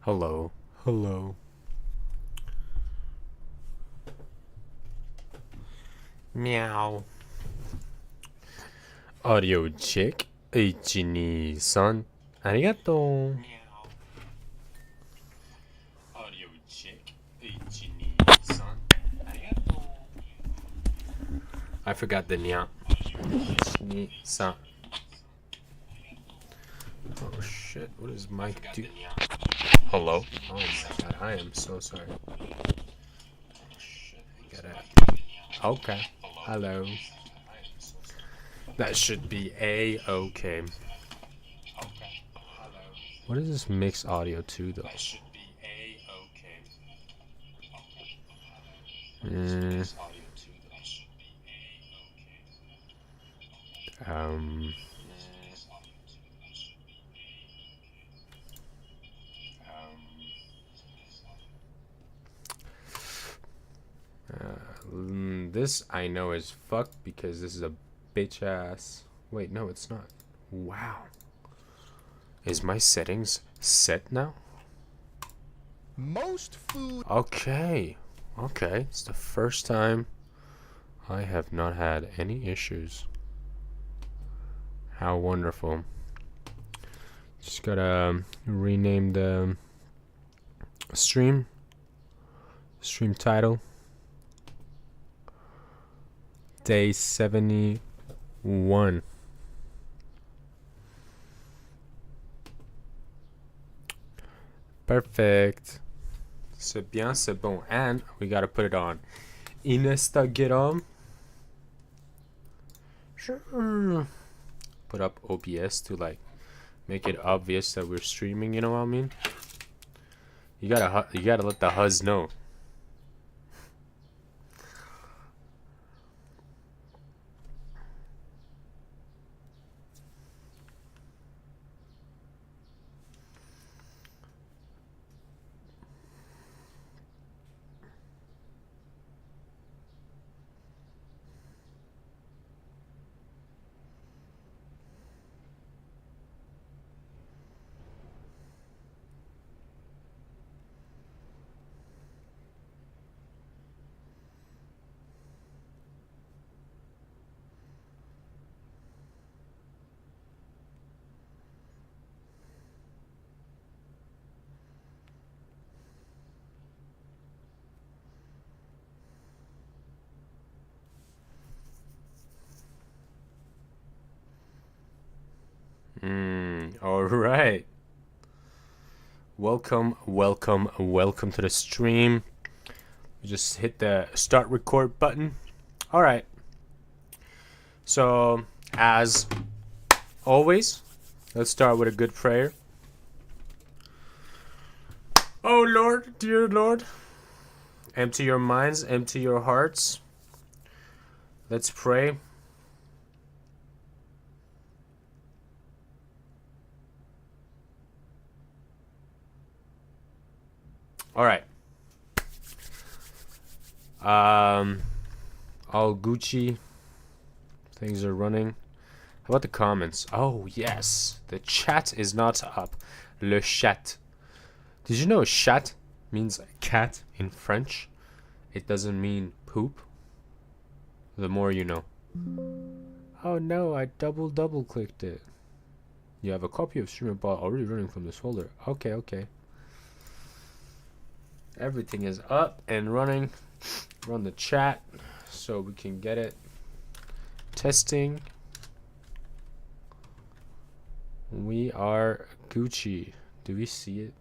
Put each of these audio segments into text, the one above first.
Hello. Hello. Meow. Audio check. 123. Arigato. Audio check. 123. Arigato. I forgot the nya. 123. Oh shit, what does Mike do? Hello? Oh my god, I am so sorry. Okay. Hello. That should be A-okay. What is this mix audio to though? Um this I know is fucked because this is a bitch ass. Wait, no, it's not. Wow. Is my settings set now? Most food. Okay. Okay. It's the first time I have not had any issues. How wonderful. Just gotta rename the stream title. Day 71. Perfect. C'est bien, c'est bon. And we gotta put it on Instagram. Sure. Put up OBS to like make it obvious that we're streaming, you know what I mean? You gotta let the huzz know. All right. Welcome to the stream. Just hit the start record button. All right. So, as always, let's start with a good prayer. Oh Lord, dear Lord, empty your minds, empty your hearts. Let's pray. All right. All Gucci. Things are running. How about the comments? Oh, yes. The chat is not up. Le chat. Did you know chat means cat in French? It doesn't mean poop. The more you know. Oh no, I double clicked it. You have a copy of StreamerBot already running from this folder. Okay. Everything is up and running. Run the chat so we can get it. Testing. We are Gucci. Do we see it?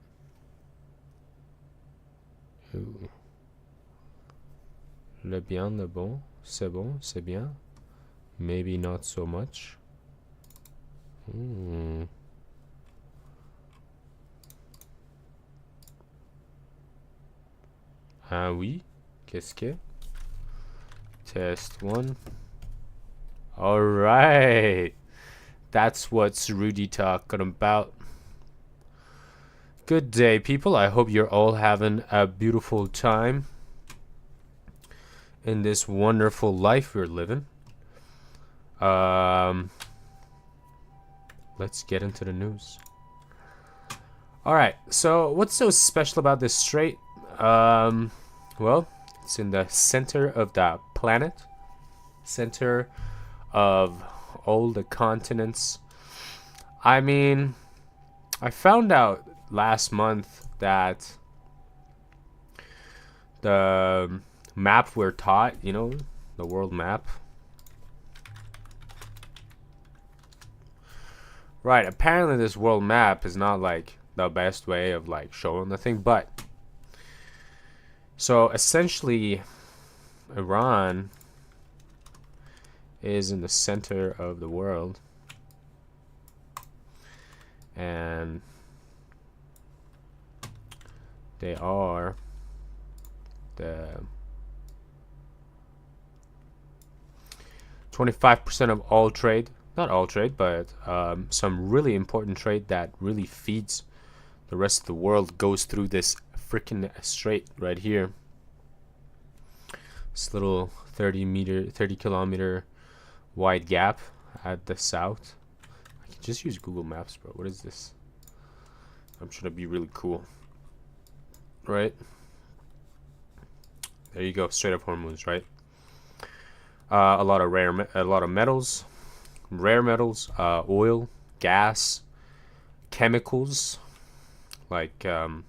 Ooh. Le bien, le bon. C'est bon, c'est bien. Maybe not so much. Ah oui. Qu'est-ce que? Test 1. Alright. That's what's Rudy talking about. Good day, people. I hope you're all having a beautiful time in this wonderful life we're living. Let's get into the news. Alright, so what's so special about this strait? Well, it's in the center of the planet, center of all the continents. I mean, I found out last month that the map we're taught, you know, the world map. Right, apparently this world map is not like the best way of like showing the thing, but so essentially Iran is in the center of the world, and they are the 25% of all trade, not all trade, but some really important trade that really feeds the rest of the world goes through this freaking strait right here. This little 30 kilometer wide gap at the south. I can just use Google Maps, bro. What is this? I'm trying to be really cool, right? There you go, Strait of Hormuz, right? A lot of metals, rare metals, oil, gas, chemicals, like I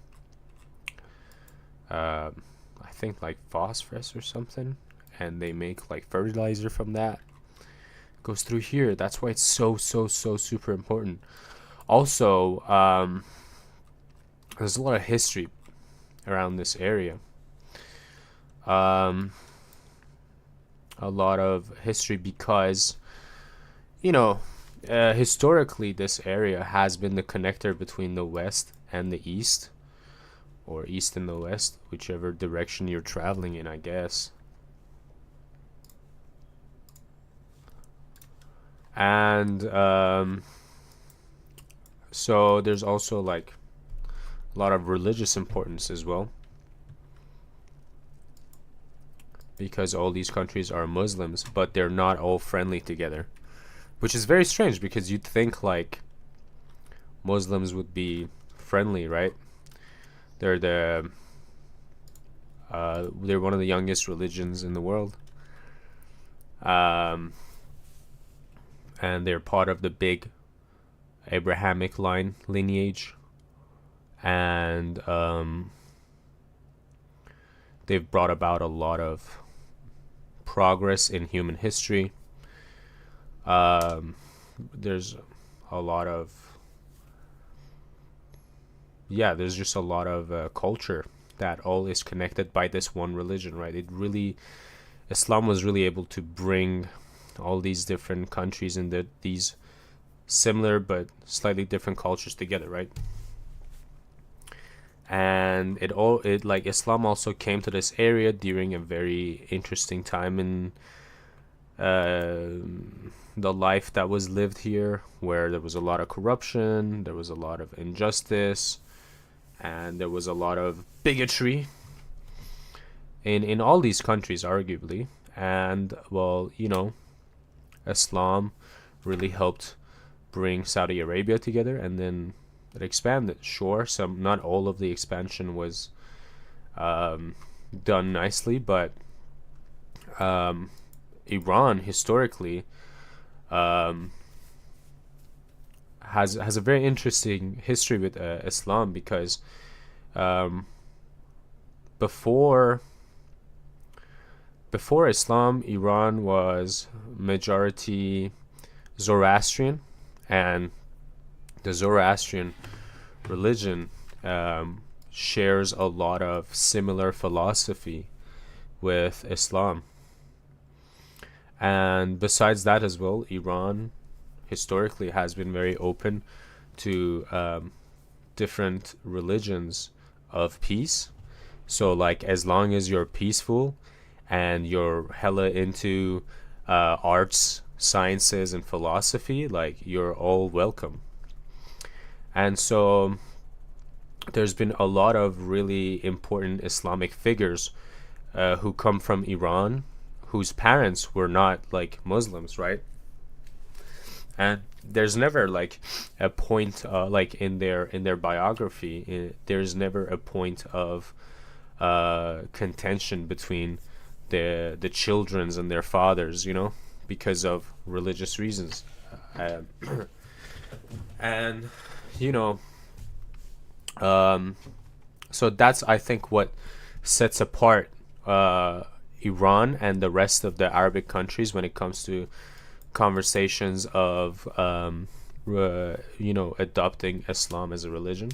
think like phosphorus or something, and they make like fertilizer from that. It goes through here. That's why it's so super important. Also, there's a lot of history around this area. A lot of history because, you know, historically this area has been the connector between the west and the east, or east and the west, whichever direction you're traveling in, I guess. And so there's also like a lot of religious importance as well, because all these countries are Muslims, but they're not all friendly together, which is very strange because you'd think like Muslims would be friendly, right? They're one of the youngest religions in the world, and they're part of the big Abrahamic lineage, and they've brought about a lot of progress in human history. There's a lot of there's just a lot of culture that all is connected by this one religion, right? Islam was really able to bring all these different countries and these similar but slightly different cultures together, right? And it like Islam also came to this area during a very interesting time in the life that was lived here, where there was a lot of corruption, there was a lot of injustice, and there was a lot of bigotry in all these countries, arguably. And well, you know, Islam really helped bring Saudi Arabia together, and then it expanded. Sure, not all of the expansion was done nicely, but Iran historically has a very interesting history with Islam, because before Islam, Iran was majority Zoroastrian, and the Zoroastrian religion shares a lot of similar philosophy with Islam. And besides that as well, Iran historically has been very open to different religions of peace. So like, as long as you're peaceful and you're hella into arts, sciences, and philosophy, like, you're all welcome. And so there's been a lot of really important Islamic figures who come from Iran, whose parents were not like Muslims, right? And there's never like a point like in their biography. There's never a point of contention between the children's and their fathers, you know, because of religious reasons. Um, and you know, um, so that's, I think, what sets apart Iran and the rest of the Arabic countries when it comes to conversations of you know, adopting Islam as a religion.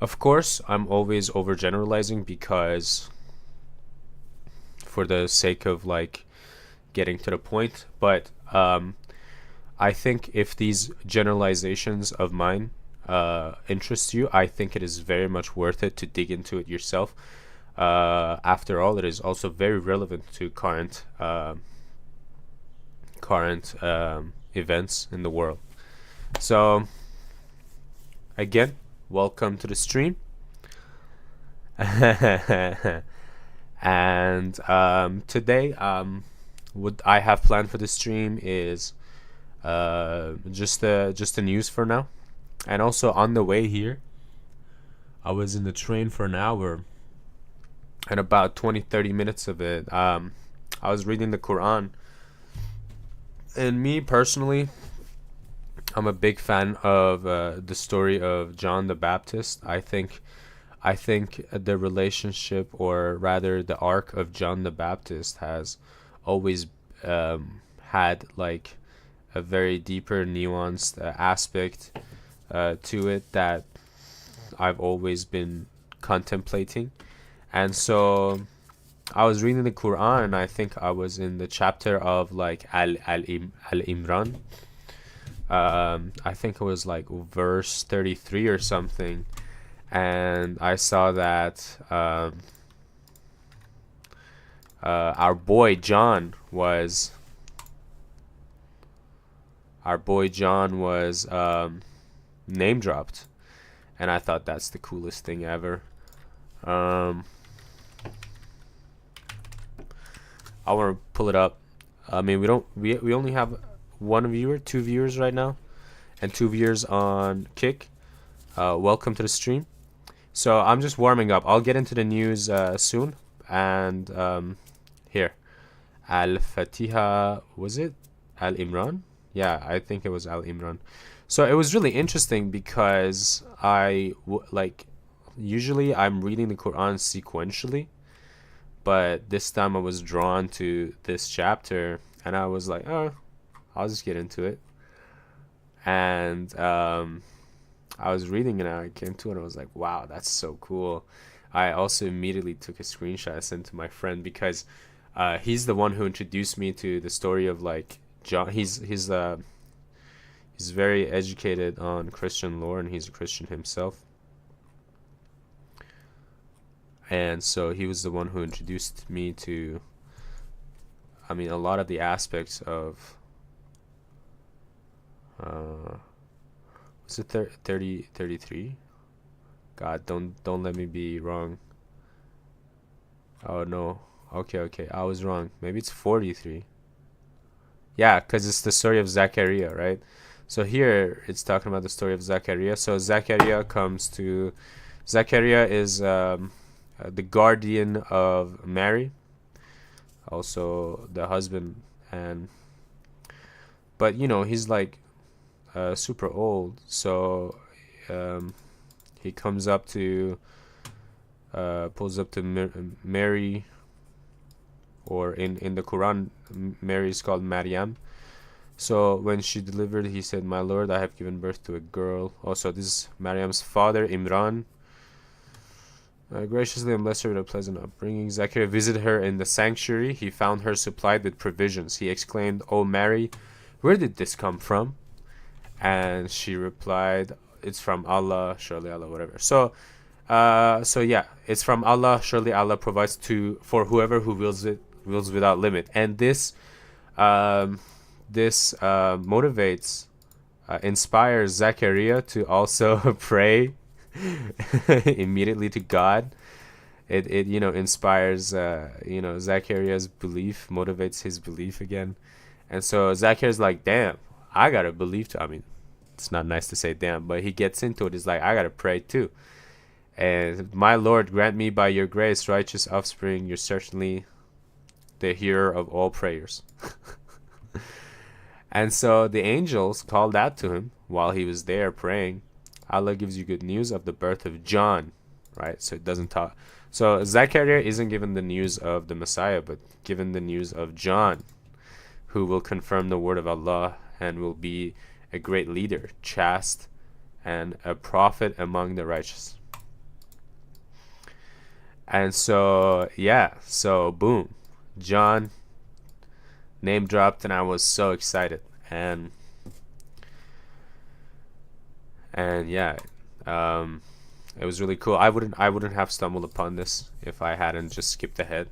Of course, I'm always overgeneralizing because for the sake of like getting to the point, but I think if these generalizations of mine interest you, I think it is very much worth it to dig into it yourself. After all, it is also very relevant to current events in the world. So again, welcome to the stream. And today, what I have planned for the stream is just the news for now. And also on the way here, I was in the train for an hour, and about 20-30 minutes of it, I was reading the Quran. And me personally, I'm a big fan of the story of John the Baptist. I think the relationship, or rather the arc of John the Baptist, has always had like a very deeper, nuanced aspect to it that I've always been contemplating. And so I was reading the Quran, and I think I was in the chapter of like Al Imran. I think it was like verse 33 or something, and I saw that our boy John was name dropped, and I thought that's the coolest thing ever. I want to pull it up. I mean, we only have two viewers right now, and 2 viewers on Kick. Welcome to the stream. So I'm just warming up. I'll get into the news soon. And here, Al Fatiha, was it Al Imran? Yeah, I think it was Al Imran. So it was really interesting because usually I'm reading the Quran sequentially, but this time I was drawn to this chapter, and I was like, oh, I'll just get into it. And I was reading, and I came to it, and I was like, wow, that's so cool. I also immediately took a screenshot I sent to my friend, because he's the one who introduced me to the story of like John. He's very educated on Christian lore, and he's a Christian himself. And so he was the one who introduced me to, I mean, a lot of the aspects of was it 33? God, don't let me be wrong. Oh no. Okay, I was wrong. Maybe it's 43. Yeah, because it's the story of Zachariah, right? So here it's talking about the story of Zachariah. So Zachariah is the guardian of Mary, also the husband, but you know, he's like super old, so he comes up to pulls up to Mary, or in the Quran, Mary is called Maryam. So when she delivered, he said, "My Lord, I have given birth to a girl." Also, this is Maryam's father, Imran. Graciously and blessed her with a pleasant upbringing. Zachariah visited her in the sanctuary. He found her supplied with provisions. He exclaimed, "O Mary, where did this come from?" And she replied, "It's from Allah, surely Allah," whatever. So yeah, it's from Allah, surely Allah provides for whoever who wills without limit. And this motivates, inspires Zachariah to also pray immediately to God. It inspires Zachariah's belief, motivates his belief again. And so Zachariah's like, damn, I gotta believe too. I mean, it's not nice to say damn, but he gets into it. He's like, I gotta pray too. And my Lord, grant me by your grace, righteous offspring. You're certainly the hearer of all prayers. And so the angels called out to him while he was there praying. Allah gives you good news of the birth of John, right? So it doesn't talk. So Zechariah isn't given the news of the Messiah, but given the news of John, who will confirm the word of Allah and will be a great leader, chaste, and a prophet among the righteous. And so, yeah, so boom, John name dropped, and I was so excited. And yeah, it was really cool. I wouldn't have stumbled upon this if I hadn't just skipped ahead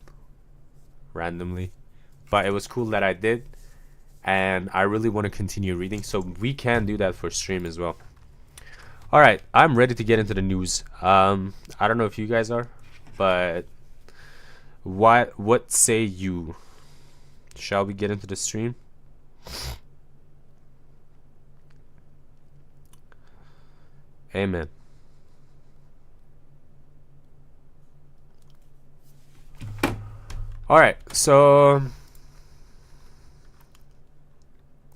randomly. But it was cool that I did, and I really want to continue reading, so we can do that for stream as well. All right, I'm ready to get into the news. I don't know if you guys are, but what say you? Shall we get into the stream? Amen. All right, so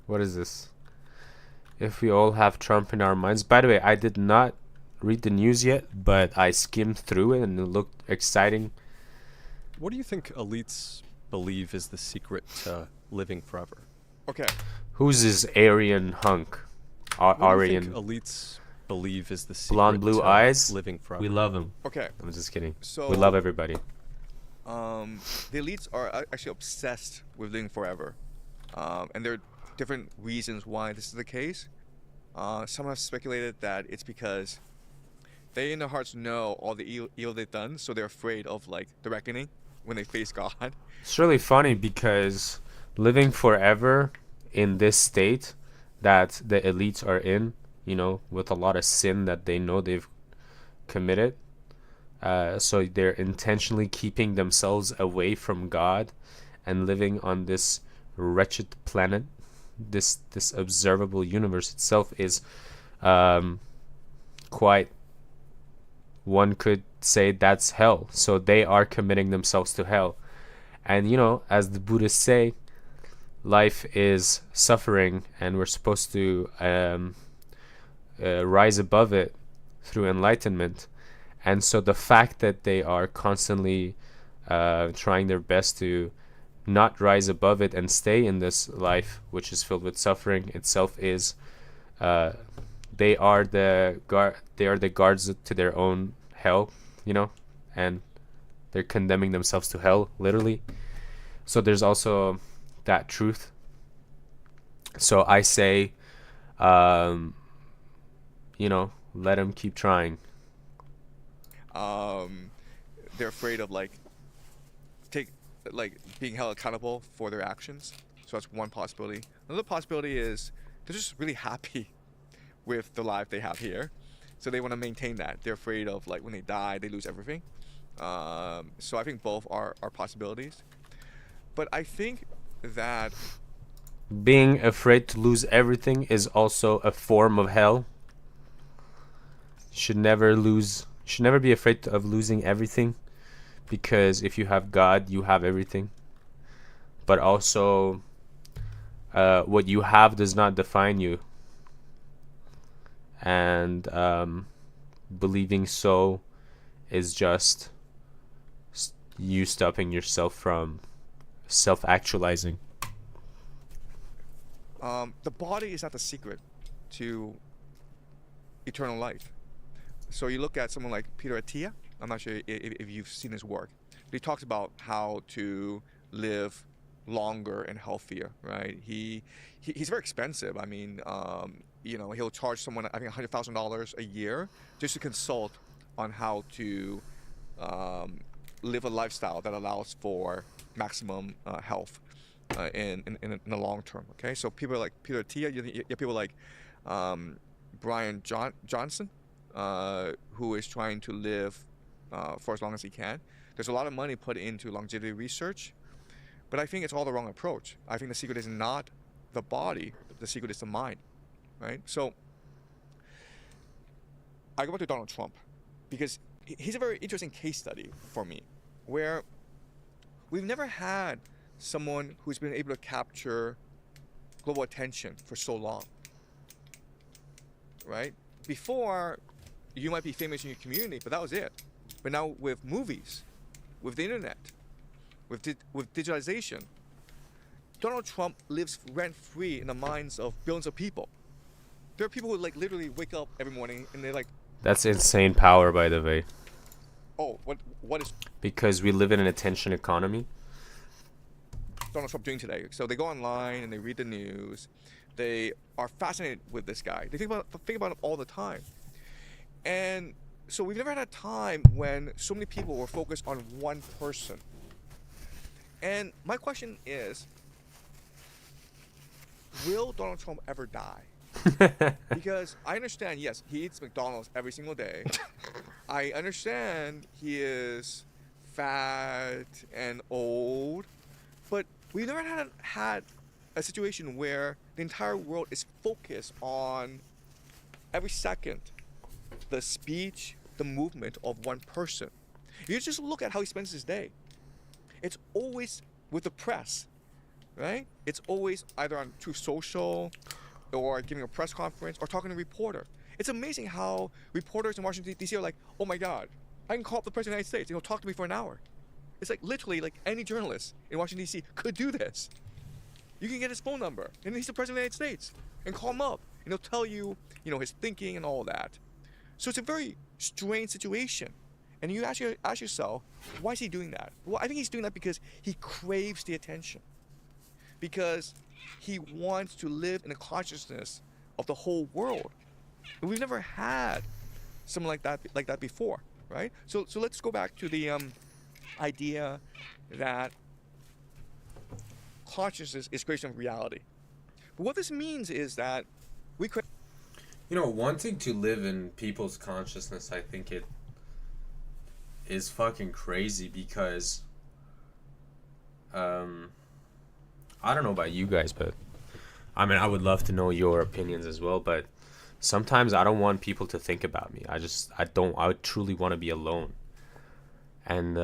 what is this? If we all have Trump in our minds. By the way, I did not read the news yet, but I skimmed through it and it looked exciting. What do you think elites believe is the secret to living forever? Okay. Who's this Aryan hunk? What do you Aryan. think elites believe is the secret Blonde blue to eyes. living forever? We love him. Okay. I'm just kidding. So We love everybody. the elites are actually obsessed with living forever, and there are different reasons why this is the case. Some have speculated that it's because they in their hearts know all the evil they've done, so they're afraid of like the reckoning when they face God. It's really funny because living forever in this state that the elites are in, you know, with a lot of sin that they know they've committed, so they're intentionally keeping themselves away from God and living on this wretched planet. This observable universe itself is quite, one could say that's hell. So they are committing themselves to hell. And you know, as the Buddhists say, life is suffering and we're supposed to rise above it through enlightenment. And so the fact that they are constantly trying their best to not rise above it and stay in this life which is filled with suffering itself is they are the guards to their own hell, you know, and they're condemning themselves to hell literally. So there's also that truth. So I say, you know, let them keep trying. They're afraid of like being held accountable for their actions. So that's one possibility. Another possibility is they're just really happy with the life they have here, so they want to maintain that. They're afraid of like when they die they lose everything. So I think both are possibilities, but I think that Being afraid to lose everything is also a form of hell. Should never be afraid of losing everything, because if you have God, you have everything. But also, what you have does not define you. And believing so is just you stopping yourself from self-actualizing. the body is not the secret to eternal life. So you look at someone like Peter Attia. I'm not sure if you've seen his work, but he talks about how to live longer and healthier, right? He's very expensive. I mean, you know, he'll charge someone, I think, $100,000 a year just to consult on how to live a lifestyle that allows for maximum health in the long term. Okay, so people like Peter Attia, you have people like Brian Johnson, who is trying to live for as long as he can. There's a lot of money put into longevity research, but I think it's all the wrong approach. I think the secret is not the body. the secret is the mind, right? So I go back to Donald Trump because he's a very interesting case study for me, where we've never had someone who's been able to capture global attention for so long, right? Before, you might be famous in your community, but that was it. But now with movies, with the internet, with digitalization, Donald Trump lives rent-free in the minds of billions of people. There are people who like literally wake up every morning and they're like, That's insane power, by the way. "Oh, what is Because we live in an attention economy. Donald Trump doing today?" So they go online and they read the news. They are fascinated with this guy. They think about him all the time. And so we've never had a time when so many people were focused on one person. And my question is, will Donald Trump ever die? Because I understand, yes, he eats McDonald's every single day. I understand he is fat and old, but we've never had a situation where the entire world is focused on every second the speech, the movement of one person. You just look at how he spends his day. It's always with the press, right? It's always either on Truth Social or giving a press conference or talking to a reporter. It's amazing how reporters in Washington, D.C. are like, "Oh my God, I can call up the President of the United States and he'll talk to me for an hour." It's like literally like any journalist in Washington, D.C. could do this. You can get his phone number, and he's the President of the United States, and call him up, and he'll tell you, his thinking and all that. So it's a very strange situation. And you ask yourself, why is he doing that? Well, I think he's doing that because he craves the attention. Because he wants to live in the consciousness of the whole world. And we've never had someone like that before, right? So let's go back to the idea that consciousness is creation of reality. But what this means is that we create. Wanting to live in people's consciousness, I think it is fucking crazy because I don't know about you guys, but I mean, I would love to know your opinions as well, but sometimes I don't want people to think about me. I would truly want to be alone. And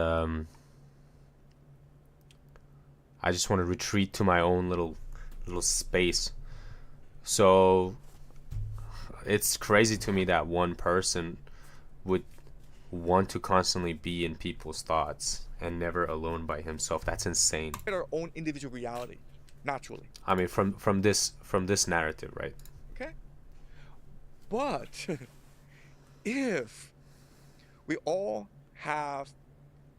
I just want to retreat to my own little space. So it's crazy to me that one person would want to constantly be in people's thoughts and never alone by himself. That's insane. Our own individual reality, naturally. I mean, from this narrative, right? Okay. But if we all have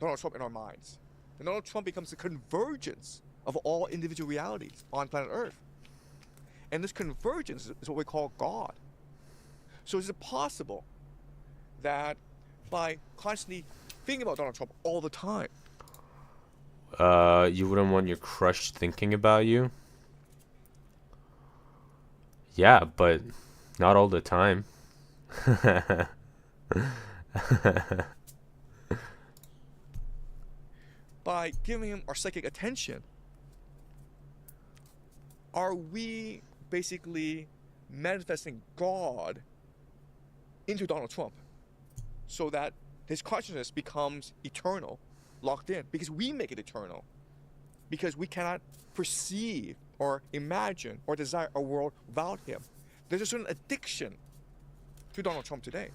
Donald Trump in our minds, then Donald Trump becomes the convergence of all individual realities on planet Earth. And this convergence is what we call God. So is it possible that by constantly thinking about Donald Trump all the time, you wouldn't want your crush thinking about you? Yeah, but not all the time. by giving him our psychic attention, are we basically manifesting God into Donald Trump so that his consciousness becomes eternal, locked in, because we make it eternal, because we cannot perceive or imagine or desire a world without him? There's a certain addiction to Donald Trump today,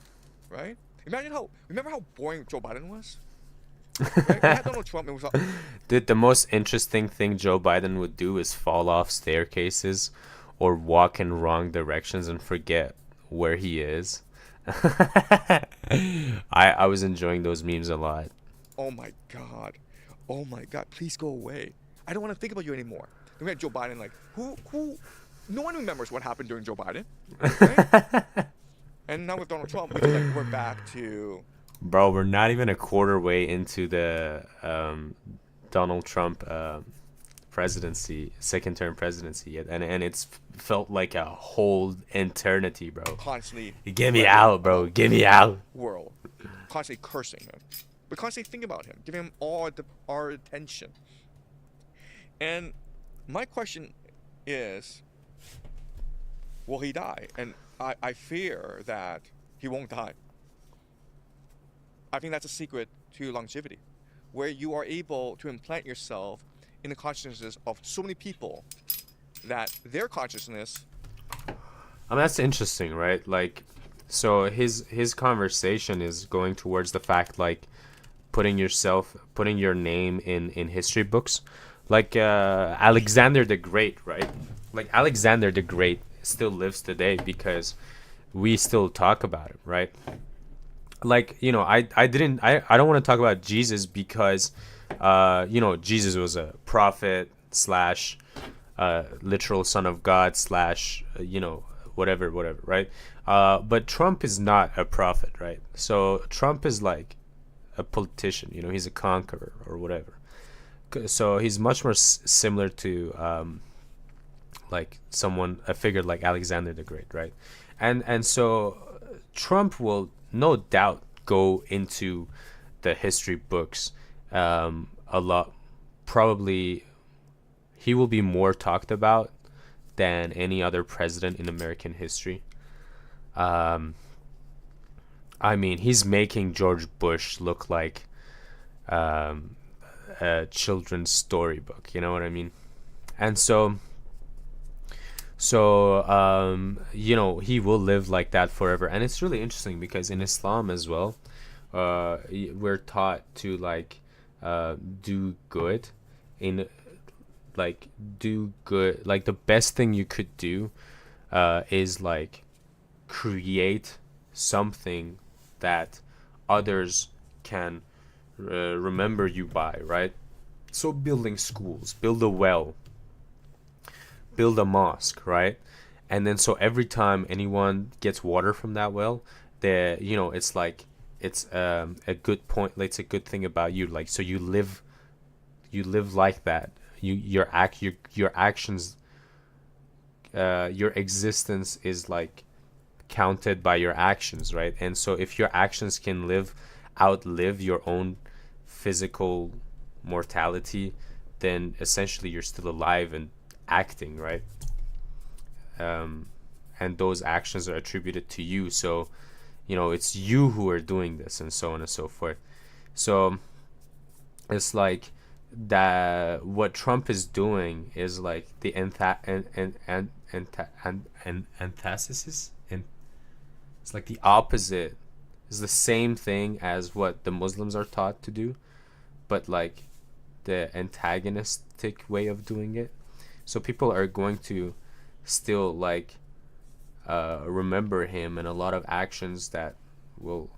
right? Remember how boring Joe Biden was? Right? We had Donald Trump and we was Dude, the most interesting thing Joe Biden would do is fall off staircases or walk in wrong directions and forget where he is. I was enjoying those memes a lot. oh my God, please go away. I don't want to think about you anymore. Then we had Joe Biden, like, who, no one remembers what happened during Joe Biden, right? And now with Donald Trump, we're back to... Bro, we're not even a quarter way into the Donald Trump presidency, second term presidency yet, and it's felt like a whole eternity, bro. Constantly... Get me out, bro. Get me out. World. Constantly cursing him. But constantly thinking about him, giving him all our attention. And my question is, will he die? And I fear that he won't die. I think that's a secret to longevity, where you are able to implant yourself in the consciousnesses of so many people that their consciousness. I mean, that's interesting, right? Like, so his conversation is going towards the fact, like, putting your name in history books, like Alexander the Great, right? Like Alexander the Great still lives today because we still talk about him, right? Like, you know, I don't want to talk about Jesus because you know, Jesus was a prophet slash literal son of God slash you know, whatever, right? But Trump is not a prophet, right? So Trump is like a politician, you know, he's a conqueror or whatever. So he's much more similar to like a figure like Alexander the Great, right? And so Trump will no doubt go into the history books a lot. Probably he will be more talked about than any other president in American history. I mean, he's making George Bush look like a children's storybook, you know what I mean? And you know, he will live like that forever. And it's really interesting because in Islam as well, we're taught to like do good in like do good, like the best thing you could do is like create something that others can remember you by, right? So building schools, build a well, build a mosque, right? And then so every time anyone gets water from that well, you know, it's like it's a good point, like, it's a good thing about you, like, so you live like that. Your actions, your existence is like counted by your actions, right? And so if your actions can outlive your own physical mortality, then essentially you're still alive and acting, right? And those actions are attributed to you, so you know, it's you who are doing this, and so on and so forth. So it's like that what Trump is doing is like the antithesis, and it's like the opposite. It's the same thing as what the Muslims are taught to do, but like the antagonistic way of doing it. So people are going to still like remember him, and a lot of actions that will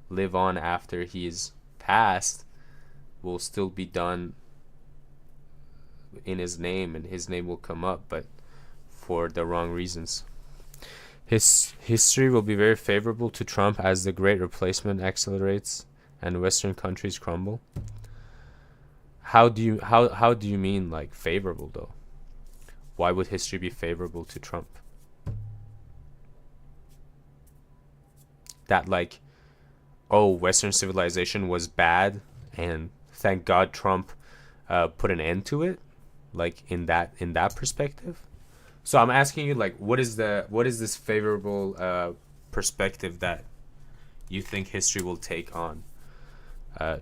live on after he's passed will still be done in his name, and his name will come up, but for the wrong reasons. His history will be very favorable to Trump as the great replacement accelerates and Western countries crumble. How do you mean like favorable though? Why would history be favorable to Trump? That like, oh, Western civilization was bad and thank God Trump put an end to it, like in that perspective. So I'm asking you, like, what is this favorable perspective that you think history will take on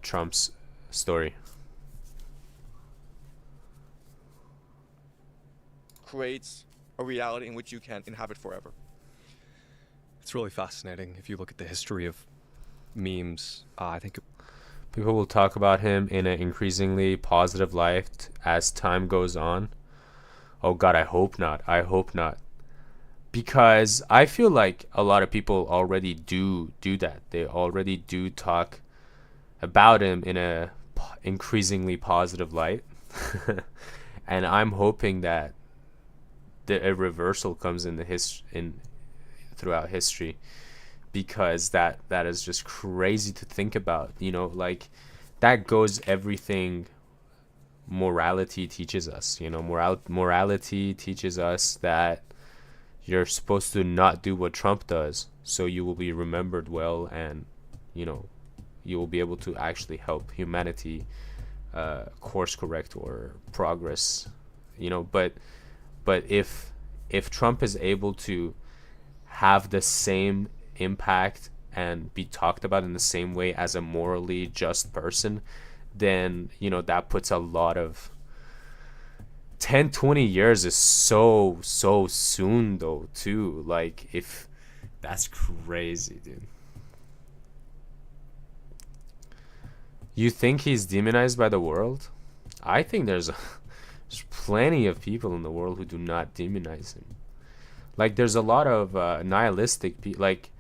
Trump's story? Creates a reality in which you can inhabit forever. It's really fascinating. If you look at the history of memes, I think people will talk about him in an increasingly positive light as time goes on. Oh God, I hope not. I hope not. Because I feel like a lot of people already do that. They already do talk about him in a increasingly positive light. And I'm hoping that a reversal comes in throughout history, because that is just crazy to think about, you know, like that goes everything morality teaches us, you know. Morality teaches us that you're supposed to not do what Trump does, so you will be remembered well, and you know, you will be able to actually help humanity course correct or progress, you know. But if if Trump is able to have the same impact and be talked about in the same way as a morally just person, then, you know, that puts a lot of 10-20 years is so soon though too. Like, if that's crazy, dude. You think he's demonized by the world? I think there's plenty of people in the world who do not demonize him. Like, there's a lot of nihilistic people. Like,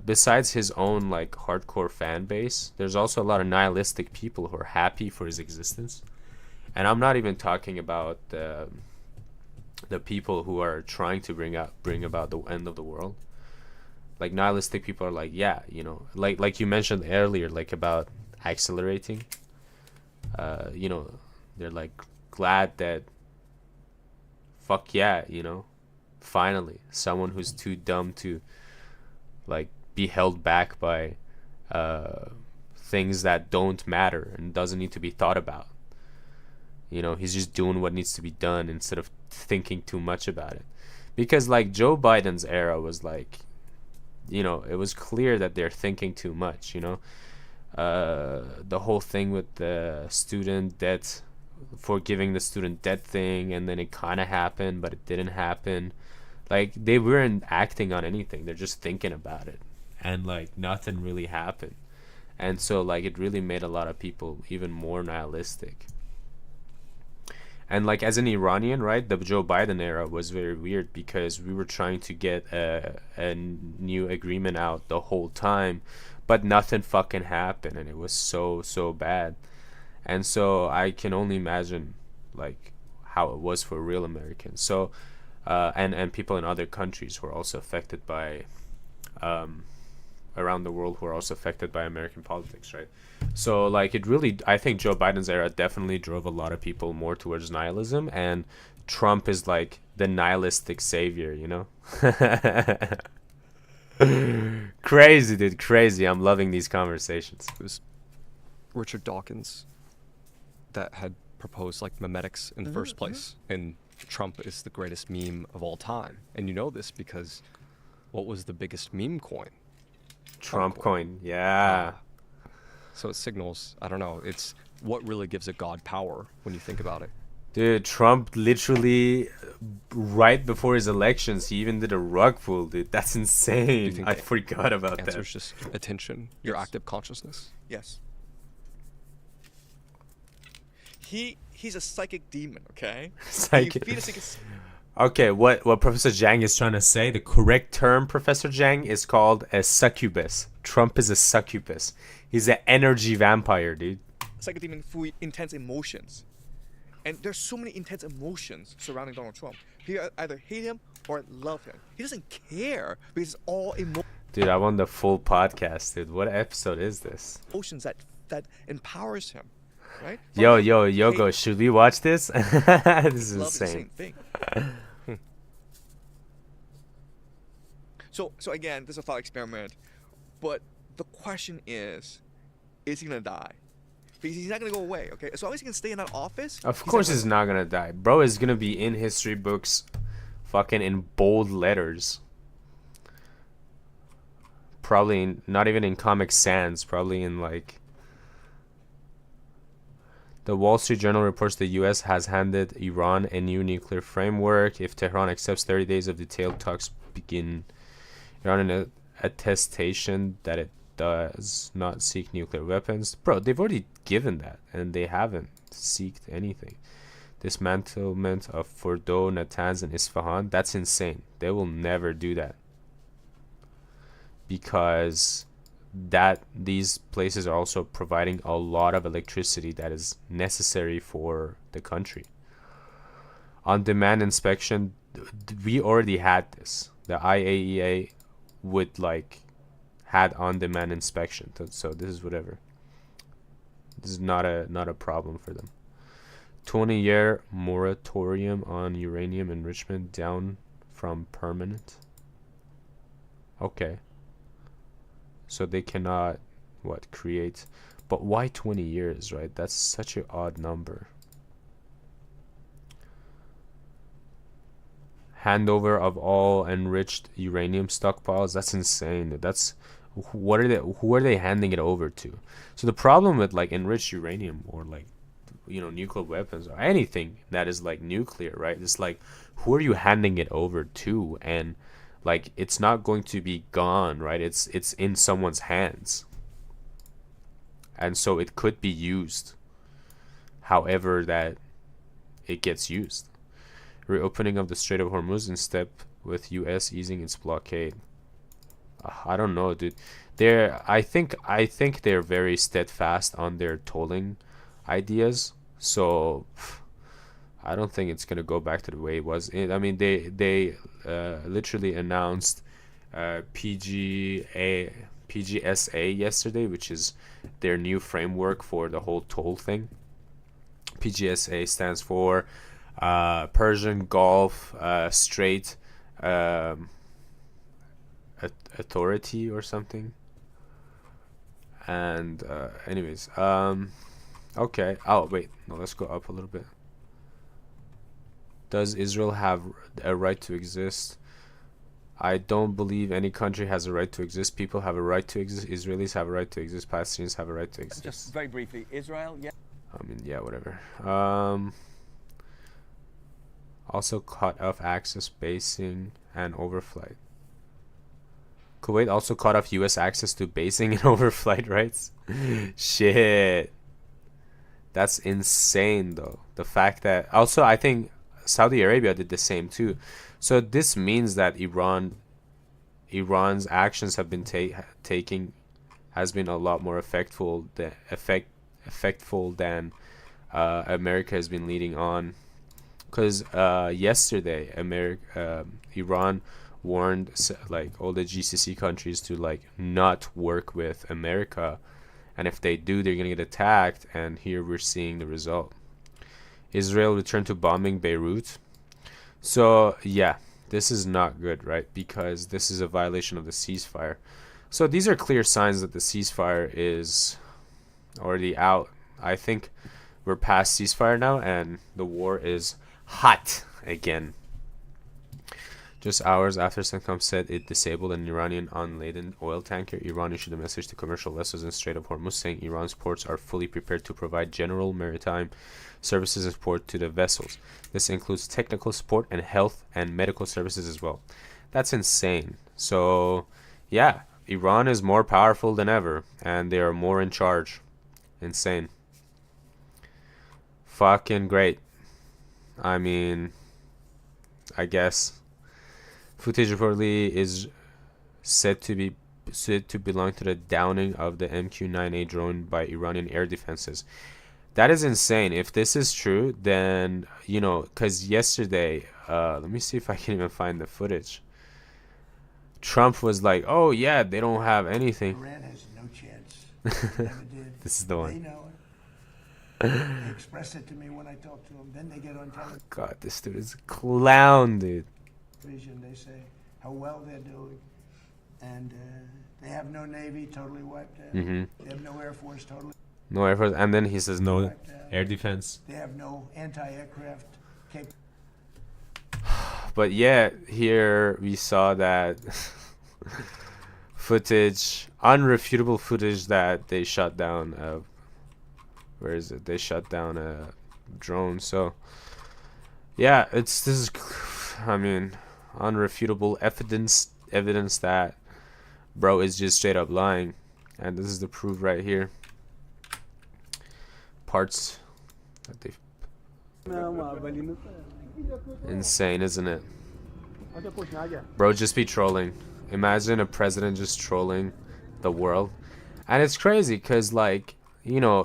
besides his own like hardcore fan base, there's also a lot of nihilistic people who are happy for his existence. And I'm not even talking about the people who are trying to bring about the end of the world. Like, nihilistic people are like, yeah, you know, like you mentioned earlier, like about accelerating. You know, they're like glad that, fuck yeah, you know, finally someone who's too dumb to like be held back by things that don't matter and doesn't need to be thought about. You know, he's just doing what needs to be done instead of thinking too much about it. Because like Joe Biden's era was like, you know, it was clear that they're thinking too much, you know. The whole thing with the student debt, forgiving the student debt thing, and then it kind of happened, but it didn't happen. Like, they weren't acting on anything. They're just thinking about it. And like nothing really happened. And so like it really made a lot of people even more nihilistic. And like, as an Iranian, right, the Joe Biden era was very weird because we were trying to get a new agreement out the whole time, but nothing fucking happened, and it was so bad. And so I can only imagine like how it was for real Americans. So and people in other countries who are also affected by around the world who are also affected by American politics, right? So like, it really, I think Joe Biden's era definitely drove a lot of people more towards nihilism, and Trump is like the nihilistic savior, you know. Crazy, dude, crazy. I'm loving these conversations. It was Richard Dawkins that had proposed like memetics in the first place, and Trump is the greatest meme of all time. And you know this because what was the biggest meme coin? Trump coin, yeah. So it signals, I don't know, it's what really gives a god power when you think about it. Dude, Trump literally, right before his elections, he even did a rug pull, dude. That's insane. I forgot about that. Answer's just attention, your active consciousness. Yes. He's a psychic demon, okay? Psychic. He feeds us- Okay, what Professor Zhang is trying to say, the correct term, Professor Zhang, is called a succubus. Trump is a succubus. He's an energy vampire, dude. Psychic demon full of intense emotions. And there's so many intense emotions surrounding Donald Trump. People either hate him or love him. He doesn't care because it's all Dude, I want the full podcast, dude. What episode is this? emotions that empowers him, right? Yogo, should we watch this? This is Love is the insane. same thing. So again, this is a thought experiment, but the question is he gonna die? Because he's not gonna go away, okay? As long as he can stay in that office. Of course he's not gonna die. Bro is gonna be in history books fucking in bold letters. Probably not even in Comic Sans, probably in like... The Wall Street Journal reports the U.S. has handed Iran a new nuclear framework. If Tehran accepts 30 days of detailed talks begin, Iran an attestation that it does not seek nuclear weapons. Bro, they've already given that, and they haven't seeked anything. Dismantlement of Fordo, Natanz, and Isfahan, that's insane. They will never do that. Because these places are also providing a lot of electricity that is necessary for the country. On-demand inspection, we already had this. The IAEA would like had on-demand inspection, so this is whatever. This is not a problem for them. 20-year moratorium on uranium enrichment down from permanent. Okay. So they cannot, create... But why 20 years, right? That's such an odd number. Handover of all enriched uranium stockpiles. That's insane. That's who are they handing it over to? So the problem with like enriched uranium or like nuclear weapons or anything that is like nuclear, right? It's like who are you handing it over to? And like it's not going to be gone, right? It's in someone's hands. And so it could be used however that it gets used. Reopening of the Strait of Hormuz in step with US easing its blockade. I don't know, dude. I think they're very steadfast on their tolling ideas. So I don't think it's gonna go back to the way it was. I mean, they literally announced PGSA yesterday, which is their new framework for the whole toll thing. PGSA stands for Persian Gulf Strait Authority or something. And anyways, okay. Oh wait, no, let's go up a little bit. Does Israel have a right to exist? I don't believe any country has a right to exist. People have a right to exist. Israelis have a right to exist. Palestinians have a right to exist. Just very briefly, Israel, yeah. I mean, yeah, whatever. Also cut off access, basing, and overflight. Kuwait also cut off U.S. access to basing and overflight rights. Shit. That's insane, though. The fact that... Also, I think Saudi Arabia did the same, too. So this means that Iran's actions have been taking... has been a lot more effectful than America has been leading on. Because yesterday, Iran warned like all the GCC countries to like not work with America, and if they do, they're gonna get attacked. And here we're seeing the result. Israel returned to bombing Beirut. So yeah, this is not good, right? Because this is a violation of the ceasefire. So these are clear signs that the ceasefire is already out. I think we're past ceasefire now, and the war is hot again. Just hours after CENTCOM said it disabled an Iranian unladen oil tanker, Iran issued a message to commercial vessels in the Strait of Hormuz saying Iran's ports are fully prepared to provide general maritime services and support to the vessels. This includes technical support and health and medical services as well. That's insane. So, yeah, Iran is more powerful than ever, and they are more in charge. Insane. Fucking great. I mean, I guess. Footage reportedly is said to belong to the downing of the MQ-9A drone by Iranian air defenses. That is insane. If this is true, then, because yesterday, let me see if I can even find the footage. Trump was like, oh, yeah, they don't have anything. Iran has no chance. Never did. This is the one. They know it. They expressed it to me when I talked to them. Then they get on television. God, this dude is a clown, dude. They say how well they're doing. And they have no Navy, totally wiped out. Mm-hmm. They have no Air Force, totally No Air Force. And then he says no wiped out. air defense. They have no anti-aircraft capability. But yeah, here we saw that footage, unrefutable footage that they shot down. Where is it? They shut down a drone. So yeah, I mean, unrefutable evidence that bro is just straight up lying, and this is the proof right here. Parts that they insane, isn't it? Bro, just be trolling. Imagine a president just trolling the world. And it's crazy because, like,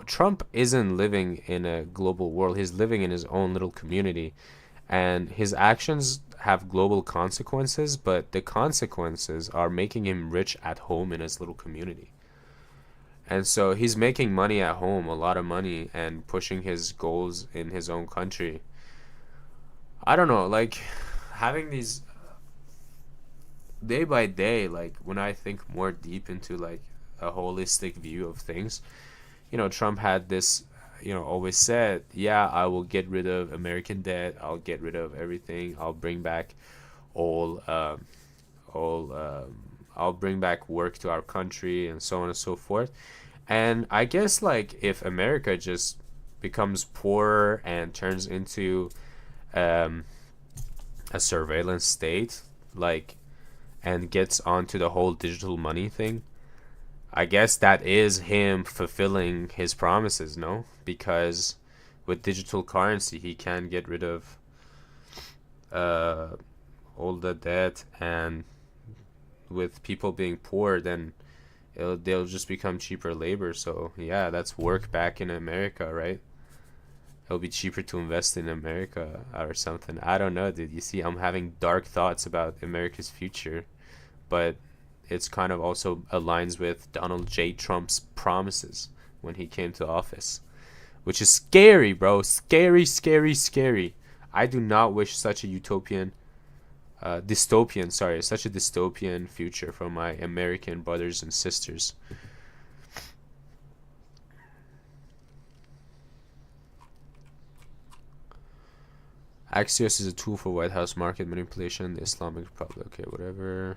Trump isn't living in a global world. He's living in his own little community. And his actions have global consequences, but the consequences are making him rich at home in his little community. And so he's making money at home, a lot of money, and pushing his goals in his own country. I don't know, like, having these day by day, like, when I think more deep into, like, a holistic view of things, Trump had this, always said, yeah, I will get rid of American debt, I'll get rid of everything, I'll bring back all I'll bring back work to our country and so on and so forth. And I guess like if America just becomes poorer and turns into um, a surveillance state, like, and gets onto the whole digital money thing, I guess that is him fulfilling his promises, no? Because with digital currency, he can get rid of uh, all the debt, and with people being poor, then they'll just become cheaper labor. So yeah, that's work back in America, right? It'll be cheaper to invest in America or something. I don't know, dude. You see, I'm having dark thoughts about America's future, but it's kind of also aligns with Donald J. Trump's promises when he came to office, which is scary, bro. Scary, scary, scary. I do not wish such a such a dystopian future for my American brothers and sisters. Axios is a tool for White House market manipulation in the Islamic Republic. Okay, whatever.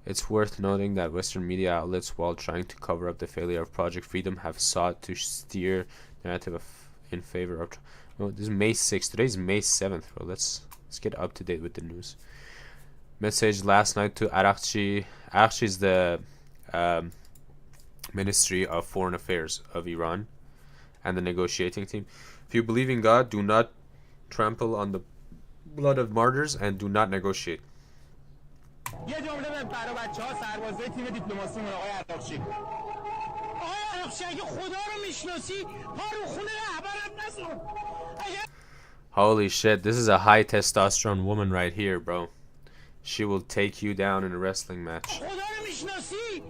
It's worth noting that Western media outlets, while trying to cover up the failure of Project Freedom, have sought to steer narrative in favor of. No, this is May 6th. Today's May 7th, bro. Let's get up to date with the news. Message last night to Arakchi. Arakchi is the Ministry of Foreign Affairs of Iran and the negotiating team. If you believe in God, do not trample on the blood of martyrs and do not negotiate. یه جمله به برای بچه‌ها سربازای تیم دیپلماسی آقای عراقچی. آقای عراقچی اگه خدا رو میشناسی پا رو خونه رهبرت نذار. Holy shit, this is a high testosterone woman right here, bro. She will take you down in a wrestling match. خدا رو میشناسی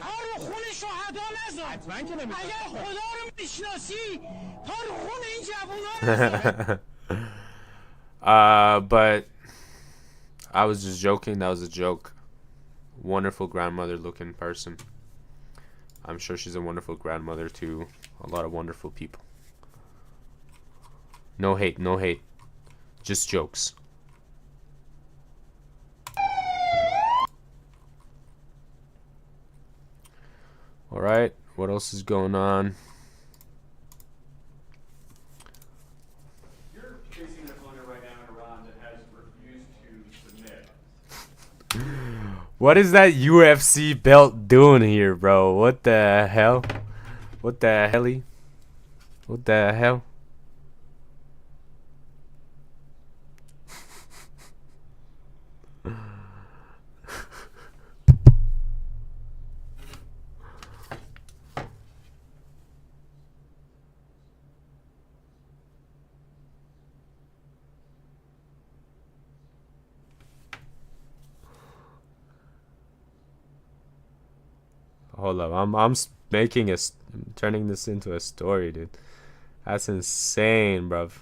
پا رو خونه شهدا نذار. حتما که نمی‌ذارم. اگه خدا رو میشناسی پا رو خونه این جوونا نذار. But I was just joking. That was a joke. Wonderful grandmother looking person. I'm sure she's a wonderful grandmother to a lot of wonderful people. No hate, no hate. Just jokes. Alright, what else is going on? You're facing an opponent right now in Iran that has refused to submit. What is that UFC belt doing here, bro? What the hell? What the helly? What the hell? Hold up, I'm turning this into a story, dude. That's insane, bruv.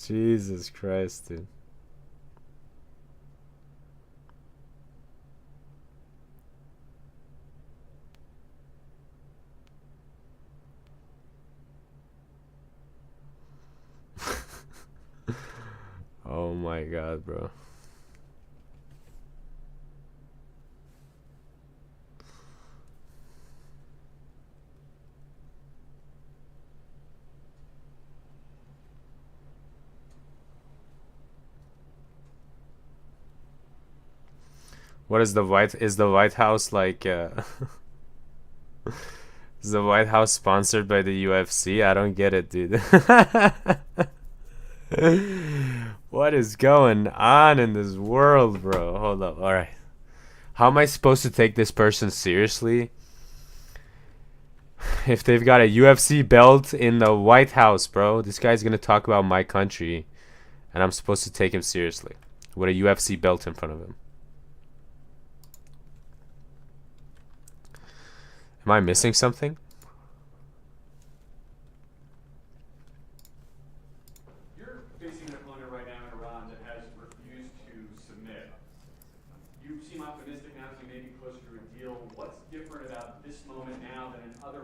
Jesus Christ, dude. Oh my god, bro. What is the White House like is the White House sponsored by the UFC? I don't get it, dude. What is going on in this world, bro? Hold up. All right. How am I supposed to take this person seriously if they've got a UFC belt in the White House, bro? This guy's going to talk about my country, and I'm supposed to take him seriously with a UFC belt in front of him. Am I missing something? You're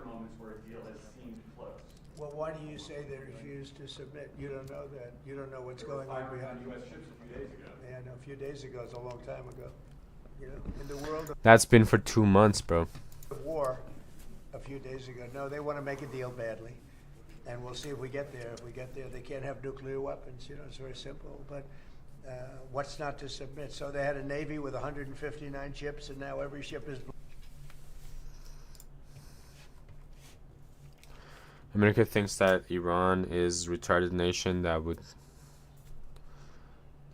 for moments where a deal has seemed close. Well, why do you say they refused to submit? You don't know that. You don't know what's There were going on 500 behind you. U.S. ships a few days ago. Yeah, no, a few days ago is a long time ago. You know, in the world That's been for 2 months, bro. of war, a few days ago. No, they want to make a deal badly, and we'll see if we get there. If we get there, they can't have nuclear weapons. You know, it's very simple. But what's not to submit? So they had a navy with 159 ships, and now every ship is. America thinks that Iran is a retarded nation that would.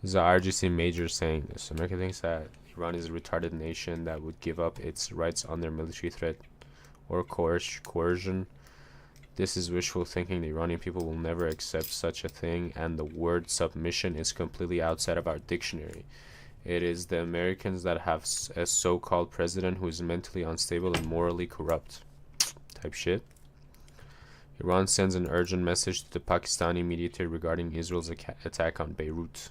This is a RGC major saying this. America thinks that Iran is a retarded nation that would give up its rights under military threat or coercion. This is wishful thinking. The Iranian people will never accept such a thing, and the word submission is completely outside of our dictionary. It is the Americans that have a so-called president who is mentally unstable and morally corrupt. Type shit. Iran sends an urgent message to the Pakistani mediator regarding Israel's attack on Beirut.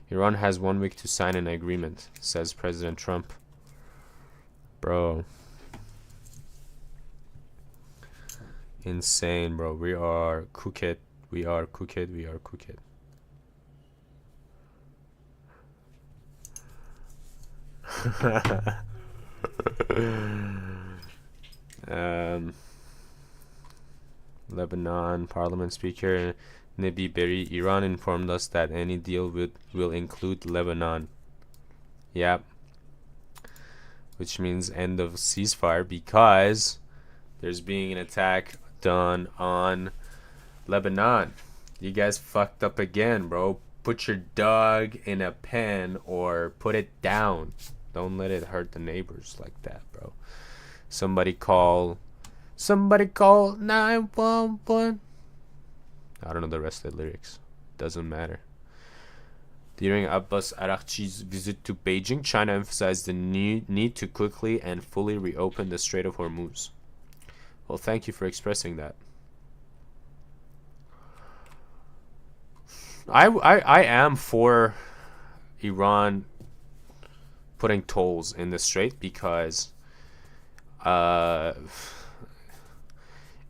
Iran has 1 week to sign an agreement, says President Trump. Bro. Insane, bro. We are cooked. We are cooked. We are cooked. Lebanon Parliament Speaker Nabi Berri, Iran informed us that any deal will include Lebanon. Yep. Which means end of ceasefire, because there's being an attack done on Lebanon. You guys fucked up again, bro. Put your dog in a pen or put it down. Don't let it hurt the neighbors like that, bro. Somebody call 911. I don't know the rest of the lyrics. Doesn't matter. During Abbas Araghchi's visit to Beijing, China emphasized the need to quickly and fully reopen the Strait of Hormuz. Well, thank you for expressing that. I am for Iran putting tolls in the strait, because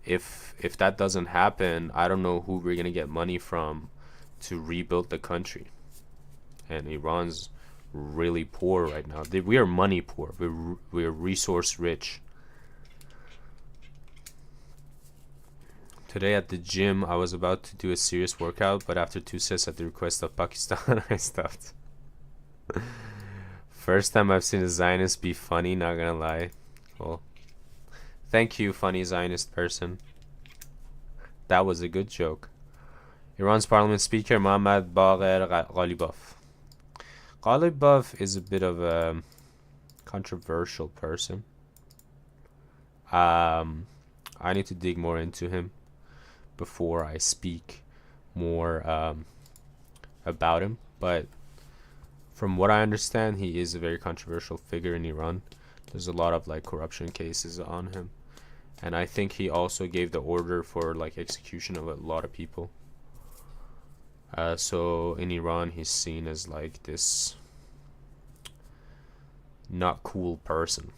if that doesn't happen, I don't know who we're gonna get money from to rebuild the country. And Iran's really poor right now. We are money poor. We're resource rich. Today at the gym, I was about to do a serious workout, but after 2 sets at the request of Pakistan, I stopped. First time I've seen a Zionist be funny, not gonna lie. Well, thank you, funny Zionist person. That was a good joke. Iran's parliament speaker, Mohammad Bagher Ghalibaf. Ghalibaf is a bit of a controversial person. I need to dig more into him before I speak more about him. But from what I understand, he is a very controversial figure in Iran. There's a lot of like corruption cases on him. And I think he also gave the order for like execution of a lot of people. So in Iran, he's seen as like this not cool person,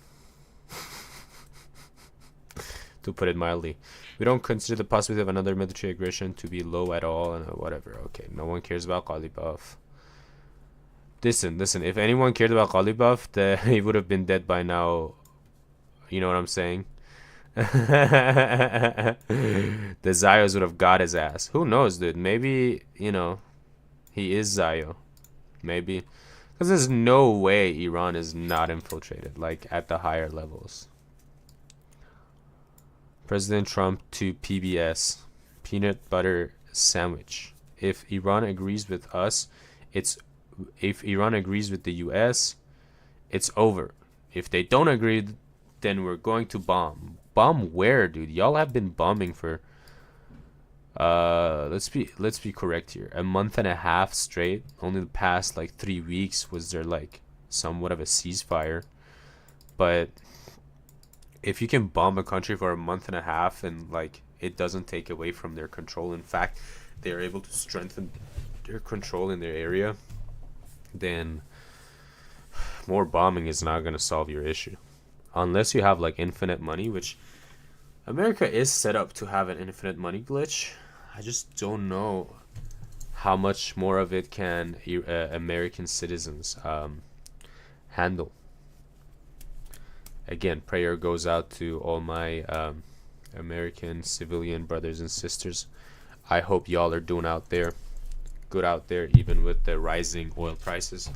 to put it mildly. We don't consider the possibility of another military aggression to be low at all, and whatever. Okay, no one cares about Ghalibaf. Listen, if anyone cared about Ghalibaf, he would have been dead by now. You know what I'm saying? The Zios would have got his ass. Who knows, dude? Maybe, you know, he is Zio. Maybe. Because there's no way Iran is not infiltrated, like, at the higher levels. President Trump to PBS. Peanut butter sandwich. If Iran agrees with us, if Iran agrees with the US, it's over. If they don't agree, then we're going to bomb. Bomb where, dude? Y'all have been bombing for let's be correct here. A month and a half straight. Only the past like 3 weeks was there like somewhat of a ceasefire. But if you can bomb a country for a month and a half and like it doesn't take away from their control, in fact, they're able to strengthen their control in their area, then more bombing is not going to solve your issue. Unless you have like infinite money, which America is set up to have an infinite money glitch. I just don't know how much more of it can American citizens handle. Again, prayer goes out to all my American civilian brothers and sisters. I hope y'all are doing good out there, even with the rising oil prices.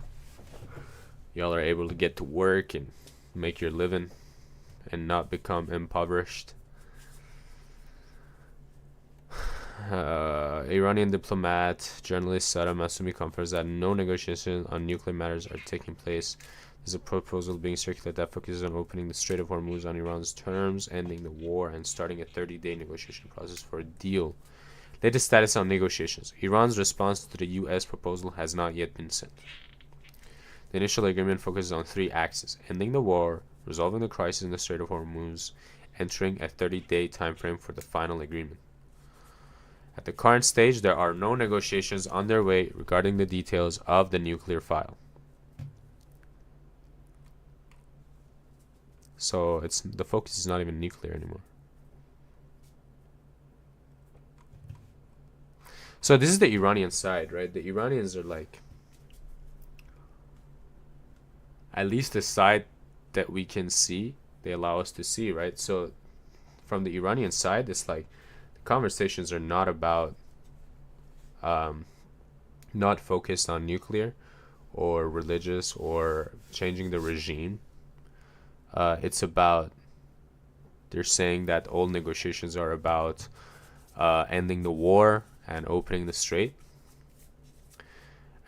Y'all are able to get to work and make your living and not become impoverished. Iranian diplomat, journalist Sarah Masumi confirms that no negotiations on nuclear matters are taking place. There's a proposal being circulated that focuses on opening the Strait of Hormuz on Iran's terms, ending the war, and starting a 30-day negotiation process for a deal. Latest status on negotiations. Iran's response to the U.S. proposal has not yet been sent. The initial agreement focuses on 3 axes: ending the war, resolving the crisis in the Strait of Hormuz, entering a 30-day timeframe for the final agreement. At the current stage, there are no negotiations underway regarding the details of the nuclear file. So the focus is not even nuclear anymore. So this is the Iranian side, right? The Iranians are like, at least the side that we can see, they allow us to see, right? So from the Iranian side, it's like the conversations are not about, not focused on nuclear or religious or changing the regime. It's about, they're saying that all negotiations are about ending the war and opening the strait.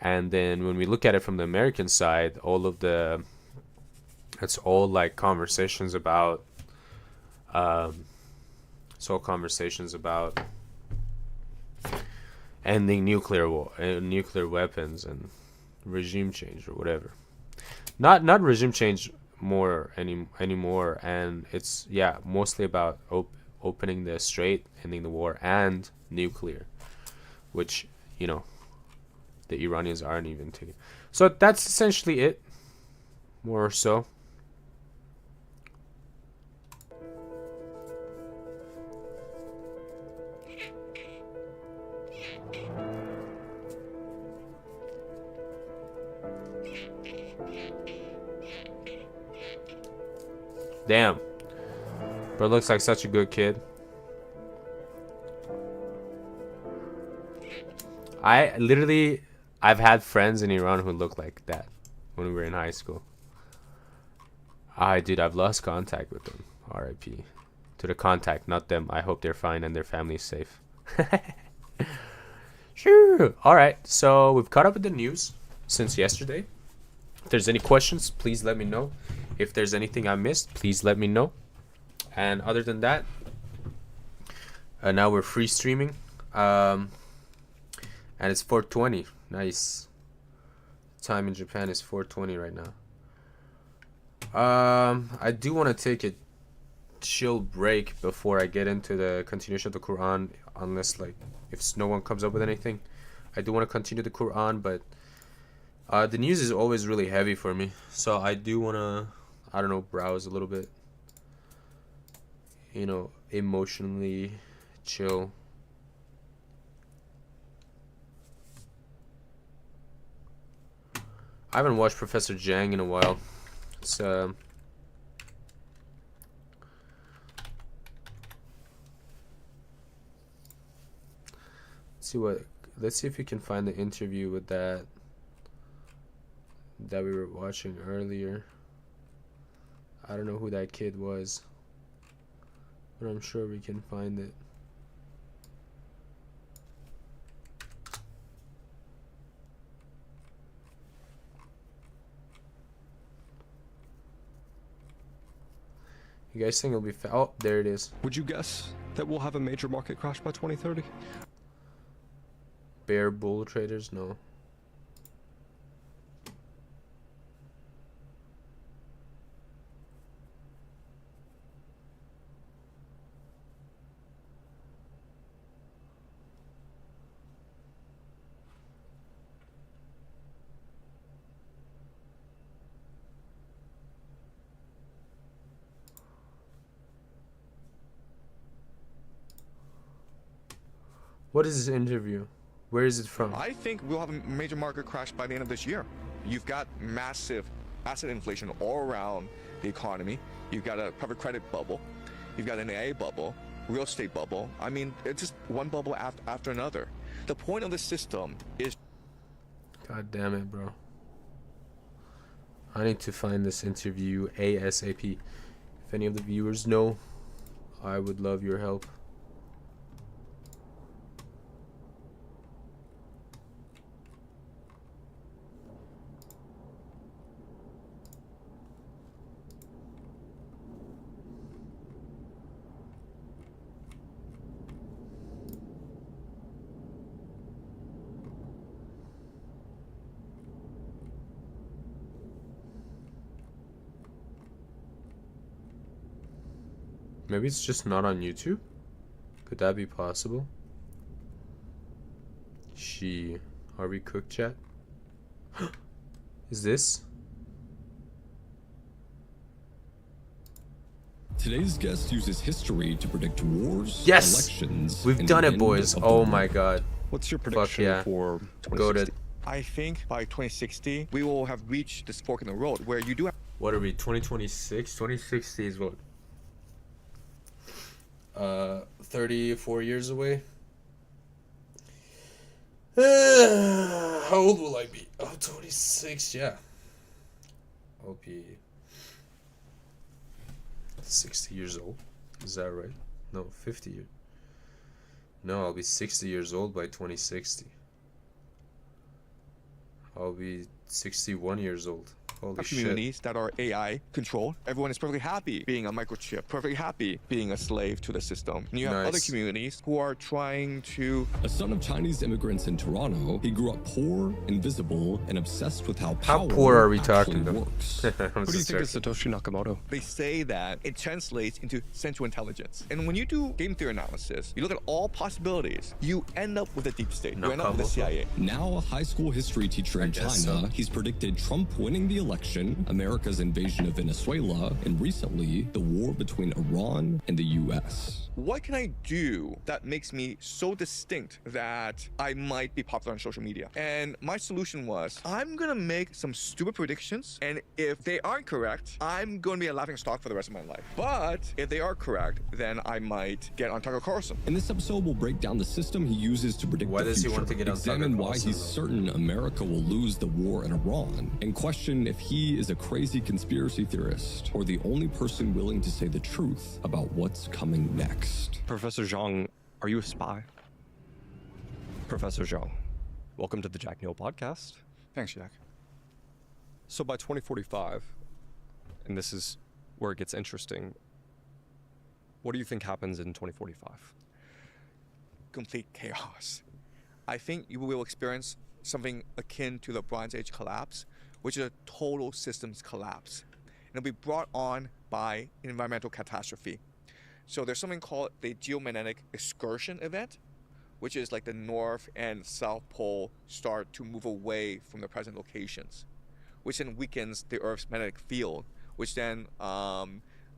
And then when we look at it from the American side, it's all like conversations about, ending nuclear war, nuclear weapons, and regime change or whatever. Not regime change anymore, and it's mostly about opening the strait, ending the war, and nuclear, which the Iranians aren't even taking. So that's essentially it, more or so. Damn. Bro looks like such a good kid. I've had friends in Iran who look like that when we were in high school. Dude, I've lost contact with them. RIP. To the contact, not them. I hope they're fine and their family's safe. Sure. Alright, so we've caught up with the news since yesterday. If there's any questions, please let me know. If there's anything I missed, please let me know. And other than that, now we're free streaming. And it's 4:20. Nice. Time in Japan is 4:20 right now. I do want to take a chill break before I get into the continuation of the Quran, unless if no one comes up with anything. I do want to continue the Quran, but the news is always really heavy for me, so I do want to, browse a little bit, emotionally chill. I haven't watched Professor Jang in a while. It's let's see if we can find the interview with that we were watching earlier. I don't know who that kid was, but I'm sure we can find it. You guys think it'll be oh, there it is. Would you guess that we'll have a major market crash by 2030? Bear bull traders? No. What is this interview? Where is it from? I think we'll have a major market crash by the end of this year. You've got massive asset inflation all around the economy. You've got a private credit bubble. You've got an AI bubble, real estate bubble. I mean, it's just one bubble after another. The point of the system is... God damn it, bro. I need to find this interview ASAP. If any of the viewers know, I would love your help. Maybe it's just not on YouTube? Could that be possible? Are we cooked, chat? Is this? Today's guest uses history to predict wars, Yes! elections. We've and done the it, end boys. of the Oh world. my god. What's your prediction yeah. for Go to 2060? I think by 2060, we will have reached this fork in the road where you do have... What are we? 2026? 2060 is what? 34 years away. How old will I be? Oh, 26, yeah. I'll be 60 years old. Is that right? No, 50 years. No, I'll be 60 years old by 2060. I'll be 61 years old. Holy shit. communities that are AI controlled. Everyone is perfectly happy being a microchip, perfectly happy being a slave to the system. And you have other Nice. communities who are trying to... A son of Chinese immigrants in Toronto, he grew up poor, invisible, and obsessed with how How power poor are we actually talking though? works. I'm Who do you just think is joking. Satoshi Nakamoto? They say that it translates into central intelligence. And when you do game theory analysis, you look at all possibilities, you end up with a deep state. You end up with the Nakamoto? CIA. Now a high school history teacher in China, guess so. he's predicted Trump winning the election, America's invasion of Venezuela, and recently, the war between Iran and the US. What can I do that makes me so distinct that I might be popular on social media? And my solution was, I'm gonna make some stupid predictions, and if they aren't correct, I'm gonna be a laughing stock for the rest of my life. But if they are correct, then I might get on Tucker Carlson. In this episode, we'll break down the system he uses to predict Why the does he future, want to get on Tucker examine why Carlson, he's though? certain America will lose the war in Iran, and question if he is a crazy conspiracy theorist or the only person willing to say the truth about what's coming next. Professor Zhang, are you a spy? Professor Zhang, welcome to the Jack Neal podcast. Thanks, Jack. So by 2045, and this is where it gets interesting, what do you think happens in 2045? Complete chaos. I think you will experience something akin to the Bronze Age collapse, which is a total systems collapse. And it'll be brought on by environmental catastrophe. So there's something called the geomagnetic excursion event, which is like the North and South Pole start to move away from the present locations, which then weakens the Earth's magnetic field, which then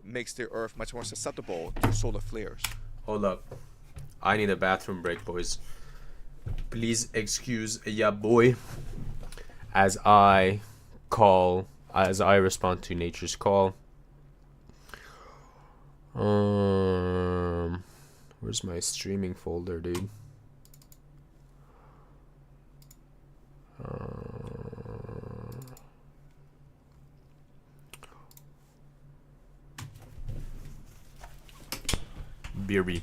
makes the Earth much more susceptible to solar flares. Hold up. I need a bathroom break, boys. Please excuse ya boy as I respond to nature's call. Where's my streaming folder, dude? Beery.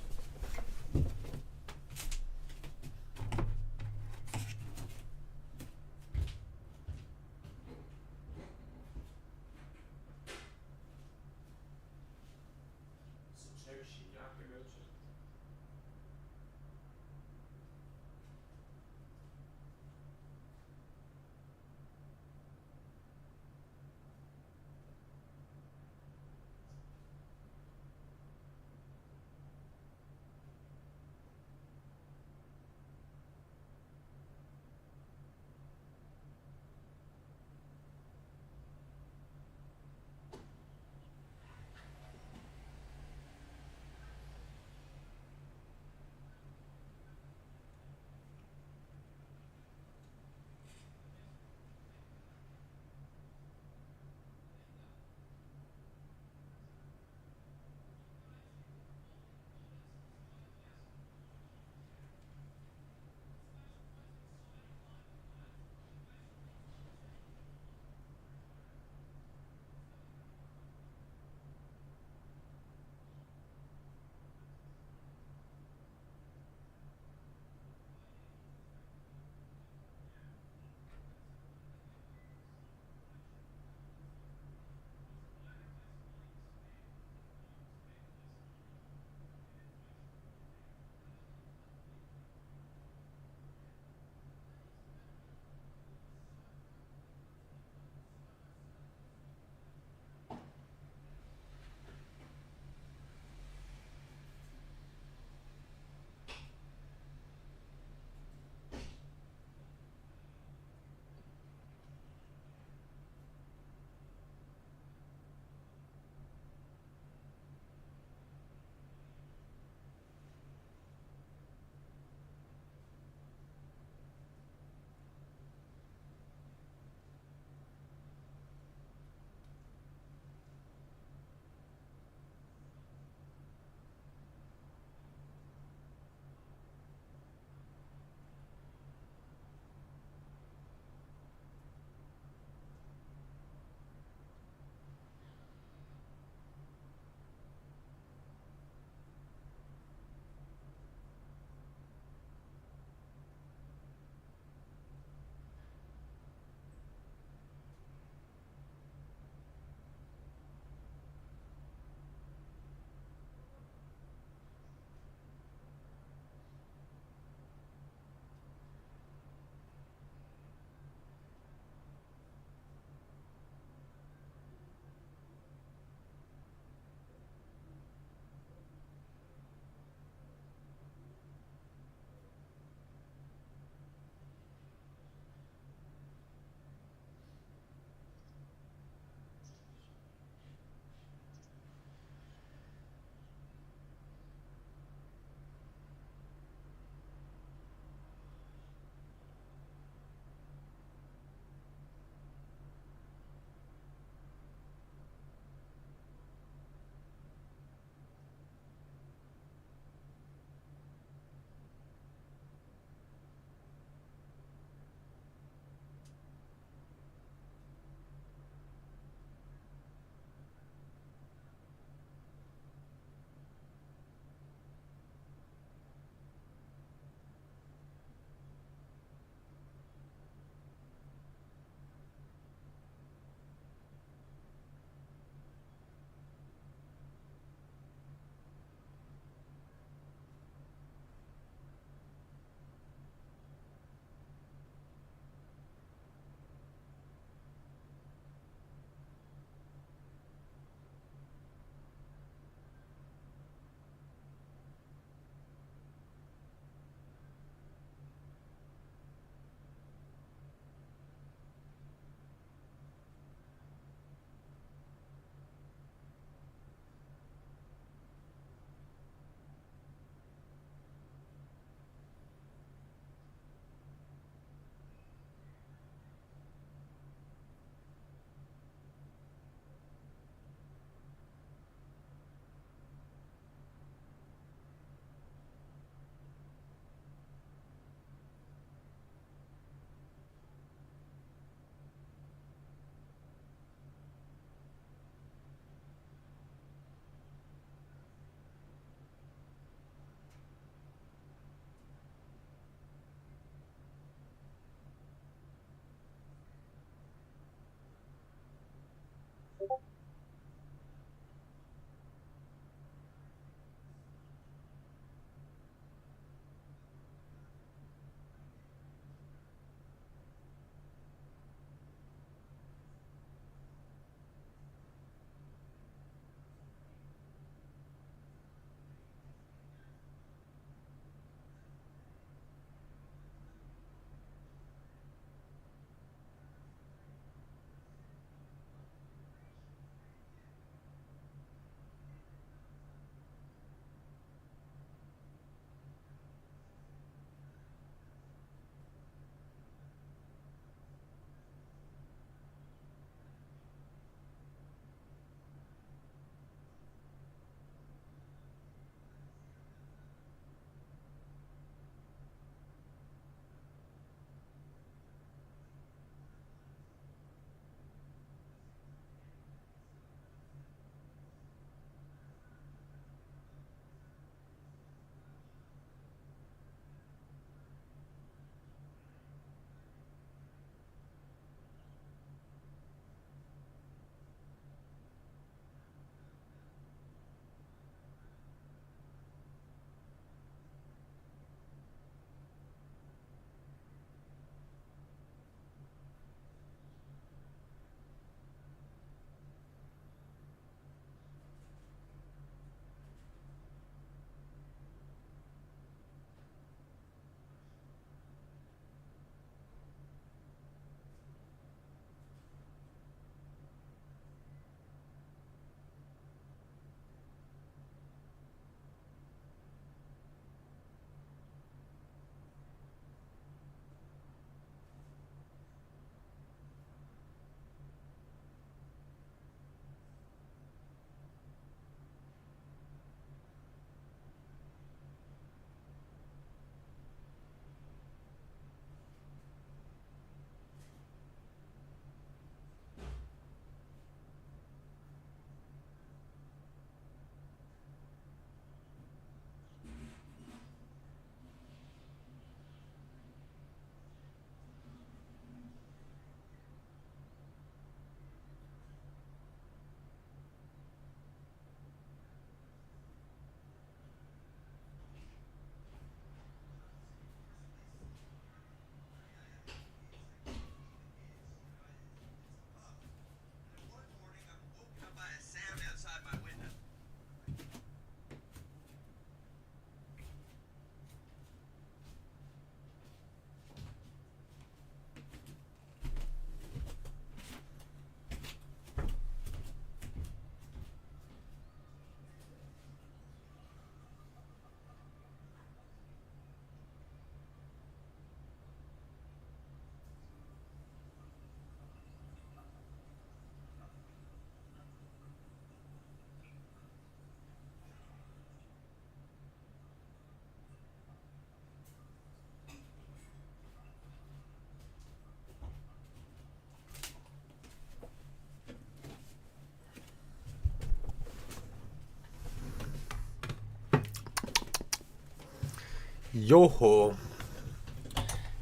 Yoho.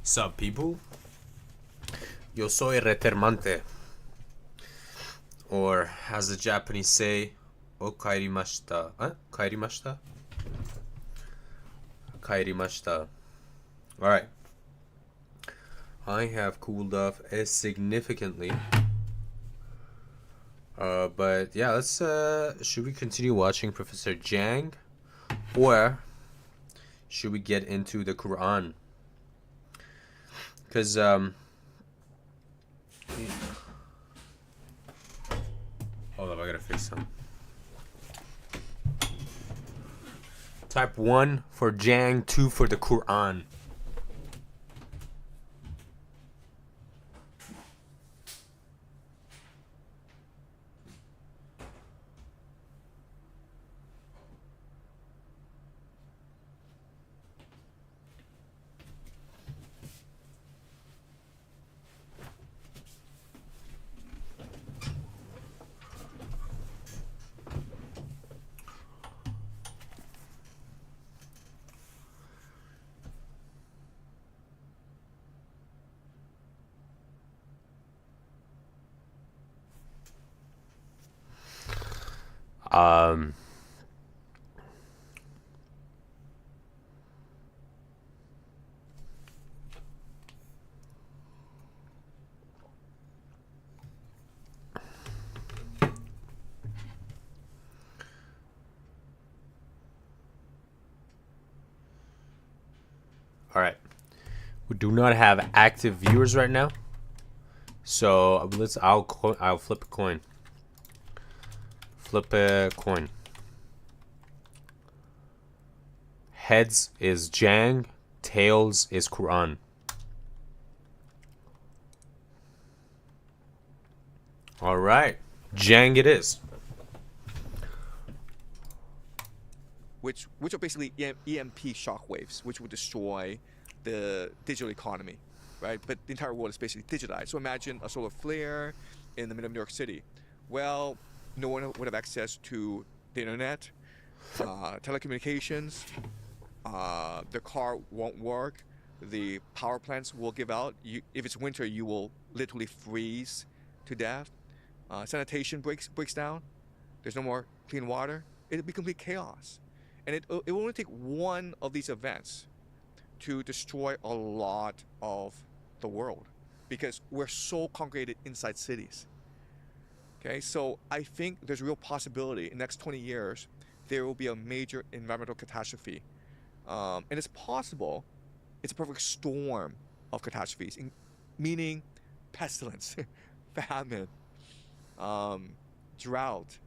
Sup, people? Yo soy retermante. Or, as the Japanese say, o kairimashita. Huh? Kairimashita? Kairimashita. Alright. I have cooled off significantly. But yeah, let's should we continue watching Professor Jang, or should we get into the Quran? Because hold up, I gotta fix something. Type 1 for Jang, 2 for the Quran. Um, all right. We do not have active viewers right now, so I'll flip a coin. Flip a coin. Heads is Jang, tails is Quran. All right, Jang it is. Which are basically EMP shockwaves, which will destroy the digital economy, right? But the entire world is basically digitized. So imagine a solar flare in the middle of New York City. Well, no one would have access to the internet, telecommunications. The car won't work. The power plants will give out. If it's winter, you will literally freeze to death. Sanitation breaks down. There's no more clean water. It'll be complete chaos. And it will only take one of these events to destroy a lot of the world, because we're so congregated inside cities. Okay, so I think there's a real possibility in the next 20 years there will be a major environmental catastrophe. And it's possible it's a perfect storm of catastrophes, meaning pestilence, famine, drought,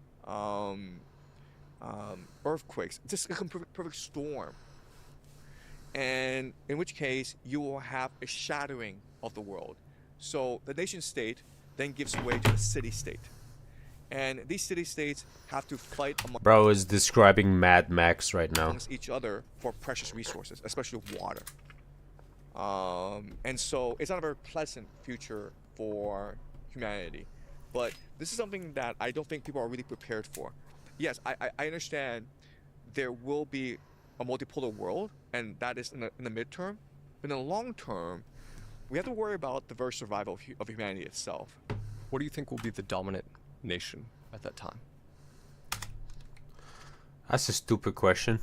earthquakes, just a perfect storm. And in which case you will have a shattering of the world. So the nation state then gives way to the city state. And these city states have to fight Bro is describing Mad Max right now. amongst each other for precious resources, especially water. And so it's not a very pleasant future for humanity. But this is something that I don't think people are really prepared for. Yes, I understand there will be a multipolar world, and that is in the midterm. But in the long term, we have to worry about the very survival of humanity itself. What do you think will be the dominant nation at that time? That's a stupid question.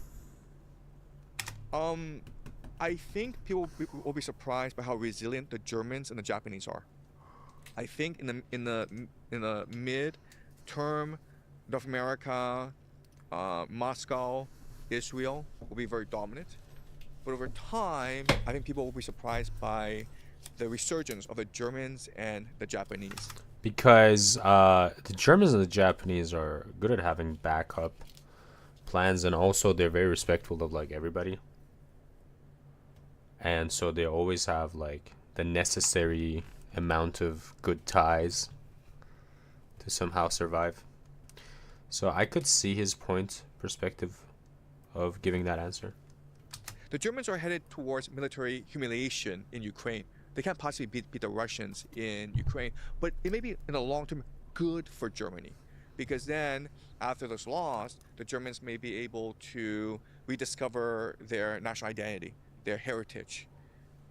I think people will be surprised by how resilient the Germans and the Japanese are. I think in the mid-term, North America, Moscow, Israel will be very dominant. But over time, I think people will be surprised by the resurgence of the Germans and the Japanese. Because the Germans and the Japanese are good at having backup plans, and also they're very respectful of like everybody. And so they always have like the necessary amount of good ties to somehow survive. So I could see his perspective of giving that answer. The Germans are headed towards military humiliation in Ukraine. They can't possibly beat the Russians in Ukraine, but it may be in the long term good for Germany, because then after this loss, the Germans may be able to rediscover their national identity their heritage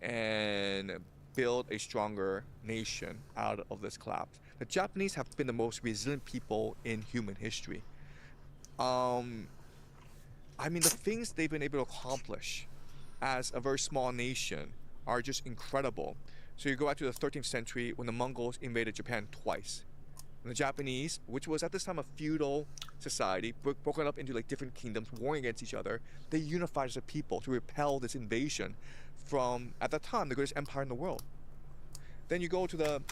and build a stronger nation out of this collapse. The Japanese have been the most resilient people in human history. I mean, the things they've been able to accomplish as a very small nation are just incredible. So you go back to the 13th century when the Mongols invaded Japan twice. And the Japanese, which was at this time a feudal society, broken up into like different kingdoms, warring against each other, they unified as a people to repel this invasion from, at that time, the greatest empire in the world. Then you go to the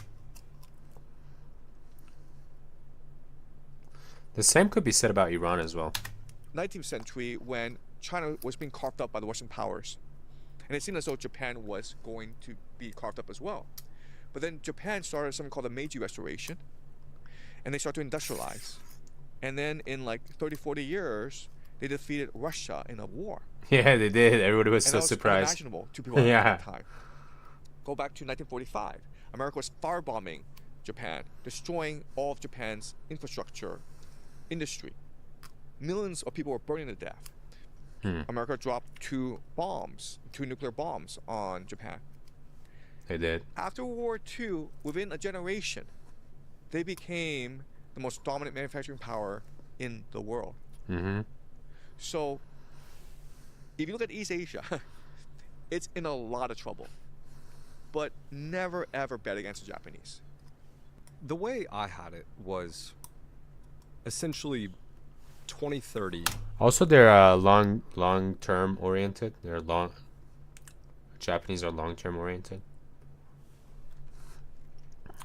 same could be said about Iran as well. 19th century when China was being carved up by the Western powers. And it seemed as though Japan was going to be carved up as well. But then Japan started something called the Meiji Restoration, and they started to industrialize. And then in like 30, 40 years, they defeated Russia in a war. Yeah, they did. Everybody was And so that was surprised. unimaginable to people Yeah. at that time. Go back to 1945. America was firebombing Japan, destroying all of Japan's infrastructure, industry. Millions of people were burning to death. America dropped two nuclear bombs on Japan. They did. After World War II, within a generation, they became the most dominant manufacturing power in the world. Mm-hmm. So, if you look at East Asia, it's in a lot of trouble. But never ever bet against the Japanese. The way I had it was essentially 2030. Also, they're long-term oriented. Japanese are long-term oriented.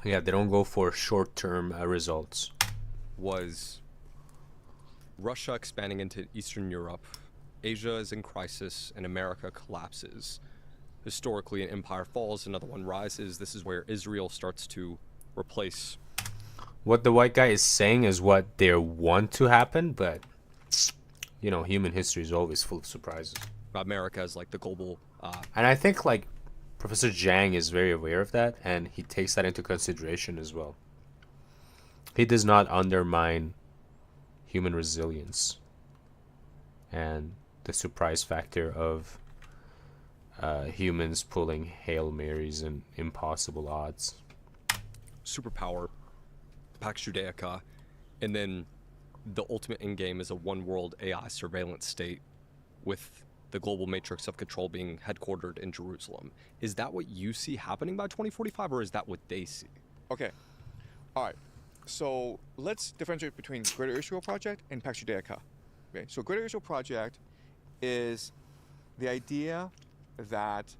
Yeah, they don't go for short-term results. Was Russia expanding into Eastern Europe, Asia is in crisis, and America collapses. Historically, an empire falls, another one rises. This is where Israel starts to replace. What the white guy is saying is what they want to happen, but you know, human history is always full of surprises. America as like the global. And I think like Professor Zhang is very aware of that, and he takes that into consideration as well. He does not undermine human resilience and the surprise factor of humans pulling Hail Marys and impossible odds. Superpower, Pax Judaica, and then the ultimate end game is a one world AI surveillance state with the global matrix of control being headquartered in Jerusalem. Is that what you see happening by 2045, or is that what they see? Okay. All right. So let's differentiate between Greater Israel Project and Pax Judaica. Okay. So Greater Israel Project is the idea that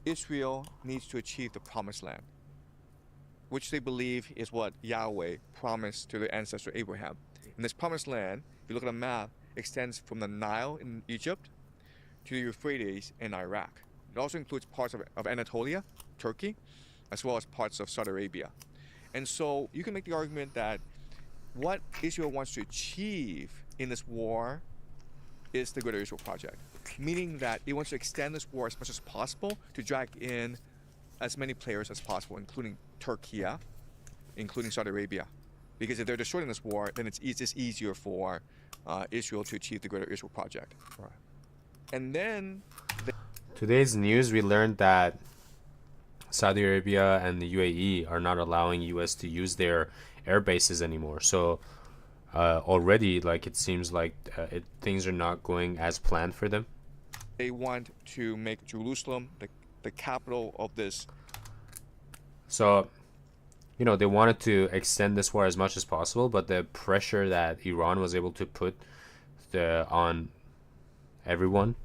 Israel needs to achieve the Promised Land, which they believe is what Yahweh promised to their ancestor Abraham. And this Promised Land, if you look at a map, extends from the Nile in Egypt to the Euphrates in Iraq. It also includes parts of Anatolia, Turkey, as well as parts of Saudi Arabia. And so you can make the argument that what Israel wants to achieve in this war is the Greater Israel Project, meaning that it wants to extend this war as much as possible to drag in as many players as possible, including Turkey, including Saudi Arabia. Because if they're destroying this war, then it's just easier for Israel to achieve the Greater Israel Project. Right. And then Today's news, we learned that Saudi Arabia and the UAE are not allowing US to use their air bases anymore. So already, like, it seems like things are not going as planned for them. they want to make Jerusalem the capital of this. So, you know, they wanted to extend this war as much as possible, but the pressure that Iran was able to put on everyone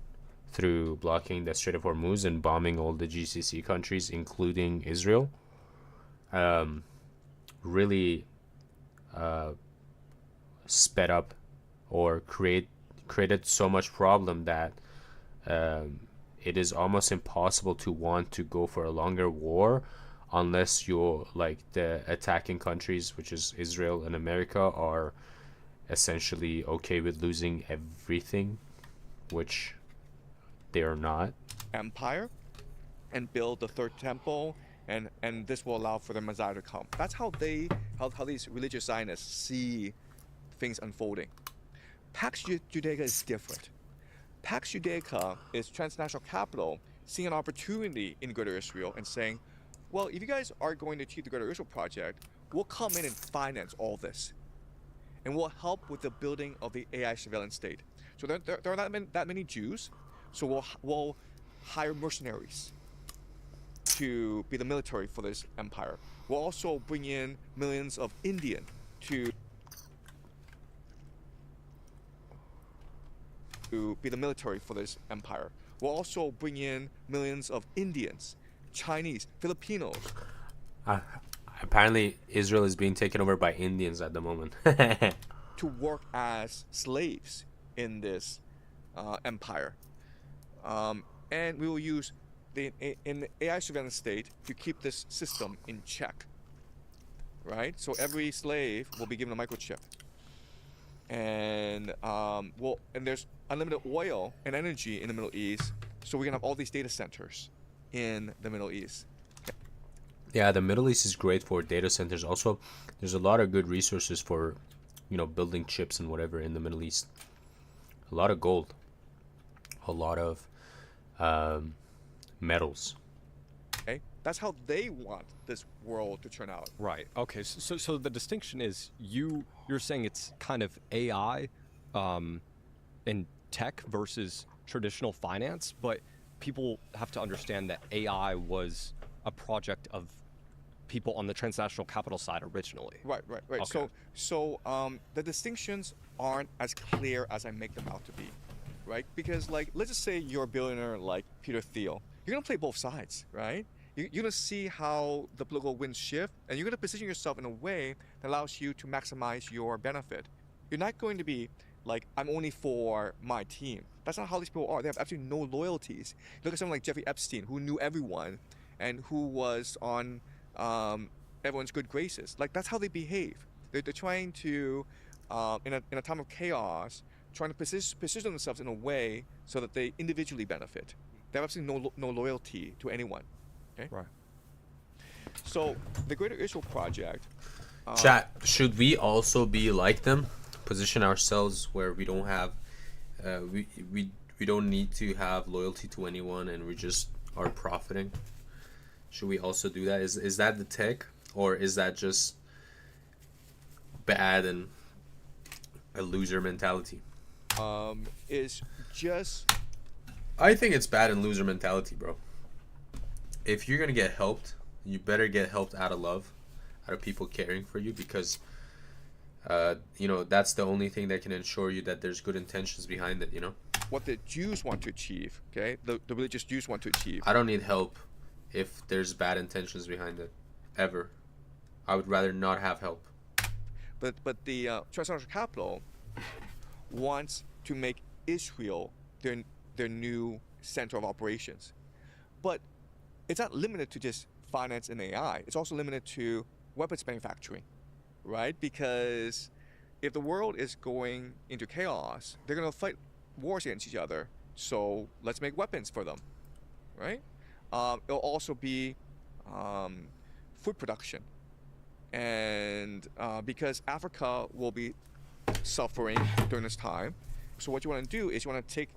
through blocking the Strait of Hormuz and bombing all the GCC countries, including Israel, really sped up or created so much problem that it is almost impossible to want to go for a longer war unless you're like the attacking countries, which is Israel and America, are essentially okay with losing everything, which they are not. Empire and build the third temple, and this will allow for the Messiah to come. That's how these religious Zionists see things unfolding. Pax Judaica is different. Pax Judaica is transnational capital seeing an opportunity in Greater Israel and saying, well, if you guys are going to achieve the Greater Israel project, we'll come in and finance all this. And we'll help with the building of the AI surveillance state. So there are not that many Jews, so we'll hire mercenaries to be the military for this empire. We'll also bring in millions of Indian to be the military for this empire. We'll also bring in millions of Indians, Chinese, Filipinos. Apparently, Israel is being taken over by Indians at the moment. To work as slaves in this empire. And we will use the AI surveillance state to keep this system in check. Right? So every slave will be given a microchip. And there's unlimited oil and energy in the Middle East, so we're gonna have all these data centers in the Middle East. Yeah, the Middle East is great for data centers. Also, there's a lot of good resources for, building chips and whatever in the Middle East. A lot of gold, a lot of metals. Okay, that's how they want this world to turn out. Right. Okay. So the distinction is you're saying it's kind of AI, and tech versus traditional finance, but people have to understand that AI was a project of people on the transnational capital side originally. Right. Okay. So the distinctions aren't as clear as I make them out to be, right? Because let's just say you're a billionaire like Peter Thiel. You're gonna play both sides, right? You're gonna see how the political winds shift, and you're gonna position yourself in a way that allows you to maximize your benefit. You're not going to be like, I'm only for my team. That's not how these people are. They have absolutely no loyalties. Look at someone like Jeffrey Epstein, who knew everyone and who was on everyone's good graces. That's how they behave. They're trying to, in a time of chaos, trying to position themselves in a way so that they individually benefit. They have absolutely no loyalty to anyone. Okay? Right. So the Greater Israel Project. Chat, should we also be like them? Position ourselves where we don't have, we don't need to have loyalty to anyone, and we just are profiting. Should we also do that? Is that the tech, or is that just bad and a loser mentality? Is just. I think it's bad and loser mentality, bro. If you're gonna get helped, you better get helped out of love, out of people caring for you, because that's the only thing that can ensure you that there's good intentions behind it, What the Jews want to achieve, okay? The religious Jews want to achieve. I don't need help if there's bad intentions behind it, ever. I would rather not have help. But the transnational capital wants to make Israel their new center of operations. But it's not limited to just finance and AI. It's also limited to weapons manufacturing, right? Because if the world is going into chaos, they're going to fight wars against each other. So let's make weapons for them, right? It'll also be food production. And because Africa will be suffering during this time, so what you want to do is you want to take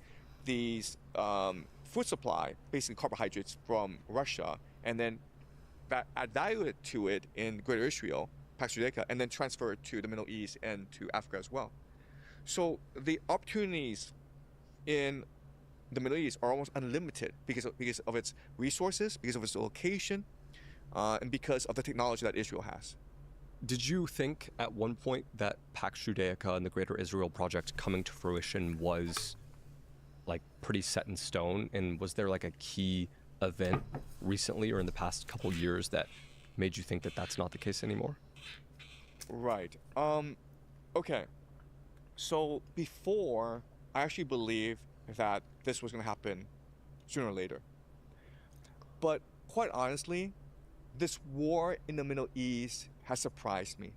these food supply, basically carbohydrates from Russia, and then add value to it in Greater Israel, Pax Judaica, and then transfer it to the Middle East and to Africa as well. So the opportunities in the Middle East are almost unlimited because of its resources, because of its location, and because of the technology that Israel has. Did you think at one point that Pax Judaica and the Greater Israel Project coming to fruition was pretty set in stone? And was there a key event recently or in the past couple years that made you think that that's not the case anymore? Right. Okay. So before, I actually believed that this was going to happen sooner or later. But quite honestly, this war in the Middle East has surprised me,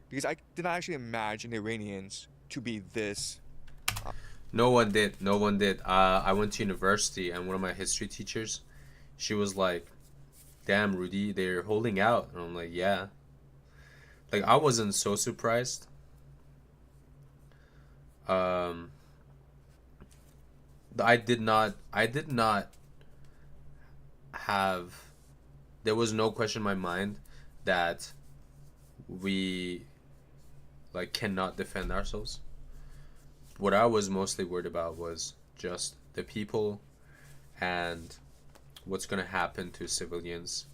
because I did not actually imagine the Iranians to be this. No one did. I went to university, and one of my history teachers, she was like, damn, Rudy, they're holding out. And I'm like, yeah. I wasn't so surprised. I did not have, there was no question in my mind that we like cannot defend ourselves. What I was mostly worried about was just the people and what's going to happen to civilians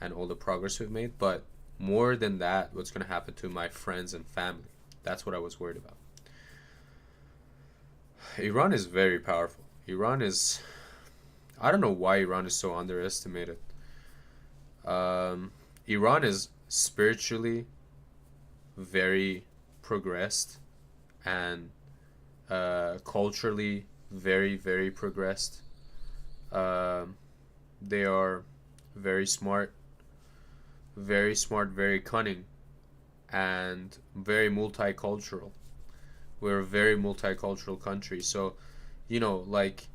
and all the progress we've made, but more than that, what's going to happen to my friends and family. That's what I was worried about. Iran is very powerful. Iran is, I don't know why Iran is so underestimated. Iran is spiritually very progressed and culturally very, very progressed. They are very smart, very cunning, and very multicultural. We're a very multicultural country, so like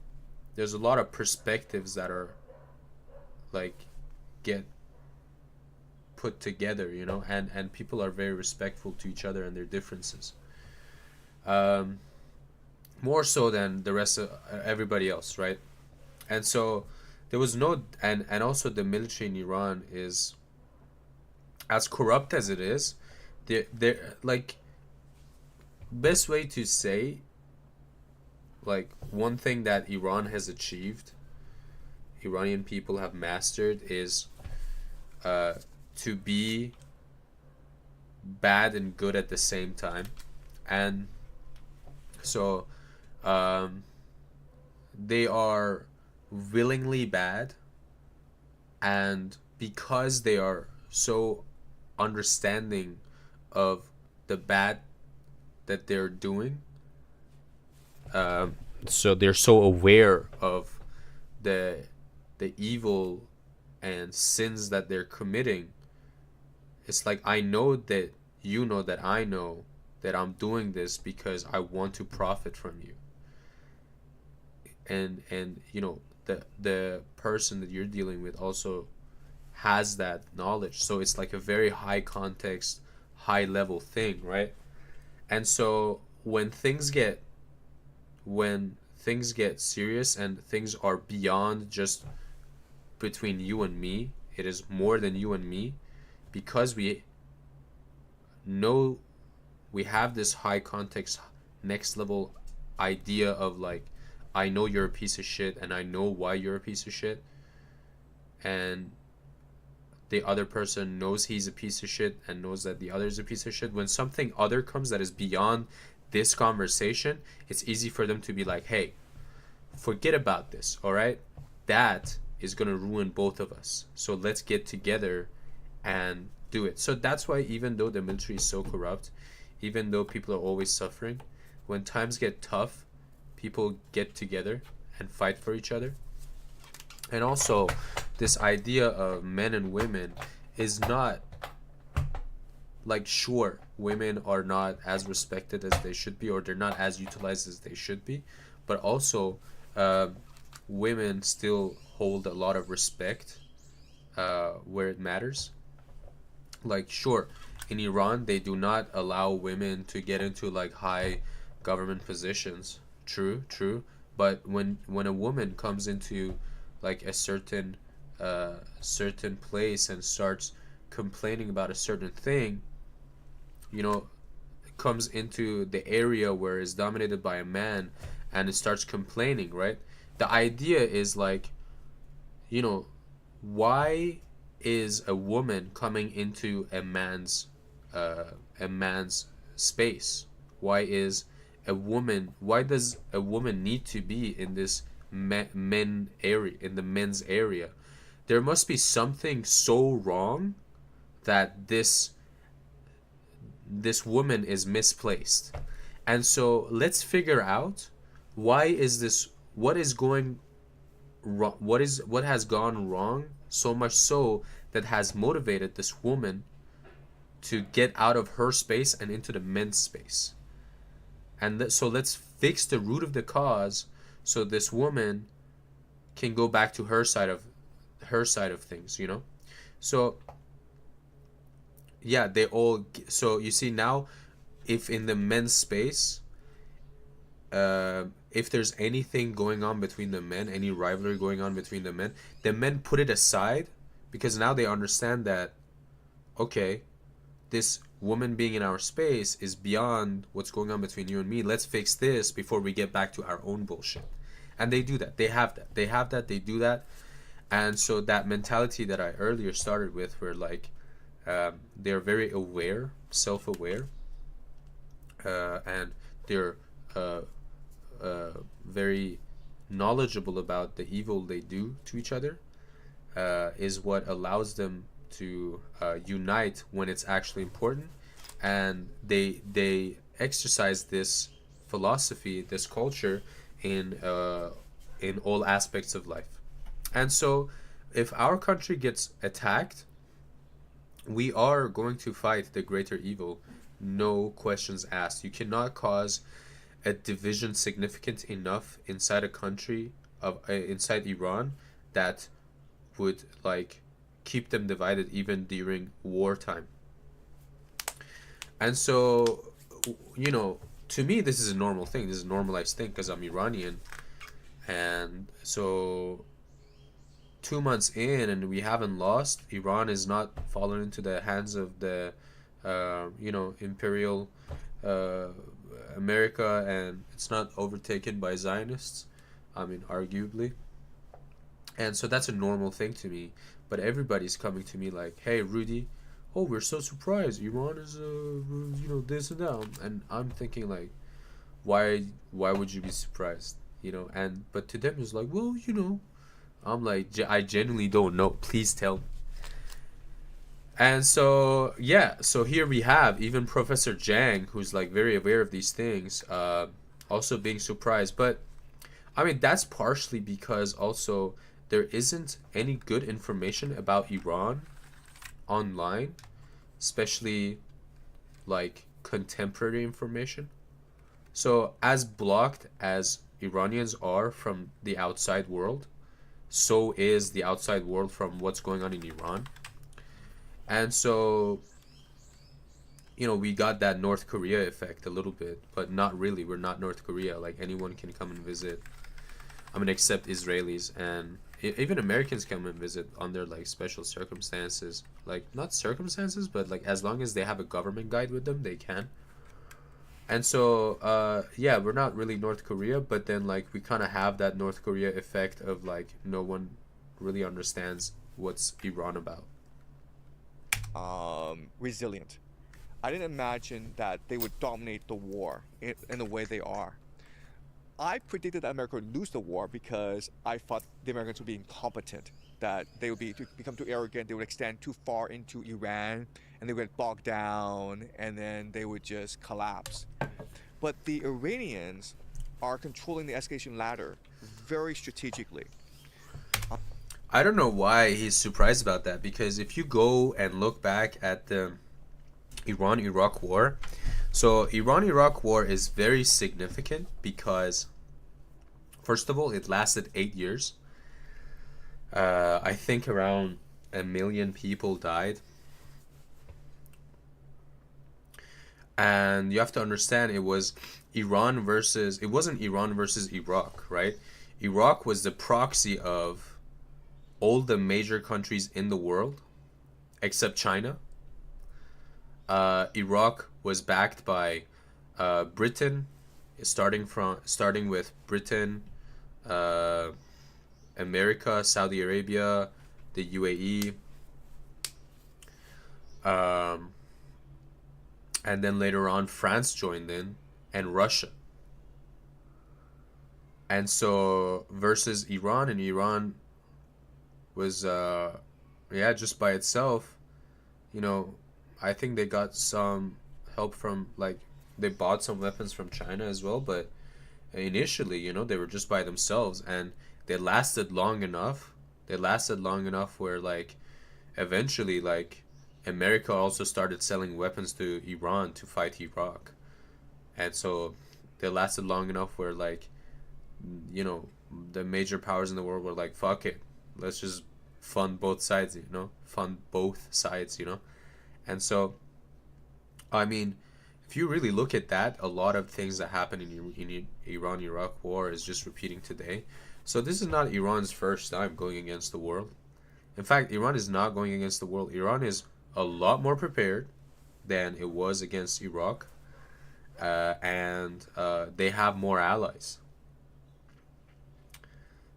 there's a lot of perspectives that are like get put together, and people are very respectful to each other and their differences, more so than the rest of everybody else, right? And so there was no, and also the military in Iran is as corrupt as it is. They're like, best way to say, like, one thing that Iran has achieved, Iranian people have mastered, is to be bad and good at the same time. And so they are willingly bad, and because they are so understanding of the bad that they're doing, so they're so aware of the evil and sins that they're committing. It's like, I know that you know that I know that I'm doing this because I want to profit from you, and the person that you're dealing with also has that knowledge. So it's like a very high context, high level thing, right? And so when things get serious and things are beyond just between you and me, it is more than you and me, because we know we have this high context, next level idea of like, I know you're a piece of shit and I know why you're a piece of shit, and the other person knows he's a piece of shit and knows that the other is a piece of shit. When something other comes that is beyond this conversation, it's easy for them to be like, hey, forget about this, all right? That is going to ruin both of us. So let's get together and do it. So that's why, even though the military is so corrupt, even though people are always suffering, when times get tough, people get together and fight for each other. And also, this idea of men and women is not like, sure, women are not as respected as they should be, or they're not as utilized as they should be, but also women still hold a lot of respect where it matters. Like, sure, in Iran they do not allow women to get into like high government positions. True, but when a woman comes into like a certain place and starts complaining about a certain thing, comes into the area where it's dominated by a man and it starts complaining, right? The idea is like, why is a woman coming into a man's space? Why does a woman need to be in this men area, in the men's area? There must be something so wrong that this woman is misplaced. And so let's figure out what has gone wrong, so much so that has motivated this woman to get out of her space and into the men's space. And so let's fix the root of the cause, so this woman can go back to her side of things. So yeah, so you see now, if in the men's space if there's anything going on between the men, any rivalry going on between the men put it aside, because now they understand that, okay, this woman being in our space is beyond what's going on between you and me. Let's fix this before we get back to our own bullshit. And they do that. They have that. They do that. And so that mentality that I earlier started with, where like they're very aware, self-aware, and they're very knowledgeable about the evil they do to each other, is what allows them to unite when it's actually important. And they exercise this philosophy, this culture, in all aspects of life. And so if our country gets attacked, we are going to fight the greater evil, no questions asked. You cannot cause a division significant enough inside a country of inside Iran that would like keep them divided even during wartime. And so, you know, to me this is a normal thing. This is a normalized thing because I'm Iranian. And so 2 months in and we haven't lost. Iran is not fallen into the hands of the imperial America, and it's not overtaken by Zionists, I mean, arguably. And so that's a normal thing to me. But everybody's coming to me like, hey Rudy, oh, we're so surprised Iran is this and that. And I'm thinking like, why would you be surprised, and but to them it's like, well, I'm like, I genuinely don't know. Please tell me. And so, yeah, so here we have even Professor Jang, who's like very aware of these things, also being surprised. But I mean, that's partially because also there isn't any good information about Iran online, especially like contemporary information. So as blocked as Iranians are from the outside world, so is the outside world from what's going on in Iran. And so, we got that North Korea effect a little bit, but not really. We're not North Korea. Like, anyone can come and visit. I mean, except Israelis, and even Americans come and visit under like special circumstances. Like, not circumstances, but like as long as they have a government guide with them, they can. And so, yeah, we're not really North Korea, but then like we kind of have that North Korea effect of like no one really understands what's Iran about. Resilient. I didn't imagine that they would dominate the war in the way they are. I predicted that America would lose the war because I thought the Americans would be incompetent, that they would become too arrogant, they would extend too far into Iran, and they would get bogged down, and then they would just collapse. But the Iranians are controlling the escalation ladder very strategically. I don't know why he's surprised about that, because if you go and look back at the Iran-Iraq war, so Iran-Iraq war is very significant because, first of all, it lasted 8 years. I think around 1 million people died. And you have to understand, it wasn't Iran versus Iraq, right? Iraq was the proxy of all the major countries in the world, except China. Iraq was backed by Britain, starting with Britain, America, Saudi Arabia, the UAE, and then later on France joined in, and Russia. And so versus Iran, and Iran was just by itself, I think they got some help from, like, they bought some weapons from China as well, but initially, they were just by themselves, and they lasted long enough. Where, like, eventually, like, America also started selling weapons to Iran to fight Iraq. And so they lasted long enough where, like, the major powers in the world were like, fuck it, let's just fund both sides. And so, I mean, if you really look at that, a lot of things that happened in Iran-Iraq war is just repeating today. So this is not Iran's first time going against the world. In fact, Iran is not going against the world. Iran is a lot more prepared than it was against Iraq, and they have more allies.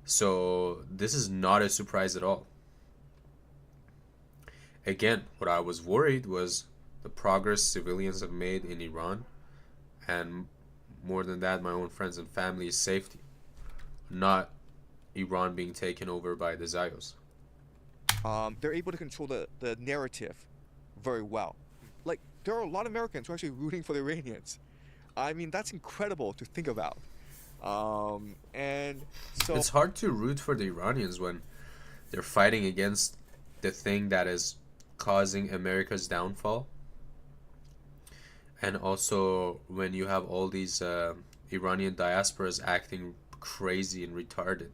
So this is not a surprise at all. Again, what I was worried was the progress civilians have made in Iran, and more than that, my own friends and family's safety, not Iran being taken over by the Zayos. They're able to control the narrative very well. Like, there are a lot of Americans who are actually rooting for the Iranians. I mean, that's incredible to think about. And so it's hard to root for the Iranians when they're fighting against the thing that is causing America's downfall. And also when you have all these Iranian diasporas acting crazy and retarded.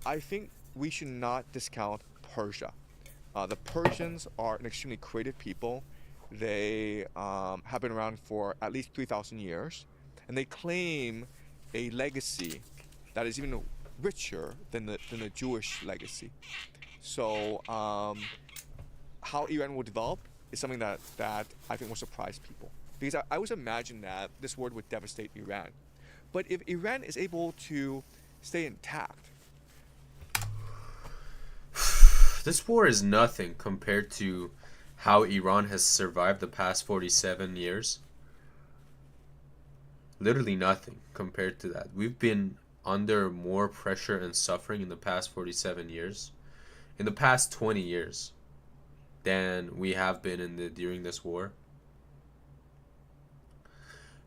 I think we should not discount Persia. The Persians are an extremely creative people. They have been around for at least 3,000 years, and they claim a legacy that is even richer than the Jewish legacy. So how Iran will develop is something that I think will surprise people. Because I always imagine that this war would devastate Iran. But if Iran is able to stay intact, this war is nothing compared to how Iran has survived the past 47 years. Literally nothing compared to that. We've been under more pressure and suffering in the past 47 years, in the past 20 years, than we have been during this war.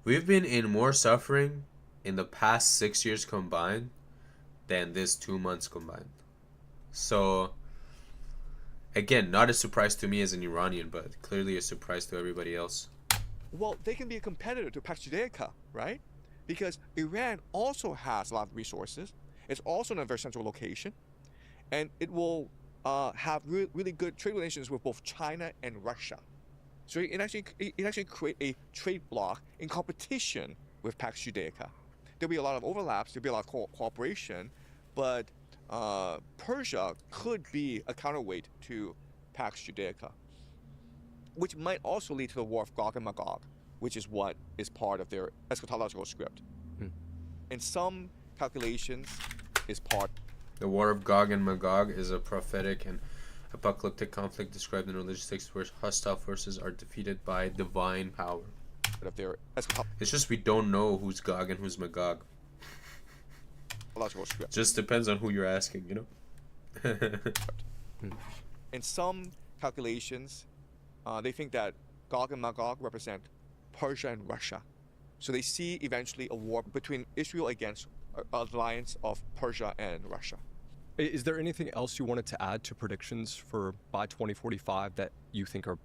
We've been in more suffering in the past 6 years combined than this 2 months combined. So again, not a surprise to me as an Iranian, but clearly a surprise to everybody else. well, they can be a competitor to Pax Judaica, right? Because Iran also has a lot of resources. It's also in a very central location, and it will have really good trade relations with both China and Russia. So it actually create a trade bloc in competition with Pax Judaica. There'll be a lot of overlaps. There'll be a lot of cooperation, but Persia could be a counterweight to Pax Judaica, which might also lead to the war of Gog and Magog, which is what is part of their eschatological script. In some calculations, is part. The war of Gog and Magog is a prophetic and apocalyptic conflict described in religious texts where hostile forces are defeated by divine power. Of their It's just we don't know who's Gog and who's Magog. eschatological script. Just depends on who you're asking, you know? In some calculations, they think that Gog and Magog represent Persia and Russia. So they see eventually a war between Israel against an alliance of Persia and Russia. Is there anything else you wanted to add to predictions for by 2045 that you think are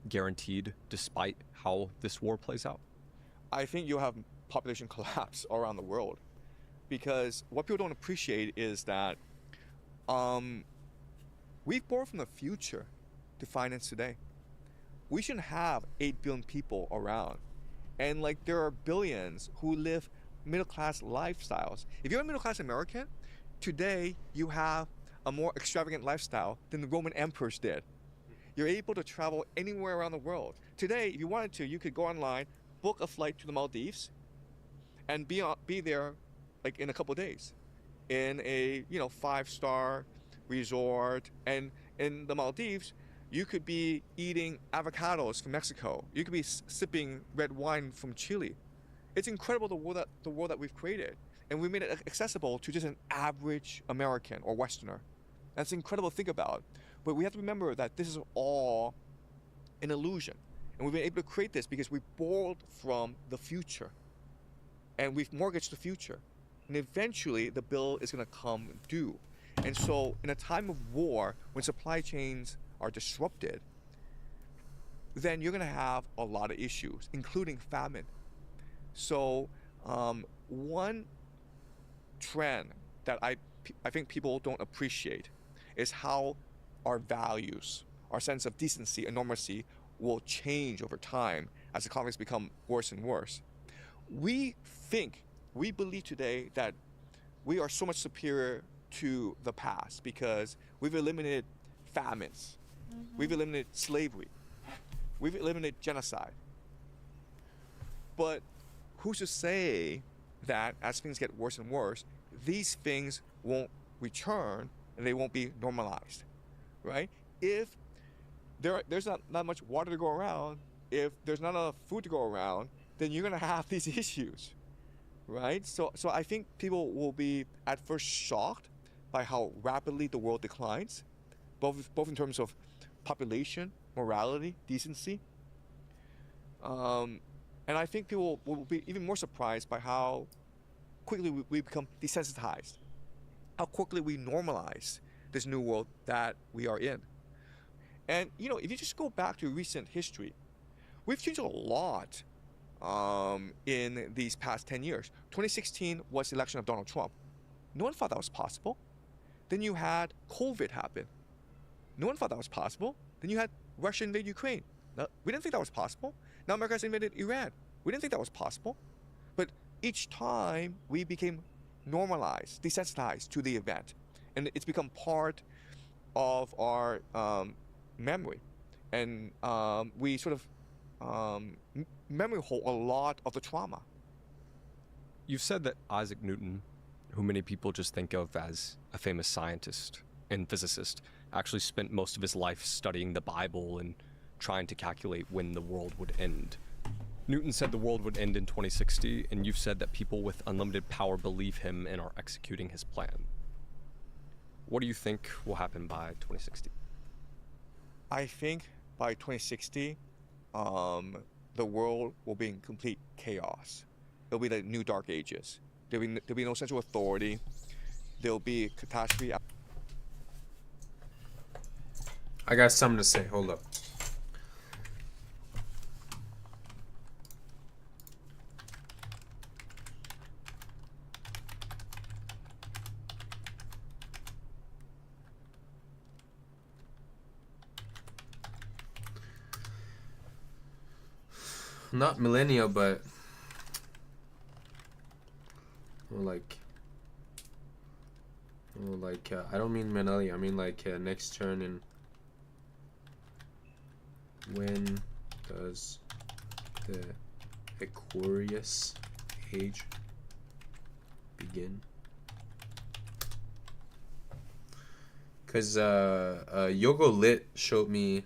guaranteed despite how this war plays out? I think you'll have population collapse all around the world, because what people don't appreciate is that we've borrowed from the future to finance today. We shouldn't have 8 billion people around, and like there are billions who live middle-class lifestyles. If you're a middle-class American, today you have a more extravagant lifestyle than the Roman emperors did. You're able to travel anywhere around the world. Today, if you wanted to, you could go online, book a flight to the Maldives, and be there like in a couple of days, in a 5-star resort. And in the Maldives, you could be eating avocados from Mexico. You could be sipping red wine from Chile. It's incredible the world that we've created, and we made it accessible to just an average American or Westerner. That's incredible to think about. But we have to remember that this is all an illusion. And we've been able to create this because we borrowed from the future. And we've mortgaged the future. And eventually the bill is going to come due. And so in a time of war, when supply chains are disrupted, then you're going to have a lot of issues, including famine. So one trend that I think people don't appreciate is how our values, our sense of decency and normalcy will change over time as the conflicts become worse and worse. We believe today that we are so much superior to the past because we've eliminated famines, we've eliminated slavery, we've eliminated genocide. But who's to say that as things get worse and worse, these things won't return and they won't be normalized, right? If there's not much water to go around, if there's not enough food to go around, then you're gonna have these issues, right? So I think people will be at first shocked by how rapidly the world declines, both in terms of population, morality, decency. And I think people will be even more surprised by how quickly we become desensitized, how quickly we normalize this new world that we are in. And if you just go back to recent history, we've changed a lot in these past 10 years. 2016 was the election of Donald Trump. No one thought that was possible. Then you had COVID happen. No one thought that was possible. Then you had Russia invade Ukraine. No, we didn't think that was possible. Now America has invaded Iran. We didn't think that was possible. But each time we became normalized, desensitized to the event. And it's become part of our memory. And we sort of memory hold a lot of the trauma. You've said that Isaac Newton, who many people just think of as a famous scientist and physicist, actually spent most of his life studying the Bible and trying to calculate when the world would end. Newton said the world would end in 2060, and you've said that people with unlimited power believe him and are executing his plan. What do you think will happen by 2060? I think by 2060, the world will be in complete chaos. It'll be the new dark ages. There'll be no central authority. There'll be catastrophe. I got something to say. Hold up. Not millennial, but I don't mean millennial. I mean next turn in. When does the Aquarius age begin? Cause Yogo Lit showed me.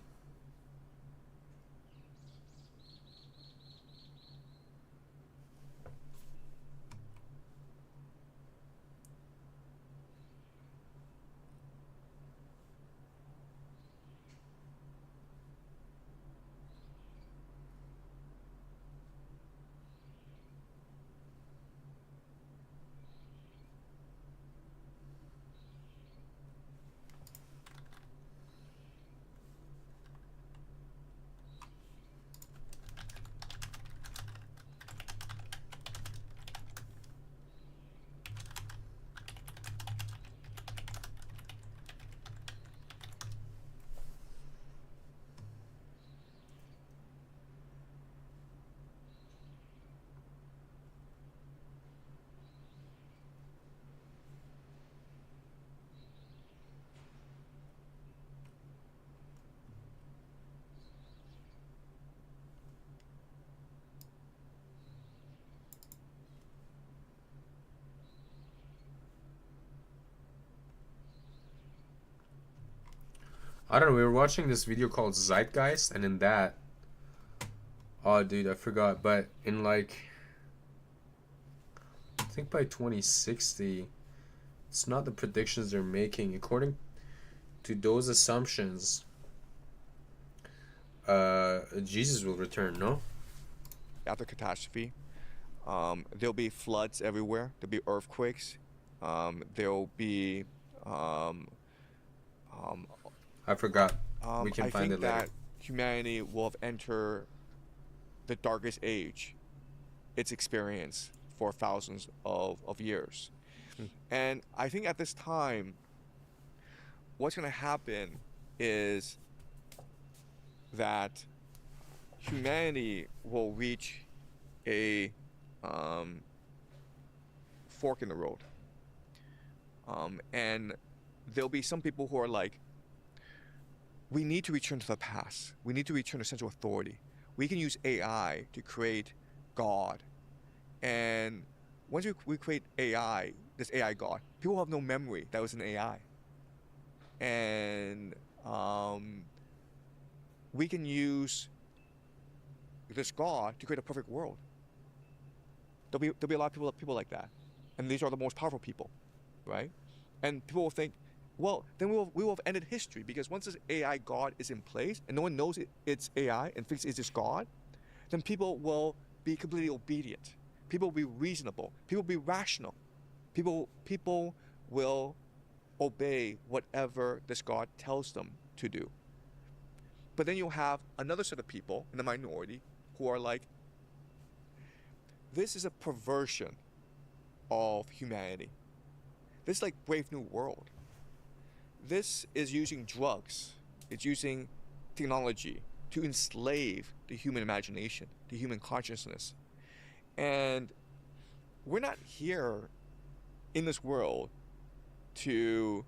I don't know, we were watching this video called Zeitgeist, and in that, oh dude, I forgot, but in I think by 2060, it's not the predictions they're making. According to those assumptions, Jesus will return, no? After catastrophe, there'll be floods everywhere. There'll be earthquakes. There'll be I forgot. We can find it later. I think that humanity will have entered the darkest age it's experienced for thousands of years. And I think at this time, what's going to happen is that humanity will reach a fork in the road. And there'll be some people who are like, we need to return to the past. We need to return to central authority. We can use AI to create God. And once we create AI, this AI God, people have no memory that was an AI. And we can use this God to create a perfect world. There'll be a lot of people like that. And these are the most powerful people, right? And people will think, well, then we will have ended history, because once this AI God is in place and no one knows it's AI and thinks it's this God, then people will be completely obedient. People will be reasonable. People will be rational. People will obey whatever this God tells them to do. But then you'll have another set of people in the minority who are like, this is a perversion of humanity. This is like Brave New World. This is using drugs. It's using technology to enslave the human imagination, the human consciousness. And we're not here in this world to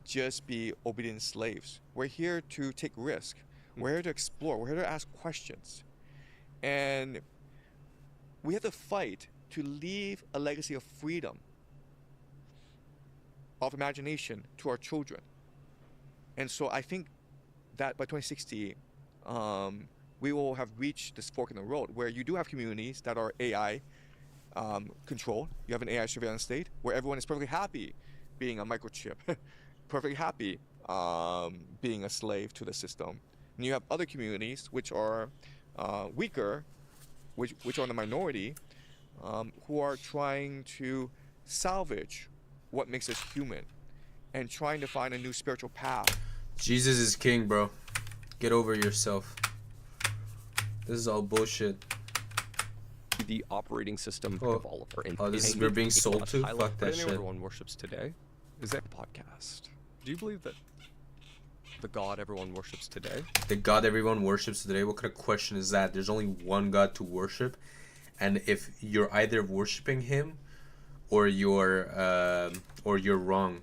just be obedient slaves. We're here to take risk. We're here to explore. We're here to ask questions. And we have to fight to leave a legacy of freedom, of imagination to our children. And so I think that by 2060, we will have reached this fork in the road where you do have communities that are AI controlled. You have an AI surveillance state where everyone is perfectly happy being a microchip, perfectly happy being a slave to the system. And you have other communities which are weaker, which are in the minority, who are trying to salvage what makes us human and trying to find a new spiritual path. Jesus is king, bro. Get over yourself. This is all bullshit. The operating system Oh. of all of our Oh, this is entities. we're being sold to? Highlight Fuck that what shit. everyone worships today is that podcast. Do you believe that the God everyone worships today? The God everyone worships today? What kind of question is that? There's only one God to worship, and if you're either worshiping him or you're wrong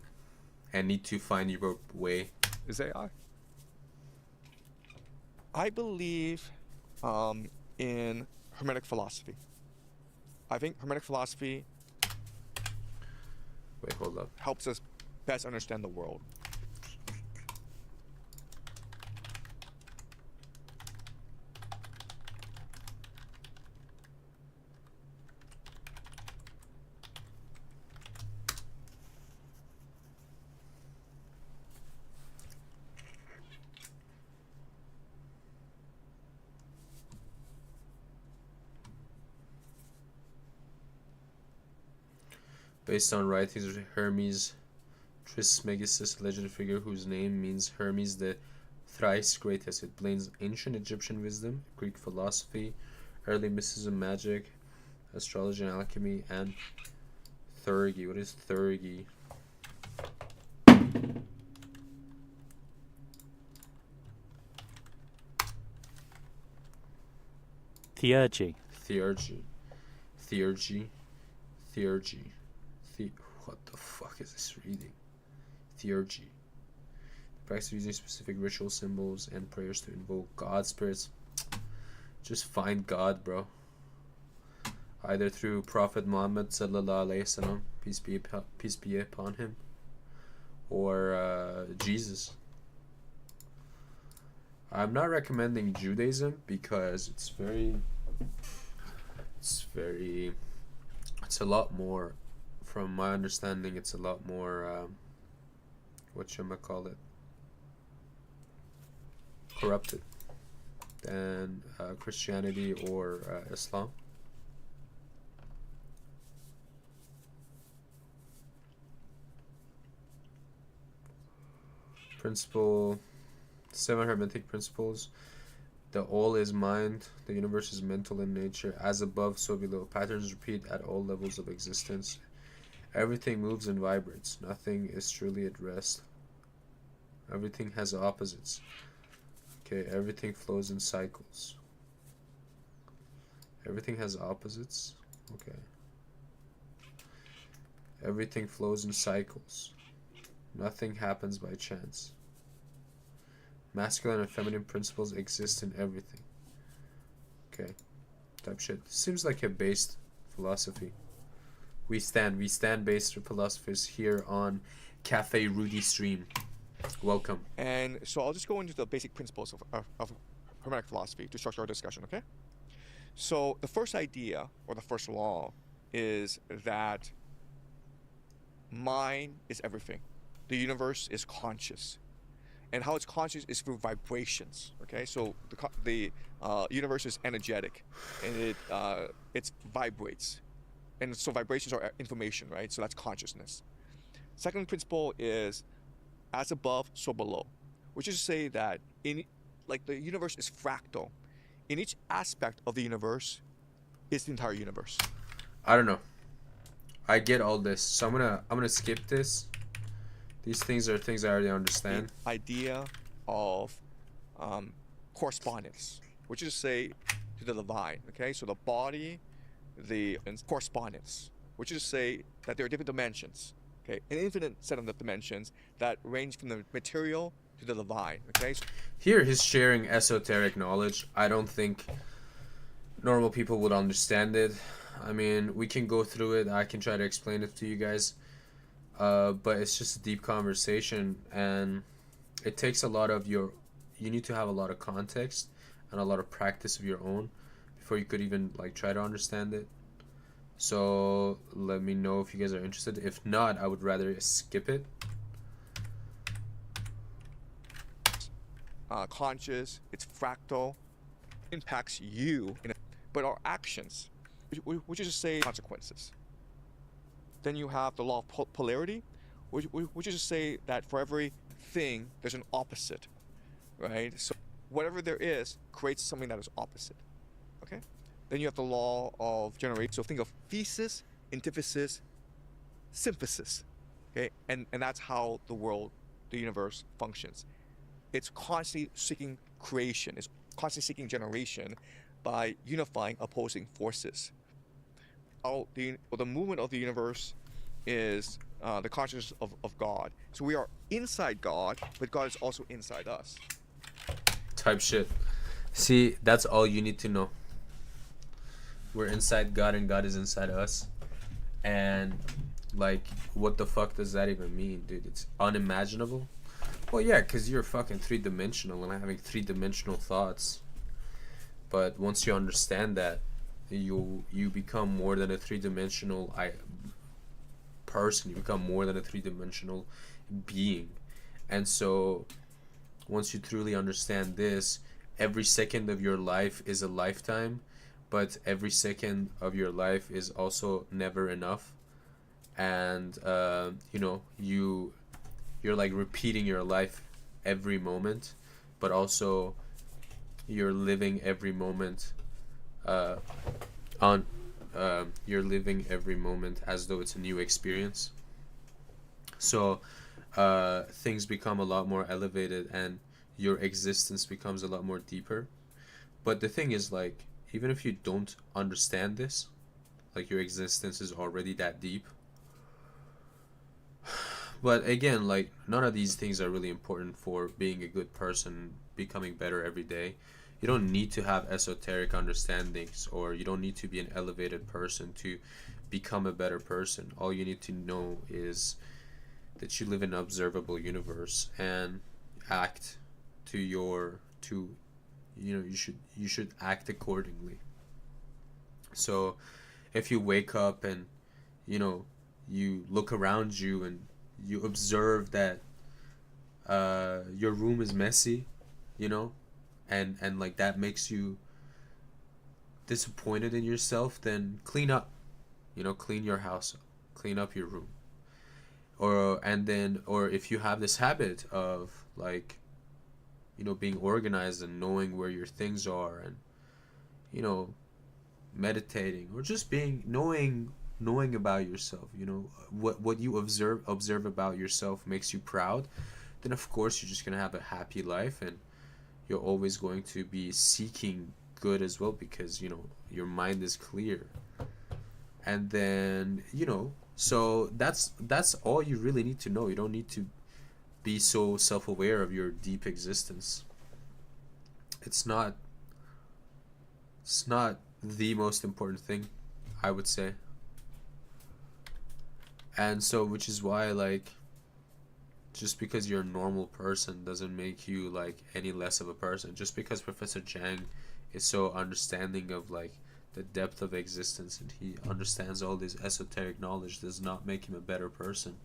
and need to find your way. Is AI? I believe in Hermetic philosophy. I think Hermetic philosophy Wait, hold up. helps us best understand the world. Based on writings of Hermes Trismegistus, a legendary figure whose name means Hermes the thrice greatest. It blends ancient Egyptian wisdom, Greek philosophy, early mysticism, magic, astrology and alchemy, and theurgy. What is theurgy? Theurgy. Theurgy. Theurgy. Theurgy. What the fuck is this reading? Theurgy. The practice of using specific ritual symbols and prayers to invoke God spirits. Just find God, bro. Either through Prophet Muhammad sallallahu alaihi wasallam, peace be upon him, or Jesus. I'm not recommending Judaism because it's a lot more, from my understanding, it's a lot more, corrupted than Christianity or Islam. Principle 7 Hermetic principles. The all is mind. The universe is mental in nature. As above, so below. Patterns repeat at all levels of existence. Everything moves and vibrates. Nothing is truly at rest. Everything has opposites. Okay, everything flows in cycles. Everything has opposites. Okay. Everything flows in cycles. Nothing happens by chance. Masculine and feminine principles exist in everything. Okay. Type shit. Seems like a based philosophy. We stand based philosophers here on Cafe Rudy stream. Welcome. And so I'll just go into the basic principles of Hermetic philosophy to structure our discussion, okay? So the first idea, or the first law, is that mind is everything. The universe is conscious. And how it's conscious is through vibrations, okay? So the universe is energetic, and it vibrates. And so vibrations are information, right? So that's consciousness. Second principle is as above, so below, which is to say that the universe is fractal. In each aspect of the universe is the entire universe. I don't know. I get all this, so I'm gonna skip this. These things are things I already understand. The idea of correspondence, which is to say to the divine. Okay, so the body, and correspondence, which is to say that there are different dimensions. Okay, an infinite set of dimensions that range from the material to the divine. Okay. Here he's sharing esoteric knowledge. I don't think normal people would understand it. I mean, we can go through it. I can try to explain it to you guys. But it's just a deep conversation, and it takes a lot of you need to have a lot of context and a lot of practice of your own before you could even try to understand it. So let me know if you guys are interested. If not, I would rather skip it. Conscious, it's fractal, impacts you, but our actions, which is to say consequences. Then you have the law of polarity, which is to say that for every thing, there's an opposite, right? So whatever there is creates something that is opposite, okay? Then you have the law of generation. So think of thesis, antithesis, synthesis, okay? And that's how the universe functions. It's constantly seeking creation. It's constantly seeking generation by unifying opposing forces. The movement of the universe is the consciousness of God. So we are inside God, but God is also inside us. Type shit. See, that's all you need to know. We're inside God and God is inside us. And what the fuck does that even mean, dude? It's unimaginable. Well, yeah, because you're fucking three-dimensional and having three-dimensional thoughts. But once you understand that, you become more than a three-dimensional person. You become more than a three-dimensional being. And so once you truly understand this, every second of your life is a lifetime, but every second of your life is also never enough. And you're repeating your life every moment, but also you're living every moment you're living every moment as though it's a new experience. So things become a lot more elevated and your existence becomes a lot more deeper. But the thing is, even if you don't understand this, your existence is already that deep. But again, none of these things are really important for being a good person, becoming better every day. You don't need to have esoteric understandings, or you don't need to be an elevated person to become a better person. All you need to know is that you live in an observable universe and act you should act accordingly. So if you wake up and you look around you and you observe that your room is messy, and that makes you disappointed in yourself, then clean up, clean your house, clean up your room. Or if you have this habit of being organized and knowing where your things are, and meditating, or just knowing about yourself, what you observe about yourself makes you proud, then of course you're just gonna have a happy life, and you're always going to be seeking good as well, because you know your mind is clear. And then, you know, so that's all you really need to know. You don't need to be so self-aware of your deep existence. It's not the most important thing, I would say. And so, which is why, like, just because you're a normal person doesn't make you like any less of a person. Just because Professor Chang is so understanding of like the depth of existence, and he understands all this esoteric knowledge, does not make him a better person,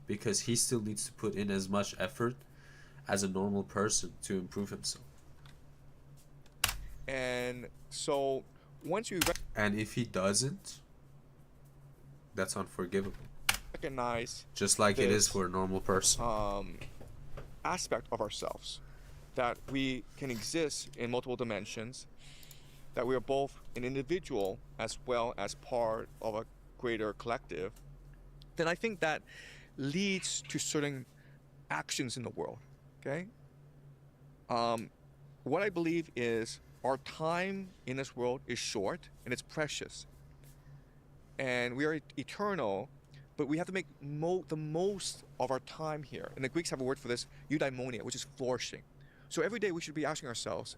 because he still needs to put in as much effort as a normal person to improve himself. And so once you And if he doesn't, that's unforgivable. recognize Just like it is this, for a normal person. aspect of ourselves, that we can exist in multiple dimensions, that we are both an individual as well as part of a greater collective, then I think that leads to certain actions in the world. Okay? What I believe is our time in this world is short and it's precious. And we are eternal, but we have to make the most of our time here. And the Greeks have a word for this, eudaimonia, which is flourishing. So every day we should be asking ourselves,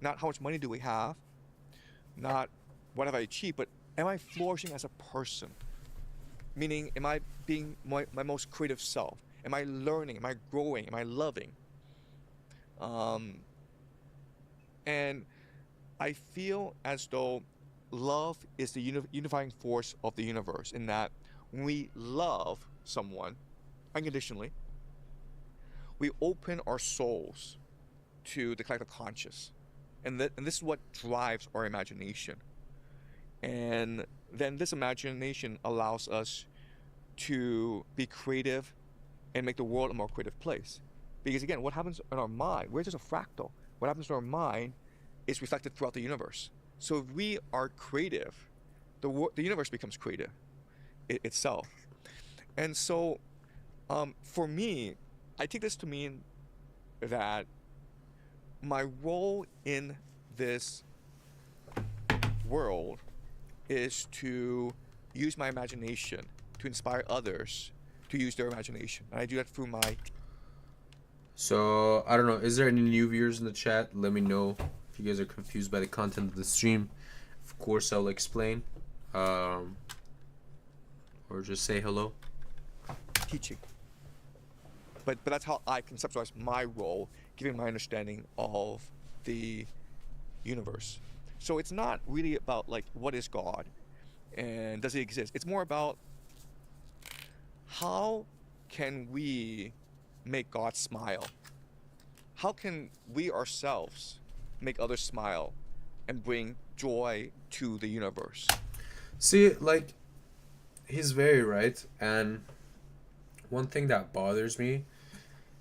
not how much money do we have, not what have I achieved, but am I flourishing as a person? Meaning, am I being my most creative self? Am I learning? Am I growing? Am I loving? And I feel as though love is the unifying force of the universe, in that when we love someone unconditionally, we open our souls to the collective conscious. And this is what drives our imagination. And then this imagination allows us to be creative and make the world a more creative place. Because again, what happens in our mind, we're just a fractal. What happens in our mind is reflected throughout the universe. So if we are creative, the universe becomes creative itself. And so for me, I take this to mean that my role in this world is to use my imagination to inspire others to use their imagination. And I do that through my... So, I don't know, is there any new viewers in the chat? Let me know if you guys are confused by the content of the stream. Of course, I'll explain. Or just say hello. teaching. But that's how I conceptualize my role, given my understanding of the universe. So it's not really about like, what is God and does he exist? It's more about how can we make God smile? How can we ourselves make others smile and bring joy to the universe? See, like, he's very right. And one thing that bothers me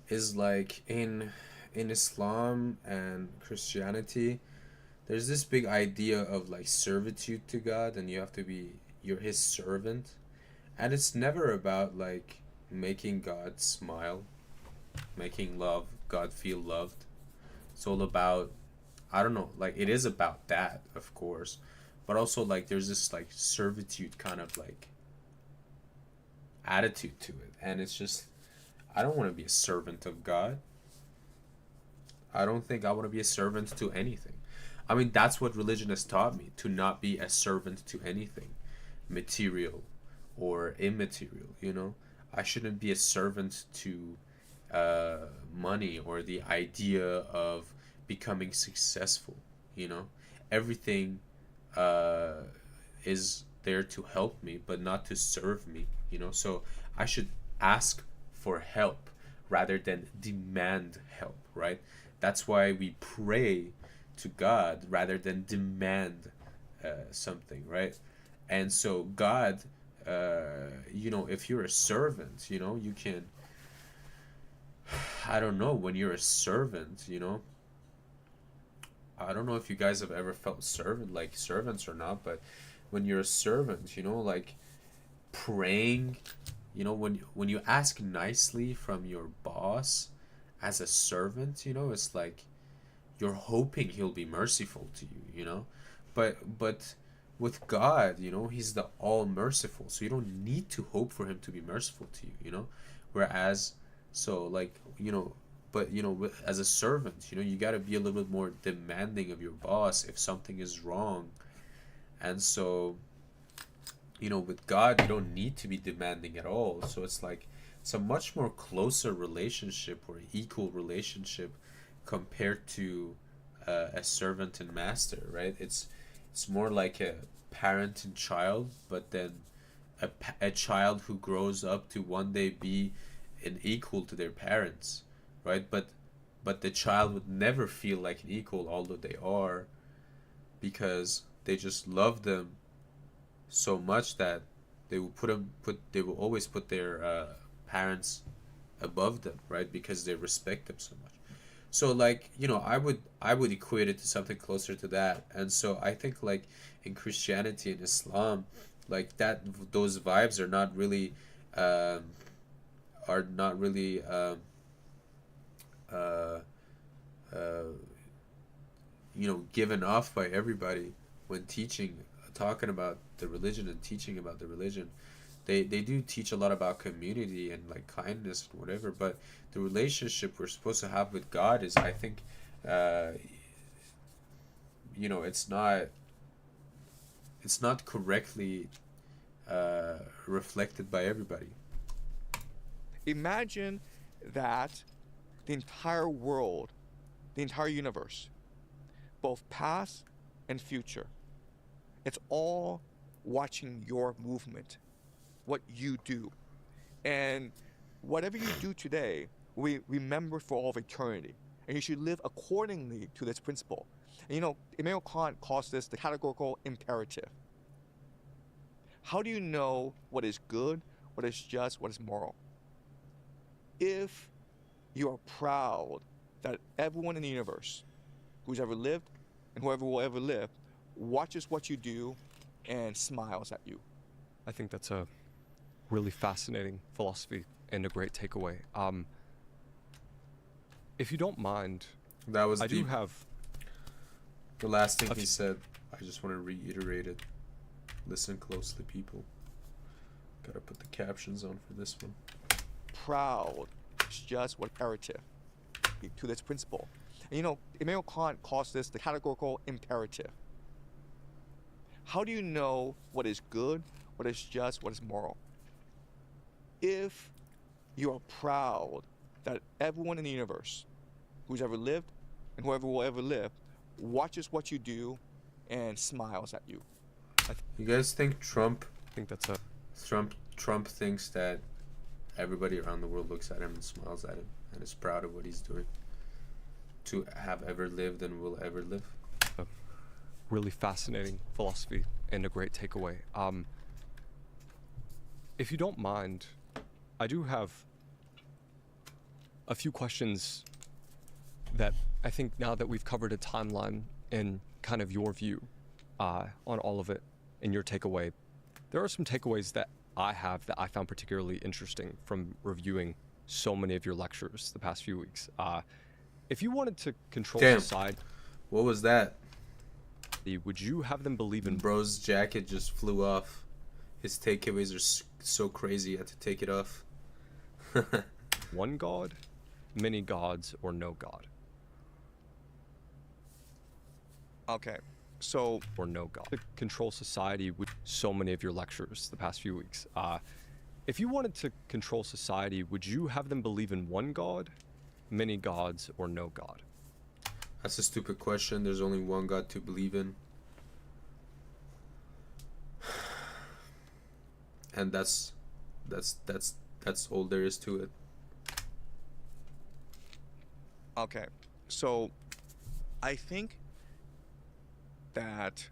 is like in Islam and Christianity, there's this big idea of like servitude to God, and you're his servant. And it's never about like making God smile, making God feel loved. It's all about, I don't know, like it is about that, of course, but also like there's this like servitude kind of like attitude to it. And it's just, I don't want to be a servant of God. I don't think I want to be a servant to anything. I mean, that's what religion has taught me, to not be a servant to anything, material or immaterial, you know? I shouldn't be a servant to money or the idea of becoming successful, you know? Everything is there to help me, but not to serve me, you know? So I should ask for help rather than demand help, right? That's why we pray to God rather than demand something, right? And so God, you know, if you're a servant, you know, you can, I don't know, when you're a servant, you know, I don't know if you guys have ever felt servants or not, but when you're a servant, you know, like praying, you know, when you ask nicely from your boss as a servant, you know, it's like you're hoping he'll be merciful to you, you know. But with God, you know, he's the all merciful, so you don't need to hope for him to be merciful to you, you know. Whereas, so like, you know, but you know, as a servant, you know, you got to be a little bit more demanding of your boss if something is wrong. And so, you know, with God, you don't need to be demanding at all. So it's like it's a much more closer relationship or equal relationship compared to a servant and master, right? It's more like a parent and child, but then a child who grows up to one day be an equal to their parents, right? But the child would never feel like an equal, although they are, because they just love them so much that they will always put their parents above them, right? Because they respect them so much. So like, you know, I would equate it to something closer to that. And so I think like in Christianity and Islam, like that those vibes um, are not really uh, uh, you know, given off by everybody when talking about the religion and teaching about the religion. They do teach a lot about community and like kindness and whatever, but the relationship we're supposed to have with God is, I think, uh, you know, it's not correctly reflected by everybody. Imagine that the entire world, the entire universe, both past and future, it's all watching your movement, what you do. And whatever you do today, we remember for all of eternity. And you should live accordingly to this principle. And you know, Immanuel Kant calls this the categorical imperative. How do you know what is good, what is just, what is moral? If you are proud that everyone in the universe who's ever lived and whoever will ever live watches what you do and smiles at you. I think that's a really fascinating philosophy and a great takeaway. If you don't mind, That was I do deep. have The last thing a he f- said, I just want to reiterate it. Listen closely, people. Gotta put the captions on for this one. Proud is just what imperative to this principle. And you know, Immanuel Kant calls this the categorical imperative. How do you know what is good, what is just, what is moral? If you are proud that everyone in the universe who's ever lived and whoever will ever live watches what you do and smiles at you. You guys think I think that's a Trump thinks that everybody around the world looks at him and smiles at him and is proud of what he's doing to have ever lived and will ever live? really fascinating philosophy and a great takeaway. If you don't mind, I do have a few questions that I think, now that we've covered a timeline and kind of your view on all of it and your takeaway, there are some takeaways that I have that I found particularly interesting from reviewing so many of your lectures the past few weeks. If you wanted to control Damn. society, What was that? would you have them believe in Bro's jacket just flew off. His takeaways are so crazy, I had to take it off. one god, many gods, or no god? Okay, so Or no god. To control society with so many of your lectures the past few weeks. If you wanted to control society, would you have them believe in one god, many gods, or no god? That's a stupid question. There's only one God to believe in. And that's all there is to it. okay, so I think that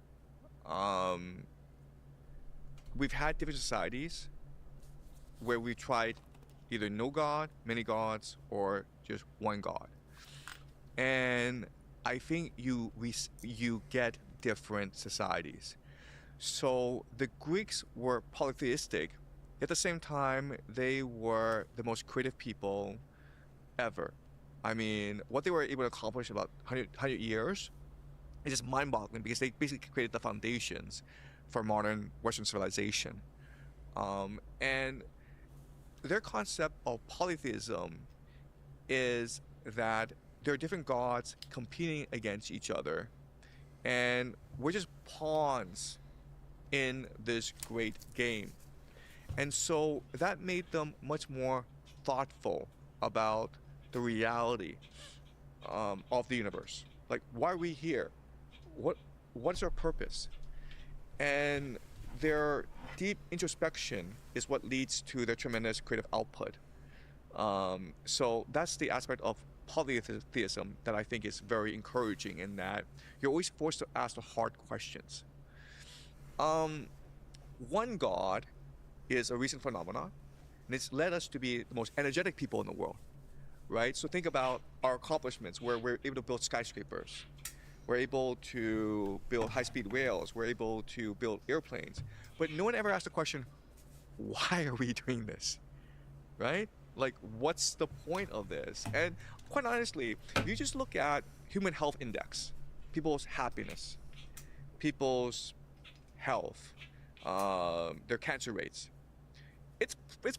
we've had different societies where we tried either no god, many gods, or just one god. And I think you get different societies. So the Greeks were polytheistic. At the same time, they were the most creative people ever. I mean, what they were able to accomplish about 100 years is just mind-boggling because they basically created the foundations for modern Western civilization. And their concept of polytheism is that there are different gods competing against each other, and we're just pawns in this great game. And so that made them much more thoughtful about the reality of the universe. Like, why are we here? What's our purpose? And their deep introspection is what leads to their tremendous creative output. So that's the aspect of polytheism that I think is very encouraging, in that you're always forced to ask the hard questions. One God is a recent phenomenon, and it's led us to be the most energetic people in the world, right? So think about our accomplishments, where we're able to build skyscrapers, we're able to build high-speed rails, we're able to build airplanes, but no one ever asked the question, why are we doing this, right? Like, what's the point of this? And quite honestly, if you just look at human health index, people's happiness, people's health, their cancer rates, it's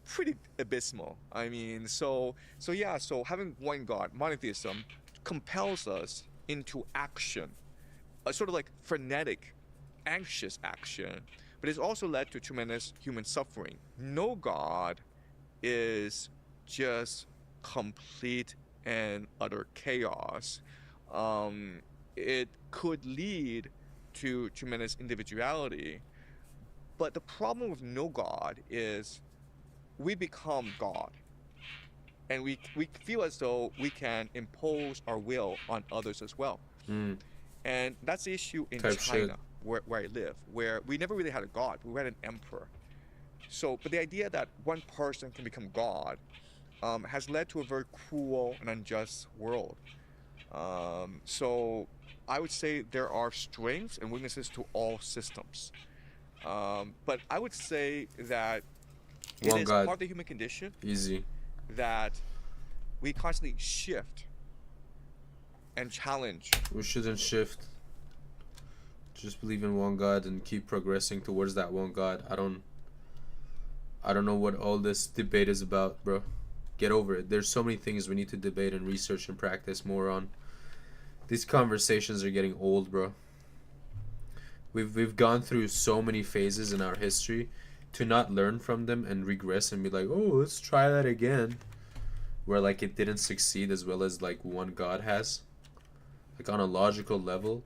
pretty abysmal. I mean, so having one God, monotheism, compels us into action, a sort of like frenetic, anxious action, but it's also led to tremendous human suffering. No God is just complete and utter chaos. It could lead to tremendous individuality, but the problem with no God is we become God, and we feel as though we can impose our will on others as well. And that's the issue in Type China, shit. where I live, where we never really had a God. We had an emperor. So, but the idea that one person can become God has led to a very cruel and unjust world. So I would say there are strengths and weaknesses to all systems. But I would say that it One is God. part of the human condition Easy. that we constantly shift and challenge. We shouldn't shift. Just believe in one God and keep progressing towards that one God. I don't know what all this debate is about, bro. Get over it. There's so many things we need to debate and research and practice more on. These conversations are getting old, bro. We've gone through so many phases in our history to not learn from them and regress and be like, oh, let's try that again, where like it didn't succeed as well as like one God has, like on a logical level,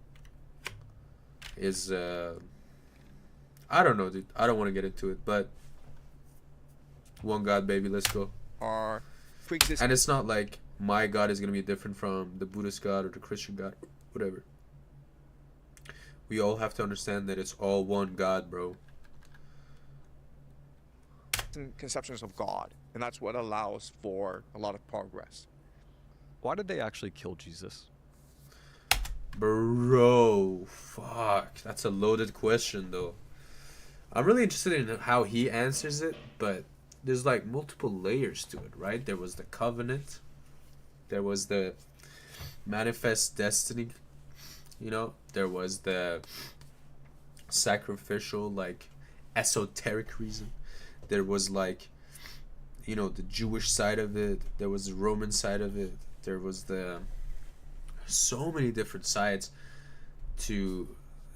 is I don't know, dude. I don't want to get into it, but one God, baby, let's go. Are pre-existing. And it's not like my God is gonna be different from the Buddhist God or the Christian God, whatever. We all have to understand that it's all one God, bro. Conceptions of God, and that's what allows for a lot of progress. Why did they actually kill Jesus? Bro, fuck. That's a loaded question, though. I'm really interested in how he answers it, but there's like multiple layers to it, right? There was the covenant, there was the manifest destiny, you know, there was the sacrificial, like, esoteric reason. There was like, you know, the Jewish side of it. There was the Roman side of it. There was the so many different sides to.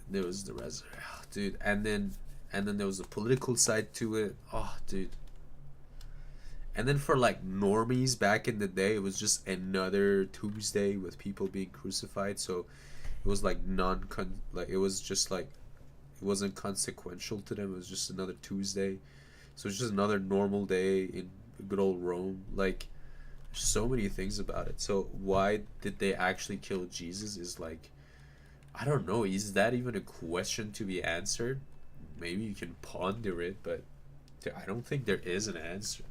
There was the resurrection, dude, and then there was the political side to it. Oh, dude. And then for like normies back in the day, it was just another Tuesday with people being crucified. So it was like it was just like, it wasn't consequential to them. It was just another Tuesday. So it's just another normal day in good old Rome. Like, there's so many things about it. So why did they actually kill Jesus is like, I don't know. Is that even a question to be answered? Maybe you can ponder it, but I don't think there is an answer.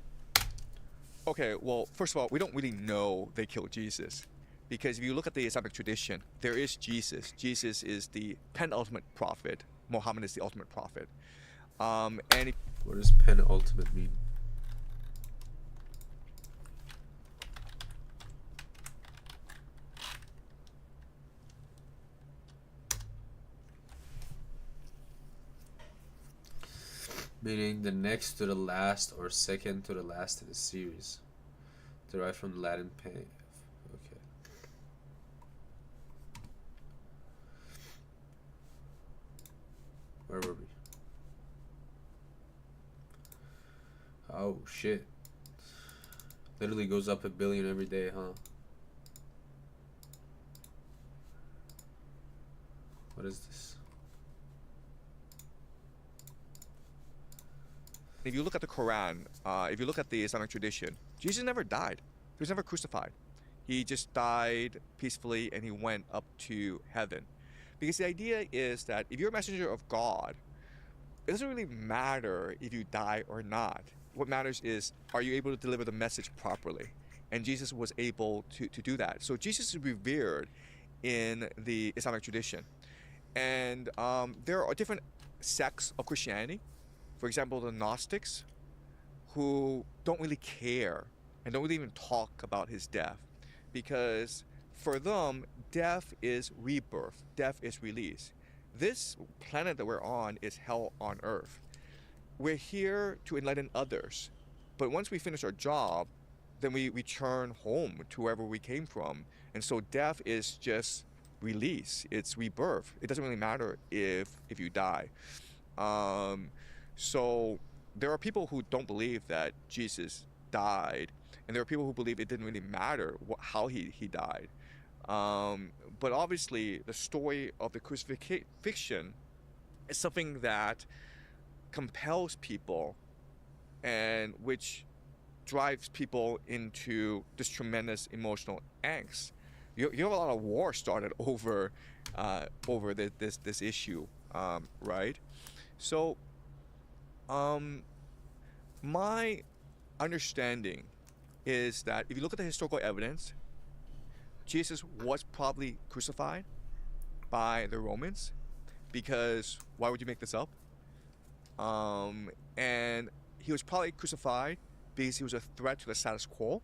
Okay, well, first of all, we don't really know they killed Jesus, because if you look at the Islamic tradition, there is Jesus. Jesus is the penultimate prophet. Muhammad is the ultimate prophet. And if What does penultimate mean? Meaning the next to the last or second to the last in the series. Derived from the Latin pen. Okay. Where were we? Oh shit. Literally goes up 1 billion every day, huh? What is this? If you look at the Quran, if you look at the Islamic tradition, Jesus never died. He was never crucified. He just died peacefully and he went up to heaven. Because the idea is that if you're a messenger of God, it doesn't really matter if you die or not. What matters is, are you able to deliver the message properly? And Jesus was able to do that. So Jesus is revered in the Islamic tradition. And there are different sects of Christianity. For example, the Gnostics, who don't really care and don't really even talk about his death. Because for them, death is rebirth, death is release. This planet that we're on is hell on earth. We're here to enlighten others. But once we finish our job, then we return home to wherever we came from. And so death is just release, it's rebirth. It doesn't really matter if you die. So there are people who don't believe that Jesus died, and there are people who believe it didn't really matter how he died. But obviously, the story of the crucifixion is something that compels people and which drives people into this tremendous emotional angst. You have a lot of war started over this issue, right? So my understanding is that if you look at the historical evidence, Jesus was probably crucified by the Romans, because why would you make this up? And he was probably crucified because he was a threat to the status quo,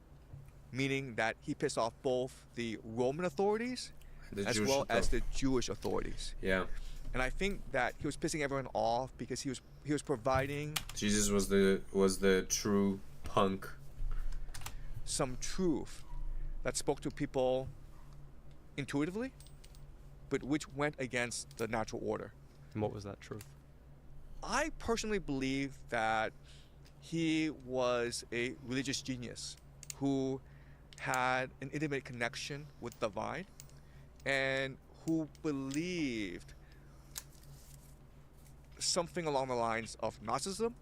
meaning that he pissed off both the Roman authorities as well as the Jewish authorities. Yeah. And I think that he was pissing everyone off because he was providing Jesus was the true punk. some truth that spoke to people intuitively, but which went against the natural order. And what was that truth? I personally believe that he was a religious genius who had an intimate connection with the divine and who believed something along the lines of Gnosticism,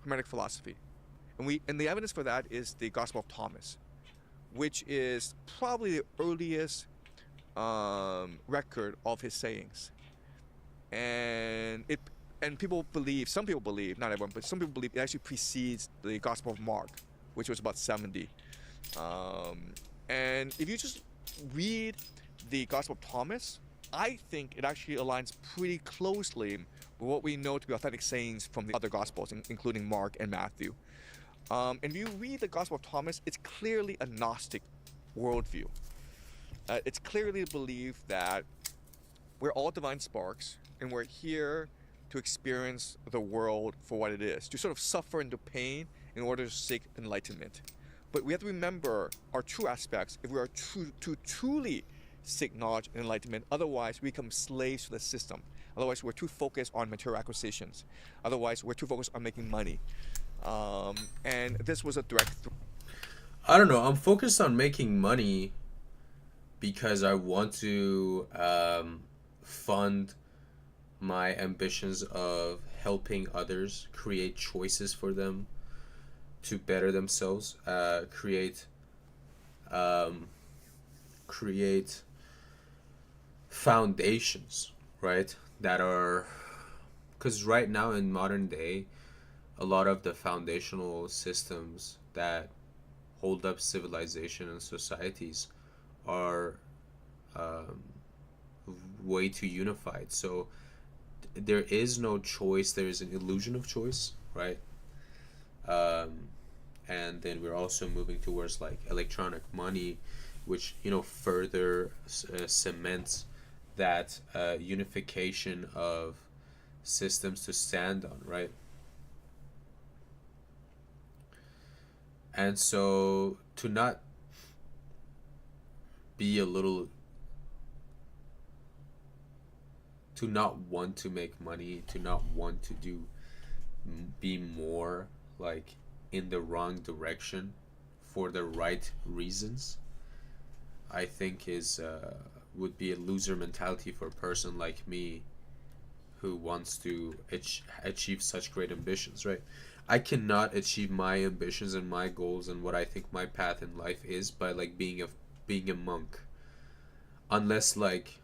Hermetic philosophy. And the evidence for that is the Gospel of Thomas, which is probably the earliest record of his sayings. And people believe, some people believe, not everyone, but some people believe it actually precedes the Gospel of Mark, which was about 70. And if you just read the Gospel of Thomas, I think it actually aligns pretty closely with what we know to be authentic sayings from the other Gospels, including Mark and Matthew. And if you read the Gospel of Thomas, it's clearly a Gnostic worldview. It's clearly believed that we're all divine sparks, and we're here to experience the world for what it is, to sort of suffer into pain in order to seek enlightenment. But we have to remember our true aspects if we are to truly seek knowledge and enlightenment. Otherwise, we become slaves to the system. Otherwise, we're too focused on material acquisitions. Otherwise, we're too focused on making money. And this was a direct I don't know. I'm focused on making money because I want to fund my ambitions of helping others, create choices for them to better themselves, create foundations, right? That are, because right now in modern day, a lot of the foundational systems that hold up civilization and societies are way too unified. So there is no choice. There is an illusion of choice, right? And then we're also moving towards like electronic money, which further cements that unification of systems to stand on, right? And so to not be a little, to not want to make money, to not want to be more like in the wrong direction for the right reasons, I think is would be a loser mentality for a person like me who wants to achieve such great ambitions, right? I cannot achieve my ambitions and my goals and what I think my path in life is by like being a monk, unless like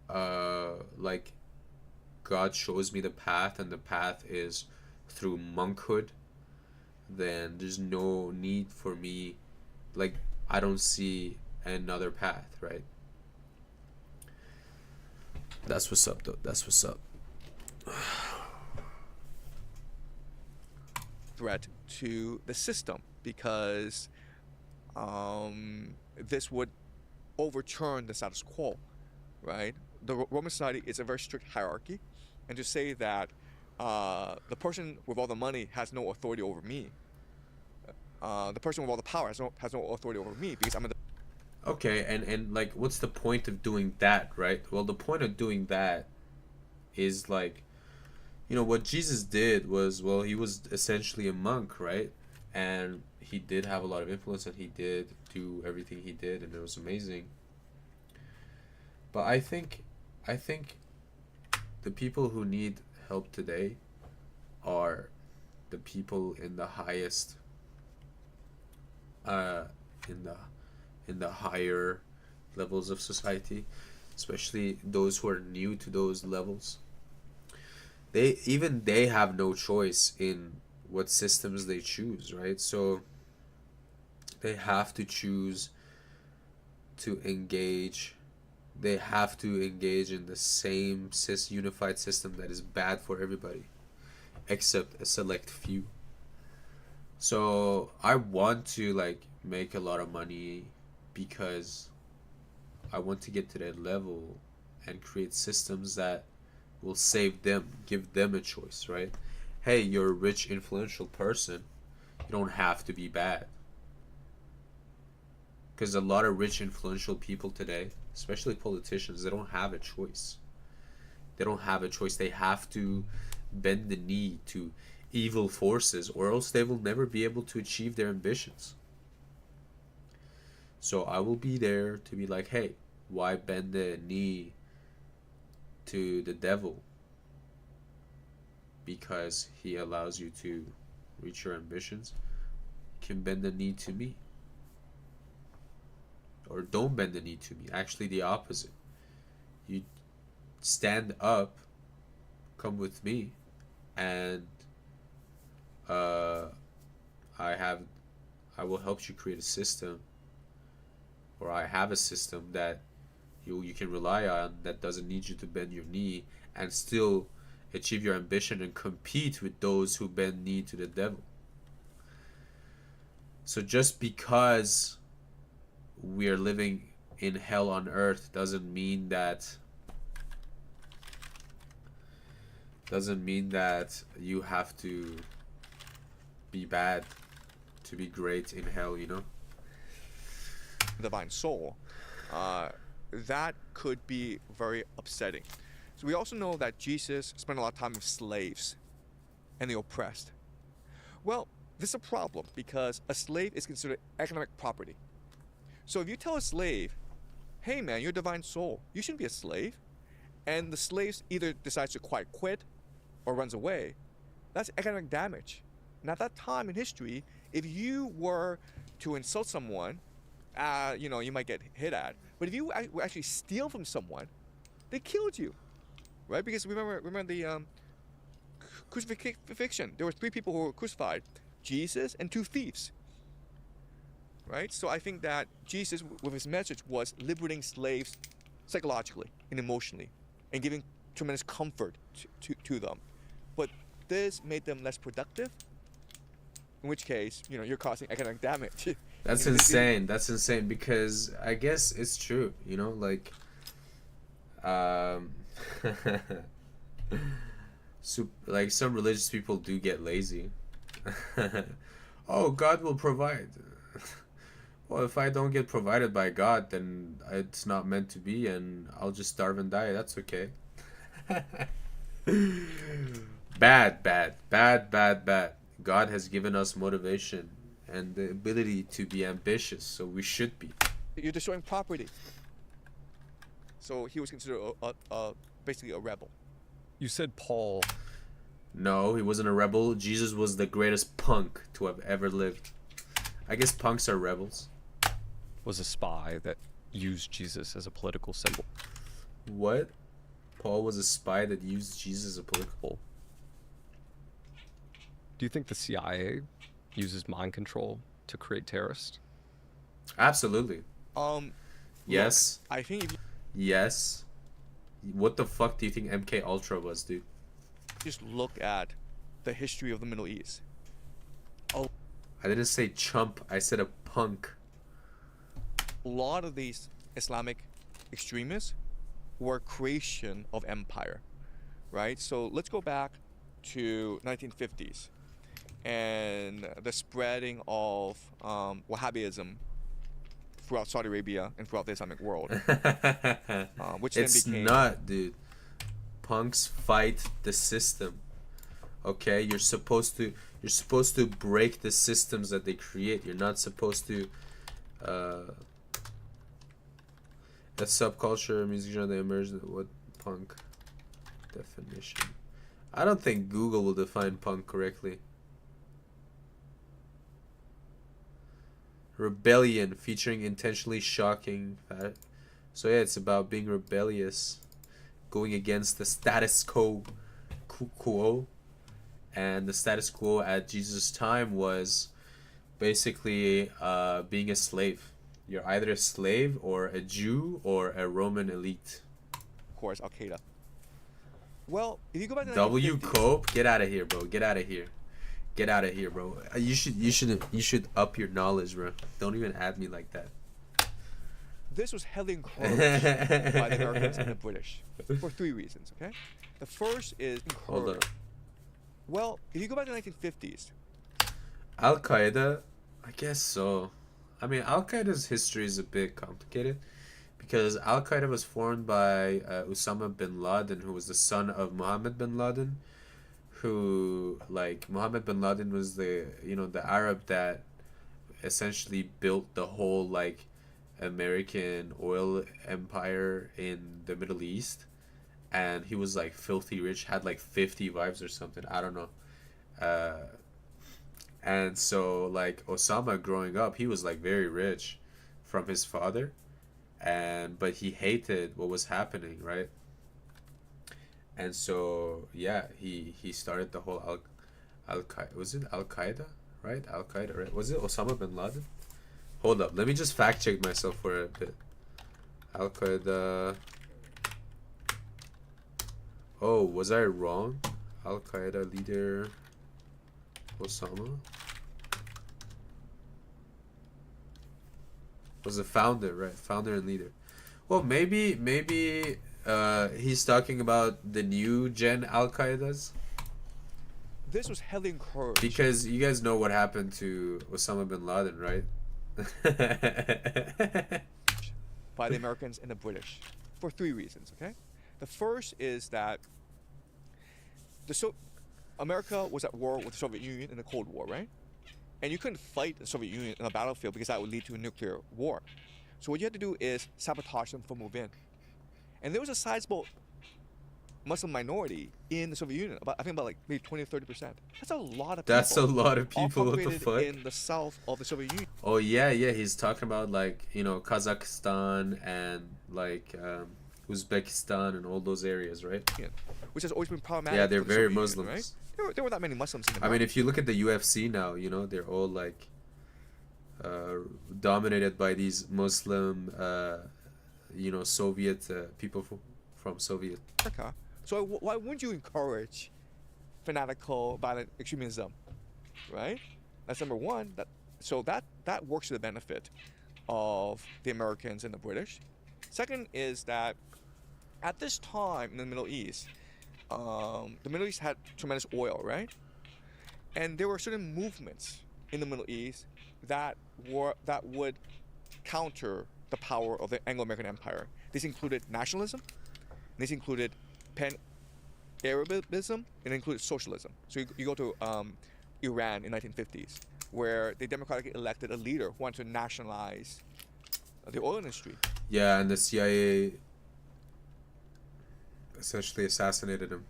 God shows me the path and the path is through monkhood, then there's no need for me, like I don't see another path, right? That's what's up though. That's what's up. Threat to the system, because this would overturn the status quo, right? The Roman society is a very strict hierarchy, and to say that the person with all the money has no authority over me, the person with all the power has no authority over me because I'm in the. Okay, and like what's the point of doing that, right? Well, the point of doing that is like, you know, what Jesus did was, well, he was essentially a monk, right? And he did have a lot of influence and he did do everything he did and it was amazing. But I think the people who need help today are the people in the highest in the higher levels of society, especially those who are new to those levels. They have no choice in what systems they choose, right? So they have to choose to engage. They have to engage in the same unified system that is bad for everybody, except a select few. So I want to like make a lot of money because I want to get to that level and create systems that will save them, give them a choice, right? Hey, you're a rich, influential person. You don't have to be bad. Because a lot of rich, influential people today, especially politicians, they don't have a choice. They don't have a choice. They have to bend the knee to evil forces, or else they will never be able to achieve their ambitions. So I will be there to be like, hey, why bend the knee to the devil? Because he allows you to reach your ambitions. You can bend the knee to me. Or don't bend the knee to me. Actually, the opposite. You stand up, come with me, and I will help you create a system, or I have a system that you can rely on that doesn't need you to bend your knee and still achieve your ambition and compete with those who bend knee to the devil. So just because we are living in hell on earth doesn't mean that you have to be bad to be great in hell, you know? Divine soul, that could be very upsetting. So we also know that Jesus spent a lot of time with slaves and the oppressed. Well, this is a problem because a slave is considered economic property. So if you tell a slave, hey man, you're a divine soul, you shouldn't be a slave, and the slave either decides to quit or runs away, that's economic damage. And at that time in history, if you were to insult someone, you might get hit at. But if you actually steal from someone, they killed you, right? Because remember the crucifixion. There were 3 people who were crucified: Jesus and 2 thieves, right? So I think that Jesus, with his message, was liberating slaves psychologically and emotionally, and giving tremendous comfort to them. But this made them less productive. In which case, you're causing economic damage. That's insane. That's insane because I guess it's true, like like some religious people do get lazy. oh, God will provide. Well, if I don't get provided by God, then it's not meant to be, and I'll just starve and die. That's okay. Bad, bad, bad, bad, bad. God has given us motivation and the ability to be ambitious, so we should be. You're destroying property. So he was considered basically a rebel. You said Paul No, he wasn't a rebel. Jesus was the greatest punk to have ever lived. I guess punks are rebels. was a spy that used Jesus as a political symbol. What? Paul was a spy that used Jesus as a political. Do you think the CIA uses mind control to create terrorists? Absolutely. Yes. Look, I think if you Yes. What the fuck do you think MK Ultra was, dude? just look at the history of the Middle East, I didn't say chump. I said a punk. a lot of these Islamic extremists were a creation of empire, right? So let's go back to 1950s and the spreading of Wahhabism throughout Saudi Arabia and throughout the Islamic world, which It's then became not, dude. Punks fight the system. Okay, you're supposed to break the systems that they create. You're not supposed to a subculture music genre that emerged. What punk definition? I don't think Google will define punk correctly. Rebellion featuring intentionally shocking. So yeah, it's about being rebellious, going against the status quo. And the status quo at Jesus' time was basically being a slave. You're either a slave or a Jew or a Roman elite. of course, Al Qaeda. Well, if you go back to the W 1950s, Cope, get out of here, bro. Get out of here. Get out of here, bro. You should up your knowledge, bro. Don't even add me like that. this was heavily encouraged by the Americans and the British for three reasons. Okay, the first is Hold up. Well, if you go back to the 1950s, Al Qaeda, I guess so. I mean, Al Qaeda's history is a bit complicated because Al Qaeda was formed by Osama bin Laden, who was the son of Mohammed bin Laden. Who, like, Mohammed bin Laden was the Arab that essentially built the whole like American oil empire in the Middle East, and he was like filthy rich, had like 50 wives or something. I don't know. And so like Osama growing up, he was like very rich from his father, but he hated what was happening, right? And so yeah, he started the whole Al Qaeda. Was it Al Qaeda, right? Al Qaeda, right? Was it Osama bin Laden? Hold up, let me just fact check myself for a bit. Al Qaeda. Oh, was I wrong? Al Qaeda leader Osama was the founder, right? Founder and leader. Well, maybe he's talking about the new gen Al Qaedas, this was heavily encouraged because you guys know what happened to Osama bin Laden, right? by the Americans and the British for three reasons. Okay, the first is that America was at war with the Soviet Union in the Cold War, right? And you couldn't fight the Soviet Union in a battlefield because that would lead to a nuclear war. So what you had to do is sabotage them from within. And there was a sizable Muslim minority in the Soviet Union. I think about like maybe 20 or 30%. That's a lot of people. That's a lot of all people. What the congregated fuck? in the south of the Soviet Union. Oh yeah, he's talking about like Kazakhstan and like Uzbekistan and all those areas, right? Which has always been problematic. Yeah, they're for the very Soviet Muslims. Union, right? There were that many Muslims in the I mean, if you look at the UFC now, they're all like dominated by these Muslim, Soviet people from Soviet. America. So why wouldn't you encourage fanatical violent extremism, right? That's number one. That works to the benefit of the Americans and the British. Second is that at this time in the Middle East, the Middle East had tremendous oil, right? And there were certain movements in the Middle East that would counter the power of the Anglo-American Empire. This included nationalism, this included pan-Arabism, and it included socialism. So you go to Iran in 1950s, where they democratically elected a leader who wanted to nationalize the oil industry. Yeah, and the CIA essentially assassinated him.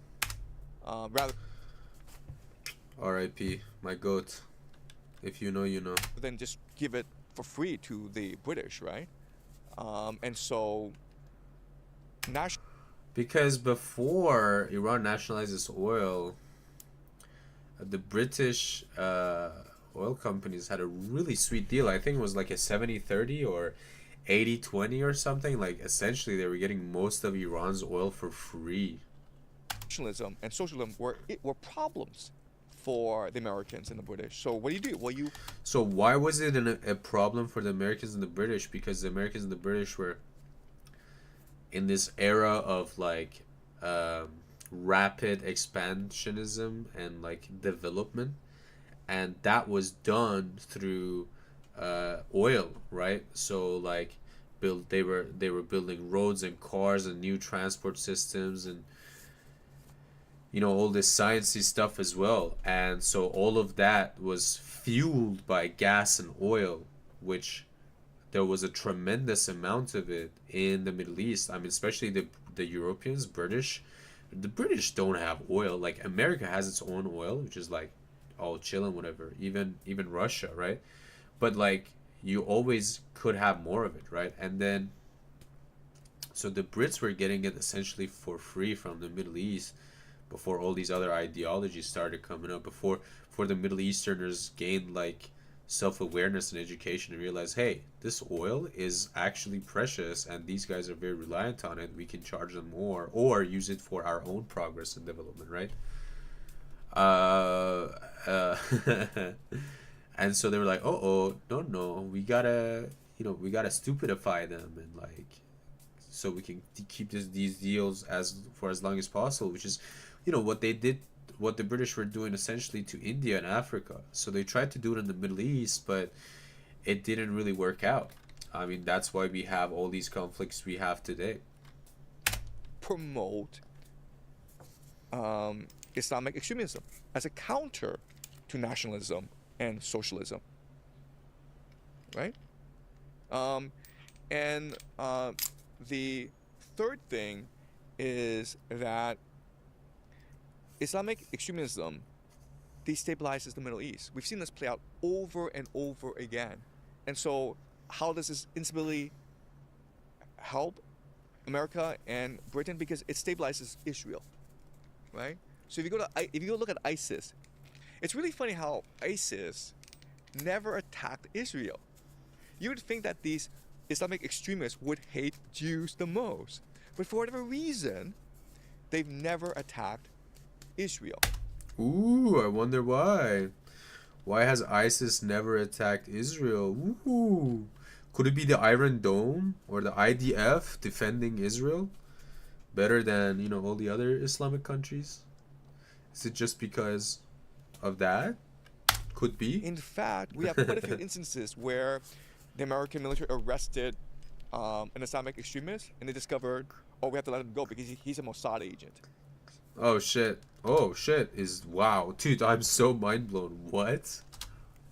Rather R.I.P. My goat. If you know, you know. than just give it for free to the British, right? And so, Because before Iran nationalized its oil, the British oil companies had a really sweet deal. I think it was like a 70-30 or 80-20 or something. Like, essentially, they were getting most of Iran's oil for free. nationalism and socialism were problems for the Americans and the British. So what do? Well, So why was it a problem for the Americans and the British? Because the Americans and the British were in this era of like rapid expansionism and like development, and that was done through oil, right? So like they were building roads and cars and new transport systems and all this sciencey stuff as well. And so all of that was fueled by gas and oil, which there was a tremendous amount of it in the Middle East. I mean, especially the Europeans, British. The British don't have oil. Like, America has its own oil, which is like all chill and whatever. Even Russia, right? But like, you always could have more of it, right? And then, so the Brits were getting it essentially for free from the Middle East before all these other ideologies started coming up, before the Middle Easterners gained like self-awareness and education and realized, hey, this oil is actually precious and these guys are very reliant on it. We can charge them more or use it for our own progress and development, right? And so they were like, no, we gotta stupidify them, and like, so we can keep these deals for as long as possible, which is what they did, what the British were doing essentially to India and Africa. So they tried to do it in the Middle East, but it didn't really work out. I mean, that's why we have all these conflicts we have today. promote Islamic extremism as a counter to nationalism and socialism, right? And the third thing is that Islamic extremism destabilizes the Middle East. We've seen this play out over and over again. And so how does this instability help America and Britain? Because it stabilizes Israel, right? So if you go look at ISIS, it's really funny how ISIS never attacked Israel. You would think that these Islamic extremists would hate Jews the most, but for whatever reason, they've never attacked Israel. Ooh, I wonder why. Why has ISIS never attacked Israel? Ooh. Could it be the Iron Dome or the IDF defending Israel better than, all the other Islamic countries? Is it just because of that? Could be. In fact, we have quite a few instances where the American military arrested an Islamic extremist, and they discovered, we have to let him go because he's a Mossad agent. Oh shit. Wow. Dude, I'm so mind blown. What?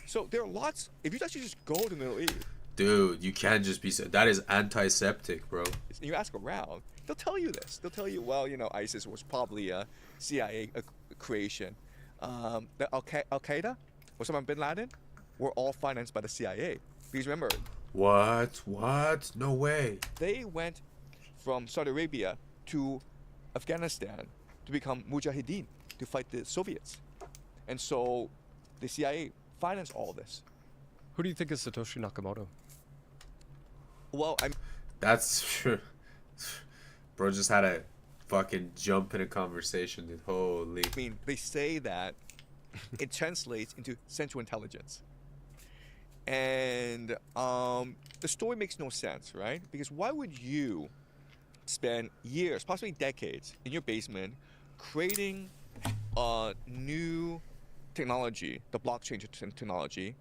So there are lots. If you actually just go to the Middle East, Dude, you can't just be that is antiseptic, bro. and you ask around, they'll tell you this. They'll tell you, ISIS was probably a CIA creation. The Al Qaeda, Osama bin Laden, were all financed by the CIA. Because remember, What? No way. they went from Saudi Arabia to Afghanistan to become mujahideen, to fight the Soviets. And so the CIA financed all this. Who do you think is Satoshi Nakamoto? Well, That's bro just had a fucking jump in a conversation, dude. Holy. I mean, they say that it translates into Central Intelligence. And the story makes no sense, right? Because why would you spend years, possibly decades, in your basement creating a new technology, the blockchain technology,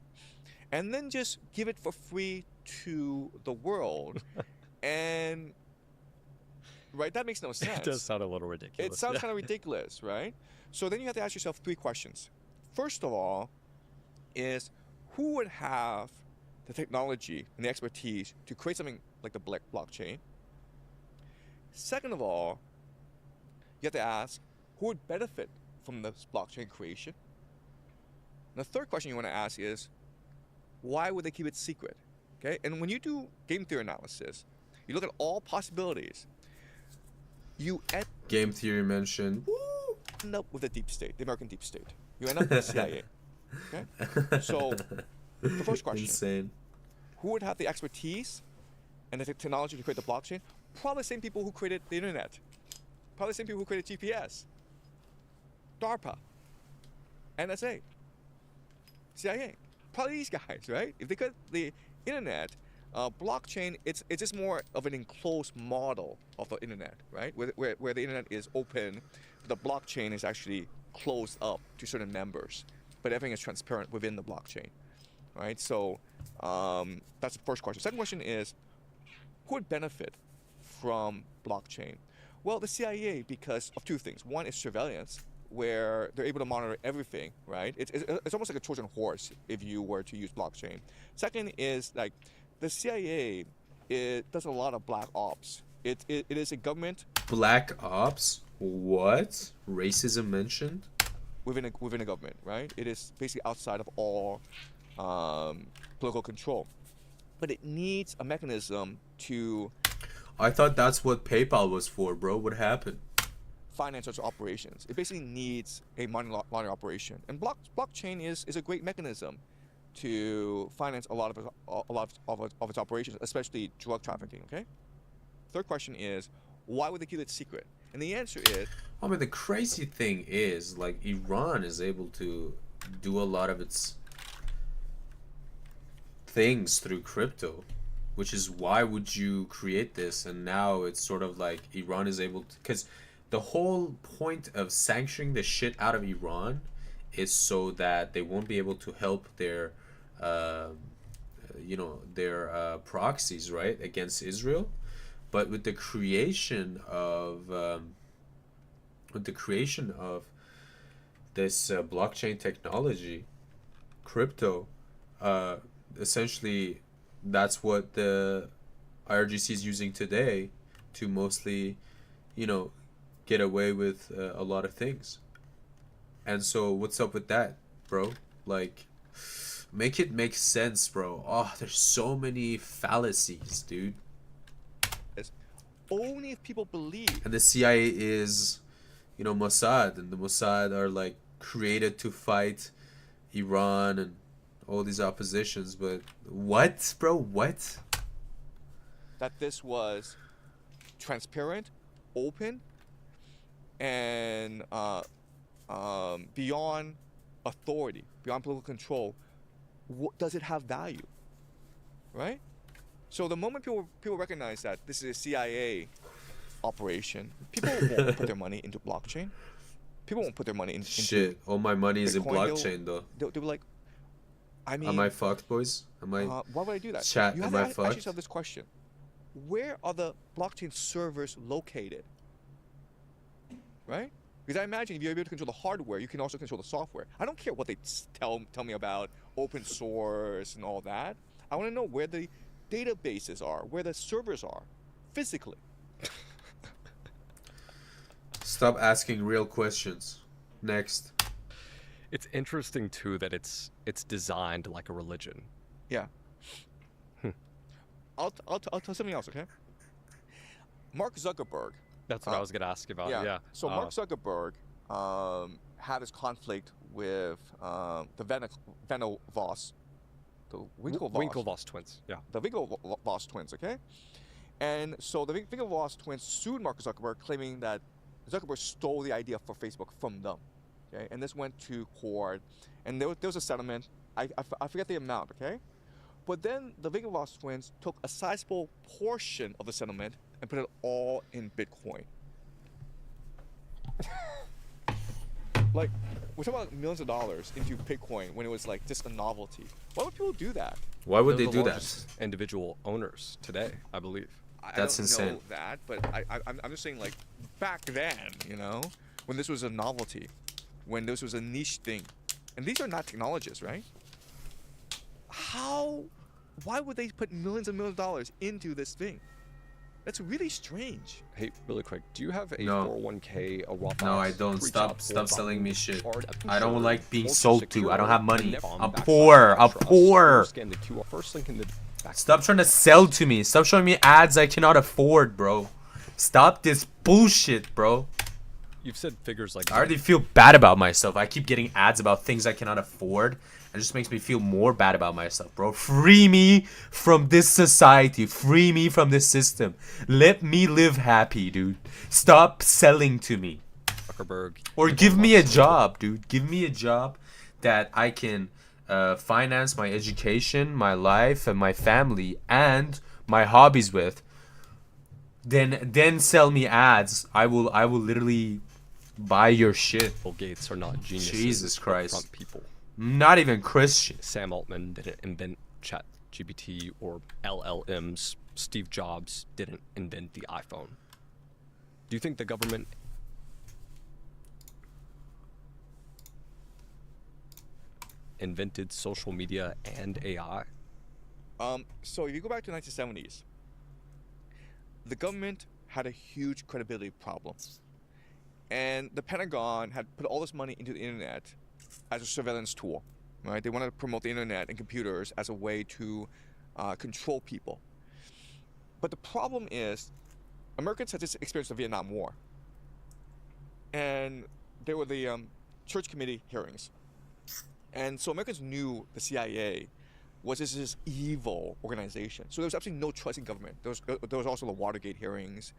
and then just give it for free to the world, and right, that makes no sense. It does sound a little ridiculous. It sounds kind of ridiculous, right? So then you have to ask yourself 3 questions. First of all, is who would have the technology and the expertise to create something like the blockchain? Second of all, you have to ask who would benefit from this blockchain creation. And the third question you want to ask is why would they keep it secret? Okay, and when you do game theory analysis, you look at all possibilities. You Game theory mentioned. end up with the deep state, the American deep state. You end up with the CIA. Okay, so the first question: Insane. who would have the expertise and the technology to create the blockchain? Probably the same people who created the internet. Probably the same people who created GPS. DARPA, NSA, CIA. Probably these guys, right? If they create the internet, blockchain, it's just more of an enclosed model of the internet, right? Where the internet is open, the blockchain is actually closed up to certain members, but everything is transparent within the blockchain, right? So that's the first question. Second question is, who would benefit from blockchain? Well, the CIA, because of 2 things. One is surveillance, where they're able to monitor everything, right? It's almost like a Trojan horse if you were to use blockchain. Second is like the CIA, it does a lot of black ops. It is a government. Black ops? What? Racism mentioned? Within a government, right? It is basically outside of all political control. But it needs a mechanism to I thought that's what PayPal was for, bro. What happened? finance its operations. It basically needs a money laundering operation, and blockchain is a great mechanism to finance a lot of its operations, especially drug trafficking. Okay. Third question is, why would they keep it secret? And the answer is, I mean, the crazy thing is, like, Iran is able to do a lot of its things through crypto, which is why would you create this? And now it's sort of like Iran is able to, because the whole point of sanctioning the shit out of Iran is so that they won't be able to help their proxies, right, against Israel. But with the creation of this blockchain technology, crypto, essentially that's what the IRGC is using today to mostly, get away with a lot of things. And so what's up with that, bro? Like, make it make sense, bro. Oh, there's so many fallacies, dude. only if people believe. And the CIA is, Mossad, and the Mossad are like created to fight Iran and all these oppositions. But what, bro? What? That this was transparent, open, and beyond authority, beyond political control. Does it have value? Right? So the moment people recognize that this is a CIA operation, people won't put their money into blockchain. People won't put their money into Shit, all my money is in Bitcoin. blockchain, though. They'll be like, I mean, Am I fucked, boys? why would I do that? Chat, You have am I to ask fucked? yourself this question: where are the blockchain servers located? Right? Because I imagine if you're able to control the hardware, you can also control the software. I don't care what they tell me about open source and all that. I want to know where the databases are, where the servers are, physically. Stop asking real questions. Next. It's interesting too that it's designed like a religion. Yeah. I'll tell something else, okay? Mark Zuckerberg. That's what I was gonna ask about. Yeah. So Mark Zuckerberg had this conflict with the Winklevoss. The Winklevoss twins. Yeah. The Winklevoss twins, okay? And so the Winklevoss twins sued Mark Zuckerberg, claiming that Zuckerberg stole the idea for Facebook from them. Okay, and this went to court, and there was a settlement. I forget the amount, okay? But then the Winklevoss twins took a sizable portion of the settlement and put it all in Bitcoin. Like, we're talking about millions of dollars into Bitcoin when it was like just a novelty. Why would people do that? Why would They're they the do that? largest individual owners today, I believe. That's I don't insane. know that, but I'm just saying, like, back then, you know, when this was a novelty, when this was a niche thing, and these are not technologists, right? Why would they put millions and millions of dollars into this thing? That's really strange. Hey, really quick, do you have a No. 401k, a Roth No, I IRA, don't. pre-job Stop 401k selling me shit. card, a I don't T-shirt, like being ultra sold to. I don't secure, have money. and I'm backstop poor. I'm trust, poor. or scan the QR first link in the back. Stop trying to sell to me. Stop showing me ads I cannot afford, bro. Stop this bullshit, bro. You've said figures like I already feel bad about myself. I keep getting ads about things I cannot afford. It just makes me feel more bad about myself, bro. Free me from this society. Free me from this system. Let me live happy, dude. Stop selling to me. Zuckerberg. Or give me a job, dude. Give me a job that I can finance my education, my life, and my family, and my hobbies with. Then sell me ads. I will literally buy your shit. Bill Gates are not geniuses. Jesus but Christ. front people. Not even Christian. Sam Altman didn't invent ChatGPT or LLMs. Steve Jobs didn't invent the iPhone. Do you think the government invented social media and AI? So if you go back to the 1970s, the government had a huge credibility problem. And the Pentagon had put all this money into the internet as a surveillance tool, right? They wanted to promote the internet and computers as a way to control people. But the problem is, Americans had just experienced the Vietnam War. And there were the church committee hearings. And so Americans knew the CIA was this evil organization. So there was absolutely no trust in government. There was also the Watergate hearings.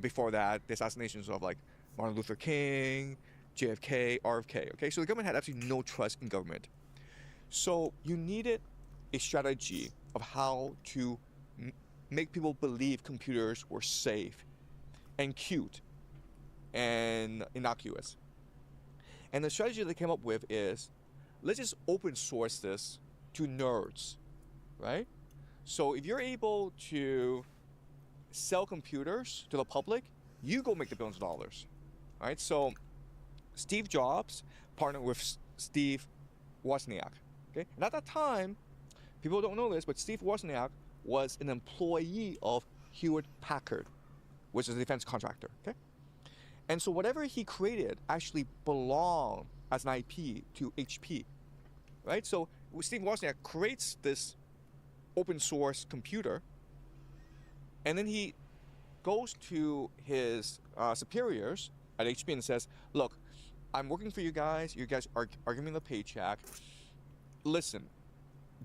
Before that, the assassinations of like Martin Luther King, JFK, RFK. Okay, so the government had absolutely no trust in government. So you needed a strategy of how to make people believe computers were safe and cute and innocuous. And the strategy they came up with is, let's just open source this to nerds, right? So if you're able to sell computers to the public, you go make the billions of dollars, right? So Steve Jobs partnered with Steve Wozniak, okay? And at that time, people don't know this, but Steve Wozniak was an employee of Hewlett-Packard, which is a defense contractor, okay? And so whatever he created actually belonged as an IP to HP, right? So Steve Wozniak creates this open source computer, and then he goes to his superiors at HP and says, look, I'm working for you guys are giving me the paycheck. Listen,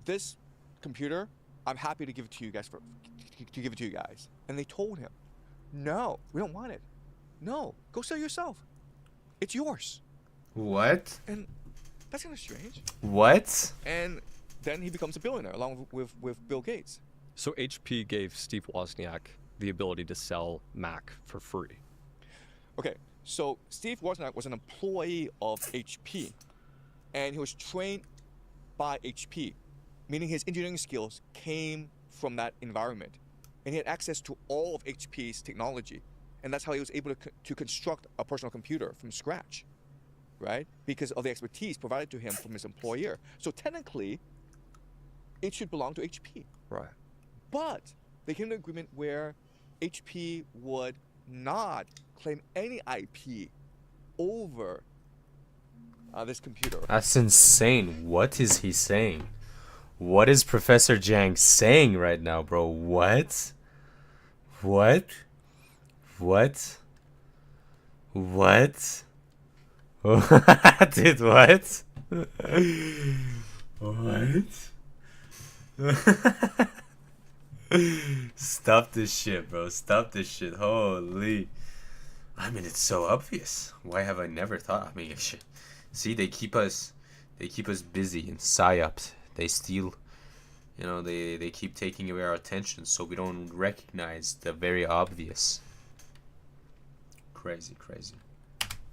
this computer, I'm happy to give it to you guys And they told him, no, we don't want it. No, go sell yourself. It's yours. What? And that's kind of strange. What? And then he becomes a billionaire along with Bill Gates. So HP gave Steve Wozniak the ability to sell Mac for free. Okay, so Steve Wozniak was an employee of HP, and he was trained by HP, meaning his engineering skills came from that environment, and he had access to all of HP's technology, and that's how he was able to construct a personal computer from scratch, right? Because of the expertise provided to him from his employer. So technically, it should belong to HP. Right. But they came to an agreement where HP would not claim any IP over this computer. That's insane. What is he saying? What is Professor Jang saying right now, bro? What? What? What? What? Dude, what? What? Stop this shit, bro. Stop this shit. Holy. I mean, it's so obvious. Why have I never thought? I mean, shit. See, they keep us busy in psyops. They steal, they keep taking away our attention so we don't recognize the very obvious. Crazy.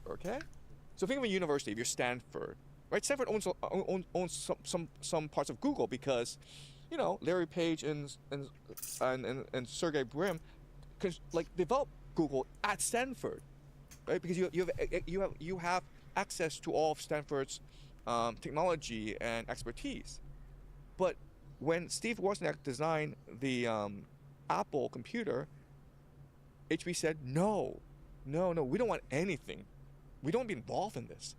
Okay? So think of a university. If you're Stanford, right? Stanford owns some parts of Google because, you know, Larry Page and Sergey Brin developed Google at Stanford, right? Because you have access to all of Stanford's technology and expertise. But when Steve Wozniak designed the Apple computer, HP said, no, we don't want anything. We don't want to be involved in this.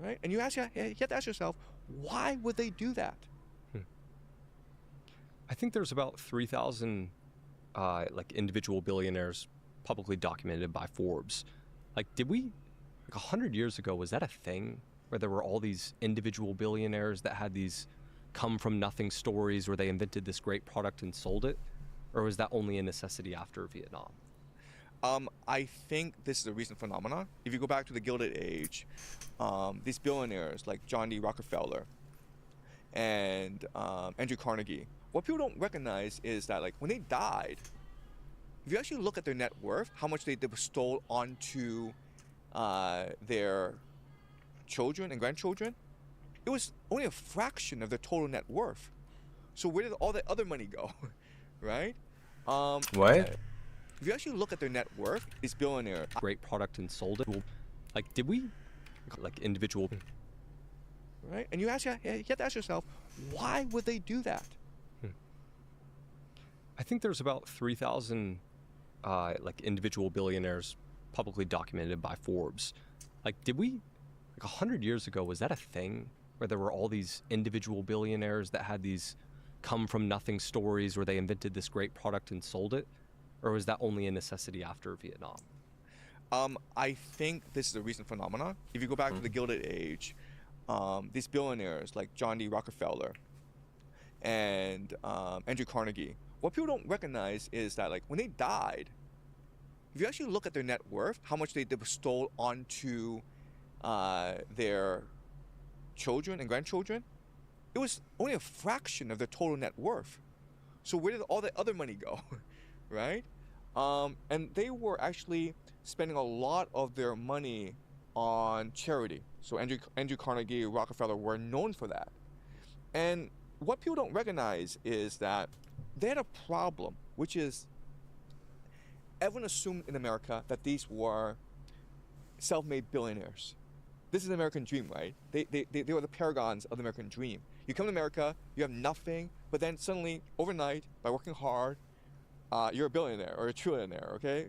Right? And you have to ask yourself, why would they do that? I think there's about 3,000 individual billionaires publicly documented by Forbes. Did we, 100 years ago, was that a thing where there were all these individual billionaires that had these come from nothing stories where they invented this great product and sold it? Or was that only a necessity after Vietnam? I think this is a recent phenomenon. If you go back to the Gilded Age, these billionaires like John D. Rockefeller and Andrew Carnegie, what people don't recognize is that when they died, if you actually look at their net worth, how much they bestowed onto their children and grandchildren, it was only a fraction of their total net worth. So where did all that other money go, right? What? If you actually look at their net worth, these billionaires, Great product and sold it. Did we, individual, right? And you have to ask yourself, why would they do that? I think there's about 3,000 individual billionaires publicly documented by Forbes. Did we, 100 years ago, was that a thing where there were all these individual billionaires that had these come from nothing stories where they invented this great product and sold it? Or was that only a necessity after Vietnam? I think this is a recent phenomenon. If you go back to the Gilded Age, these billionaires like John D. Rockefeller and Andrew Carnegie, what people don't recognize is that when they died, if you actually look at their net worth, how much they bestowed onto their children and grandchildren, it was only a fraction of their total net worth. So where did all that other money go, right? And they were actually spending a lot of their money on charity. So Andrew Carnegie, Rockefeller were known for that. And what people don't recognize is that they had a problem, which is everyone assumed in America that these were self-made billionaires. This is the American dream, right? They were the paragons of the American dream. You come to America, you have nothing, but then suddenly, overnight, by working hard, you're a billionaire or a trillionaire, okay?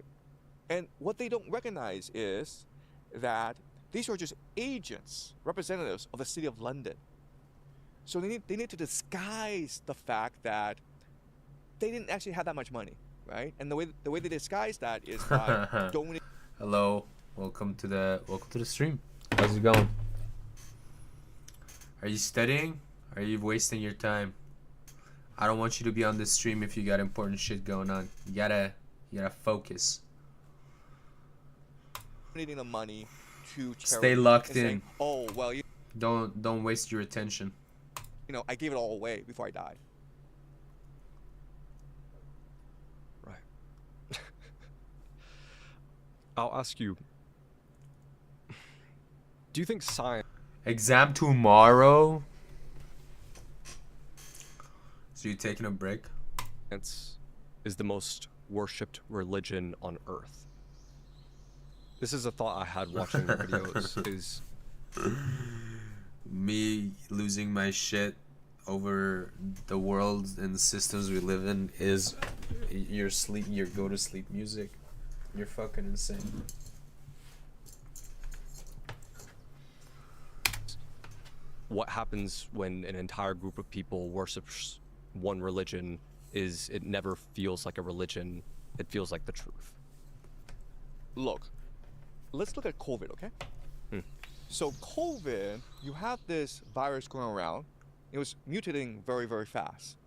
And what they don't recognize is that these are just agents, representatives of the city of London. So they need to disguise the fact that they didn't actually have that much money, right? And the way they disguise that is by donating. Hello, welcome to the stream. How's it going? Are you studying? Are you wasting your time? I don't want you to be on this stream if you got important shit going on. You gotta focus. Donating the money to charity. Stay locked in. Saying, oh well, Don't waste your attention. I gave it all away before I died. Right. I'll ask you, do you think science Exam tomorrow? So you taking a break? is the most worshipped religion on earth? This is a thought I had watching the videos. Is me losing my shit over the world and the systems we live in is your go to sleep music. You're fucking insane. what happens when an entire group of people worships one religion is it never feels like a religion, it feels like the truth. Look, let's look at COVID, okay? So COVID, you have this virus going around. It was mutating very, very fast.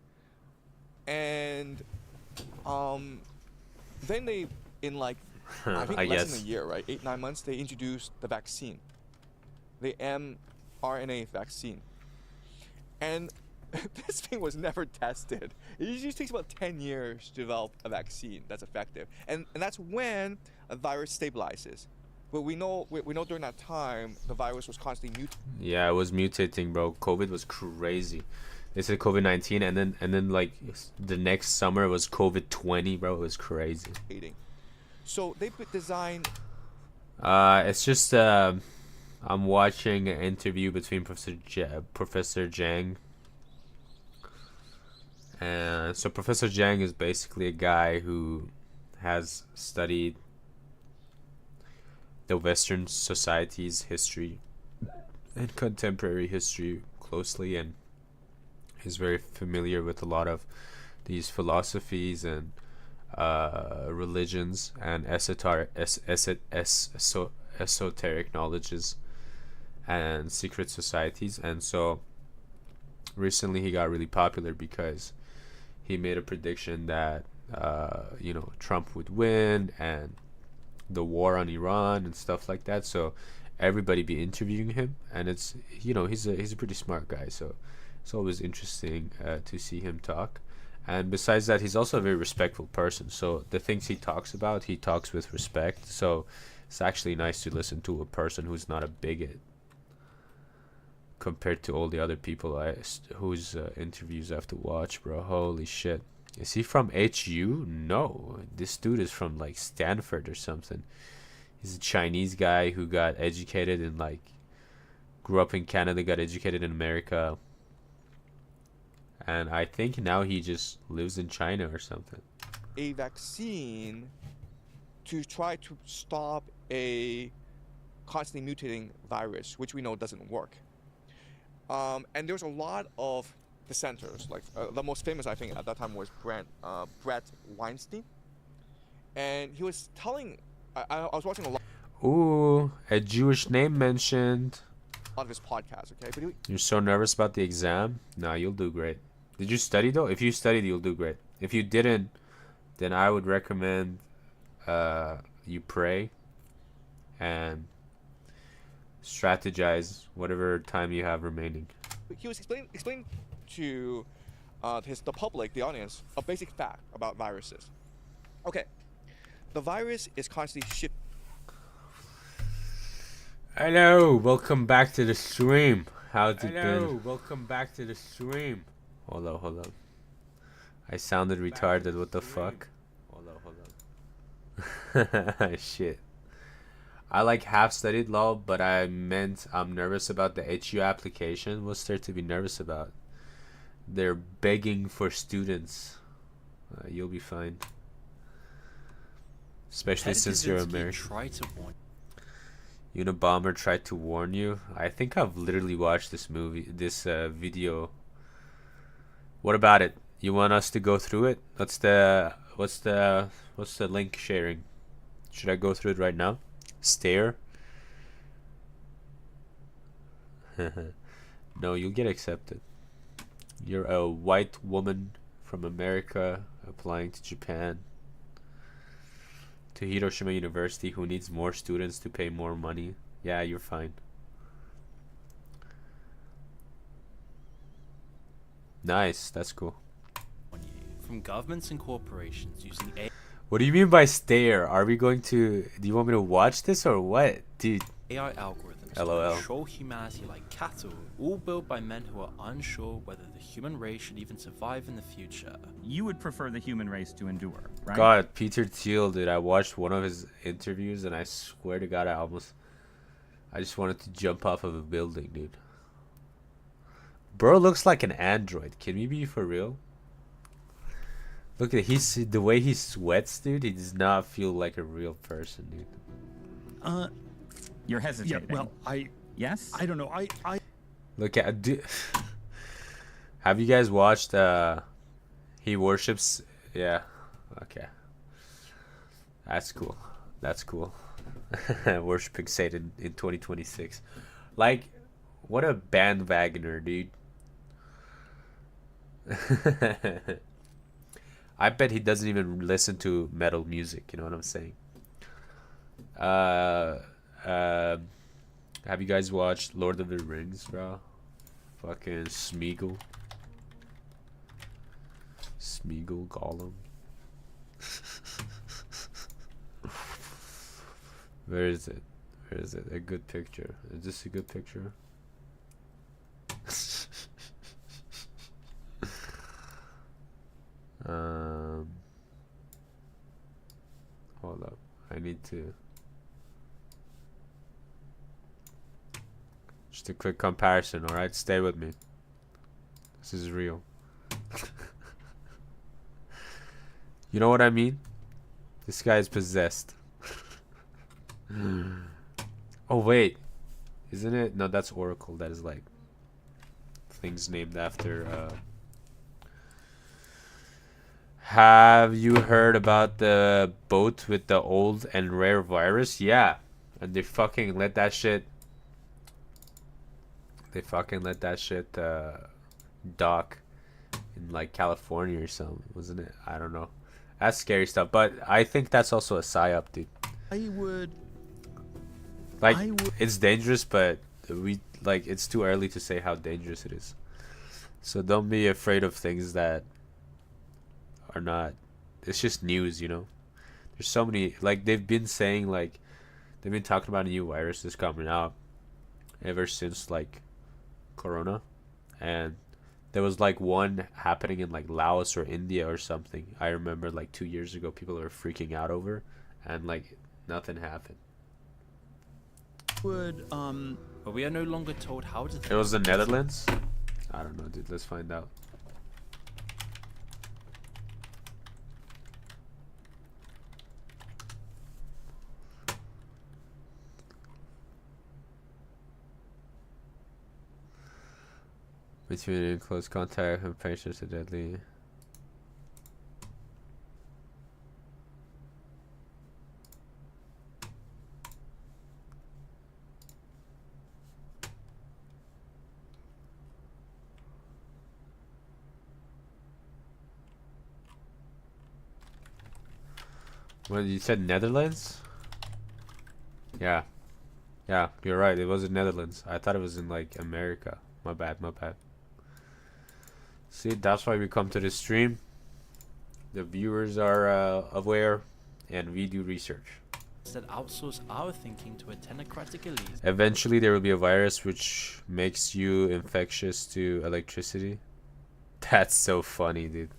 And then they, in like, I think less than a year, right? 8-9 months, they introduced the vaccine, the mRNA vaccine. And this thing was never tested. It usually takes about 10 years to develop a vaccine that's effective. And that's when a virus stabilizes. But we know during that time the virus was constantly Yeah, it was mutating, bro. COVID was crazy. They said COVID-19, and then like the next summer it was COVID-20, bro. It was crazy. mutating. So they designed. It's just I'm watching an interview between Professor Zhang. And so Professor Zhang is basically a guy who has studied the Western society's history and contemporary history closely, and he's very familiar with a lot of these philosophies and religions and esoteric knowledges and secret societies. And so recently he got really popular because he made a prediction that Trump would win and the war on Iran and stuff like that. So everybody be interviewing him, and it's he's a pretty smart guy. So it's always interesting to see him talk. And besides that, he's also a very respectful person. So the things he talks about, he talks with respect. So it's actually nice to listen to a person who's not a bigot compared to all the other people whose interviews I have to watch, bro. Holy shit. Is he from HU? No. This dude is from like Stanford or something. He's a Chinese guy who got educated in grew up in Canada, got educated in America. And I think now he just lives in China or something. A vaccine to try to stop a constantly mutating virus, which we know doesn't work. And there's a lot of dissenters. Like the most famous, I think, at that time was Brett Weinstein, and he was telling. I was watching a lot Ooh, a Jewish name mentioned. of his podcasts. Okay, but You're so nervous about the exam? Nah, you'll do great. Did you study though? If you studied, you'll do great. If you didn't, then I would recommend you pray and strategize whatever time you have remaining. he was explaining to the public, the audience, a basic fact about viruses. Okay, the virus is constantly shifting. Hello, welcome back to the stream. How's it been? Hello, welcome back to the stream. Hold up. I sounded retarded. What the fuck? Hold up. Shit. I half studied law, but I meant I'm nervous about the HU application. What's there to be nervous about? They're begging for students. You'll be fine. Especially since you're American. Unabomber tried to warn you. I think I've literally watched this video. What about it? You want us to go through it? What's the link sharing? Should I go through it right now? Stare? No, you'll get accepted. You're a white woman from America applying to Japan, to Hiroshima University, who needs more students to pay more money. Yeah, you're fine. Nice, that's cool. From governments and corporations using What do you mean by stare? Are we going to... Do you want me to watch this or what? Dude. AI algorithms LOL. to control humanity like cattle, all built by men who are unsure whether the human race should even survive in the future. You would prefer the human race to endure, right? God, Peter Thiel, dude. I watched one of his interviews and I swear to God, I just wanted to jump off of a building, dude. Bro looks like an android. Can we be for real? Look at the way he sweats, dude. He does not feel like a real person, dude. You're hesitating. Yeah, well, Yes? I don't know. I Look at have you guys watched he worships? Yeah. Okay. That's cool. Worshipping Satan in 2026. What a bandwagoner, dude. I bet he doesn't even listen to metal music, you know what I'm saying? Have you guys watched Lord of the Rings, bro? Fucking Smeagol, Gollum. Where is it? Where is it? A good picture. Is this a good picture? Hold up. I need to. Just a quick comparison, alright? Stay with me. This is real. You know what I mean? This guy is possessed. Oh, wait. Isn't it? No, that's Oracle. That is like things named after. Have you heard about the boat with the old and rare virus? Yeah. And they fucking let that shit. They fucking let that shit dock in like California or something, wasn't it? I don't know. That's scary stuff. But I think that's also a psyop, dude. I would. Like, it's dangerous, but it's too early to say how dangerous it is. So don't be afraid of things that are not. It's just news, you know. There's so many, like, they've been saying, like, they've been talking about a new virus that's coming out ever since, like, Corona. And there was like one happening in like Laos or India or something. I remember like 2 years ago people were freaking out over, and like nothing happened. But we are no longer told how to. It was the Netherlands? I don't know, dude. Let's find out. Between in close contact and patients are deadly. What, you said Netherlands? Yeah. Yeah, you're right. It was in Netherlands. I thought it was in like America. My bad, my bad. See, that's why we come to the stream. The viewers are aware, and we do research. Instead, outsource our thinking to a technocratic elite. Eventually, there will be a virus which makes you infectious to electricity. That's so funny, dude.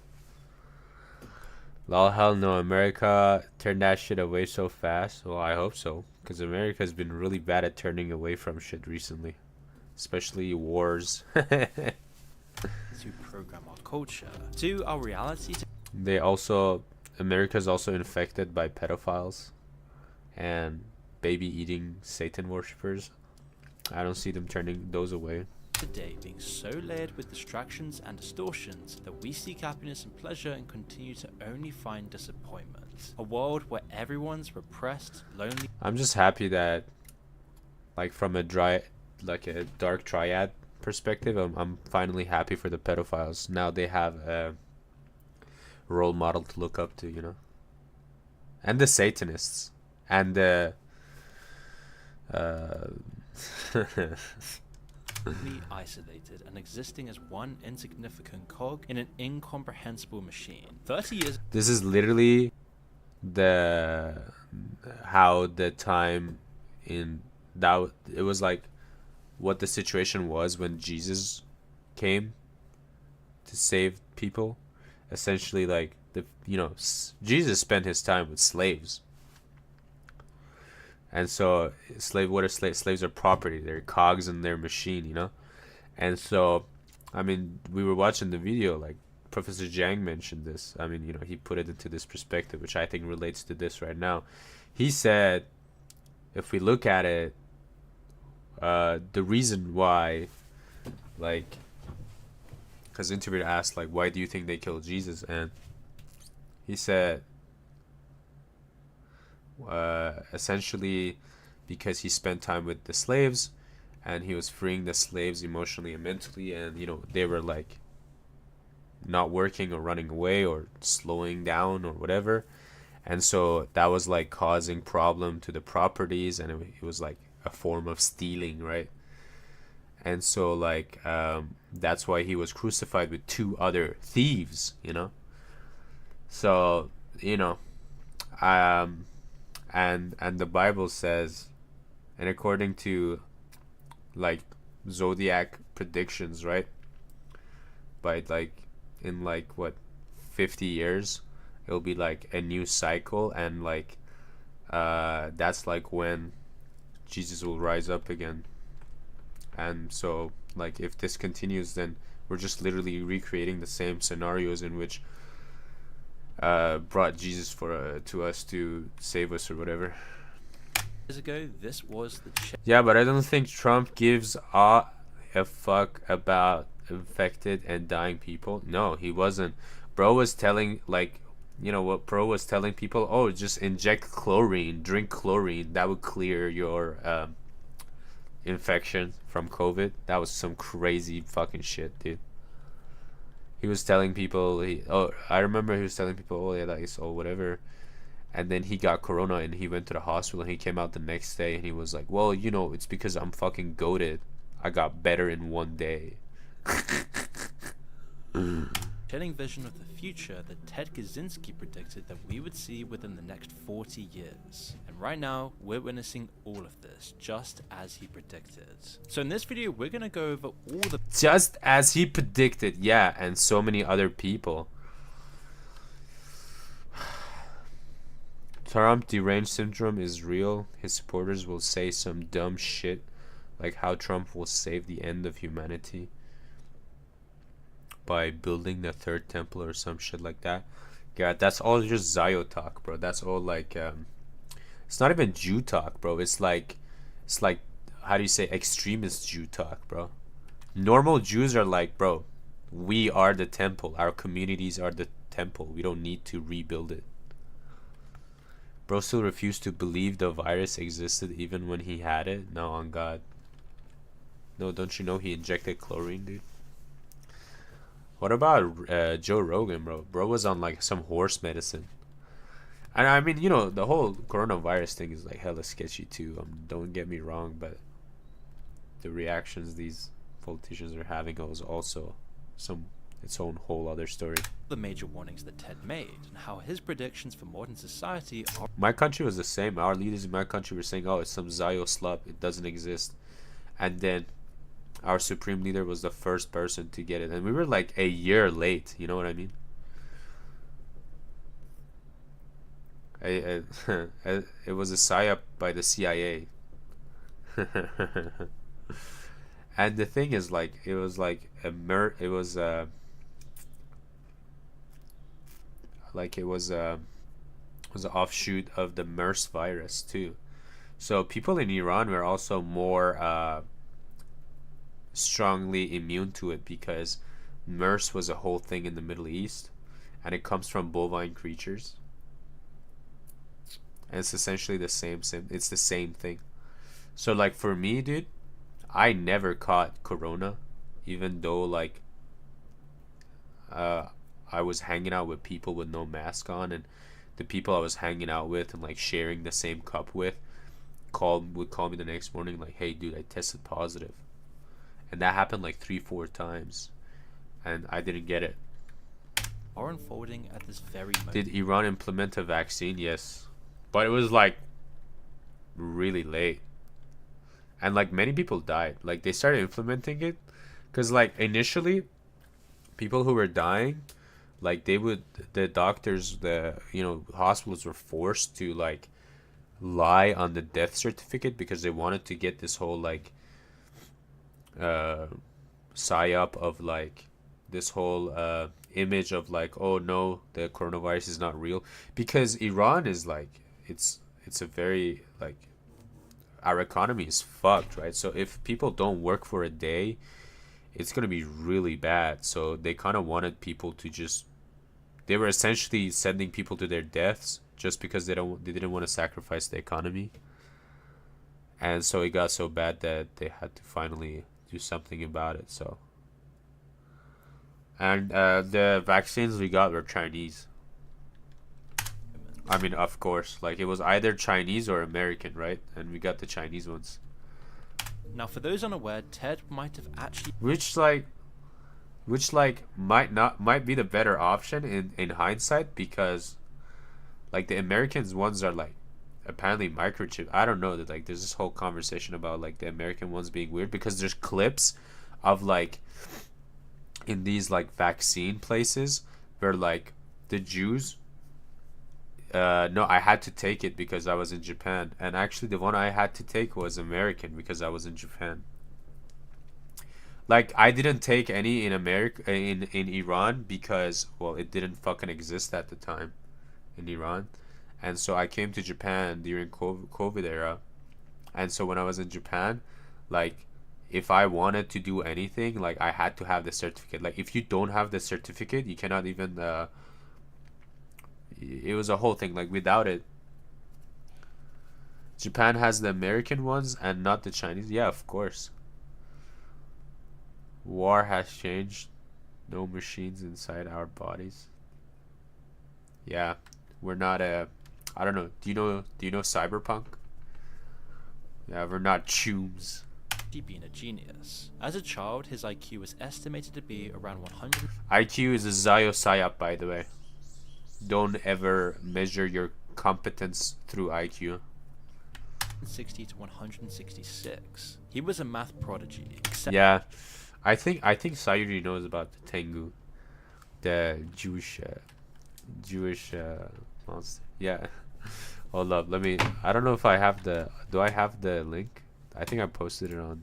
Lol, hell no. America turned that shit away so fast. Well, I hope so, because America's been really bad at turning away from shit recently, especially wars. To program our culture to our reality. America's also infected by pedophiles and baby eating Satan worshippers. I don't see them turning those away. Today being so layered with distractions and distortions that we seek happiness and pleasure and continue to only find disappointment. A world where everyone's repressed, lonely. I'm just happy that, like, from a dark triad perspective, I'm finally happy for the pedophiles. Now they have a role model to look up to, you know. And the Satanists. And the isolated and existing as one insignificant cog in an incomprehensible machine. 30 years. This is literally how the time in that it was like what the situation was when Jesus came to save people. Essentially, like, Jesus spent his time with slaves. And so what are slaves? Slaves are property. They're cogs in their machine, you know? And so, I mean, we were watching the video, like, Professor Zhang mentioned this. I mean, he put it into this perspective, which I think relates to this right now. He said, if we look at it, the reason why, like, because the interviewer asked, like, why do you think they killed Jesus? And he said, essentially because he spent time with the slaves and he was freeing the slaves emotionally and mentally, and they were like not working or running away or slowing down or whatever, and so that was like causing problem to the properties, and it was like a form of stealing, right? And so like that's why he was crucified with 2 other thieves, so and the Bible says, And according to like zodiac predictions, right? By like in like what 50 years, it'll be like a new cycle, and like that's like when Jesus will rise up again. And so like if this continues, then we're just literally recreating the same scenarios in which brought Jesus for to us to save us or whatever. Years ago, this was the Yeah, but I don't think Trump gives a fuck about infected and dying people. No, he wasn't. Bro was telling, like, you know what bro was telling people? Oh, just inject chlorine, drink chlorine, that would clear your infection from COVID. That was some crazy fucking shit, dude. He was telling people, I remember he was telling people, oh yeah, like, so whatever. And then he got corona and he went to the hospital, and he came out the next day and he was like, well, you know, it's because I'm fucking goated. I got better in one day. chilling vision of the future that Ted Kaczynski predicted that we would see within the next 40 years. And right now, we're witnessing all of this, just as he predicted. So in this video, we're gonna go over all the... Just as he predicted, yeah, and so many other people. Trump deranged syndrome is real. His supporters will say some dumb shit, like how Trump will save the end of humanity by building the third temple or some shit like that. Yeah, that's all just Zio talk, bro. That's all like it's not even Jew talk, bro. It's like how do you say, extremist Jew talk, bro. Normal Jews are like, bro, we are the temple. Our communities are the temple. We don't need to rebuild it. Bro still refused to believe the virus existed even when he had it. No, on God. No, don't you know he injected chlorine, dude? What about Joe Rogan, bro? Bro was on like some horse medicine. And I mean, you know, the whole coronavirus thing is like hella sketchy too. Don't get me wrong, but the reactions these politicians are having is also its own whole other story. The major warnings that Ted made and how his predictions for modern society are... My country was the same. Our leaders in my country were saying, oh, it's some Zio slop, it doesn't exist. And then our supreme leader was the first person to get it, and we were like a year late, you know what I mean? It was a psyop by the CIA. And the thing is, like, it was like it was an offshoot of the MERS virus too. So people in Iran were also more strongly immune to it because MERS was a whole thing in the Middle East, and it comes from bovine creatures, and it's essentially the same it's the same thing. So like for me, dude, I never caught corona, even though like I was hanging out with people with no mask on, and the people I was hanging out with and like sharing the same cup with would call me the next morning like, hey dude, I tested positive. And that happened like 3-4 times, and I didn't get it. Are unfolding at this very moment. Did Iran implement a vaccine? Yes, but it was like really late, and like many people died. Like they started implementing it because like initially people who were dying, like the doctors, the hospitals were forced to like lie on the death certificate because they wanted to get this whole like psyop of like this whole image of like, oh no, the coronavirus is not real, because Iran is like, it's a very like, our economy is fucked, right? So if people don't work for a day, it's gonna be really bad. So they kind of wanted people to just, they were essentially sending people to their deaths just because they didn't want to sacrifice the economy. And so it got so bad that they had to finally do something about it. So, and the vaccines we got were Chinese. I mean, of course, like it was either Chinese or American, right? And we got the Chinese ones. Now, for those unaware, Ted might have actually... Which might be the better option in hindsight, because like the Americans ones are like apparently microchip. I don't know, that like there's this whole conversation about like the American ones being weird because there's clips of like in these like vaccine places where like the Jews no, I had to take it because I was in Japan, and actually the one I had to take was American because I was in Japan. Like I didn't take any in America in Iran because well it didn't fucking exist at the time in Iran, and so I came to Japan during COVID era, and so when I was in Japan, like if I wanted to do anything, like I had to have the certificate. Like if you don't have the certificate, you cannot even. It was a whole thing. Like without it, Japan has the American ones and not the Chinese. Yeah, of course. War has changed. No machines inside our bodies. Yeah, we're not I don't know. Do you know Cyberpunk? Yeah, we're not chooms. He being a genius. As a child, his IQ was estimated to be around 100. IQ is a Zio by the way. Don't ever measure your competence through IQ. 60 to 166. He was a math prodigy. Yeah, I think Sayuri knows about the Tengu, the Jewish monster. Yeah. Hold up, let me. I don't know if I have the. Do I have the link? I think I posted it on.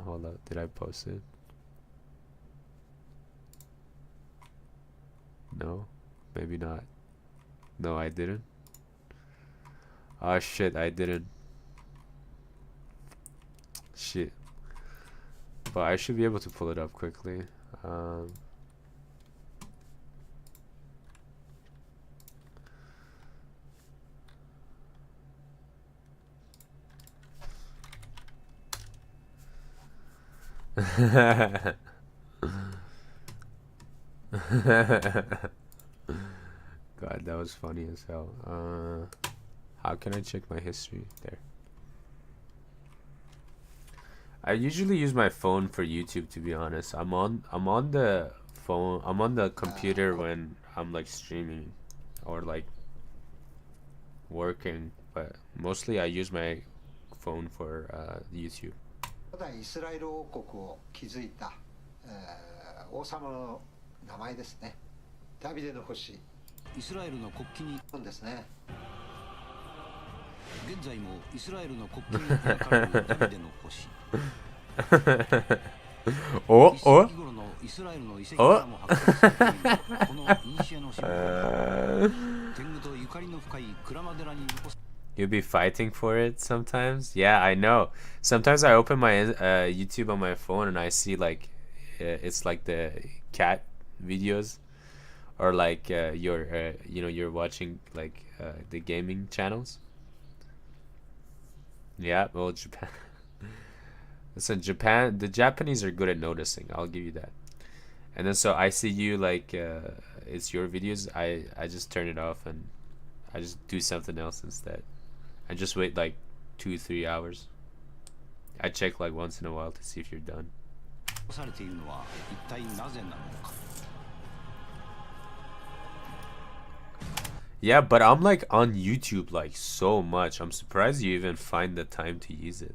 Hold up, did I post it? No, maybe not. No, I didn't. Oh shit, I didn't. Shit. But I should be able to pull it up quickly. God, that was funny as hell. How can I check my history? There. I usually use my phone for YouTube, to be honest. I'm on the phone. I'm on the computer when I'm like streaming or like working, but mostly I use my phone for YouTube. 古代イスラエル王国を築いた、王様の名前ですね。ダビデの星。イスラエルの国旗にですね。現在もイスラエルの国旗に描かれるダビデの星。おおイスラエルの遺跡からも発掘されているこの古の島天狗とゆかりの深い鞍馬寺に残す You'll be fighting for it sometimes? Yeah, I know. Sometimes I open my YouTube on my phone and I see like it's like the cat videos or like you're watching like the gaming channels. Yeah, well, Japan. Listen, Japan, the Japanese are good at noticing. I'll give you that. And then so I see you like it's your videos. I just turn it off and I just do something else instead. I just wait like 2-3 hours. I check like once in a while to see if you're done. Yeah, but I'm like on YouTube like so much. I'm surprised you even find the time to use it.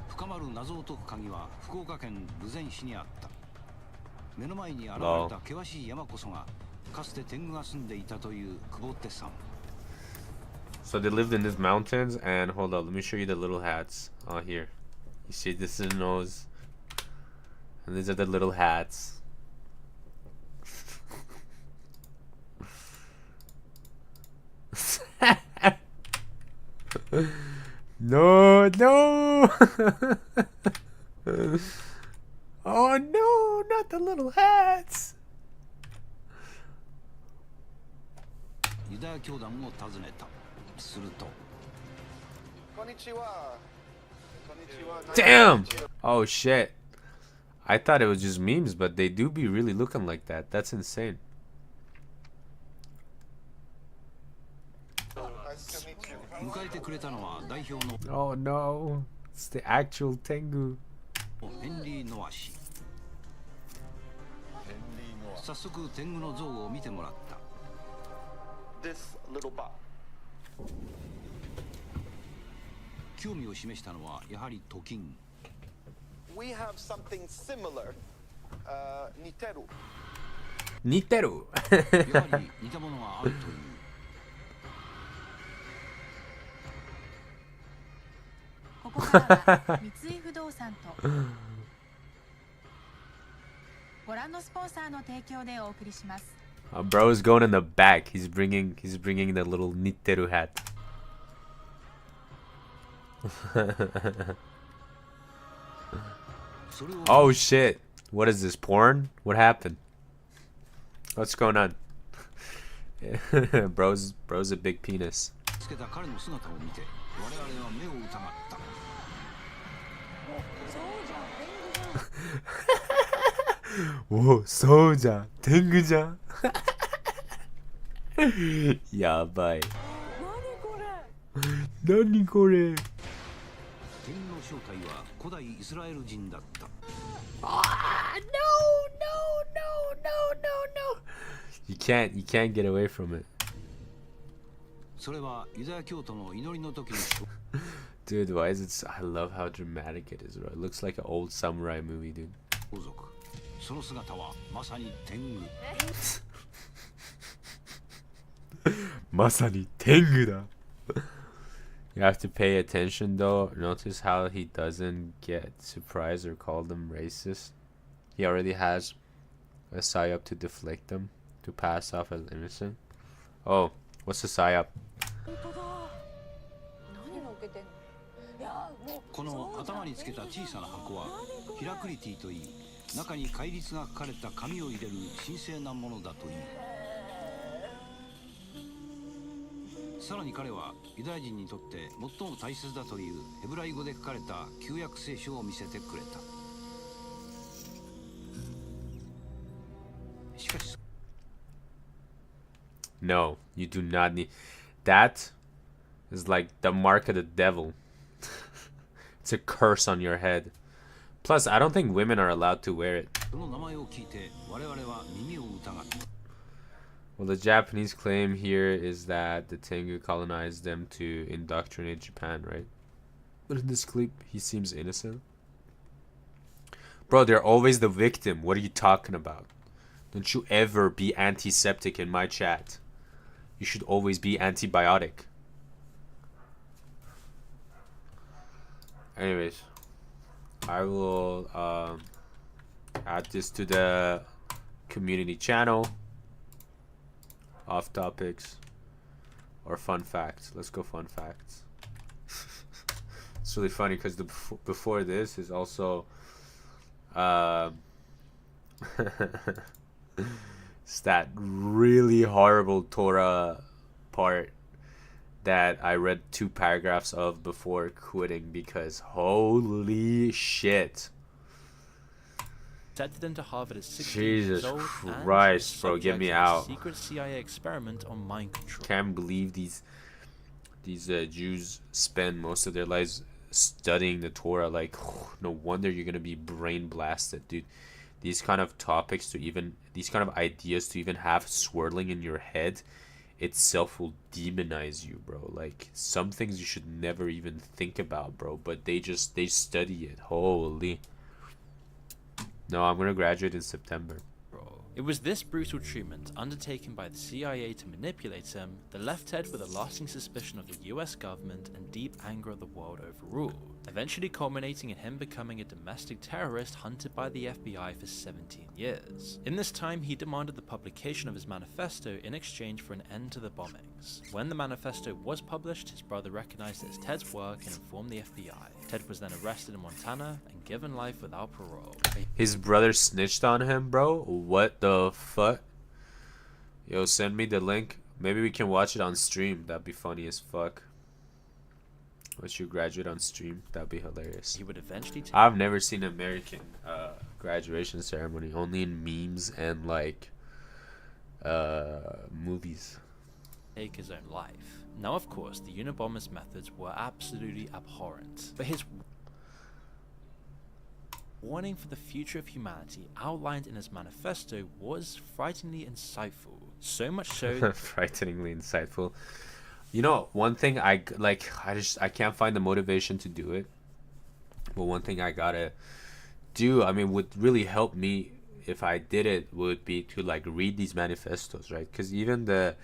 深まる謎を解く鍵は福岡県豊前市にあった。目の前に現れた険しい山こそがかつて天狗が住んでいたという久保手さん。 So they lived in these mountains, and hold up, let me show you the little hats. Oh, here. You see, this is the nose. And these are the little hats. No, no! Oh no, not the little hats! ユダヤ教団を訪ねた。すると。Damn! Oh shit. I thought it was just memes, but they do be really looking like that. That's insane. Oh no. It's the actual Tengu. 早速天狗の像を見てもらった。this little bot. 興味を示したのはやはりトキン。 We have something similar. Niteru. 似てる。やはり似たものがあるという。ここからは三井不動産とご覧のスポンサーの提供でお送りします。Bro is going in the back. He's bringing the little Niteru hat. Oh shit. What is this, porn? What happened? What's going on? bro's a big penis. つけた彼の姿を見て我々は目を疑った。お、そうじゃん。天狗じゃん。やばい。何これ。天狗の正体は古代イスラエル人だった。Ah, no. You can't get away from it. それはユダヤ教徒の祈りの時に。Dude, why is it? I love how dramatic it is, bro. It looks like an old samurai movie, dude. その姿はまさに天狗。まさに天狗だ。You have to pay attention though. Notice how he doesn't get surprised or call them racist. He already has a psyop to deflect them, to pass off as innocent. Oh, what's the psyop? この頭につけた小さな箱はヒラクリティといい、中に戒律が書かれた紙を入れる神聖なものだという。さらに彼はユダヤ人にとって最も大切だというヘブライ語で書かれた旧約聖書を見せてくれた。しかし No, you do not need. That is like the mark of the devil. It's a curse on your head. Plus, I don't think women are allowed to wear it. その名前を聞いて我々は耳を疑った。 Well, the Japanese claim here is that the Tengu colonized them to indoctrinate Japan, right? But in this clip, he seems innocent. Bro, they're always the victim. What are you talking about? Don't you ever be antiseptic in my chat. You should always be antibiotic. Anyways, I will add this to the community channel. Off topics or fun facts. Let's go fun facts. It's really funny because the before this is also it's that really horrible Torah part that I read 2 paragraphs of before quitting because holy shit. Accepted into Harvard at 16 Jesus years old Christ, bro, get me out. Secret CIA experiment on mind control. Can't believe these Jews spend most of their lives studying the Torah. Like, no wonder you're gonna be brain blasted, dude. These kind of topics these kind of ideas to even have swirling in your head itself will demonize you, bro. Like, some things you should never even think about, bro, but they study it. Holy. No, I'm gonna graduate in September. It was this brutal treatment undertaken by the CIA to manipulate him that left Ted with a lasting suspicion of the US government and deep anger of the world overall, eventually culminating in him becoming a domestic terrorist hunted by the FBI for 17 years. In this time, he demanded the publication of his manifesto in exchange for an end to the bombings. When the manifesto was published, his brother recognized it as Ted's work and informed the FBI. Ted was then arrested in Montana and given life without parole. His brother snitched on him, bro? What the fuck? Yo, send me the link. Maybe we can watch it on stream. That'd be funny as fuck. Once you graduate on stream, that'd be hilarious. He would eventually I've never seen an American graduation ceremony. Only in memes and like movies. Take his own life. Now, of course, the Unabomber's methods were absolutely abhorrent, but his warning for the future of humanity outlined in his manifesto was frighteningly insightful. So much so frighteningly insightful. You know, one thing I can't find the motivation to do it. But one thing I gotta do, I mean, would really help me if I did it, would be to like read these manifestos, right? Because even the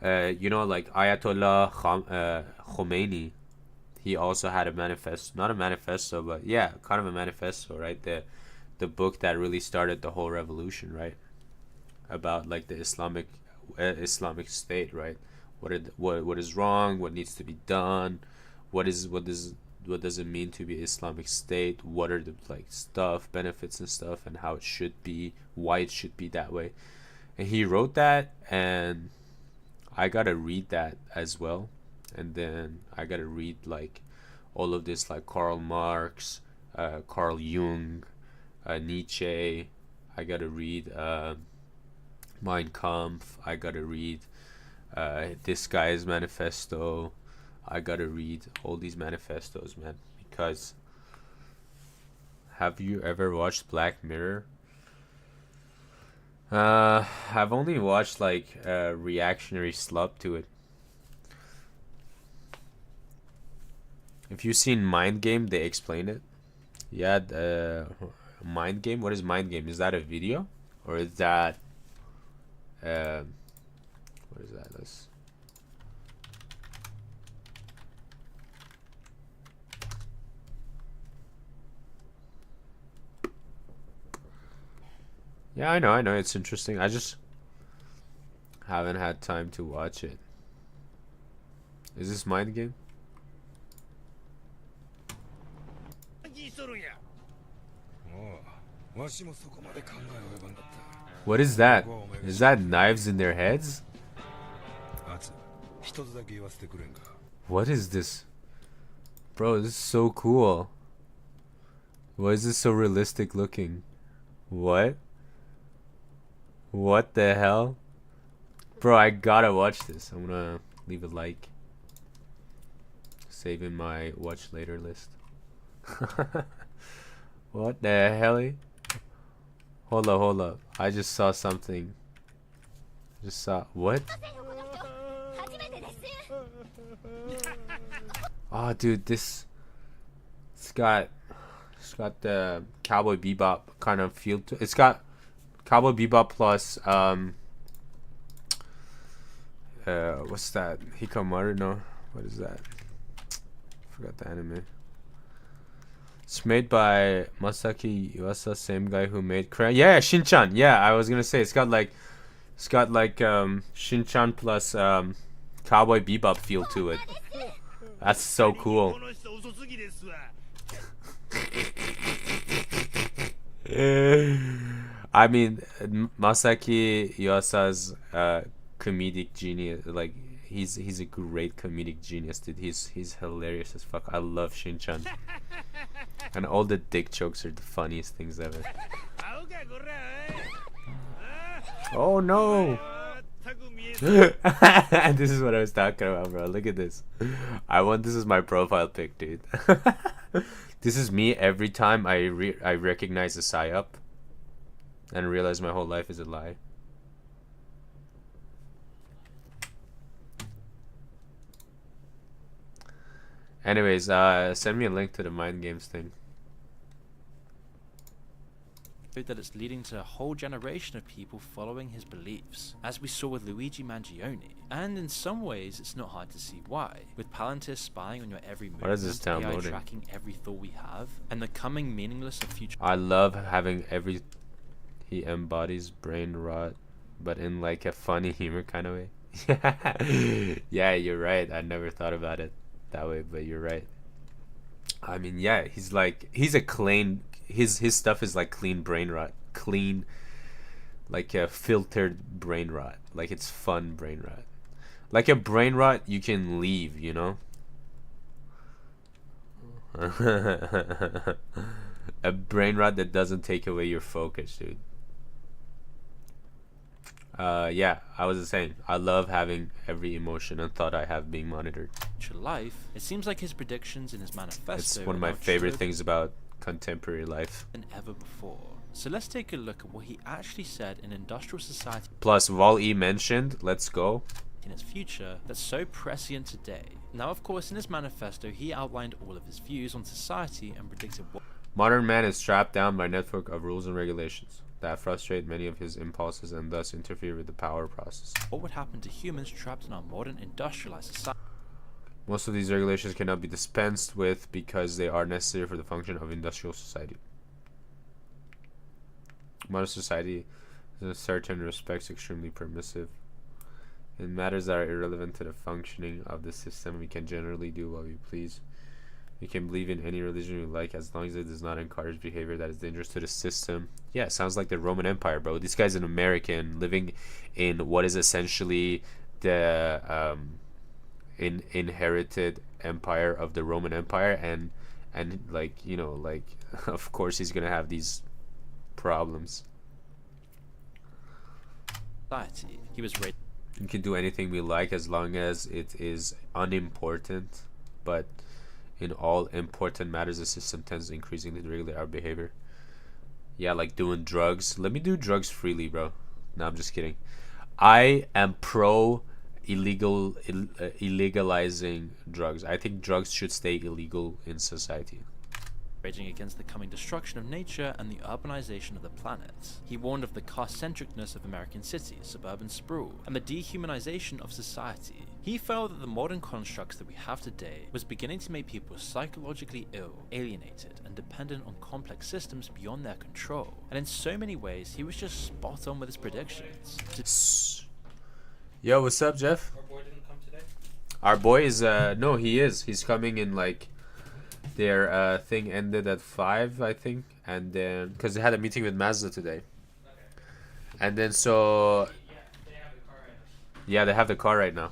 like Ayatollah Khomeini, he also had a manifesto, not a manifesto, but yeah, kind of a manifesto, right? The book that really started the whole revolution, right? About like the Islamic State, right? What is wrong? What needs to be done? What does it mean to be Islamic State? What are the like stuff, benefits and stuff, and how it should be, why it should be that way? And he wrote that, and I gotta read that as well. And then I gotta read like all of this, like Karl Marx, Carl Jung, Nietzsche. I gotta read Mein Kampf. I gotta read this guy's manifesto. I gotta read all these manifestos, man. Because have you ever watched Black Mirror? I've only watched like a reactionary slub to it. If you've seen Mind Game, they explain it. Yeah, Mind Game. What is Mind Game? Is that a video, or is that what is that? Let's. Yeah, I know, it's interesting. I just haven't had time to watch it. Is this Mind Game? What is that? Is that knives in their heads? What is this? Bro, this is so cool. Why is this so realistic looking? What? What the hell? Bro, I gotta watch this. I'm gonna leave a like. Save in my watch later list. What the hell? Hold up. I just saw something. What? Oh, dude, it's got the Cowboy Bebop kind of feel to it. It's got Cowboy Bebop plus what's that? Hikamaru? No, what is that? Forgot the anime. It's made by Masaki Yuasa, same guy who made Yeah, Shin-chan. Yeah, I was gonna say it's got like Shin-chan plus Cowboy Bebop feel to it. That's so cool. I mean, Masaki Yuasa's comedic genius. Like he's a great comedic genius, dude. He's hilarious as fuck. I love Shin-chan. And all the dick jokes are the funniest things ever. Oh no! This is what I was talking about, bro. Look at this. This is my profile pic, dude. This is me every time I recognize a psyop and realize my whole life is a lie. Anyways, send me a link to the Mind Games thing. That it's leading to a whole generation of people following his beliefs, as we saw with Luigi Mangione. And in some ways, it's not hard to see why. With Palantir spying on your every movement, What is this AI downloading? tracking every thought we have, and the coming meaningless of future. I love having he embodies brain rot, but in like a funny humor kind of way. Yeah, you're right. I never thought about it that way, but you're right. I mean, yeah, he's a clean. His stuff is like clean brain rot, like a filtered brain rot. Like it's fun brain rot. Like a brain rot you can leave, you know. A brain rot that doesn't take away your focus, dude. Yeah, I was saying, I love having every emotion and thought I have being monitored. Life, it seems like his predictions in his manifesto. It's one of my favorite things about contemporary life. Than ever before. So let's take a look at what he actually said in Industrial Society Plus, Wall-E mentioned, let's go. in its future that's so prescient today. Now, of course, in his manifesto, he outlined all of his views on society and predicted what Modern man is strapped down by a network of rules and regulations that frustrate many of his impulses and thus interfere with the power process. would happen to humans trapped in our modern industrialized society. Most of these regulations cannot be dispensed with because they are necessary for the function of industrial society. Modern society is in certain respects extremely permissive. In matters that are irrelevant to the functioning of the system, we can generally do what we please. We can believe in any religion we like as long as it does not encourage behavior that is dangerous to the system. Yeah, sounds like the Roman Empire, bro. This guy's an American living in what is essentially the inherited empire of the Roman Empire, and like, you know, like of course he's gonna have these problems. He was raised. We can do anything we like as long as it is unimportant, but in all important matters the system tends to increasingly regulate our behavior. Yeah, like doing drugs. Let me do drugs freely, bro. No, I'm just kidding. I am pro illegalizing drugs. I think drugs should stay illegal in society. Raging against the coming destruction of nature and the urbanization of the planet. He warned of the car-centricness of American cities, suburban sprawl, and the dehumanization of society. He felt that the modern constructs that we have today was beginning to make people psychologically ill, alienated, and dependent on complex systems beyond their control. And in so many ways, he was just spot on with his predictions. Yo, what's up, Jeff? Our boy didn't come today? Our boy is, no, he is. He's coming in, like, their thing ended at 5, I think. And then, because they had a meeting with Mazda today. Okay. And then, so, Yeah, they have the car right now. yeah, they have the car right now.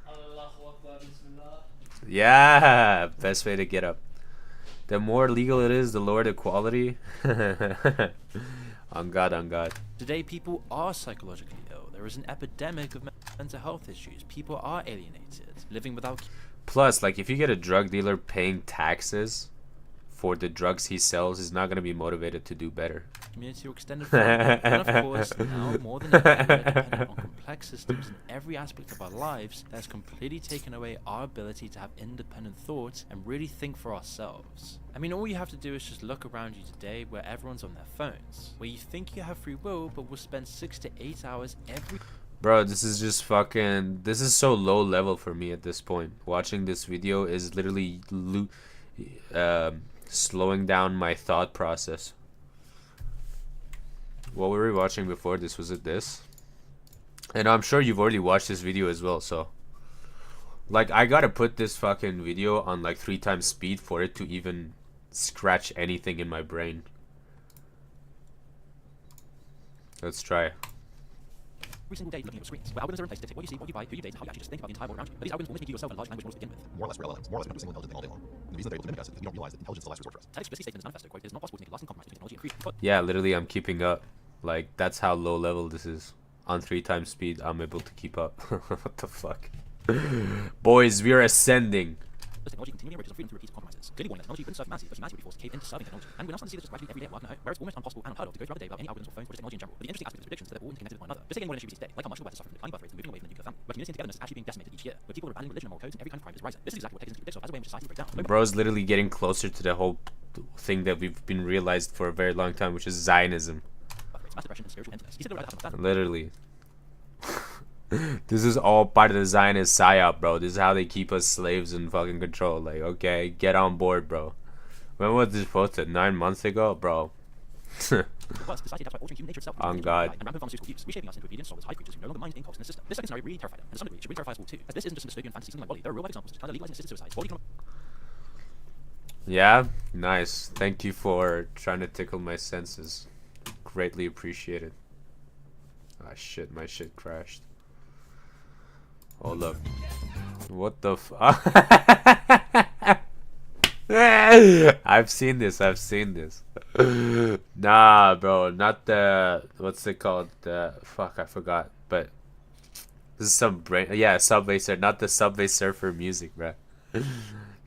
Allahu Akbar, Bismillah. Yeah, best way to get up. The more legal it is, the lower the quality. On God, on God. Today, people are psychologically ill. There is an epidemic of mental health issues. People are alienated, living without... Plus, like, if you get a drug dealer paying taxes for the drugs he sells, he's not going to be motivated to do better. Community or extended family. And of course, now more than ever, we're dependent on complex systems in every aspect of our lives that has completely taken away our ability to have independent thoughts and really think for ourselves. I mean, all you have to do is just look around you today where everyone's on their phones, where you think you have free will, but will spend 6 to 8 hours every... Bro, this is just fucking... This is so low level for me at this point. Watching this video is literally slowing down my thought process. What were we watching before this? Was it this? And I'm sure you've already watched this video as well, so... Like, I gotta put this fucking video on like 3 times speed for it to even scratch anything in my brain. Let's try. Every single day looking at screens, where algorithms are in place to dictate what you see, what you buy, who you date, and how you actually just think about the entire world around you. But these algorithms will make you yourself a large language model to begin with. More or less, we're LLMs. More or less, we have a single intelligent thing all day long. And the reason they're able to mimic us is because we don't realize that intelligence is the last resort for us. Ted explicitly stated in his manifesto, quote, "It is not possible to make lasting compromise between technology and free." Yeah, literally, I'm keeping up. Like, that's how low level this is. On 3 times speed, I'm able to keep up. What the fuck? Boys, we are ascending. This technology continually enriches our freedom through repeated compromises. Clearly warning that technology wouldn't serve humanity, but humanity would be forced to cave into serving technology. And we're now starting to see this just gradually every day at work and at home, where it's almost impossible and unheard of to go throughout the day without any algorithms or phones or just technology in general. But the interesting aspect of his predictions is that they're all interconnected with one another. This is again more an issue we see today, like how much of the West is suffering from declining birth rates and moving away from the nuclear family, where community and togetherness is actually being decimated each year, where people are abandoning religion and moral codes and every kind of crime is rising. This is exactly what Ted predicts of as a way in which society will break down. Bro's literally getting closer to the whole thing that we've been realized for a very long time, which is Zionism. Mass depression and spiritual emptiness. He said that Literally. This is all part of the Zionist psyop, bro. This is how they keep us slaves and fucking control. Like, okay, get on board, bro. When was this posted? 9 months ago, bro. On God. And rampant pharmaceutical use, reshaping us into obedient soulless hive creatures who no longer mind impulse in the system. This second scenario really terrified him, and to some degree should really terrify us all too. As this isn't just a dystopian fantasy something like Wall-E. There are real life examples of China legalizing assisted suicides. Yeah, nice. Thank you for trying to tickle my senses. Greatly appreciated. Ah, shit, my shit crashed. Hold up. What the I've seen this, Nah, bro, not the, what's it called? Fuck, I forgot. But this is some brain, yeah, Subway Surfer, not the Subway Surfer music, bro.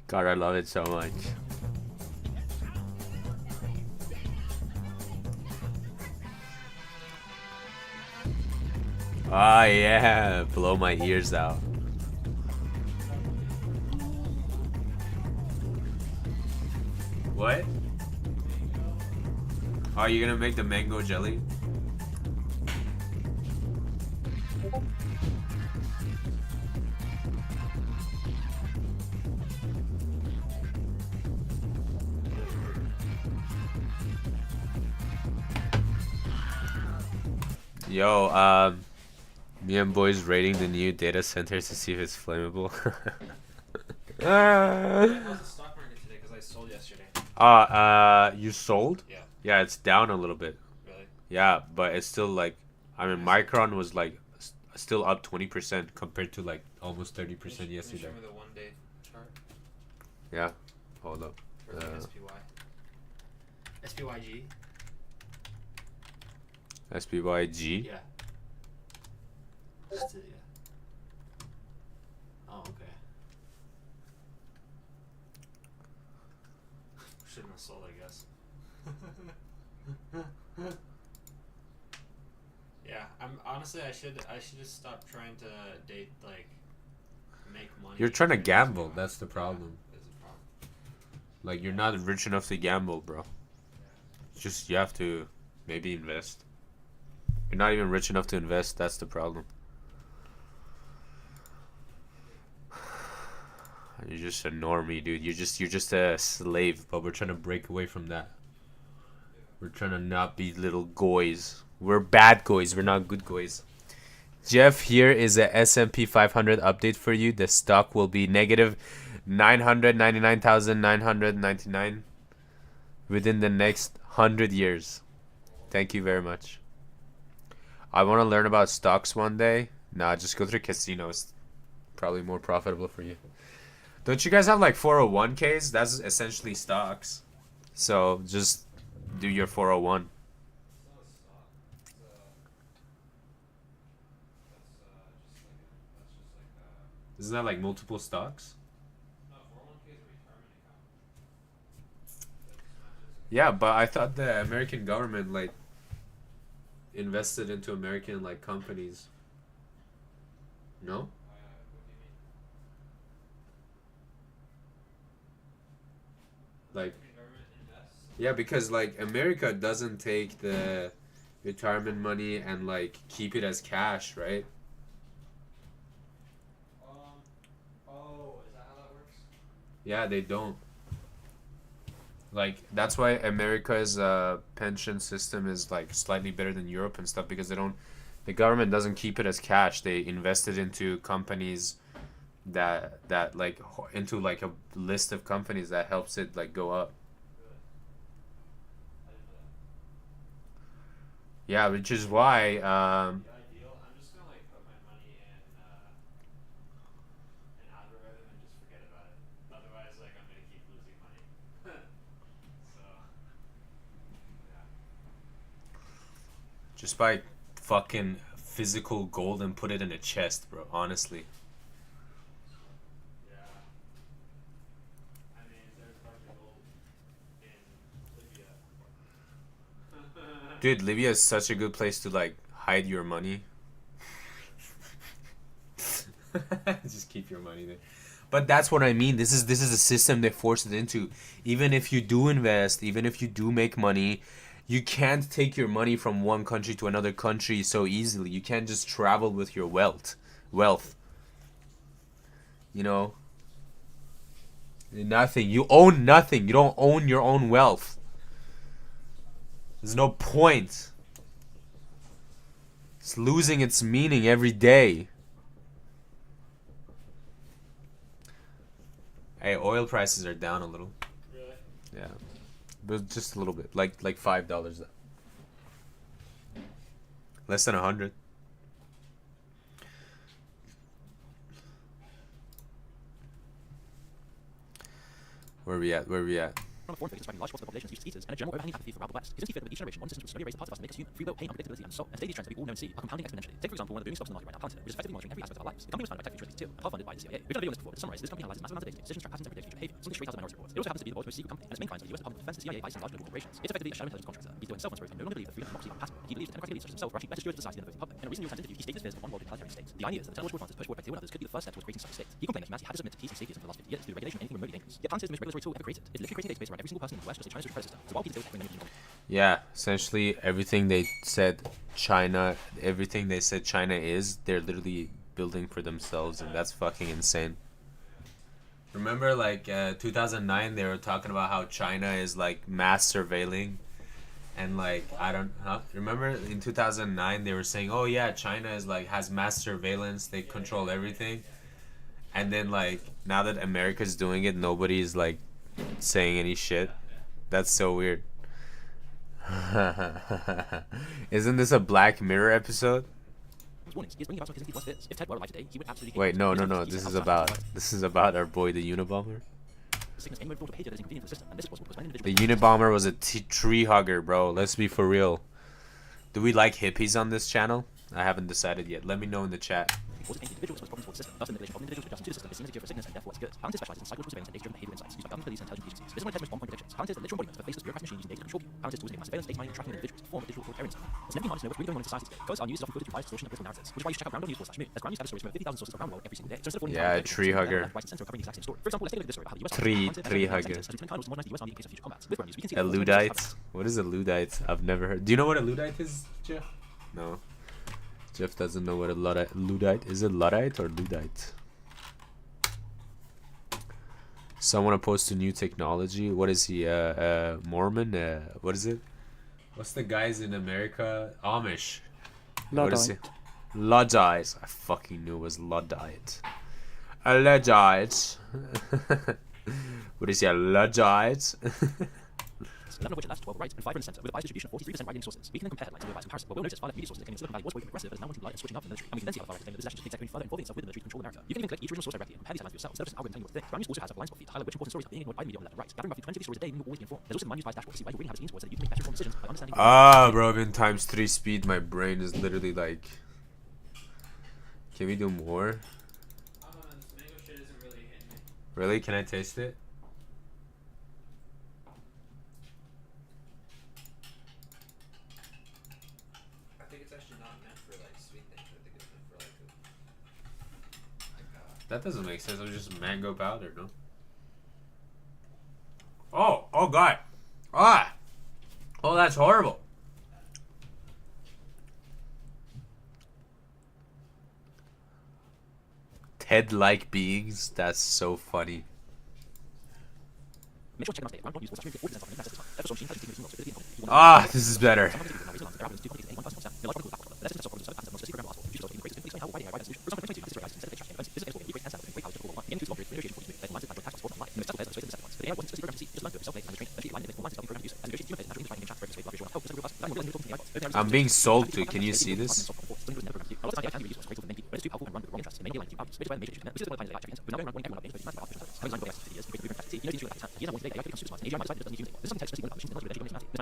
God, I love it so much. Ah, yeah. Blow my ears out. What? Are you gonna make the mango jelly? Yo, me and boys rating the new data centers to see if it's flammable. How's the stock market today? Because I sold yesterday. You sold? Yeah. Yeah, it's down a little bit. Really? Yeah, but it's still like, I mean, Micron was like still up 20% compared to like almost 30% yesterday. Can you show me the 1-day chart? Yeah, hold up. Or SPY? SPYG? SPYG? Yeah. Still, yeah. Oh, okay. Shouldn't have sold, I guess. Yeah, I'm honestly I should just stop trying to date like make money. You're trying to trading gamble. SPY. That's the problem. Yeah, that's the problem. Like, you're not rich enough to gamble, bro. Just, you have to maybe invest. You're not even rich enough to invest. That's the problem. You're just a normie, dude. You're just a slave, but we're trying to break away from that. We're trying to not be little goys. We're bad goys. We're not good goys. Jeff, here is a S&P 500 update for you. The stock will be negative 999,999 within the next 100 years. Thank you very much. I want to learn about stocks one day. Nah, just go through casinos. Probably more profitable for you. Don't you guys have like 401ks? That's essentially stocks. So just do your 401. Isn't that like multiple stocks? Yeah, but I thought the American government like invested into American like companies. No? Like, yeah, because like America doesn't take the retirement money and like keep it as cash, right? Oh, is that how that works? Yeah, they don't. Like, that's why America's pension system is like slightly better than Europe and stuff, because the government doesn't keep it as cash. They invest it into companies that like into like a list of companies that helps it like go up. Yeah, which is why I'm just gonna like put my money in an algorithm and just forget about it. Otherwise, like I'm gonna keep losing money. So, yeah. just buy fucking physical gold and put it in a chest, bro. Honestly. Yeah. I mean, there's a bunch of gold in Libya. Dude, Libya is such a good place to like hide your money. Just keep your money there. But that's what I mean. This is a system they force it into. Even if you do invest, even if you do make money, you can't take your money from one country to another country so easily. You can't just travel with your wealth. You know? Nothing. You own nothing. You don't own your own wealth. There's no point. It's losing its meaning every day. Hey, oil prices are down a little. Really? Yeah. But just a little bit. Like $5. Less than 100. Where we at? From a foreign figure describing large swaths of the population's use of eaters and a general overhanging apathy throughout the West. It doesn't feel that with each generation, modern systems will slowly erase the parts of us that make us human. Free will, pain, unpredictability, and soul. And today these trends that we all know and see are compounding exponentially. Take, for example, one of the booming stocks in the market right now, Palantir, which is effectively monitoring every aspect of our lives. The company was founded by tech futurist Till, and part funded by the CIA. We've done a video on this before, but to summarize, this company analyzes massive amounts of data, decisions, track patterns, and predict future behavior, something straight out of the Minority Report. It also happens to be the world's most secret company, and its main clients are the US Department of Defense, the CIA, ICE, and large global corporations. It's effectively a shadow intelligence contractor. He's doing himself on his and no longer believe that freedom and democracy are compatible. He believes that democratic elites such as himself are actually better stewards of society than the voting public. In a recent New York Times interview, he stated his fears of one world totalitarian state. The idea is that the technological advances pushed forward by Till and others could be the first step towards creating such a state. He complained that humanity had to submit to peace and safety for the last 50 years through the regulation of anything remotely dangerous. Yet Palantir is the most regulatory tool ever created. It's literally creating a database around every single person in the West, just like China's social credit system. So while Peter Thiel claimed that Yeah, essentially everything they said China is, they're literally building for themselves, and that's fucking insane. Remember, like 2009, they were talking about how China is like mass surveilling, and like remember in 2009 they were saying, oh yeah, China is like has mass surveillance, they control everything, and then like now that America's doing it, nobody's like saying any shit. That's so weird. Isn't this a Black Mirror episode? Wait, no. This is about our boy the Unabomber. The Unabomber was a tree hugger, bro. Let's be for real. Do we like hippies on this channel? I haven't decided yet. Let me know in the chat. Individuals with problems for the system. Thus, the manipulation of individuals to adjust to the system is seen as a cure for sickness and therefore it's good. Palantir specializes in psychological surveillance and data-driven behavior insights used by government police and intelligence agencies. This is one of Ted's most on-point predictions. Palantir is the literal embodiment of a faceless bureaucratic machine using data to control people. Palantir's tools make mass surveillance, data mining, and tracking of individuals to form a digital authoritarianism. It's never hard to know what's really going on in society today. Because our news is often filtered through biased distortion of political narratives, which is why you should check out ground.news/moon. As ground news gather stories from over 50,000 sources around the world every single day. So instead of yeah, a tree hugger. For example, let's take a look at this story about how the US Tree hugger. A Luddite? What is a Luddite? I've never heard. Do you know what a Luddite is, Jeff? No. Jeff doesn't know what a Luddite is. It Luddite or Luddite? Someone opposed to new technology. What is he? Mormon? What is it? What's the guys in America? Amish. What is he? Luddite. I fucking knew it was Luddite. A Luddite. What is he? A Luddite? 11 of which are left, 12 right, and 5 in the center, with a biased distribution of 43% right-leaning sources. We can then compare headlines and realize comparison, but we'll notice far left media sources claiming Silicon Valley was way more progressive, but is now wanting light and switching up in the military. And we can then see how far right is claiming that this is actually taking further involving itself with the military to control America. You can even click each original source directly and compare these headlines for yourself, instead of just an algorithm telling you what to think. Ground News also has a blind spot feed to highlight which important stories are being ignored by the media on the left and right. Gathering roughly 20 stories a day, you will always be informed. There's also the My News Bias dashboard to see why your reading habits lean towards so that you can make better informed decisions by understanding. Bro, in times 3 speed, my brain is literally like. Can we do more? This mango shit isn't really hitting me. Really? Can I taste it? That doesn't make sense. It was just mango powder, no? Oh God. Oh, that's horrible. Ted-like beings. That's so funny. This is better. I'm being sold to. Can you see this?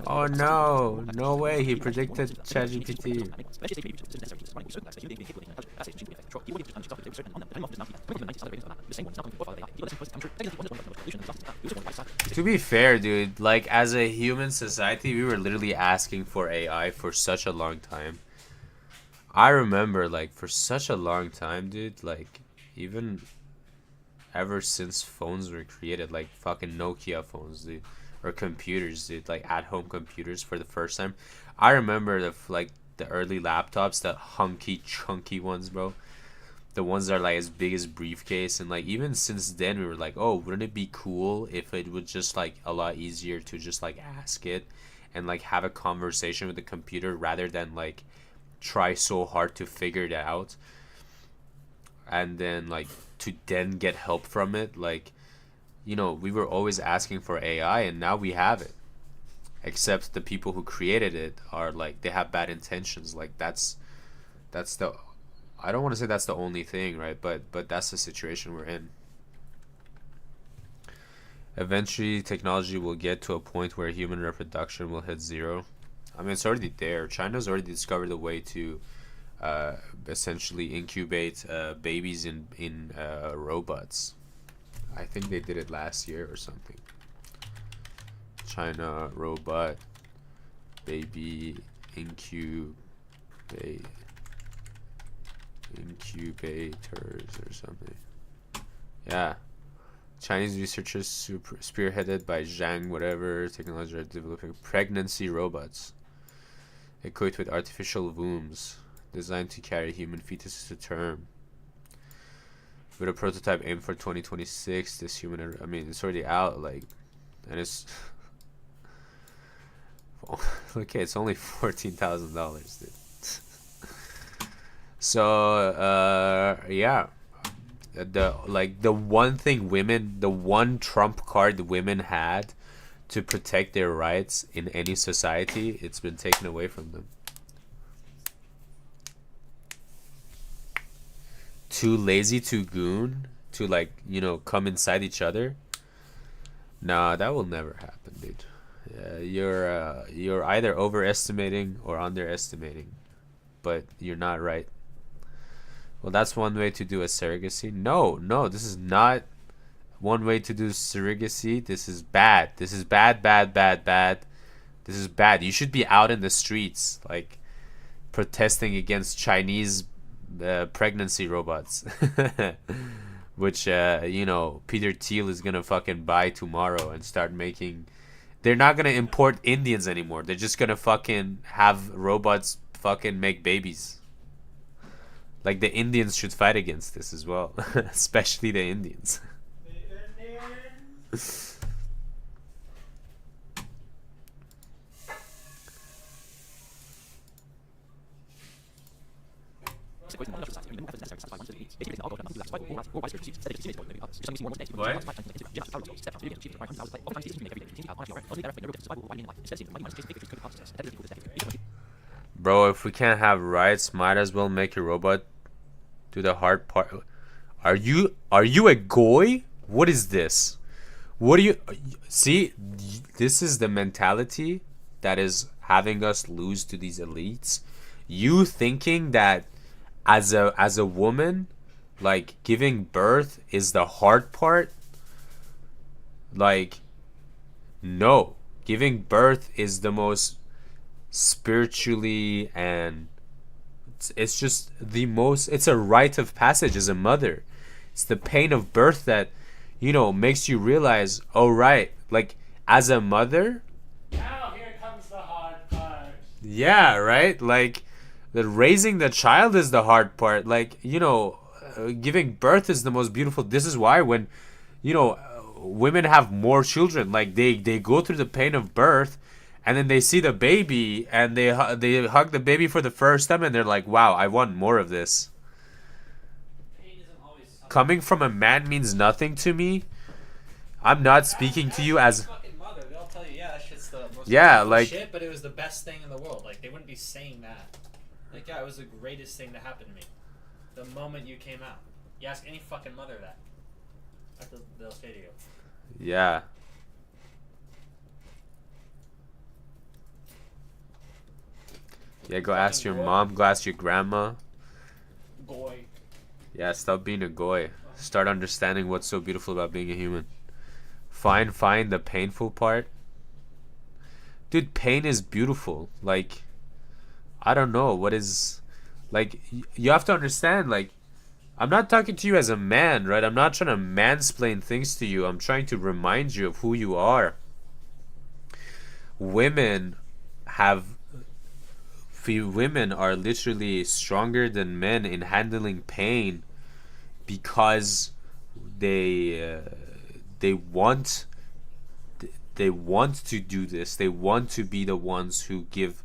Oh no! No way! He predicted ChatGPT. To be fair, dude, like as a human society, we were literally asking for AI for such a long time. I remember, like, for such a long time, dude, like, even ever since phones were created, like fucking Nokia phones, dude, or computers, dude, like at-home computers for the first time. I remember the early laptops, the hunky, chunky ones, bro. The ones that are like as big as briefcase, and like even since then we were like, oh, wouldn't it be cool if it would just like a lot easier to just like ask it and like have a conversation with the computer rather than like try so hard to figure it out and then like to then get help from it. Like, you know, we were always asking for AI and now we have it, except the people who created it are like, they have bad intentions. Like that's the, I don't want to say that's the only thing, right? But that's the situation we're in. Eventually, technology will get to a point where human reproduction will hit zero. I mean, it's already there. China's already discovered a way to essentially incubate babies in robots. I think they did it last year or something. China robot baby incubators or something. Yeah. Chinese researchers spearheaded by Zhang whatever technology are developing pregnancy robots equipped with artificial wombs designed to carry human fetuses to term. With a prototype aimed for 2026, this human, I mean, it's already out, like, and it's okay, it's only $14,000, dude. So yeah, the one thing women, the one trump card women had to protect their rights in any society, it's been taken away from them. Too lazy, too goon to, like, you know, come inside each other. Nah, that will never happen, dude. You're either overestimating or underestimating, but you're not right. Well, that's one way to do a surrogacy. No, this is not one way to do surrogacy. This is bad. This is bad. This is bad. You should be out in the streets, like, protesting against Chinese pregnancy robots. Which, you know, Peter Thiel is gonna fucking buy tomorrow and start making. They're not gonna import Indians anymore. They're just gonna fucking have robots fucking make babies. Like, the Indians should fight against this as well. Especially the Indians. Bro, if we can't have rights, might as well make a robot do the hard part. Are you a goy? What is this? What do you see? This is the mentality that is having us lose to these elites. You thinking that as a woman, like, giving birth is the hard part? Like, no. Giving birth is the most spiritually, and it's just the most, it's a rite of passage as a mother. It's the pain of birth that, you know, makes you realize, oh right, like, as a mother, Now here comes the hard part. yeah, right, like, the raising the child is the hard part. Like, you know, giving birth is the most beautiful. This is why when, you know, women have more children, like, they go through the pain of birth, and then they see the baby, and they hug the baby for the first time, and they're like, wow, I want more of this. Coming from a man means nothing to me. I'm not speaking to you as... Mother. They'll tell you, yeah, that shit's the most like, shit, but it was the best thing in the world. Like, they wouldn't be saying that. Like, yeah, it was the greatest thing to happen to me. The moment you came out. You ask any fucking mother that. They'll say to you. Yeah. Yeah, go ask your mom, go ask your grandma. Goy. Yeah, stop being a goy. Start understanding what's so beautiful about being a human. Find the painful part. Dude, pain is beautiful. Like, I don't know what is, like, you have to understand, like, I'm not talking to you as a man, right? I'm not trying to mansplain things to you. I'm trying to remind you of who you are. Women are literally stronger than men in handling pain because they want to do this. They want to be the ones who give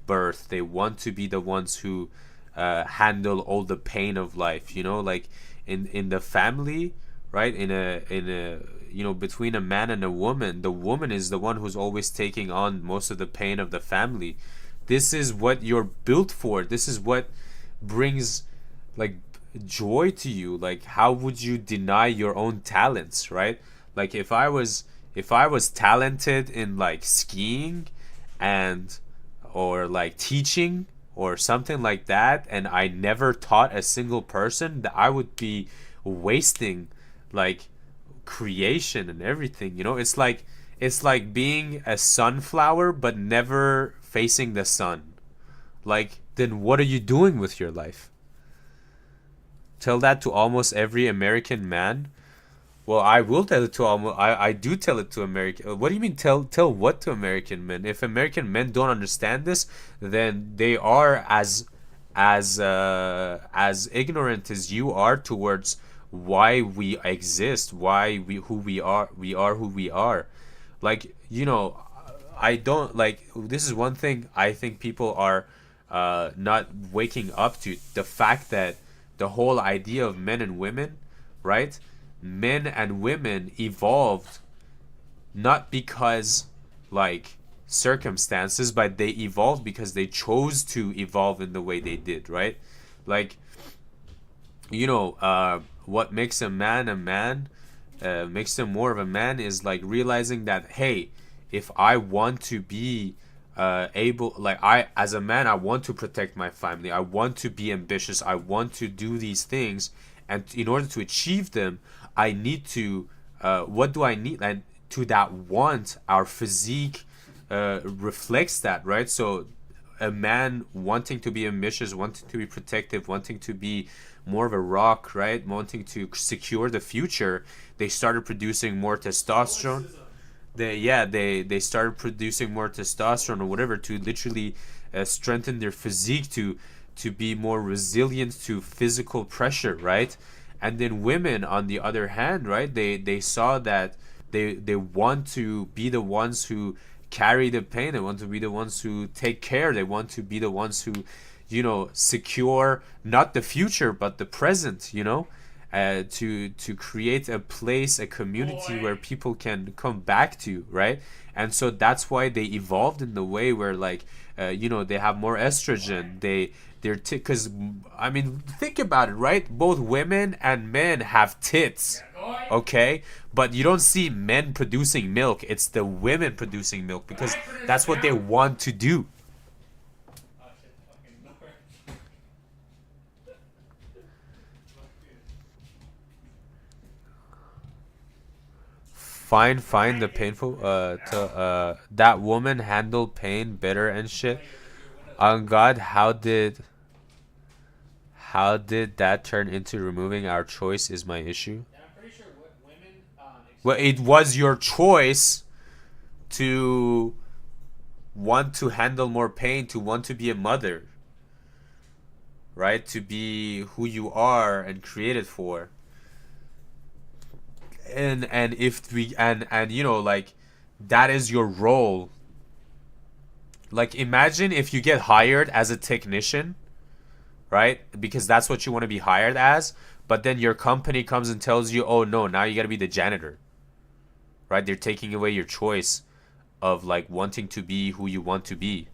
birth. They want to be the ones who handle all the pain of life, you know, like in the family, right? In a you know, between a man and a woman, the woman is the one who's always taking on most of the pain of the family. This is what you're built for. This is what brings, like, joy to you. Like, how would you deny your own talents, right? Like, if I was if I was talented in like skiing and or like teaching or something like that, and I never taught a single person, that I would be wasting like creation and everything, you know? It's like being a sunflower but never facing the sun. Like, then what are you doing with your life? Tell that to almost every American man. Well, I will tell it to almost. I do tell it to American. What do you mean tell what to American men? If American men don't understand this, then they are as ignorant as you are towards why we exist, why we are who we are. Like, you know, I don't like. This is one thing I think people are not waking up to, the fact that the whole idea of men and women, right? Men and women evolved not because like circumstances, but they evolved because they chose to evolve in the way they did, right? Like, you know, what makes a man, makes him more of a man, is like realizing that, hey, if I want to be able, like, I as a man, I want to protect my family, I want to be ambitious, I want to do these things, and in order to achieve them, I need to what do I need? And to that want, our physique reflects that, right? So a man wanting to be ambitious, wanting to be protective, wanting to be more of a rock, right? Wanting to secure the future, they started producing more testosterone. They started producing more testosterone or whatever to literally strengthen their physique, to be more resilient to physical pressure, right? And then women, on the other hand, right, they saw that they want to be the ones who carry the pain, they want to be the ones who take care, they want to be the ones who, you know, secure not the future but the present, you know, to create a place, a community where people can come back to, right? And so that's why they evolved in the way where, like, you know, they have more estrogen, they're because I mean, think about it, right? Both women and men have tits, okay? But you don't see men producing milk. It's the women producing milk because that's what they want to do. Find the painful that woman handled pain better and shit. On God, how did that turn into removing our choice is my issue? Well, it was your choice to want to handle more pain, to want to be a mother, right? To be who you are and created for. And if we and you know, like, that is your role. Like, imagine if you get hired as a technician, right? Because that's what you want to be hired as, but then your company comes and tells you, oh no, now you got to be the janitor, right? They're taking away your choice of like wanting to be who you want to be.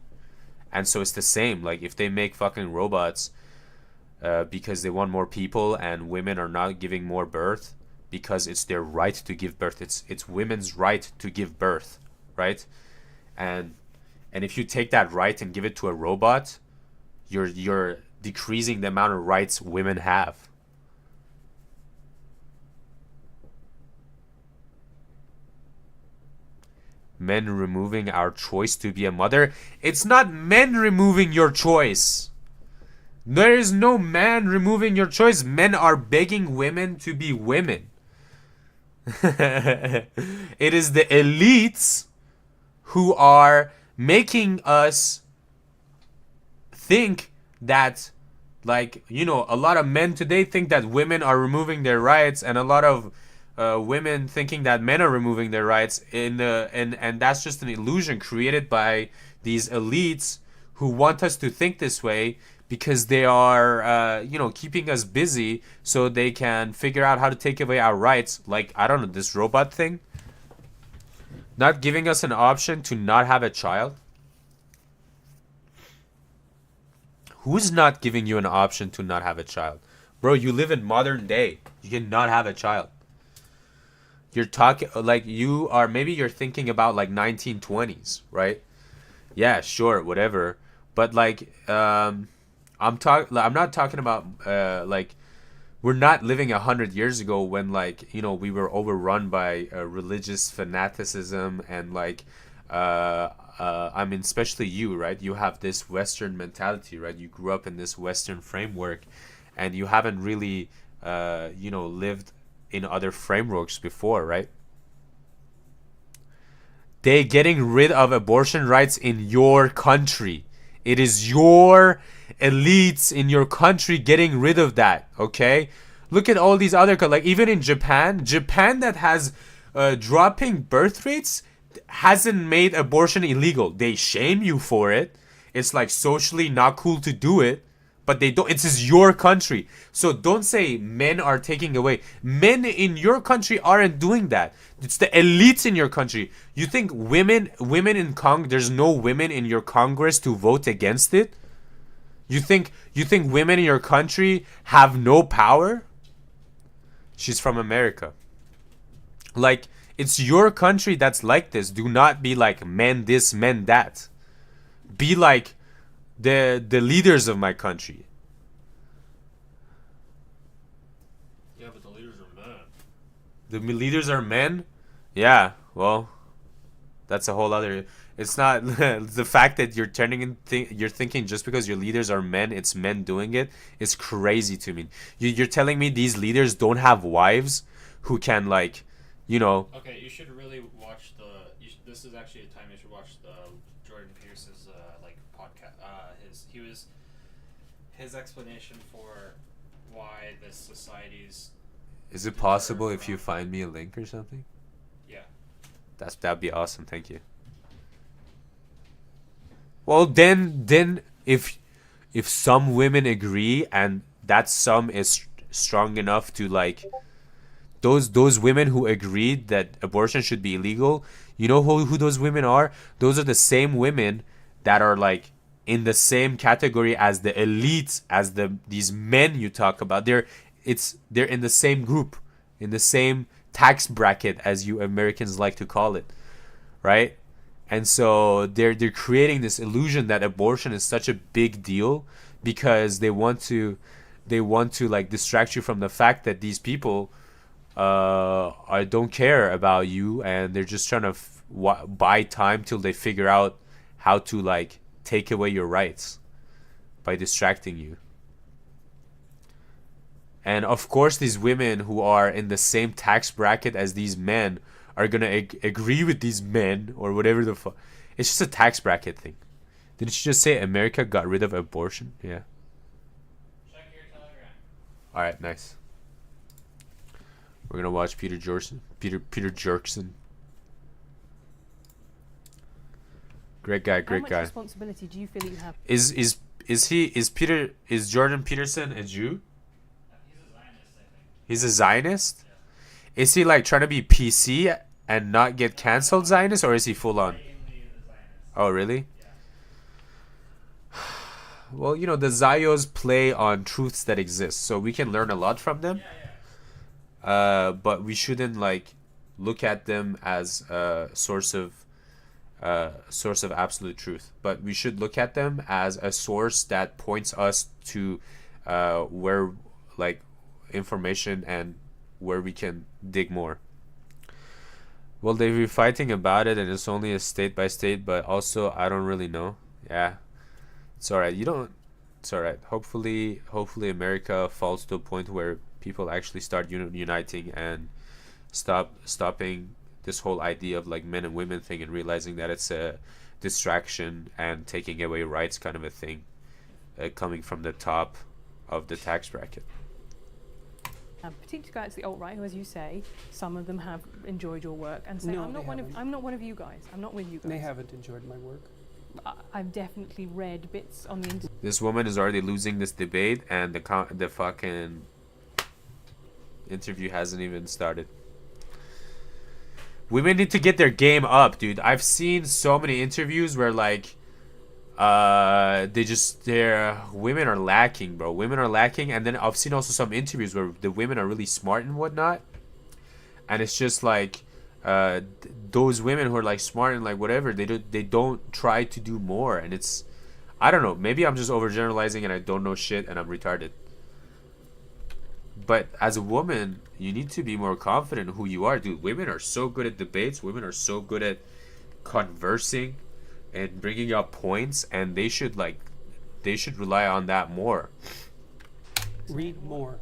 And so it's the same. Like, if they make fucking robots because they want more people, and women are not giving more birth because it's their right to give birth, it's women's right to give birth, right? And if you take that right and give it to a robot, you're decreasing the amount of rights women have. Men removing our choice to be a mother. It's not men removing your choice. There is no man removing your choice. Men are begging women to be women. It is the elites who are making us think that, like, you know, a lot of men today think that women are removing their rights, and a lot of women thinking that men are removing their rights, and that's just an illusion created by these elites who want us to think this way because they are you know, keeping us busy so they can figure out how to take away our rights. Like, I don't know, this robot thing, not giving us an option to not have a child. Who's not giving you an option to not have a child? Bro, you live in modern day. You cannot have a child. You're talking like you are, maybe you're thinking about like 1920s, right? Yeah, sure, whatever. But like I'm not talking about like we're not living 100 years ago when like, you know, we were overrun by religious fanaticism and like I mean, especially you, right? You have this Western mentality, right? You grew up in this Western framework, and you haven't really, you know, lived in other frameworks before, right? They getting rid of abortion rights in your country. It is your elites in your country getting rid of that, okay? Look at all these other, like even in Japan that has dropping birth rates hasn't made abortion illegal. They shame you for it. It's like socially not cool to do it, but they don't. It's just your country. So don't say men are taking away. Men in your country aren't doing that. It's the elites in your country. You think women in there's no women in your Congress to vote against it? You think women in your country have no power? She's from America. Like, it's your country that's like this. Do not be like men this, men that. Be like the leaders of my country. Yeah, but the leaders are men. The leaders are men? Yeah, well, that's a whole other... It's not the fact that you're you're thinking just because your leaders are men, it's men doing it. It's crazy to me. You're telling me these leaders don't have wives who can, like, you know... Okay, you should really watch this is actually a time you should watch the Jordan Peterson's like podcast. His explanation for why this society's. Is it possible if you find me a link or something? Yeah. That'd be awesome. Thank you. Well, then if some women agree and that some is strong enough to, like, those women who agreed that abortion should be illegal, you know who those women are? Those are the same women that are like in the same category as the elites, as these men you talk about. They're in the same group, in the same tax bracket, as you Americans like to call it, right? And so they're creating this illusion that abortion is such a big deal because they want to like distract you from the fact that these people I don't care about you, and they're just trying to buy time till they figure out how to, like, take away your rights by distracting you. And of course these women who are in the same tax bracket as these men are gonna agree with these men or whatever the fuck. It's just a tax bracket thing. Didn't you just say America got rid of abortion? Yeah. Check your Telegram. All right, nice. We're gonna watch Peter Jerkson. Great guy, great guy. How much responsibility do you feel you have? Is Jordan Peterson a Jew? He's a Zionist, I think. He's a Zionist? Yeah. Is he like trying to be PC and not get canceled Zionist, or is he full on? Oh, really? Yeah. Well, you know, the Zios play on truths that exist, so we can learn a lot from them. But we shouldn't, like, look at them as a source of absolute truth. But we should look at them as a source that points us to where, like, information and where we can dig more. Well, they've been fighting about it, and it's only a state by state, but also I don't really know. Yeah, it's alright. It's alright. Hopefully America falls to a point where people actually start uniting and stopping this whole idea of, like, men and women thing, and realizing that it's a distraction and taking away rights kind of a thing, coming from the top of the tax bracket. Particularly guys, the alt-right, who, as you say, some of them have enjoyed your work and say, No, I'm not one of you guys. I'm not with you guys. They haven't enjoyed my work. I've definitely read bits on the internet. This woman is already losing this debate, and the fucking interview hasn't even started. Women need to get their game up, dude. I've seen so many interviews where, like, women are lacking, bro. Women are lacking, and then I've seen also some interviews where the women are really smart and whatnot, and it's just like those women who are like smart and like whatever, they don't try to do more, and it's, I don't know, maybe I'm just overgeneralizing and I don't know shit and I'm retarded. But as a woman, you need to be more confident in who you are, dude. Women are so good at debates. Women are so good at conversing and bringing up points, and they should rely on that more. Read more.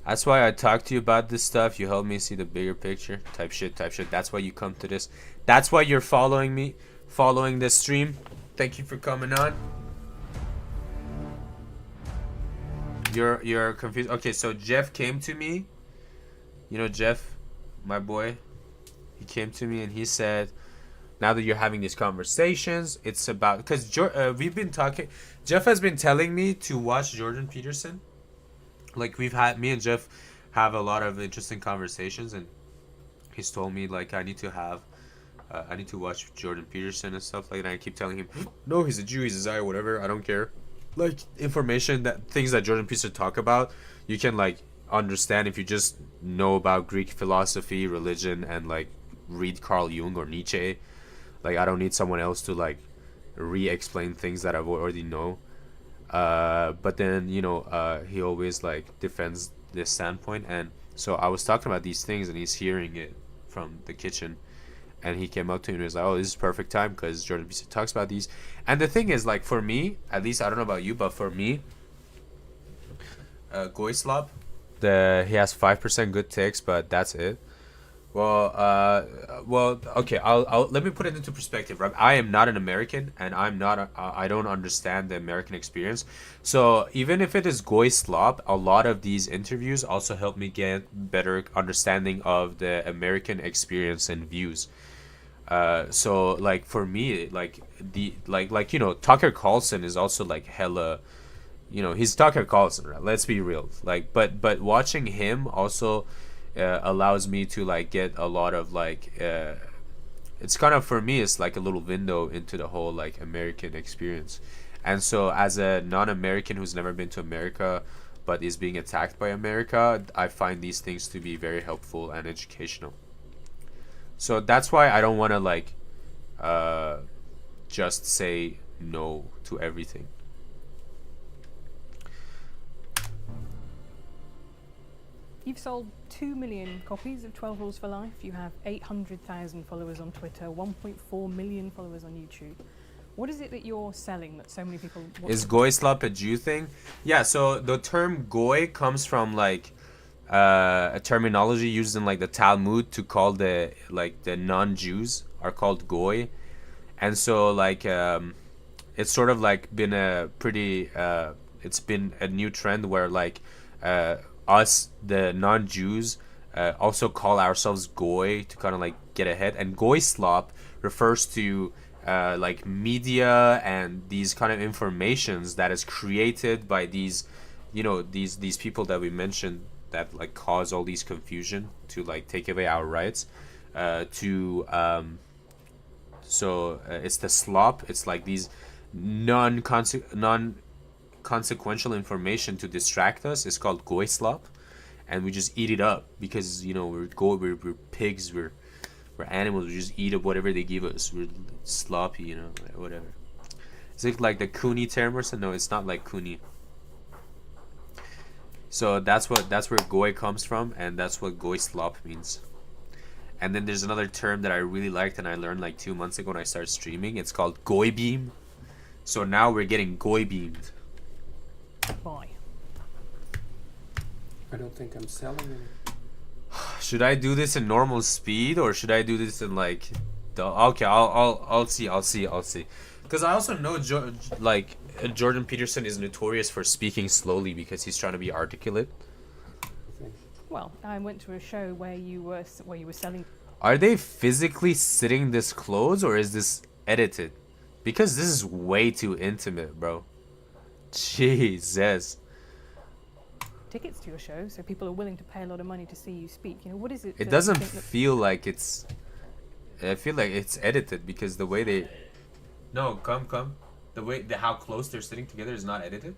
That's why I talk to you about this stuff. You help me see the bigger picture. Type shit. That's why you come to this. That's why you're following me, following this stream. Thank you for coming on. You're confused. Okay, so Jeff came to me. You know Jeff, my boy. He came to me and he said, now that you're having these conversations, it's about, because we've been talking. Jeff has been telling me to watch Jordan Peterson. Like, me and Jeff have a lot of interesting conversations, and he's told me like I need to watch Jordan Peterson and stuff like that. I keep telling him, no, he's a Jew, he's a Zionist, whatever, I don't care. Like, things that Jordan Peterson talk about, you can like understand if you just know about Greek philosophy, religion, and like read Carl Jung or Nietzsche. Like, I don't need someone else to like re-explain things that I already know. But then, you know, he always like defends this standpoint, and so I was talking about these things and he's hearing it from the kitchen, and he came up to me and was like, oh, this is perfect time because Jordan Peterson talks about these. And the thing is, like, for me, at least, I don't know about you, but for me, Goislop, he has 5% good takes, but that's it. Well, okay. I'll let me put it into perspective, right? I am not an American, and I don't understand the American experience. So even if it is Goy Slop, a lot of these interviews also help me get better understanding of the American experience and views. So like for me, like you know, Tucker Carlson is also like hella, you know, he's Tucker Carlson, right? Let's be real. Like, but watching him also allows me to like get a lot of like it's kind of, for me, it's like a little window into the whole like American experience. And so as a non-American who's never been to America but is being attacked by America, I find these things to be very helpful and educational. So that's why I don't want to like just say no to everything. You've sold 2 million copies of 12 Rules for Life. You have 800,000 followers on Twitter, 1.4 million followers on YouTube. What is it that you're selling that so many people want? Is Goy Slop a Jew thing? Yeah, so the term Goy comes from like a terminology used in like the Talmud to call the non-Jews are called Goy. And so like it's sort of like been a pretty it's been a new trend where like us, the non-Jews, also call ourselves Goy to kind of like get ahead. And Goy Slop refers to like media and these kind of informations that is created by these, you know, these people that we mentioned that like cause all these confusion to like take away our rights. So it's the slop. It's like these non-consequential information to distract us. It's called Goy Slop, and we just eat it up because, you know, we're pigs, we're animals. We just eat up whatever they give us. We're sloppy, you know, whatever. Is it like the Cooney term or something? No, it's not like Cooney. So that's where Goy comes from, and that's what Goy Slop means. And then there's another term that I really liked and I learned like 2 months ago when I started streaming. It's called Goy Beam. So now we're getting Goy Beamed. Why? I don't think I'm selling any. Should I do this in normal speed or should I do this in like okay, I'll see. Because I also know Jordan Peterson is notorious for speaking slowly because he's trying to be articulate. Well, I went to a show where you were selling. Are they physically sitting this close or is this edited? Because this is way too intimate, bro. Jesus. Tickets to your show, so people are willing to pay a lot of money to see you speak. You know, what is it? It doesn't feel like it's. I feel like it's edited because the way they. No, come. How close they're sitting together is not edited.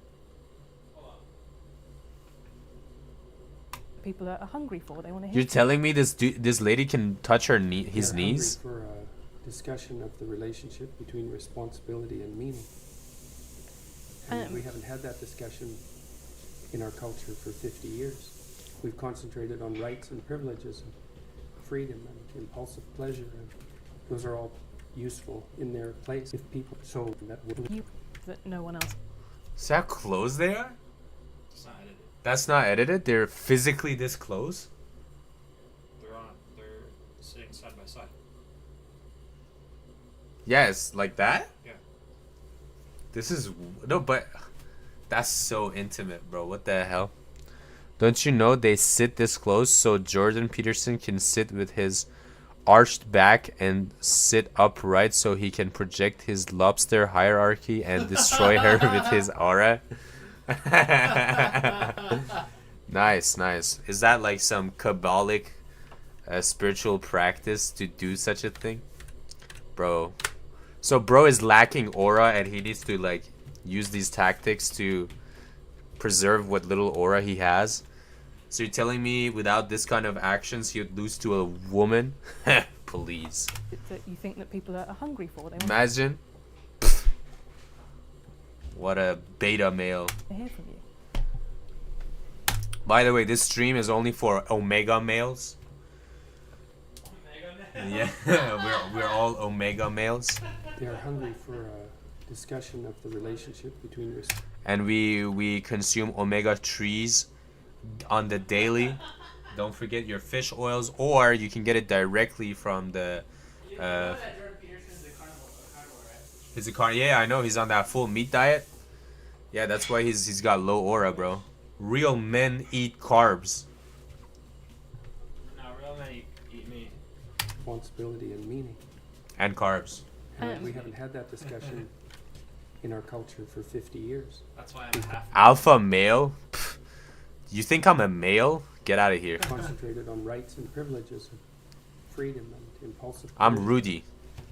people are hungry for. They want to hear. You're telling me this lady can touch her his They're knees? hungry for a discussion of the relationship between responsibility and meaning. And we haven't had that discussion in our culture for 50 years. We've concentrated on rights and privileges and freedom and impulsive pleasure, and those are all useful in their place if people so that would that no one else. See how close they are? It's not edited. That's not edited. They're physically this close. They're sitting side by side. Yes, like that. Yeah. This is no, but that's so intimate, bro. What the hell? Don't you know they sit this close so Jordan Peterson can sit with his arched back and sit upright so he can project his lobster hierarchy and destroy her with his aura? Nice, nice. Is that like some Kabbalic spiritual practice to do such a thing? Bro. So bro is lacking aura and he needs to like use these tactics to preserve what little aura he has. So you're telling me without this kind of actions he would lose to a woman? Please. That you think that people are hungry for. They want Imagine. What a beta male. to hear from you. By the way, this stream is only for omega males. Yeah, we're all omega males. they are hungry for a discussion of the relationship between And we consume omega 3s on the daily. Don't forget your fish oils, or you can get it directly from the he's a carnivore, yeah, I know, he's on that full meat diet. Yeah, that's why he's got low aura, bro. Real men eat carbs. No, real men eat meat. responsibility and meaning. And carbs. And we haven't had that discussion in our culture for 50 years. That's why I'm half. Alpha male? Pff, you think I'm a male? Get out of here. Concentrated on rights and privileges and freedom and impulsive I'm pleasure. Rudy.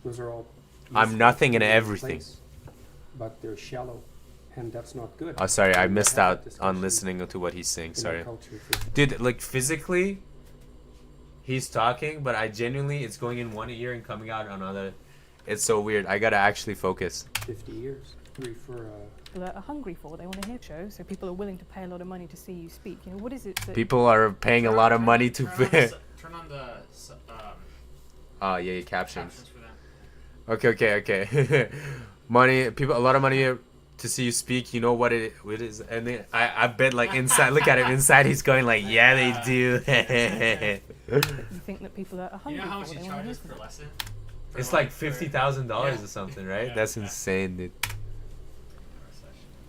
Those are all I'm useful nothing and in their everything. place, but they're shallow, and that's not good. Oh, sorry, I We missed had that out on discussion listening to what he's saying. in our Sorry. culture for Dude, like physically, he's talking, but I genuinely, it's going in one ear and coming out another. It's so weird. I gotta actually focus. 50 years. People are hungry for. They want to hear shows, so people are willing to pay a lot of money to see you speak. You know, what is it that People are paying a lot of money to. Turn on the Oh yeah, yeah, captions. captions for them. Okay. Money, people, a lot of money to see you speak. You know what it is, and then I bet like inside. Look at him inside. He's going like, yeah, they do. you think that people are hungry You know how much for? he They want to hear charges from per you. lesson? It's like $50,000 or something, right? Yeah. That's insane, dude.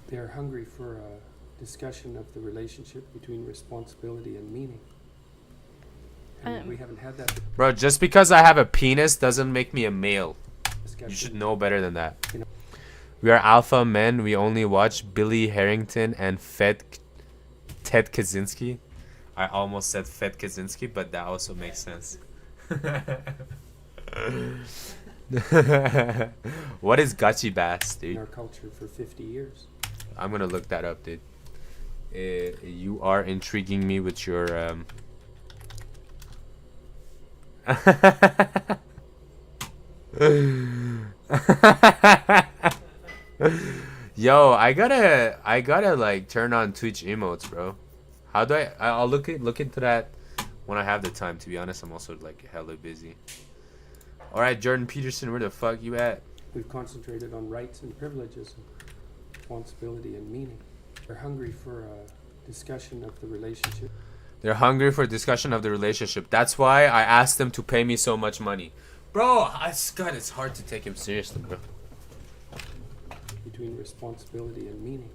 They're hungry for a discussion of the relationship between responsibility and meaning. And we haven't had that Bro, just because I have a penis doesn't make me a male. discussion. You should know better than that. We are alpha men. We only watch Billy Harrington and Ted Kaczynski. I almost said Fed Kaczynski, but that also makes sense. What is Gucci Bass, in dude? our culture for 50 years. I'm gonna look that up, dude. You are intriguing me with your Yo, I gotta like turn on Twitch emotes, bro. How do I'll look into that when I have the time. To be honest, I'm also like hella busy. All right, Jordan Peterson, where the fuck you at? We've concentrated on rights and privileges and responsibility and meaning. They're hungry for a discussion of the relationship They're hungry for discussion of the relationship. That's why I asked them to pay me so much money. Bro, God, it's hard to take him seriously, bro. between responsibility and meaning.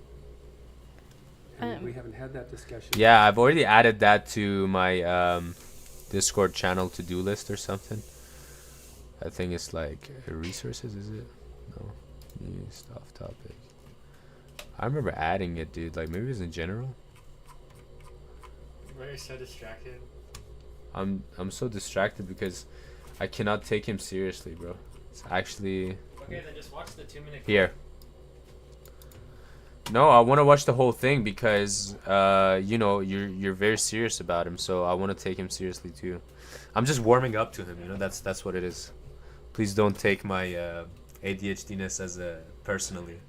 And we haven't had that discussion. Yeah, I've already added that to my Discord channel to-do list or something. I think it's like resources, is it? No. New stuff topic. I remember adding it, dude. Like maybe it's in general. Why are you so distracted? I'm so distracted because I cannot take him seriously, bro. It's actually Okay, then just watch the 2-minute. here. No, I want to watch the whole thing because you know, you're very serious about him, so I want to take him seriously too. I'm just warming up to him, you know. That's what it is. Please don't take my ADHDness as a personally.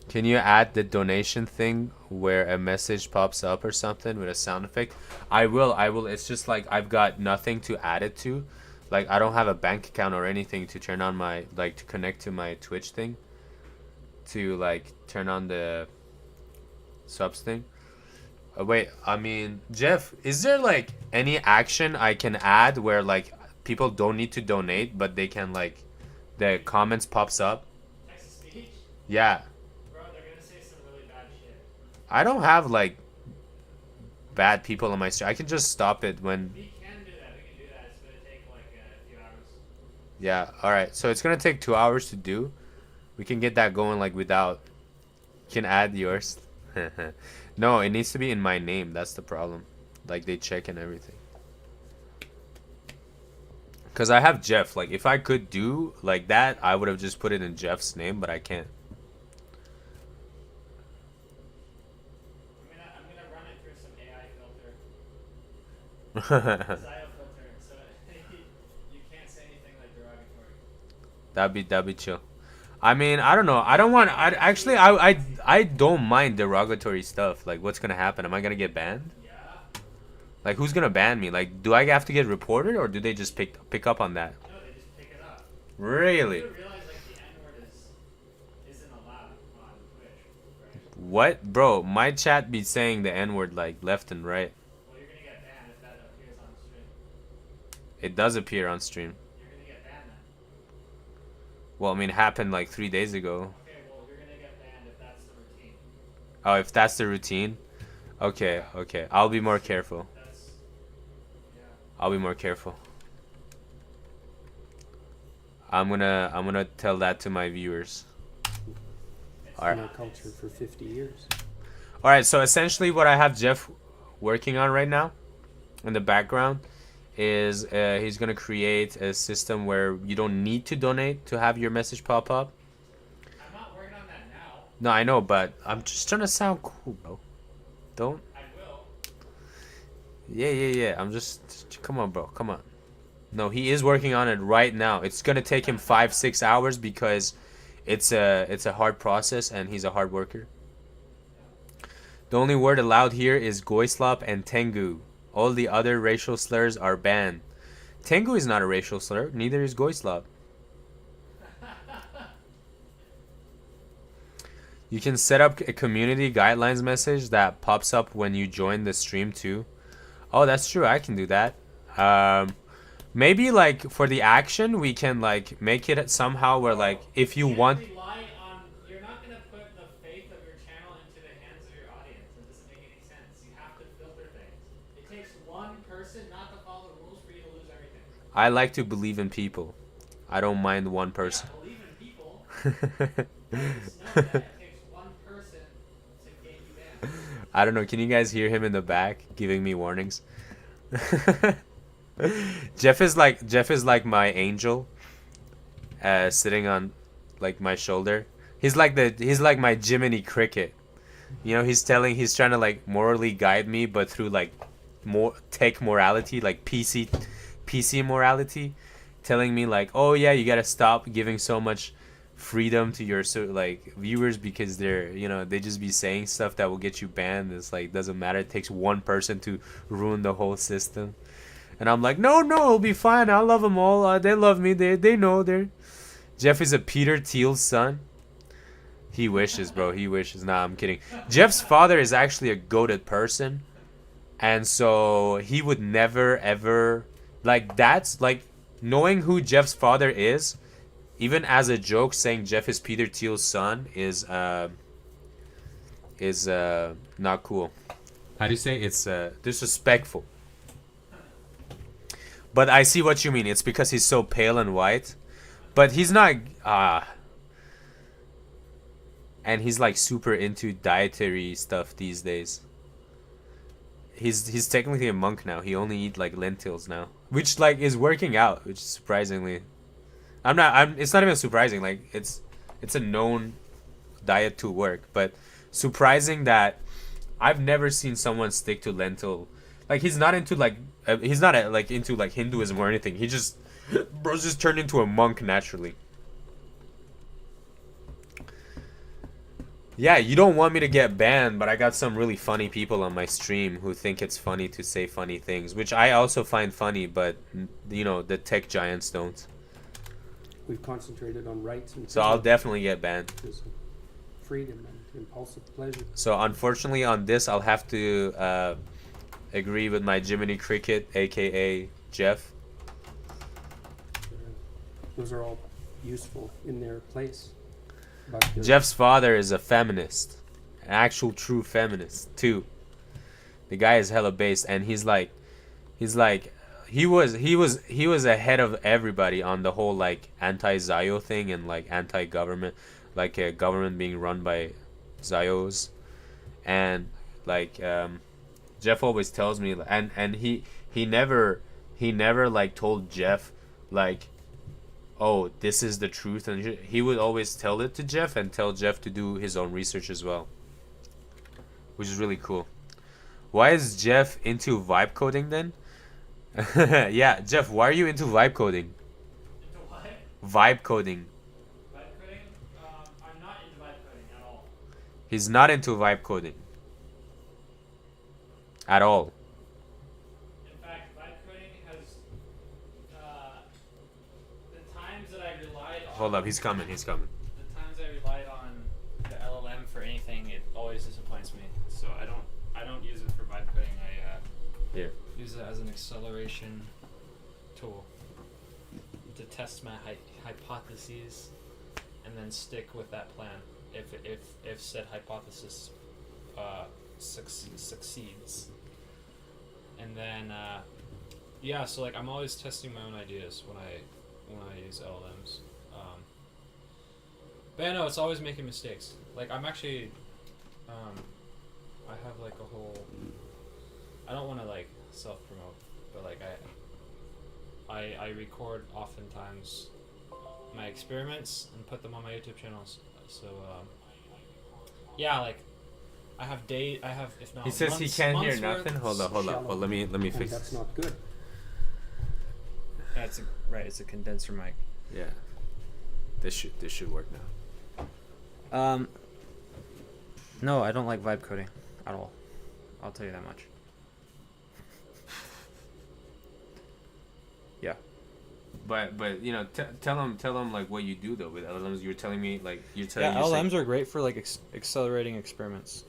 Can you add the donation thing where a message pops up or something with a sound effect? I will. It's just like I've got nothing to add it to. Like I don't have a bank account or anything to turn on my, like, to connect to my Twitch thing. To like turn on the subs thing. Wait, I mean, Jeff, is there like any action I can add where like people don't need to donate, but they can, like, the comments pops up? Text to speech? Yeah. Bro, they're gonna say some really bad shit. I don't have like bad people on my stream. I can just stop it when. We can do that. We can do that. It's gonna take like a few hours. Yeah. All right. So it's gonna take 2 hours to do. We can get that going like without. You can add yours. No, it needs to be in my name. That's the problem. Like they check and everything. Cause I have Jeff. Like if I could do like that, I would have just put it in Jeff's name, but I can't. I'm gonna run it through some AI filter. Zio filter, so you can't say anything like derogatory. That'd be chill. I mean, I don't know. I don't want. I don't mind derogatory stuff. Like, what's gonna happen? Am I gonna get banned? Yeah. Like, who's gonna ban me? Like, do I have to get reported, or do they just pick up on that? No, they just pick it up. Really? You realize like the N-word isn't allowed on Twitch, right? What, bro? My chat be saying the N-word like left and right. Well, you're gonna get banned if that appears on stream. It does appear on stream. You're gonna get banned then. Well, I mean, it happened like 3 days ago. Okay, well, you're gonna get banned if that's the routine. Oh, if that's the routine? Okay, okay. I'll be more careful. I'll be more careful. I'm gonna tell that to my viewers. All right. In our culture for 50 years. All right. So essentially, what I have Jeff working on right now, in the background, is he's gonna create a system where you don't need to donate to have your message pop up. I'm not working on that now. No, I know, but I'm just trying to sound cool, bro. Don't. I will. Yeah. I'm just. Come on, bro. Come on. No, he is working on it right now. It's gonna take him 5-6 hours because it's a hard process and he's a hard worker. The only word allowed here is goislop and tengu. All the other racial slurs are banned. Tengu is not a racial slur. Neither is goislop. You can set up a community guidelines message that pops up when you join the stream too. Oh, that's true. I can do that. Maybe like for the action, we can like make it somehow where like if you want. You're not gonna put the faith of your channel into the hands of your audience. It doesn't make any sense. You have to filter things. It takes one person not to follow the rules for you to lose everything. I like to believe in people. I don't mind one person. Yeah, believe in people. Just know that it takes one person to get you banned. I don't know. Can you guys hear him in the back giving me warnings? Jeff is like my angel, sitting on like my shoulder. He's like my Jiminy Cricket. You know, he's trying to like morally guide me, but through like more tech morality, like PC morality, telling me like, oh yeah, you gotta stop giving so much freedom to your like viewers because they just be saying stuff that will get you banned. It's like doesn't matter. It takes one person to ruin the whole system. And I'm like, no, it'll be fine. I love them all. They love me. They know they're. Jeff is a Peter Thiel's son. He wishes, bro. He wishes. Nah, I'm kidding. Jeff's father is actually a goated person. And so he would never, ever... Like, that's... Like, knowing who Jeff's father is, even as a joke, saying Jeff is Peter Thiel's son is not cool. How do you say? It's disrespectful. But I see what you mean. It's because he's so pale and white. But he's not... And he's like super into dietary stuff these days. He's technically a monk now. He only eats like lentils now. Which like is working out, which is surprisingly... it's not even surprising. Like it's It's a known diet to work, but surprising that I've never seen someone stick to lentil. Like he's not into like he's not like into like Hinduism or anything. He just bro's just turned into a monk naturally. Yeah, you don't want me to get banned, but I got some really funny people on my stream who think it's funny to say funny things, which I also find funny, but you know, the tech giants don't. We've concentrated on rights and so I'll definitely get banned. Freedom and impulsive pleasure. So unfortunately on this I'll have to agree with my Jiminy Cricket, aka Jeff. Those are all useful in their place. Jeff's father is a feminist, an actual true feminist too. The guy is hella based, and he was ahead of everybody on the whole like anti-Zio thing and like anti-government, like a government being run by Zios, and like Jeff always tells me, and he never like told Jeff like, oh, this is the truth, and he would always tell it to Jeff and tell Jeff to do his own research as well, which is really cool. Why is Jeff into vibe coding then? Yeah, Jeff, why are you into vibe coding? Into what? Vibe coding. Vibe coding? I'm not into vibe coding at all. He's not into vibe coding at all. In fact, vibe coding has the times that I relied on. Hold up, he's coming. The times I relied on the LLM for anything, it always disappoints me. So I don't use it for vibe coding. I use it as an acceleration tool to test my hypotheses and then stick with that plan if said hypothesis succeeds. And then yeah, so like I'm always testing my own ideas when I use LLMs. But yeah, no, it's always making mistakes. Like I'm actually I have like a whole, I don't want to like self-promote, but like I record oftentimes my experiments and put them on my YouTube channels. So yeah, like I have if not He says months, he can't hear months nothing. Hold up. Well, let me fix That's this. not good. That's right. It's a condenser mic. Yeah. This should work now. No, I don't like vibe coding at all. I'll tell you that much. Yeah. But you know, tell them like what you do though with LLMs. You're telling me like LLMs are great for like accelerating experiments.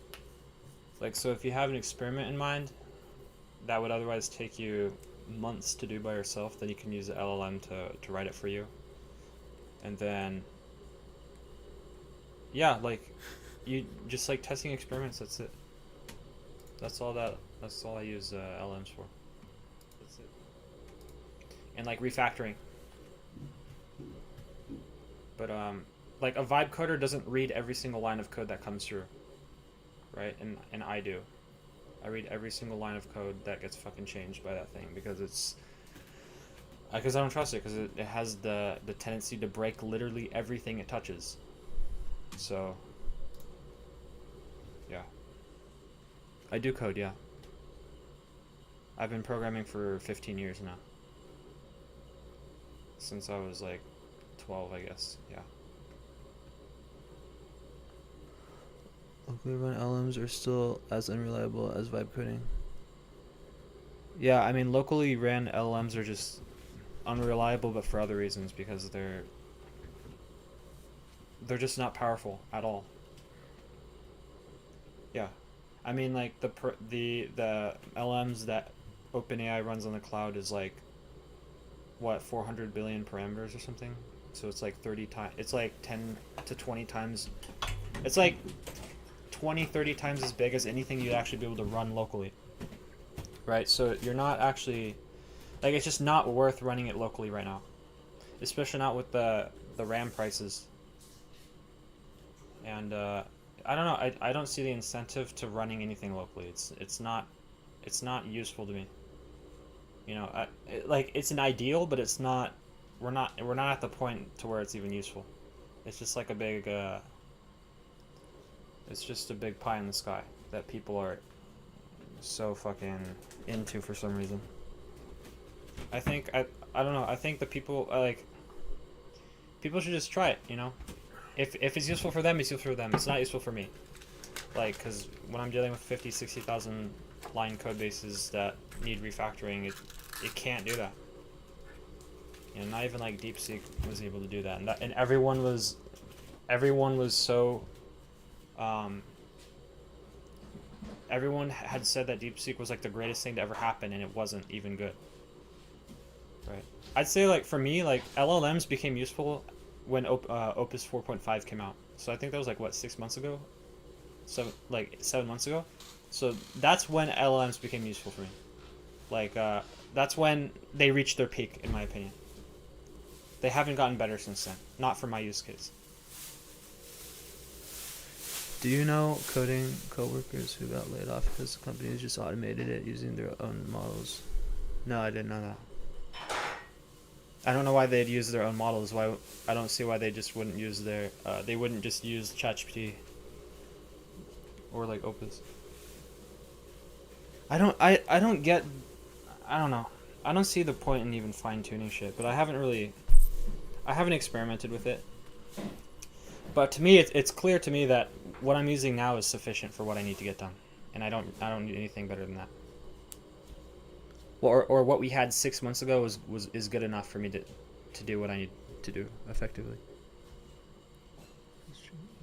Like so, if you have an experiment in mind that would otherwise take you months to do by yourself, then you can use the LLM to write it for you. And then yeah, like you just like testing experiments. That's it. That's all I use LLMs for. That's it. And like refactoring. But like a vibe coder doesn't read every single line of code that comes through, right? And I do. I read every single line of code that gets fucking changed by that thing because I don't trust it, because it has the tendency to break literally everything it touches. So yeah, I do code. Yeah, I've been programming for 15 years now, since I was like 12, I guess. Yeah. Locally run LMs are still as unreliable as vibe coding. Yeah, I mean, locally ran LLMs are just unreliable, but for other reasons, because they're just not powerful at all. Yeah, I mean, like the LLMs that OpenAI runs on the cloud is like what, 400 billion parameters or something. So it's like 30 times. It's like 10 to 20 times. It's like 20-30 times as big as anything you'd actually be able to run locally. Right, so you're not actually, like, it's just not worth running it locally right now, especially not with the RAM prices. And I don't know, I don't see the incentive to running anything locally. It's not useful to me. You know, like, it's an ideal, but it's not. We're not at the point to where it's even useful. It's just like a big, it's just a big pie in the sky that people are so fucking into for some reason. I think, I don't know, I think the people, people should just try it, you know? If it's useful for them, it's useful for them. It's not useful for me. Like, because when I'm dealing with 50, 60,000 line code bases that need refactoring, it can't do that. You know, not even like DeepSeek was able to do that, and everyone was so, everyone had said that DeepSeek was like the greatest thing to ever happen, and it wasn't even good. Right. I'd say like for me, like LLMs became useful when Opus 4.5 came out. So I think that was like what, 6 months ago, so like 7 months ago. So that's when LLMs became useful for me. Like that's when they reached their peak, in my opinion. They haven't gotten better since then. Not for my use case. Do you know coding coworkers who got laid off because the companies just automated it using their own models? No, I didn't know that. I don't know why they'd use their own models. Why? I don't see why they just wouldn't use their. They wouldn't just use ChatGPT or like Opus. I don't get. I don't know. I don't see the point in even fine tuning shit. But I haven't experimented with it. But to me, it's clear to me that what I'm using now is sufficient for what I need to get done, and I don't need anything better than that. Or what we had 6 months ago is good enough for me to do what I need to do effectively.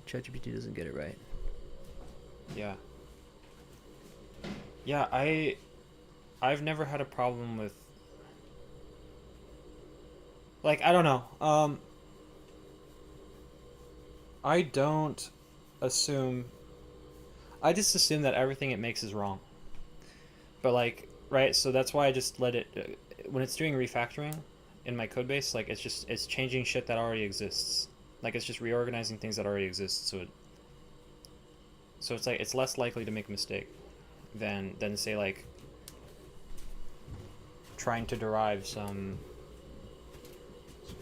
ChatGPT doesn't get it right. Yeah. Yeah, I've never had a problem with, like, I don't know. I don't assume. I just assume that everything it makes is wrong. But like, right, so that's why I just let it, when it's doing refactoring in my code base, like it's changing shit that already exists. Like it's just reorganizing things that already exist, so it's like it's less likely to make a mistake than say like trying to derive some,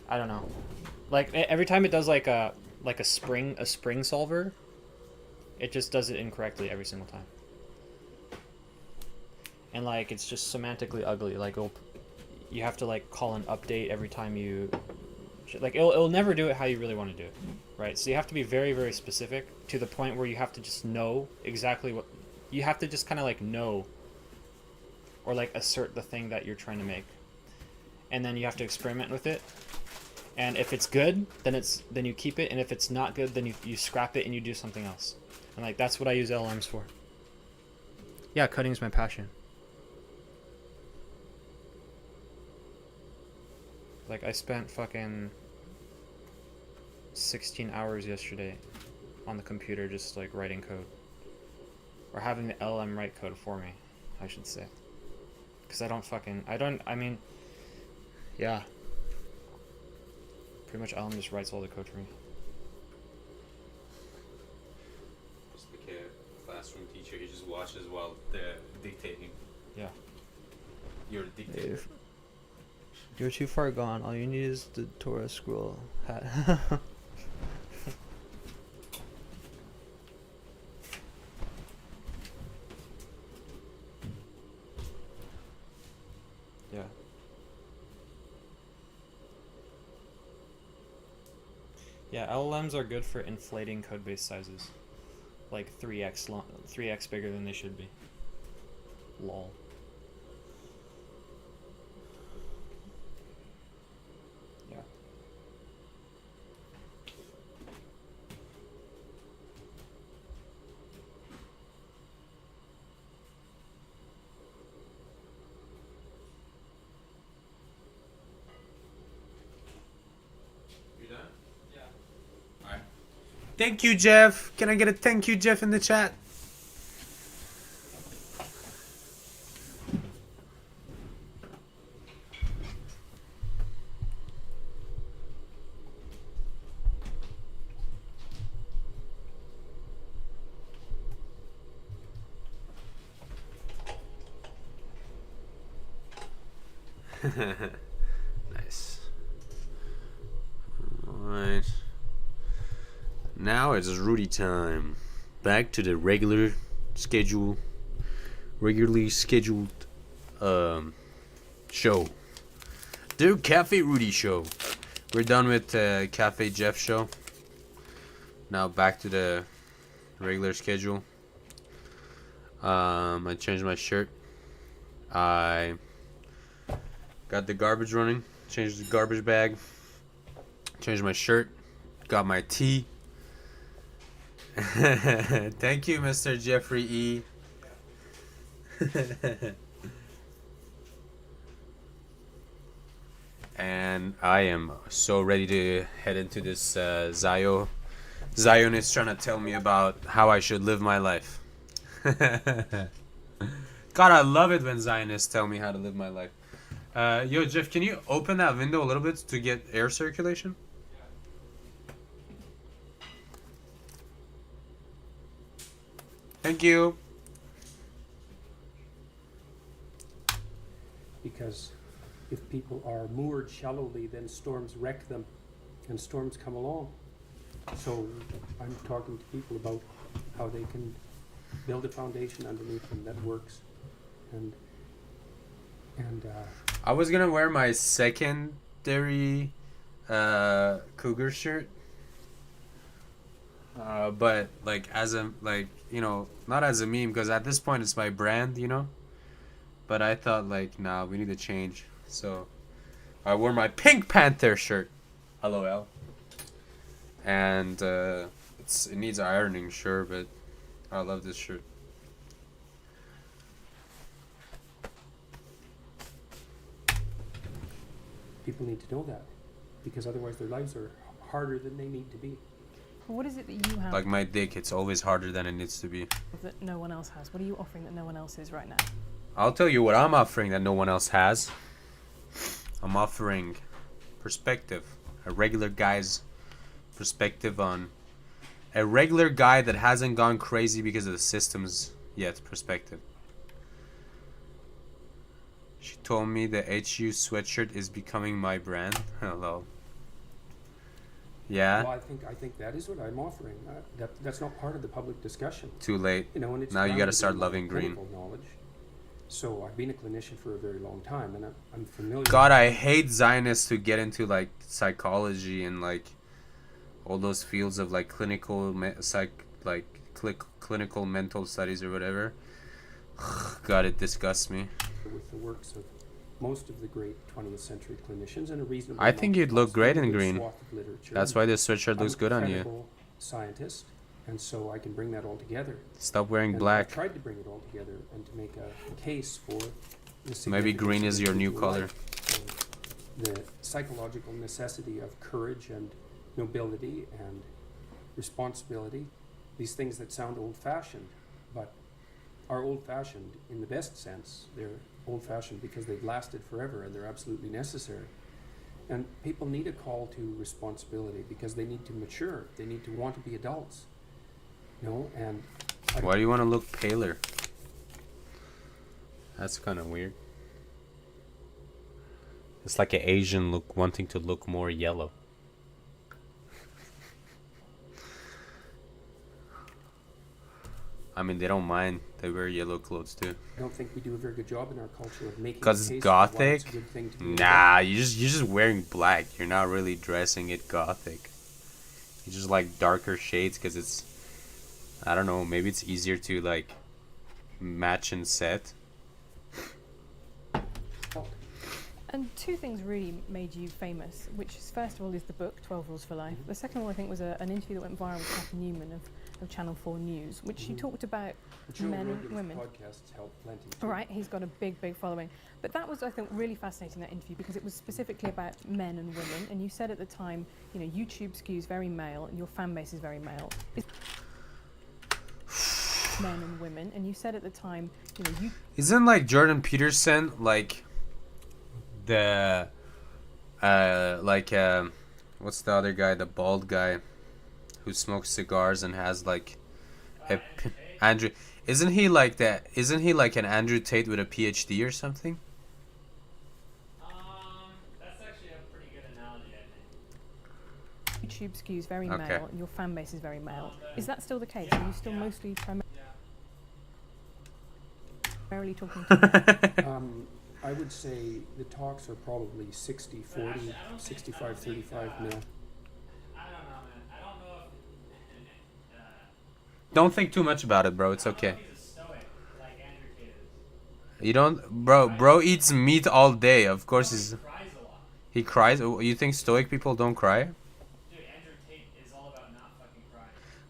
I don't know. Like every time it does like a spring solver, it just does it incorrectly every single time. And like it's just semantically ugly. Like you have to like call an update every time you, like it'll never do it how you really want to do it, right? So you have to be very, very specific to the point where you have to just know exactly what you have to just kind of like know or like assert the thing that you're trying to make, and then you have to experiment with it. And if it's good, then you keep it, and if it's not good, then you scrap it and you do something else. And like that's what I use LLMs for. Yeah, coding is my passion. Like I spent fucking 16 hours yesterday on the computer just like writing code. Or having the LLM write code for me, I should say. Because I mean, yeah. Pretty much LLM just writes all the code for me. Just like a classroom teacher, he just watches while they're dictating. Yeah. You're the dictator. You're too far gone. All you need is the Torah scroll hat. Yeah. Yeah, LLMs are good for inflating codebase sizes. Like 3x bigger than they should be. Lol. Yeah. You done? Yeah. Alright. Thank you, Jeff. Can I get a thank you, Jeff, in the chat? Nice. Alright. now it's Rudy time. Back to the regularly scheduled show. The Cafe Rudy show. We're done with the Cafe Jeff show. Now back to the regular schedule. I changed my shirt. I got the garbage running. Changed the garbage bag. Changed my shirt. Got my tea. Thank you, Mr. Jeffrey E. And I am so ready to head into this Zionist trying to tell me about how I should live my life. God, I love it when Zionists tell me how to live my life. Yo, Jeff, can you open that window a little bit to get air circulation? Thank you. Because if people are moored shallowly, then storms wreck them, and storms come along. So I'm talking to people about how they can build a foundation underneath them that works. And I was gonna wear my secondary Cougar shirt, but like as a not as a meme, because at this point it's my brand, But I thought like, nah, we need to change. So I wore my Pink Panther shirt, LOL. And it needs ironing, sure, but I love this shirt. people need to know that, because otherwise their lives are harder than they need to be. What is it that you have Like my dick, it's always harder than it needs to be. that no one else has? What are you offering that no one else is right now? I'll tell you what I'm offering that no one else has. I'm offering perspective. A regular guy's perspective on a regular guy that hasn't gone crazy because of the systems yet perspective. She told me the HU sweatshirt is becoming my brand. Hello. Yeah. Well, I think that is what I'm offering. That's not part of the public discussion. Too late. And it's now you got to grounded start in loving green. clinical knowledge. So I've been a clinician for a very long time, and I'm familiar. God, I hate Zionists who get into like psychology and like all those fields of like clinical clinical mental studies or whatever. God, it disgusts me. With the works of most of the great 20th century clinicians and a reasonable. I think you'd look great in green. swath of literature. That's why this sweatshirt looks good on you. I'm a credible scientist, and so I can bring that all together. Stop wearing And black. I've tried to bring it all together and to make a case for the Maybe significance green of is your new individual color. life, and the psychological necessity of courage and nobility and responsibility, these things that sound old-fashioned, but are old-fashioned in the best sense. They're old-fashioned because they've lasted forever and they're absolutely necessary. And people need a call to responsibility because they need to mature. They need to want to be adults. And Why do you want to look paler? That's kind of weird. It's like an Asian look wanting to look more yellow. I mean, they don't mind. They wear yellow clothes too. I don't think we do a very good job in our culture of making. Cause it's gothic. Nah, you're just wearing black. You're not really dressing it gothic. You just like darker shades because it's, I don't know. Maybe it's easier to like match and set. And two things really made you famous, which is, first of all, is the book, 12 Rules for Life. The second one, I think, was an interview that went viral with Kathy Newman of Channel 4 News, which you talked about men and women. Podcasts help plenty too. Right, he's got a big following. But that was, I think, really fascinating, that interview, because it was specifically about men and women. And you said at the time, YouTube skews very male, and your fan base is very male. Men and women. And you said at the time, you... Isn't like Jordan Peterson like the what's the other guy, the bald guy who smokes cigars and has like Andrew, isn't he like that? Isn't he like an Andrew Tate with a PhD or something? That's actually a pretty good analogy, I think. YouTube skews very Okay. male, and your fan base is very male. Is that still the case? Are you still mostly primarily talking to I would say the talks are probably 60-40, 65-35 male. Don't think too much about it, bro. It's okay. You don't, bro eats meat all day. Of course he cries. You think stoic people don't cry?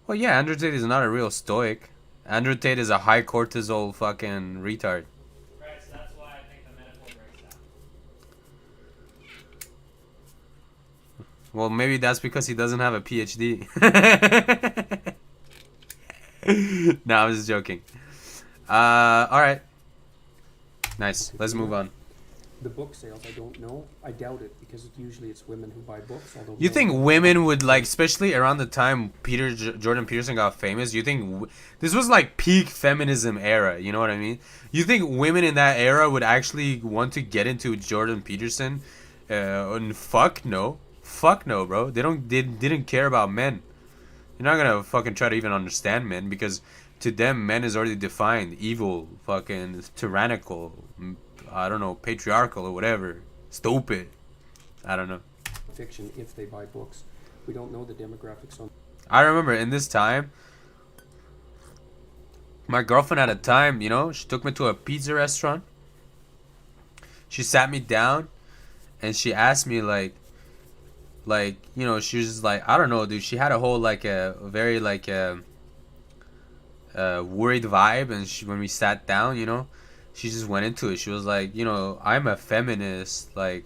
Well, yeah, Andrew Tate is not a real stoic. Andrew Tate is a high cortisol fucking retard. Right, so that's why I think the metaphor breaks down. Well, maybe that's because he doesn't have a PhD. No, I'm just joking. Alright. Nice. Let's move on. The book sales, I don't know. I doubt it, because usually it's women who buy books. Although You think women would, like, especially around the time Jordan Peterson got famous, you think this was like peak feminism era, you know what I mean? You think women in that era would actually want to get into Jordan Peterson? And fuck no, bro. They didn't care about men. You're not gonna fucking try to even understand men, because to them, men is already defined evil, fucking tyrannical, I don't know, patriarchal or whatever, stupid. I don't know. Fiction if they buy books. We don't know the demographics on. I remember in this time, my girlfriend at a time, you know, she took me to a pizza restaurant. She sat me down, and she asked me like, you know, she was just like, I don't know, dude. She had a whole like a very like worried vibe, and when we sat down, you know, she just went into it. She was like, you know, I'm a feminist, like,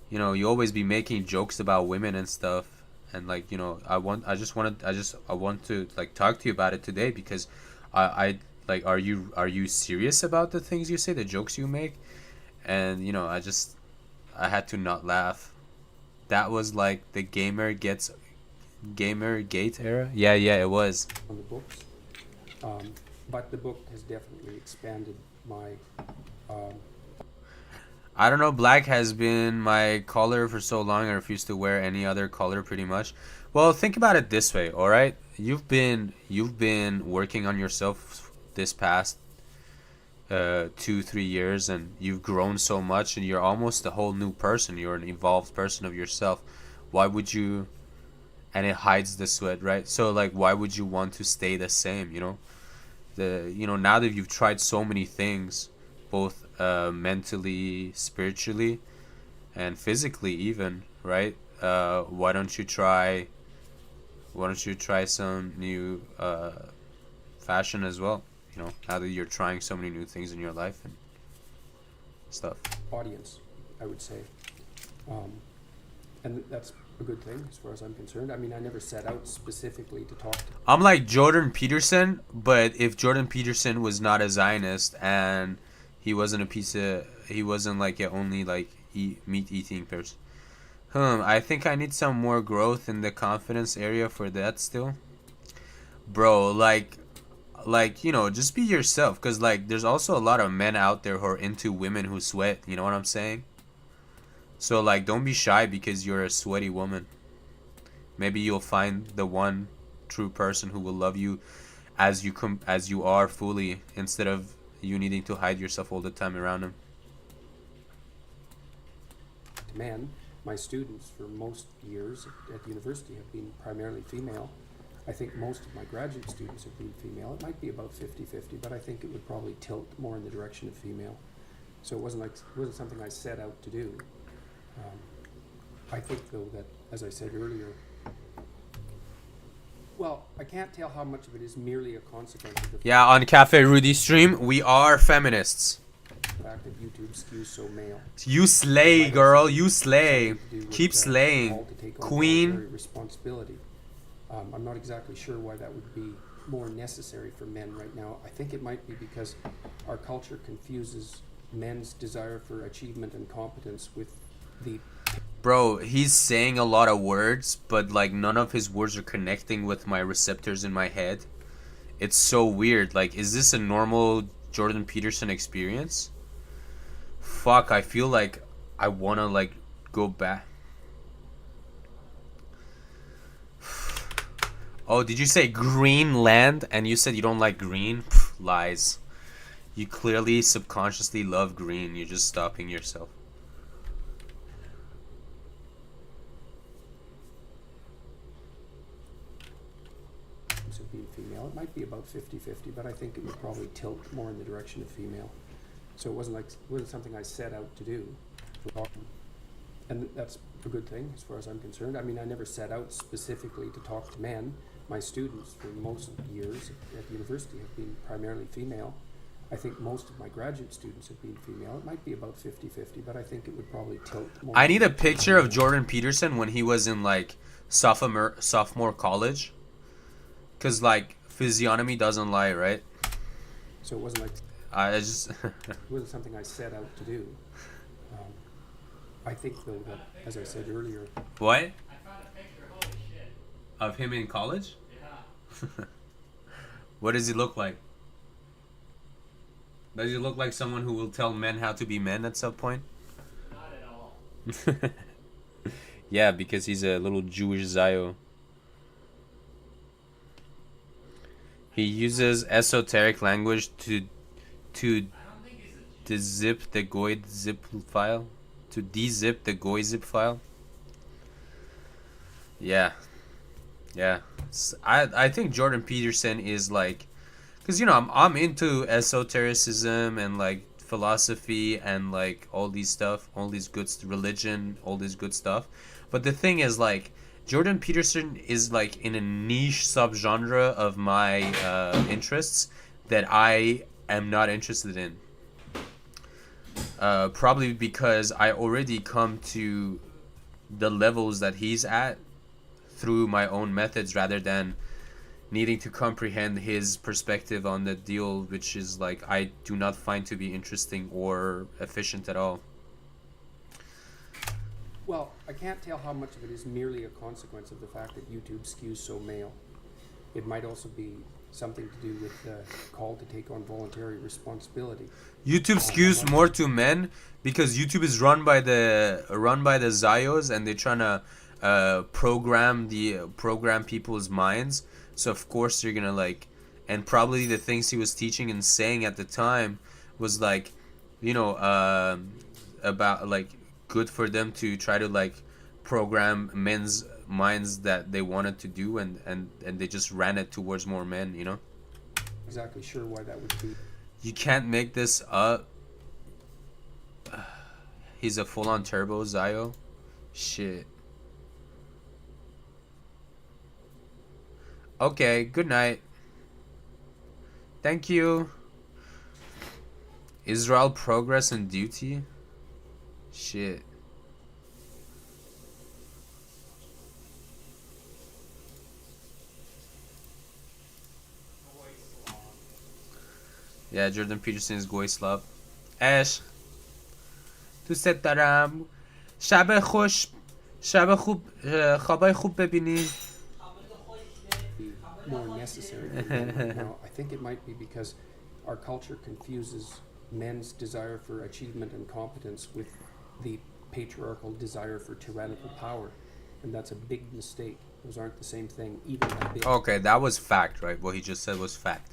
you know, you always be making jokes about women and stuff, and like, you know, I want to like talk to you about it today, because I like, are you serious about the things you say, the jokes you make? And you know, I had to not laugh. That was like the Gamergate era. Yeah, it was. On the books, but the book has definitely expanded my. I don't know. Black has been my color for so long. I refuse to wear any other color, pretty much. Well, think about it this way. All right, you've been working on yourself this past 2-3 years, and you've grown so much, and you're almost a whole new person. You're an evolved person of yourself. Why would you? And it hides the sweat, right? So like, why would you want to stay the same? You know, now that you've tried so many things, both mentally, spiritually, and physically even, right? Why don't you try some new fashion as well? You know, now that you're trying so many new things in your life and stuff. Audience, I would say, and that's a good thing as far as I'm concerned. I mean, I never set out specifically to talk to. I'm like Jordan Peterson, but if Jordan Peterson was not a Zionist and he wasn't like a only like meat eating person. I think I need some more growth in the confidence area for that still. Bro, like, you know, just be yourself, because like there's also a lot of men out there who are into women who sweat, you know what I'm saying? So like, don't be shy because you're a sweaty woman. Maybe you'll find the one true person who will love you as you are fully, instead of you needing to hide yourself all the time around him. Men, my students for most years at university have been primarily female. I think most of my graduate students have been female. It might be about 50-50, but I think it would probably tilt more in the direction of female. So it wasn't something I set out to do. I think though that, as I said earlier, well, I can't tell how much of it is merely a consequence of the Yeah, on Cafe Rudy stream, we are feminists. fact that YouTube skews so male. You slay, girl. You slay. Keep slaying, All to take on queen. voluntary responsibility. I'm not exactly sure why that would be more necessary for men right now. I think it might be because our culture confuses men's desire for achievement and competence with the. Bro, he's saying a lot of words, but like none of his words are connecting with my receptors in my head. It's so weird. Like, is this a normal Jordan Peterson experience? Fuck, I feel like I wanna like go back. Oh, did you say Greenland? And you said you don't like green? Pff, lies. You clearly subconsciously love green. You're just stopping yourself. Of being female. It might be about 50-50, but I think it would probably tilt more in the direction of female. So it wasn't something I set out to do. And that's a good thing as far as I'm concerned. I mean, I never set out specifically to talk to men. My students for most years at university have been primarily female. I think most of my graduate students have been female. It might be about 50-50, but I think it would probably tilt more. I need a picture of Jordan Peterson when he was in like sophomore college. Cause like physiognomy doesn't lie, right? So it wasn't like I just it wasn't something I set out to do. I think though that, as I said earlier, what? I found a picture, holy shit. Of him in college? Yeah. What does he look like? Does he look like someone who will tell men how to be men at some point? Not at all. Yeah, because he's a little Jewish Zio. He uses esoteric language to zip the Goy zip file. To dezip the Goy zip file. Yeah. Yeah. I think Jordan Peterson is like, because you know I'm into esotericism and like philosophy and like all these stuff, all these good religion, all this good stuff. But the thing is like Jordan Peterson is like in a niche subgenre of my interests that I am not interested in. Probably because I already come to the levels that he's at through my own methods rather than needing to comprehend his perspective on the deal, which is like I do not find to be interesting or efficient at all. well, I can't tell how much of it is merely a consequence of the fact that YouTube skews so male. It might also be something to do with the call to take on voluntary responsibility. YouTube skews more to men because YouTube is run by the Zios and they're trying to program people's minds. So of course you're gonna like, and probably the things he was teaching and saying at the time was like, you know, about like good for them to try to like program men's minds that they wanted to do, and they just ran it towards more men, you know. Exactly sure why that would be. You can't make this up. He's a full-on turbo Zio. Shit. Okay, good night. Thank you. Israel progress and duty. Shit. Yeah, Jordan Peterson is Goy Slav. Ash. دوست دارم. شب خوش. شب خوب. خوابای خوب ببینی. More necessary than men right now. I think it might be because our culture confuses men's desire for achievement and competence with the patriarchal desire for tyrannical power, and that's a big mistake. Those aren't the same thing, even a bit. Okay, that was fact, right? What he just said was fact.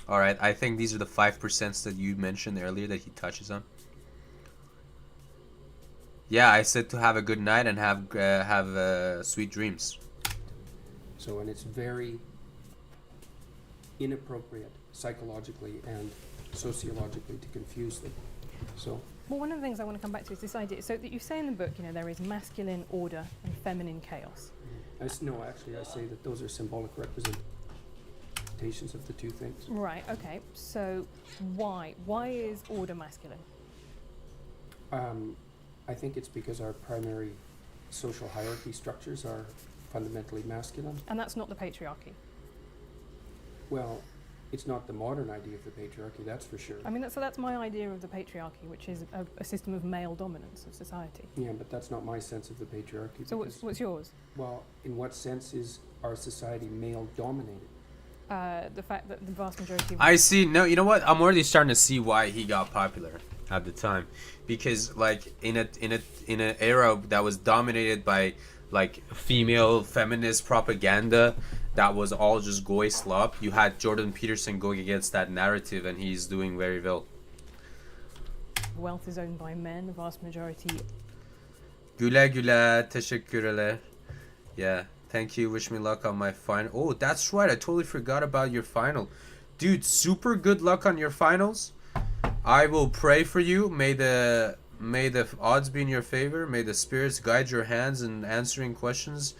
All right, I think these are the 5% that you mentioned earlier that he touches on. Yeah, I said to have a good night and have sweet dreams. So, and it's very inappropriate psychologically and sociologically to confuse them. So. Well, one of the things I want to come back to is this idea. So that you say in the book, you know, there is masculine order and feminine chaos. No, actually, I say that those are symbolic representations of the two things. Right. Okay. So why is order masculine? I think it's because our primary social hierarchy structures are fundamentally masculine. And that's not the patriarchy. Well, it's not the modern idea of the patriarchy, that's for sure. I mean, that's my idea of the patriarchy, which is a system of male dominance of society. Yeah, but that's not my sense of the patriarchy. So what's yours? Well, in what sense is our society male dominated? The fact that the vast majority of... I see. No, you know what? I'm already starting to see why he got popular at the time, because like in an era that was dominated by like female feminist propaganda, that was all just goy slop. You had Jordan Peterson going against that narrative, and he's doing very well. Wealth is owned by men, the vast majority. Güle güle, teşekkürler. Yeah, thank you. Wish me luck on my final. Oh, that's right. I totally forgot about your final. Dude, super good luck on your finals. I will pray for you. May the odds be in your favor. May the spirits guide your hands in answering questions.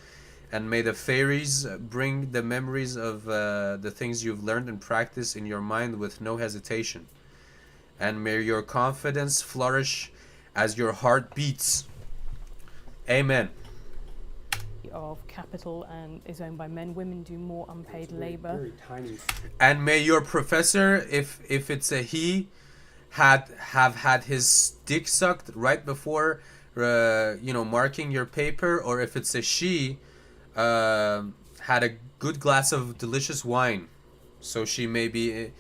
And may the fairies bring the memories of the things you've learned and practiced in your mind with no hesitation. And may your confidence flourish as your heart beats. Amen. Of capital and is owned by men. Women do more unpaid labor. Very tiny. And may your professor, if it's a he, have had his dick sucked right before, marking your paper, or if it's a she, had a good glass of delicious wine, so she may be,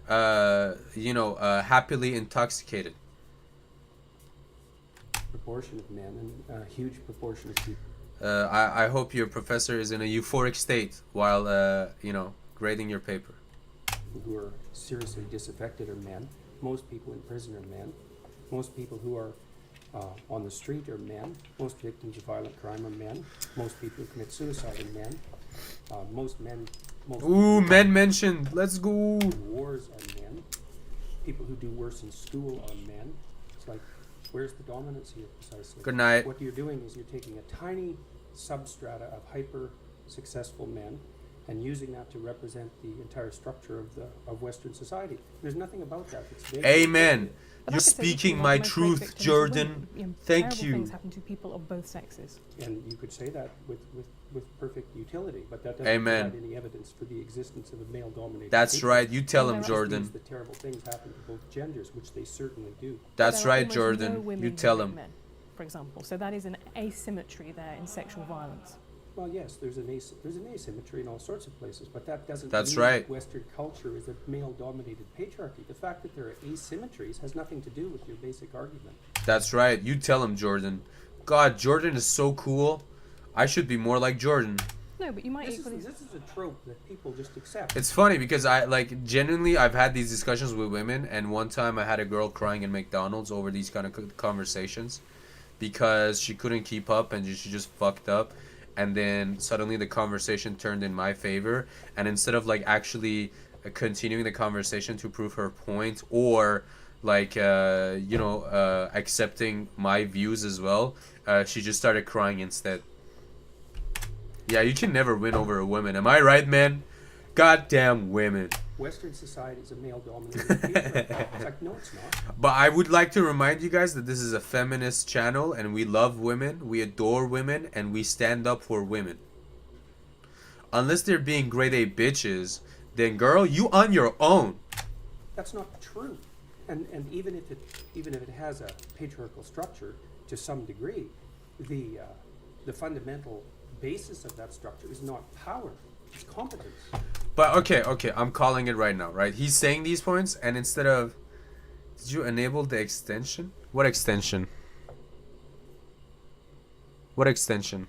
happily intoxicated. Proportion of men and a huge proportion of people. I hope your professor is in a euphoric state while, grading your paper. People who are seriously disaffected are men. Most people in prison are men. Most people who are on the street are men. Most victims of violent crime are men. Most people who commit suicide are men. Most men mentioned. Let's go. Wars are men. People who do worse in school are men. It's like, where's the dominance here precisely? Good night. What you're doing is you're taking a tiny substrata of hyper successful men and using that to represent the entire structure of Western society. There's nothing about that that's big. Amen. You're speaking my truth, Jordan. Thank you. Things happen to people of both sexes. And you could say that with perfect utility, but that doesn't Amen. provide any evidence for the existence of a male-dominated. That's patriarchy. right. You tell him, It just Jordan. means that terrible things happen to both genders, which they certainly do. That's There are right, almost Jordan. no women You who tell rape him. men, for example. So that is an asymmetry there in sexual violence. Well, yes, there's an asymmetry in all sorts of places, but that doesn't That's mean right. that Western culture is a male-dominated patriarchy. The fact that there are asymmetries has nothing to do with your basic argument. That's right. You tell him, Jordan. God, Jordan is so cool. I should be more like Jordan. No, but you might This equally. is a trope that people just accept. It's funny because genuinely I've had these discussions with women, and one time I had a girl crying in McDonald's over these kind of conversations because she couldn't keep up and she just fucked up, and then suddenly the conversation turned in my favor, and instead of actually continuing the conversation to prove her point or accepting my views as well, she just started crying instead. Yeah, you can never win over a woman. Am I right, man? Goddamn women. Western society is a male-dominated patriarchy. It's like, no, it's not. But I would like to remind you guys that this is a feminist channel, and we love women, we adore women, and we stand up for women. Unless they're being grade A bitches, then girl, you on your own. That's not true. And even if it has a patriarchal structure to some degree, the fundamental basis of that structure is not power, it's competence. But okay, I'm calling it right now, right? He's saying these points, and instead of, did you enable the extension? What extension? What extension?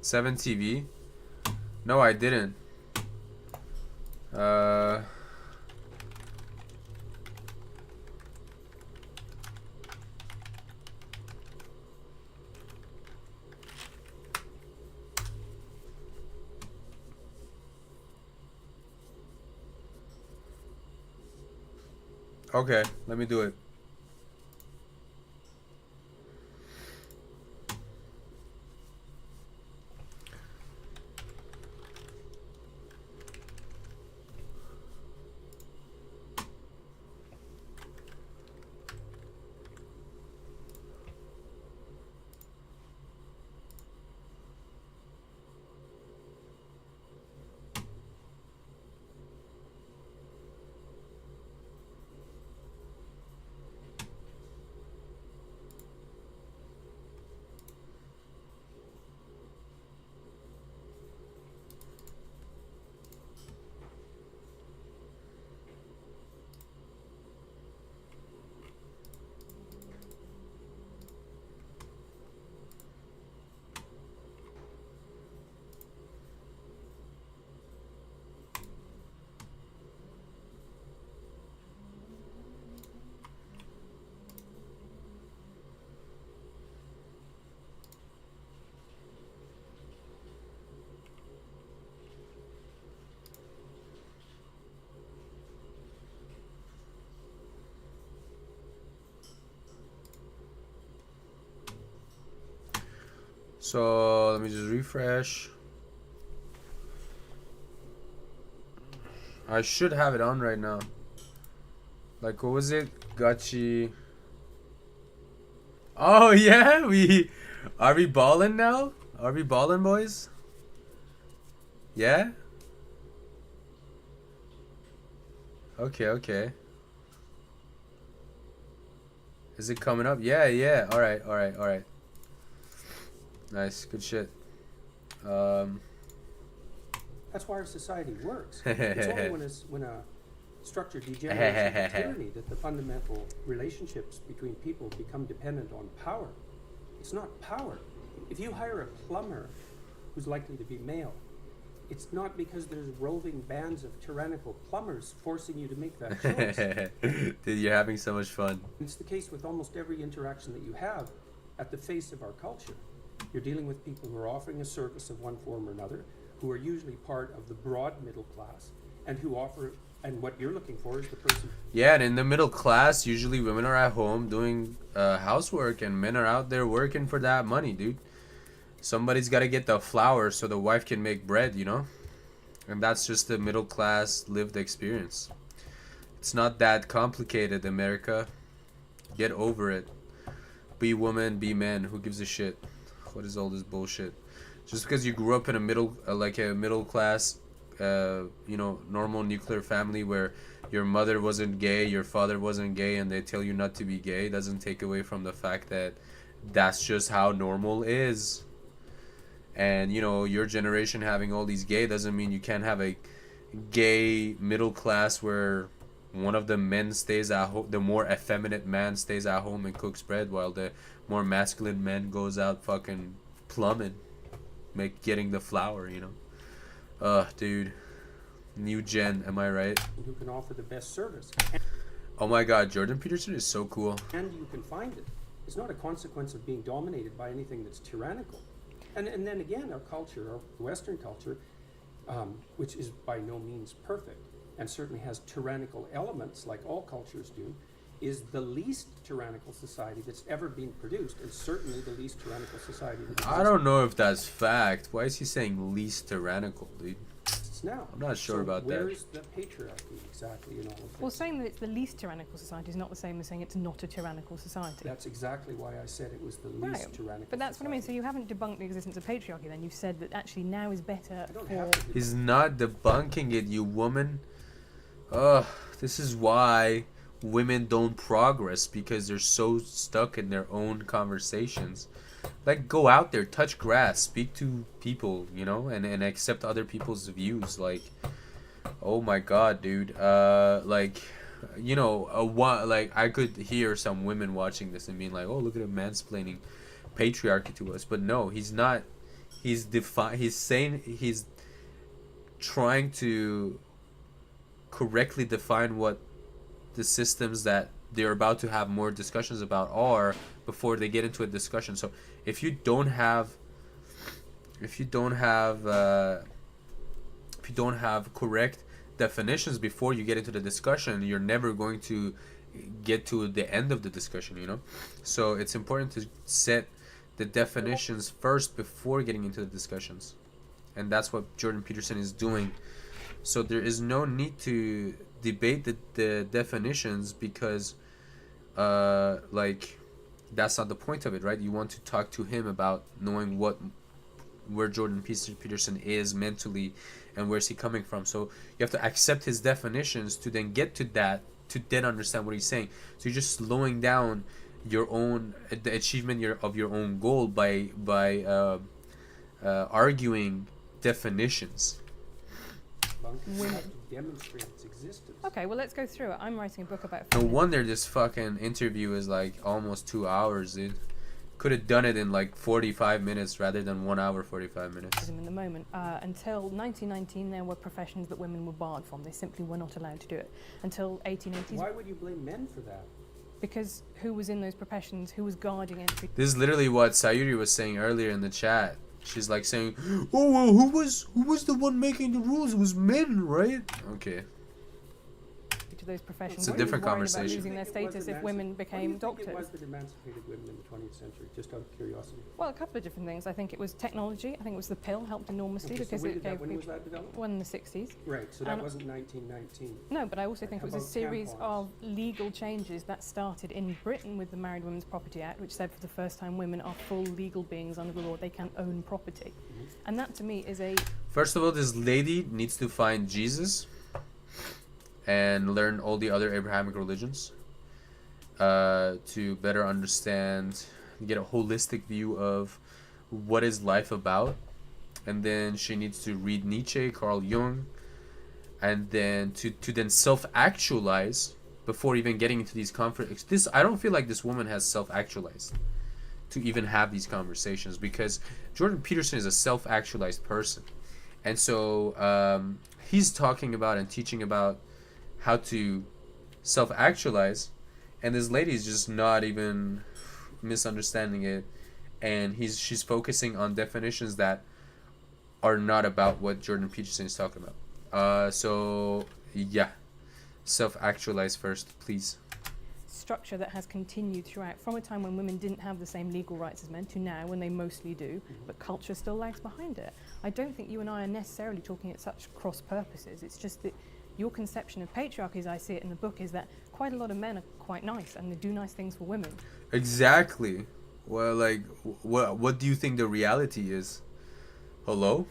Seven TV? No, I didn't. Okay, let me do it. So let me just refresh. I should have it on right now. Like, what was it? Gachi. Oh yeah, are we balling now? Are we balling, boys? Yeah? Okay. Is it coming up? Yeah. Alright. Nice, good shit. That's why our society works. It's only when a structure degenerates into tyranny that the fundamental relationships between people become dependent on power. It's not power. If you hire a plumber who's likely to be male, it's not because there's roving bands of tyrannical plumbers forcing you to make that choice. Dude, you're having so much fun. It's the case with almost every interaction that you have at the face of our culture. You're dealing with people who are offering a service of one form or another, who are usually part of the broad middle class, and who offer, and what you're looking for is the person. Yeah, and in the middle class, usually women are at home doing housework, and men are out there working for that money, dude. Somebody's got to get the flour so the wife can make bread, you know? And that's just the middle class lived experience. It's not that complicated, America. Get over it. Be woman, be man. Who gives a shit? What is all this bullshit? Just because you grew up in a middle class, normal nuclear family where your mother wasn't gay, your father wasn't gay, and they tell you not to be gay, doesn't take away from the fact that that's just how normal is. And your generation having all these gay doesn't mean you can't have a gay middle class where one of the men stays at home, the more effeminate man stays at home and cooks bread, while the more masculine man goes out fucking plumbing, getting the flour, dude. New gen, am I right? Who can offer the best service. Oh my god, Jordan Peterson is so cool. And you can find it. It's not a consequence of being dominated by anything that's tyrannical. And then again, our culture, our Western culture, which is by no means perfect, and certainly has tyrannical elements like all cultures do, is the least tyrannical society that's ever been produced, and certainly the least tyrannical society that I don't know if that's fact. Why is he saying least tyrannical, dude? exists now. I'm not sure about that. Where's the patriarchy exactly in all of this? Well, saying that it's the least tyrannical society is not the same as saying it's not a tyrannical society. That's exactly why I said it was the least tyrannical. But that's what I mean. So you haven't debunked the existence of patriarchy. Then you've said that actually now is better for. He's not debunking it, you woman. Ugh, this is why women don't progress, because they're so stuck in their own conversations. Like, go out there, touch grass, speak to people, you know, and accept other people's views. Like, oh my god, dude. Like, you know, like, I could hear some women watching this and being like, oh, look at him mansplaining patriarchy to us. But no, he's not. He's saying, he's trying to correctly define what the systems that they're about to have more discussions about are before they get into a discussion. So if you don't have correct definitions before you get into the discussion, you're never going to get to the end of the discussion, you know. So it's important to set the definitions first before getting into the discussions, and that's what Jordan Peterson is doing. So there is no need to debate the definitions, because like, that's not the point of it, right? You want to talk to him about knowing where Jordan Peterson is mentally and where's he coming from. So you have to accept his definitions to then get to that, to then understand what he's saying. So you're just slowing down your own the achievement of your own goal by arguing definitions. Demonstrate its existence. Okay, well, let's go through it. I'm writing a book about. No wonder this fucking interview is like almost 2 hours, dude. Could have done it in like 45 minutes rather than 1 hour 45 minutes. In the moment, until 1919, there were professions that women were barred from. They simply were not allowed to do it. Until 1880s. Why would you blame men for that? Because who was in those professions? Who was guarding entry? This is literally what Sayuri was saying earlier in the chat. She's like saying, "Oh well, who was the one making the rules? It was men, right?" Okay. To those professions. It's a Who was different worried about conversation. losing their status if women became doctors. What was that emancipated women in the 20th century, just out of curiosity? Well, a couple of different things. I think it was technology. I think it was the pill helped enormously Okay, so because when it did that- gave when was people. that developed? Well, in the 60s. Right, so that And- wasn't 1919. No, but I also think How it was a about series tampons? of legal changes that started in Britain with the Married Women's Property Act, which said for the first time women are full legal beings under the law. They can own property. And that to me is a... First of all, this lady needs to find Jesus and learn all the other Abrahamic religions to better understand, get a holistic view of what is life about. And then she needs to read Nietzsche, Carl Jung, and then to then self-actualize before even getting into these conferences. I don't feel like this woman has self-actualized to even have these conversations, because Jordan Peterson is a self-actualized person. And so he's talking about and teaching about how to self-actualize, and this lady is just not even misunderstanding it, and she's focusing on definitions that are not about what Jordan Peterson is talking about. So yeah, self-actualize first, please. structure that has continued throughout, from a time when women didn't have the same legal rights as men to now when they mostly do, but culture still lags behind it. I don't think you and I are necessarily talking at such cross purposes. It's just that your conception of patriarchy, as I see it in the book, is that quite a lot of men are quite nice and they do nice things for women. Exactly. Well, like, what do you think the reality is? Hello?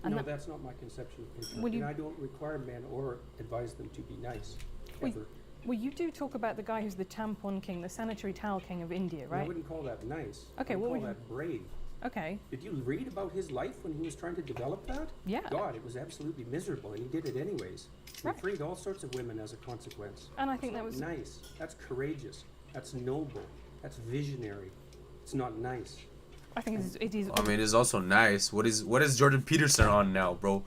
No, that's not my conception of patriarchy. And I don't require men or advise them to be nice, ever. Well, you do talk about the guy who's the tampon king, the sanitary towel king of India, right? I wouldn't call that nice. Okay, I would what would call you... that brave. Okay. Did you read about his life when he was trying to develop that? Yeah. God, it was absolutely miserable, and he did it anyways. He freed all sorts of women as a consequence. And I think that was... nice. That's courageous. That's noble. That's visionary. It's not nice. I think it is... I mean, it's also nice. What is Jordan Peterson on now, bro?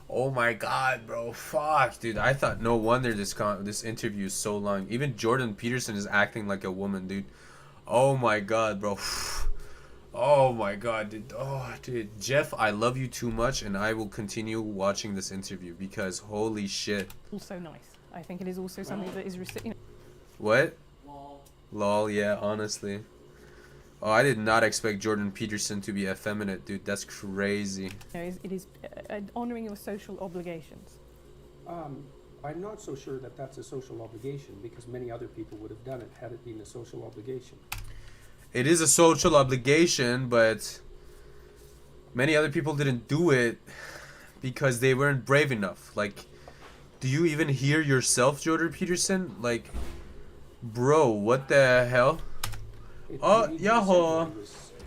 Oh my God, bro! Fuck, dude. I thought no wonder this interview is so long. Even Jordan Peterson is acting like a woman, dude. Oh my God, bro. Oh my God, dude. Oh, dude. Jeff, I love you too much, and I will continue watching this interview because holy shit. Also nice. I think it is also something that is... What? Lol, yeah, honestly. Oh, I did not expect Jordan Peterson to be effeminate, dude. That's crazy. It is honouring your social obligations. I'm not so sure that that's a social obligation because many other people would have done it had it been a social obligation. It is a social obligation, but many other people didn't do it because they weren't brave enough. Like, do you even hear yourself, Jordan Peterson? Like, bro, what the hell? Oh, yahoo!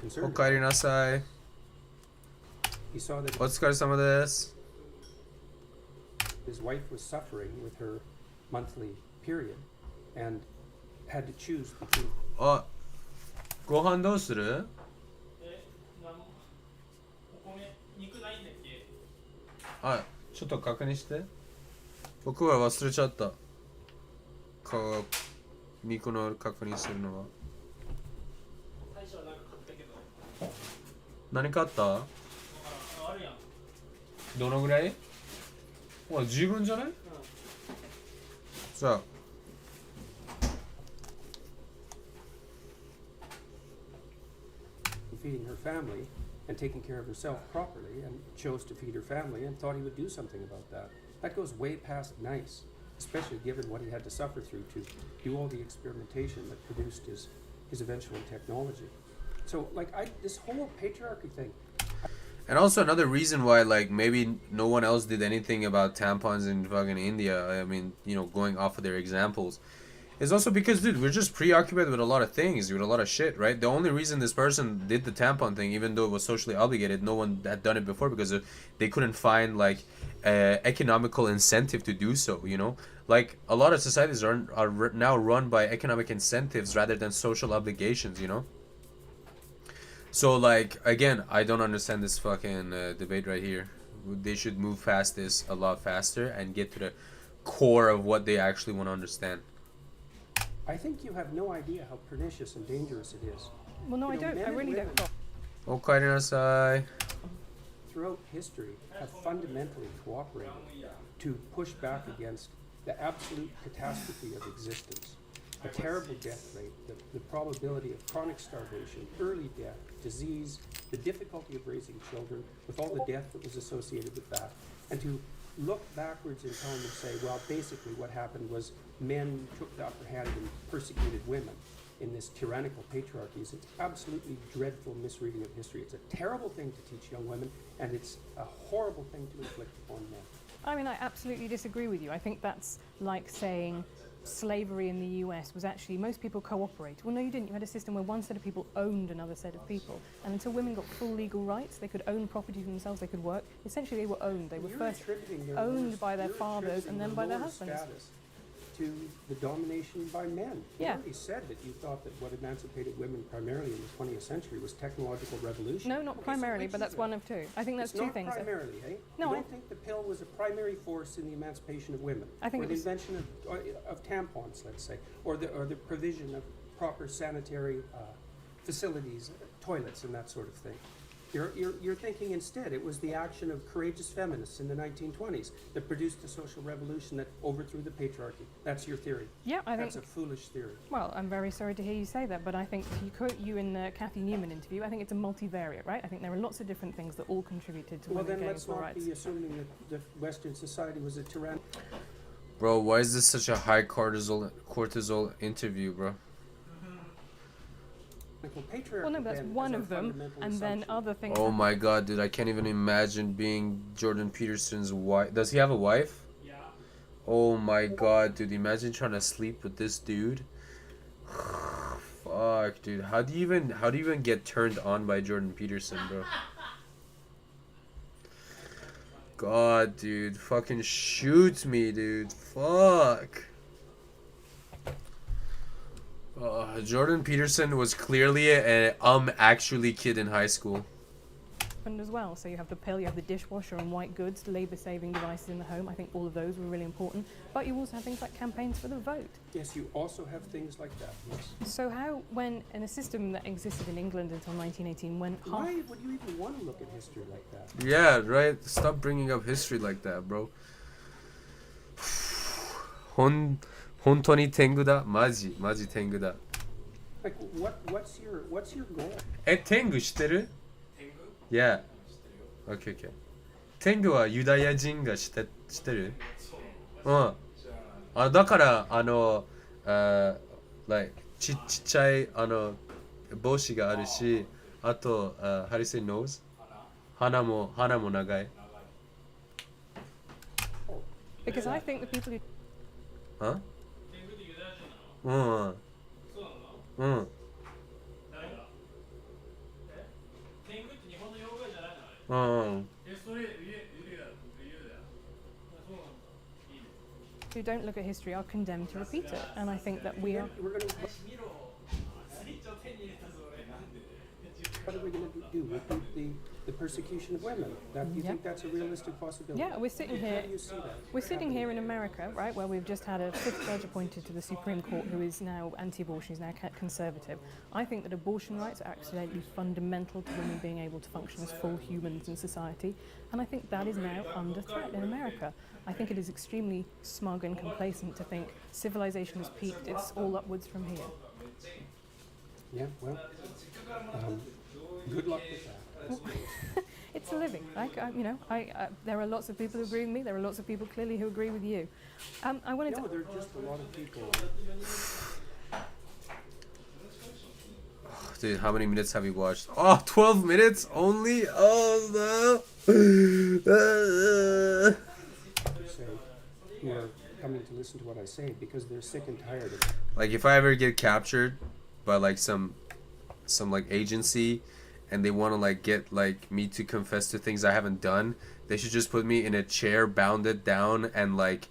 Okaeri nasai. He saw that Otsukaresama desu. his wife was suffering with her monthly period and had to choose between... ご飯どうする？あ、ちょっと確認して。僕は忘れちゃった。肉の確認するのは。何買った？どのぐらい？ほら十分じゃない？じゃあ。feeding her family and taking care of herself properly and chose to feed her family and thought he would do something about that. That goes way past nice, especially given what he had to suffer through to do all the experimentation that produced his eventual technology. So, like, this whole patriarchy thing. And also another reason why, like, maybe no one else did anything about tampons in fucking India, I mean, you know, going off of their examples, is also because, dude, we're just preoccupied with a lot of things, with a lot of shit, right? The only reason this person did the tampon thing, even though it was socially obligated, no one had done it before because they couldn't find, like, economical incentive to do so, you know? Like, a lot of societies are now run by economic incentives rather than social obligations, you know? So, like, again, I don't understand this fucking debate right here. They should move past this a lot faster and get to the core of what they actually want to understand. I think you have no idea how pernicious and dangerous it is. Well, no, I don't. I really don't. Okaeri nasai. Throughout history, have fundamentally cooperated to push back against the absolute catastrophe of existence, a terrible death rate, the probability of chronic starvation, early death, disease, the difficulty of raising children, with all the death that was associated with that, and to look backwards in time and say, well, basically what happened was men took the upper hand and persecuted women in this tyrannical patriarchy is an absolutely dreadful misreading of history. It's a terrible thing to teach young women, and it's a horrible thing to inflict upon men. I mean, I absolutely disagree with you. I think that's like saying slavery in the US was actually, most people cooperate. Well, no, you didn't. You had a system where one set of people owned another set of people. And until women got full legal rights, they could own property for themselves, they could work. Essentially, they were owned. They were first owned by their fathers and then by their husbands. To the domination by men. Yeah. You already said that you thought that what emancipated women primarily in the 20th century was technological revolution. No, not primarily, but that's one of two. I think that's it's two not things. Primarily, eh? No, you don't think the pill was a primary force in the emancipation of women? I think or it the was invention of tampons, let's say, or the provision of proper sanitary facilities, toilets, and that sort of thing. You're thinking instead it was the action of courageous feminists in the 1920s that produced a social revolution that overthrew the patriarchy. That's your theory. Yeah, I think that's a foolish theory. Well, I'm very sorry to hear you say that, but I think you quote you in the Kathy Newman interview. I think it's a multivariate, right? I think there are lots of different things that all contributed to women getting equal rights. Well, then let's not be assuming that Western society was a tyrannical. Bro, why is this such a high cortisol interview, bro? Well, no, that's one of them, and then other things. Oh my god, dude, I can't even imagine being Jordan Peterson's wife. Does he have a wife? Yeah. Oh my god, dude, imagine trying to sleep with this dude. Fuck, dude. How do you even get turned on by Jordan Peterson, bro? God, dude, fucking shoot me, dude. Fuck. Jordan Peterson was clearly an actually kid in high school. And as well, so you have the pill, you have the dishwasher and white goods, labour-saving devices in the home. I think all of those were really important. But you also have things like campaigns for the vote. Yes, you also have things like that. Yes. So how, when in a system that existed in England until 1918, when why would you even want to look at history like that? Yeah, right. Stop bringing up history like that, bro. 本当に天狗だ。マジ天狗だ。Like, what's your goal? 天狗知ってる？天狗？ Yeah. Okay, okay. 天狗はユダヤ人が知ってる？うん。あ、だからlike ちっちゃい帽子があるし、あとhow do you say nose？ 鼻も長い。Because I think the people who あ？うん。うん。who don't look at history are condemned to repeat it, and I think that we are. What are we going to do with the persecution of women? Do you think that's a realistic possibility? Yeah, we're sitting here. How do you see that? We're sitting here in America, right, where we've just had a fifth judge appointed to the Supreme Court who is now anti-abortion, is now conservative. I think that abortion rights are absolutely fundamental to women being able to function as full humans in society, and I think that is now under threat in America. I think it is extremely smug and complacent to think civilization has peaked, it's all upwards from here. Yeah, well, good luck with that. It's a living. There are lots of people who agree with me. There are lots of people clearly who agree with you. I wanted to. No, there are just a lot of people. Dude, how many minutes have you watched? Oh, 12 minutes only? Oh, no. Who are coming to listen to what I say because they're sick and tired of it. Like, if I ever get captured by, like, some like, agency and they want to, like, get, like, me to confess to things I haven't done, they should just put me in a chair, bound it down, and, like,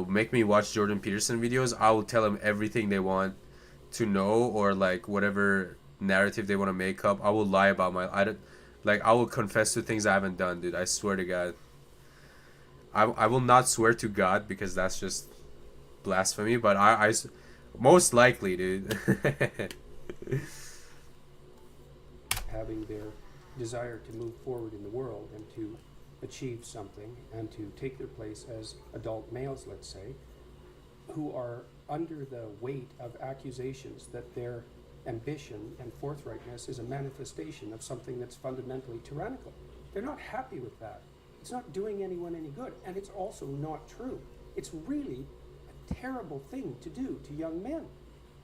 make me watch Jordan Peterson videos. I will tell them everything they want to know, or, like, whatever narrative they want to make up. I will lie about I will confess to things I haven't done, dude. I swear to God. I will not swear to God because that's just blasphemy, but I most likely, dude. Having their desire to move forward in the world and to achieve something and to take their place as adult males, let's say, who are under the weight of accusations that their ambition and forthrightness is a manifestation of something that's fundamentally tyrannical. They're not happy with that. It's not doing anyone any good, and it's also not true. It's really a terrible thing to do to young men,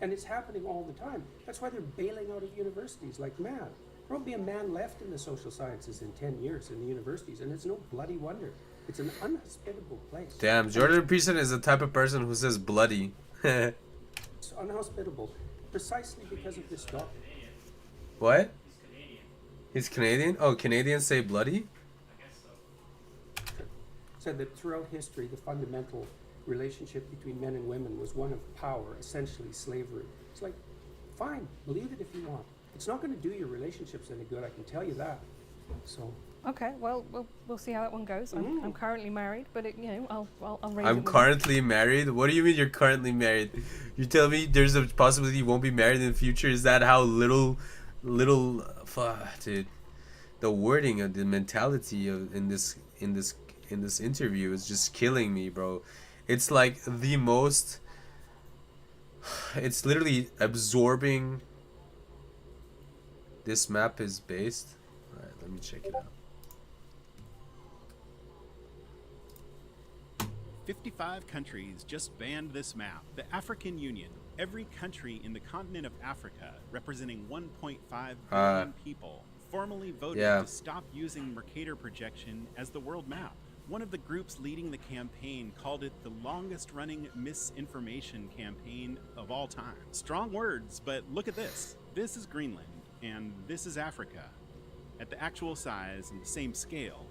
and it's happening all the time. That's why they're bailing out of universities like mad. There won't be a man left in the social sciences in 10 years in the universities, and it's no bloody wonder. It's an unhospitable place. Damn, Jordan Peterson is the type of person who says bloody. It's unhospitable precisely because of this doctrine. What? He's Canadian? Oh, Canadians say bloody? Said that throughout history, the fundamental relationship between men and women was one of power, essentially slavery. It's like, fine, believe it if you want. It's not going to do your relationships any good, I can tell you that. So. Okay, well, we'll see how that one goes. I'm currently married, but I'll raise it. I'm currently married? What do you mean you're currently married? You tell me there's a possibility you won't be married in the future? Is that how little, dude? The wording of the mentality of in this interview is just killing me, bro. It's like the most. It's literally absorbing. This map is based. All right, let me check it out. 55 countries just banned this map. The African Union, every country in the continent of Africa, representing 1.5 billion people, formally voted to stop using Mercator projection as the world map. One of the groups leading the campaign called it the longest-running misinformation campaign of all time. Strong words, but look at this. This is Greenland, and this is Africa. At the actual size and the same scale,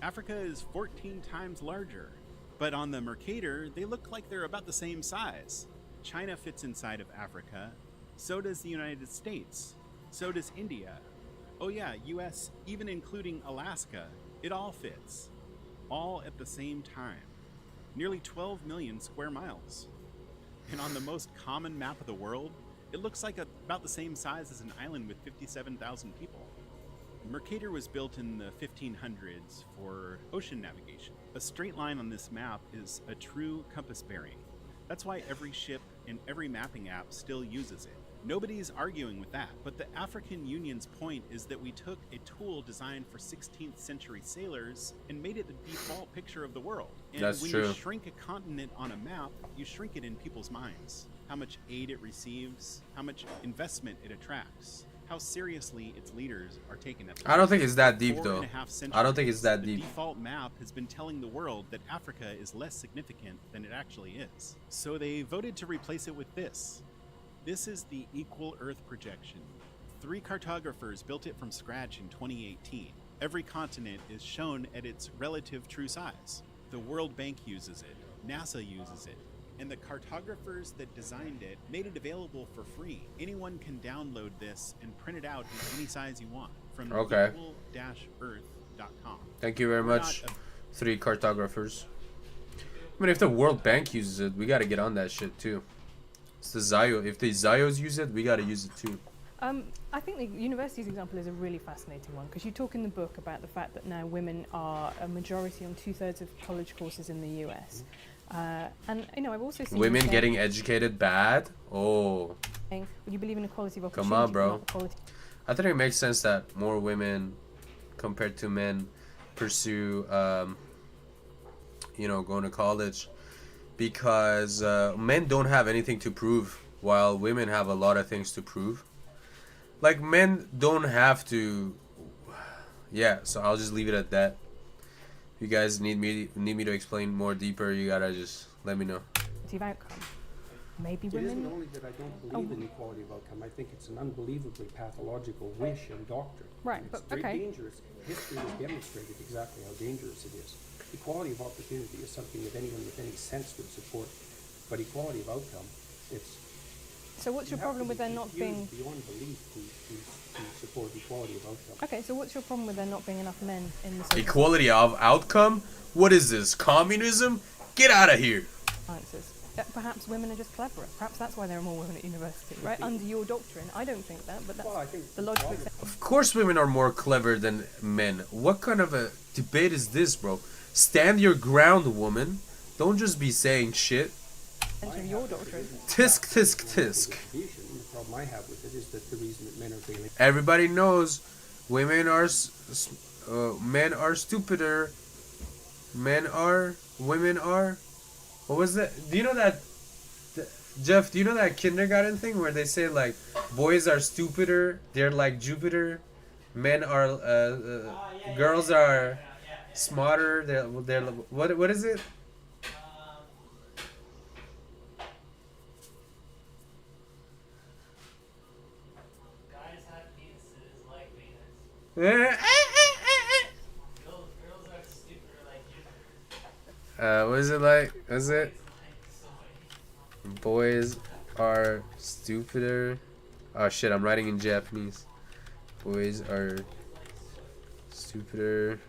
Africa is 14 times larger. But on the Mercator, they look like they're about the same size. China fits inside of Africa. So does the United States. So does India. Oh yeah, US, even including Alaska, it all fits. All at the same time. Nearly 12 million square miles. And on the most common map of the world, it looks like about the same size as an island with 57,000 people. Mercator was built in the 1500s for ocean navigation. A straight line on this map is a true compass bearing. That's why every ship and every mapping app still uses it. Nobody's arguing with that, but the African Union's point is that we took a tool designed for 16th century sailors and made it the default picture of the world. And That's when true. you shrink a continent on a map, you shrink it in people's minds. How much aid it receives, how much investment it attracts, how seriously its leaders are taken at the I don't think it's that deep, For though. 4.5 I don't think it's that centuries, deep. The default map has been telling the world that Africa is less significant than it actually is. So they voted to replace it with this. This is the Equal Earth projection. 3 cartographers built it from scratch in 2018. Every continent is shown at its relative true size. The World Bank uses it, NASA uses it, and the cartographers that designed it made it available for free. Anyone can download this and print it out in any size you want from equal-earth.com. Thank you very much, 3 cartographers. I mean, if the World Bank uses it, we gotta get on that shit too. It's the Zio. If the Zios use it, we gotta use it too. I think the university's example is a really fascinating one because you talk in the book about the fact that now women are a majority on 2/3 of college courses in the US. And I've also seen Women getting educated bad? Oh. Would you believe in equality of opportunity? Come on, bro. not equality? I think it makes sense that more women compared to men pursue, going to college because men don't have anything to prove while women have a lot of things to prove. Like, men don't have to. Yeah, so I'll just leave it at that. If you guys need me to explain more deeper, you gotta just let me know. Outcome. Maybe It women. isn't only that I don't believe in equality of outcome. I think it's an unbelievably pathological wish and doctrine. Right, And but it's very okay. dangerous. History has demonstrated exactly how dangerous it is. Equality of opportunity is something that anyone with any sense would support, but equality of outcome, it's. So what's your problem with there not being? Beyond belief to support equality of outcome. Okay, so what's your problem with there not being enough men in the social Equality of outcome? What is this? Communism? Get out of here. sciences? perhaps women are just cleverer. Perhaps that's why there are more women at university, right? Under your doctrine. I don't think that, but that's the logical exception. Of course women are more clever than men. What kind of a debate is this, bro? Stand your ground, woman. Don't just be saying shit. Of your doctrine. Tisk, tisk, tisk. The problem I have with it is that the reason that men are failing. Everybody knows women are, men are stupider. Women are. What was that? Do you know that, Jeff? Do you know that kindergarten thing where they say like, boys are stupider, they're like Jupiter, men are, girls are smarter, they're what is it? Guys have penises like Venus. Girls are stupider like Jupiter. What is it like? Is it? Boys are stupider. Oh shit, I'm writing in Japanese. Boys are stupider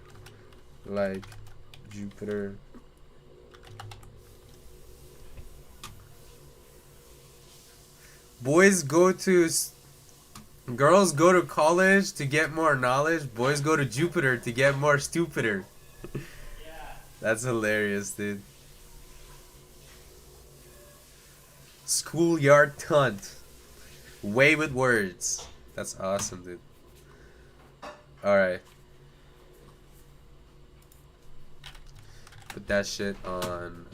like Jupiter. Girls go to college to get more knowledge. Boys go to Jupiter to get more stupider. That's hilarious, dude. Schoolyard tunt. Way with words. That's awesome, dude. Alright. Put that shit on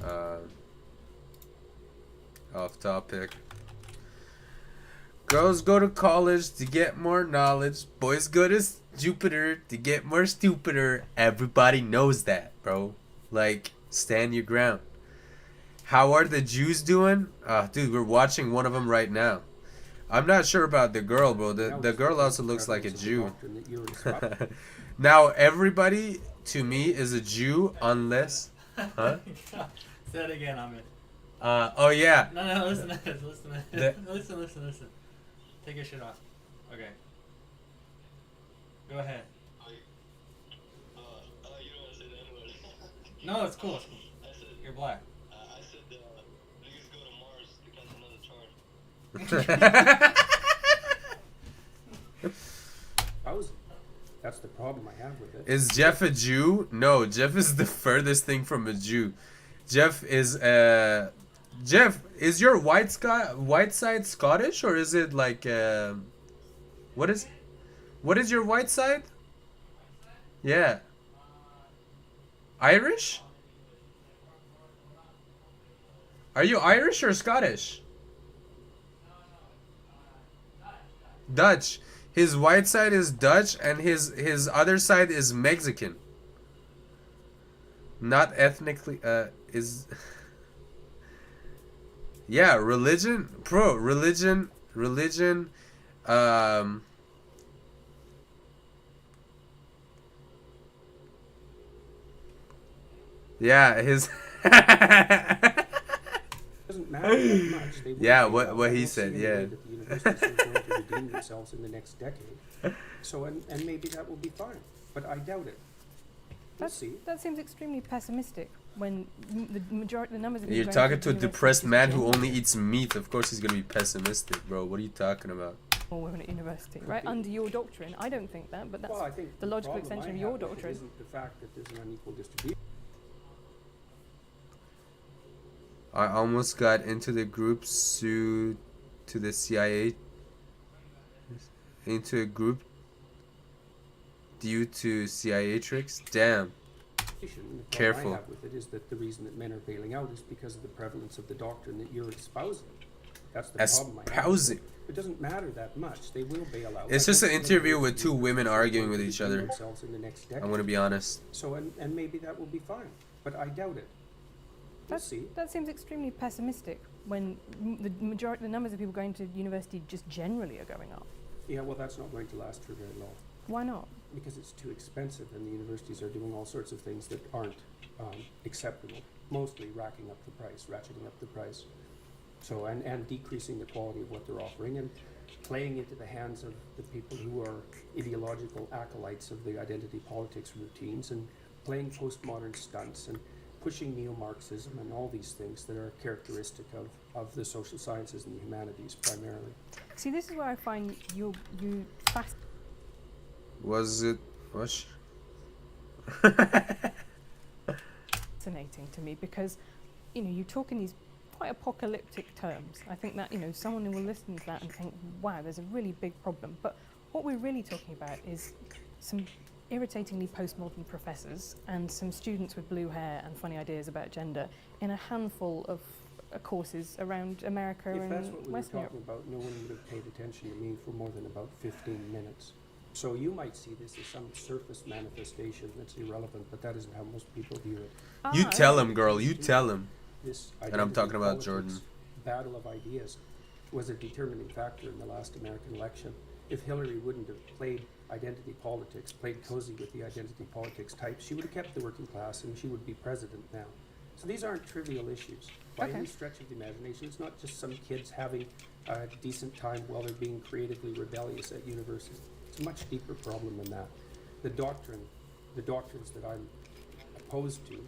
off topic. Girls go to college to get more knowledge. Boys go to Jupiter to get more stupider. Everybody knows that, bro. Like, stand your ground. How are the Jews doing? Dude, we're watching one of them right now. I'm not sure about the girl, bro. The girl also looks like a Jew. Now, everybody, to me, is a Jew unless... Huh? Say it again, Ahmed. Oh, yeah. No, listen to this. Listen. Take your shit off. Okay. Go ahead. No, it's cool. You're black. I said niggas go to Mars to catch another charge. That's the problem I have with it. Is Jeff a Jew? No, Jeff is the furthest thing from a Jew. Jeff, is your white side Scottish, or is it like what is your white side? Yeah. Irish? Are you Irish or Scottish? Dutch. His white side is Dutch and his other side is Mexican. Not ethnically is yeah, religion yeah, his doesn't matter that much. They yeah, will what he said, yeah. that the universities are going to redeem themselves in the next decade. So and maybe that will be fine, but I doubt it. We'll see. That seems extremely pessimistic when the numbers of people You're going talking to a university depressed just man who generally- only eats meat. Of course he's gonna be pessimistic, bro. What are you talking about? More women at university, right? Under your doctrine. I don't think that, but that's Well, I think the logical problem extension I of your have with it doctrine. isn't the fact that there's an unequal distribution. I almost got into the group sued to the CIA into a group due to CIA tricks. Damn. The problem Careful. I have with it is that the reason that men are failing out is because of the prevalence of the doctrine that you're espousing. That's the problem I have. Espousing. It doesn't matter that much. They will bail out. It's just an interview with two women arguing with each other. Themselves in the next decade. I'm gonna be honest. So and maybe that will be fine, but I doubt it. We'll see. That seems extremely pessimistic when the numbers of people going to university just generally are going up. Yeah, well, that's not going to last for very long. Why not? Because it's too expensive, and the universities are doing all sorts of things that aren't acceptable. Mostly ratcheting up the price. So and decreasing the quality of what they're offering, and playing into the hands of the people who are ideological acolytes of the identity politics routines, and playing postmodern stunts, and pushing neo-Marxism and all these things that are characteristic of the social sciences and the humanities primarily. See, this is where I find you Was it? What? fascinating to me because, you know, you talk in these quite apocalyptic terms. I think that, you know, someone will listen to that and think, wow, there's a really big problem. But what we're really talking about is some irritatingly postmodern professors and some students with blue hair and funny ideas about gender in a handful of courses around America If and that's what we were Western talking Europe. about, no one would have paid attention to me for more than about 15 minutes. So you might see this as some surface manifestation that's irrelevant, but that isn't how most people view it. You tell him, girl. You tell him. This And I'm talking about identity Jordan. politics battle of ideas was a determining factor in the last American election. If Hillary wouldn't have played identity politics, played cozy with the identity politics type, she would have kept the working class and she would be president now. So these aren't trivial issues. By any stretch of the imagination, it's not just some kids having a decent time while they're being creatively rebellious at university. It's a much deeper problem than that. The doctrines that I'm opposed to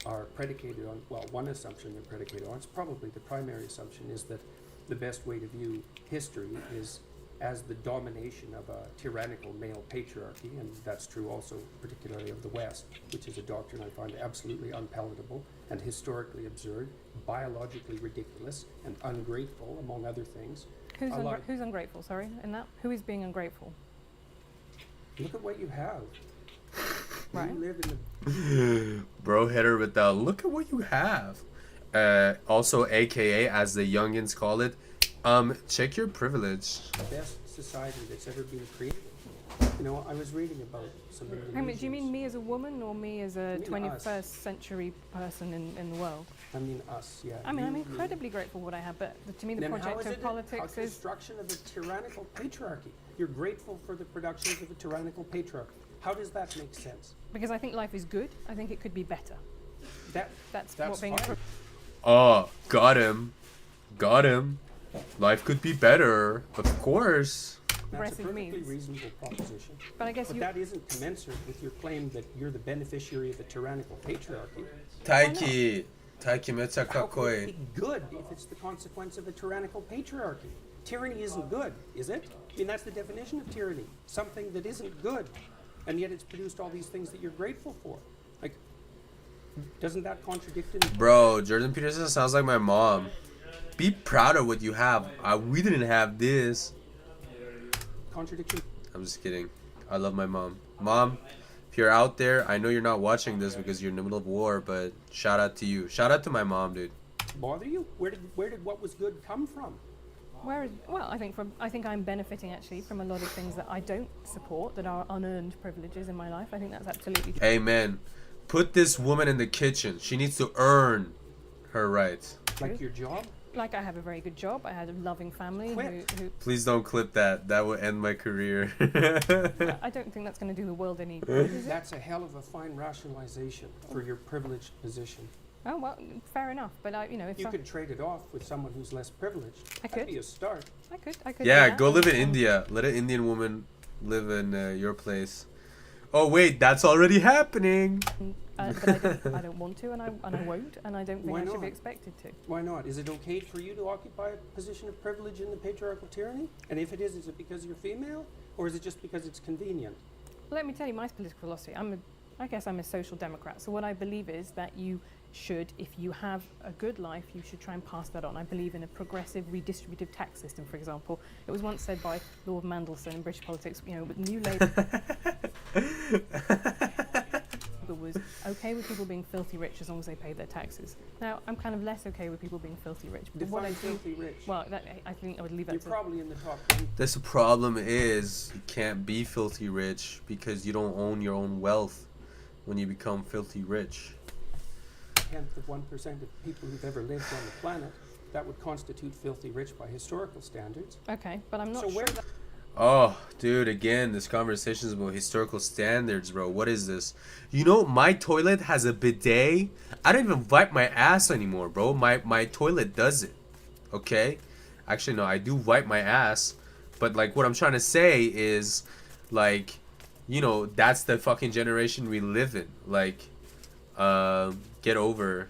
are predicated on, well, one assumption they're predicated on, it's probably the primary assumption, is that the best way to view history is as the domination of a tyrannical male patriarchy, and that's true also particularly of the West, which is a doctrine I find absolutely unpalatable and historically absurd, biologically ridiculous, and ungrateful, among other things. Who's ungrateful, sorry, in that? Who is being ungrateful? Look at what you have. Right. You live in the Bro hit her with the look at what you have. Also, AKA, as the youngins call it, check your privilege. best society that's ever been created. You know, I was reading about some Indonesians. Do you mean me as a woman or me as a I mean us. 21st century person in the world? I mean us, yeah. I mean, I'm You, incredibly grateful for what I have, but to me the Then how project is of it politics a is... construction of a tyrannical patriarchy? You're grateful for the productions of a tyrannical patriarchy. How does that make sense? Because I think life is good. I think it could be better. That's what being fine. Oh, got him. Got him. Life could be better, of course. That's a Progressive perfectly means. reasonable proposition. But I guess that isn't commensurate with your claim that you're the beneficiary of a tyrannical patriarchy. Taiki mecha How could it kakkoi. be good if it's the consequence of a tyrannical patriarchy? Tyranny isn't good, is it? I mean, that's the definition of tyranny. Something that isn't good. And yet it's produced all these things that you're grateful for. Like, doesn't that contradict it? Bro, Jordan Peterson sounds like my mom. Be proud of what you have. We didn't have this. Contradiction. I'm just kidding. I love my mom. Mom, if you're out there, I know you're not watching this because you're in the middle of war, but shout out to you. Shout out to my mom, dude. Bother you? Where did what was good come from? Well, I think I'm benefiting actually from a lot of things that I don't support, that are unearned privileges in my life. I think that's absolutely true. Amen. Put this woman in the kitchen. She needs to earn her rights. Like your job? Like I have a very good job. I had a loving family who Please don't clip that. That will end my career. I don't think that's going to do the world any good, is it? That's a hell of a fine rationalization for your privileged position. Oh, well, fair enough. But, if You I could trade it off with someone who's less privileged. I That'd could. be a start. I could Yeah, do that. go live in India. Let an Indian woman live in your place. Oh wait, that's already happening. But I don't want to, and I won't, and I don't think Why I should not? be expected to. Why not? Is it okay for you to occupy a position of privilege in the patriarchal tyranny? And if it is it because you're female? Or is it just because it's convenient? Let me tell you my political philosophy. I guess I'm a social democrat. So what I believe is that you should, if you have a good life, you should try and pass that on. I believe in a progressive redistributive tax system, for example. It was once said by Lord Mandelson in British politics, with New Labour was okay with people being filthy rich as long as they paid their taxes. Now, I'm kind of less okay with people being filthy rich. But what I do, filthy rich. well, I think I would leave that You're to... probably in the top 10. This problem is you can't be filthy rich because you don't own your own wealth when you become filthy rich. 10th of 1% of people who've ever lived on the planet. That would constitute filthy rich by historical standards. Okay, but I'm not So sure where that... Oh, dude, again, this conversation is about historical standards, bro. What is this? You know, my toilet has a bidet. I don't even wipe my ass anymore, bro. My toilet does it. Okay? Actually, no, I do wipe my ass. But, like, what I'm trying to say is, like, that's the fucking generation we live in. Like, get over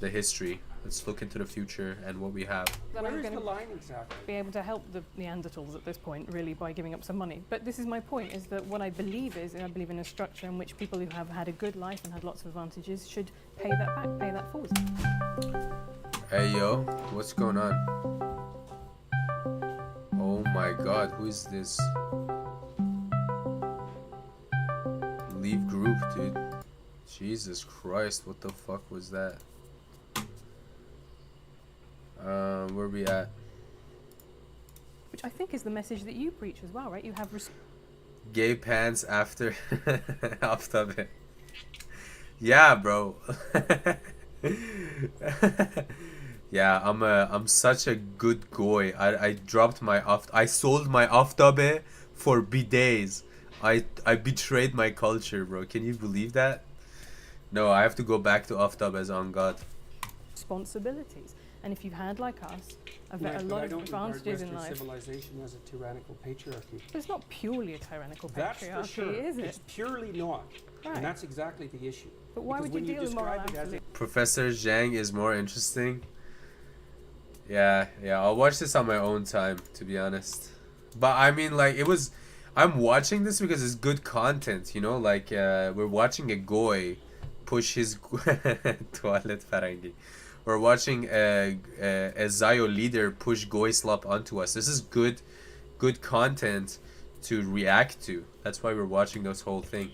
the history. Let's look into the future and what we have. That I'm Where is going the to line exactly? be able to help the Neanderthals at this point, really, by giving up some money. But this is my point, is that what I believe is, I believe in a structure in which people who have had a good life and had lots of advantages should pay that back, pay that forward. Hey yo, what's going on? Oh my god, who is this? Leave group, dude. Jesus Christ, what the fuck was that? Where we at? Which I think is the message that you preach as well, right? You have Gay pants after off topic. Yeah, bro. Yeah, I'm such a good goy. I dropped my I sold my aftabe for bidets. I betrayed my culture, bro. Can you believe that? No, I have to go back to aftab as on God. responsibilities. And if you've had, like us, a Right, but lot I of don't regard advantages in Western life. civilization as a tyrannical patriarchy. But it's not purely a tyrannical That's patriarchy, for sure. is it? It's purely not. Right. And that's exactly the issue. But why Because would you when deal with moral describe it as a Professor Zhang is more interesting. Yeah, I'll watch this on my own time, to be honest. But I mean, like, I'm watching this because it's good content, you know? Like, we're watching a goy push his toilet farangi. We're watching a Zayo leader push goy slop onto us. This is good content to react to. That's why we're watching this whole thing.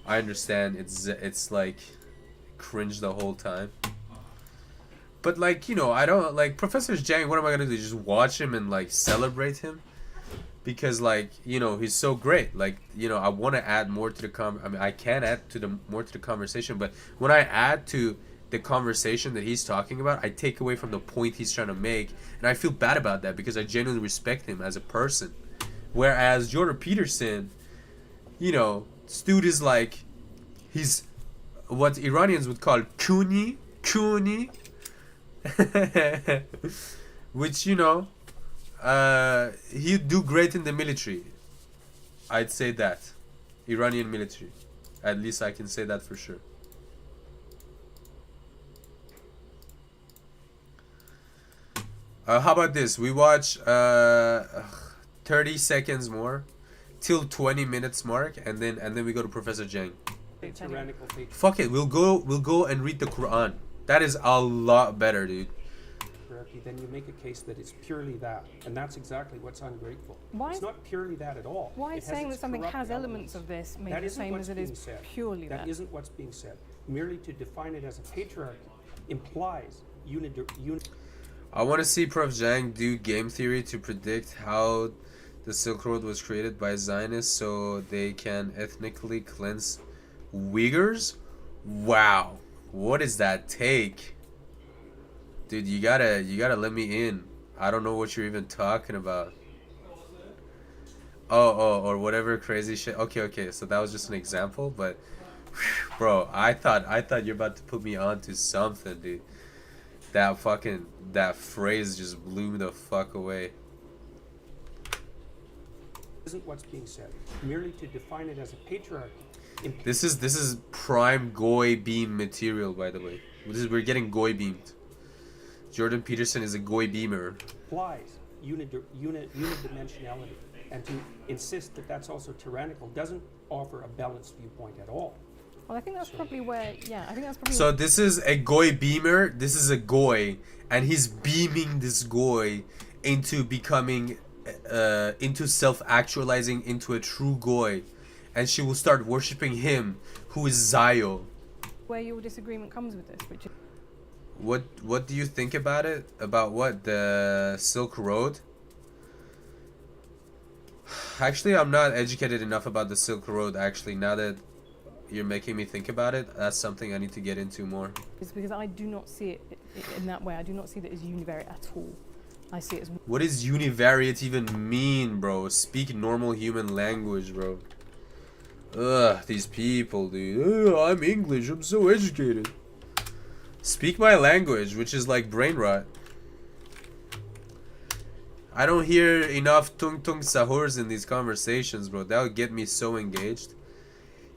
I understand it's like cringe the whole time. But like, you know, I don't like Professor Zhang. What am I gonna do? Just watch him and like celebrate him? Because like, you know, he's so great. Like, you know, I want to add more to the I mean, I can add more to the conversation, but when I add to the conversation that he's talking about, I take away from the point he's trying to make, and I feel bad about that because I genuinely respect him as a person. Whereas Jordan Peterson, you know, this dude is like, he's what Iranians would call kuni, which, you know, he'd do great in the military. I'd say that. Iranian military. At least I can say that for sure. How about this? We watch 30 seconds more till 20 minutes mark, and then we go to Professor Zhang. tyrannical patriarchy. Fuck it, we'll go and read the Quran. That is a lot better, dude. Then you make a case that it's purely that, and that's exactly what's ungrateful. Why It's is- not purely that at all. Why It is has saying its that something corrupt has elements of this maybe That the isn't same what's as it being is said. purely that? That isn't what's being said. Merely to define it as a patriarchy implies I want to see Prof. Zhang do game theory to predict how the Silk Road was created by Zionists so they can ethnically cleanse Uyghurs? Wow. What is that take? Dude, you gotta let me in. I don't know what you're even talking about. Oh, or whatever crazy shit. Okay, so that was just an example, but bro, I thought you're about to put me on to something, dude. That phrase just blew me the fuck away. isn't what's being said. Merely to define it as a patriarchy This is prime goy beam material, by the way. We're getting goy beamed. Jordan Peterson is a goy beamer. implies unidimensionality, and to insist that that's also tyrannical doesn't offer a balanced viewpoint at all. Well, I think that's probably where, I think that's probably So this is a goy beamer. This is a goy, and he's beaming this goy into becoming, into self-actualizing into a true goy, and she will start worshiping him, who is Zayo. where your disagreement comes with this, which is What do you think about it? About what? The Silk Road? Actually, I'm not educated enough about the Silk Road, actually. Now that you're making me think about it, that's something I need to get into more. is because I do not see it in that way. I do not see that as univariate at all. I see it as What does univariate even mean, bro? Speak normal human language, bro. Ugh, these people, dude. Ugh, I'm English, I'm so educated. Speak my language, which is like brain rot. I don't hear enough tung tung sahurs in these conversations, bro. That would get me so engaged.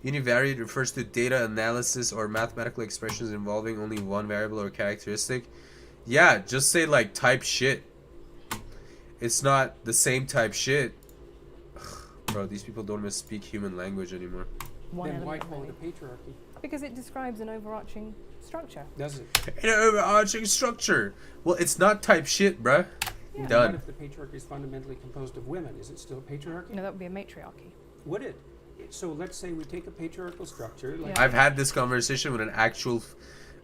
Univariate refers to data analysis or mathematical expressions involving only one variable or characteristic. Yeah, just say like type shit. It's not the same type shit. Bro, these people don't even speak human language anymore. Then why call it a patriarchy? Because it describes an overarching structure. Does it? An overarching structure. Well, it's not type shit, bruh. Yeah. Done. What if the patriarchy is fundamentally composed of women? Is it still a patriarchy? No, that would be a matriarchy. Would it? So let's say we take a patriarchal structure. Like I've had this conversation with an actual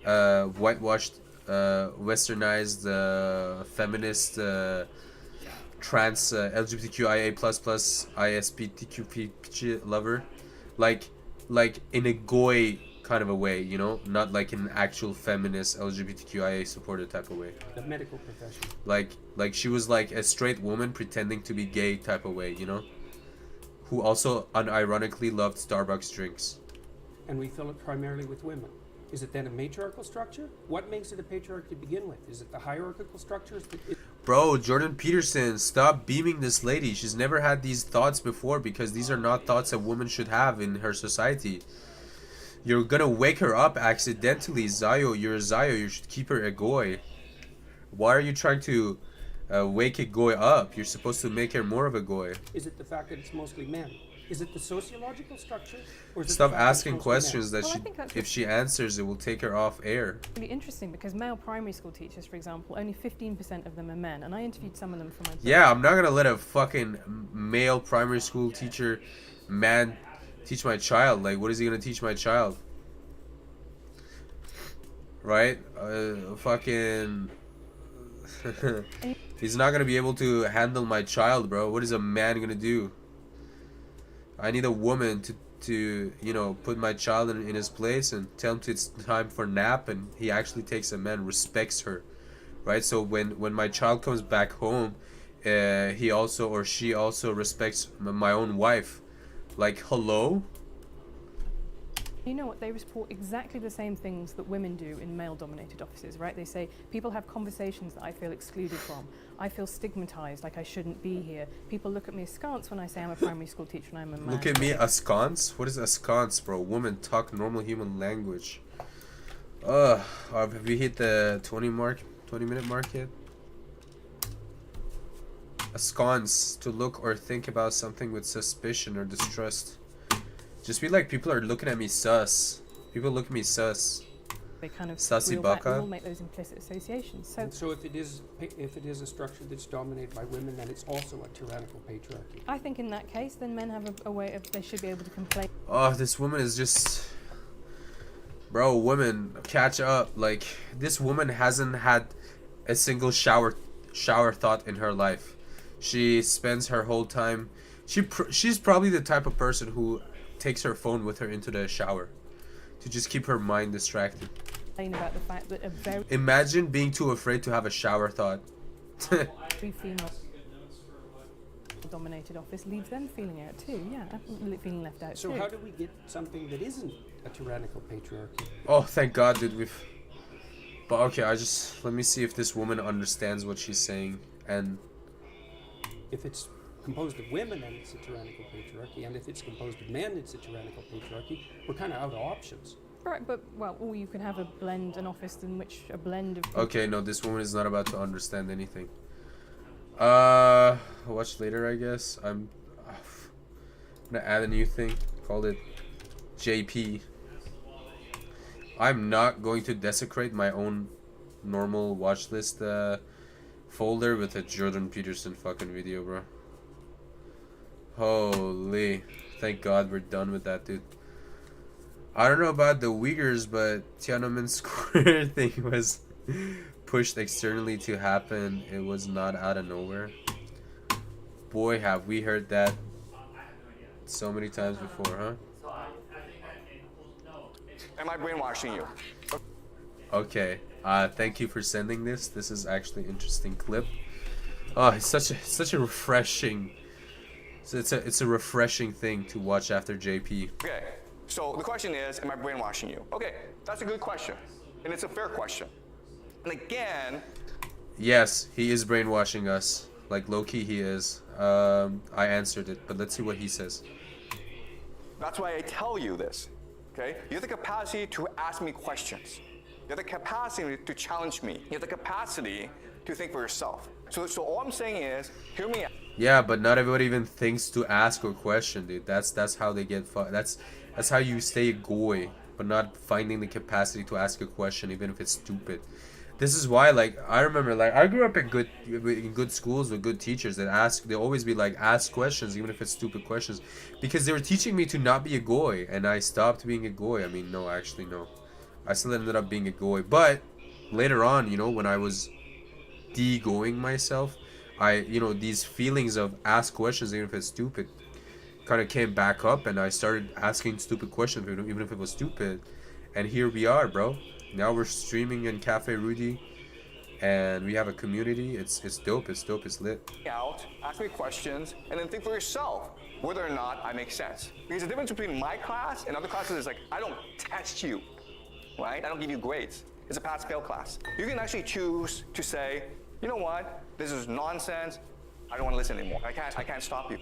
whitewashed, westernized, feminist, trans, LGBTQIA++, ISPTQP lover. Like in a goy kind of a way, you know? Not like in an actual feminist, LGBTQIA supporter type of way. The medical profession. Like she was like a straight woman pretending to be gay type of way, you know? Who also unironically loved Starbucks drinks. And we fill it primarily with women. Is it then a matriarchal structure? What makes it a patriarchy to begin with? Is it the hierarchical structures? Bro, Jordan Peterson, stop beaming this lady. She's never had these thoughts before because these are not thoughts a woman should have in her society. You're gonna wake her up accidentally, Zayo. You're a Zayo. You should keep her a goy. Why are you trying to wake a goy up? You're supposed to make her more of a goy. Is it the fact that it's mostly men? Is it the sociological structure? Or is Stop it the fact asking that it's mostly questions men? that if she answers, it will take her off air. It's really interesting because male primary school teachers, for example, only 15% of them are men, and I interviewed some of them for my book. Yeah, I'm not gonna let a fucking male primary school teacher, man, teach my child. Like, what is he gonna teach my child? Right? Fucking. He's not gonna be able to handle my child, bro. What is a man gonna do? I need a woman to you know, put my child in his place and tell him it's time for nap, and he actually takes a man, respects her, right? So when my child comes back home, he also or she also respects my own wife. Like, hello? You know what? They report exactly the same things that women do in male-dominated offices, right? They say, people have conversations that I feel excluded from. I feel stigmatized, like I shouldn't be here. People look at me askance when I say I'm a primary school teacher and I'm a man. Look at me askance? What is askance, bro? Women talk normal human language. Have we hit the 20-minute mark yet? Askance, to look or think about something with suspicion or distrust. Just be like, people are looking at me sus. People look at me sus. They kind of Sassy reel back and baka. all make those implicit associations. So if it is a structure that's dominated by women, then it's also a tyrannical patriarchy. I think in that case, then men have a way of, they should be able to complain. Oh, this woman is just... Bro, women, catch up. Like, this woman hasn't had a single shower thought in her life. She spends her whole time... She's probably the type of person who takes her phone with her into the shower to just keep her mind distracted. About the fact that a very Imagine being too afraid to have a shower thought. female dominated office leaves them feeling out too. Yeah, feeling left out So too. how do we get something that isn't a tyrannical patriarchy? Oh, thank God, dude. But okay, let me see if this woman understands what she's saying. And if it's composed of women, then it's a tyrannical patriarchy, and if it's composed of men, it's a tyrannical patriarchy. We're kind of out of options. Correct, but or you can have an office in which a blend of. Okay, no, this woman is not about to understand anything. Watch later, I guess. I'm gonna add a new thing. Called it JP. I'm not going to desecrate my own normal watch list folder with a Jordan Peterson fucking video, bro. Holy. Thank God we're done with that, dude. I don't know about the Uyghurs, but Tiananmen Square thing was pushed externally to happen. It was not out of nowhere. Boy, have we heard that so many times before, huh? Am I brainwashing you? Okay. Thank you for sending this. This is actually an interesting clip. Oh, it's such a refreshing. It's a refreshing thing to watch after JP. Okay, so the question is, am I brainwashing you? Okay, that's a good question, and it's a fair question. And again... Yes, he is brainwashing us. Like, low-key he is. I answered it, but let's see what he says. That's why I tell you this. Okay? You have the capacity to ask me questions. You have the capacity to challenge me. You have the capacity to think for yourself. So all I'm saying is, hear me out. Yeah, but not everybody even thinks to ask or question, dude. That's how they get that's how you stay a goy, but not finding the capacity to ask a question even if it's stupid. This is why, like, I remember, like, I grew up in good schools with good teachers that they always be like, ask questions even if it's stupid questions, because they were teaching me to not be a goy, and I stopped being a goy. I mean, no, actually no, I still ended up being a goy, but later on, you know, when I was de-going myself, these feelings of ask questions even if it's stupid kind of came back up, and I started asking stupid questions even if it was stupid, and here we are, bro. Now we're streaming in Cafe Rudy, and we have a community. It's dope. It's dope. It's lit. Out, ask me questions, and then think for yourself whether or not I make sense. Because the difference between my class and other classes is, like, I don't test you, right? I don't give you grades. It's a pass-fail class. You can actually choose to say, you know what, this is nonsense. I don't want to listen anymore. I can't stop you.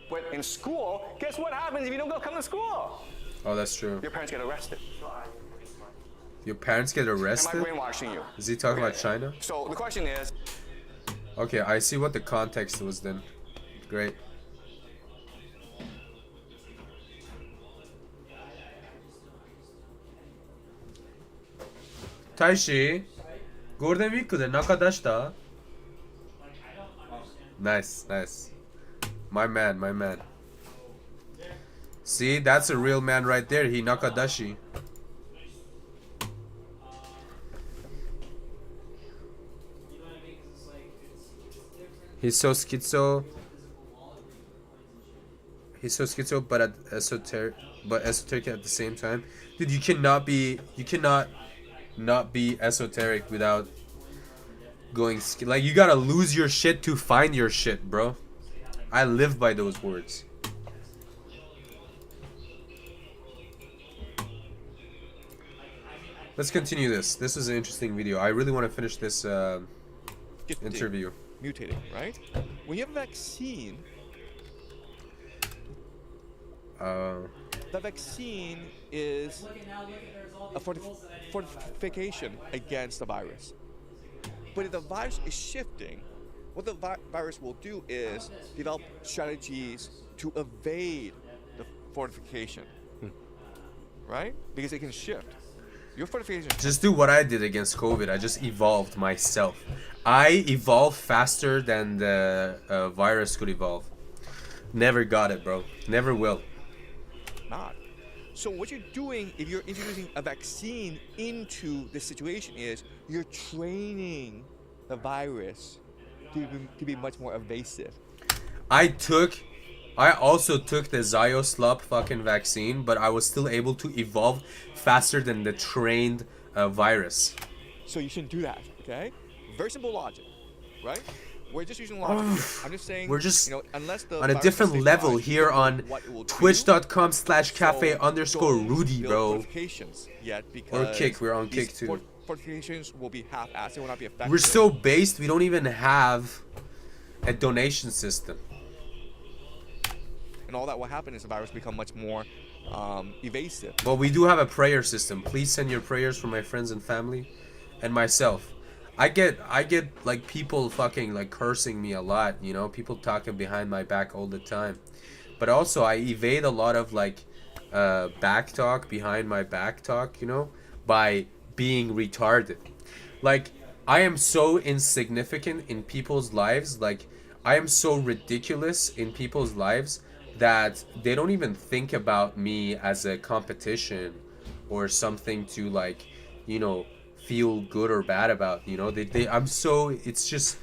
But in school, guess what happens if you don't come to school? Oh, that's true. Your parents get arrested. Your parents get arrested? Am I brainwashing you? Is he talking about China? So the question is... Okay, I see what the context was then. Great. Taishi, Golden Week de nakadashita. Nice, nice. My man, my man. See, that's a real man right there. He nakadashi. He's so schizo. He's so schizo, but esoteric at the same time. Dude, you cannot not be esoteric without going like, you gotta lose your shit to find your shit, bro. I live by those words. Let's continue this. This is an interesting video. I really want to finish this interview. Mutating, right? When you have a vaccine, the vaccine is a fortification against the virus. But if the virus is shifting, what the virus will do is develop strategies to evade the fortification, right? Because it can shift. Your fortification. Just do what I did against COVID. I just evolved myself. I evolved faster than the virus could evolve. Never got it, bro. Never will. Not. So what you're doing, if you're introducing a vaccine into this situation, is you're training the virus to be much more evasive. I also took the Zioslop fucking vaccine, but I was still able to evolve faster than the trained virus. So you shouldn't do that, okay? Very simple logic, right? We're just using logic. I'm just saying, we're just, you know, unless the on a different level here on twitch.com/cafe_Rudy, bro. Yet, or Kick, we're on Kick too. Fortifications will be half-assed, it will not be effective. We're so based, we don't even have a donation system. And all that will happen is the virus become much more evasive. Well, we do have a prayer system. Please send your prayers for my friends and family and myself. I get like people fucking like cursing me a lot, you know, people talking behind my back all the time. But also I evade a lot of like back talk, behind my back talk, you know, by being retarded. Like, I am so insignificant in people's lives, like I am so ridiculous in people's lives that they don't even think about me as a competition or something to, like, you know, feel good or bad about, you know. It's just,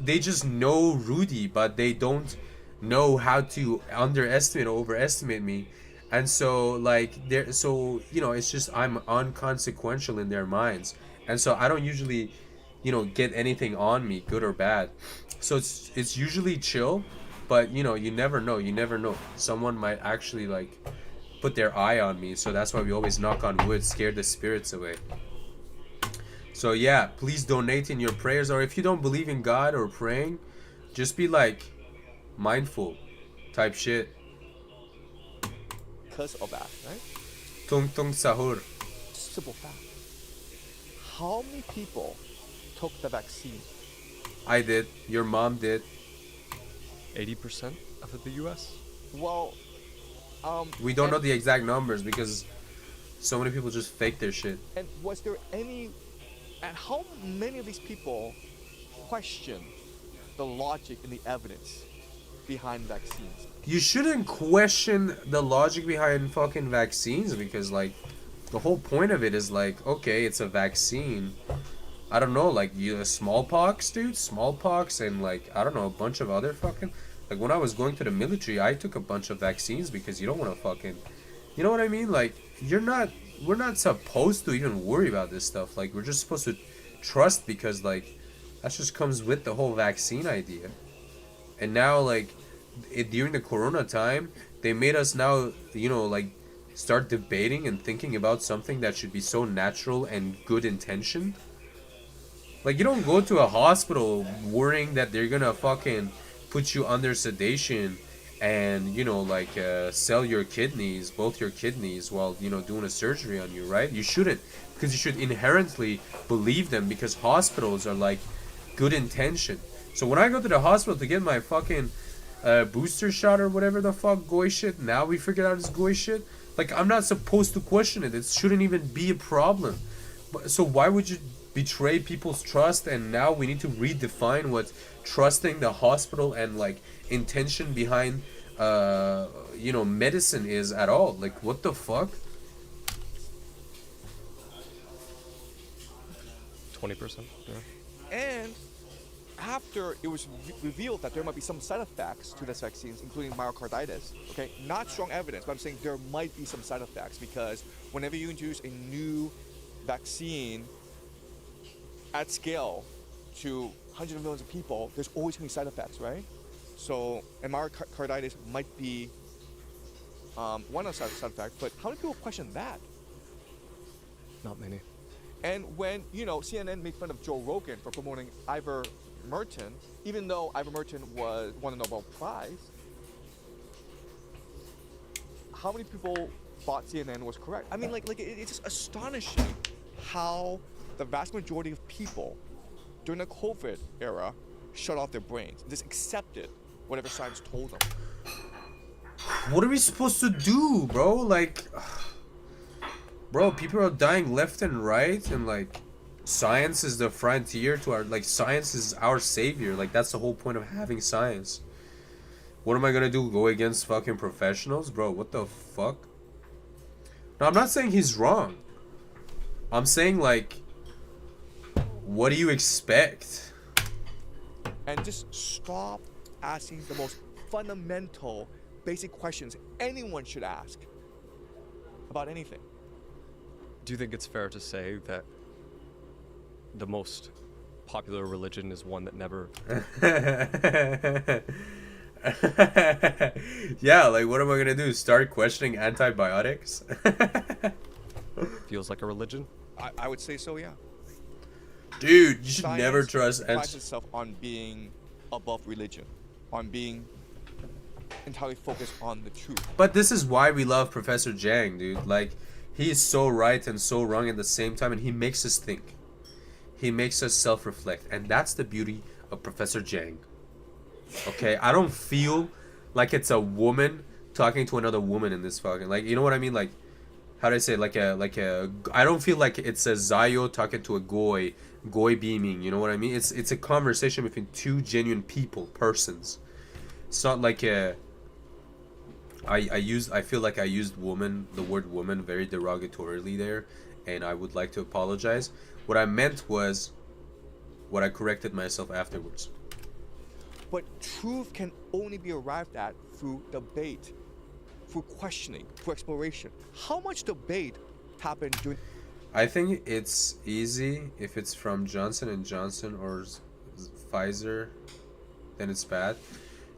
they just know Rudy, but they don't know how to underestimate or overestimate me. And so, like, so, you know, it's just, I'm unconsequential in their minds. And so I don't usually, you know, get anything on me, good or bad. So it's usually chill, but, you know, you never know. Someone might actually, like, put their eye on me. So that's why we always knock on wood, scare the spirits away. So yeah, please donate in your prayers. Or if you don't believe in God or praying, just be like mindful type shit. because of that, right? Tung tung sahur. Simple fact. How many people took the vaccine? I did. Your mom did. 80% of the U.S. Well, we don't know the exact numbers because so many people just fake their shit. And was there any, and how many of these people question the logic and the evidence behind vaccines? You shouldn't question the logic behind fucking vaccines because, like, the whole point of it is, like, okay, it's a vaccine. I don't know, like, smallpox, dude? Smallpox and, like, I don't know, a bunch of other fucking... Like, when I was going to the military, I took a bunch of vaccines because you don't want to fucking... You know what I mean? Like, we're not supposed to even worry about this stuff. Like, we're just supposed to trust because, like, that just comes with the whole vaccine idea. And now, like, during the corona time, they made us now, you know, like, start debating and thinking about something that should be so natural and good intentioned. Like, you don't go to a hospital worrying that they're gonna fucking put you under sedation and, you know, like, sell your kidneys, both your kidneys, while, you know, doing a surgery on you, right? You shouldn't, because you should inherently believe them, because hospitals are, like, good intention. So when I go to the hospital to get my fucking booster shot or whatever the fuck goy shit, now we figured out it's goy shit, like, I'm not supposed to question it. It shouldn't even be a problem. So why would you betray people's trust? And now we need to redefine what trusting the hospital and, like, intention behind you know, medicine is at all. Like, what the fuck? 20%. Yeah. And after it was revealed that there might be some side effects to this vaccines, including myocarditis, okay, not strong evidence, but I'm saying there might be some side effects because whenever you introduce a new vaccine at scale to hundreds of millions of people, there's always going to be side effects, right? So, and myocarditis might be one of the side effects, but how many people question that? Not many. And when, you know, CNN made fun of Joe Rogan for promoting ivermectin, even though ivermectin won a Nobel Prize, how many people thought CNN was correct? I mean, like it's just astonishing how the vast majority of people during the COVID era shut off their brains, just accepted whatever science told them. What are we supposed to do, bro? Like, bro, people are dying left and right, and, like, science is the frontier to our, like, science is our savior. Like, that's the whole point of having science. What am I gonna do? Go against fucking professionals? Bro, what the fuck? No, I'm not saying he's wrong. I'm saying, like, what do you expect? And just stop asking the most fundamental, basic questions anyone should ask about anything. Do you think it's fair to say that the most popular religion is one that never... Yeah, like, what am I gonna do? Start questioning antibiotics? Feels like a religion? I would say so, yeah. Dude, you should Science never trust... prides itself on being above religion, on being entirely focused on the truth. But this is why we love Professor Jang, dude. Like, he is so right and so wrong at the same time, and he makes us think. He makes us self-reflect, and that's the beauty of Professor Jang. Okay, I don't feel like it's a woman talking to another woman in this fucking, like, you know what I mean? Like, how do I say, like a I don't feel like it's a Zayo talking to a goy beaming, you know what I mean? It's a conversation between two genuine persons. It's not like a I feel like I used the word woman very derogatorily there, and I would like to apologize. What I meant was what I corrected myself afterwards. But truth can only be arrived at through debate, through questioning, through exploration. How much debate happened during... I think it's easy if it's from Johnson & Johnson or Pfizer, then it's bad.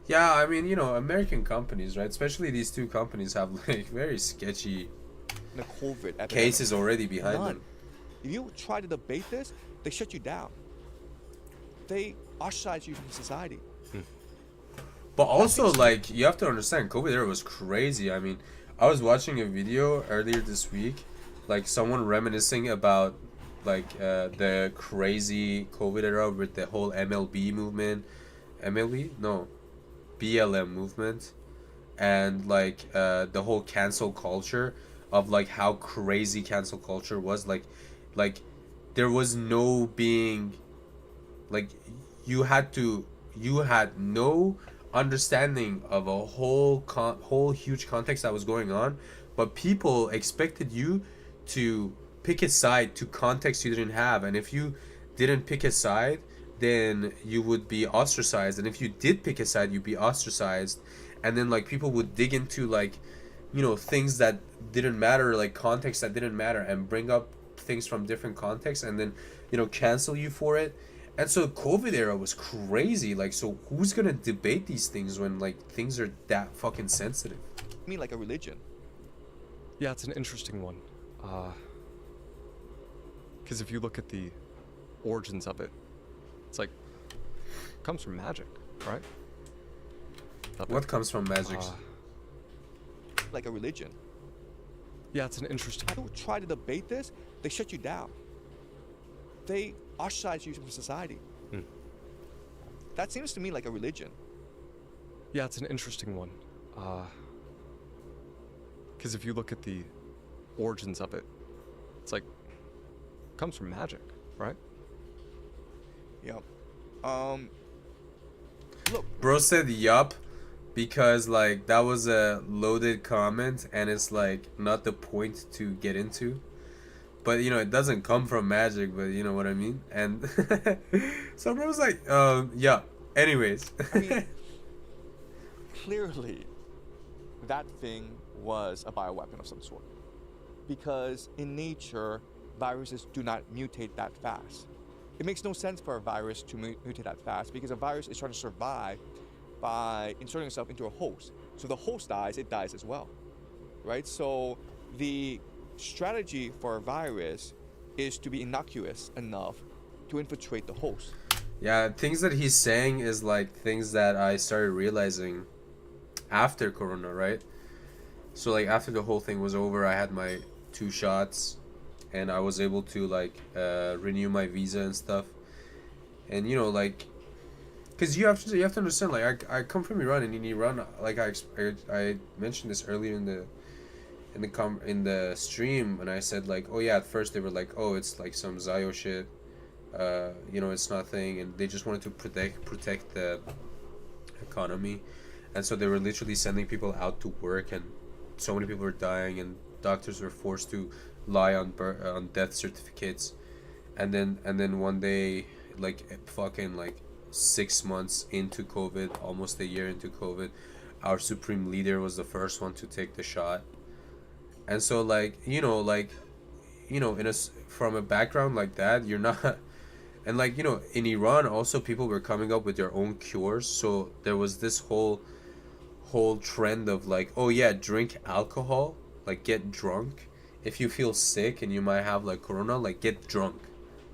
Yeah, I mean, you know, American companies, right? Especially these two companies have, like, very sketchy the COVID cases already behind them. If you try to debate this, they shut you down. They ostracize you from society. But also, like, you have to understand, COVID era was crazy. I mean, I was watching a video earlier this week, like someone reminiscing about like the crazy COVID era with the whole MLB movement, MLB? No, BLM movement, and like the whole cancel culture of like how crazy cancel culture was. Like there was no being, like you had no understanding of a whole huge context that was going on, but people expected you to pick a side to context you didn't have, and if you didn't pick a side, then you would be ostracized, and if you did pick a side, you'd be ostracized, and then like people would dig into like, you know, things that didn't matter, like context that didn't matter, and bring up things from different contexts, and then, you know, cancel you for it. And so COVID era was crazy. Like, so who's gonna debate these things when like things are that fucking sensitive? I mean, like a religion. Yeah, it's an interesting one. Because if you look at the origins of it, it's like it comes from magic, right? What comes from magic? Like a religion. Yeah, it's an interesting. People try to debate this, they shut you down. They ostracize you from society. That seems to me like a religion. Yeah, it's an interesting one. Because if you look at the origins of it, it's like it comes from magic, right? Yep. Bro said yup, because like that was a loaded comment and it's like not the point to get into. But you know, it doesn't come from magic, but you know what I mean? And so bro was like, yeah. Anyways. I mean, clearly that thing was a bioweapon of some sort. Because in nature, viruses do not mutate that fast. It makes no sense for a virus to mutate that fast, because a virus is trying to survive by inserting itself into a host. So if the host dies, it dies as well, right? So the strategy for a virus is to be innocuous enough to infiltrate the host. Yeah, things that he's saying is like things that I started realizing after Corona, right? So like after the whole thing was over, I had my 2 shots and I was able to like renew my visa and stuff. And you know, like, because you have to understand, like I come from Iran, and in Iran, like I mentioned this earlier in the stream, and I said like, oh yeah, at first they were like, oh, it's like some Zio shit, you know, it's nothing, and they just wanted to protect the economy, and so they were literally sending people out to work, and so many people were dying, and doctors were forced to lie on death certificates, and then one day, like fucking like 6 months into COVID, almost a year into COVID, our supreme leader was the first one to take the shot. And so like, you know, from a background like that, you're not, and like, you know, in Iran also people were coming up with their own cures, so there was this whole trend of like, oh yeah, drink alcohol, like get drunk. If you feel sick and you might have like corona, like get drunk,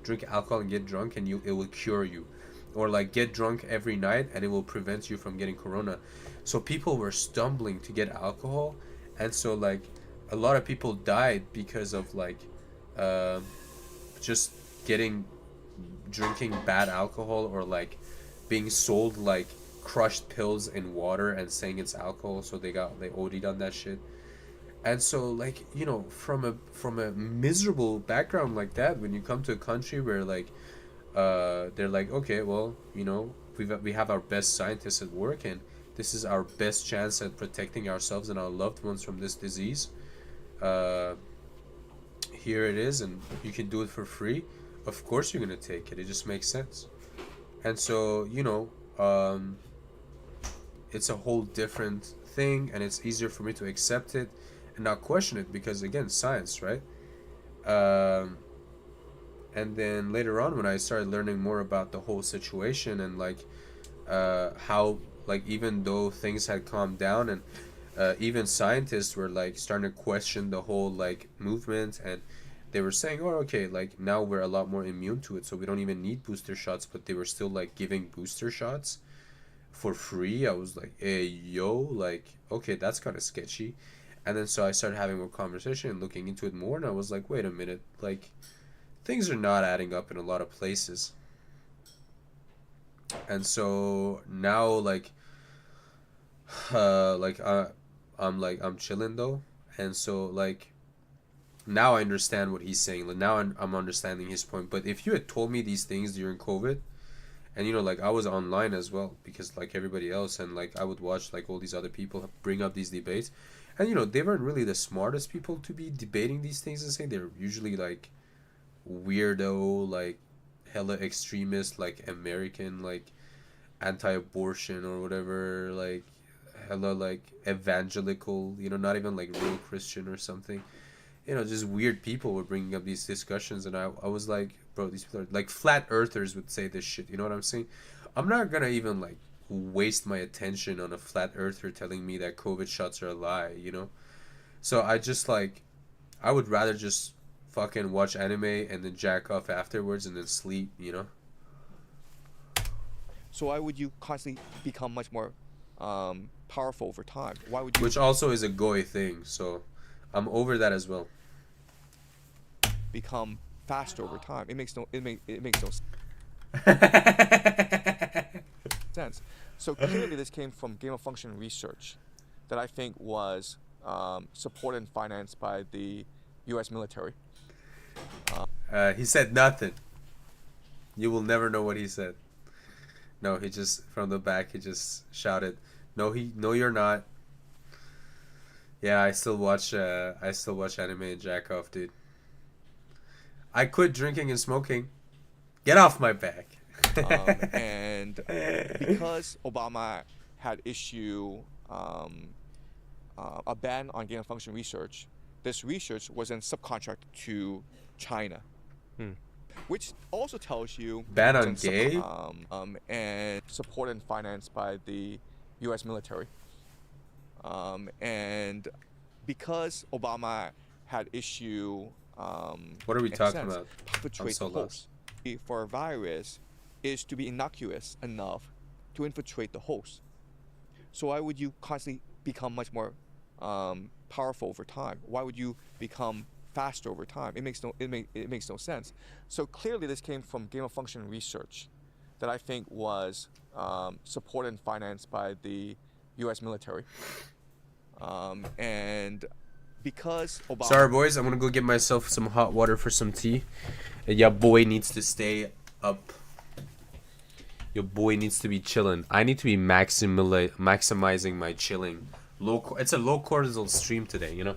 drink alcohol and get drunk, and it will cure you. Or like get drunk every night and it will prevent you from getting corona. So people were stumbling to get alcohol, and so like a lot of people died because of like just drinking bad alcohol, or like being sold like crushed pills in water and saying it's alcohol, so they OD'd on that shit. And so like, you know, from a miserable background like that, when you come to a country where like they're like, okay, well, you know, we have our best scientists at work, and this is our best chance at protecting ourselves and our loved ones from this disease. Here it is, and you can do it for free. Of course you're gonna take it. It just makes sense. And so, you know, it's a whole different thing, and it's easier for me to accept it and not question it, because again, science, right? And then later on, when I started learning more about the whole situation, and like how like even though things had calmed down, and even scientists were like starting to question the whole like movement, and they were saying, oh okay, like now we're a lot more immune to it, so we don't even need booster shots, but they were still like giving booster shots for free. I was like, hey yo, like okay, that's kind of sketchy. And then so I started having more conversation and looking into it more, and I was like, wait a minute, like, things are not adding up in a lot of places. And so now, like, I'm chilling though, and so like now I understand what he's saying. Like now I'm understanding his point. But if you had told me these things during COVID, and you know, like I was online as well because like everybody else, and like I would watch like all these other people bring up these debates, and you know they weren't really the smartest people to be debating these things and saying. They're usually like weirdo, like hella extremist, like American, like anti-abortion or whatever, like hella like evangelical, you know, not even like real Christian or something, you know, just weird people were bringing up these discussions, and I was like, bro, these people are like flat earthers would say this shit, you know what I'm saying? I'm not gonna even like waste my attention on a flat earther telling me that COVID shots are a lie, you know? So I just like, I would rather just fucking watch anime and then jack off afterwards and then sleep, you know? So why would you constantly become much more powerful over time? Why would you? Which also is a goy thing, so I'm over that as well. Become faster over time. It makes no sense. So clearly, this came from gain of function research that I think was supported and financed by the U.S. military. He said nothing. You will never know what he said. No, he just from the back he just shouted, "No, you're not." Yeah, I still watch anime and jack off, dude. I quit drinking and smoking. Get off my back. And because Obama had issued a ban on gain of function research, this research was then subcontracted to China. Which also tells you ban on gay and supported and financed by the U.S. military. And because Obama had issued what are we talking about? Infiltrate the host. For a virus is to be innocuous enough to infiltrate the host. So why would you constantly become much more powerful over time? Why would you become faster over time? It makes no sense. So clearly this came from gain of function research that I think was supported and financed by the U.S. military. And because Obama... Sorry boys, I'm gonna go get myself some hot water for some tea. Your boy needs to stay up. Your boy needs to be chilling. I need to be maximizing my chilling. It's a low cortisol stream today, you know?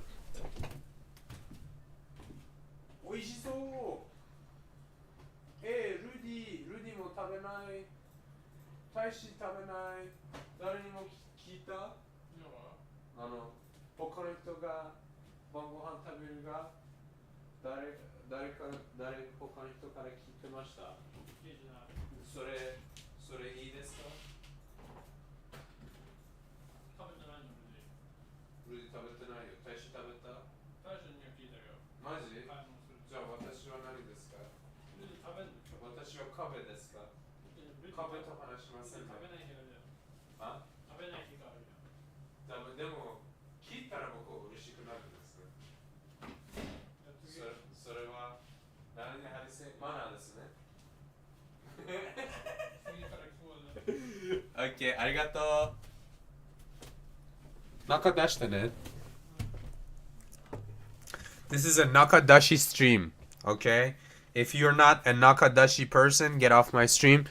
Okay, arigato. Nakadashi ne. This is a Nakadashi stream, okay? If you're not a Nakadashi person, get off my stream.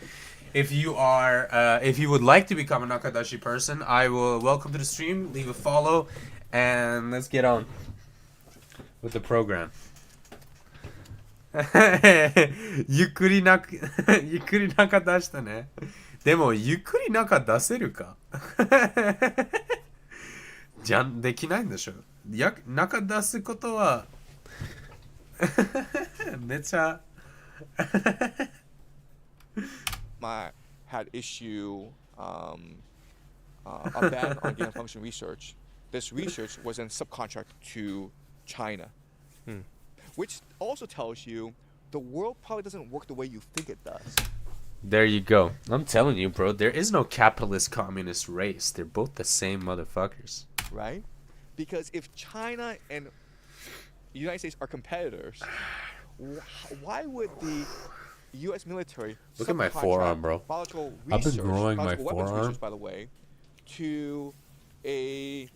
If you are, if you would like to become a Nakadashi person, I will welcome to the stream. Leave a follow, and let's get on with the program. ゆっくり中出したね。でもゆっくり中出せるかじゃんできないんでしょ。中出すことはめちゃhad issued a ban on gain of function research. This research was then subcontracted to China. Which also tells you the world probably doesn't work the way you think it does. There you go. I'm telling you, bro, there is no capitalist communist race. They're both the same motherfuckers. Right? Because if China and the United States are competitors, why would the U.S. military Look at my subcontract forearm, bro. biological I've been research, growing my biological weapons forearm. research, by the way, to a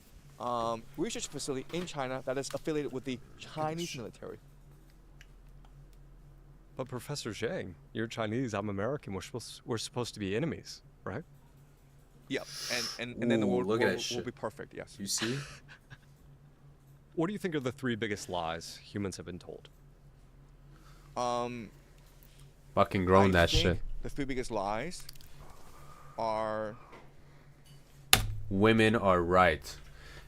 research facility in China that is affiliated with the Chinese military? But Professor Zhang, you're Chinese, I'm American. We're supposed to be enemies, right? Yep, and then the Ooh, world look at that will shit. be perfect. Yes. You see? What do you think are the 3 biggest lies humans have been told? Fucking grown that think shit. The 3 biggest lies are Women are right.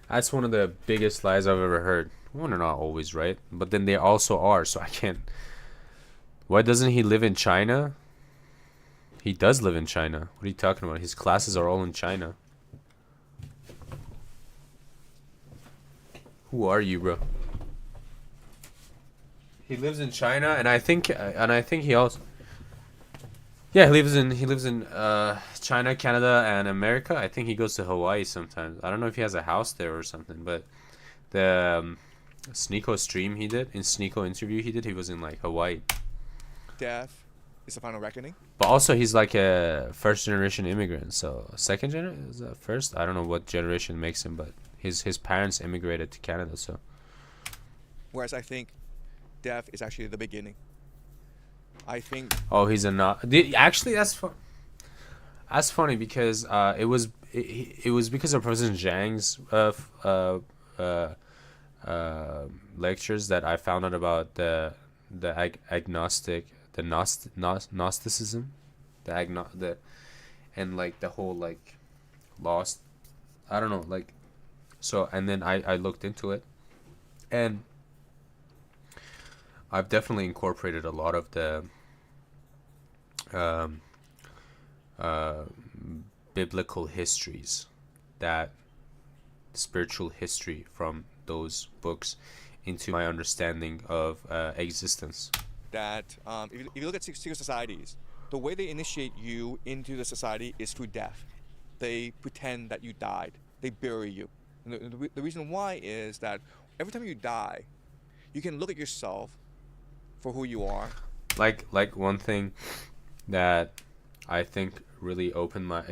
That's one of the biggest lies I've ever heard. Women are not always right, but then they also are, so I can't. Why doesn't he live in China? He does live in China. What are you talking about? His classes are all in China. Who are you, bro? He lives in China, and I think he also. Yeah, he lives in China, Canada, and America. I think he goes to Hawaii sometimes. I don't know if he has a house there or something, but the Sneeko stream he did, in Sneeko interview he was in like Hawaii. death is the final reckoning. But also he's like a first generation immigrant, so second generation is that first? I don't know what generation makes him, but his parents immigrated to Canada, so. Whereas I think death is actually the beginning. I think. Oh, he's a not. Actually, that's fun. That's funny because it was because of President Zhang's lectures that I found out about the agnostic, the Gnosticism, and like the whole like lost. I don't know, like, so, and then I looked into it, and I've definitely incorporated a lot of the biblical histories, that spiritual history from those books into my understanding of existence. That if you look at secret societies, the way they initiate you into the society is through death. They pretend that you died. They bury you. And the reason why is that every time you die, you can look at yourself for who you are. Like one thing that I think really opened my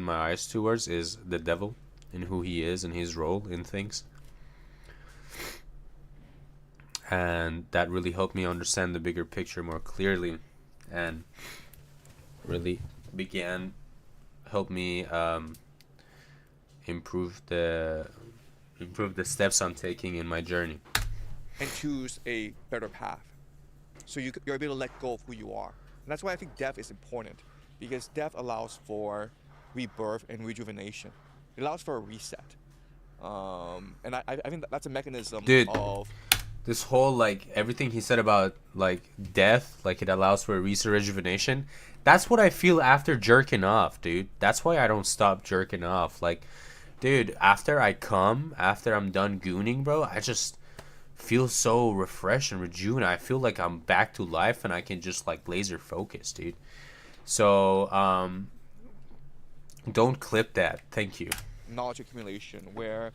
eyes towards is the devil and who he is and his role in things. And that really helped me understand the bigger picture more clearly, and really helped me improve the steps I'm taking in my journey. And choose a better path. So you're able to let go of who you are. And that's why I think death is important, because death allows for rebirth and rejuvenation. It allows for a reset. And I think that's a mechanism of... This whole, like, everything he said about, like, death, like, it allows for a rejuvenation. That's what I feel after jerking off, dude. That's why I don't stop jerking off. Like, dude, after I'm done gooning, bro, I just feel so refreshed and rejuvenated. I feel like I'm back to life and I can just, like, laser focus, dude. So, don't clip that. Thank you. Knowledge accumulation, where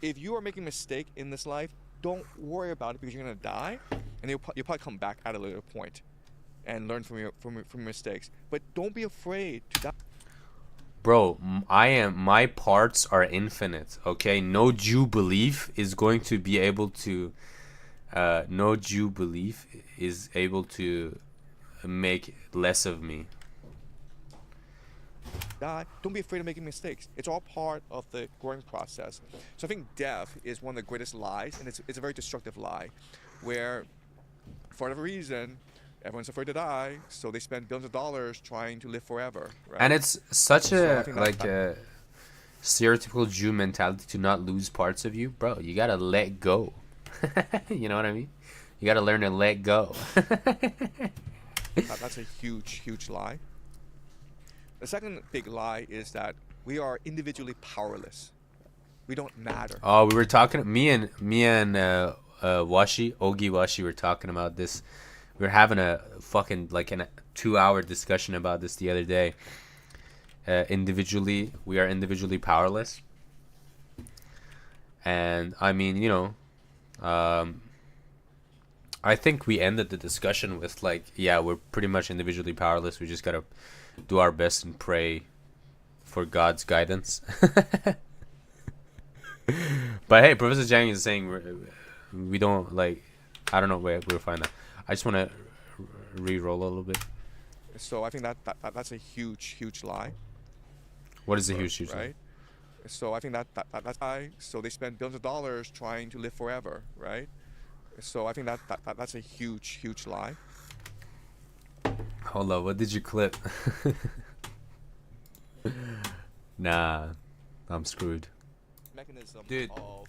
if you are making a mistake in this life, don't worry about it, because you're gonna die, and you'll probably come back at a later point and learn from your mistakes. But don't be afraid to die. Bro, my parts are infinite. Okay, no Jew belief is going to be able to. No Jew belief is able to make less of me. Die. Don't be afraid of making mistakes. It's all part of the growing process. So I think death is one of the greatest lies, and it's a very destructive lie, where for whatever reason everyone's afraid to die, so they spend billions of dollars trying to live forever. Right? And it's such a stereotypical Jew mentality to not lose parts of you, bro. You gotta let go. You know what I mean? You gotta learn to let go. That's a huge lie. The second big lie is that we are individually powerless. We don't matter. Oh, we were talking. Me and Ogi Washi were talking about this. We were having a fucking like a 2-hour discussion about this the other day. We are individually powerless. And I mean, I think we ended the discussion with like, yeah, we're pretty much individually powerless. We just gotta do our best and pray for God's guidance. But hey, Professor Zhang is saying we don't like. I don't know where we'll find that. I just want to re-roll a little bit. So I think that's a huge lie. What is a huge lie? Right. So I think that's why. So they spend billions of dollars trying to live forever, right? So I think that's a huge lie. Hold on, what did you clip? Nah, I'm screwed. Mechanism Dude, of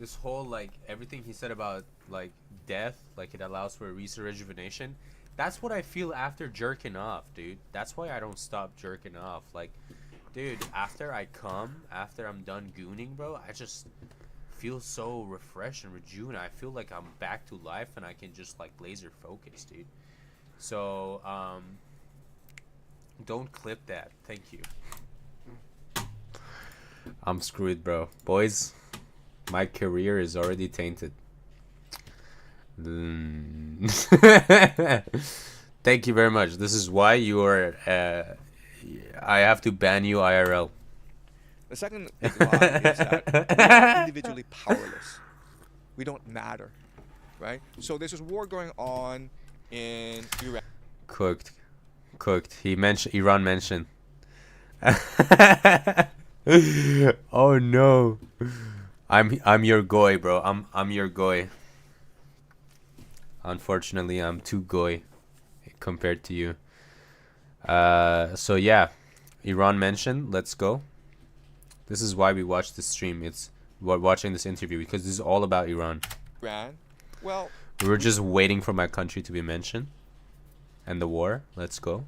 this whole like everything he said about like death, like it allows for rejuvenation. That's what I feel after jerking off, dude. That's why I don't stop jerking off. Like, dude, after I come, after I'm done gooning, bro, I just feel so refreshed and rejuvenated. I feel like I'm back to life and I can just like laser focus, dude. So, don't clip that. Thank you. I'm screwed, bro. Boys, my career is already tainted. Thank you very much. This is why you are. I have to ban you IRL. The second big lie is that we are individually powerless. We don't matter, right? So there's this war going on in Iran. Cooked. He mentioned Iran mentioned. Oh no. I'm your goy, bro. I'm your goy. Unfortunately, I'm too goy compared to you. So yeah, Iran mentioned. Let's go. This is why we watch this stream. We're watching this interview because this is all about Iran. Well, we were just waiting for my country to be mentioned, and the war. Let's go.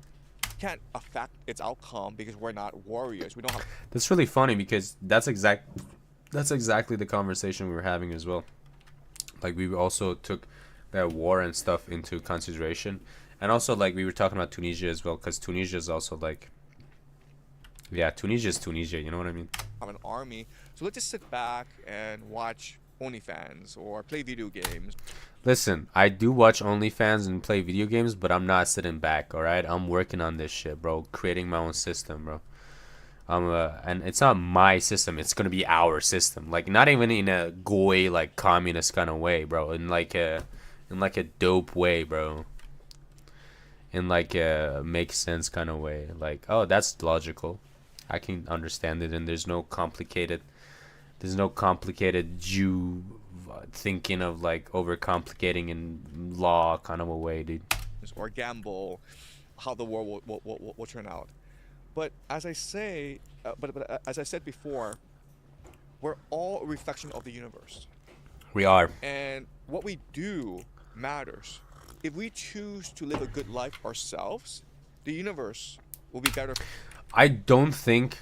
Can't affect its outcome because we're not warriors. We don't have. That's really funny because that's exactly the conversation we were having as well. Like we also took that war and stuff into consideration, and also like we were talking about Tunisia as well because Tunisia is also like, yeah, Tunisia is Tunisia. You know what I mean? Have an army, so let's just sit back and watch OnlyFans or play video games. Listen, I do watch OnlyFans and play video games, but I'm not sitting back. All right, I'm working on this shit, bro. Creating my own system, bro. And it's not my system. It's gonna be our system. Like not even in a goy like communist kind of way, bro. In like a dope way, bro. In like a makes sense kind of way. Like, oh, that's logical. I can understand it, and there's no complicated Jew thinking of like overcomplicating in law kind of a way, dude. Or gamble how the war will turn out. But as I say, as I said before, we're all a reflection of the universe. We are. And what we do matters. If we choose to live a good life ourselves, the universe will be better. I don't think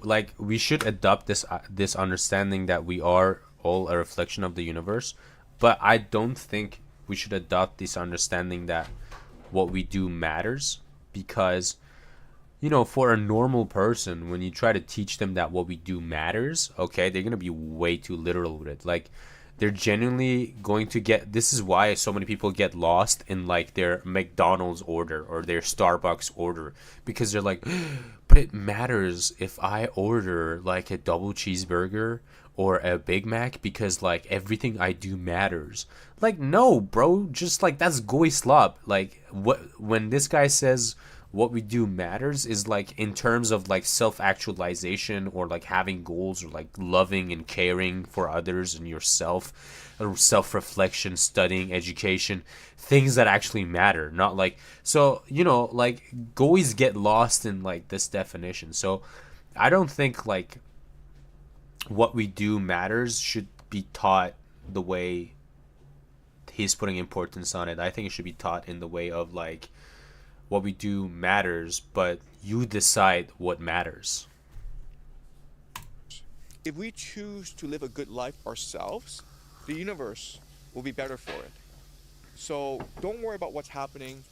like we should adopt this understanding that we are all a reflection of the universe, but I don't think we should adopt this understanding that what we do matters, because for a normal person, when you try to teach them that what we do matters, okay, they're gonna be way too literal with it. Like they're genuinely going to get. This is why so many people get lost in like their McDonald's order or their Starbucks order, because they're like, but it matters if I order like a double cheeseburger or a Big Mac because like everything I do matters. Like no, bro, just like that's goy slob. Like when this guy says what we do matters is like in terms of like self-actualization or like having goals or like loving and caring for others and yourself, or self-reflection, studying, education, things that actually matter, not like, so like goys get lost in like this definition. So I don't think like what we do matters should be taught the way he's putting importance on it. I think it should be taught in the way of like, what we do matters, but you decide what matters. If we choose to live a good life ourselves, the universe will be better for it. So don't worry about what's happening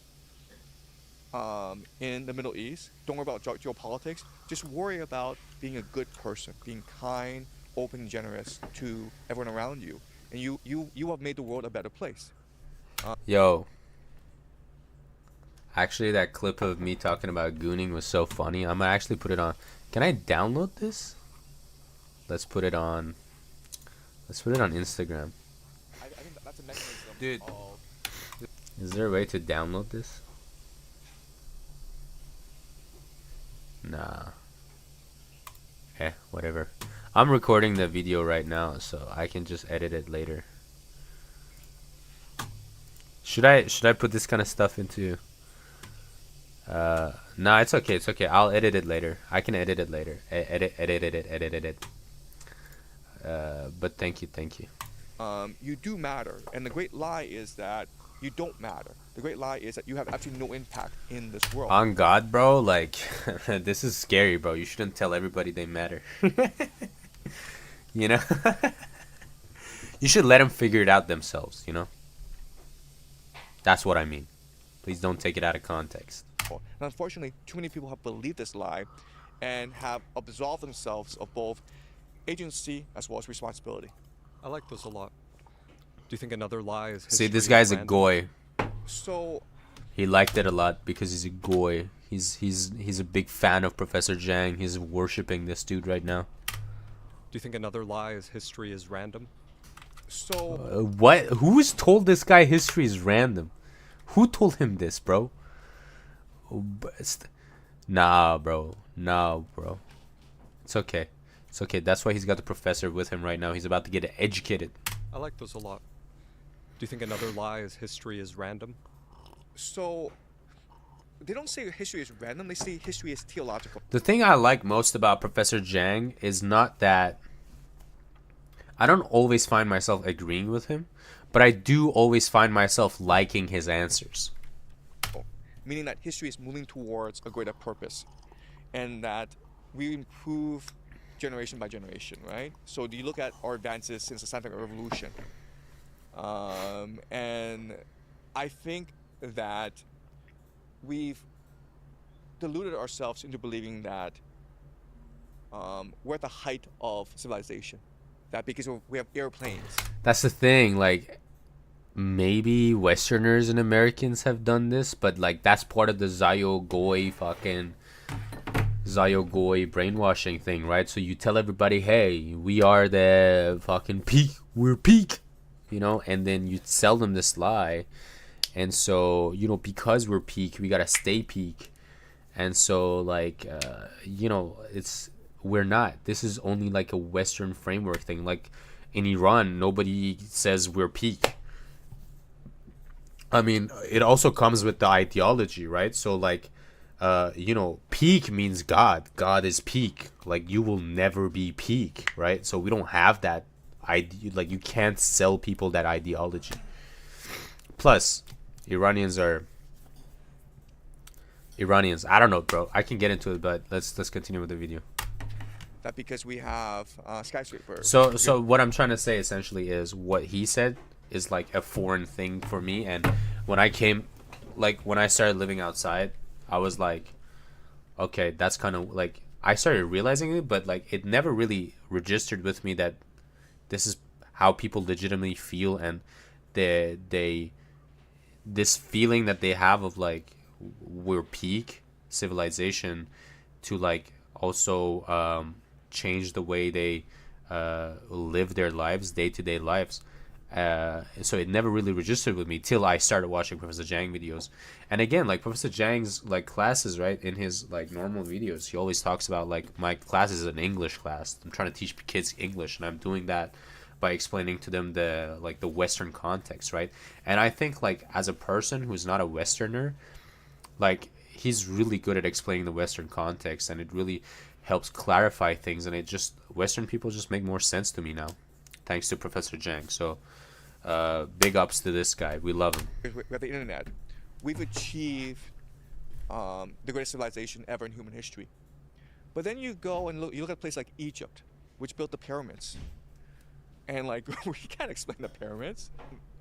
in the Middle East. Don't worry about geopolitics. Just worry about being a good person, being kind, open and generous to everyone around you, and you have made the world a better place. Yo. Actually, that clip of me talking about gooning was so funny. I'm gonna actually put it on. Can I download this? Let's put it on. Let's put it on Instagram. I think that's a mechanism. Dude. Is there a way to download this? Nah. Whatever. I'm recording the video right now, so I can just edit it later. Should I put this kind of stuff into? Nah, it's okay. It's okay. I'll edit it later. I can edit it later. Edit it. But thank you. You do matter, and the great lie is that you don't matter. The great lie is that you have absolutely no impact in this world. On God, bro, like, this is scary, bro. You shouldn't tell everybody they matter. You know? You should let them figure it out themselves, you know? That's what I mean. Please don't take it out of context. And unfortunately, too many people have believed this lie and have absolved themselves of both agency as well as responsibility. I like those a lot. Do you think another lie is See, this history guy's is a random? goy. So He liked it a lot because he's a goy. He's a big fan of Professor Jang. He's worshipping this dude right now. Do you think another lie is history is random? So What? Who's told this guy history is random? Who told him this, bro? Nah, bro. It's okay. It's okay. That's why he's got the professor with him right now. He's about to get educated. I like those a lot. Do you think another lie is history is random? So they don't say history is random, they say history is theological. The thing I like most about Professor Jang is not that I don't always find myself agreeing with him, but I do always find myself liking his answers. Meaning that history is moving towards a greater purpose, and that we improve generation by generation, right? So do you look at our advances since the scientific revolution? And I think that we've deluded ourselves into believing that we're at the height of civilization. That because we have airplanes. That's the thing, like, maybe Westerners and Americans have done this, but, like, that's part of the Zio-Goi brainwashing thing, right? So you tell everybody, hey, we are the fucking peak, we're peak, you know, and then you sell them this lie. And so, you know, because we're peak, we gotta stay peak. And so, like, you know, we're not. This is only like a Western framework thing. Like, in Iran, nobody says we're peak. I mean, it also comes with the ideology, right? So, like, you know, peak means God. God is peak. Like, you will never be peak, right? So we don't have that idea. Like, you can't sell people that ideology. Plus, Iranians. I don't know, bro. I can get into it, but let's continue with the video. That because we have skyscrapers. So what I'm trying to say essentially is what he said is like a foreign thing for me. And when I started living outside, I was like, okay, that's kind of like, I started realizing it, but like it never really registered with me that this is how people legitimately feel, and this feeling that they have of like we're peak civilization to like also change the way they live their lives, day-to-day lives. So it never really registered with me till I started watching Professor Jang videos. And again, like Professor Jang's like classes, right, in his like normal videos, he always talks about like, my class is an English class. I'm trying to teach kids English, and I'm doing that by explaining to them the Western context, right? And I think like as a person who's not a Westerner, like he's really good at explaining the Western context, and it really helps clarify things, and it just, Western people just make more sense to me now, thanks to Professor Jang. So big ups to this guy. We love him. We have the internet. We've achieved the greatest civilization ever in human history. But then you go and you look at a place like Egypt, which built the pyramids. And like, we can't explain the pyramids.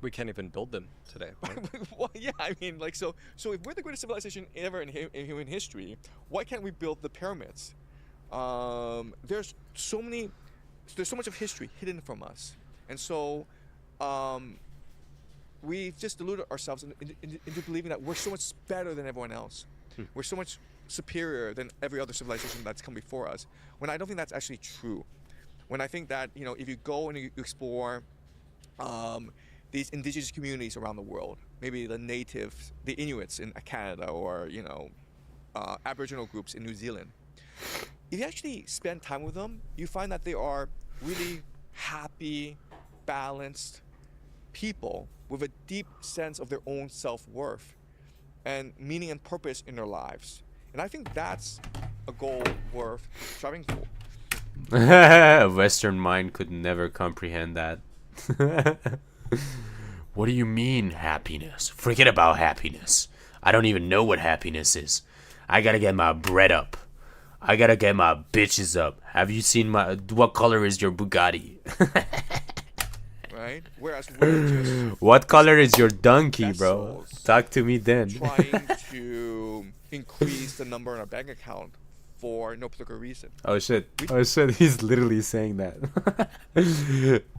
We can't even build them today. Right? Well, yeah, I mean, like, so if we're the greatest civilization ever in human history, why can't we build the pyramids? There's so many there's so much of history hidden from us, and so we've just deluded ourselves into believing that we're so much better than everyone else. We're so much superior than every other civilization that's come before us. When I don't think that's actually true. When I think that, you know, if you go and you explore these indigenous communities around the world, maybe the natives, the Inuits in Canada, or, you know, Aboriginal groups in New Zealand, if you actually spend time with them, you find that they are really happy, balanced people with a deep sense of their own self-worth and meaning and purpose in their lives. And I think that's a goal worth striving for. A Western mind could never comprehend that. What do you mean, happiness? Forget about happiness. I don't even know what happiness is. I gotta get my bread up. I gotta get my bitches up. Have you seen what color is your Bugatti? Right? Whereas we're just what color is your donkey, bro? Talk to me then. Trying to increase the number in our bank account for no particular reason. Oh shit. Oh shit, he's literally saying that.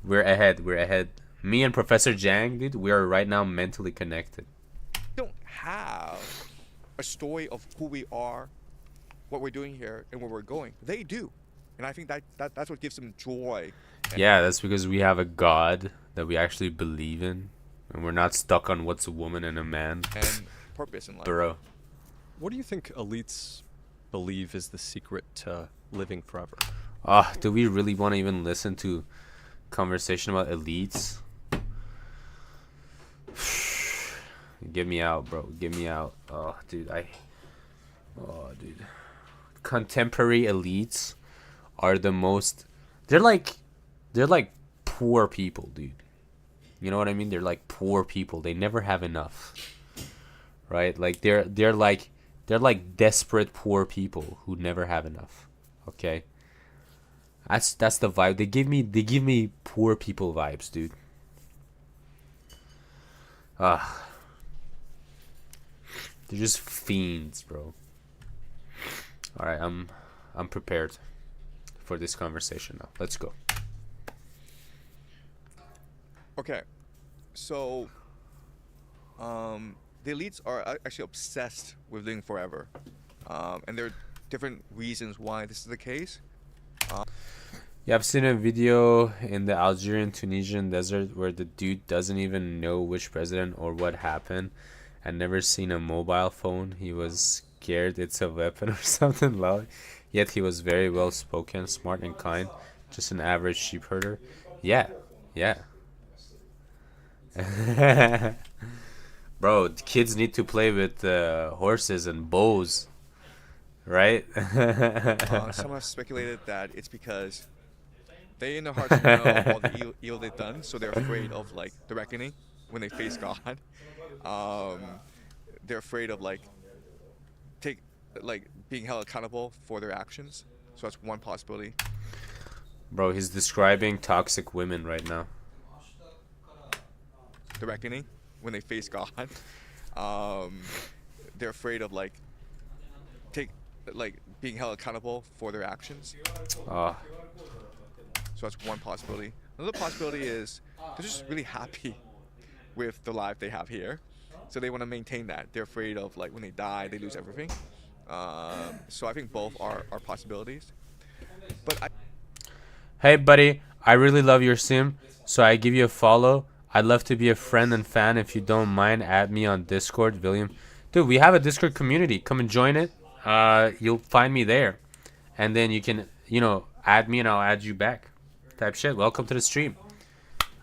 We're ahead. Me and Professor Jang, dude, we are right now mentally connected. We don't have a story of who we are, what we're doing here, and where we're going. They do. And I think that's what gives them joy. Yeah, that's because we have a God that we actually believe in, and we're not stuck on what's a woman and a man. And purpose in life. Bro. What do you think elites believe is the secret to living forever? Do we really want to even listen to conversation about elites? Get me out, bro. Get me out. Oh, dude. Contemporary elites are the most... They're like poor people, dude. You know what I mean? They're like poor people. They never have enough. Right? Like they're like desperate poor people who never have enough. Okay? That's the vibe. They give me poor people vibes, dude. They're just fiends, bro. All right, I'm prepared for this conversation now. Let's go. Okay, so the elites are actually obsessed with living forever, and there are different reasons why this is the case. Yeah, I've seen a video in the Algerian Tunisian desert where the dude doesn't even know which president or what happened, and never seen a mobile phone. He was scared it's a weapon or something loud, yet he was very well spoken, smart and kind, just an average sheep herder. Yeah. Bro, kids need to play with horses and bows, right? Some have speculated that it's because they in their hearts know all the evil they've done, so they're afraid of like the reckoning when they face God. They're afraid of being held accountable for their actions. So that's one possibility. Bro, he's describing toxic women right now. The reckoning when they face God. They're afraid of being held accountable for their actions. So that's one possibility. Another possibility is they're just really happy with the life they have here, so they want to maintain that. They're afraid of when they die they lose everything. So I think both are possibilities. But hey buddy, I really love your sim, so I give you a follow. I'd love to be a friend and fan. If you don't mind, add me on Discord, William. Dude, we have a Discord community. Come and join it. You'll find me there, and then you can add me and I'll add you back type shit. Welcome to the stream.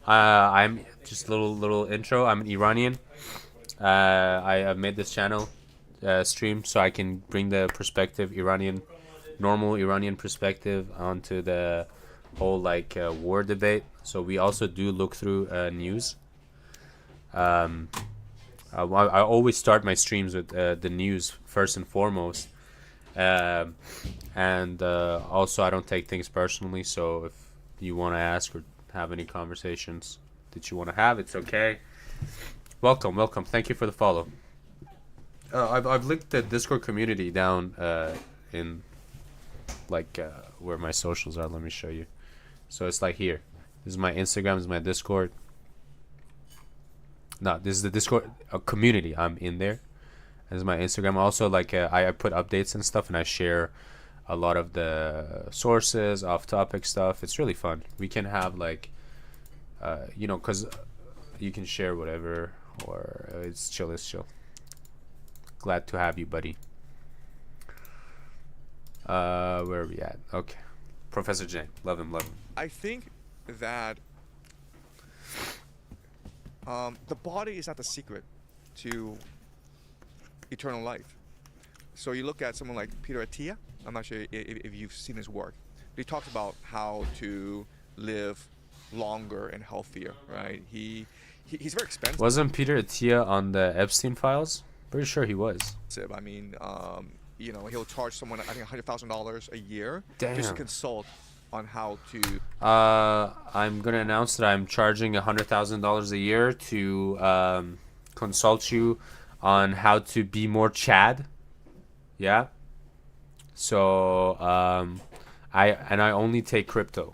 I'm just a little intro. I'm an Iranian. I've made this channel stream so I can bring the perspective, normal Iranian perspective onto the whole war debate. So we also do look through news. I always start my streams with the news first and foremost, and also I don't take things personally. So if you want to ask or have any conversations that you want to have, it's okay. Welcome. Thank you for the follow. I've linked the Discord community down in where my socials are. Let me show you. So it's like here. This is my Instagram. This is my Discord. No, this is the Discord community. I'm in there. This is my Instagram. Also, like I put updates and stuff, and I share a lot of the sources, off-topic stuff. It's really fun. We can have like, you know, cause you can share whatever, or it's chill. It's chill. Glad to have you, buddy. Where are we at? Okay, Professor Jane. Love him. Love him. I think that the body is not the secret to eternal life. So you look at someone like Peter Attia. I'm not sure if you've seen his work. But he talks about how to live longer and healthier, right? He's very expensive. Wasn't Peter Attia on the Epstein files? Pretty sure he was. I mean, you know, he'll charge someone, I think, $100,000 a year Damn. just to consult on how to. I'm gonna announce that I'm charging $100,000 a year to consult you on how to be more Chad. Yeah. So I only take crypto.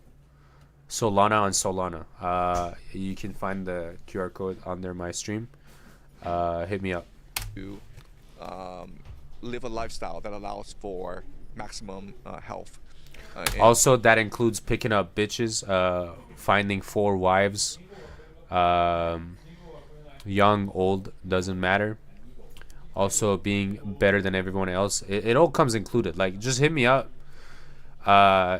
Solana on Solana. You can find the QR code under my stream. Hit me up. To live a lifestyle that allows for maximum health. Also, that includes picking up bitches, finding 4 wives, young, old, doesn't matter. Also, being better than everyone else. It all comes included. Like, just hit me up.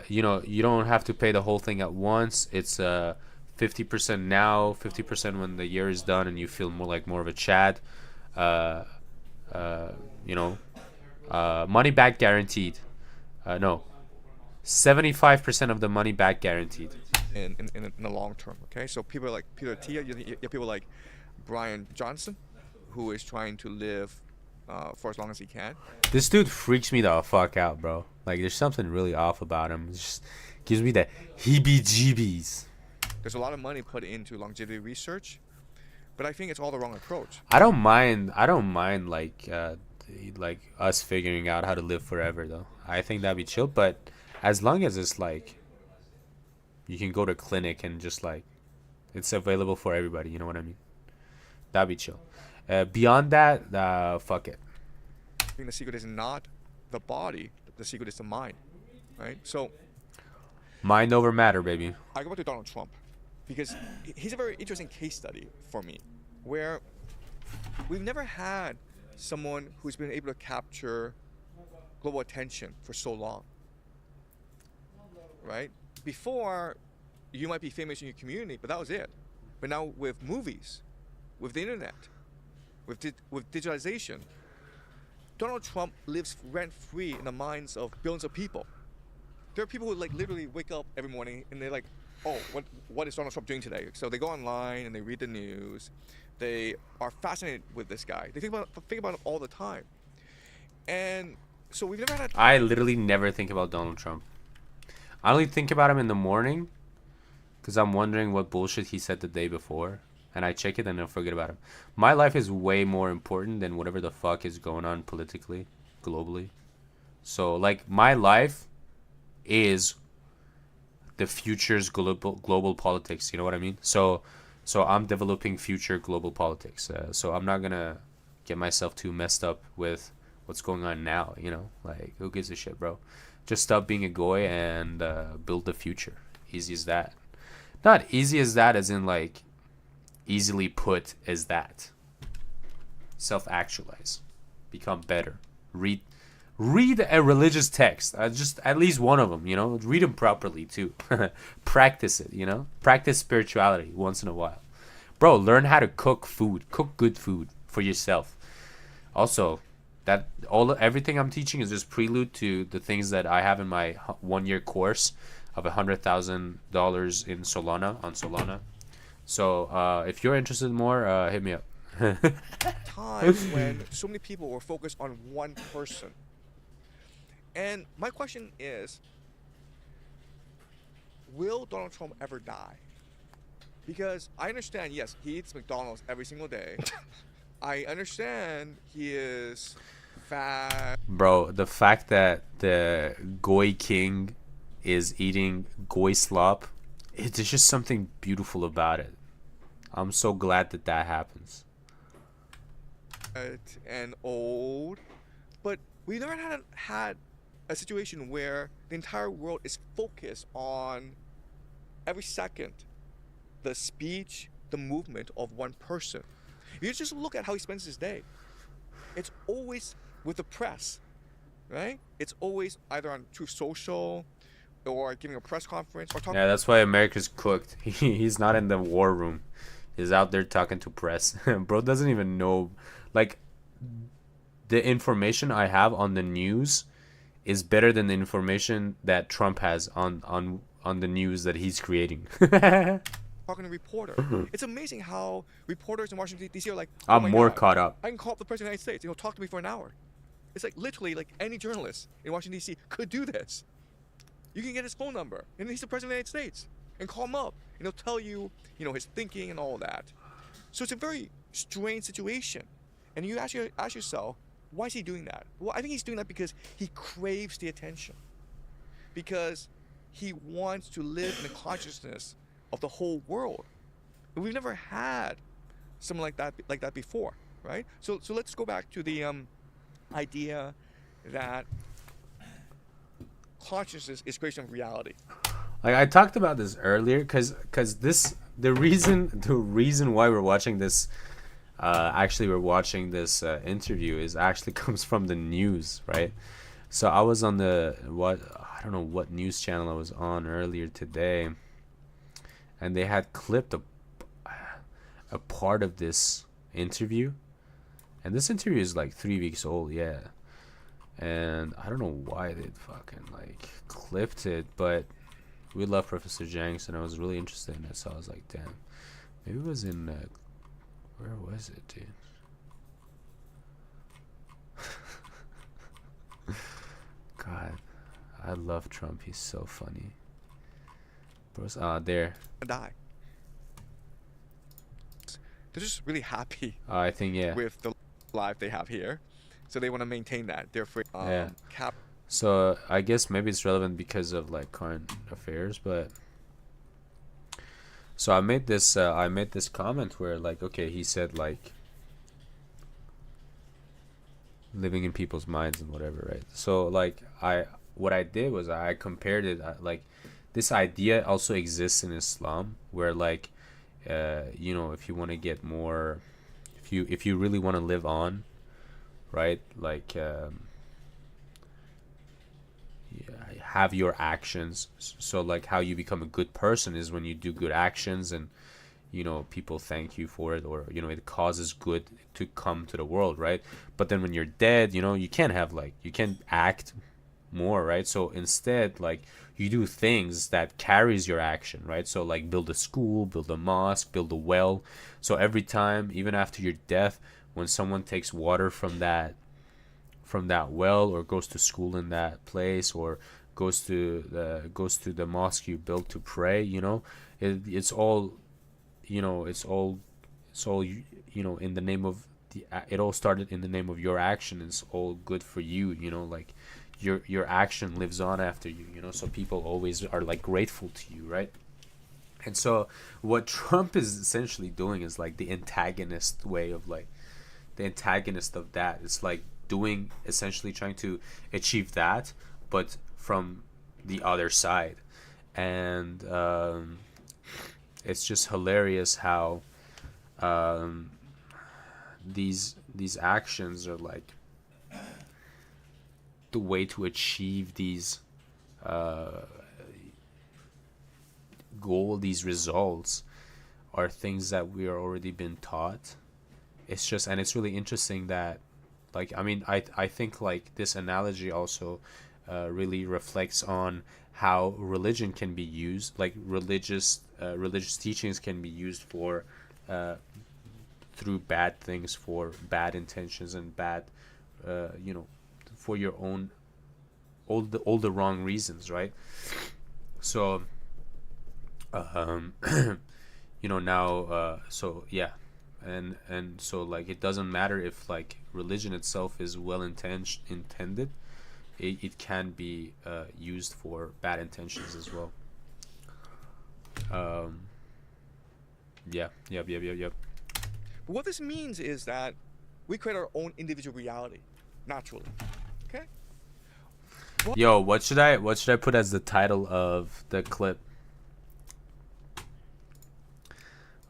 You know, you don't have to pay the whole thing at once. It's 50% now, 50% when the year is done and you feel more of a Chad. You know, money back guaranteed. No, 75% of the money back guaranteed. In the long term, okay? So people like Peter Attia, you have people like Brian Johnson, who is trying to live for as long as he can. This dude freaks me the fuck out, bro. Like, there's something really off about him. It just gives me the heebie-jeebies. There's a lot of money put into longevity research, but I think it's all the wrong approach. I don't mind like us figuring out how to live forever, though. I think that'd be chill, but as long as it's like you can go to clinic and just like it's available for everybody, you know what I mean? That'd be chill. Beyond that, fuck it. I think the secret is not the body. The secret is the mind, right? So mind over matter, baby. I go back to Donald Trump because he's a very interesting case study for me, where we've never had someone who's been able to capture global attention for so long, right? Before, you might be famous in your community, but that was it. But now with movies, with the internet, with digitalization, Donald Trump lives rent-free in the minds of billions of people. There are people who like literally wake up every morning and they're like, oh, what is Donald Trump doing today? So they go online and they read the news. They are fascinated with this guy. They think about him all the time. And so we've never had. I literally never think about Donald Trump. I only think about him in the morning because I'm wondering what bullshit he said the day before. And I check it and I forget about him. My life is way more important than whatever the fuck is going on politically, globally. So, like, my life is the future's global politics. You know what I mean? So I'm developing future global politics. So I'm not gonna get myself too messed up with what's going on now. You know, like, who gives a shit, bro? Just stop being a goy and build the future. Easy as that. Not easy as that, as in like easily put as that. Self-actualize, become better. Read a religious text, just at least one of them, you know. Read them properly too. Practice it, you know. Practice spirituality once in a while, bro. Learn how to cook good food for yourself. Also, that everything I'm teaching is just prelude to the things that I have in my 1-year course of $100,000 in Solana on Solana. So if you're interested more, hit me up. Times when so many people were focused on one person. And my question is, will Donald Trump ever die? Because I understand, yes, he eats McDonald's every single day. I understand he is fat. Bro, the fact that the Goy King is eating Goy slop It's just something beautiful about it. I'm so glad that that happens. And old, but we never had a situation where the entire world is focused on every second the speech, the movement of one person. You just look at how he spends his day. It's always with the press, right? It's always either on Truth Social or giving a press conference or talking. Yeah, that's why America's cooked. He's not in the war room. He's out there talking to press. Bro doesn't even know. Like, the information I have on the news is better than the information that Trump has on the news that he's creating. Talking to a reporter. It's amazing how reporters in Washington D.C. are like, I'm my more God, caught up. I can call up the President of the United States and he'll talk to me for an hour. It's like literally like any journalist in Washington D.C. could do this. You can get his phone number and he's the President of the United States and call him up and he'll tell you, his thinking and all that. So it's a very strange situation. And you ask yourself, why is he doing that? Well, I think he's doing that because he craves the attention. Because he wants to live in the consciousness of the whole world. And we've never had someone like that before, right? So let's go back to the idea that consciousness is creation of reality. Like, I talked about this earlier because the reason why we're watching this interview is actually comes from the news, right? So I was on I don't know what news channel I was on earlier today, and they had clipped a part of this interview, and this interview is like 3 weeks old, yeah. And I don't know why they fucking like clipped it, but we love Professor Jenks, and I was really interested in it, so I was like, damn, maybe it was in where was it, dude? God, I love Trump. He's so funny. Bro's there. Die. They're just really happy. I think, yeah. With the life they have here, so they want to maintain that. They're afraid. Yeah. So I guess maybe it's relevant because of like current affairs, but. So I made this comment where, like, okay, he said like living in people's minds and whatever, right? So like what I did was I compared it, like, this idea also exists in Islam where like if you want to get more, if you really want to live on, right, like have your actions. So like how you become a good person is when you do good actions and people thank you for it, or it causes good to come to the world, right? But then when you're dead, you can't have you can't act more, right? So instead, like, you do things that carries your action, right? So like build a school, build a mosque, build a well. So every time, even after your death, when someone takes water from that well, or goes to school in that place, or goes to the mosque you built to pray, it's all in the name of it all started in the name of your action. It's all good for you, like your action lives on after you, so people always are like grateful to you, right? And so what Trump is essentially doing is like the antagonist of that. It's like doing, essentially trying to achieve that, but from the other side. And it's just hilarious how these actions are like the way to achieve these these results are things that we are already been taught. It's just, and it's really interesting that, like, I mean, I think like this analogy also really reflects on how religion can be used, like religious teachings can be used for through bad things, for bad intentions, and bad for your own all the wrong reasons, right? So now so yeah, and so like it doesn't matter if like religion itself is well intended, it can be used for bad intentions as well. Yeah. Yep. But what this means is that we create our own individual reality, naturally. Okay? Yo, what should I put as the title of the clip?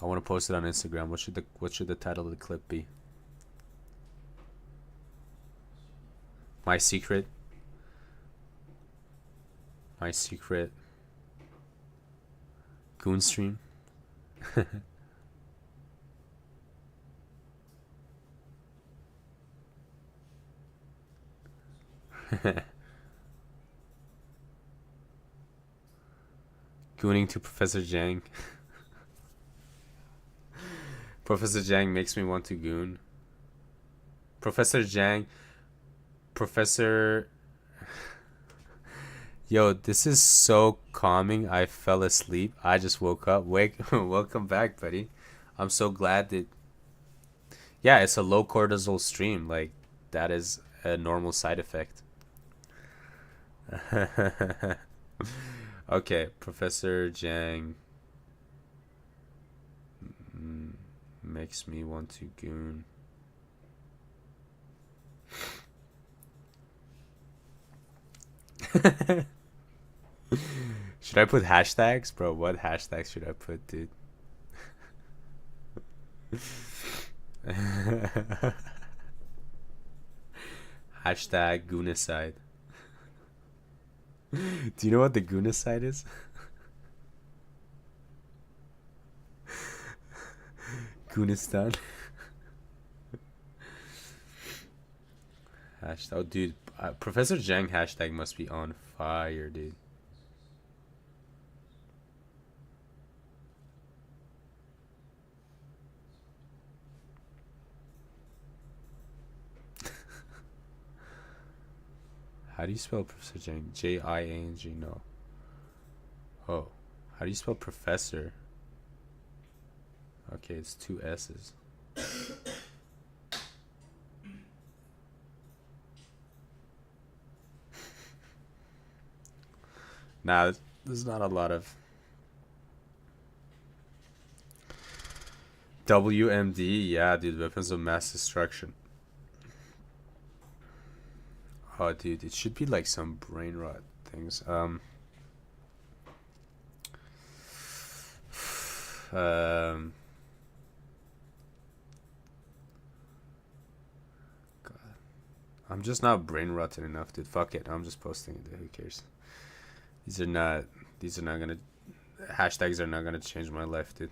I want to post it on Instagram. What should the title of the clip be? My secret goon stream. Gooning to Professor Jang. Professor Jang makes me want to goon. Professor Jang. Professor. Yo, this is so calming. I fell asleep. I just woke up. Welcome back, buddy. I'm so glad that. Yeah, it's a low cortisol stream. Like, that is a normal side effect. Okay, Professor Jang makes me want to goon. Should I put hashtags? Bro, what hashtags should I put, dude? Hashtag goonicide. Do you know what the goonicide is? Goonistan. Hashtag, oh, dude, Professor Jang hashtag must be on fire, dude. How do you spell Professor Jang? J-I-A-N-G, no. Oh, how do you spell professor? Okay, it's 2 S's. Nah, there's not a lot of WMD. Yeah, dude, weapons of mass destruction. Oh, dude, it should be like some brain rot things. God. I'm just not brain rotted enough, dude. Fuck it. I'm just posting it. Who cares? These are not gonna, hashtags are not gonna change my life, dude.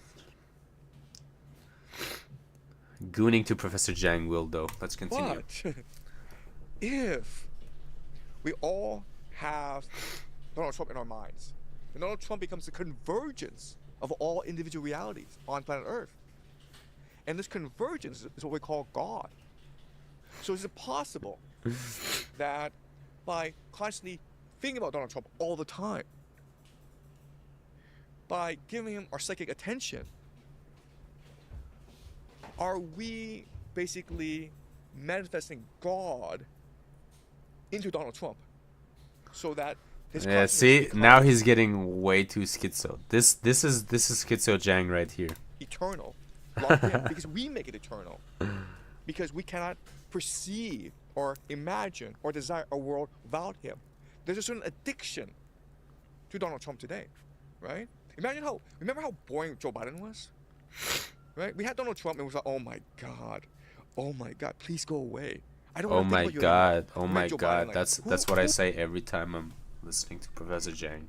Gooning to Professor Jang will, though. Let's continue. But if we all have Donald Trump in our minds, and Donald Trump becomes the convergence of all individual realities on planet Earth, and this convergence is what we call God. So is it possible that by constantly thinking about Donald Trump all the time, by giving him our psychic attention, are we basically manifesting God into Donald Trump so that his Yeah, see, now he's getting way too schizo. This is schizo Jang right here. Eternal, locked in, because we make it eternal, because we cannot perceive or imagine or desire a world without him. There's a certain addiction to Donald Trump today, right? Remember how boring Joe Biden was, right? We had Donald Trump and it was like, oh my God, please go away. I don't. Oh want to my think about you God, anymore. oh We my had Joe God. Biden, like, That's what I say every time I'm listening to Professor Jang.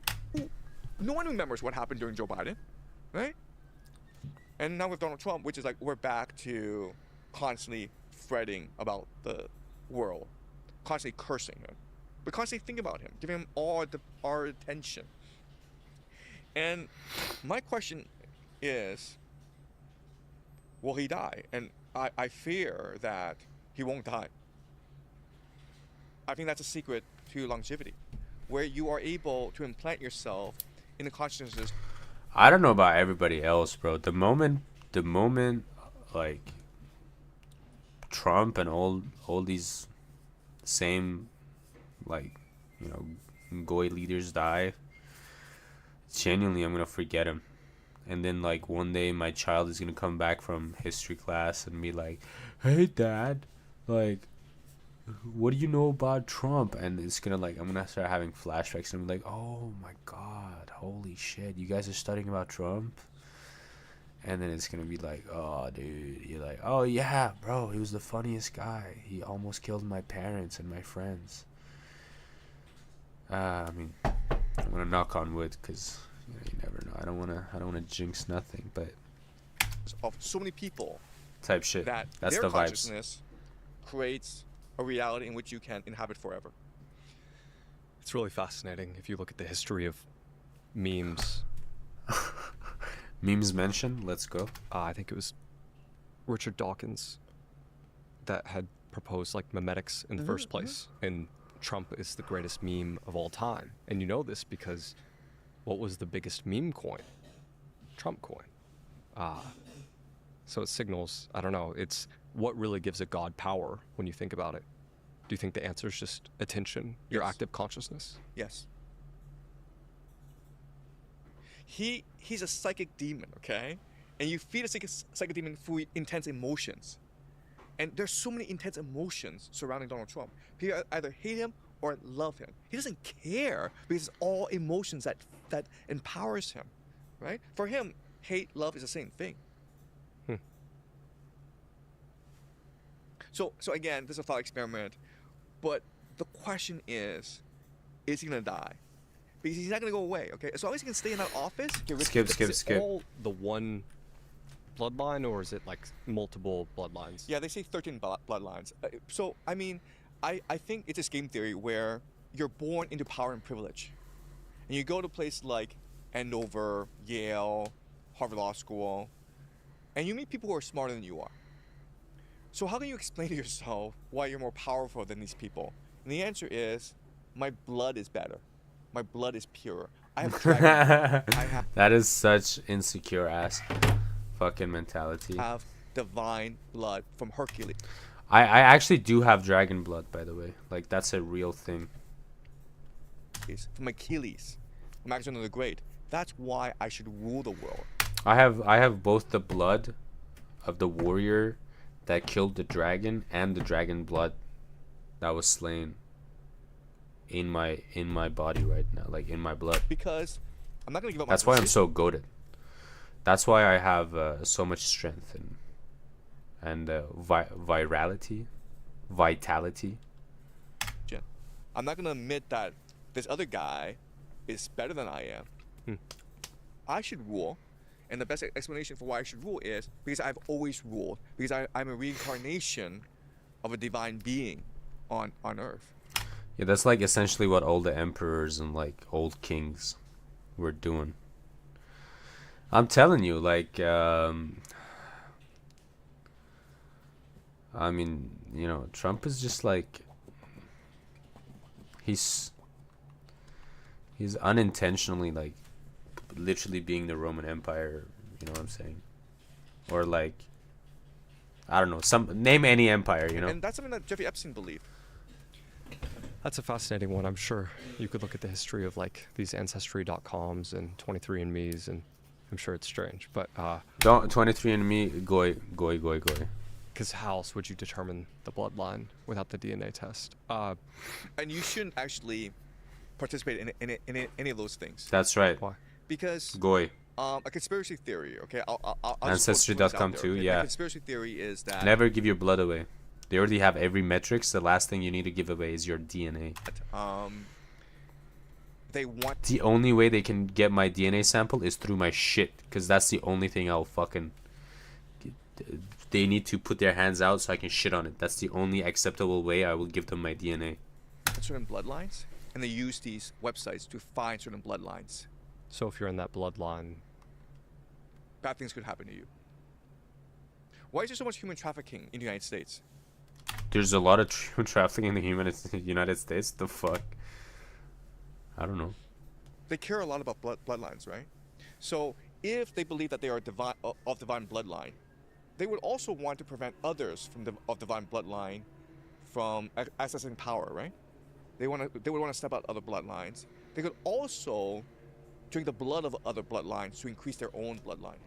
No one remembers what happened during Joe Biden, right? And now with Donald Trump, which is like we're back to constantly fretting about the world, constantly cursing him, but constantly thinking about him, giving him all our attention. And my question is, will he die? And I fear that he won't die. I think that's a secret to longevity, where you are able to implant yourself in the consciousness. I don't know about everybody else, bro. The moment like Trump and all these same, like, you know, Goy leaders die, genuinely I'm gonna forget him. and then like one day my child is gonna come back from history class and be like, "Hey, Dad, like, what do you know about Trump?" And it's gonna like I'm gonna start having flashbacks and I'm like, "Oh my God, holy shit, you guys are studying about Trump?" And then it's gonna be like, "Oh, dude," you're like, "Oh yeah, bro, he was the funniest guy. He almost killed my parents and my friends." I mean, I'm gonna knock on wood because you never know. I don't wanna jinx nothing, but of so many people type shit. that That's their the vibes. consciousness creates a reality in which you can inhabit forever. It's really fascinating if you look at the history of memes. Memes mentioned. Let's go. I think it was Richard Dawkins that had proposed like memetics in the first place, and Trump is the greatest meme of all time. And you know this because what was the biggest meme coin? Trump coin. So it signals, I don't know, it's what really gives a god power when you think about it. Do you think the answer is just attention, your active consciousness? Yes. He's a psychic demon, okay? And you feed a psychic demon through intense emotions. And there's so many intense emotions surrounding Donald Trump. People either hate him or love him. He doesn't care because it's all emotions that empowers him, right? For him, hate, love is the same thing. So again, this is a thought experiment, but the question is he gonna die? Because he's not gonna go away, okay? As long as he can stay in that office. Skip. Is it all the one bloodline, or is it like multiple bloodlines? Yeah, they say 13 bloodlines. So, I mean, I think it's this game theory where you're born into power and privilege. And you go to places like Andover, Yale, Harvard Law School, and you meet people who are smarter than you are. So how can you explain to yourself why you're more powerful than these people? And the answer is, my blood is better. My blood is pure. I have That is such insecure ass fucking mentality. have divine blood from Hercules. I actually do have dragon blood, by the way. Like, that's a real thing. From Achilles, from Alexander the Great. That's why I should rule the world. I have both the blood of the warrior that killed the dragon and the dragon blood that was slain in my body right now, like in my blood. Because I'm not gonna give up. That's why I'm so goated. That's why I have so much strength and vitality. I'm not gonna admit that this other guy is better than I am. I should rule, and the best explanation for why I should rule is because I've always ruled. Because I'm a reincarnation of a divine being on Earth. Yeah, that's like essentially what all the emperors and like old kings were doing. I'm telling you, like, I mean, you know, Trump is just like, he's unintentionally like literally being the Roman Empire, you know what I'm saying? Or like, I don't know, name any empire, you know? And that's something that Jeffrey Epstein believed. That's a fascinating one. I'm sure you could look at the history of like these ancestry.coms and 23andMe's, and I'm sure it's strange, but don't 23andMe goy. Because how else would you determine the bloodline without the DNA test? And you shouldn't actually participate in any of those things. That's right. Why? Because goy. A conspiracy theory. Okay, I'll Ancestry.com too. Okay? Yeah. A conspiracy theory is that never give your blood away. They already have every metrics. The last thing you need to give away is your DNA. They want. The only way they can get my DNA sample is through my shit, because that's the only thing I'll fucking. They need to put their hands out so I can shit on it. That's the only acceptable way I will give them my DNA. Certain bloodlines, and they use these websites to find certain bloodlines. So if you're in that bloodline, bad things could happen to you. Why is there so much human trafficking in the United States? There's a lot of trafficking in the United States. The fuck? I don't know. They care a lot about bloodlines, right? So if they believe that they are of divine bloodline, they would also want to prevent others of divine bloodline from accessing power, right? They would want to step out other bloodlines. They could also drink the blood of other bloodlines to increase their own bloodline.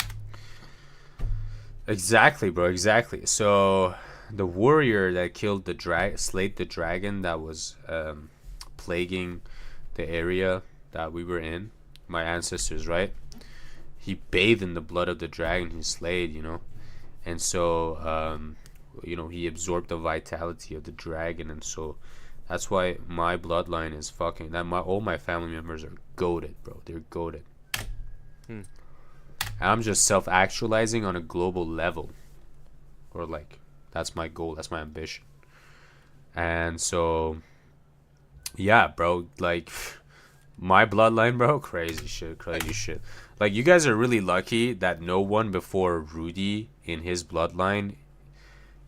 Exactly, bro. Exactly. So the warrior that killed the slayed the dragon that was plaguing the area that we were in, my ancestors, right? He bathed in the blood of the dragon he slayed, you know, and so you know, he absorbed the vitality of the dragon, and so that's why my bloodline is fucking that. All my family members are goated, bro. They're goated. I'm just self-actualizing on a global level, or like that's my goal, that's my ambition. And so yeah, bro, like my bloodline, bro, crazy shit. Like, you guys are really lucky that no one before Rudy in his bloodline,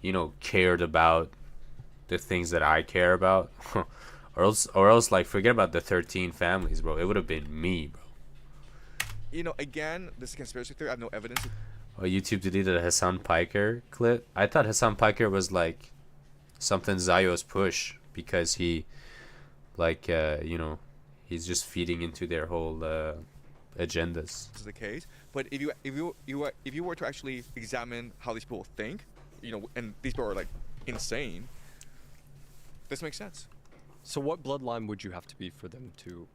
you know, cared about the things that I care about. or else like, forget about the 13 families, bro. It would have been me, bro. You know, again, this is conspiracy theory. I have no evidence. Oh, YouTube deleted a Hassan Piker clip. I thought Hassan Piker was like something Zayos push because he, like, you know, he's just feeding into their whole agendas. This is the case. But if you were to actually examine how these people think, you know, and these people are like insane, this makes sense. So what bloodline would you have to be for them to?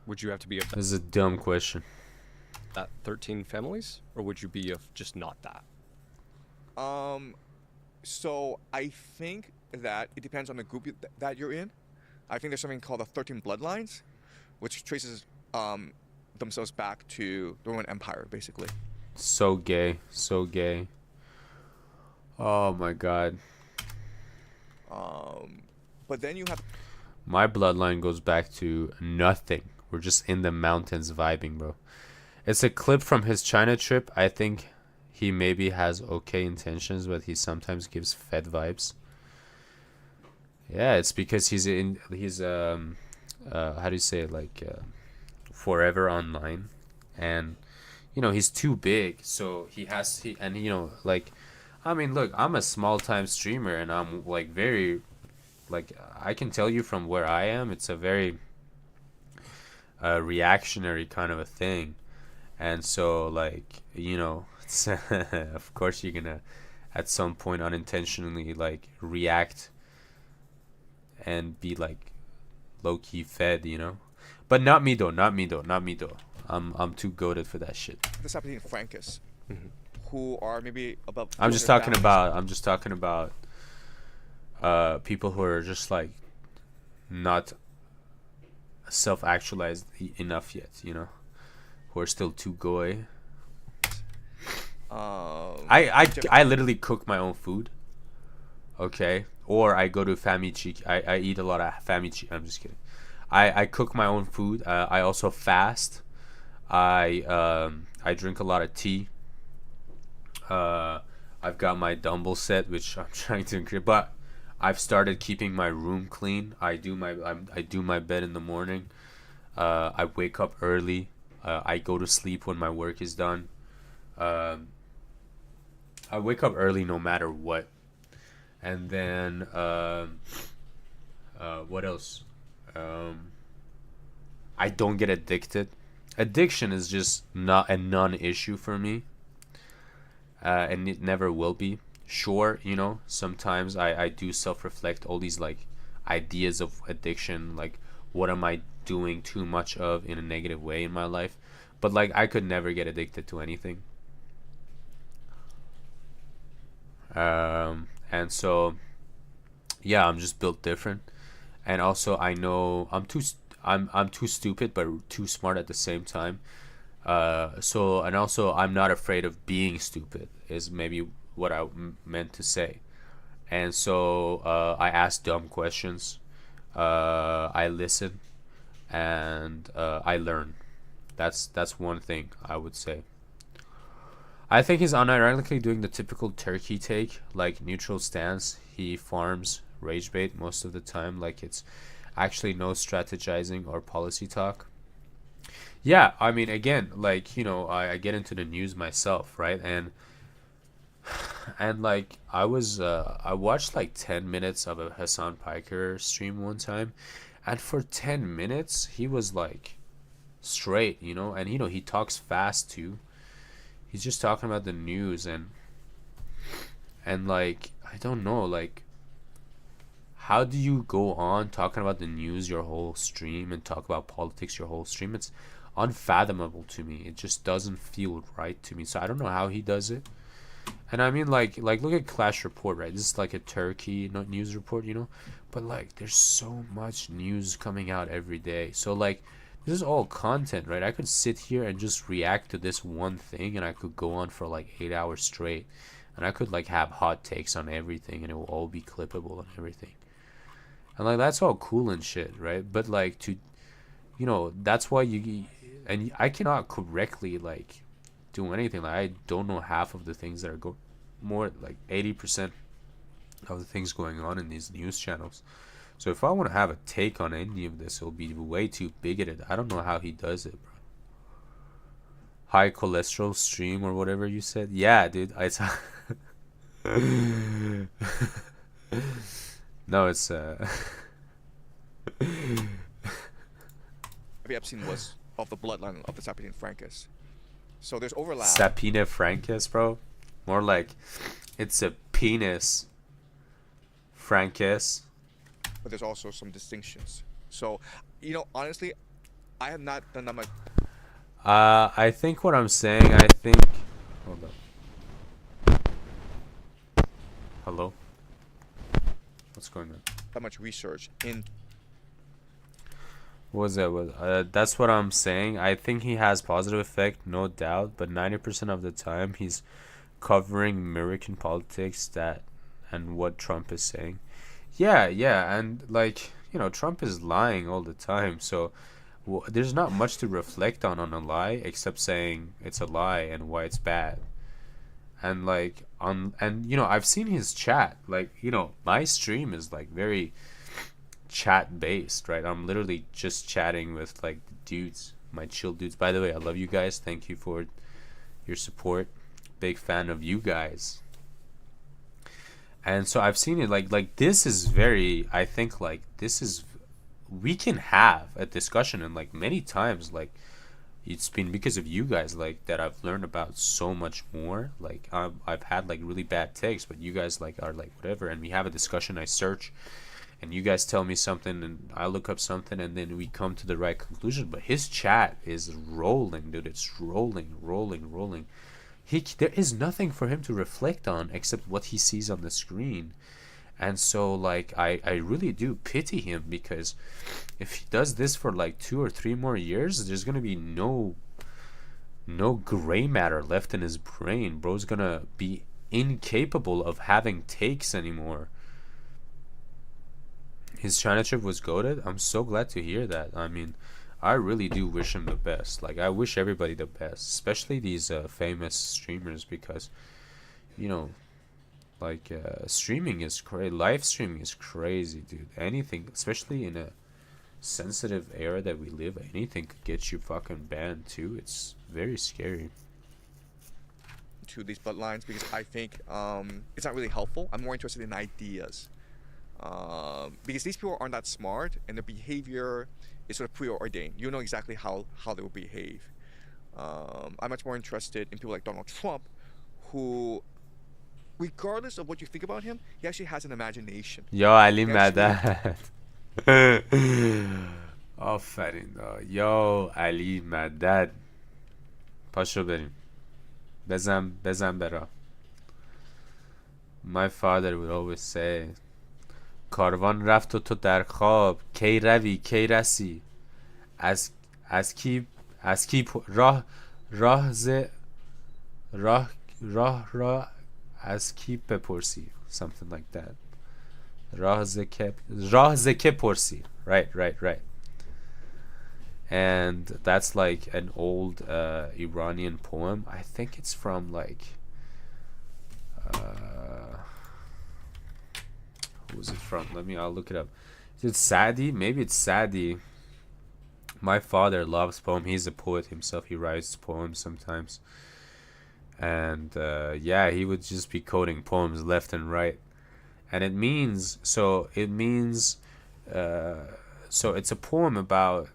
Would you have to be of This is a dumb question. that 13 families, or would you be of just not that? So I think that it depends on the group that you're in. I think there's something called the 13 bloodlines, which traces themselves back to the Roman Empire, basically. So gay. So gay. Oh my god. But then you have... My bloodline goes back to nothing. We're just in the mountains vibing, bro. It's a clip from his China trip. I think he maybe has okay intentions, but he sometimes gives Fed vibes. Yeah, it's because he's how do you say it, like forever online, and you know, he's too big, so and you know, like, I mean, look, I'm a small time streamer, and I'm like very, like, I can tell you from where I am, it's a very reactionary kind of a thing, and so, like, you know, it's of course you're gonna at some point unintentionally like react and be like low-key fed, you know, but not me though. I'm too goated for that shit. This happening in Francus, who are maybe above... I'm just talking about people who are just like not self-actualized enough yet, you know, who are still too goy. I literally cook my own food, okay, or I go to Famichi. I eat a lot of Famichi. I'm just kidding. I cook my own food. I also fast. I drink a lot of tea. I've got my dumbbell set, which I'm trying to increase, but I've started keeping my room clean. I do my bed in the morning. I wake up early. I go to sleep when my work is done. I wake up early no matter what. And then what else? I don't get addicted. Addiction is just not a non-issue for me, and it never will be. Sure, you know, sometimes I do self-reflect all these like ideas of addiction, like what am I doing too much of in a negative way in my life, but like I could never get addicted to anything. And so yeah, I'm just built different, and also I know I'm too stupid but too smart at the same time. So, and also I'm not afraid of being stupid is maybe what I meant to say. And so I ask dumb questions, I listen, and I learn. That's one thing I would say. I think he's unironically doing the typical turkey take, like neutral stance. He farms rage bait most of the time, like it's actually no strategizing or policy talk. Yeah, I mean, again, like, you know, I get into the news myself, right? And like I watched like 10 minutes of a Hassan Piker stream one time, and for 10 minutes he was like straight, and he talks fast too. He's just talking about the news and like I don't know, like how do you go on talking about the news your whole stream and talk about politics your whole stream? It's unfathomable to me. It just doesn't feel right to me. So I don't know how he does it. And I mean, like look at Clash Report, right? This is like a Turkey news report, but like there's so much news coming out every day. So like this is all content, right? I could sit here and just react to this one thing, and I could go on for like 8 hours straight, and I could like have hot takes on everything, and it will all be clippable and everything. And like that's all cool and shit, right? But like to, that's why and I cannot correctly like do anything. Like I don't know half of the things that are more like 80% of the things going on in these news channels. So if I want to have a take on any of this, it'll be way too bigoted. I don't know how he does it, bro. High cholesterol stream or whatever you said. Yeah, dude. No, it's Epstein was of the bloodline of the Sapine Francus. So there's overlap. Sapine Francus, bro. More like it's a penis Francus. But there's also some distinctions. So, honestly, I have not done that much. I think what I'm saying, hold up. Hello? What's going on? That much research in. What was that? That's what I'm saying. I think he has positive effect, no doubt, but 90% of the time he's covering American politics and what Trump is saying. Yeah, and like, Trump is lying all the time, so there's not much to reflect on a lie except saying it's a lie and why it's bad. And like I've seen his chat, like, my stream is like very chat based, right? I'm literally just chatting with like dudes, my chill dudes. By the way, I love you guys. Thank you for your support. Big fan of you guys. And so I've seen it like this is very, I think like this is, we can have a discussion, and like many times like it's been because of you guys like that I've learned about so much more. Like I've had like really bad takes, but you guys like are like whatever, and we have a discussion. I search and you guys tell me something and I look up something, and then we come to the right conclusion. But his chat is rolling, dude. It's rolling. There is nothing for him to reflect on except what he sees on the screen. And so like I really do pity him, because if he does this for like 2 or 3 more years, there's gonna be no gray matter left in his brain. Bro's gonna be incapable of having takes anymore. His China trip was goated. I'm so glad to hear that. I mean, I really do wish him the best. Like I wish everybody the best, especially these famous streamers, because like streaming is crazy. Live streaming is crazy, dude. Anything, especially in a sensitive era that we live, anything could get you fucking banned too. It's very scary. To these bloodlines, because I think it's not really helpful. I'm more interested in ideas. Because these people aren't that smart, and their behavior is sort of preordained. You know exactly how they will behave. I'm much more interested in people like Donald Trump, who, regardless of what you think about him, he actually has an imagination. Yo علی مدد. آفرین. Yo علی مدد. پاشو بریم. بزن برا. My father would always say, کاروان رفت و تو در خواب، کی روی کی رسی، از کی راه از کی بپرسی. Something like that. راه ز که پرسی. Right. And that's like an old Iranian poem. I think it's from like who was it from? I'll look it up. Is it Sadi? Maybe it's Sadi. My father loves poem. He's a poet himself. He writes poems sometimes. And yeah, he would just be quoting poems left and right. And it means so it's a poem about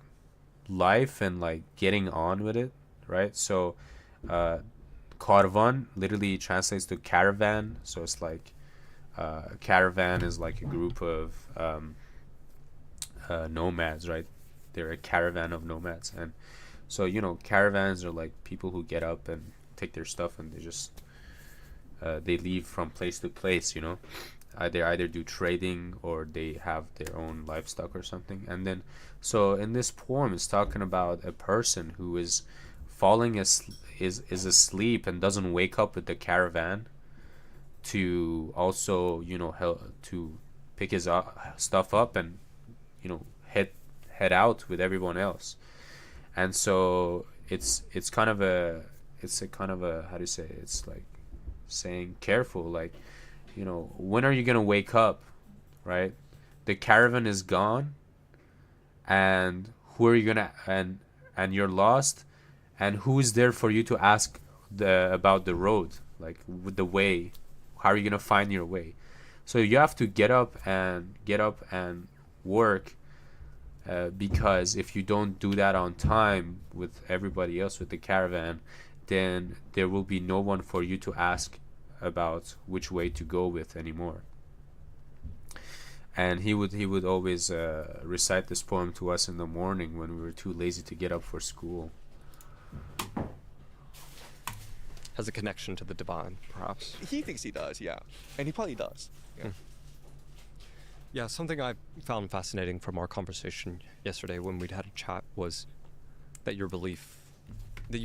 life and like getting on with it, right? So karvan literally translates to caravan, so it's like caravan is like a group of nomads, right? They're a caravan of nomads. And so, you know, caravans are like people who get up and take their stuff and they just they leave from place to place, you know. They either do trading or they have their own livestock or something. And then, so in this poem, it's talking about a person who is falling is asleep and doesn't wake up with the caravan to also, you know, to pick his stuff up and, you know, head out with everyone else. And so it's kind of a how do you say it? It's like saying careful, like, you know, when are you gonna wake up, right? The caravan is gone, and who are you gonna and you're lost, and who is there for you to ask about the road, like with the way? How are you gonna find your way? So you have to get up and work, because if you don't do that on time with everybody else with the caravan, then there will be no one for you to ask about which way to go with anymore. And he would always recite this poem to us in the morning when we were too lazy to get up for school. Has a connection to the divine, perhaps. He thinks he does, yeah. And he probably does. Yeah. Yeah, something I found fascinating from our conversation yesterday when we'd had a chat was that you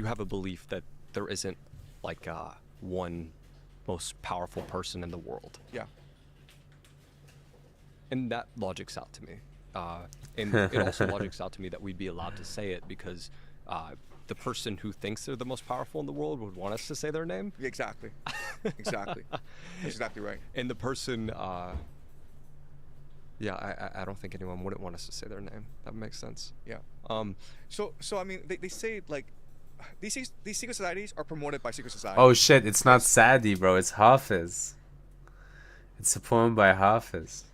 have a belief that there isn't like one most powerful person in the world. Yeah. And that logics out to me. And it also logics out to me that we'd be allowed to say it because the person who thinks they're the most powerful in the world would want us to say their name. Exactly. Exactly. That's exactly right. And the person, I don't think anyone wouldn't want us to say their name. That makes sense. Yeah. So I mean, they say like these secret societies are promoted by secret societies. Oh shit! It's not Sadi, bro. It's Hafiz. It's a poem by Hafiz.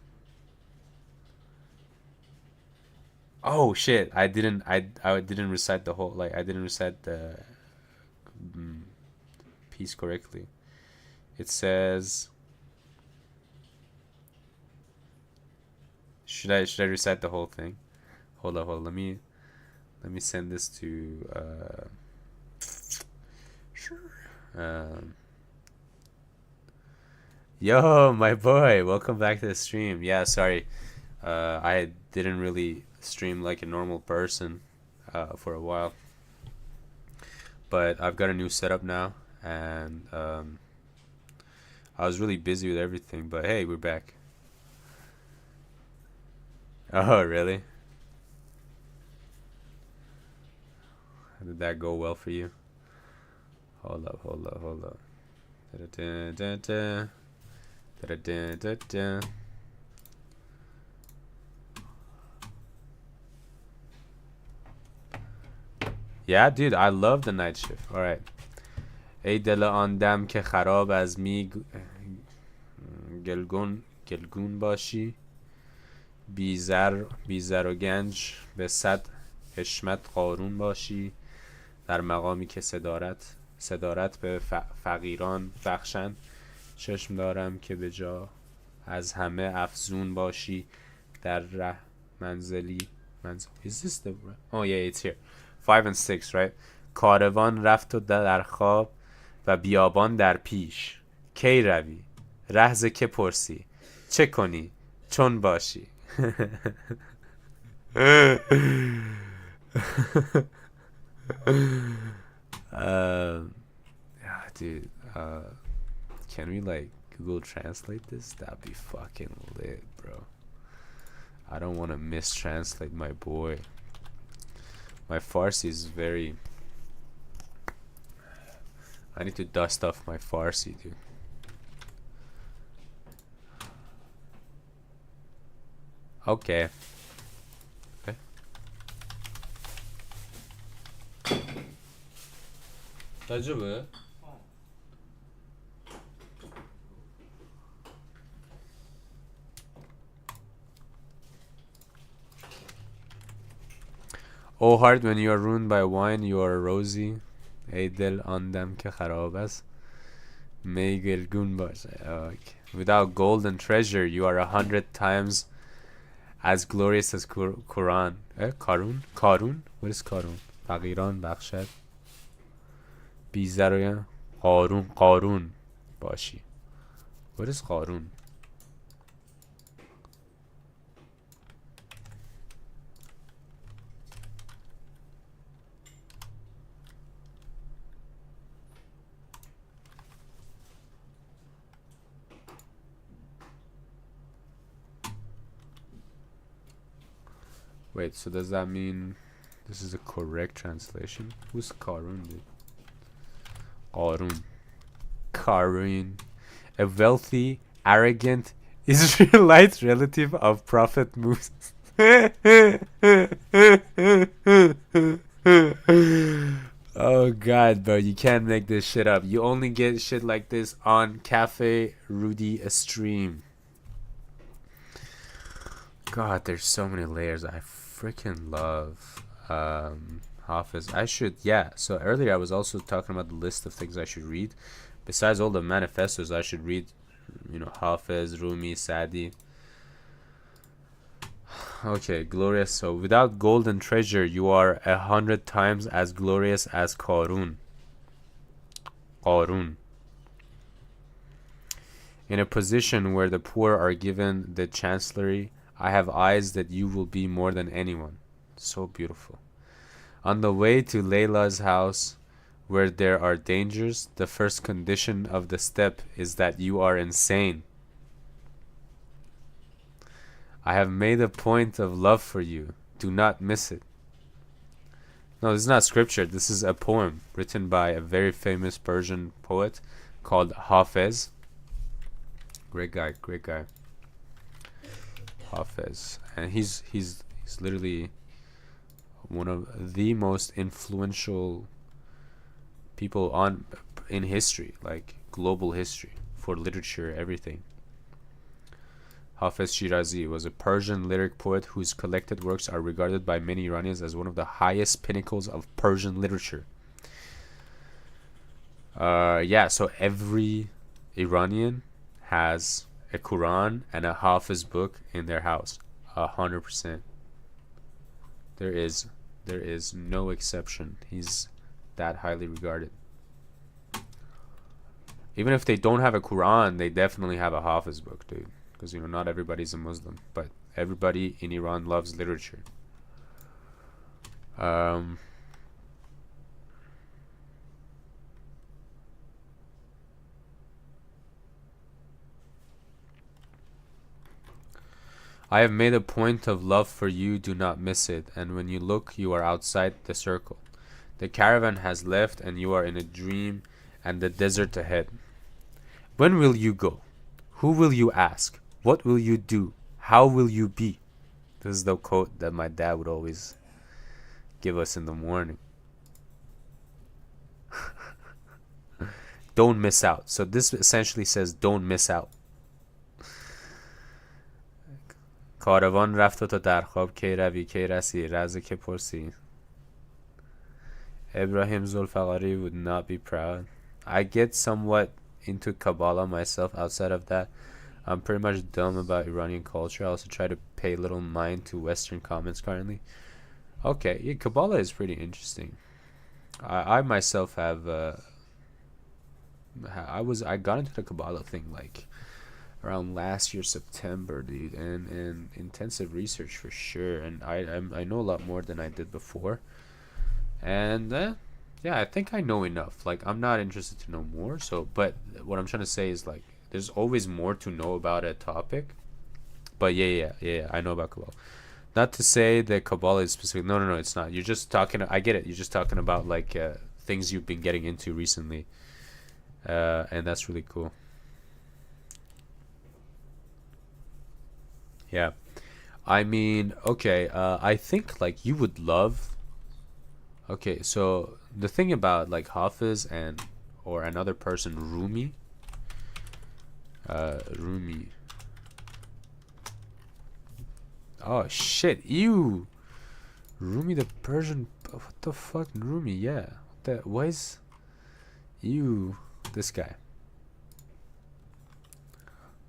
Oh shit! I didn't recite the whole, like I didn't recite the piece correctly. It says. Should I recite the whole thing? Hold on. Let me send this to yo, my boy, welcome back to the stream. Yeah, sorry. I didn't really stream like a normal person for a while. But I've got a new setup now, and I was really busy with everything, but hey, we're back. Oh, really? Did that go well for you? Hold up. Da-da-da-da-da. Da-da-da-da-da. Yeah, dude, I love the night shift. All right. ای دل آن دم که خراب از می گلگون باشی بیزر و گنج به صد حشمت قارون باشی در مقامی که صدارت به فقیران بخشند چشم دارم که به جا از همه افزون باشی در ره منزلی Is this the Oh yeah, it's here. 5 and 6, right? کاروان رفت و در خواب و بیابان در پیش کی روی رهز که پرسی چه کنی چون باشی dude, can we like Google translate this? That'd be fucking lit, bro. I don't want to mistranslate my boy. My Farsi is very... I need to dust off my Farsi, dude. Okay. راجبه Oh heart, when you are ruined by wine, you are rosy. ای دل آن دم که خراب است می گلگون باشه. Okay. Without gold and treasure, you are 100 times as glorious as Quran. Karun? Karun? What is Karun? فقیران بخشد بیزر قارون باشی. What is قارون? Wait, so does that mean this is a correct translation? Who's Karun, dude? Karun. A wealthy, arrogant Israelite relative of Prophet Musa. Oh god, bro, you can't make this shit up. You only get shit like this on Cafe Rudy stream. God, there's so many layers. I freaking love Hafiz. I should, yeah. So earlier I was also talking about the list of things I should read. Besides all the manifestos, I should read, you know, Hafiz, Rumi, Sadi. Okay, glorious. So without gold and treasure, you are 100 times as glorious as Qarun. In a position where the poor are given the chancellery, I have eyes that you will be more than anyone. So beautiful. On the way to Layla's house, where there are dangers, the first condition of the step is that you are insane. I have made a point of love for you. Do not miss it. No, this is not scripture. This is a poem written by a very famous Persian poet called Hafiz. Great guy. Hafiz. And he's literally one of the most influential people in history, like global history, for literature, everything. Hafiz Shirazi was a Persian lyric poet whose collected works are regarded by many Iranians as one of the highest pinnacles of Persian literature. Yeah, so every Iranian has a Quran and a Hafiz book in their house. 100%. There is no exception. He's that highly regarded. Even if they don't have a Quran, they definitely have a Hafiz book, dude. Because, you know, not everybody's a Muslim, but everybody in Iran loves literature. I have made a point of love for you, do not miss it, and when you look, you are outside the circle. The caravan has left, and you are in a dream, and the desert ahead. When will you go? Who will you ask? What will you do? How will you be? This is the quote that my dad would always give us in the morning. Don't miss out. So this essentially says don't miss out. کاروان رفت و تو در خواب کی روی کی رسی رازی که پرسی. Ibrahim Zulfaqari would not be proud. I get somewhat into Kabbalah myself. Outside of that, I'm pretty much dumb about Iranian culture. I also try to pay little mind to Western comments currently. Okay, yeah, Kabbalah is pretty interesting. I myself have I got into the Kabbalah thing like around last year September, dude, and intensive research for sure. And I know a lot more than I did before. And yeah, I think I know enough. Like, I'm not interested to know more. So, but what I'm trying to say is, like, there's always more to know about a topic. But yeah, I know about Kabbalah. Not to say that Kabbalah is specific. No, it's not. You're just talking. I get it. You're just talking about like things you've been getting into recently, and that's really cool. Yeah, I mean, okay. I think like you would love. Okay, so the thing about like Hafiz or another person, Rumi. Oh shit, ew. Rumi the Persian. What the fuck, Rumi? Yeah. Why is you this guy?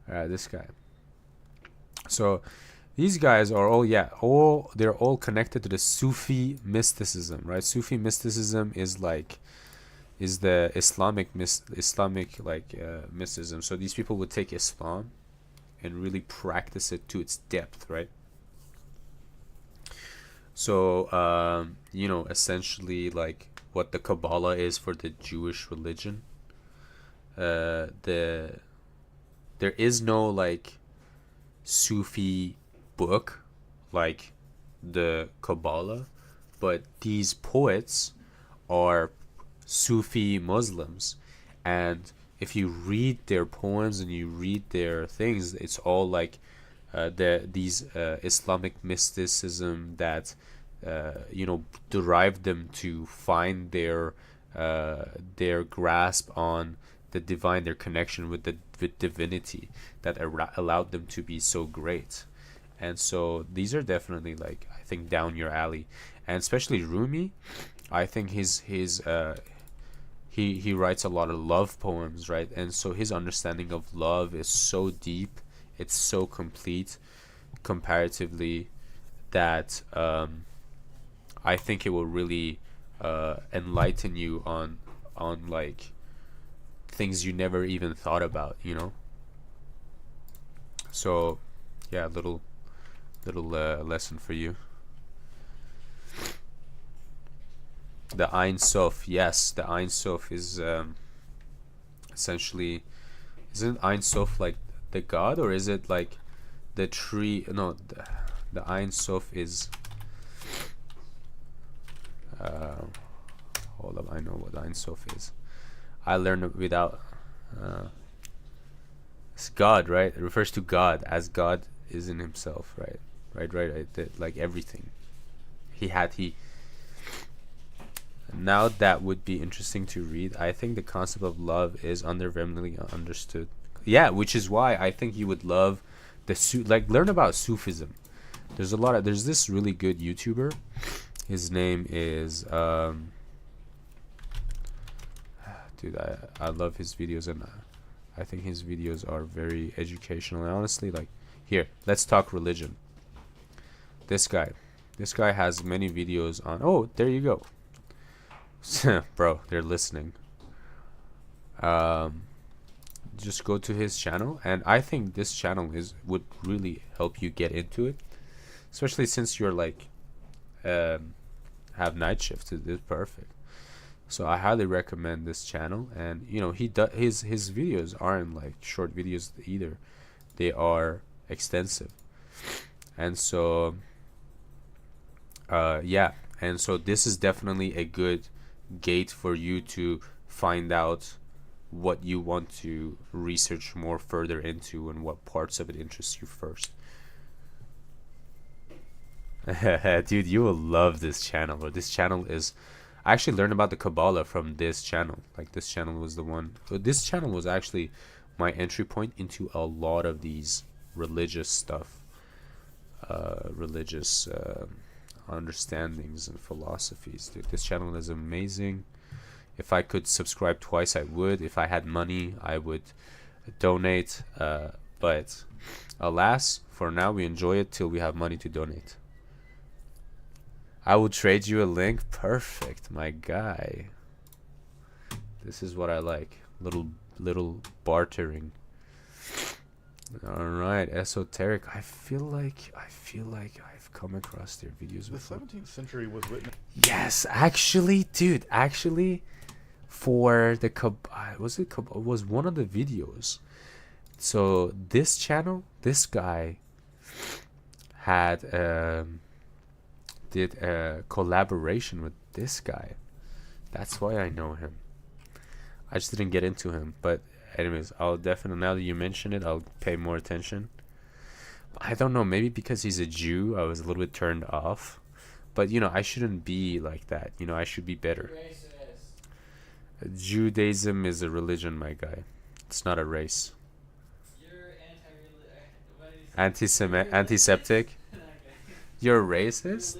This guy. So these guys are all they're all connected to the Sufi mysticism, right? Sufi mysticism is the Islamic mysticism. So these people would take Islam and really practice it to its depth, right? So essentially like what the Kabbalah is for the Jewish religion. There is no like Sufi book like the Kabbalah, but these poets are Sufi Muslims, and if you read their poems and you read their things, it's all like these Islamic mysticism that derived them to find their grasp on the divine, their connection with divinity that allowed them to be so great. And so these are definitely like, I think, down your alley, and especially Rumi. I think he writes a lot of love poems, right? And so his understanding of love is so deep, it's so complete comparatively, that I think it will really enlighten you on like things you never even thought about, So yeah, little lesson for you. The Ein Sof, yes, the Ein Sof is essentially, isn't Ein Sof like the god, or is it like the tree? No, the Ein Sof is hold up, I know what Ein Sof is. I learned it without it's God, right? It refers to God, as God is in himself, right? Right. Like everything now that would be interesting to read. I think the concept of love is underwhelmingly understood. Yeah, which is why I think you would love learn about Sufism. There's this really good YouTuber. His name is dude, I love his videos, and I think his videos are very educational. And honestly, like, here, let's talk religion. This guy has many videos on. Oh, there you go. Bro, they're listening. Just go to his channel, and I think this channel would really help you get into it, especially since you're like have night shifts. It's perfect. So I highly recommend this channel. And his videos aren't like short videos either, they are extensive. And so yeah, and so this is definitely a good gate for you to find out what you want to research more further into and what parts of it interest you first. Dude, you will love this channel. Or this channel is, I actually learned about the Kabbalah from this channel. Like, this channel was the one. This channel was actually my entry point into a lot of these religious stuff, religious understandings and philosophies. Dude, this channel is amazing. If I could subscribe twice, I would. If I had money, I would donate. But alas, for now, we enjoy it till we have money to donate. I will trade you a link. Perfect, my guy. This is what I like. Little bartering. All right, esoteric. I feel like I've come across their videos before. The 17th century was written. Yes, actually, dude. Actually, for the was one of the videos. So this channel, this guy had did a collaboration with this guy. That's why I know him. I just didn't get into him, but anyways, I'll definitely, now that you mention it, I'll pay more attention. I don't know, maybe because he's a Jew, I was a little bit turned off. But I shouldn't be like that. I should be better. Judaism is a religion, my guy. It's not a race. Antiseptic. You're racist?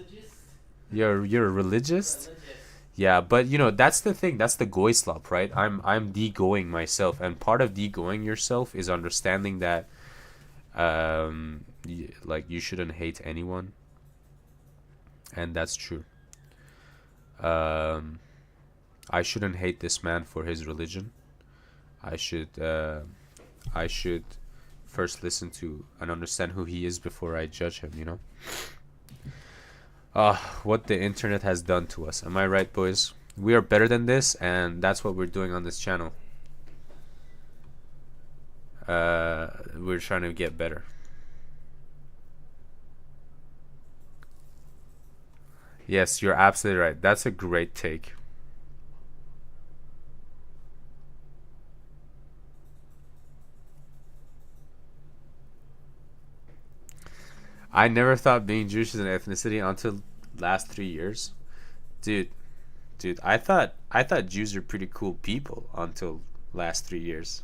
You're religious? Yeah, but you know, that's the thing. That's the goislop, right? I'm de-going myself, and part of de-going yourself is understanding that like you shouldn't hate anyone, and that's true. I shouldn't hate this man for his religion. I should first listen to and understand who he is before I judge him, you know? What the internet has done to us. Am I right, boys? We are better than this, and that's what we're doing on this channel. We're trying to get better. Yes, you're absolutely right. That's a great take. I never thought being Jewish is an ethnicity until last 3 years. Dude, I thought Jews are pretty cool people until last 3 years.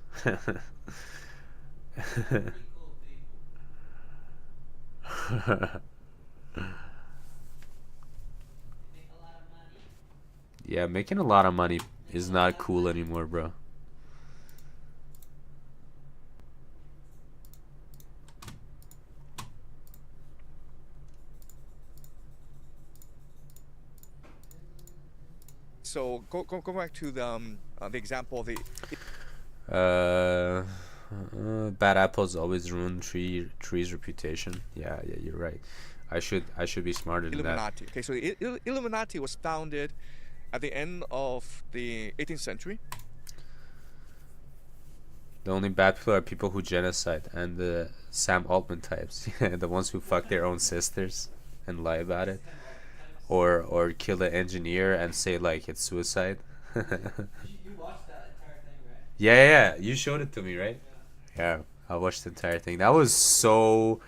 Yeah, making a lot of money is not cool anymore, bro. So go back to the example of the. Bad apples always ruin tree's reputation. Yeah, you're right. I should be smarter than that. Illuminati. Okay, so the Illuminati was founded at the end of the 18th century. The only bad people are people who genocide and the Sam Altman types, the ones who fuck their own sisters and lie about it, or kill an engineer and say like it's suicide. You watched that entire thing, right? Yeah. You showed it to me, right? Yeah, I watched the entire thing. That was so.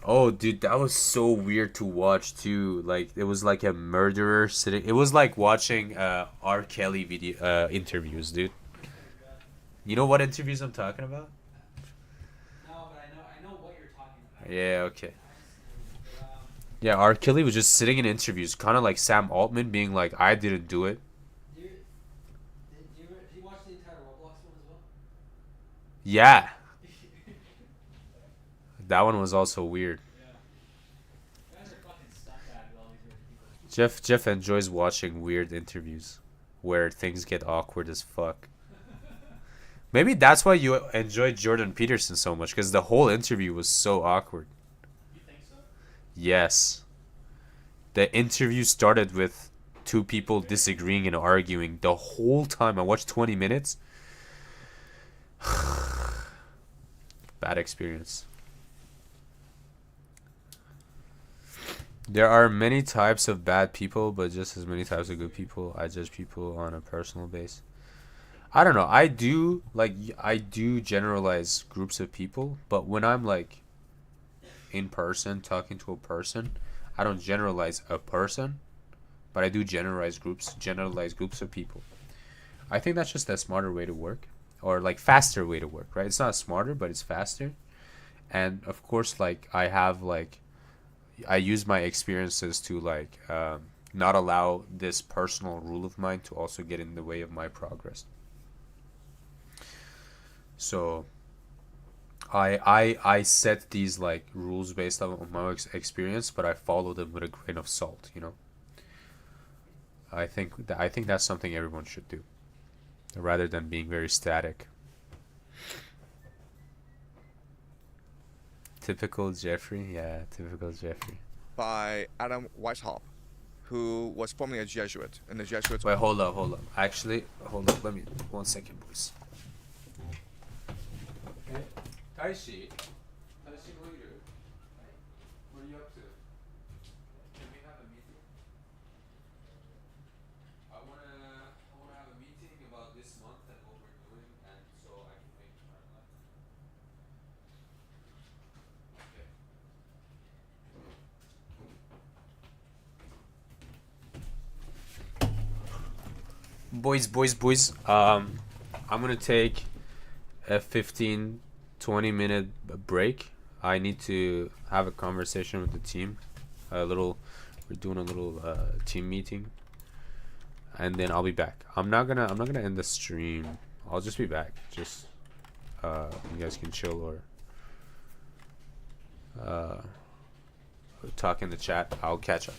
Oh, dude, that was so weird to watch too. Like it was like a murderer sitting. It was like watching R. Kelly video interviews, dude. You know what interviews I'm talking about? No, but I know what you're talking about. Yeah, okay. Yeah, R. Kelly was just sitting in interviews, kind of like Sam Altman being like, I didn't do it. Did you watch the entire Roblox one as well? Yeah. That one was also weird. Jeff enjoys watching weird interviews where things get awkward as fuck. Maybe that's why you enjoyed Jordan Peterson so much, because the whole interview was so awkward. You think so? Yes. The interview started with two people disagreeing and arguing the whole time. I watched 20 minutes. Bad experience. There are many types of bad people, but just as many types of good people. I judge people on a personal base. I don't know. I do generalize groups of people, but when I'm like in person talking to a person, I don't generalize a person, but I do generalize groups of people. I think that's just a smarter way to work, or like faster way to work, right? It's not smarter, but it's faster. And of course, like I use my experiences to like not allow this personal rule of mine to also get in the way of my progress. So I set these like rules based on my experience, but I follow them with a grain of salt, you know. I think that's something everyone should do, rather than being very static. Typical Jeffrey, yeah, typical Jeffrey. By Adam Weishaupt, who was formerly a Jesuit, and the Jesuits. Wait, hold up. Actually, hold up. Let me 1 second, please. Okay. Taishi, what are you doing? What are you up to? Can we have a meeting? I wanna have a meeting about this month and what we're doing, and so I can make a timeline. Okay. Boys. I'm gonna take a 15-20 minute break. I need to have a conversation with the team, a little We're doing a little team meeting, and then I'll be back. I'm not gonna end the stream. I'll just be back. Just you guys can chill or talk in the chat. I'll catch up.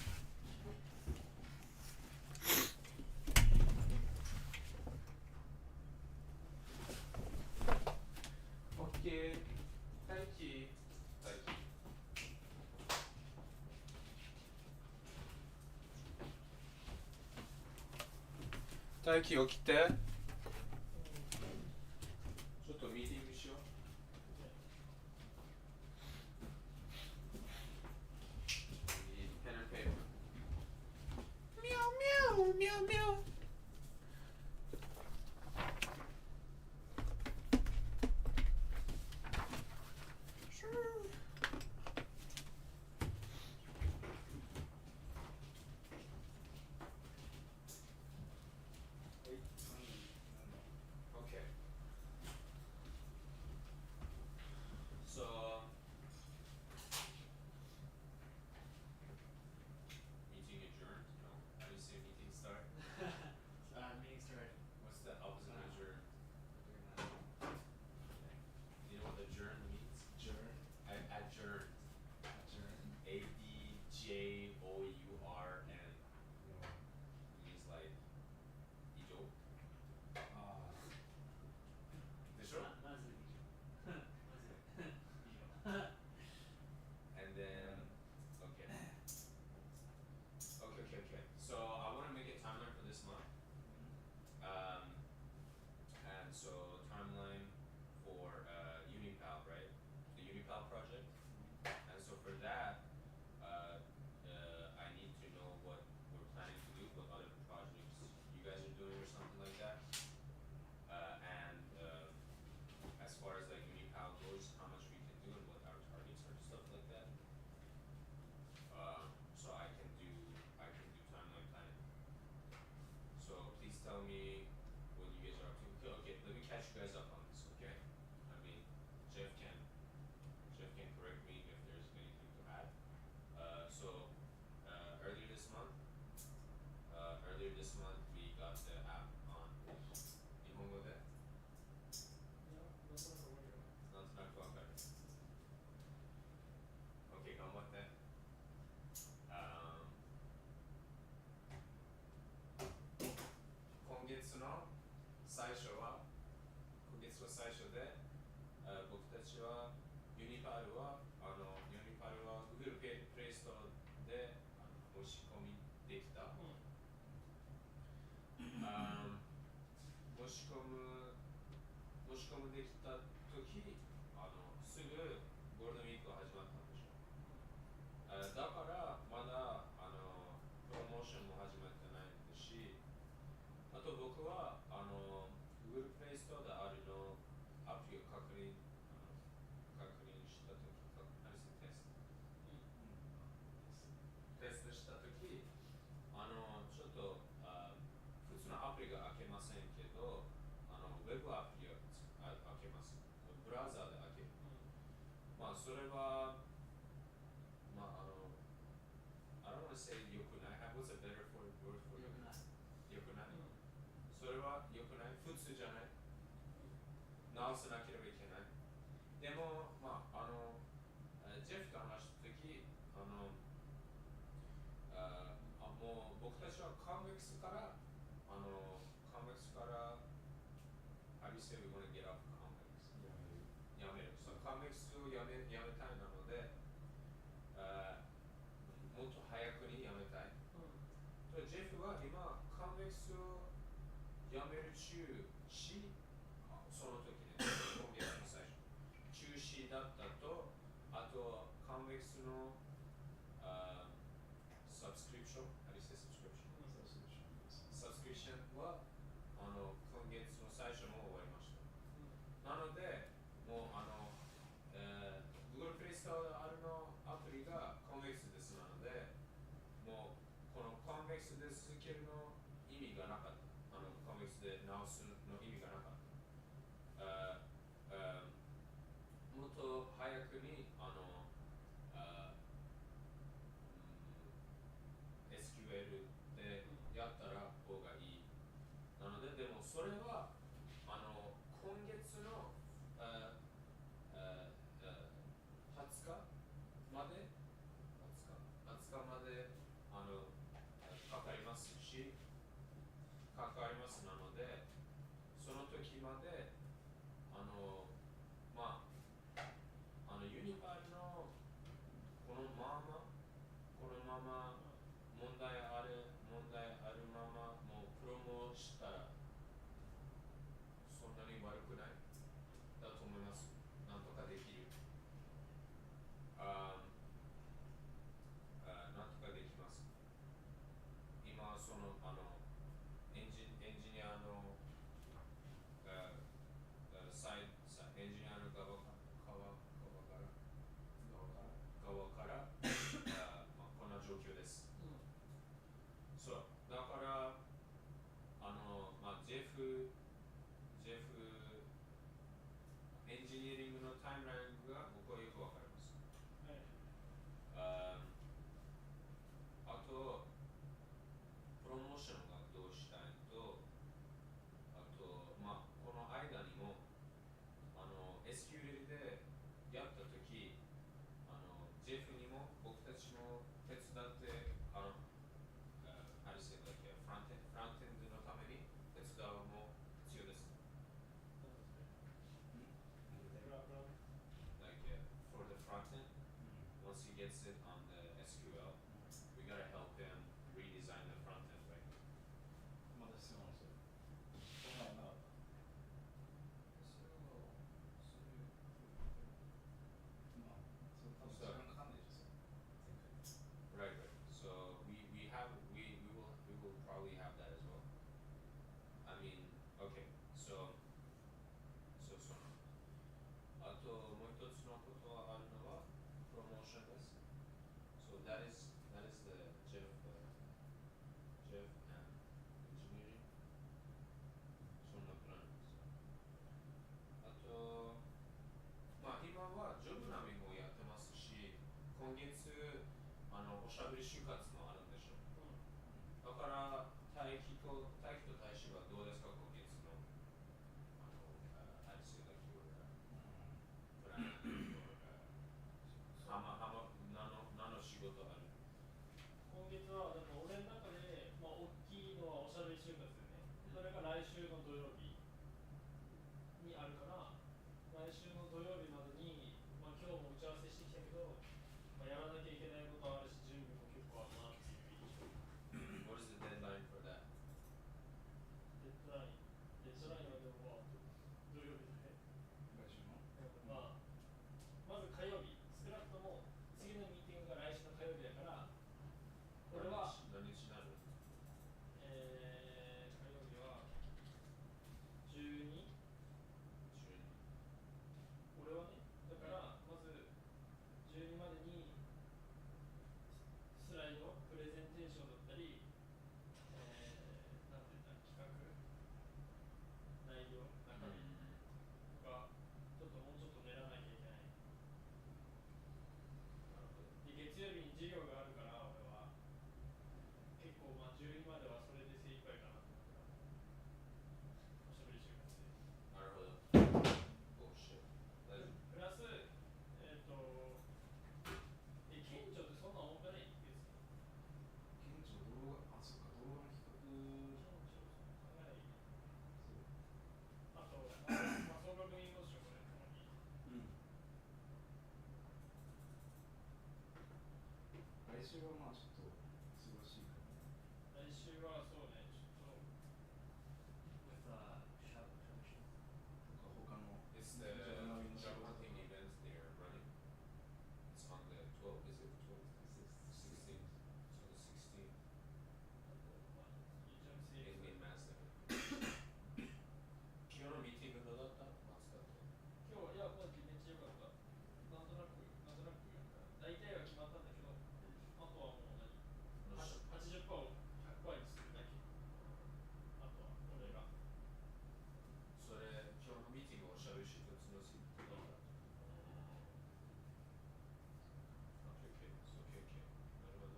Okay. Thank you. Thank you. 起きて。ちょっとミーティングしよう。Pen and paper. Meow meow meow meow. Okay. So meeting adjourned? No. How do you say meeting start? Meeting started. What's the opposite of adjourn? You know what adjourn means? Adjourn. Adjourned. Adjourn. ADJOURN. Means like 以上. でしょ? まず以上。まず以上。And then, okay. Okay. So I want to make a timeline for this month. And so timeline for Unipal, right? The Unipal project. And so for that, I need to know what we're planning to do, what other projects you guys are doing or something like that. And as far as like Unipal goes, how much we can do and what our targets are, stuff like that. So I can do timeline planning. So please tell me what you guys are up to. Okay, let me catch you guys up on this, okay? I mean, Jeff can correct me if there's anything to add. So earlier this month we got the app on 日本語でなんとなくわかる。OK、頑張って。今月の最初で、僕たちはユニパルは Google プレイストアで申し込みできた。申し込むできた時すぐゴールデンウィークが始まったんでしょ。だからまだプロモーションも始まってないですし、あと僕はGoogle プレイストアであるのアプリを確認した時テストした時ちょっと普通のアプリが開けませんけどウェブアプリが開けます。ブラウザーで開ける。まあそれはI don't want to say 良くない。What's a better word for it? 良くない。それは良くない。普通じゃない。直さなければいけない。でもジェフと話した時もう僕たちはコンベックスからHow do you say we want to get off convex? やめる。そのコンベックスをやめたいなので、もっと早くにやめたい。ジェフは今コンベックスをやめる中止、その時ね、今月の最初中止だったと、あとコンベックスのサブスクリプション、How do you say subscription? サブスクリプションは今月の最初も終わりました。なのでもうGoogle プレイストアであるのアプリがコンベックスですなので、もうこのコンベックスで続けるの意味がなかった。コンベックスで直すの意味がなかった。もっと早くにかかりますなので、その時までユニバーのこのまま問題あるままもうプロモしたらそんなに悪くないだと思います。なんとかできる。なんとかできます。今そのエンジニアのエンジニアの側からこんな状況です。そうだからジェフエンジニアリングのタイムラインが僕はよくわかります。あとプロモーションがどうしたいと、あとこの間にもSQL でやったとき、ジェフにも僕たちも手伝ってあれしてたっけ、フロントエンドのために手伝うも必要です。Like for the front end, once he gets it on the SQL, we gotta help him redesign the front end, right? まだ質問する。こんなんなかった。Right. So we will probably have that as well. I mean, okay. So あともう一つのことはあるのはプロモーションです。So that is the Jeff and engineering. そんなプランです。あと今はジョブナミもやってますし、今月おしゃべり就活もあるんでしょう。だから大気と大使はどうですか、今月のあれするだけプラン何の仕事ある？今月はだから俺の中で、大きいのはおしゃべり就活ですよね。それが来週の土曜日にあるから、来週の土曜日までに、今日も打ち合わせしてきたけど、やらなきゃいけないことあるし、準備も結構あるなっていう印象。What is the deadline for that? デッドラインはでも土曜日で、来週のまず火曜日、少なくとも次のミーティングが来週の火曜日だから、これは何日になる？火曜日は12？俺はね、だからまず12までにスライド、プレゼンテーションだったり、なんていうんだ、企画、内容、中身がちょっともうちょっと練らなきゃいけない。で、月曜日に授業があるから、俺は結構12まではそれで精一杯かなと思ってます。おしゃべり就活で。なるほど。プラス、顕著ってそんな重くないですか？顕著動画、そっか、動画の企画。かなり。あと、総額民法書これ、たまに。来週はちょっと忙しいかな。来週はそうね、ちょっと。It's the marketing event they are running. It's on the 12th, is it 12th? 16th. So the 16th. In Mazda. 昨日のミーティングどうだった？マツダと。今日、いや、今季めっちゃ良かった。なんとなく、大体は決まったんだけど、あとはもう80%を100%にするだけ。あとは、俺が。それ、今日のミーティングをしゃべるし、普通のシートだった。なるほど。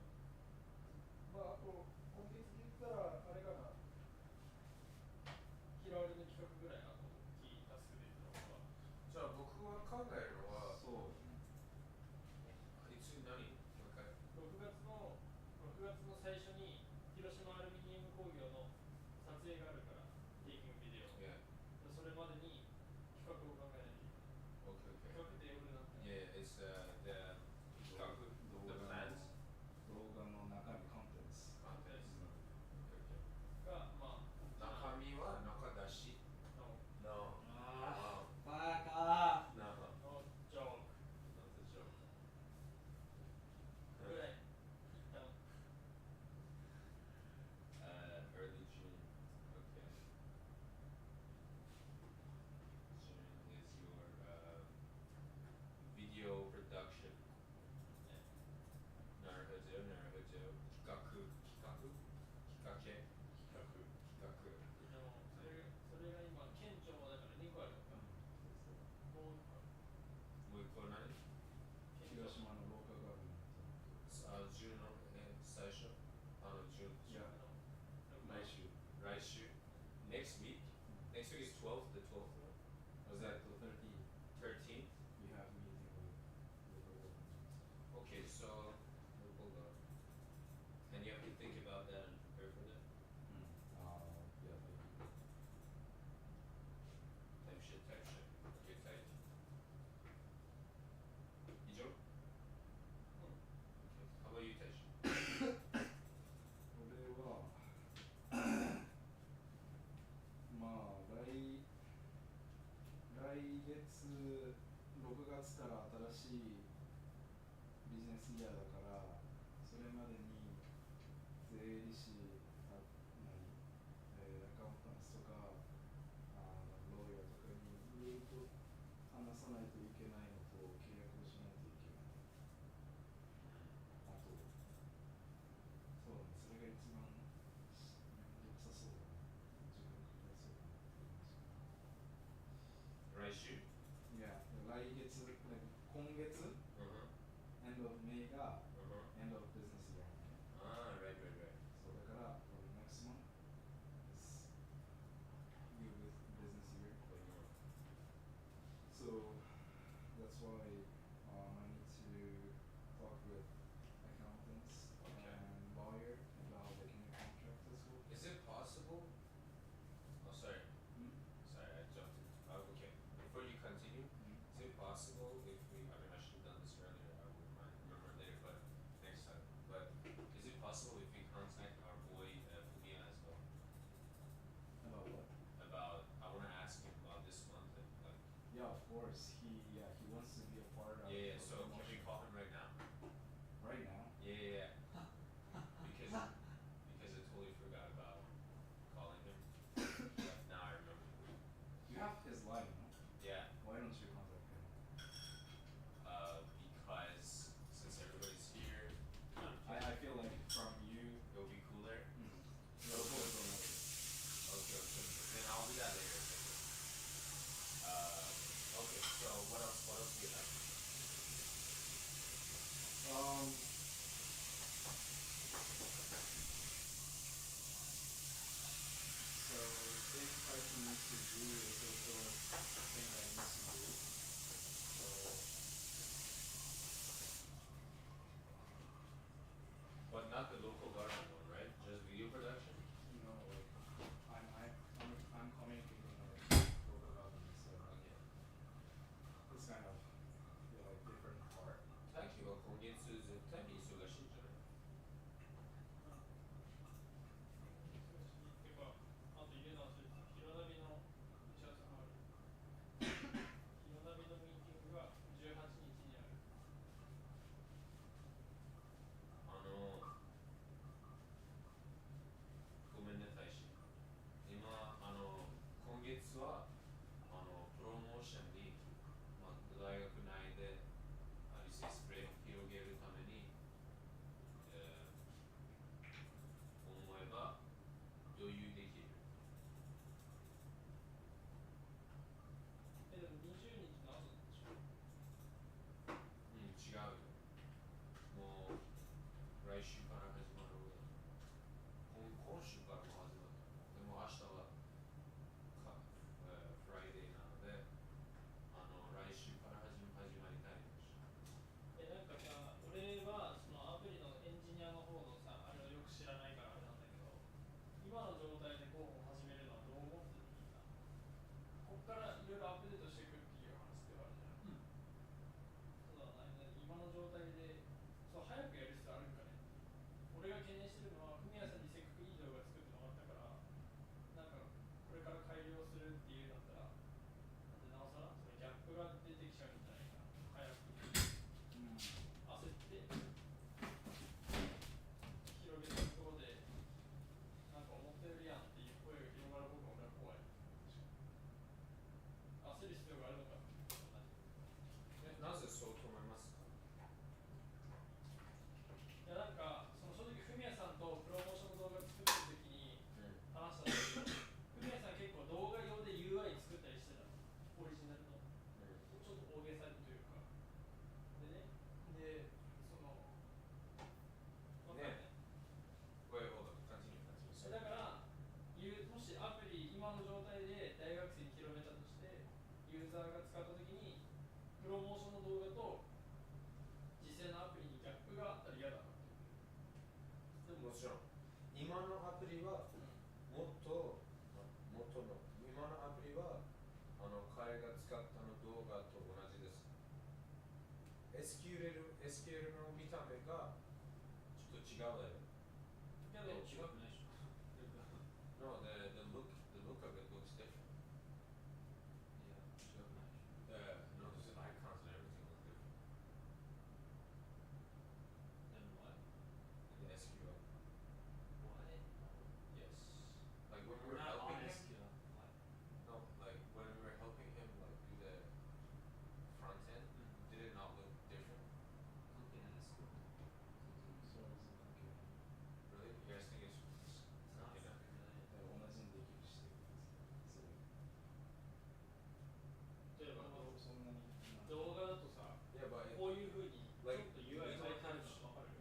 あと、今月で言ったら、あれかな。嫌われの企画ぐらい、あと大きいタスクで言ったのは。じゃあ僕は考えるのは、そう。いつ何？もう一回。6月の最初に広島アルミニウム工業の撮影定があるから、テイキングビデオ。それまでに企画を考えないといけない。企画って英語でなんて。Yeah, it's the 企画 the plans 動画の中身コンテンツが、まあ、中身は中出し No. Fuck off. No. No joke. Not a joke. ぐらい一旦 Early June. Okay. June is your video production. なるほど、なるほど。企画でもそれが今県庁だから2個あるのか。もう1個。もう一個何？広島のローカルガバメント10の最初10いや来週Next week? Next week is 12th, the 12th one? Was that the 13th? we have meeting with local government Okay, so local government. And you have to think about that and prepare for that? yeah Type shit. Okay, type. 以上? Okay. How about you, Taishi? これはまあ来月6月から新しいビジネスイヤーだからそれまでに税理士アカウンタントとかローヤーとかにいろいろと話さないといけないのと契約をしないといけないあとそうだねそれが一番めんどくさそうだな時間かかりそうだなって感じ来週? Yeah, 来月、今月、end of May が、end of business year. Right. そうだから、next month is new business year. So that's why I need to talk with accountants and lawyer about making a contract as well. Is it possible? Oh, sorry. Sorry, I jumped in. Okay. Before you continue, is it possible if I should have done this earlier, I wouldn't mind, remember later, but next time. But is it possible if we contact our boy Fumiya as well? About what? I want to ask him about this month. Yeah, of course. He wants to be a part of. Yeah. So can we call him right now? Right now? Yeah. Because I totally forgot about calling him. Now I remember. You have his line, no? Yeah. Why don't you contact him? Because since everybody's here, I feel like from you, it'll be cooler. No, Okay. Then I'll do that later. Okay. So what else do you have? So things Python needs to do is also a thing that it needs to do. So But not the local government one, right? Just video production? I'm communicating with local government, so it's kind of different part. 大輝は今月絶対に忙しいんじゃない？てか、あと入れ直し、広ナビの打ち合わせもある。広ナビのミーティングが18日にある。ごめんね、大使。今、今月はプロモーションに、大学内でリセスプレーを広げるために、思えば余裕できる。でも20日の朝でしょ？違うよ。もう来週から始まる。今週からも始まる。でも明日はフライデーなので、来週から始まりたいです。なんかさ、俺はそのアプリのエンジニアの方のさ、あれをよく知らないからあれなんだけど、今の状態で候補を始めからいろいろアップデートしていくっていう話ではあるじゃん。ただ今の状態でそう早くやる必要あるんかね。俺が懸念してるのはフミヤさんにせっかくいい動画作ってもらったからなんかこれから改良するっていうんだったらなんでなおさらそのギャップが出てきちゃうんじゃないかな。早く、焦って広げたところでなんか思ってるやんっていう声が広がる方が俺は怖い。焦る必要があるのか。なぜそうと思いますか？いやなんかその正直フミヤさんとプロモーションの動画作ってる時に話したんだけど、フミヤさん結構動画用で UI 作ったりしてたの、オリジナルの、ちょっと大げさにというかでね、でそのわかんない、だからもしアプリ今の状態で大学生に広めたとしてユーザーが使った時にプロモーションの動画と実際のアプリにギャップがあったら嫌だなって。もちろん今のアプリはもっと元の今のアプリは彼が使ったの動画と同じです。SQL の見た目がちょっと違うだよ。けど違くないでしょ。No, the look of it looks different. Yeah,違くないでしょ。No, just icons and everything look different. Then what? In the SQL. What? Yes. Like when we were Not helping on him. SQL. What? No, like when we were helping him like do the front end, did it not look different? 関係ないですよ。それは別に関係ない。Really? You guys think it's Not something that? 同じにできるしてるんですよ。例えばそんなに動画だとさ、こういう風にちょっと UI 変えてるの分かる？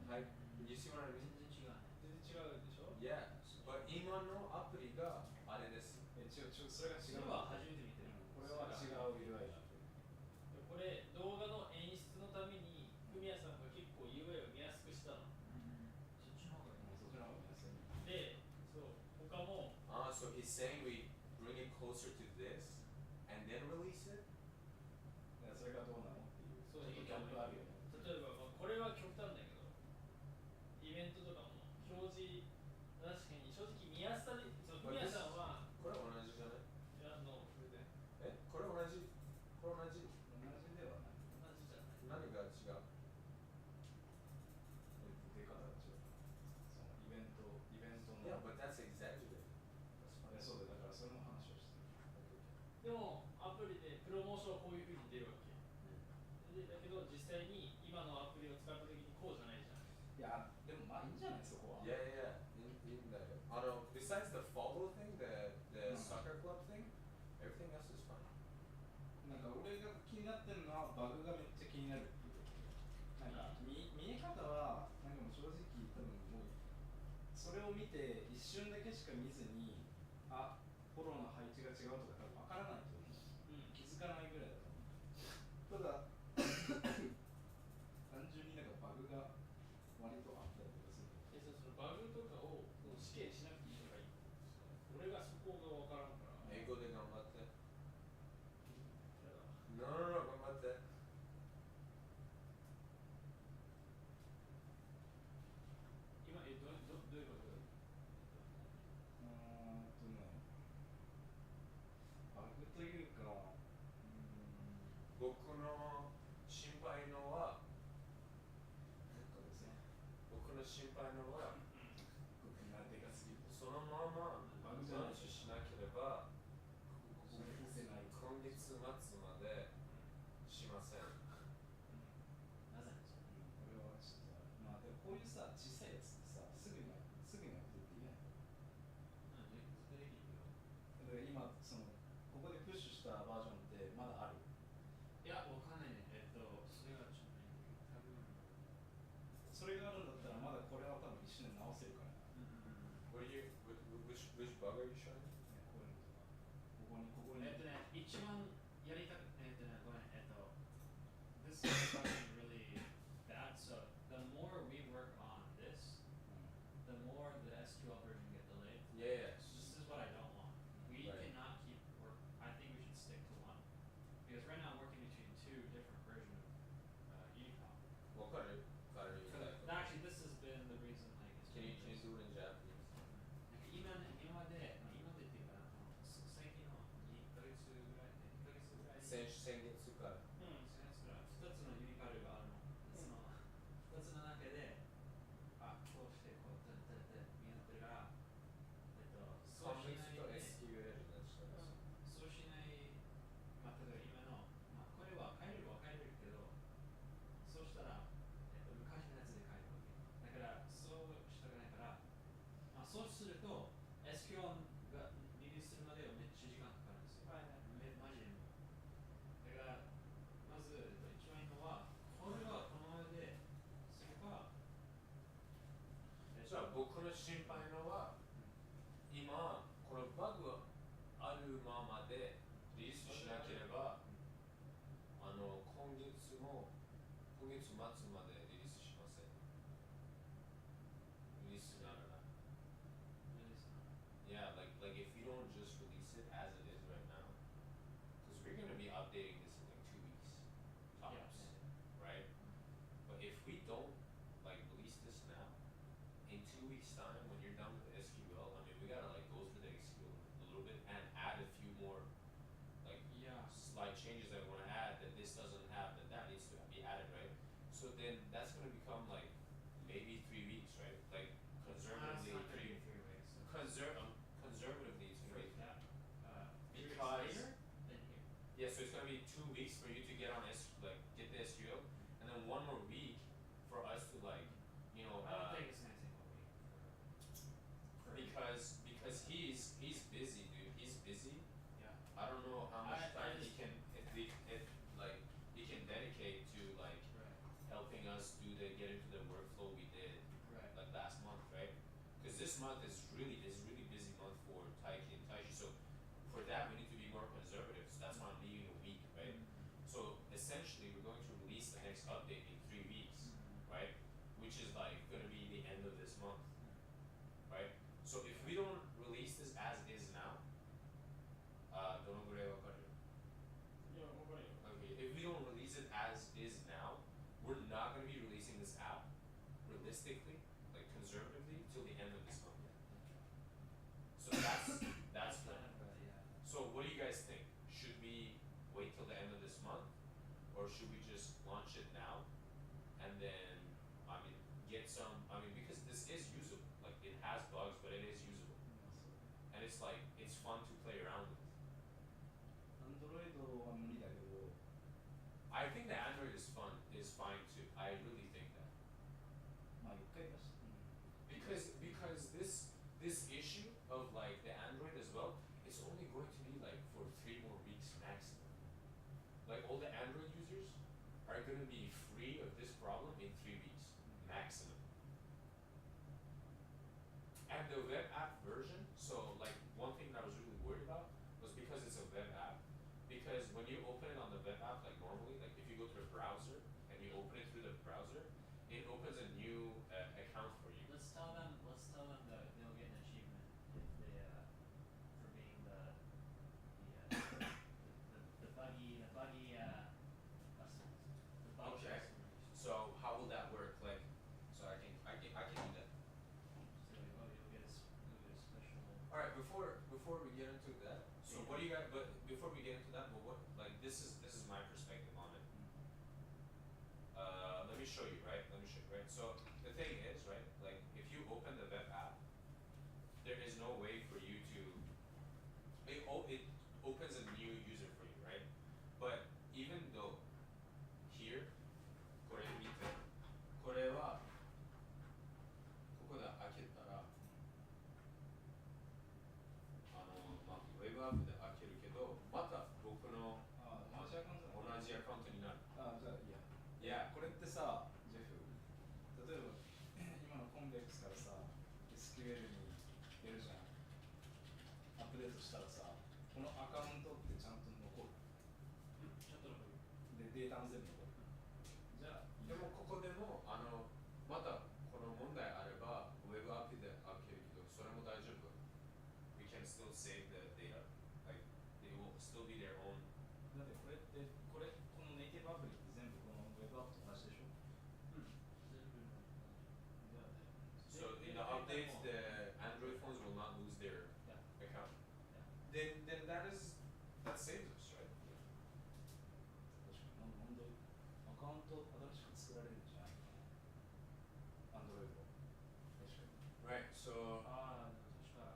はい。You see what I mean? 全然違う。全然違うでしょ？ Yeah, but 今のアプリがあれです。それが違う。それは初めて見てる。これは違う UI だ。これ動画の演出のためにフミヤさんが結構 UI を見やすくしたの。そっちの方がいい。そっちの方が見やすい。で、そう他も。So he's saying we bring it closer to this and then release it? それがどうなのっていう。そういうギャップあるよね。例えばこれは極端だけど、イベントとかも表示確かに正直見やすさで、フミヤさんはこれ同じじゃない？いやこれで。これ同じ？これ同じ？同じではない。同じじゃない。何が違う？出方が違う。そのイベントの。Yeah, but that's exaggerated. そうだからそれの話をしてる。でもアプリでプロモーションはこういうふうに出るわけ。だけど実際に今のアプリを使った時にこうじゃないじゃん。いやでもまあいいんじゃないそこは。Yeah. In the besides the follow thing, the soccer club thing, everything else is fine. なんか俺が気になってるのはバグがめっちゃ気になるっていう。なんか見え方はなんかもう正直多分もうそれを見て一瞬だけしか見ずにフォローの配置が違うとか多分分からないと思う。気づかないぐらいだと思う。ただ単純になんかバグが割とあったりとかする。そのバグとかを試験しなくていいのがいい。俺がそこが分からんから。英語で頑張って。No, 頑張って。今どういうことバグというか、僕の心配のは、僕の心配のは、そのままバグジャンプしなければ、今月末までしません。なぜこれはちょっとまあでもこういうさ小さいやつってさすぐにやってできない。だから今そのここでプッシュしたバージョンってまだある？いやわかんないね。それがちょっとないんだけど、多分それがあるんだったらまだこれは多分一瞬で直せるから。Which bug are you showing? こういうのとか。ここに一番やりたくごめんThis is something really bad. So the more we work on this, the more the SQL version get delayed. Yes. This is what I don't want. We cannot keep work. I think we 先月から。先月から2つのユニカルがあるの。その2つの中で、こうしてこう見合ってるから、そうしない、SQL になっちゃいます。そうしない、例えば今の、これは変えれるけど、そうしたら、昔のやつで変えるわけ。だから、そうしたくないから、そうすると、SQL がリリースするまではめっちゃ時間かかるんですよ。マジでもう。だから、まず、一番いいのは、これはこのままで、それか、じゃあ僕の心配のは、今、このバグがあるままでリリースしなければ、今月末までリリースしません。リリースならない。Yeah, like if we don't just release it as it is right now, because we're going to be updating this in like 2 weeks, tops, right? But if we don't like release this now, in 2 weeks time, when you're done with the SQL, I mean, we gotta like go through the SQL a little bit and add a few more like slight changes that we want to add that this doesn't have, that needs to be added, right? So then that's going to become like maybe 3 weeks, right? Like conservatively, conservatively it's going to be because yeah, so it's going to be 2 weeks for you to get on get the SQL, and then 1 more week for us to like, you know. I don't think it's gonna take a week. Because he's busy, dude. He's busy. Yeah. I don't know how much time he can he can dedicate to like helping us get into the workflow we did like last month, right? Because this month is really busy month for Taiki and Taishi. So for that we need to be more conservative. So that's why I'm leaving a week, right? So essentially we're going to release the next update in 3 weeks, right? Which is like going to be the end of this month, right? So if we don't release this as is now, okay, if we don't release it as is now, we're not going to be releasing this app realistically, like conservatively, till the end of this month. So that's the. So what do you guys think? Should we wait till the end of this month, or should we just launch it now, and then because this is usable. Like it has bugs, but it is usable, and it's like it's fun to play around with. I think the Android is fine too. I really think that. Because this issue of like the Android as well, it's only going to be like for 3 more weeks maximum. Like all the Android users are going to be free of this problem in 3 weeks maximum. And the web app version, so like one thing that I was really worried about was because it's a web app. Because when you open it on the web app, like normally, like if you go to the browser and you open it through the browser, it opens a new account for you. Let's tell them that they'll get an achievement if they for being the buggy customers. Okay. So how will that work? Like, so I can do that. So you'll get a special. All right. Before we get into that, so what do you guys? But before we get into that, but what like this is my perspective on it. Let me show you, right? So the thing is, right? Like if you open the web app, there is no way for you to. It opens a new user for you, right? But even though here, これ見て、これはここで開けたら、ウェブアップで開けるけど、また僕の同じアカウントになる。じゃあいや。これってさ、ジェフ、例えば今のコンベックスからさ、SQL に入れるじゃん。アップデートしたらさ、このアカウントってちゃんと残る。ちゃんと残る。で、データも全部残る。じゃあ、でもここでもまたこの問題あればウェブアプリで開けるけど、それも大丈夫。We can still save the data. Like they will still be their own. だってこのネイティブアプリって全部このウェブアップと同じでしょ。So in the updates, the Android phones will not lose their account. Then that saves us, right? So ああ、でも確か、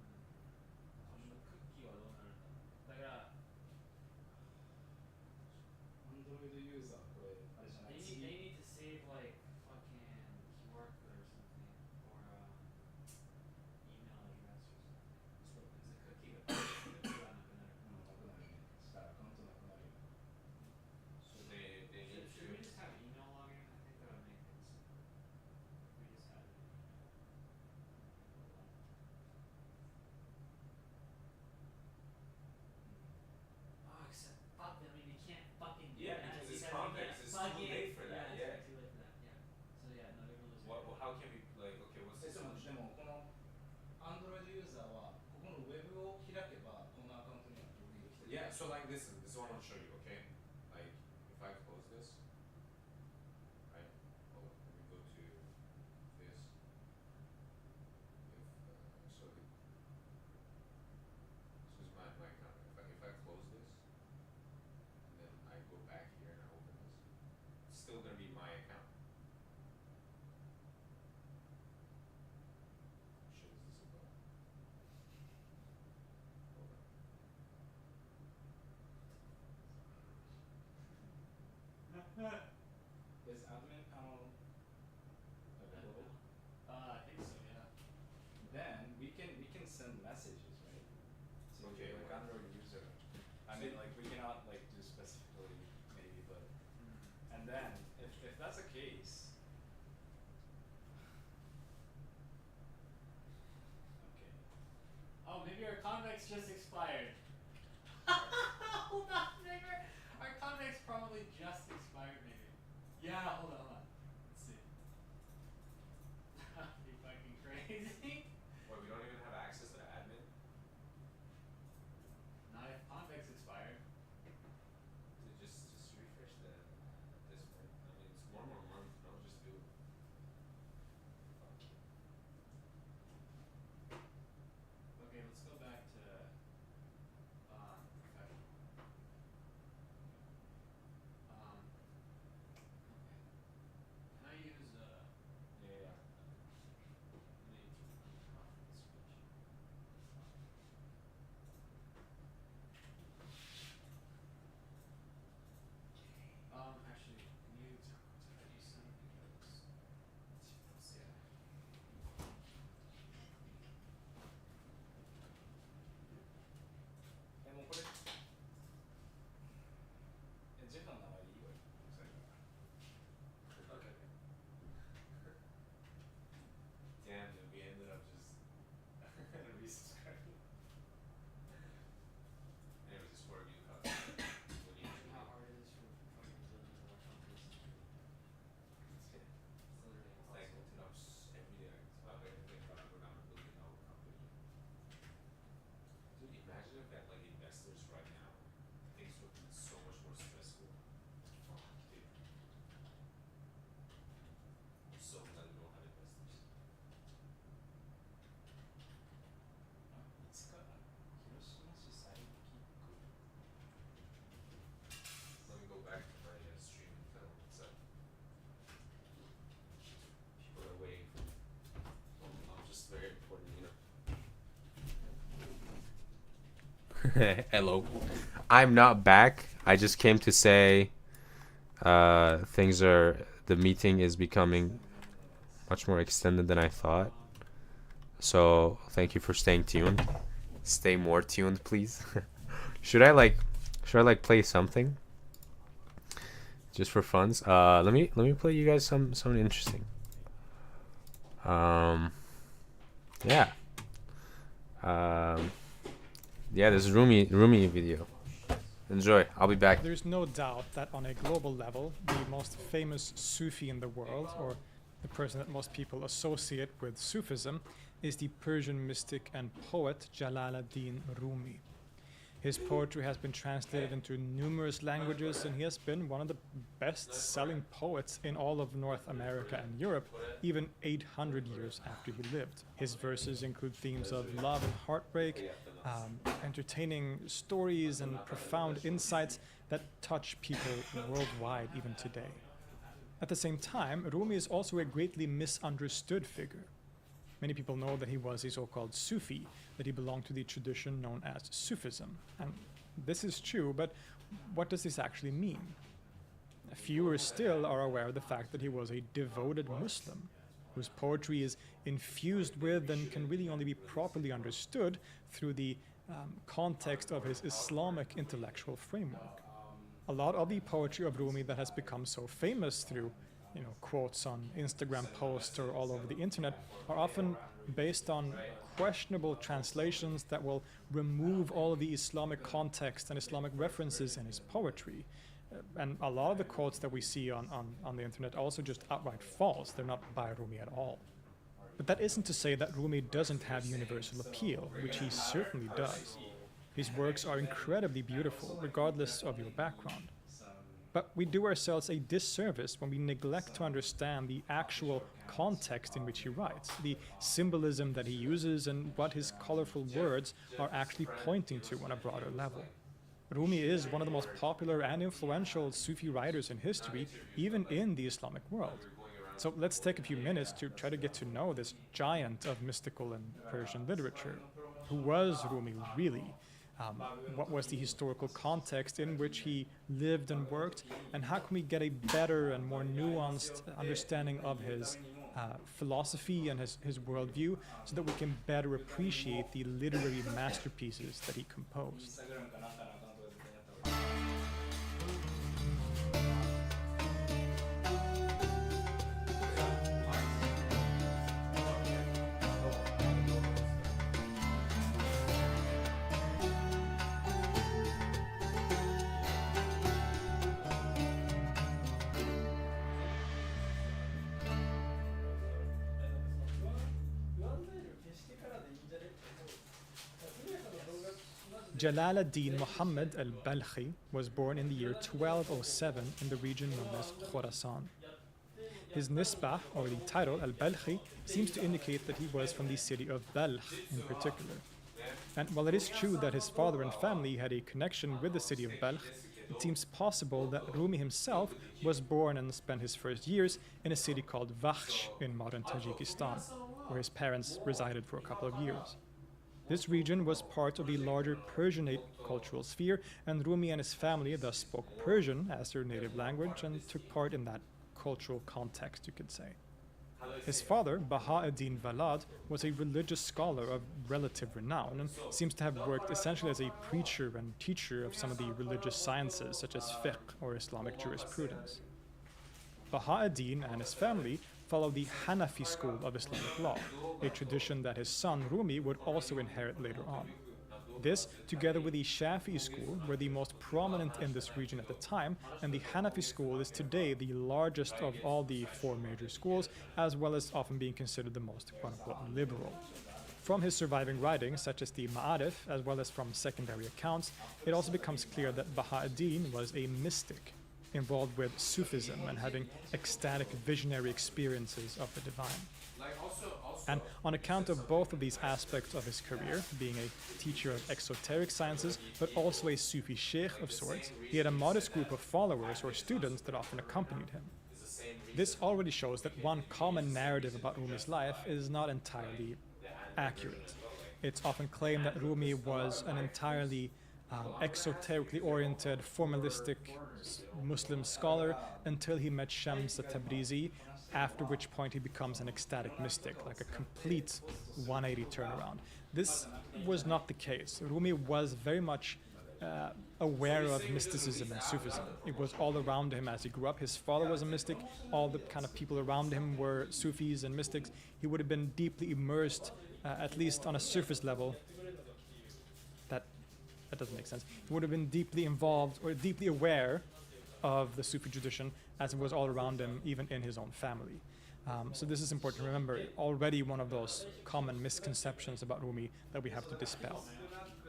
そのクッキーはどうなるんだろうね。だから、Android ユーザーこれあれじゃない they need to save like fucking QR code or something or email address or something. Because the cookie がなくなる。なくなるね。したらアカウントなくなるよ。so they need Should we to just have email login? I think that would make things simpler. If we just added an email. Oh, except fuck. I mean, you can't fucking do Yeah, that. because it's gotta be convex. It's too late for that. Yeah, Yeah. it's too late for that. Yeah. So yeah, no, they're gonna lose. What? How can we like? Okay, what's the でも solution? この Android ユーザーはここのウェブを開けばこのアカウントにはログインできてる。 Yeah. So like this is what I want to show you. Okay. Like if I close this, right? Hold on. Let me go to this. If so, this is my account. If I close this, and then I go back here and I open this, it's still gonna be my account. Shit, is this a bug? Hold on. Is admin panel available? I think so. Yeah. Then we can send messages, right? So Okay, like well- Android user. I mean, like we cannot like do specifically maybe, but and then if that's the case, okay. Oh, maybe our convex just expired. Hold on, maybe our convex probably just expired. Maybe. Yeah. Hold on. Let's see. That'd be fucking crazy. What, we don't even have access to the admin? Not if convex expired. To just refresh the this point. I mean, it's one more month. No, just do it. Fuck. Okay, let's go back to professional. Can I use Yeah. let me turn off the switch. Actually, can you tell you some because yeah. もうこれジェフの名前でいいわよ。それから。 Okay. Damn, dude, we ended up just resubscribing. Anyways, it's for a new customer. What do you Imagine how do? hard it is for fucking billions of our companies to do. It's literally Like, impossible. every day. It's about everything about we're not a $1 billion company. Dude, imagine if we had like investors right now. Things would be so much more stressful. Fuck, dude. I'm so glad we don't have investors. いつか広島市サイドキック。 Let me go back to my stream and tell them what's up. People are waiting for me. I'm just very important, you know. Hello. I'm not back. I just came to say the meeting is becoming much more extended than I thought. So thank you for staying tuned. Stay more tuned, please. Should I play something? Just for funs. Let me play you guys something interesting. Yeah. Yeah, this is Rumi video. Enjoy. I'll be back. There's no doubt that on a global level, the most famous Sufi in the world, or the person that most people associate with Sufism, is the Persian mystic and poet Jalaluddin Rumi. His poetry has been translated into numerous languages, and he has been one of the best-selling poets in all of North America and Europe, even 800 years after he lived. His verses include themes of love and heartbreak, entertaining stories and profound insights that touch people worldwide even today. At the same time, Rumi is also a greatly misunderstood figure. Many people know that he was a so-called Sufi, that he belonged to the tradition known as Sufism. And this is true, but what does this actually mean? Fewer still are aware of the fact that he was a devoted Muslim, whose poetry is infused with and can really only be properly understood through the context of his Islamic intellectual framework. A lot of the poetry of Rumi that has become so famous through, quotes on Instagram posts or all over the internet are often based on questionable translations that will remove all of the Islamic context and Islamic references in his poetry. And a lot of the quotes that we see on the internet are also just outright false. They're not by Rumi at all. But that isn't to say that Rumi doesn't have universal appeal, which he certainly does. His works are incredibly beautiful, regardless of your background. But we do ourselves a disservice when we neglect to understand the actual context in which he writes, the symbolism that he uses, and what his colorful words are actually pointing to on a broader level. Rumi is one of the most popular and influential Sufi writers in history, even in the Islamic world. So let's take a few minutes to try to get to know this giant of mystical and Persian literature. Who was Rumi really? What was the historical context in which he lived and worked? And how can we get a better and more nuanced understanding of his philosophy and his worldview so that we can better appreciate the literary masterpieces that he composed? Jalal ad-Din Muhammad al-Balkhi was born in the year 1207 in the region known as Khorasan. His nisbah, or the title al-Balkhi, seems to indicate that he was from the city of Balkh in particular. And while it is true that his father and family had a connection with the city of Balkh, it seems possible that Rumi himself was born and spent his first years in a city called Vakhsh in modern Tajikistan, where his parents resided for a couple of years. This region was part of the larger Persianate cultural sphere, and Rumi and his family thus spoke Persian as their native language and took part in that cultural context, you could say. His father, Baha'u'ddin Valad, was a religious scholar of relative renown and seems to have worked essentially as a preacher and teacher of some of the religious sciences such as fiqh or Islamic jurisprudence. Baha'u'ddin and his family followed the Hanafi school of Islamic law, a tradition that his son Rumi would also inherit later on. This, together with the Shafi'i school, were the most prominent in this region at the time, and the Hanafi school is today the largest of all the four major schools, as well as often being considered the most quote-unquote liberal. From his surviving writings, such as the Ma'arif, as well as from secondary accounts, it also becomes clear that Baha'u'ddin was a mystic, involved with Sufism and having ecstatic visionary experiences of the divine. And on account of both of these aspects of his career, being a teacher of exoteric sciences, but also a Sufi sheikh of sorts, he had a modest group of followers or students that often accompanied him. This already shows that one common narrative about Rumi's life is not entirely accurate. It's often claimed that Rumi was an entirely exoterically oriented, formalistic Muslim scholar until he met Shams at-Tabrizi, after which point he becomes an ecstatic mystic, like a complete 180 turnaround. This was not the case. Rumi was very much aware of mysticism and Sufism. It was all around him as he grew up. His father was a mystic. All the kind of people around him were Sufis and mystics. He would have been deeply immersed, at least on a surface level. That doesn't make sense. He would have been deeply involved or deeply aware of the Sufi tradition as it was all around him, even in his own family. So this is important to remember, already one of those common misconceptions about Rumi that we have to dispel.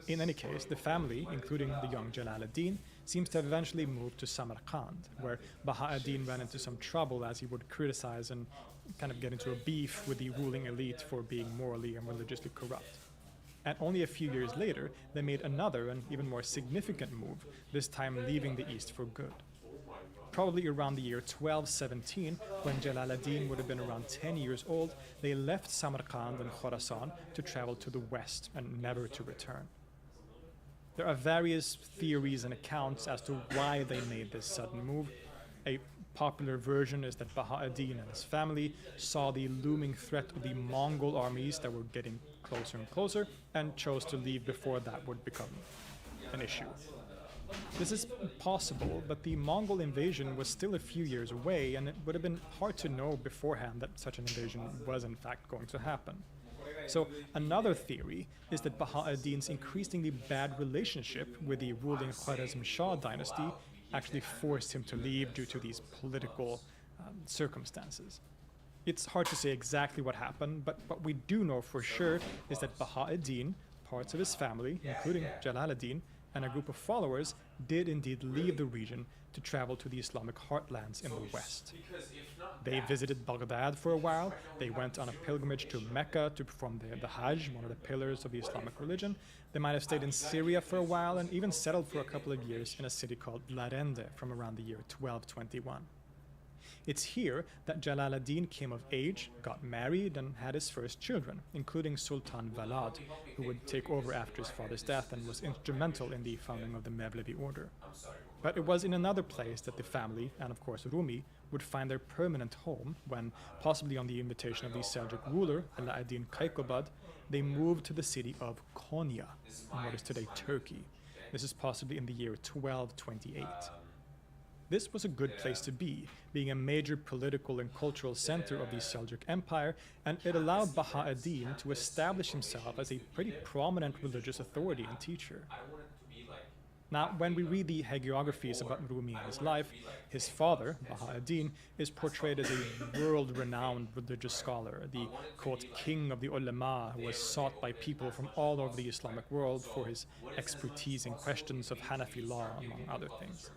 In any case, the family, including the young Jalal ad-Din, seems to have eventually moved to Samarkand, where Baha'u'ddin ran into some trouble as he would criticize and kind of get into a beef with the ruling elite for being morally and religiously corrupt. And only a few years later, they made another and even more significant move, this time leaving the East for good. probably around the year 1217, when Jalaluddin would have been around 10 years old, they left Samarkand and Khorasan to travel to the west and never to return. There are various theories and accounts as to why they made this sudden move. A popular version is that Baha'u'ddin and his family saw the looming threat of the Mongol armies that were getting closer and closer and chose to leave before that would become an issue. This is possible, but the Mongol invasion was still a few years away, and it would have been hard to know beforehand that such an invasion was in fact going to happen. So another theory is that Baha'u'ddin's increasingly bad relationship with the ruling Khwarezm Shah dynasty actually forced him to leave due to these political circumstances. It's hard to say exactly what happened, but what we do know for sure is that Baha'u'ddin, parts of his family, including Jalaluddin, and a group of followers did indeed leave the region to travel to the Islamic heartlands in the west. They visited Baghdad for a while, they went on a pilgrimage to Mecca to perform the Hajj, one of the pillars of the Islamic religion. They might have stayed in Syria for a while and even settled for a couple of years in a city called Larende from around the year 1221. It's here that Jalaluddin came of age, got married, and had his first children, including Sultan Valad, who would take over after his father's death and was instrumental in the founding of the Mevlevi order. But it was in another place that the family, and of course Rumi, would find their permanent home when, possibly on the invitation of the Seljuk ruler, Alauddin Kaikobad, they moved to the city of Konya, in what is today Turkey. This is possibly in the year 1228. This was a good place to be, being a major political and cultural center of the Seljuk Empire, and it allowed Baha'u'ddin to establish himself as a pretty prominent religious authority and teacher. Now, when we read the hagiographies about Rumi and his life, his father, Baha'u'ddin, is portrayed as a world-renowned religious scholar, the, quote, king of the ulama, who was sought by people from all over the Islamic world for his expertise in questions of Hanafi law, among other things.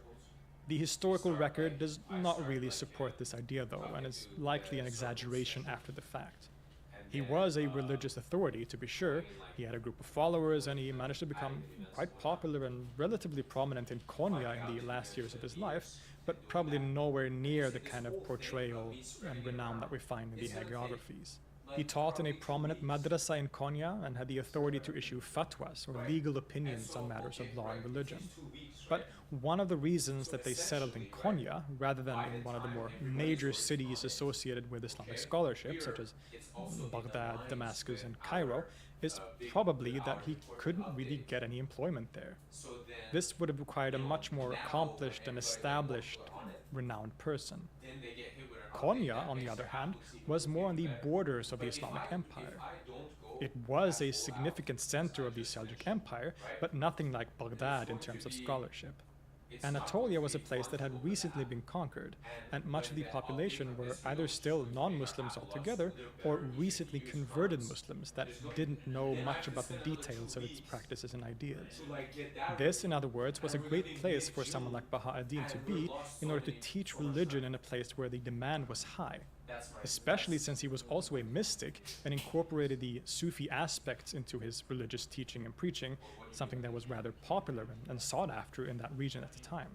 The historical record does not really support this idea, though, and is likely an exaggeration after the fact. He was a religious authority, to be sure. He had a group of followers, and he managed to become quite popular and relatively prominent in Konya in the last years of his life, but probably nowhere near the kind of portrayal and renown that we find in the hagiographies. He taught in a prominent madrasa in Konya and had the authority to issue fatwas, or legal opinions on matters of law and religion. But one of the reasons that they settled in Konya, rather than in one of the more major cities associated with Islamic scholarship, such as Baghdad, Damascus, and Cairo, is probably that he couldn't really get any employment there. This would have required a much more accomplished and established, renowned person. Konya, on the other hand, was more on the borders of the Islamic Empire. It was a significant center of the Seljuk Empire, but nothing like Baghdad in terms of scholarship. Anatolia was a place that had recently been conquered, and much of the population were either still non-Muslims altogether or recently converted Muslims that didn't know much about the details of its practices and ideas. This, in other words, was a great place for someone like Baha'u'ddin to be in order to teach religion in a place where the demand was high, especially since he was also a mystic and incorporated the Sufi aspects into his religious teaching and preaching, something that was rather popular and sought after in that region at the time.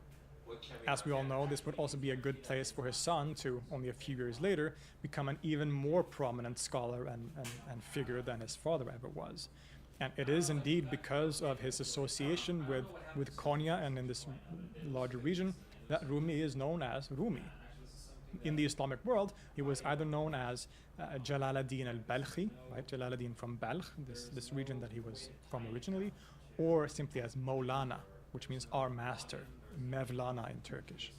As we all know, this would also be a good place for his son to, only a few years later, become an even more prominent scholar and figure than his father ever was. And it is indeed because of his association with Konya and in this larger region that Rumi is known as Rumi. In the Islamic world, he was either known as Jalaluddin al-Balkhi, right? Jalaluddin from Balkh, this region that he was from originally, or simply as Maulana, which means our master, Mevlana in Turkish.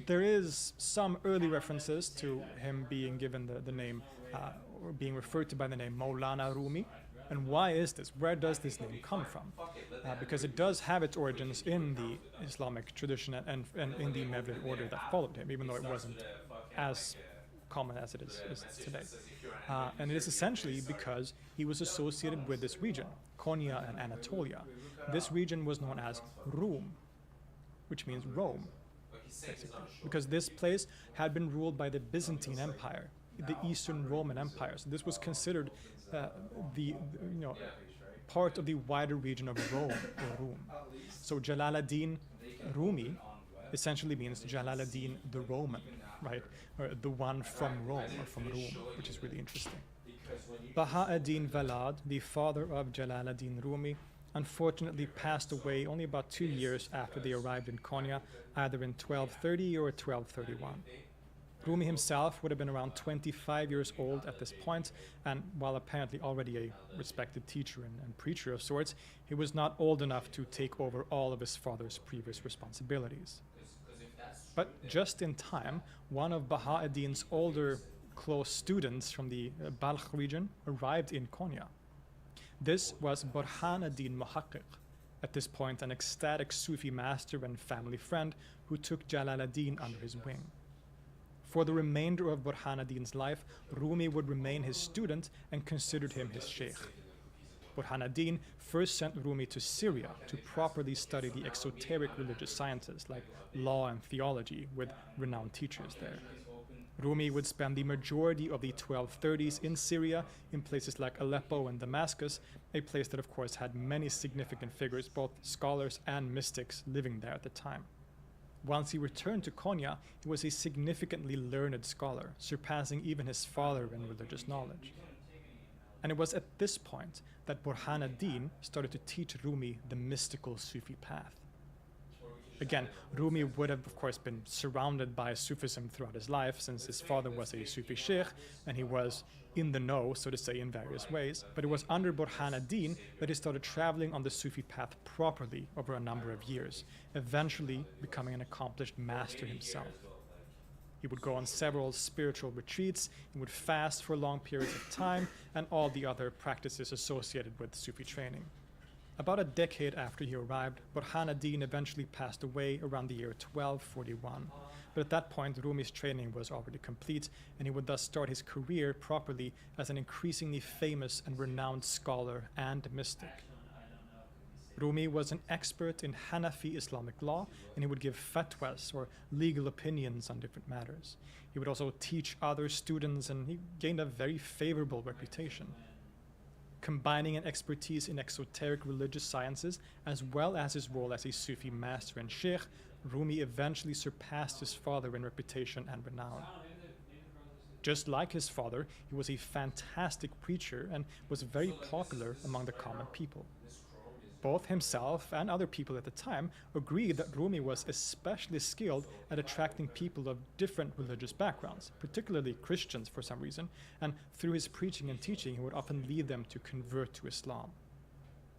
There is some early references to him being given the name, or being referred to by the name Maulana Rumi. And why is this? Where does this name come from? Because it does have its origins in the Islamic tradition and in the Mevlevi order that followed him, even though it wasn't as common as it is today. And it is essentially because he was associated with this region, Konya and Anatolia. This region was known as Rum, which means Rome, basically, because this place had been ruled by the Byzantine Empire, the Eastern Roman Empire. So this was considered the part of the wider region of Rome, or Rum. So Jalaluddin Rumi essentially means Jalaluddin the Roman, right? Or the one from Rome, or from Rome, which is really interesting. Baha'u'ddin Valad, the father of Jalaluddin Rumi, unfortunately passed away only about 2 years after they arrived in Konya, either in 1230 or 1231. Rumi himself would have been around 25 years old at this point, and while apparently already a respected teacher and preacher of sorts, he was not old enough to take over all of his father's previous responsibilities. But just in time, one of Baha'u'ddin's older close students from the Balkh region arrived in Konya. This was Burhanuddin Muhaqqiq, at this point an ecstatic Sufi master and family friend who took Jalaluddin under his wing. For the remainder of Burhanuddin's life, Rumi would remain his student and considered him his sheikh. Burhanuddin first sent Rumi to Syria to properly study the exoteric religious sciences like law and theology with renowned teachers there. Rumi would spend the majority of the 1230s in Syria, in places like Aleppo and Damascus, a place that of course had many significant figures, both scholars and mystics, living there at the time. Once he returned to Konya, he was a significantly learned scholar, surpassing even his father in religious knowledge. And it was at this point that Burhanuddin started to teach Rumi the mystical Sufi path. Again, Rumi would have, of course, been surrounded by Sufism throughout his life, since his father was a Sufi sheikh, and he was in the know, so to say, in various ways. But it was under Burhanuddin that he started traveling on the Sufi path properly over a number of years, eventually becoming an accomplished master himself. He would go on several spiritual retreats, he would fast for long periods of time, and all the other practices associated with Sufi training. About a decade after he arrived, Burhanuddin eventually passed away around the year 1241. But at that point, Rumi's training was already complete, and he would thus start his career properly as an increasingly famous and renowned scholar and mystic. Rumi was an expert in Hanafi Islamic law, and he would give fatwas, or legal opinions on different matters. He would also teach other students, and he gained a very favorable reputation. Combining an expertise in exoteric religious sciences, as well as his role as a Sufi master and sheikh, Rumi eventually surpassed his father in reputation and renown. Just like his father, he was a fantastic preacher and was very popular among the common people. Both himself and other people at the time agreed that Rumi was especially skilled at attracting people of different religious backgrounds, particularly Christians for some reason, and through his preaching and teaching he would often lead them to convert to Islam.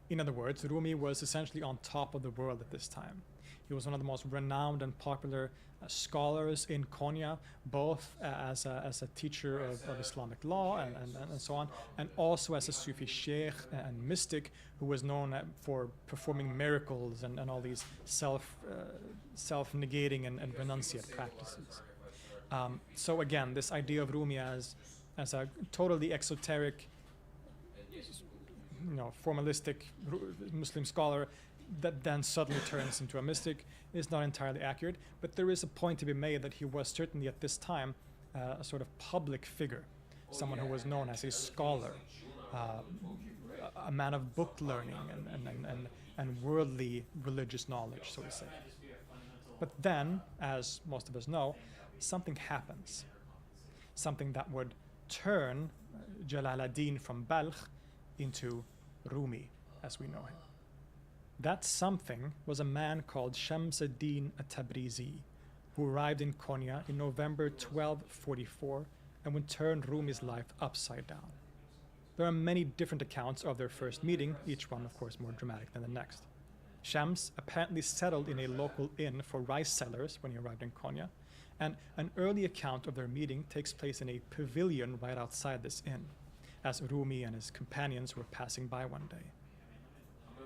In other words, Rumi was essentially on top of the world at this time. He was one of the most renowned and popular scholars in Konya, both as a teacher of Islamic law and so on, and also as a Sufi sheikh and mystic who was known for performing miracles and all these self-negating and renunciate practices. So again, this idea of Rumi as a totally exoteric, formalistic Muslim scholar that then suddenly turns into a mystic is not entirely accurate, but there is a point to be made that he was certainly at this time a sort of public figure, someone who was known as a scholar, a man of book learning and worldly religious knowledge, so to say. But then, as most of us know, something happens, something that would turn Jalaluddin from Balkh into Rumi as we know him. That something was a man called Shams ad-Din at-Tabrizi, who arrived in Konya in November 1244 and would turn Rumi's life upside down. There are many different accounts of their first meeting, each one of course more dramatic than the next. Shams apparently settled in a local inn for rice sellers when he arrived in Konya, and an early account of their meeting takes place in a pavilion right outside this inn, as Rumi and his companions were passing by one day.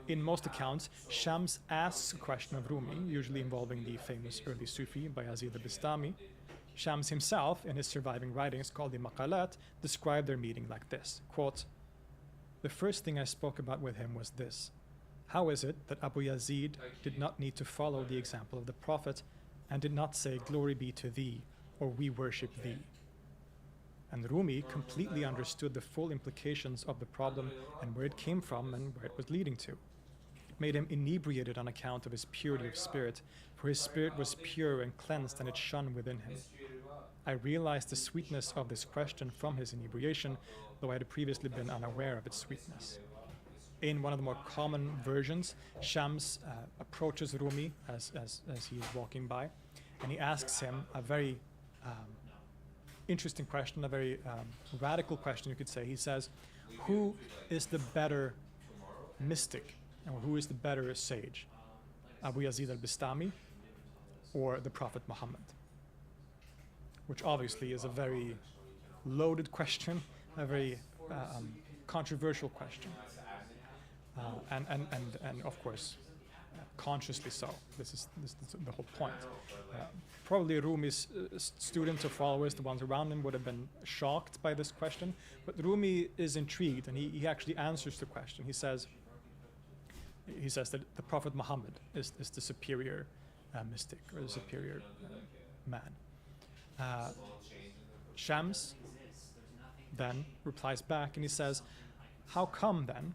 In most accounts, Shams asks a question of Rumi, usually involving the famous early Sufi Bayazid al-Bistami. Shams himself, in his surviving writings called the Maqalat, described their meeting like this, quote, "The first thing I spoke about with him was this. How is it that Abu Yazid did not need to follow the example of the Prophet and did not say, 'Glory be to thee,' or 'We worship thee'?" And Rumi completely understood the full implications of the problem and where it came from and where it was leading to. made him inebriated on account of his purity of spirit, for his spirit was pure and cleansed, and it shone within him. I realized the sweetness of this question from his inebriation, though I had previously been unaware of its sweetness. In one of the more common versions, Shams approaches Rumi as he is walking by, and he asks him a very interesting question, a very radical question, you could say. He says, who is the better mystic, or who is the better sage, Abu Yazid al-Bistami or the Prophet Muhammad? Which obviously is a very loaded question, a very controversial question, and of course, consciously so. This is the whole point. Probably Rumi's students or followers, the ones around him, would have been shocked by this question, but Rumi is intrigued, and he actually answers the question. He says that the Prophet Muhammad is the superior mystic, or the superior man. Shams then replies back, and he says, how come then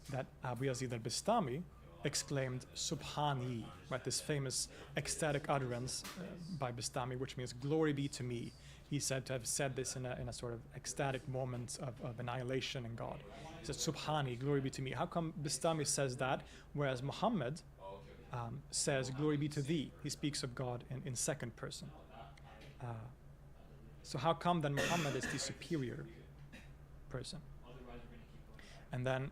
that Abu Yazid al-Bistami exclaimed Subhani, right, this famous ecstatic utterance by Bistami, which means glory be to me. He said to have said this in a sort of ecstatic moment of annihilation in God. He said, Subhani, glory be to me. How come Bistami says that, whereas Muhammad says, glory be to thee? He speaks of God in second person. So how come then Muhammad is the superior person? And then,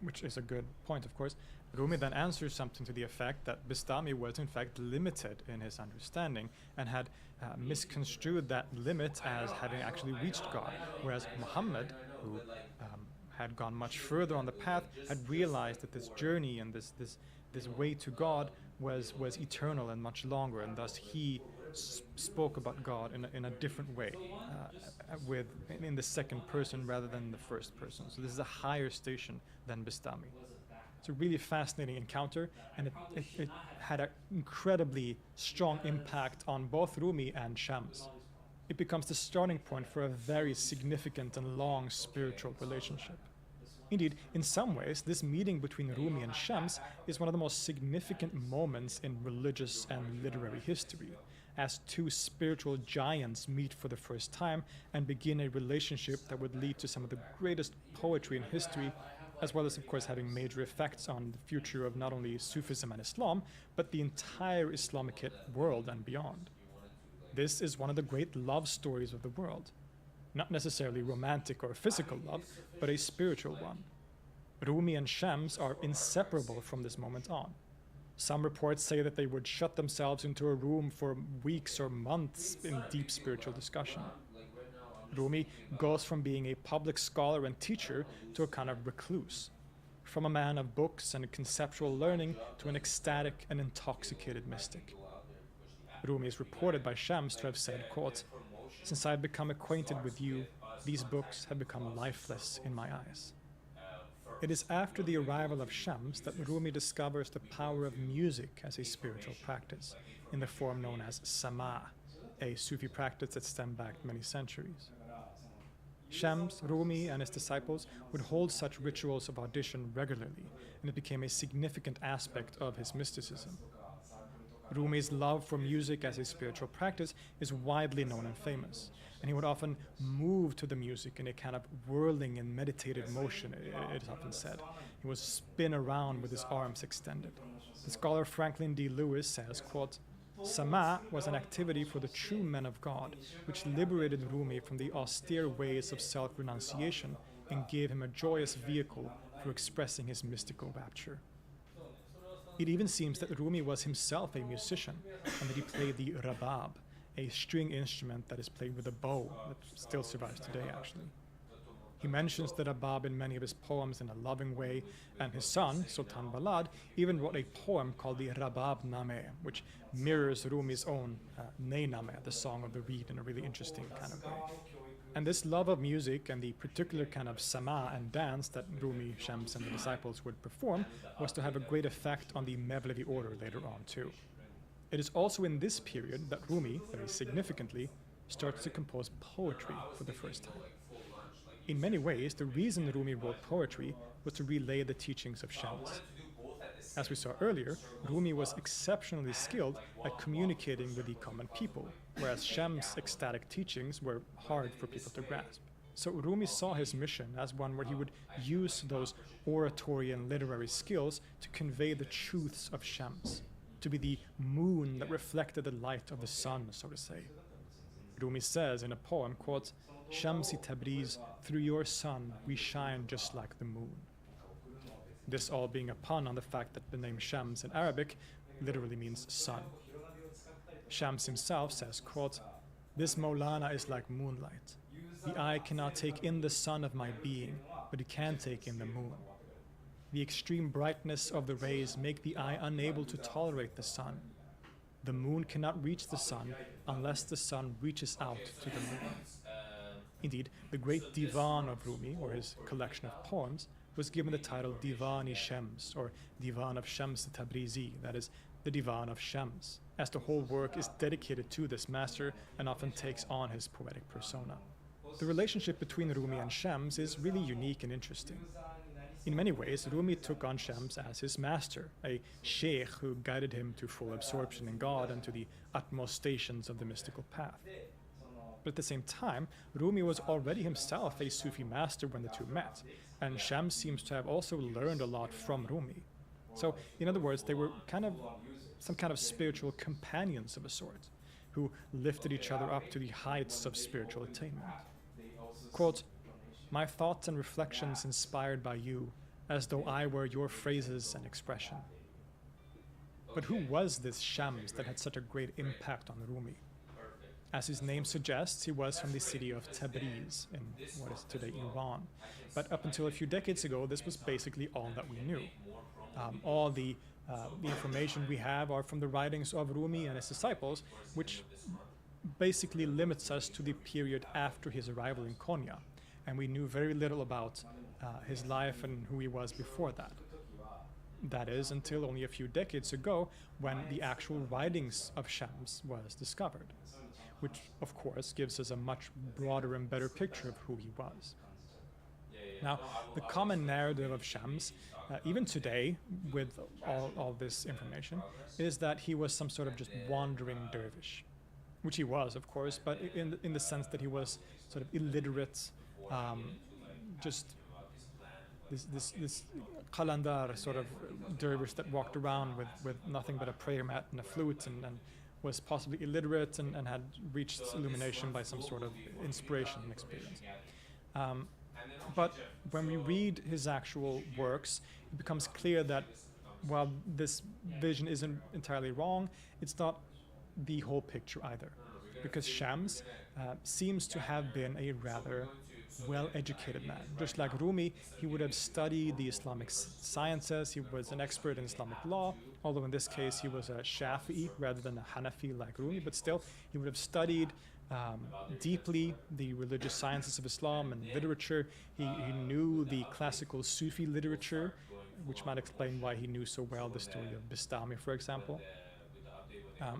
which is a good point, of course, Rumi then answers something to the effect that Bistami was in fact limited in his understanding and had misconstrued that limit as having actually reached God, whereas Muhammad, who had gone much further on the path, had realized that this journey and this way to God was eternal and much longer, and thus he spoke about God in a different way, in the second person rather than the first person. So this is a higher station than Bistami. It's a really fascinating encounter, and it had an incredibly strong impact on both Rumi and Shams. It becomes the starting point for a very significant and long spiritual relationship. Indeed, in some ways, this meeting between Rumi and Shams is one of the most significant moments in religious and literary history, as two spiritual giants meet for the first time and begin a relationship that would lead to some of the greatest poetry in history, as well as, of course, having major effects on the future of not only Sufism and Islam, but the entire Islamic world and beyond. This is one of the great love stories of the world. Not necessarily romantic or physical love, but a spiritual one. Rumi and Shams are inseparable from this moment on. Some reports say that they would shut themselves into a room for weeks or months in deep spiritual discussion. Rumi goes from being a public scholar and teacher to a kind of recluse, from a man of books and conceptual learning to an ecstatic and intoxicated mystic. Rumi is reported by Shams to have said, quote, "Since I have become acquainted with you, these books have become lifeless in my eyes." It is after the arrival of Shams that Rumi discovers the power of music as a spiritual practice, in the form known as Sama, a Sufi practice that stemmed back many centuries. Shams, Rumi, and his disciples would hold such rituals of audition regularly, and it became a significant aspect of his mysticism. Rumi's love for music as a spiritual practice is widely known and famous, and he would often move to the music in a kind of whirling and meditative motion, it is often said. He would spin around with his arms extended. The scholar Franklin D. Lewis says, quote, "Sama was an activity for the true men of God, which liberated Rumi from the austere ways of self-renunciation and gave him a joyous vehicle for expressing his mystical rapture." It even seems that Rumi was himself a musician, and that he played the rabab, a string instrument that is played with a bow that still survives today, actually. He mentions the rabab in many of his poems in a loving way, and his son, Sultan Balad, even wrote a poem called the Rabab Name, which mirrors Rumi's own Ney Name, the song of the reed, in a really interesting kind of way. And this love of music and the particular kind of sama and dance that Rumi, Shams, and the disciples would perform was to have a great effect on the Mevlevi order later on too. It is also in this period that Rumi, very significantly, starts to compose poetry for the first time. In many ways, the reason Rumi wrote poetry was to relay the teachings of Shams. As we saw earlier, Rumi was exceptionally skilled at communicating with the common people, whereas Shams' ecstatic teachings were hard for people to grasp. So Rumi saw his mission as one where he would use those oratory and literary skills to convey the truths of Shams, to be the moon that reflected the light of the sun, so to say. Rumi says in a poem, quote, "Shamsi Tabriz, through your sun we shine just like the moon." This all being a pun on the fact that the name Shams in Arabic literally means sun. Shams himself says, quote, "This Maulana is like moonlight. The eye cannot take in the sun of my being, but it can take in the moon. The extreme brightness of the rays make the eye unable to tolerate the sun. The moon cannot reach the sun unless the sun reaches out to the moon." Indeed, the great Divan of Rumi, or his collection of poems, was given the title Divan-i Shams, or Divan of Shams Tabrizi, that is, the Divan of Shams, as the whole work is dedicated to this master and often takes on his poetic persona. The relationship between Rumi and Shams is really unique and interesting. In many ways, Rumi took on Shams as his master, a sheikh who guided him to full absorption in God and to the utmost stations of the mystical path. But at the same time, Rumi was already himself a Sufi master when the two met, and Shams seems to have also learned a lot from Rumi. So, in other words, they were some kind of spiritual companions of a sort, who lifted each other up to the heights of spiritual attainment. Quote, "My thoughts and reflections inspired by you, as though I were your phrases and expression." But who was this Shams that had such a great impact on Rumi? As his name suggests, he was from the city of Tabriz in what is today Iran. But up until a few decades ago, this was basically all that we knew. All the information we have are from the writings of Rumi and his disciples, which basically limits us to the period after his arrival in Konya, and we knew very little about his life and who he was before that. That is, until only a few decades ago, when the actual writings of Shams was discovered, which of course gives us a much broader and better picture of who he was. Now, the common narrative of Shams, even today, with all this information, is that he was some sort of just wandering dervish, which he was, of course, but in the sense that he was sort of illiterate, just this qalandar sort of dervish that walked around with nothing but a prayer mat and a flute, and was possibly illiterate and had reached illumination by some sort of inspiration and experience. But when we read his actual works, it becomes clear that while this vision isn't entirely wrong, it's not the whole picture either, because Shams seems to have been a rather well-educated man. Just like Rumi, he would have studied the Islamic sciences, he was an expert in Islamic law, although in this case he was a Shafi'i rather than a Hanafi like Rumi, but still he would have studied deeply the religious sciences of Islam and literature. He knew the classical Sufi literature, which might explain why he knew so well the story of Bistami, for example.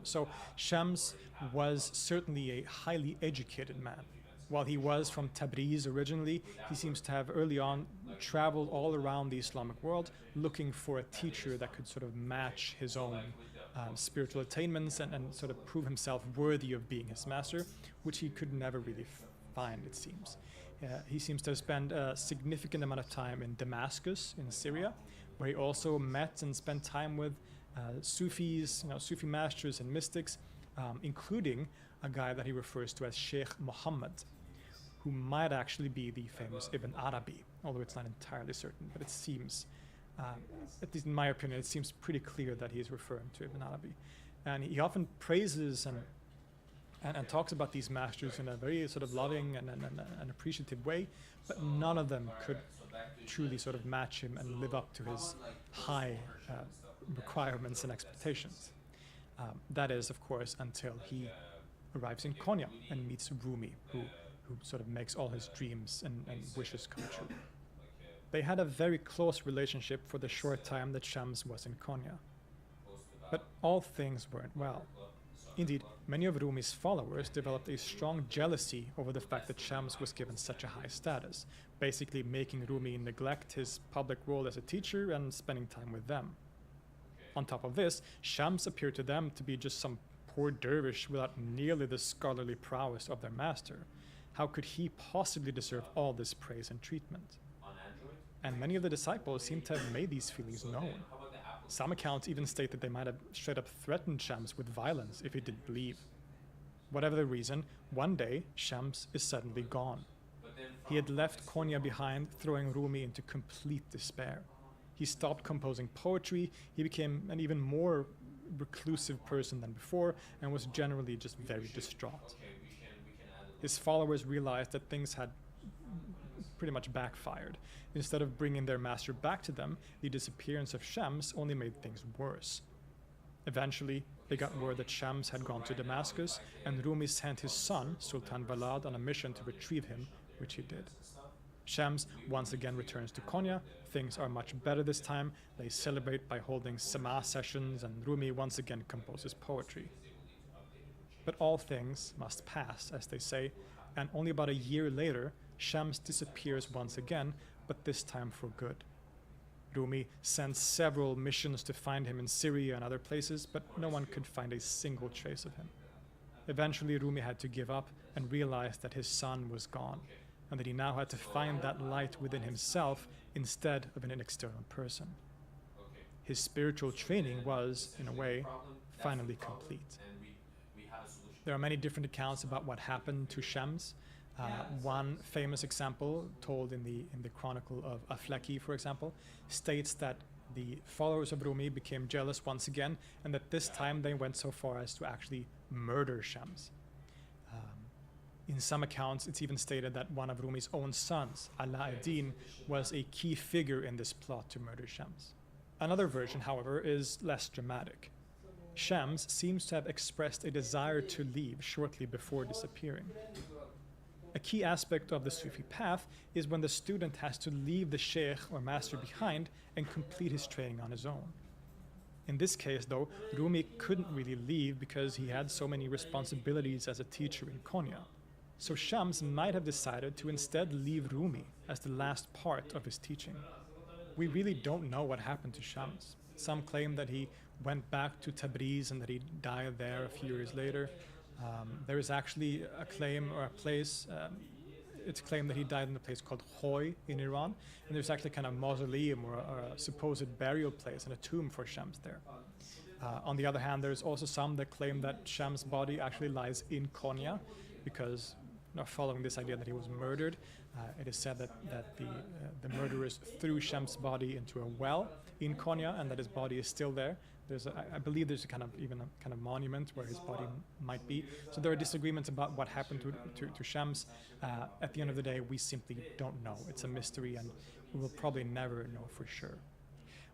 So Shams was certainly a highly educated man. While he was from Tabriz originally, he seems to have early on traveled all around the Islamic world looking for a teacher that could sort of match his own spiritual attainments and sort of prove himself worthy of being his master, which he could never really find, it seems. He seems to have spent a significant amount of time in Damascus in Syria, where he also met and spent time with Sufis, Sufi masters and mystics, including a guy that he refers to as Sheikh Muhammad, who might actually be the famous Ibn Arabi, although it's not entirely certain, but it seems, at least in my opinion, it seems pretty clear that he is referring to Ibn Arabi. And he often praises and talks about these masters in a very sort of loving and appreciative way, but none of them could truly sort of match him and live up to his high requirements and expectations. That is, of course, until he arrives in Konya and meets Rumi, who sort of makes all his dreams and wishes come true. They had a very close relationship for the short time that Shams was in Konya. But all things weren't well. Indeed, many of Rumi's followers developed a strong jealousy over the fact that Shams was given such a high status, basically making Rumi neglect his public role as a teacher and spending time with them. On top of this, Shams appeared to them to be just some poor dervish without nearly the scholarly prowess of their master. How could he possibly deserve all this praise and treatment? And many of the disciples seem to have made these feelings known. Some accounts even state that they might have straight up threatened Shams with violence if he didn't leave. Whatever the reason, one day Shams is suddenly gone. He had left Konya behind, throwing Rumi into complete despair. He stopped composing poetry, he became an even more reclusive person than before, and was generally just very distraught. His followers realized that things had pretty much backfired. Instead of bringing their master back to them, the disappearance of Shams only made things worse. Eventually, they got word that Shams had gone to Damascus, and Rumi sent his son, Sultan Balad, on a mission to retrieve him, which he did. Shams once again returns to Konya. Things are much better this time. They celebrate by holding Sama sessions, and Rumi once again composes poetry. But all things must pass, as they say, and only about a year later, Shams disappears once again, but this time for good. Rumi sent several missions to find him in Syria and other places, but no one could find a single trace of him. Eventually, Rumi had to give up and realized that his son was gone, and that he now had to find that light within himself instead of in an external person. His spiritual training was, in a way, finally complete. There are many different accounts about what happened to Shams. One famous example, told in the Chronicle of Aflaki, for example, states that the followers of Rumi became jealous once again, and that this time they went so far as to actually murder Shams. In some accounts, it's even stated that one of Rumi's own sons, Ala-ad-Din, was a key figure in this plot to murder Shams. Another version, however, is less dramatic. Shams seems to have expressed a desire to leave shortly before disappearing. A key aspect of the Sufi path is when the student has to leave the sheikh or master behind and complete his training on his own. In this case, though, Rumi couldn't really leave because he had so many responsibilities as a teacher in Konya. So Shams might have decided to instead leave Rumi as the last part of his teaching. We really don't know what happened to Shams. Some claim that he went back to Tabriz and that he died there a few years later. There is actually a claim or a place, it's claimed that he died in a place called Khoi in Iran, and there's actually kind of a mausoleum or a supposed burial place and a tomb for Shams there. On the other hand, there's also some that claim that Shams' body actually lies in Konya, because following this idea that he was murdered, it is said that the murderers threw Shams' body into a well in Konya, and that his body is still there. I believe there's even a kind of monument where his body might be. So there are disagreements about what happened to Shams. At the end of the day, we simply don't know. It's a mystery, and we will probably never know for sure.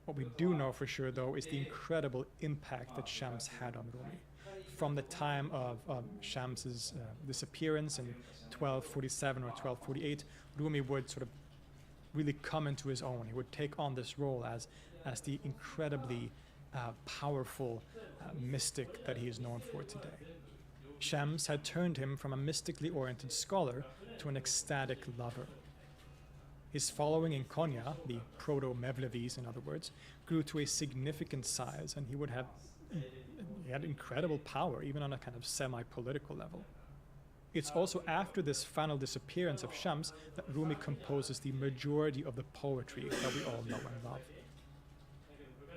What we do know for sure, though, is the incredible impact that Shams had on Rumi. From the time of Shams's disappearance in 1247 or 1248, Rumi would sort of really come into his own. He would take on this role as the incredibly powerful mystic that he is known for today. Shams had turned him from a mystically oriented scholar to an ecstatic lover. His following in Konya, the proto-Mevlevis in other words, grew to a significant size, and he had incredible power, even on a kind of semi-political level. It's also after this final disappearance of Shams that Rumi composes the majority of the poetry that we all know and love.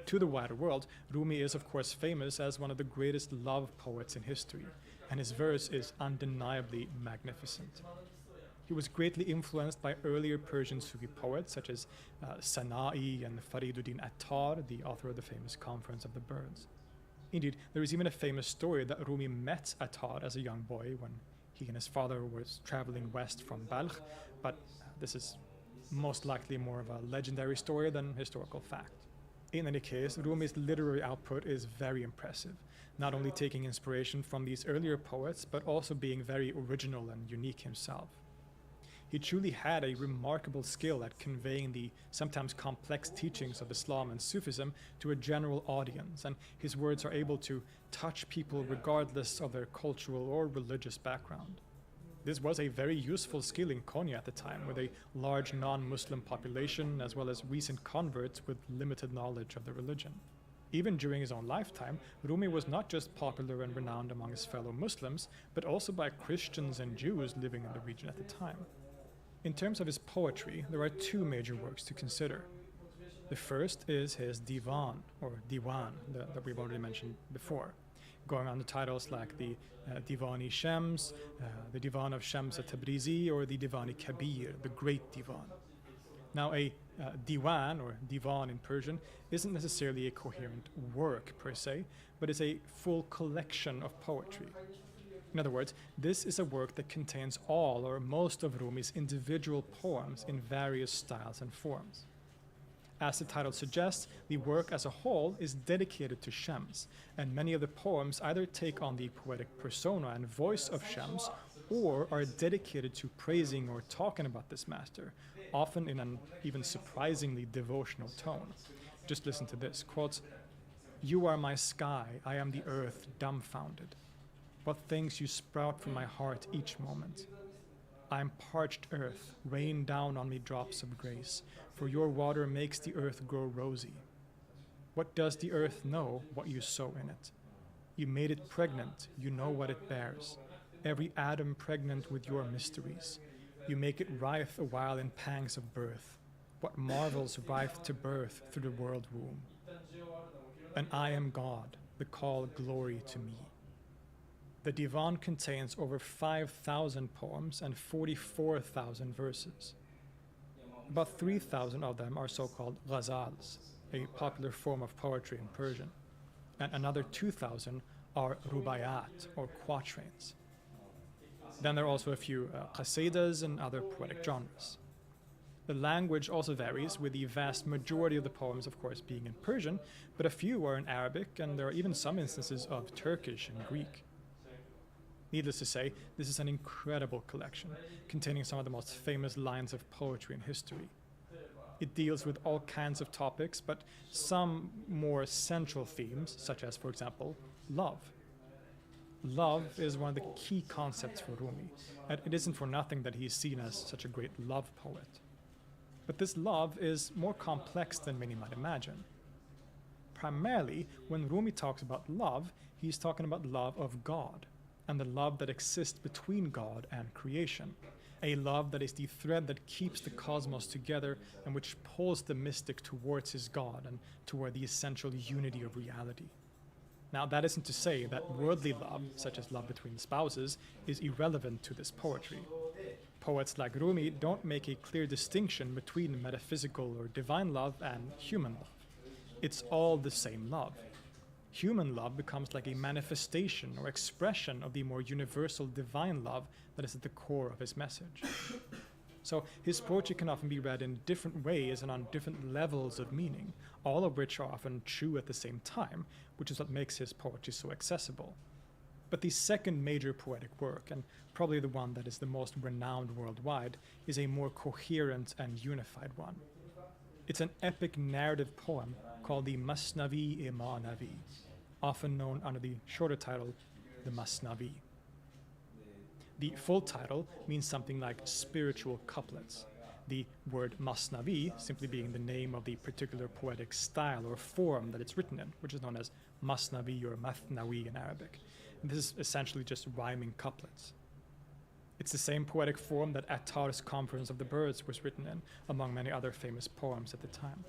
To the wider world, Rumi is of course famous as one of the greatest love poets in history, and his verse is undeniably magnificent. He was greatly influenced by earlier Persian Sufi poets such as Sana'i and Fariduddin Attar, the author of the famous Conference of the Birds. Indeed, there is even a famous story that Rumi met Attar as a young boy when he and his father was traveling west from Balkh, but this is most likely more of a legendary story than historical fact. In any case, Rumi's literary output is very impressive, not only taking inspiration from these earlier poets, but also being very original and unique himself. He truly had a remarkable skill at conveying the sometimes complex teachings of Islam and Sufism to a general audience, and his words are able to touch people regardless of their cultural or religious background. This was a very useful skill in Konya at the time, with a large non-Muslim population as well as recent converts with limited knowledge of the religion. Even during his own lifetime, Rumi was not just popular and renowned among his fellow Muslims, but also by Christians and Jews living in the region at the time. In terms of his poetry, there are two major works to consider. The first is his divan, or diwan, that we've already mentioned before, going on to titles like the Divan-i Shams, the Divan of Shams at-Tabrizi, or the Divan-i Kabir, the Great Divan. Now, a diwan, or divan in Persian, isn't necessarily a coherent work per se, but is a full collection of poetry. In other words, this is a work that contains all or most of Rumi's individual poems in various styles and forms. As the title suggests, the work as a whole is dedicated to Shams, and many of the poems either take on the poetic persona and voice of Shams, or are dedicated to praising or talking about this master, often in an even surprisingly devotional tone. Just listen to this, quote, "You are my sky, I am the earth, dumbfounded. What things you sprout from my heart each moment. I am parched earth, rain down on me drops of grace, for your water makes the earth grow rosy. What does the earth know, what you sow in it? You made it pregnant, you know what it bears, every atom pregnant with your mysteries. You make it writhe a while in pangs of birth. What marvels writhe to birth through the world womb? And I am God, the call glory to me." The Divan contains over 5,000 poems and 44,000 verses. About 3,000 of them are so-called ghazals, a popular form of poetry in Persian, and another 2,000 are rubayat, or quatrains. Then there are also a few qasidas and other poetic genres. The language also varies, with the vast majority of the poems, of course, being in Persian, but a few are in Arabic, and there are even some instances of Turkish and Greek. Needless to say, this is an incredible collection, containing some of the most famous lines of poetry in history. It deals with all kinds of topics, but some more central themes, such as, for example, love. Love is one of the key concepts for Rumi, and it isn't for nothing that he is seen as such a great love poet. But this love is more complex than many might imagine. Primarily, when Rumi talks about love, he's talking about love of God, and the love that exists between God and creation, a love that is the thread that keeps the cosmos together and which pulls the mystic towards his God and toward the essential unity of reality. Now, that isn't to say that worldly love, such as love between spouses, is irrelevant to this poetry. Poets like Rumi don't make a clear distinction between metaphysical or divine love and human love. It's all the same love. Human love becomes like a manifestation or expression of the more universal divine love that is at the core of his message. So his poetry can often be read in different ways and on different levels of meaning, all of which are often true at the same time, which is what makes his poetry so accessible. But the second major poetic work, and probably the one that is the most renowned worldwide, is a more coherent and unified one. It's an epic narrative poem called the Masnavi-e-Ma'navi, often known under the shorter title, the Masnavi. The full title means something like spiritual couplets, the word Masnavi simply being the name of the particular poetic style or form that it's written in, which is known as Masnavi or Mathnawi in Arabic. And this is essentially just rhyming couplets. It's the same poetic form that Attar's Conference of the Birds was written in, among many other famous poems at the time.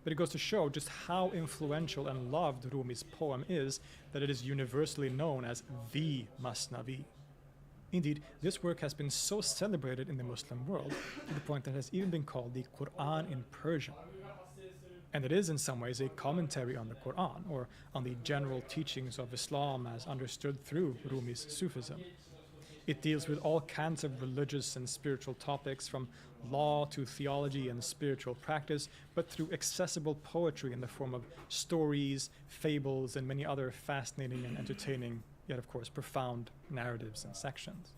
But it goes to show just how influential and loved Rumi's poem is that it is universally known as the Masnavi. Indeed, this work has been so celebrated in the Muslim world to the point that it has even been called the Quran in Persian. And it is in some ways a commentary on the Quran, or on the general teachings of Islam as understood through Rumi's Sufism. It deals with all kinds of religious and spiritual topics, from law to theology and spiritual practice, but through accessible poetry in the form of stories, fables, and many other fascinating and entertaining, yet of course profound narratives and sections.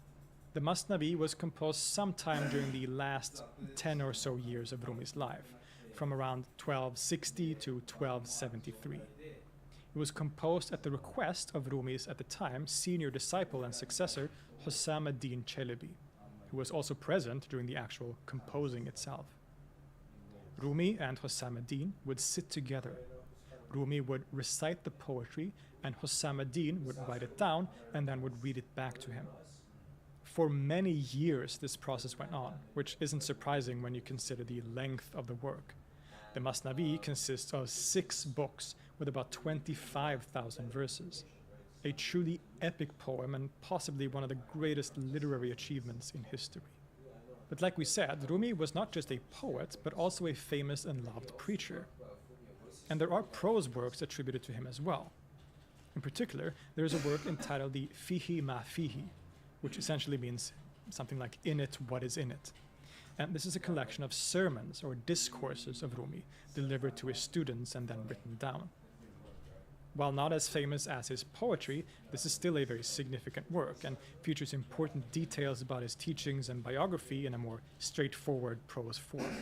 The Masnavi was composed sometime during the last 10 or so years of Rumi's life, from around 1260 to 1273. It was composed at the request of Rumi's, at the time, senior disciple and successor, Hussam ad-Din Chelebi, who was also present during the actual composing itself. Rumi and Hussam ad-Din would sit together, Rumi would recite the poetry, and Hussam ad-Din would write it down and then would read it back to him. For many years, this process went on, which isn't surprising when you consider the length of the work. The Masnavi consists of 6 books with about 25,000 verses, a truly epic poem and possibly one of the greatest literary achievements in history. But like we said, Rumi was not just a poet, but also a famous and loved preacher. And there are prose works attributed to him as well. In particular, there is a work entitled the Fihi ma Fihi, which essentially means something like in it, what is in it. And this is a collection of sermons or discourses of Rumi delivered to his students and then written down. While not as famous as his poetry, this is still a very significant work and features important details about his teachings and biography in a more straightforward prose form.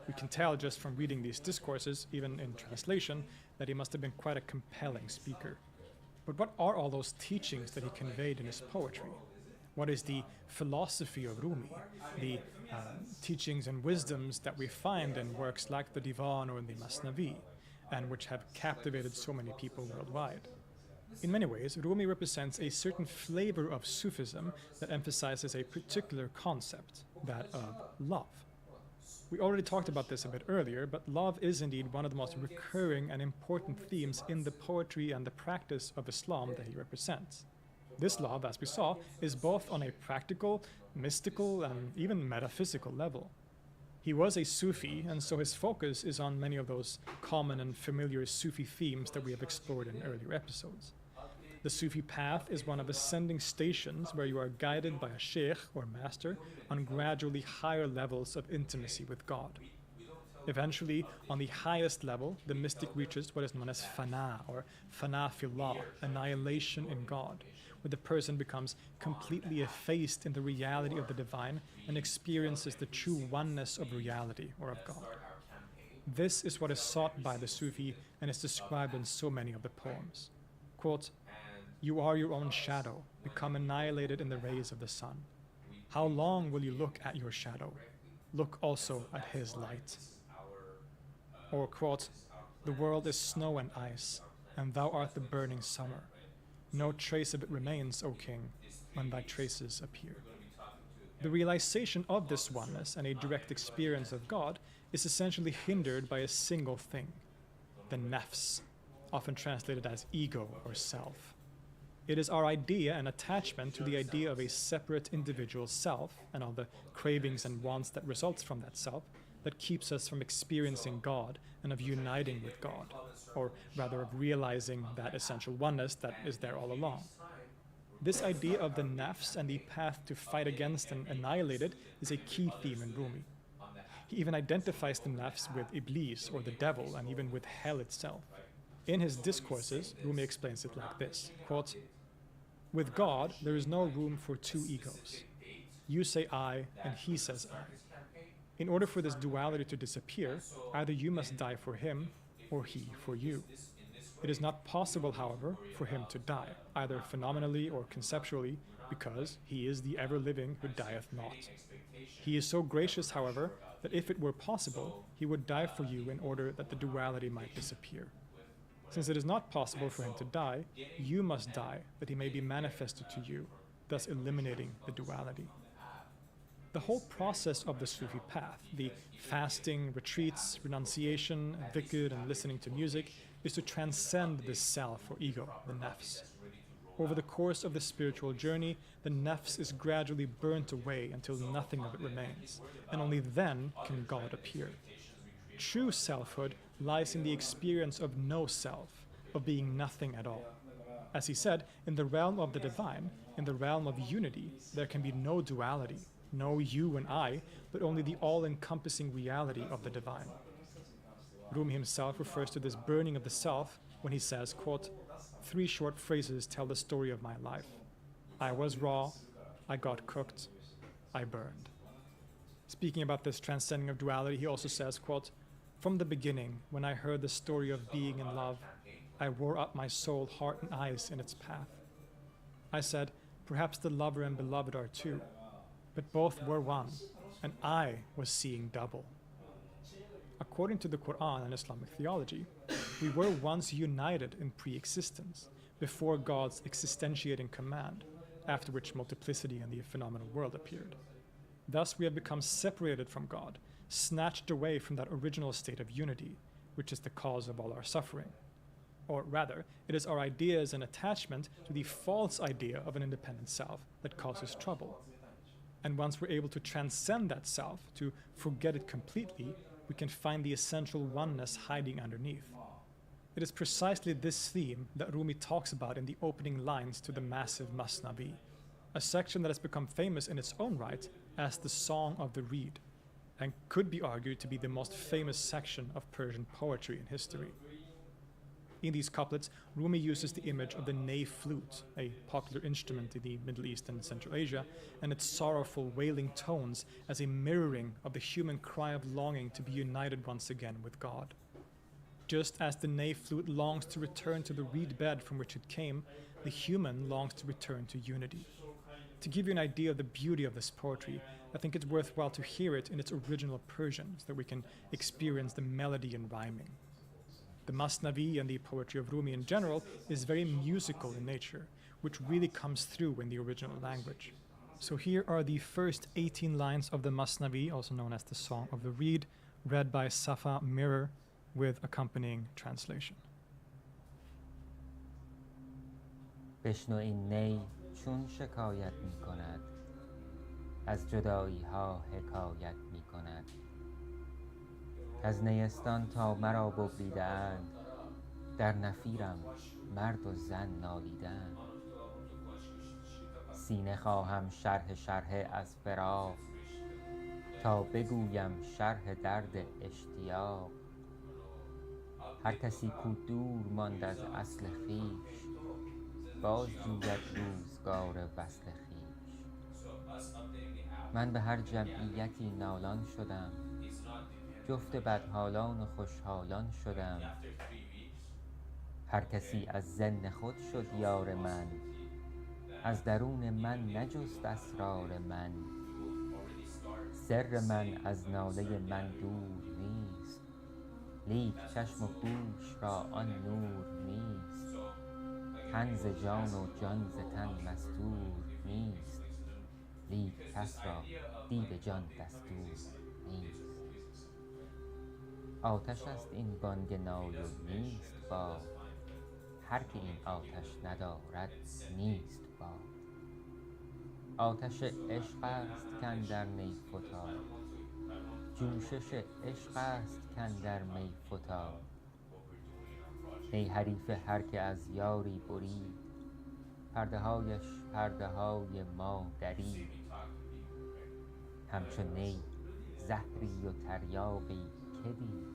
We can tell just from reading these discourses, even in translation, that he must have been quite a compelling speaker. But what are all those teachings that he conveyed in his poetry? What is the philosophy of Rumi, the teachings and wisdoms that we find in works like the Divan or the Masnavi, and which have captivated so many people worldwide? In many ways, Rumi represents a certain flavor of Sufism that emphasizes a particular concept, that of love. We already talked about this a bit earlier, but love is indeed one of the most recurring and important themes in the poetry and the practice of Islam that he represents. This love, as we saw, is both on a practical, mystical, and even metaphysical level. He was a Sufi, and so his focus is on many of those common and familiar Sufi themes that we have explored in earlier episodes. The Sufi path is one of ascending stations where you are guided by a sheikh or master on gradually higher levels of intimacy with God. Eventually, on the highest level, the mystic reaches what is known as fana, or fana fillah, annihilation in God, where the person becomes completely effaced in the reality of the divine and experiences the true oneness of reality, or of God. This is what is sought by the Sufi and is described in so many of the poems. Quote, "You are your own shadow, become annihilated in the rays of the sun. How long will you look at your shadow? Look also at his light." Or quote, "The world is snow and ice, and thou art the burning summer. No trace of it remains, O king, when thy traces appear." The realization of this oneness and a direct experience of God is essentially hindered by a single thing, the nafs, often translated as ego or self. It is our idea and attachment to the idea of a separate individual self and all the cravings and wants that results from that self that keeps us from experiencing God and of uniting with God, or rather of realizing that essential oneness that is there all along. This idea of the nafs and the path to fight against and annihilate it is a key theme in Rumi. He even identifies the nafs with Iblis, or the devil, and even with hell itself. In his discourses, Rumi explains it like this, quote, "With God, there is no room for two egos. You say I, and he says I. In order for this duality to disappear, either you must die for him, or he for you. It is not possible, however, for him to die, either phenomenally or conceptually, because he is the ever-living who dieth not. He is so gracious, however, that if it were possible, he would die for you in order that the duality might disappear. Since it is not possible for him to die, you must die that he may be manifested to you, thus eliminating the duality." The whole process of the Sufi path, the fasting, retreats, renunciation, dhikr, and listening to music, is to transcend this self or ego, the nafs. Over the course of the spiritual journey, the nafs is gradually burnt away until nothing of it remains, and only then can God appear. True selfhood lies in the experience of no self, of being nothing at all. As he said, in the realm of the divine, in the realm of unity, there can be no duality, no you and I, but only the all-encompassing reality of the divine. Rumi himself refers to this burning of the self when he says, quote, "3 short phrases tell the story of my life. I was raw, I got cooked, I burned." Speaking about this transcending of duality, he also says, quote, "From the beginning, when I heard the story of being in love, I wore up my soul, heart, and eyes in its path. I said, perhaps the lover and beloved are two, but both were one, and I was seeing double." According to the Quran and Islamic theology, We were once united in pre-existence, before God's existentiating command, after which multiplicity and the phenomenal world appeared. Thus we have become separated from God, snatched away from that original state of unity, which is the cause of all our suffering. Or rather, it is our ideas and attachment to the false idea of an independent self that causes trouble. And once we're able to transcend that self, to forget it completely, we can find the essential oneness hiding underneath. It is precisely this theme that Rumi talks about in the opening lines to the massive Masnavi, a section that has become famous in its own right as the Song of the Reed, and could be argued to be the most famous section of Persian poetry in history. In these couplets, Rumi uses the image of the ney flute, a popular instrument in the Middle East and Central Asia, and its sorrowful, wailing tones as a mirroring of the human cry of longing to be united once again with God. Just as the ney flute longs to return to the reed bed from which it came, the human longs to return to unity. To give you an idea of the beauty of this poetry, I think it's worthwhile to hear it in its original Persian so that we can experience the melody and rhyming. The Masnavi and the poetry of Rumi in general is very musical in nature, which really comes through in the original language. So here are the first 18 lines of the Masnavi, also known as the Song of the Reed, read by Safa Mirror with accompanying translation. بشنو این نی چون شکایت می کند از جدایی ها حکایت می کند از نیستان تا مرا ببریدند در نفیرم مرد و زن نالیدند سینه خواهم شرح از فراق تا بگویم شرح درد اشتیاق هر کسی کو دور ماند از اصل خویش باز جوید روزگار وصل خویش من به هر جمعیتی نالان شدم جفت بدحالان و خوشحالان شدم هر کسی از ظن خود شد یار من از درون من نجست اسرار من سر من از ناله من دور نیست لیک چشم و گوش را آن نور نیست تن ز جان و جان ز تن مستور نیست لیک کس را دید جان دستور نیست آتش است این بانگ نای و نیست باد هر که این آتش ندارد نیست باد آتش عشق است کاندر نی فتاد جوشش عشق است کاندر می فتاد ای حریف هر که از یاری برید پرده هایش پرده های ما درید همچو نی زهری و تریاقی که دید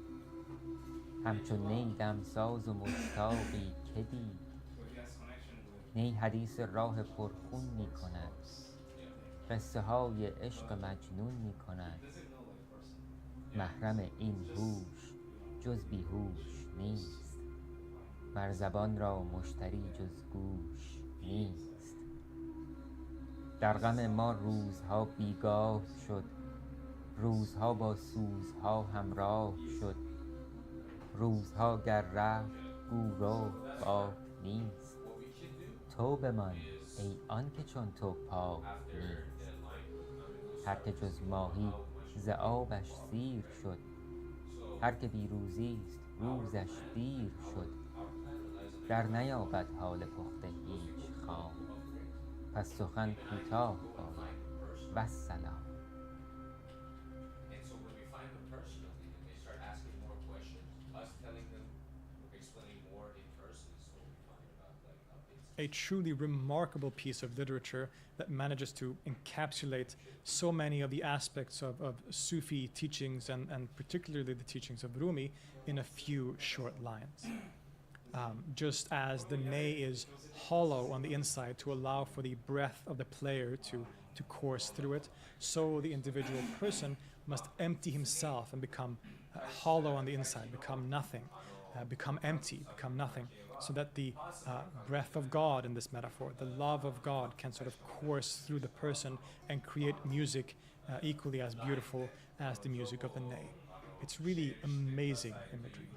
همچو نی دمساز و مشتاقی که دید نی حدیث راه پرخون می کند قصه های عشق مجنون می کند محرم این هوش جز بیهوش نیست مر زبان را مشتری جز گوش نیست در غم ما روزها بیگاه شد روزها با سوزها همراه شد روزها گر رفت گو رو باک نیست تو بمان ای آن که چون تو پاک نیست هر که جز ماهی ز آبش سیر شد هر که بی روزیست روزش دیر شد در نیابد حال پخته هیچ خام پس سخن کوتاه باید والسلام A truly remarkable piece of literature that manages to encapsulate so many of the aspects of Sufi teachings and particularly the teachings of Rumi in a few short lines. Just as the ney is hollow on the inside to allow for the breath of the player to course through it, so the individual person must empty himself and become hollow on the inside, become nothing, become empty, become nothing, so that the breath of God in this metaphor, the love of God, can sort of course through the person and create music equally as beautiful as the music of the ney. It's really amazing imagery.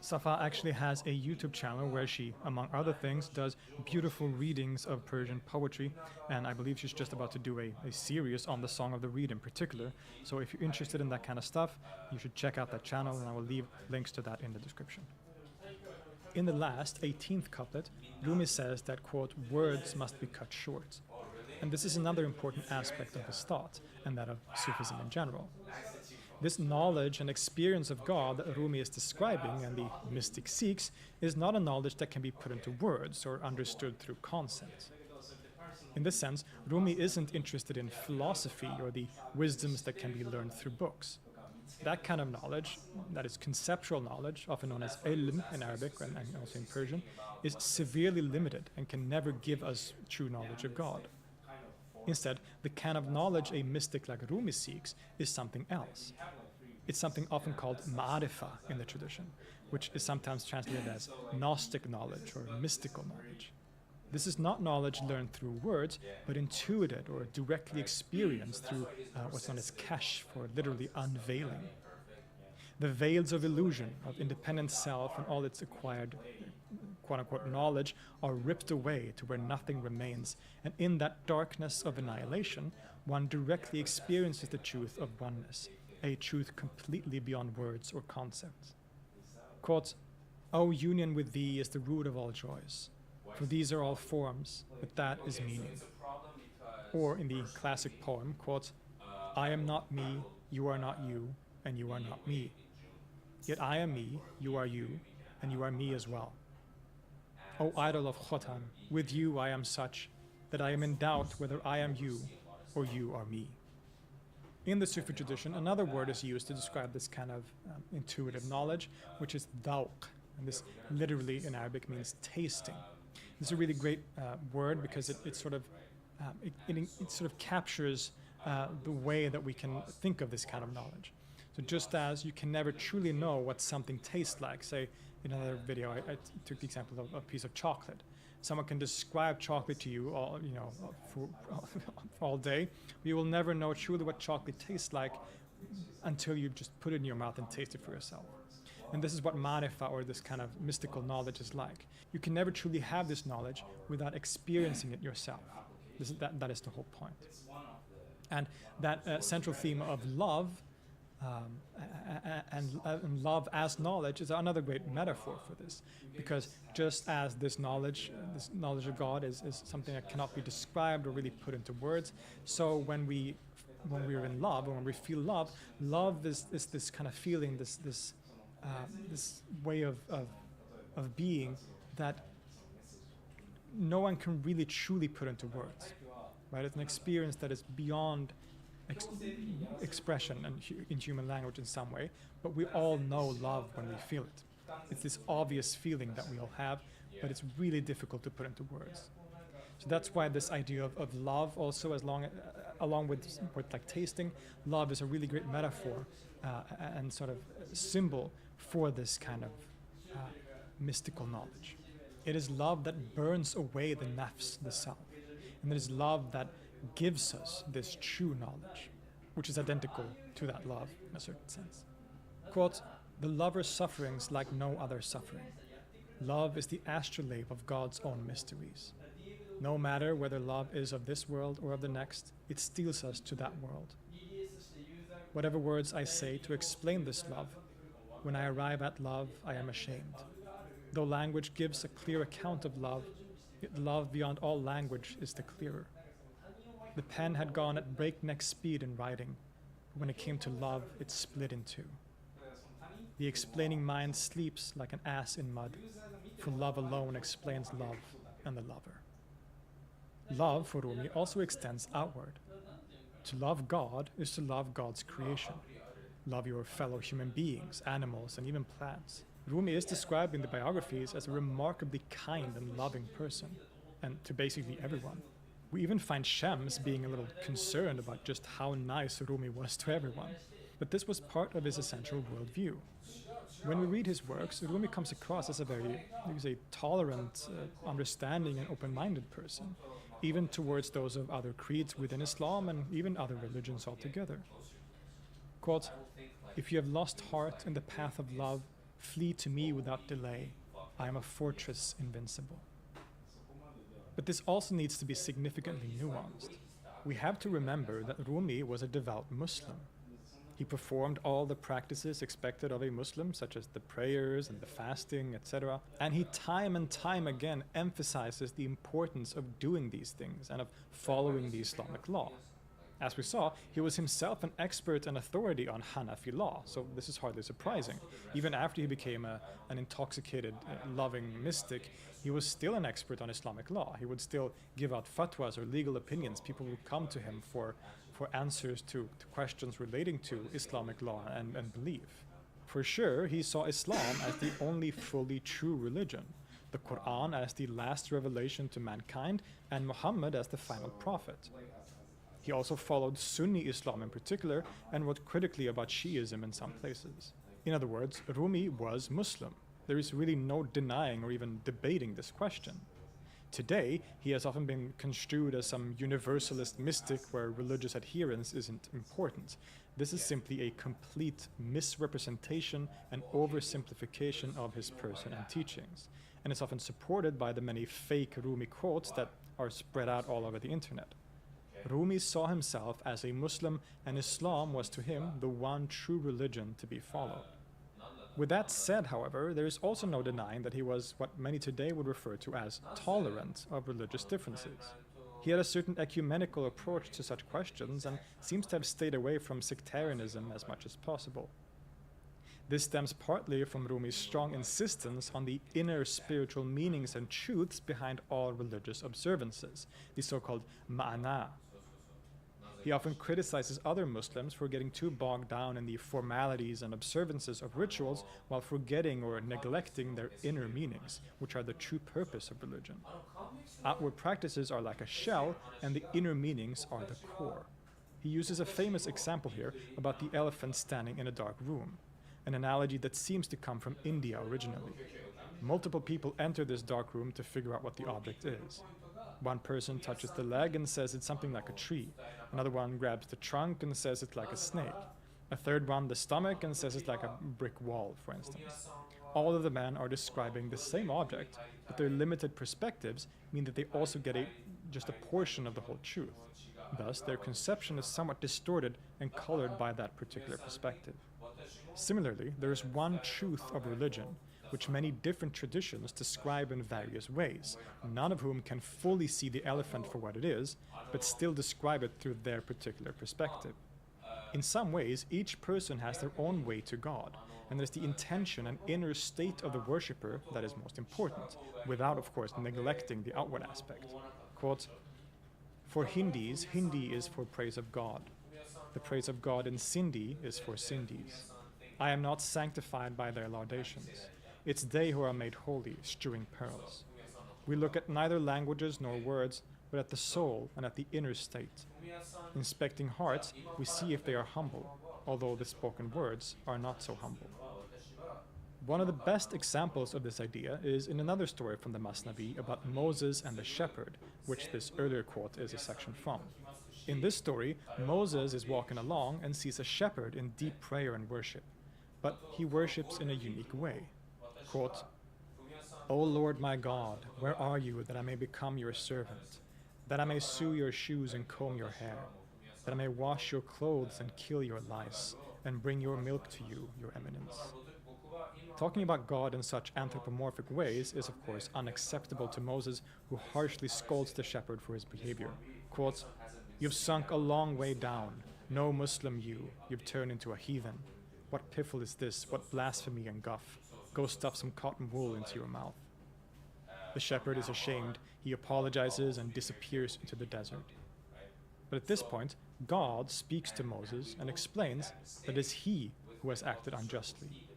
Safa actually has a YouTube channel where she, among other things, does beautiful readings of Persian poetry, and I believe she's just about to do a series on the Song of the Reed in particular. So if you're interested in that kind of stuff, you should check out that channel, and I will leave links to that in the description. In the last, 18th couplet, Rumi says that, quote, words must be cut short. And this is another important aspect of his thought, and that of Sufism in general. This knowledge and experience of God that Rumi is describing and the mystic seeks is not a knowledge that can be put into words or understood through concepts. In this sense, Rumi isn't interested in philosophy or the wisdoms that can be learned through books. That kind of knowledge, that is conceptual knowledge, often known as ilm in Arabic and also in Persian, is severely limited and can never give us true knowledge of God. Instead, the kind of knowledge a mystic like Rumi seeks is something else. It's something often called ma'arifa in the tradition, which is sometimes translated as Gnostic knowledge or mystical knowledge. This is not knowledge learned through words, but intuited or directly experienced through what's known as kashf, or literally unveiling. The veils of illusion, of independent self and all its acquired quote-unquote knowledge are ripped away to where nothing remains, and in that darkness of annihilation, one directly experiences the truth of oneness, a truth completely beyond words or concepts. Quote, O union with thee is the root of all joys, for these are all forms, but that is meaning. Or in the classic poem, quote, I am not me, you are not you, and you are not me. Yet I am me, you are you, and you are me as well. O idol of Khotan, with you I am such that I am in doubt whether I am you or you are me. In the Sufi tradition, another word is used to describe this kind of intuitive knowledge, which is dhawq. And this literally in Arabic means tasting. This is a really great word because it sort of captures the way that we can think of this kind of knowledge. So just as you can never truly know what something tastes like, say in another video I took the example of a piece of chocolate. Someone can describe chocolate to you all day, but you will never know truly what chocolate tastes like until you just put it in your mouth and taste it for yourself. And this is what ma'rifa, or this kind of mystical knowledge, is like. You can never truly have this knowledge without experiencing it yourself. That is the whole point. And that central theme of love and love as knowledge is another great metaphor for this, because just as this knowledge of God is something that cannot be described or really put into words, so when we are in love, or when we feel love is this kind of feeling, this way of being that no one can really truly put into words, right? It's an experience that is beyond expression and in human language in some way, but we all know love when we feel it. It's this obvious feeling that we all have, but it's really difficult to put into words. So that's why this idea of love also, along with like tasting, love is a really great metaphor and sort of symbol for this kind of mystical knowledge. It is love that burns away the nafs, the self, and it is love that gives us this true knowledge, which is identical to that love in a certain sense. Quote, the lover's sufferings like no other suffering. Love is the astrolabe of God's own mysteries. No matter whether love is of this world or of the next, it steals us to that world. Whatever words I say to explain this love, when I arrive at love, I am ashamed. Though language gives a clear account of love, yet love beyond all language is the clearer. The pen had gone at breakneck speed in writing, but when it came to love, it split in two. The explaining mind sleeps like an ass in mud, for love alone explains love and the lover. Love, for Rumi, also extends outward. To love God is to love God's creation. Love your fellow human beings, animals, and even plants. Rumi is described in the biographies as a remarkably kind and loving person, and to basically everyone. We even find Shams being a little concerned about just how nice Rumi was to everyone. But this was part of his essential worldview. When we read his works, Rumi comes across as a very tolerant, understanding, and open-minded person, even towards those of other creeds within Islam and even other religions altogether. Quote, if you have lost heart in the path of love, Flee to me without delay. I am a fortress invincible. But this also needs to be significantly nuanced. We have to remember that Rumi was a devout Muslim. He performed all the practices expected of a Muslim, such as the prayers and the fasting, etc. And he time and time again emphasizes the importance of doing these things and of following the Islamic law. As we saw, he was himself an expert and authority on Hanafi law, so this is hardly surprising. Even after he became an intoxicated, loving mystic, he was still an expert on Islamic law. He would still give out fatwas or legal opinions. People would come to him for answers to questions relating to Islamic law and belief. For sure, he saw Islam as the only fully true religion, the Quran as the last revelation to mankind, and Muhammad as the final prophet. He also followed Sunni Islam in particular and wrote critically about Shiism in some places. In other words, Rumi was Muslim. There is really no denying or even debating this question. Today, he has often been construed as some universalist mystic where religious adherence isn't important. This is simply a complete misrepresentation and oversimplification of his person and teachings, and is often supported by the many fake Rumi quotes that are spread out all over the internet. Rumi saw himself as a Muslim, and Islam was to him the one true religion to be followed. With that said, however, there is also no denying that he was what many today would refer to as tolerant of religious differences. He had a certain ecumenical approach to such questions and seems to have stayed away from sectarianism as much as possible. This stems partly from Rumi's strong insistence on the inner spiritual meanings and truths behind all religious observances, the so-called ma'ana. He often criticizes other Muslims for getting too bogged down in the formalities and observances of rituals while forgetting or neglecting their inner meanings, which are the true purpose of religion. Outward practices are like a shell, and the inner meanings are the core. He uses a famous example here about the elephant standing in a dark room, an analogy that seems to come from India originally. Multiple people enter this dark room to figure out what the object is. One person touches the leg and says it's something like a tree. Another one grabs the trunk and says it's like a snake. A third one the stomach and says it's like a brick wall, for instance. All of the men are describing the same object, but their limited perspectives mean that they also get just a portion of the whole truth. Thus, their conception is somewhat distorted and colored by that particular perspective. Similarly, there is one truth of religion, which many different traditions describe in various ways, none of whom can fully see the elephant for what it is, but still describe it through their particular perspective. In some ways, each person has their own way to God, and there's the intention and inner state of the worshipper that is most important, without, of course, neglecting the outward aspect. Quote, "For Hindis, Hindi is for praise of God. The praise of God in Sindhi is for Sindhis. I am not sanctified by their laudations. It's they who are made holy, strewing pearls. We look at neither languages nor words, but at the soul and at the inner state. Inspecting hearts, we see if they are humble, although the spoken words are not so humble." One of the best examples of this idea is in another story from the Masnavi about Moses and the shepherd, which this earlier quote is a section from. In this story, Moses is walking along and sees a shepherd in deep prayer and worship, but he worships in a unique way. Quote, "O Lord my God, where are you that I may become your servant, that I may sew your shoes and comb your hair, that I may wash your clothes and kill your lice, and bring your milk to you, your eminence?" Talking about God in such anthropomorphic ways is of course unacceptable to Moses, who harshly scolds the shepherd for his behavior. Quote, "You've sunk a long way down. No Muslim you've turned into a heathen. What piffle is this? What blasphemy and guff? Go stuff some cotton wool into your mouth." The shepherd is ashamed. He apologizes and disappears into the desert. But at this point, God speaks to Moses and explains that it is he who has acted unjustly.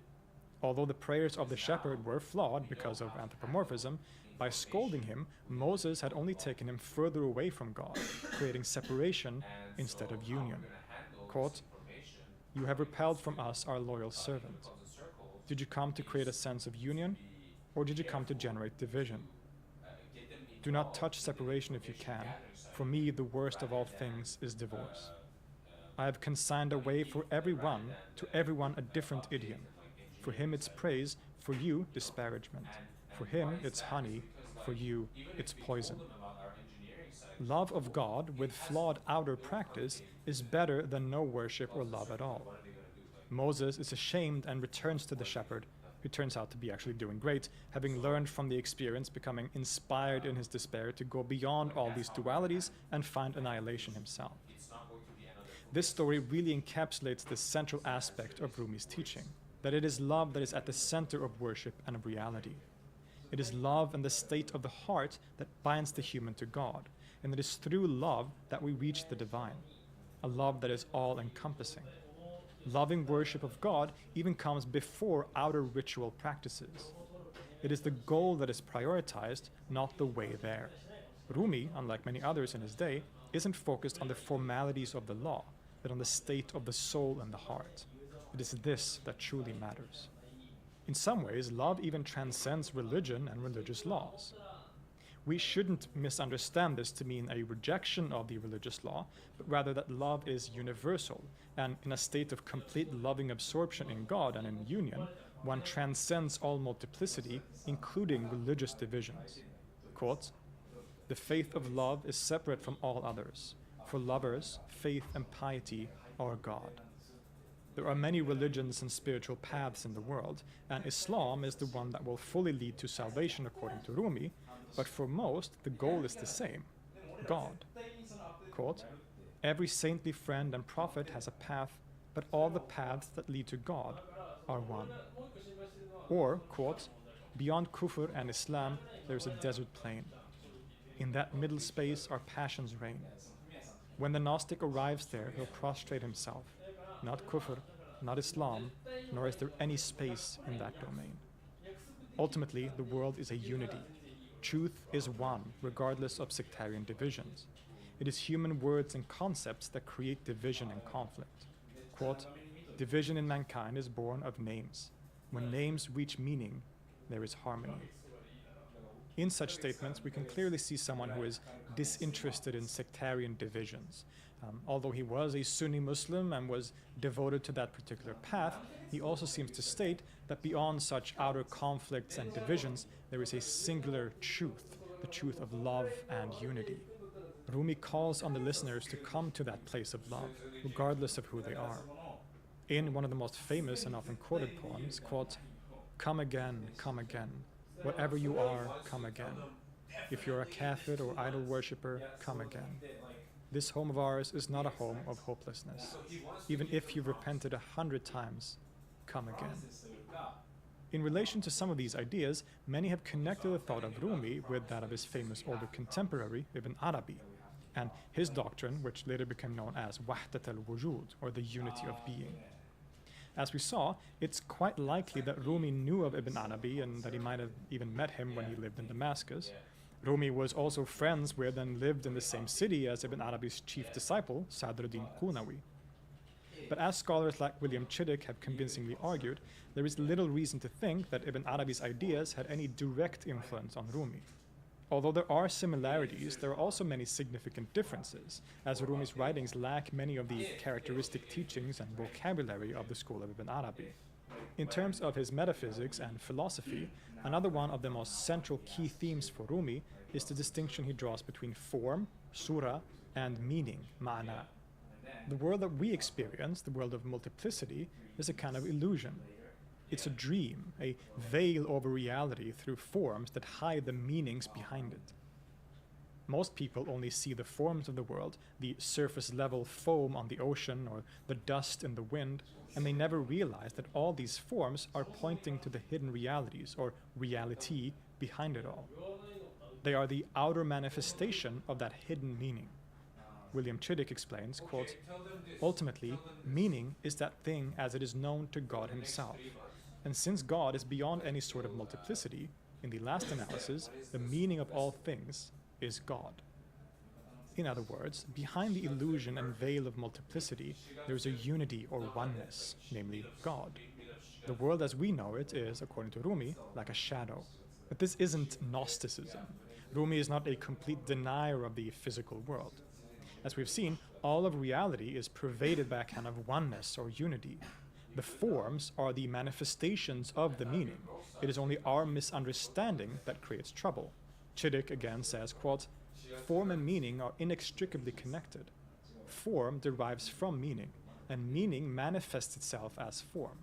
Although the prayers of the shepherd were flawed because of anthropomorphism, by scolding him, Moses had only taken him further away from God, creating separation instead of union. Quote, "You have repelled from us our loyal servant. Did you come to create a sense of union, or did you come to generate division? Do not touch separation if you can. For me, the worst of all things is divorce. I have consigned a way for everyone, to everyone a different idiom. For him it's praise, for you disparagement. For him it's honey, for you it's poison. Love of God with flawed outer practice is better than no worship or love at all. Moses is ashamed and returns to the shepherd, who turns out to be actually doing great, having learned from the experience, becoming inspired in his despair to go beyond all these dualities and find annihilation himself. This story really encapsulates the central aspect of Rumi's teaching, that it is love that is at the center of worship and of reality. It is love and the state of the heart that binds the human to God, and it is through love that we reach the divine, a love that is all-encompassing. Loving worship of God even comes before outer ritual practices. It is the goal that is prioritized, not the way there. Rumi, unlike many others in his day, isn't focused on the formalities of the law, but on the state of the soul and the heart. It is this that truly matters. In some ways, love even transcends religion and religious laws. We shouldn't misunderstand this to mean a rejection of the religious law, but rather that love is universal, and in a state of complete loving absorption in God and in union, one transcends all multiplicity, including religious divisions. Quote, "The faith of love is separate from all others. For lovers, faith and piety are God." There are many religions and spiritual paths in the world, and Islam is the one that will fully lead to salvation according to Rumi, but for most, the goal is the same, God. Quote, "Every saintly friend and prophet has a path, but all the paths that lead to God are one." Or, quote, "Beyond Kufr and Islam, there is a desert plain. In that middle space our passions reign. When the Gnostic arrives there, he'll prostrate himself. Not Kufr, not Islam, nor is there any space in that domain. Ultimately, the world is a unity. Truth is one, regardless of sectarian divisions. It is human words and concepts that create division and conflict. Quote, "Division in mankind is born of names. When names reach meaning, there is harmony." In such statements, we can clearly see someone who is disinterested in sectarian divisions. Although he was a Sunni Muslim and was devoted to that particular path, he also seems to state that beyond such outer conflicts and divisions, there is a singular truth, the truth of love and unity. Rumi calls on the listeners to come to that place of love, regardless of who they are. In one of the most famous and often quoted poems, quote, come again, whatever you are, come again. If you're a kafir or idol worshipper, come again. This home of ours is not a home of hopelessness. Even if you've repented 100 times, come again. In relation to some of these ideas, many have connected the thought of Rumi with that of his famous older contemporary, Ibn Arabi, and his doctrine, which later became known as Wahdat al-Wujud, or the unity of being. As we saw, it's quite likely that Rumi knew of Ibn Arabi and that he might have even met him when he lived in Damascus. Rumi was also friends with and lived in the same city as Ibn Arabi's chief disciple, Sadruddin Qunawi. But as scholars like William Chittick have convincingly argued, there is little reason to think that Ibn Arabi's ideas had any direct influence on Rumi. Although there are similarities, there are also many significant differences, as Rumi's writings lack many of the characteristic teachings and vocabulary of the school of Ibn Arabi. In terms of his metaphysics and philosophy, another one of the most central key themes for Rumi is the distinction he draws between form, surah, and meaning, ma'na. The world that we experience, the world of multiplicity, is a kind of illusion. It's a dream, a veil over reality through forms that hide the meanings behind it. Most people only see the forms of the world, the surface-level foam on the ocean or the dust in the wind, and they never realize that all these forms are pointing to the hidden realities, or reality, behind it all. They are the outer manifestation of that hidden meaning. William Chittick explains, quote, ultimately, meaning is that thing as it is known to God himself. And since God is beyond any sort of multiplicity, in the last analysis, the meaning of all things is God. In other words, behind the illusion and veil of multiplicity, there is a unity or oneness, namely God. The world as we know it is, according to Rumi, like a shadow. But this isn't Gnosticism. Rumi is not a complete denier of the physical world. As we've seen, all of reality is pervaded by a kind of oneness or unity. The forms are the manifestations of the meaning. It is only our misunderstanding that creates trouble. Chiddick again says, quote, "Form and meaning are inextricably connected. Form derives from meaning, and meaning manifests itself as form.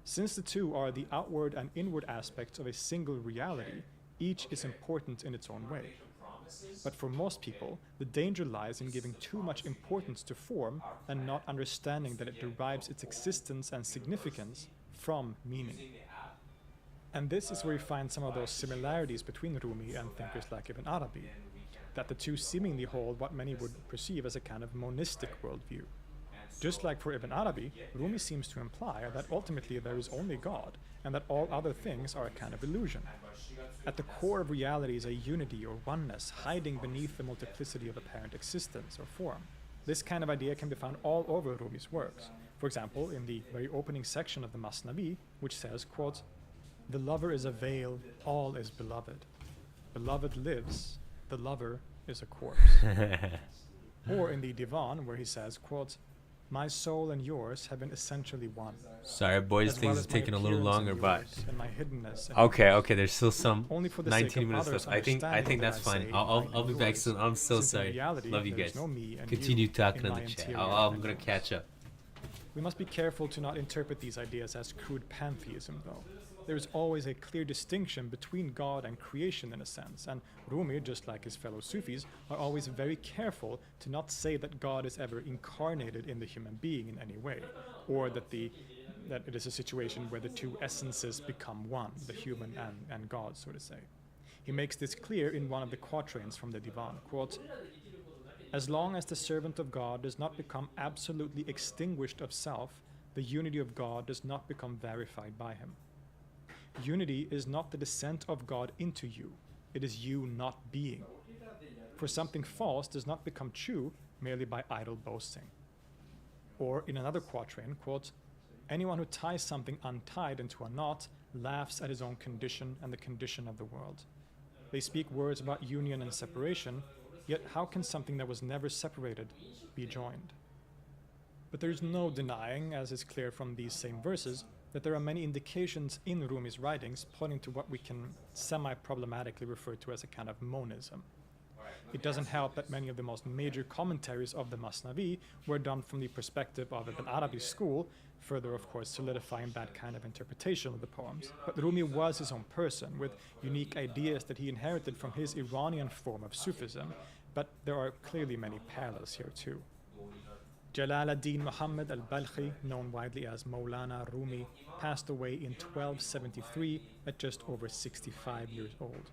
Since the two are the outward and inward aspects of a single reality, each is important in its own way. But for most people, the danger lies in giving too much importance to form and not understanding that it derives its existence and significance from meaning." And this is where we find some of those similarities between Rumi and thinkers like Ibn Arabi, that the two seemingly hold what many would perceive as a kind of monistic worldview. Just like for Ibn Arabi, Rumi seems to imply that ultimately there is only God, and that all other things are a kind of illusion. At the core of reality is a unity or oneness hiding beneath the multiplicity of apparent existence or form. This kind of idea can be found all over Rumi's works. For example, in the very opening section of the Masnavi, which says, quote, "The lover is a veil, all is beloved. Beloved lives, the lover is a corpse." Or in the Divan, where he says, quote, "My soul and yours have been essentially one. Sorry, boys, as well things as are my taking a little appearance longer, and but yours, and my hiddenness and okay, there's still some only for the 19 sake of minutes others' left. I think understanding that's that I fine. say I'll mine be and back yours, soon. I'm so since in sorry. reality Love you there is guys. no me and Continue you talking in in my the chat. interior I'm and gonna yours. catch up. We must be careful to not interpret these ideas as crude pantheism, though. There is always a clear distinction between God and creation in a sense, and Rumi, just like his fellow Sufis, are always very careful to not say that God is ever incarnated in the human being in any way, or that it is a situation where the two essences become one, the human and God, so to say. He makes this clear in one of the quatrains from the Divan, quote, "As long as the servant of God does not become absolutely extinguished of self, the unity of God does not become verified by him. Unity is not the descent of God into you, it is you not being. For something false does not become true merely by idle boasting." Or in another quatrain, quote, "Anyone who ties something untied into a knot laughs at his own condition and the condition of the world. They speak words about union and separation, yet how can something that was never separated be joined?" But there is no denying, as is clear from these same verses, that there are many indications in Rumi's writings pointing to what we can semi-problematically refer to as a kind of monism. It doesn't help that many of the most major commentaries of the Masnavi were done from the perspective of Ibn Arabi's school, further of course solidifying that kind of interpretation of the poems. But Rumi was his own person, with unique ideas that he inherited from his Iranian form of Sufism, but there are clearly many parallels here too. Jalal ad-Din Muhammad al-Balkhi, known widely as Maulana Rumi, passed away in 1273 at just over 65 years old.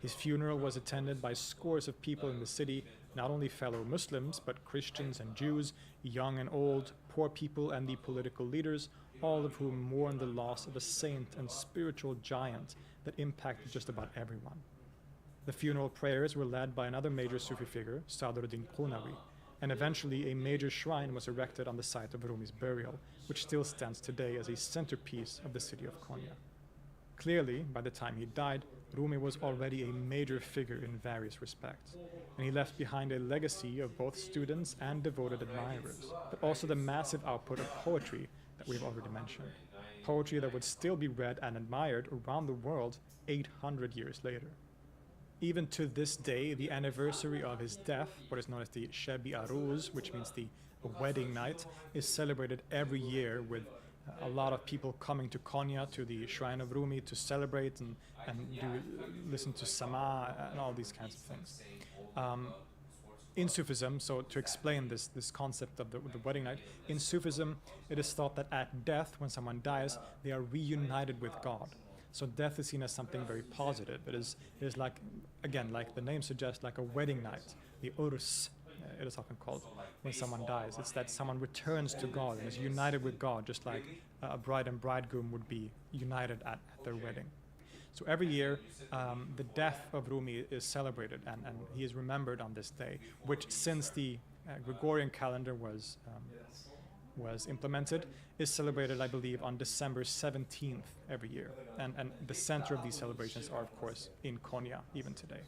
His funeral was attended by scores of people in the city, not only fellow Muslims, but Christians and Jews, young and old, poor people and the political leaders, all of whom mourned the loss of a saint and spiritual giant that impacted just about everyone. The funeral prayers were led by another major Sufi figure, Sadruddin Qunawi, and eventually a major shrine was erected on the site of Rumi's burial, which still stands today as a centerpiece of the city of Konya. Clearly, by the time he died, Rumi was already a major figure in various respects, and he left behind a legacy of both students and devoted admirers, but also the massive output of poetry that we've already mentioned. Poetry that would still be read and admired around the world 800 years later. Even to this day, the anniversary of his death, what is known as the Sheb-i Aruz, which means the wedding night, is celebrated every year with a lot of people coming to Konya, to the shrine of Rumi, to celebrate and listen to Sama and all these kinds of things. In Sufism, so to explain this concept of the wedding night, in Sufism, it is thought that at death, when someone dies, they are reunited with God. So death is seen as something very positive. It is like, again, like the name suggests, like a wedding night, the urs, it is often called, when someone dies. It's that someone returns to God and is united with God, just like a bride and bridegroom would be united at their wedding. So every year, the death of Rumi is celebrated, and he is remembered on this day, which since the Gregorian calendar was was implemented is celebrated, I believe, on December 17th every year. And the center of these celebrations are, of course, in Konya, even today.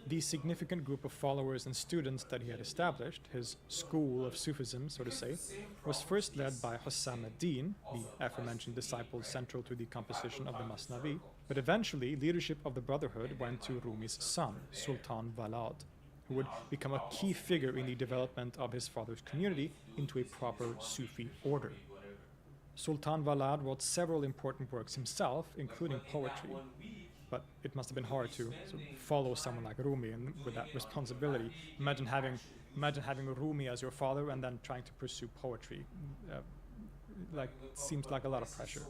The significant group of followers and students that he had established, his school of Sufism, so to say, was first led by Hussam ad-Din, the aforementioned disciple central to the composition of the Masnavi, but eventually leadership of the Brotherhood went to Rumi's son, Sultan Valad, who would become a key figure in the development of his father's community into a proper Sufi order. Sultan Valad wrote several important works himself, including poetry, but it must have been hard to sort of follow someone like Rumi and with that responsibility. Imagine having Rumi as your father and then trying to pursue poetry. Seems like a lot of pressure.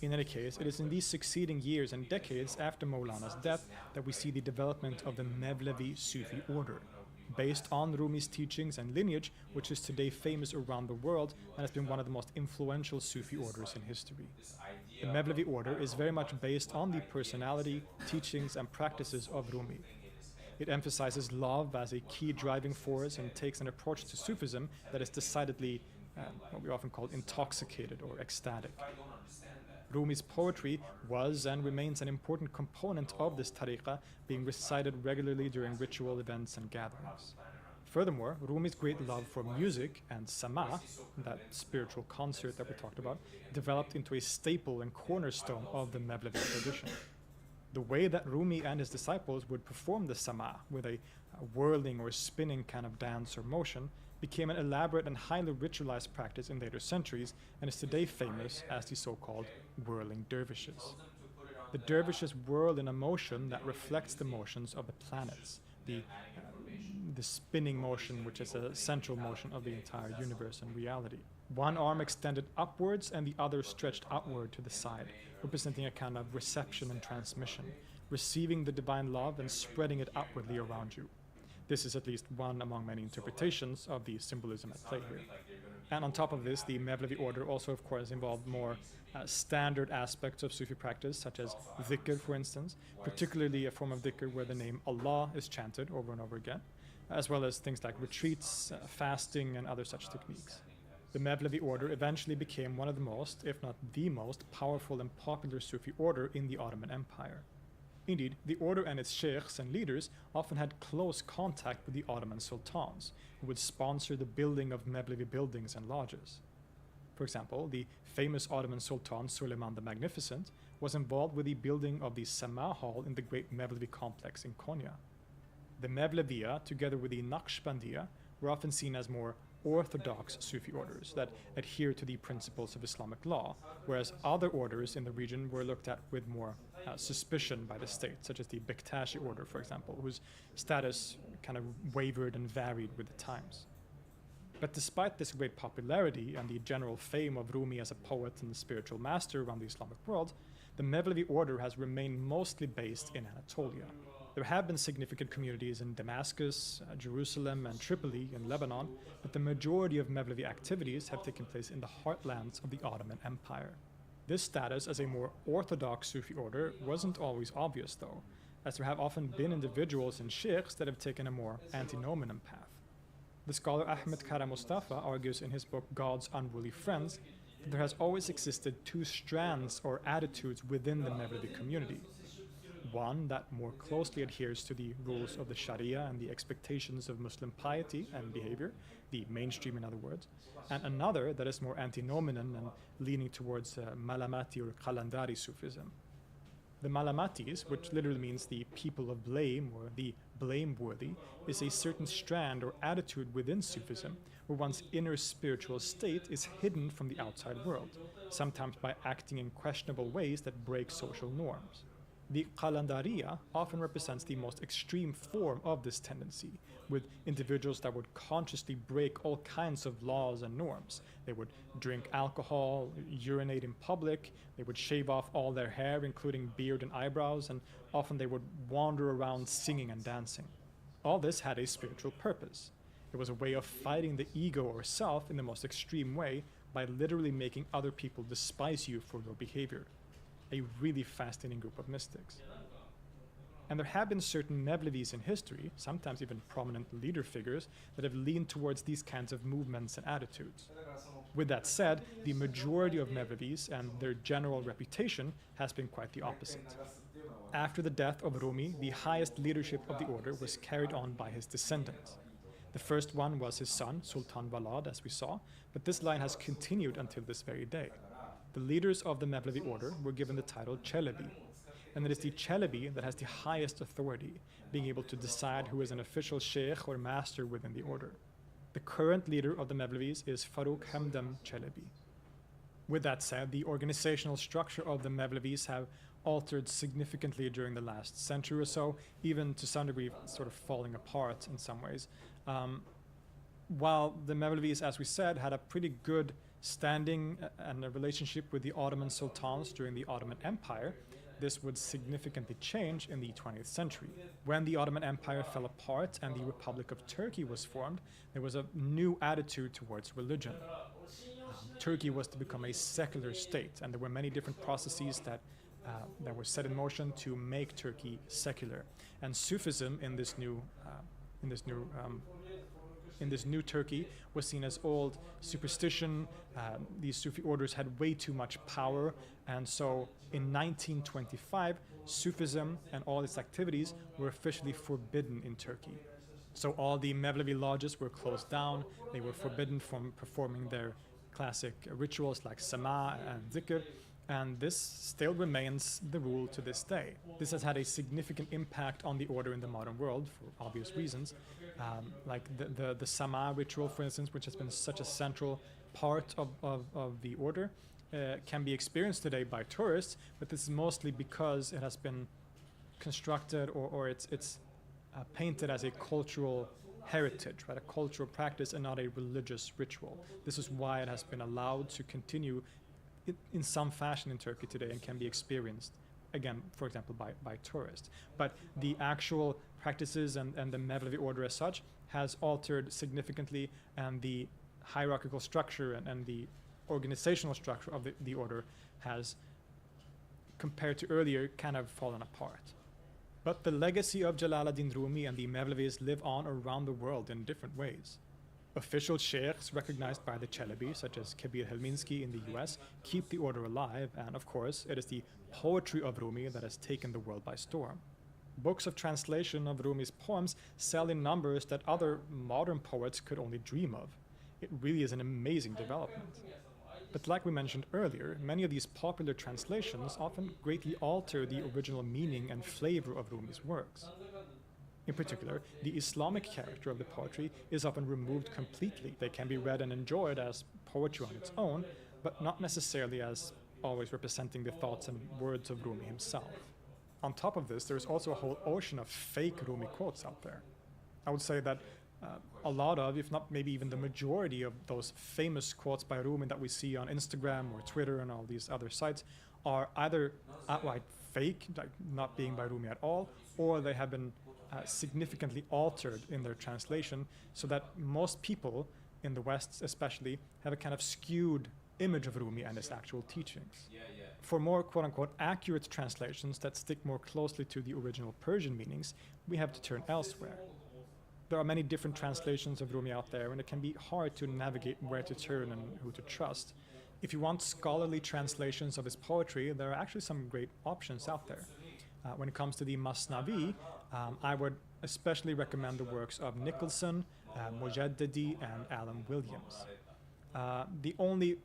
In any case, it is in these succeeding years and decades after Maulana's death that we see the development of the Mevlevi Sufi order, based on Rumi's teachings and lineage, which is today famous around the world and has been one of the most influential Sufi orders in history. The Mevlevi order is very much based on the personality, teachings, and practices of Rumi. It emphasizes love as a key driving force and takes an approach to Sufism that is decidedly what we often call intoxicated or ecstatic. Rumi's poetry was and remains an important component of this tariqah, being recited regularly during ritual events and gatherings. Furthermore, Rumi's great love for music and sama, that spiritual concert that we talked about, developed into a staple and cornerstone of the Mevlevi tradition. The way that Rumi and his disciples would perform the sama with a whirling or spinning kind of dance or motion became an elaborate and highly ritualized practice in later centuries and is today famous as the so-called whirling dervishes. The dervishes whirl in a motion that reflects the motions of the planets, the spinning motion, which is a central motion of the entire universe and reality. One arm extended upwards and the other stretched outward to the side, representing a kind of reception and transmission, receiving the divine love and spreading it outwardly around you. This is at least one among many interpretations of the symbolism at play here. And on top of this, the Mevlevi order also, of course, involved more standard aspects of Sufi practice, such as dhikr, for instance, particularly a form of dhikr where the name Allah is chanted over and over again, as well as things like retreats, fasting, and other such techniques. The Mevlevi order eventually became one of the most, if not the most, powerful and popular Sufi order in the Ottoman Empire. Indeed, the order and its sheikhs and leaders often had close contact with the Ottoman sultans, who would sponsor the building of Mevlevi buildings and lodges. For example, the famous Ottoman Sultan Suleiman the Magnificent was involved with the building of the Sama Hall in the great Mevlevi complex in Konya. The Mevleviya, together with the Naqshbandiya, were often seen as more orthodox Sufi orders that adhere to the principles of Islamic law, whereas other orders in the region were looked at with more suspicion by the state, such as the Bektashi order, for example, whose status kind of wavered and varied with the times. But despite this great popularity and the general fame of Rumi as a poet and spiritual master around the Islamic world, the Mevlevi order has remained mostly based in Anatolia. There have been significant communities in Damascus, Jerusalem, and Tripoli in Lebanon, but the majority of Mevlevi activities have taken place in the heartlands of the Ottoman Empire. This status as a more orthodox Sufi order wasn't always obvious, though, as there have often been individuals and sheikhs that have taken a more antinomian path. The scholar Ahmed Kara Mustafa argues in his book God's Unruly Friends that there has always existed two strands or attitudes within the Mevlevi community. One that more closely adheres to the rules of the Sharia and the expectations of Muslim piety and behavior, the mainstream in other words, and another that is more antinomian and leaning towards Malamati or Qalandari Sufism. The Malamatis, which literally means the people of blame or the blameworthy, is a certain strand or attitude within Sufism where one's inner spiritual state is hidden from the outside world, sometimes by acting in questionable ways that break social norms. The Qalandariya often represents the most extreme form of this tendency, with individuals that would consciously break all kinds of laws and norms. They would drink alcohol, urinate in public, they would shave off all their hair, including beard and eyebrows, and often they would wander around singing and dancing. All this had a spiritual purpose. It was a way of fighting the ego or self in the most extreme way by literally making other people despise you for your behavior. A really fascinating group of mystics. And there have been certain Mevlevis in history, sometimes even prominent leader figures, that have leaned towards these kinds of movements and attitudes. With that said, the majority of Mevlevis and their general reputation has been quite the opposite. After the death of Rumi, the highest leadership of the order was carried on by his descendants. The first one was his son, Sultan Valad, as we saw, but this line has continued until this very day. The leaders of the Mevlevi order were given the title Çelebi, and it is the Çelebi that has the highest authority, being able to decide who is an official sheikh or master within the order. The current leader of the Mevlevis is Faruk Hamdam Çelebi. With that said, the organizational structure of the Mevlevis have altered significantly during the last century or so, even to some degree sort of falling apart in some ways. While the Mevlevis, as we said, had a pretty good standing and a relationship with the Ottoman sultans during the Ottoman Empire, this would significantly change in the 20th century. When the Ottoman Empire fell apart and the Republic of Turkey was formed, there was a new attitude towards religion. Turkey was to become a secular state, and there were many different processes that were set in motion to make Turkey secular. And Sufism in this new Turkey was seen as old superstition. These Sufi orders had way too much power, and so in 1925, Sufism and all its activities were officially forbidden in Turkey. So all the Mevlevi lodges were closed down. They were forbidden from performing their classic rituals like sama and zikr, and this still remains the rule to this day. This has had a significant impact on the order in the modern world for obvious reasons. Like the sama ritual, for instance, which has been such a central part of the order, can be experienced today by tourists, but this is mostly because it has been constructed or it's painted as a cultural heritage, right? A cultural practice and not a religious ritual. This is why it has been allowed to continue in some fashion in Turkey today and can be experienced, again, for example, by tourists. But the actual practices and the Mevlevi order as such has altered significantly, and the hierarchical structure and the organizational structure of the order has, compared to earlier, kind of fallen apart. But the legacy of Jalaluddin Rumi and the Mevlevis live on around the world in different ways. Official sheikhs recognized by the Çelebi, such as Kabir Helminski in the US, keep the order alive, and of course, it is the poetry of Rumi that has taken the world by storm. Books of translation of Rumi's poems sell in numbers that other modern poets could only dream of. It really is an amazing development. But like we mentioned earlier, many of these popular translations often greatly alter the original meaning and flavor of Rumi's works. In particular, the Islamic character of the poetry is often removed completely. They can be read and enjoyed as poetry on its own, but not necessarily as always representing the thoughts and words of Rumi himself. On top of this, there's also a whole ocean of fake Rumi quotes out there. I would say that a lot of, if not maybe even the majority of those famous quotes by Rumi that we see on Instagram or Twitter and all these other sites are either outright fake, like not being by Rumi at all, or they have been significantly altered in their translation so that most people in the West especially have a kind of skewed image of Rumi and his actual teachings. For more quote-unquote accurate translations that stick more closely to the original Persian meanings, we have to turn elsewhere. There are many different translations of Rumi out there, and it can be hard to navigate where to turn and who to trust. If you want scholarly translations of his poetry, there are actually some great options out there. When it comes to the Masnavi, I would especially recommend the works of Nicholson, Mojaddedi, and Alan Williams. The only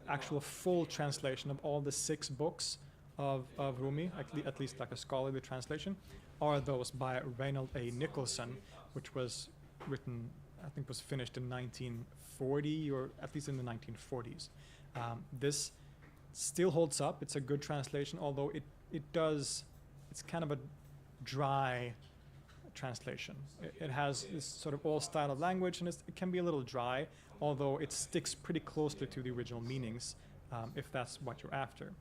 actual full translation of all the 6 books of Rumi, at least like a scholarly translation, are those by Reynold A. Nicholson, which was written, I think was finished in 1940, or at least in the 1940s. This still holds up. It's a good translation, although it's kind of a dry translation. It has this sort of old style of language, and it can be a little dry, although it sticks pretty closely to the original meanings, if that's what you're after.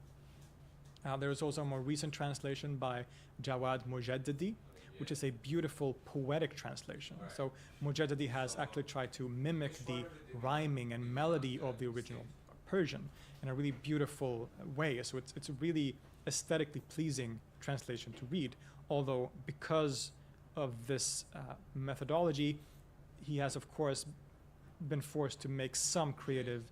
There is also a more recent translation by Jawad Mojaddedi, which is a beautiful poetic translation. So Mojaddedi has actually tried to mimic the rhyming and melody of the original Persian in a really beautiful way. So it's a really aesthetically pleasing translation to read. Although because of this methodology, he has of course been forced to make some creative,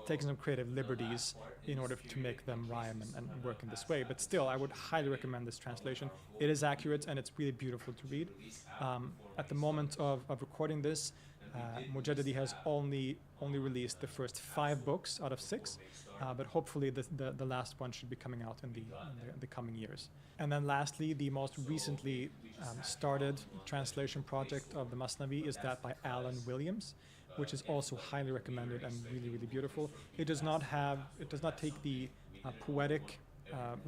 take some creative liberties in order to make them rhyme and work in this way. But still, I would highly recommend this translation. It is accurate and it's really beautiful to read. At the moment of recording this, Mujaddadi has only released the first 5 books out of 6, but hopefully the last one should be coming out in the coming years. And then lastly, the most recently started translation project of the Masnavi is that by Alan Williams, which is also highly recommended and really, really beautiful. It does not take the poetic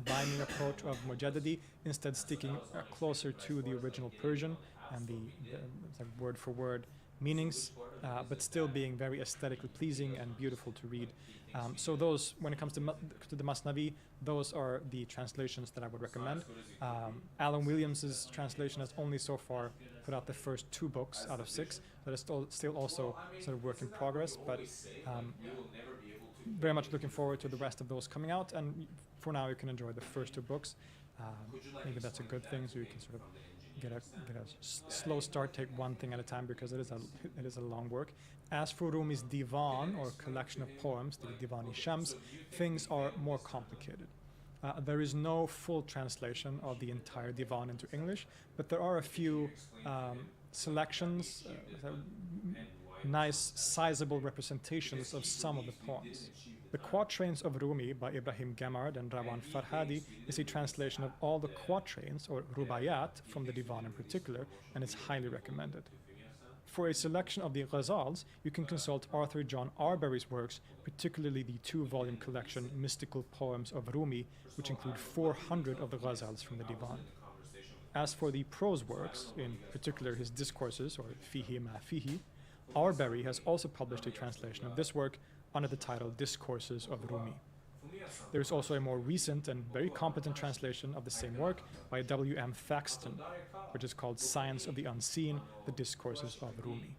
rhyming approach of Mujaddadi, instead sticking closer to the original Persian and the word for word meanings, but still being very aesthetically pleasing and beautiful to read. So those, when it comes to the Masnavi, those are the translations that I would recommend. Alan Williams's translation has only so far put out the first 2 books out of 6. That is still also sort of work in progress, but very much looking forward to the rest of those coming out. And for now, you can enjoy the first 2 books. Maybe that's a good thing, so you can sort of get a slow start, take one thing at a time, because it is a long work. As for Rumi's Divan, or collection of poems, the Divan-i-Shams, things are more complicated. There is no full translation of the entire Divan into English, but there are a few selections, nice sizable representations of some of the poems. The Quatrains of Rumi by Ibrahim Gamard and Rawan Farhadi is a translation of all the quatrains, or rubayat, from the Divan in particular, and is highly recommended. For a selection of the ghazals, you can consult Arthur John Arbery's works, particularly the 2-volume collection Mystical Poems of Rumi, which include 400 of the ghazals from the Divan. As for the prose works, in particular his discourses, or Fihi ma Fihi, Arbery has also published a translation of this work under the title Discourses of Rumi. There is also a more recent and very competent translation of the same work by W.M. Thaxton, which is called Science of the Unseen, the Discourses of Rumi.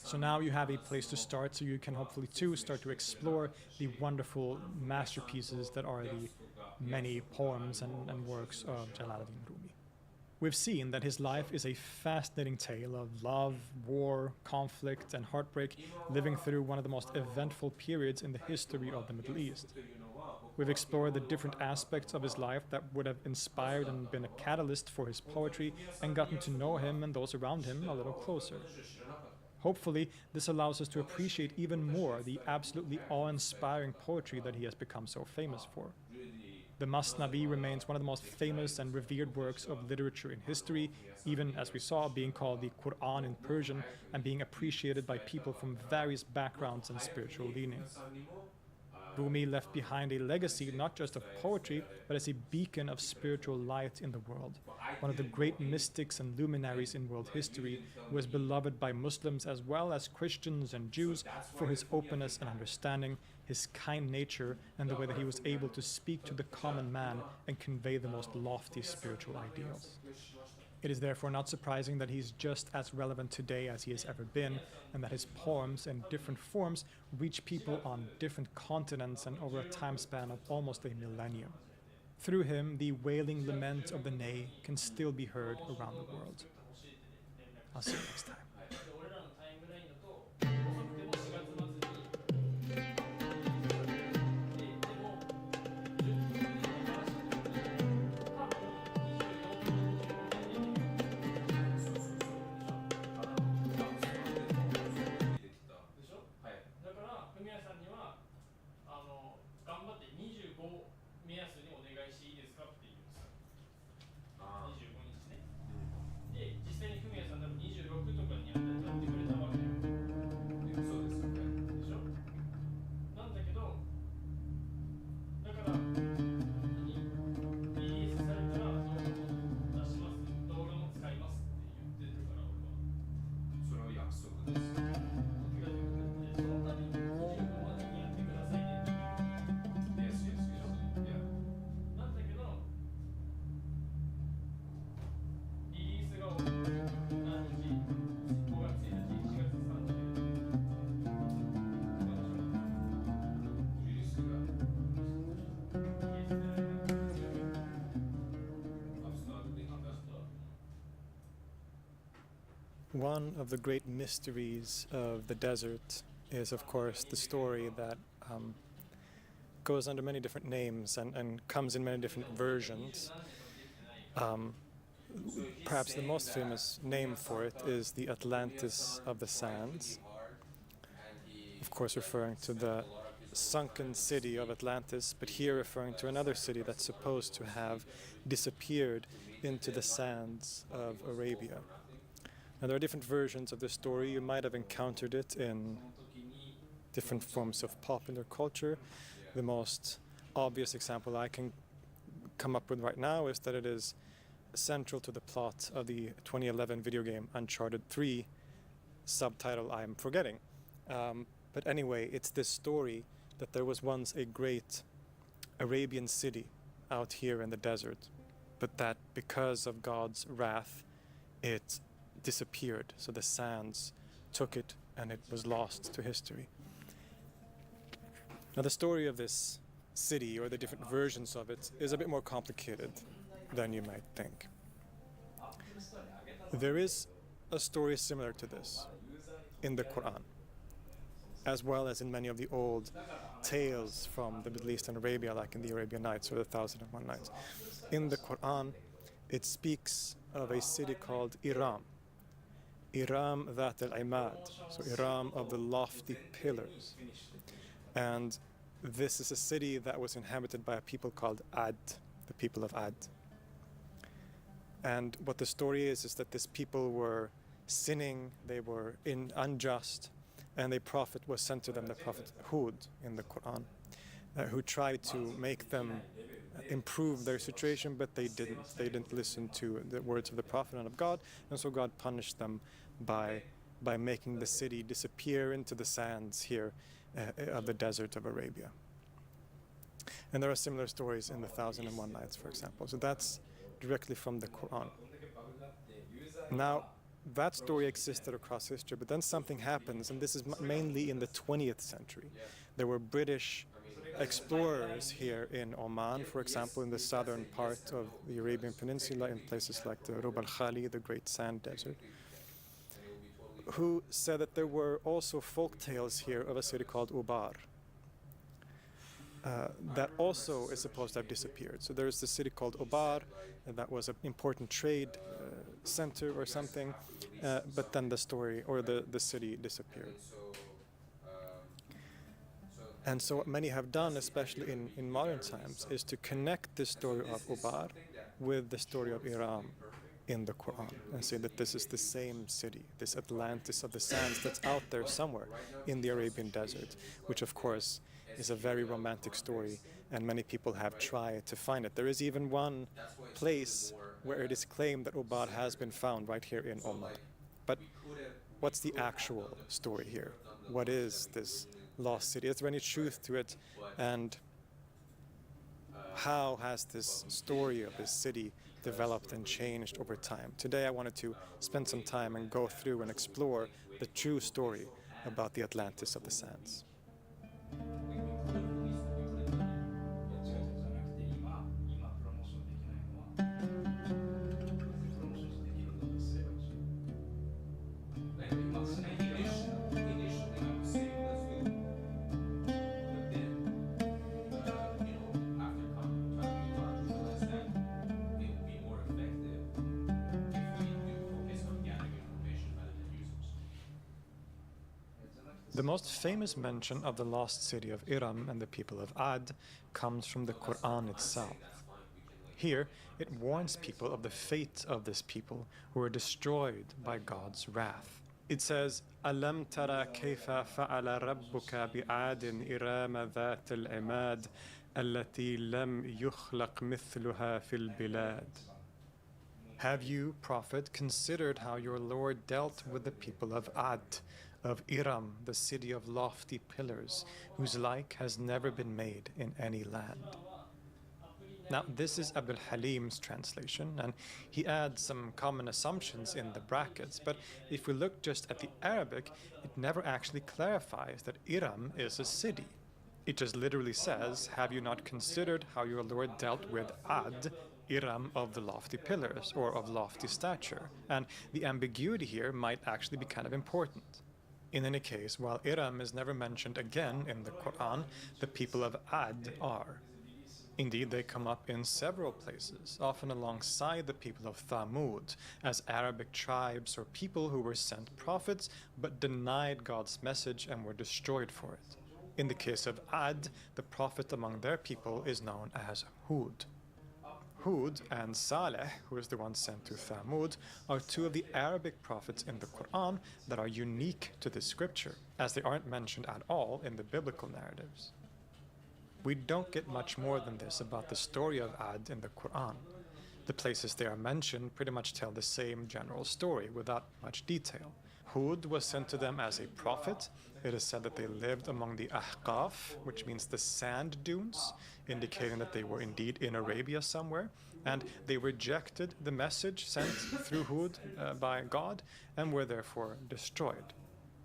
So now you have a place to start, so you can hopefully too start to explore the wonderful masterpieces that are the many poems and works of Jalaluddin Rumi. We've seen that his life is a fascinating tale of love, war, conflict, and heartbreak, living through one of the most eventful periods in the history of the Middle East. We've explored the different aspects of his life that would have inspired and been a catalyst for his poetry, and gotten to know him and those around him a little closer. Hopefully, this allows us to appreciate even more the absolutely awe-inspiring poetry that he has become so famous for. The Masnavi remains one of the most famous and revered works of literature in history, even, as we saw, being called the Quran in Persian and being appreciated by people from various backgrounds and spiritual leanings. Rumi left behind a legacy not just of poetry, but as a beacon of spiritual light in the world, one of the great mystics and luminaries in world history, who was beloved by Muslims as well as Christians and Jews for his openness and understanding, his kind nature, and the way that he was able to speak to the common man and convey the most lofty spiritual ideals. It is therefore not surprising that he's just as relevant today as he has ever been, and that his poems in different forms reach people on different continents and over a time span of almost a millennium. Through him, the wailing lament of the Ney can still be heard around the world. I'll see you next time. One of the great mysteries of the desert is, of course, the story that goes under many different names and comes in many different versions. Perhaps the most famous name for it is the Atlantis of the Sands, of course referring to the sunken city of Atlantis, but here referring to another city that's supposed to have disappeared into the sands of Arabia. Now there are different versions of the story. You might have encountered it in different forms of popular culture. The most obvious example I can come up with right now is that it is central to the plot of the 2011 video game Uncharted 3, subtitle I am forgetting. But anyway, it's this story that there was once a great Arabian city out here in the desert, but that because of God's wrath, it disappeared. So the sands took it and it was lost to history. Now the story of this city, or the different versions of it, is a bit more complicated than you might think. There is a story similar to this in the Quran, as well as in many of the old tales from the Middle East and Arabia, like in the Arabian Nights or the 1001 Nights. In the Quran, it speaks of a city called Iram. Iram Dhat al-Imad, so Iram of the lofty pillars. And this is a city that was inhabited by a people called Ad, the people of Ad. And what the story is that this people were sinning, they were unjust, and a prophet was sent to them, the prophet Hud in the Quran, who tried to make them improve their situation, but they didn't. They didn't listen to the words of the prophet and of God, and so God punished them by making the city disappear into the sands here of the desert of Arabia. And there are similar stories in the 1001 Nights, for example. So that's directly from the Quran. Now, that story existed across history, but then something happens, and this is mainly in the 20th century. There were British explorers here in Oman, for example, in the southern part of the Arabian Peninsula, in places like the Rub al-Khali, the Great Sand Desert, who said that there were also folk tales here of a city called Ubar that also is supposed to have disappeared. So there's the city called Ubar that was an important trade center or something, but then the story or the city disappeared. And so what many have done, especially in modern times, is to connect the story of Ubar with the story of Iram in the Quran and say that this is the same city, this Atlantis of the sands that's out there somewhere in the Arabian desert, which of course is a very romantic story, and many people have tried to find it. There is even one place where it is claimed that Ubar has been found right here in Oman. But what's the actual story here? What is this lost city? Is there any truth to it? And how has this story of this city developed and changed over time? Today I wanted to spend some time and go through and explore the true story about the Atlantis of the sands. The most famous mention of the lost city of Iram and the people of Ad comes from the Quran itself. Here, it warns people of the fate of this people who were destroyed by God's wrath. It says, أَلَمْ تَرَى كَيْفَ فَعَلَ رَبُّكَ بِعَادٍ إِرَامَ ذَاتِ الْعِمَادِ الَّتِي لَمْ يُخْلَقْ مِثْلُهَا فِي الْبِلَادِ. Have you, Prophet, considered how your Lord dealt with the people of Ad, of Iram, the city of lofty pillars, whose like has never been made in any land? Now, this is Abdul Halim's translation, and he adds some common assumptions in the brackets, but if we look just at the Arabic, it never actually clarifies that Iram is a city. It just literally says, have you not considered how your Lord dealt with Ad, Iram of the lofty pillars or of lofty stature, and the ambiguity here might actually be kind of important. In any case, while Iram is never mentioned again in the Quran, the people of Ad are. Indeed, they come up in several places, often alongside the people of Thamud, as Arabic tribes or people who were sent prophets but denied God's message and were destroyed for it. In the case of Ad, the prophet among their people is known as Hud. Hud and Saleh, who is the one sent to Thamud, are two of the Arabic prophets in the Quran that are unique to this scripture, as they aren't mentioned at all in the biblical narratives. We don't get much more than this about the story of Ad in the Quran. The places they are mentioned pretty much tell the same general story without much detail. Hud was sent to them as a prophet. It is said that they lived among the Ahqaf, which means the sand dunes, indicating that they were indeed in Arabia somewhere, and they rejected the message sent through Hud by God and were therefore destroyed.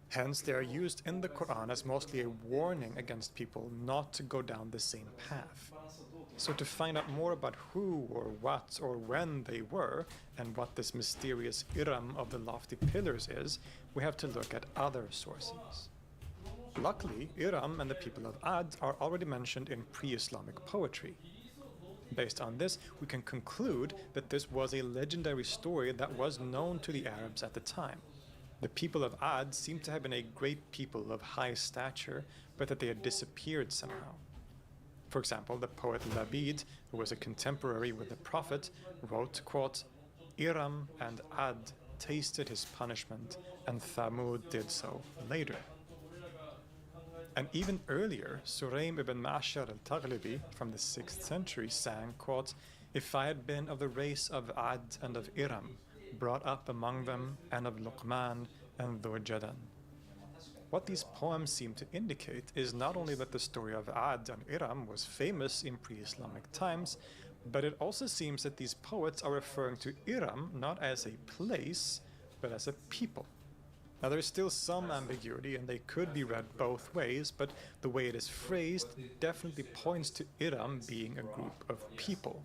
Hence, they are used in the Quran as mostly a warning against people not to go down the same path. So to find out more about who or what or when they were, and what this mysterious Iram of the lofty pillars is, we have to look at other sources. Luckily, Iram and the people of Ad are already mentioned in pre-Islamic poetry. Based on this, we can conclude that this was a legendary story that was known to the Arabs at the time. The people of Ad seem to have been a great people of high stature, but that they had disappeared somehow. For example, the poet Labid, who was a contemporary with the Prophet, wrote, quote, "Iram and Ad tasted his punishment, and Thamud did so later." And even earlier, Suraym ibn Ma'shar al-Taghlibi from the 6th century sang, quote, "If I had been of the race of Ad and of Iram, brought up among them, and of Luqman and Dhul-Jadan." What these poems seem to indicate is not only that the story of Ad and Iram was famous in pre-Islamic times, but it also seems that these poets are referring to Iram not as a place, but as a people. Now there's still some ambiguity and they could be read both ways, but the way it is phrased definitely points to Iram being a group of people.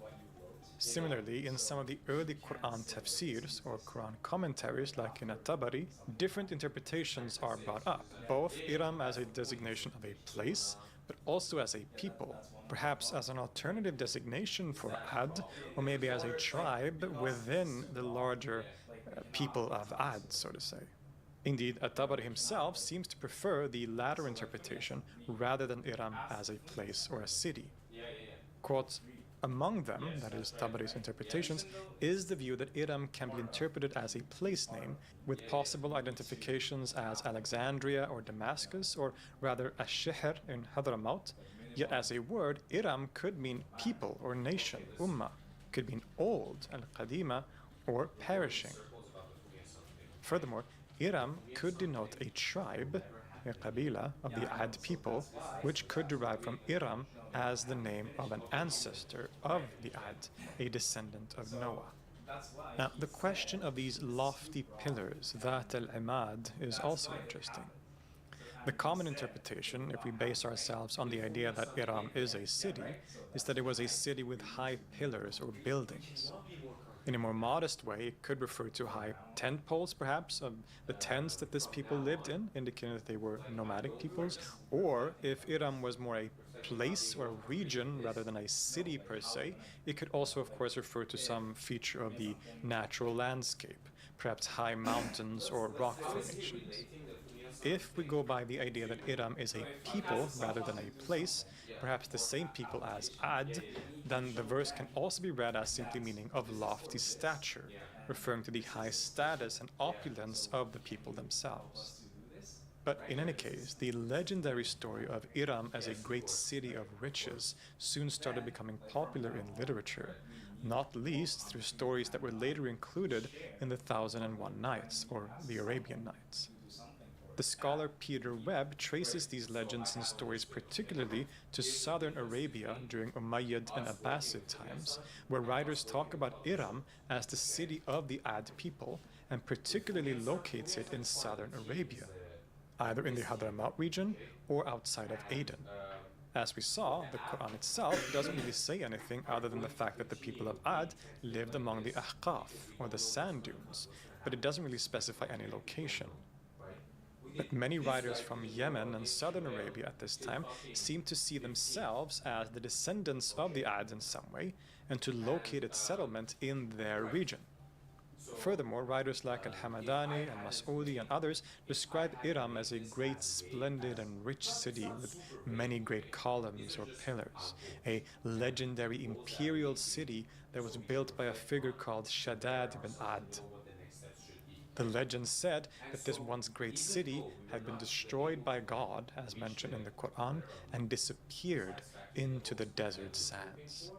Similarly, in some of the early Quran tafsirs or Quran commentaries like in At-Tabari, different interpretations are brought up, both Iram as a designation of a place, but also as a people, perhaps as an alternative designation for Ad, or maybe as a tribe within the larger people of Ad, so to say. Indeed, At-Tabari himself seems to prefer the latter interpretation rather than Iram as a place or a city. Quote, "Among them," that is Tabari's interpretations, is the view that Iram can be interpreted as a place name, with possible identifications as Alexandria or Damascus, or rather Ash-Shihr in Hadramaut. Yet as a word, Iram could mean people or nation, ummah, could mean old, al-Qadima, or perishing. Furthermore, Iram could denote a tribe, a qabila of the Ad people, which could derive from Iram as the name of an ancestor of the Ad, a descendant of Noah. Now, the question of these lofty pillars, Dhat al-Imad, is also interesting. The common interpretation, if we base ourselves on the idea that Iram is a city, is that it was a city with high pillars or buildings. In a more modest way, it could refer to high tent poles, perhaps, of the tents that this people lived in, indicating that they were nomadic peoples. Or, if Iram was more a place or a region rather than a city per se, it could also, of course, refer to some feature of the natural landscape, perhaps high mountains or rock formations. If we go by the idea that Iram is a people rather than a place, perhaps the same people as Ad, then the verse can also be read as simply meaning of lofty stature, referring to the high status and opulence of the people themselves. But in any case, the legendary story of Iram as a great city of riches soon started becoming popular in literature, not least through stories that were later included in the 1001 Nights, or the Arabian Nights. The scholar Peter Webb traces these legends and stories particularly to southern Arabia during Umayyad and Abbasid times, where writers talk about Iram as the city of the Ad people, and particularly locates it in southern Arabia, either in the Hadramaut region or outside of Aden. As we saw, the Quran itself doesn't really say anything other than the fact that the people of Ad lived among the Ahqaf, or the sand dunes, but it doesn't really specify any location. But many writers from Yemen and southern Arabia at this time seem to see themselves as the descendants of the Ads in some way, and to locate its settlement in their region. Furthermore, writers like Al-Hamadani and Mas'udi and others describe Iram as a great, splendid, and rich city with many great columns or pillars, a legendary imperial city that was built by a figure called Shaddad ibn Ad. The legend said that this once great city had been destroyed by God, as mentioned in the Quran, and disappeared into the desert sands.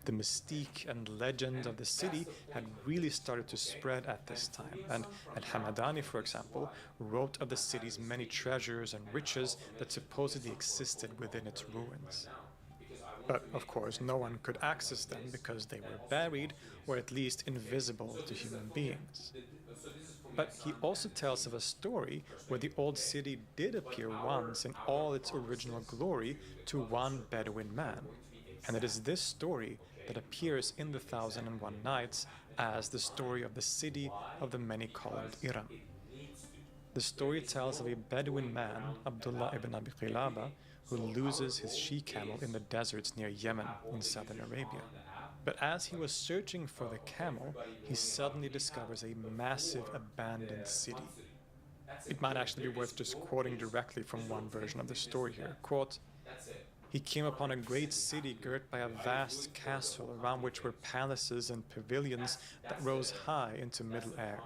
The mystique and legend of the city had really started to spread at this time, and Al-Hamadani, for example, wrote of the city's many treasures and riches that supposedly existed within its ruins. But, of course, no one could access them because they were buried, or at least invisible to human beings. But he also tells of a story where the old city did appear once in all its original glory to one Bedouin man. And it is this story that appears in the 1001 Nights as the story of the city of the many-columned Iram. The story tells of a Bedouin man, Abdullah ibn Abi Qilaba, who loses his she-camel in the deserts near Yemen in southern Arabia. But as he was searching for the camel, he suddenly discovers a massive abandoned city. It might actually be worth just quoting directly from one version of the story here. Quote, "He came upon a great city girt by a vast castle around which were palaces and pavilions that rose high into middle air.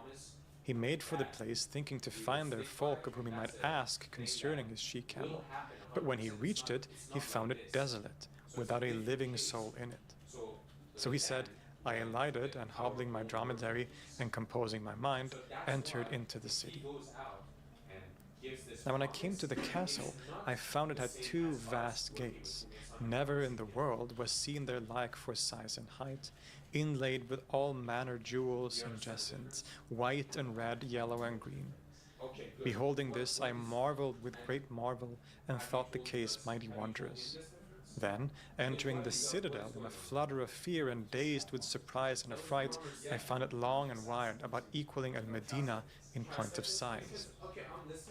He made for the place, thinking to find there folk of whom he might ask concerning his she-camel. But when he reached it, he found it desolate, without a living soul in it. So he said, I alighted, and hobbling my dromedary and composing my mind, entered into the city. Now when I came to the castle, I found it had two vast gates. Never in the world was seen their like for size and height, inlaid with all manner jewels and jacinths, white and red, yellow and green. Beholding this, I marveled with great marvel, and thought the case mighty wondrous. Then, entering the citadel in a flutter of fear and dazed with surprise and affright, I found it long and wide, about equaling Al-Medina in point of size.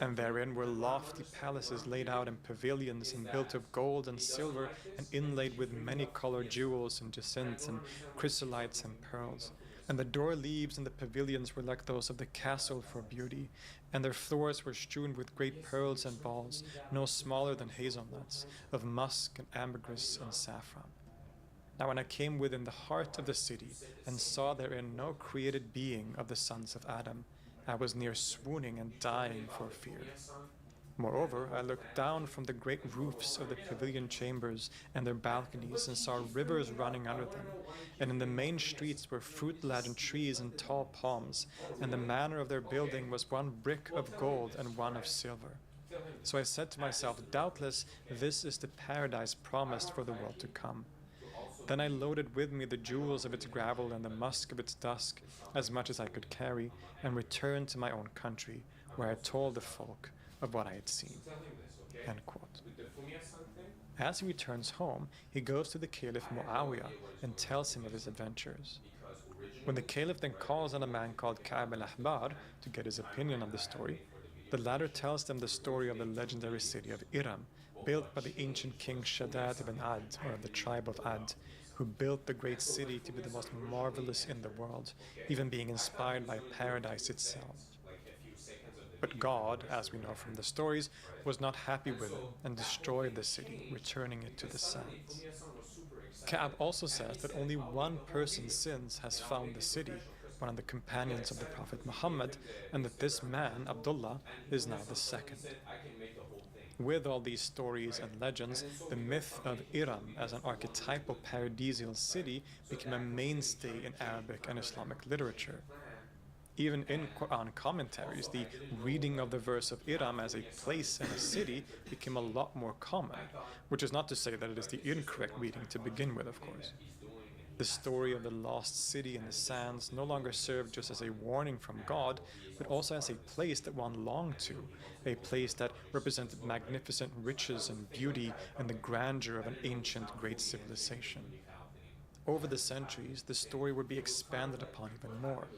And therein were lofty palaces laid out in pavilions and built of gold and silver and inlaid with many-colored jewels and jacinths and chrysolites and pearls. And the door-leaves in the pavilions were like those of the castle for beauty, and their floors were strewn with great pearls and balls, no smaller than hazelnuts, of musk and ambergris and saffron. Now when I came within the heart of the city, and saw therein no created being of the sons of Adam, I was near swooning and dying for fear. Moreover, I looked down from the great roofs of the pavilion chambers and their balconies, and saw rivers running under them, and in the main streets were fruit-laden trees and tall palms, and the manner of their building was one brick of gold and one of silver. So I said to myself, doubtless this is the paradise promised for the world to come. Then I loaded with me the jewels of its gravel and the musk of its dusk, as much as I could carry, and returned to my own country, where I told the folk of what I had seen." End quote. As he returns home, he goes to the Caliph Muawiyah and tells him of his adventures. When the Caliph then calls on a man called Ka'b al-Ahbar to get his opinion on the story, the latter tells them the story of the legendary city of Iram, built by the ancient king Shaddad ibn Ad, or of the tribe of Ad, who built the great city to be the most marvelous in the world, even being inspired by paradise itself. But God, as we know from the stories, was not happy with it and destroyed the city, returning it to the sands. Ka'b also says that only one person since has found the city, one of the companions of the Prophet Muhammad, and that this man, Abdullah, is now the second. With all these stories and legends, the myth of Iram as an archetypal paradisial city became a mainstay in Arabic and Islamic literature. Even in Quran commentaries, the reading of the verse of Iram as a place and a city became a lot more common, which is not to say that it is the incorrect reading to begin with, of course. The story of the lost city in the sands no longer served just as a warning from God, but also as a place that one longed to, a place that represented magnificent riches and beauty and the grandeur of an ancient great civilization. Over the centuries, the story would be expanded upon even more.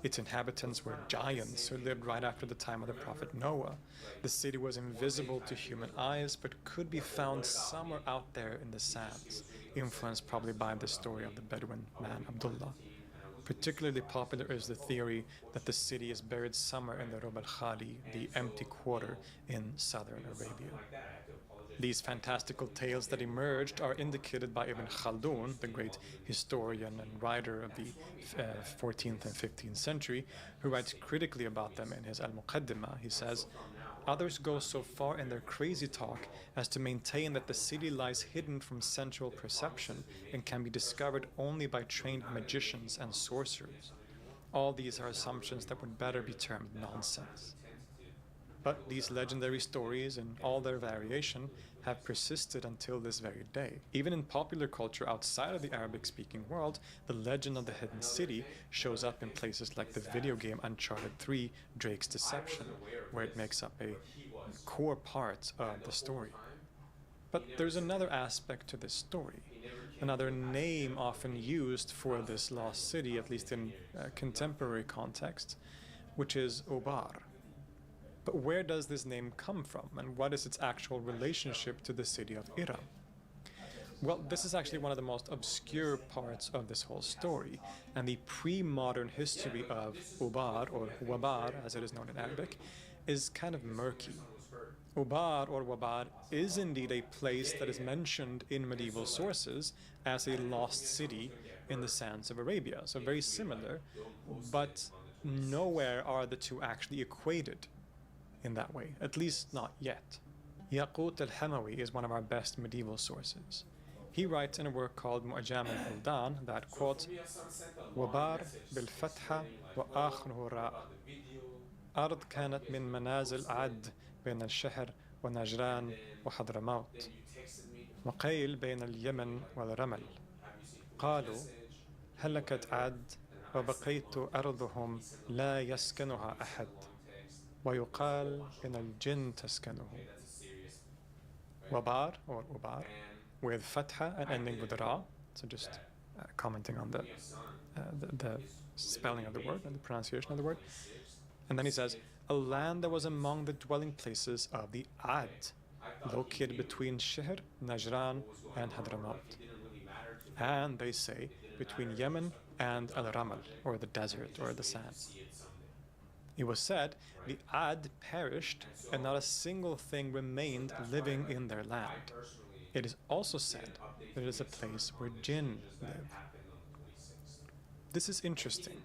Its inhabitants were giants who lived right after the time of the prophet Noah. The city was invisible to human eyes, but could be found somewhere out there in the sands, influenced probably by the story of the Bedouin man Abdullah. Particularly popular is the theory that the city is buried somewhere in the Rub al-Khali, the empty quarter in southern Arabia. These fantastical tales that emerged are indicated by Ibn Khaldun, the great historian and writer of the 14th and 15th century, who writes critically about them in his Al-Muqaddimah. He says, "Others go so far in their crazy talk as to maintain that the city lies hidden from sensual perception and can be discovered only by trained magicians and sorcerers. All these are assumptions that would better be termed nonsense." But these legendary stories, in all their variation, have persisted until this very day. Even in popular culture outside of the Arabic-speaking world, the legend of the hidden city shows up in places like the video game Uncharted 3: Drake's Deception, where it makes up a core part of the story. But there's another aspect to this story, another name often used for this lost city, at least in contemporary context, which is Obar. But where does this name come from, and what is its actual relationship to the city of Iram? Well, this is actually one of the most obscure parts of this whole story, and the pre-modern history of Ubar, or Wabar as it is known in Arabic, is kind of murky. Ubar, or Wabar, is indeed a place that is mentioned in medieval sources as a lost city in the sands of Arabia, so very similar, but nowhere are the two actually equated in that way, at least not yet. Yaqut al-Hamawi is one of our best medieval sources. He writes in a work called Mu'jam al-Buldan that, quote, "Wabar bil-fatha wa akhruhu ra' أرض كانت من منازل عد بين الشهر ونجران وحضرموت وقيل بين اليمن والرمل قالوا هلكت عد وبقيت أرضهم لا يسكنها أحد ويقال إن الجن تسكنه." Wabar, or Ubar, with fatha and ending with ra, so just commenting on the spelling of the word and the pronunciation of the word. And then he says, "A land that was among the dwelling places of the Ad, located between Shihr, Najran, and Hadramaut. And they say, between Yemen and Al-Ramal, or the desert, or the sands. It was said the Ad perished and not a single thing remained living in their land. It is also said that it is a place where jinn live." This is interesting.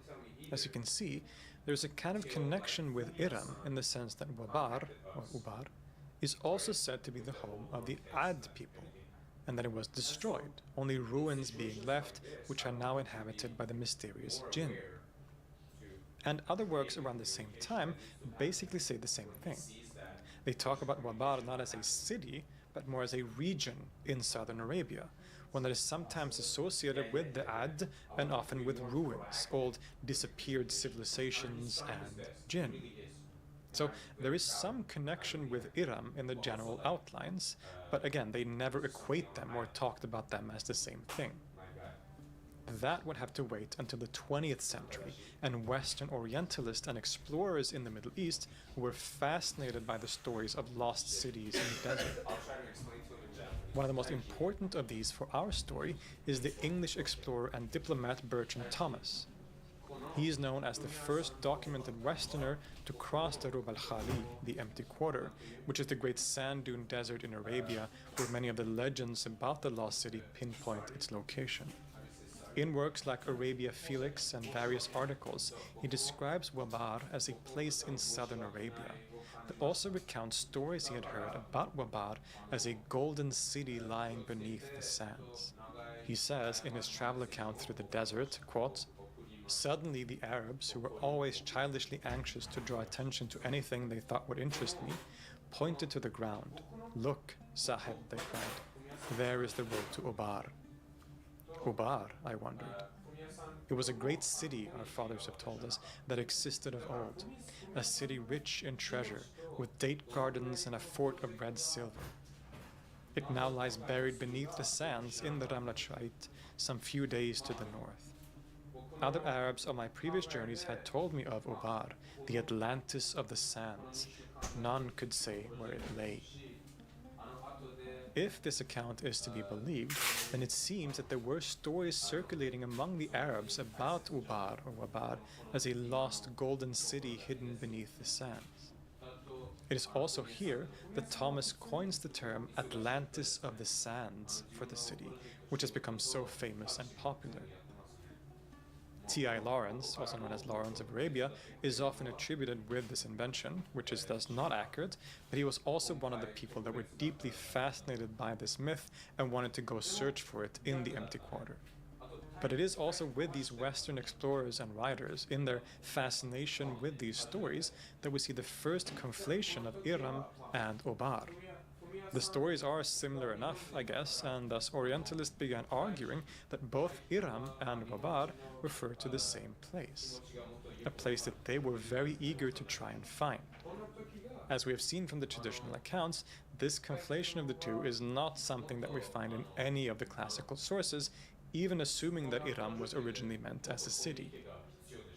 As you can see, there's a kind of connection with Iram in the sense that Wabar, or Ubar, is also said to be the home of the Ad people, and that it was destroyed, only ruins being left, which are now inhabited by the mysterious jinn. And other works around the same time basically say the same thing. They talk about Wabar not as a city, but more as a region in southern Arabia, one that is sometimes associated with the Ad and often with ruins, old disappeared civilizations and jinn. So there is some connection with Iram in the general outlines, but again, they never equate them or talked about them as the same thing. That would have to wait until the 20th century, and Western Orientalists and explorers in the Middle East were fascinated by the stories of lost cities in the desert. One of the most important of these for our story is the English explorer and diplomat Bertrand Thomas. He is known as the first documented Westerner to cross the Rub al-Khali, the empty quarter, which is the great sand dune desert in Arabia where many of the legends about the lost city pinpoint its location. In works like Arabia Felix and various articles, he describes Wabar as a place in southern Arabia, but also recounts stories he had heard about Wabar as a golden city lying beneath the sands. He says in his travel account through the desert, quote, "Suddenly the Arabs, who were always childishly anxious to draw attention to anything they thought would interest me, pointed to the ground. 'Look, Sahib,' they cried, 'there is the road to Obar.' Ubar, I wondered. It was a great city, our fathers have told us, that existed of old. A city rich in treasure, with date gardens and a fort of red silver. It now lies buried beneath the sands in the Ramlachait, some few days to the north. Other Arabs on my previous journeys had told me of Ubar, the Atlantis of the sands. None could say where it lay. If this account is to be believed, then it seems that there were stories circulating among the Arabs about Ubar or Wabar as a lost golden city hidden beneath the sands. It is also here that Thomas coins the term Atlantis of the Sands for the city, which has become so famous and popular. T.I. Lawrence, also known as Lawrence of Arabia, is often attributed with this invention, which is thus not accurate, but he was also one of the people that were deeply fascinated by this myth and wanted to go search for it in the empty quarter. But it is also with these Western explorers and writers, in their fascination with these stories, that we see the first conflation of Iram and Ubar. The stories are similar enough, I guess, and thus Orientalists began arguing that both Iram and Wabar refer to the same place, a place that they were very eager to try and find. As we have seen from the traditional accounts, this conflation of the two is not something that we find in any of the classical sources, even assuming that Iram was originally meant as a city.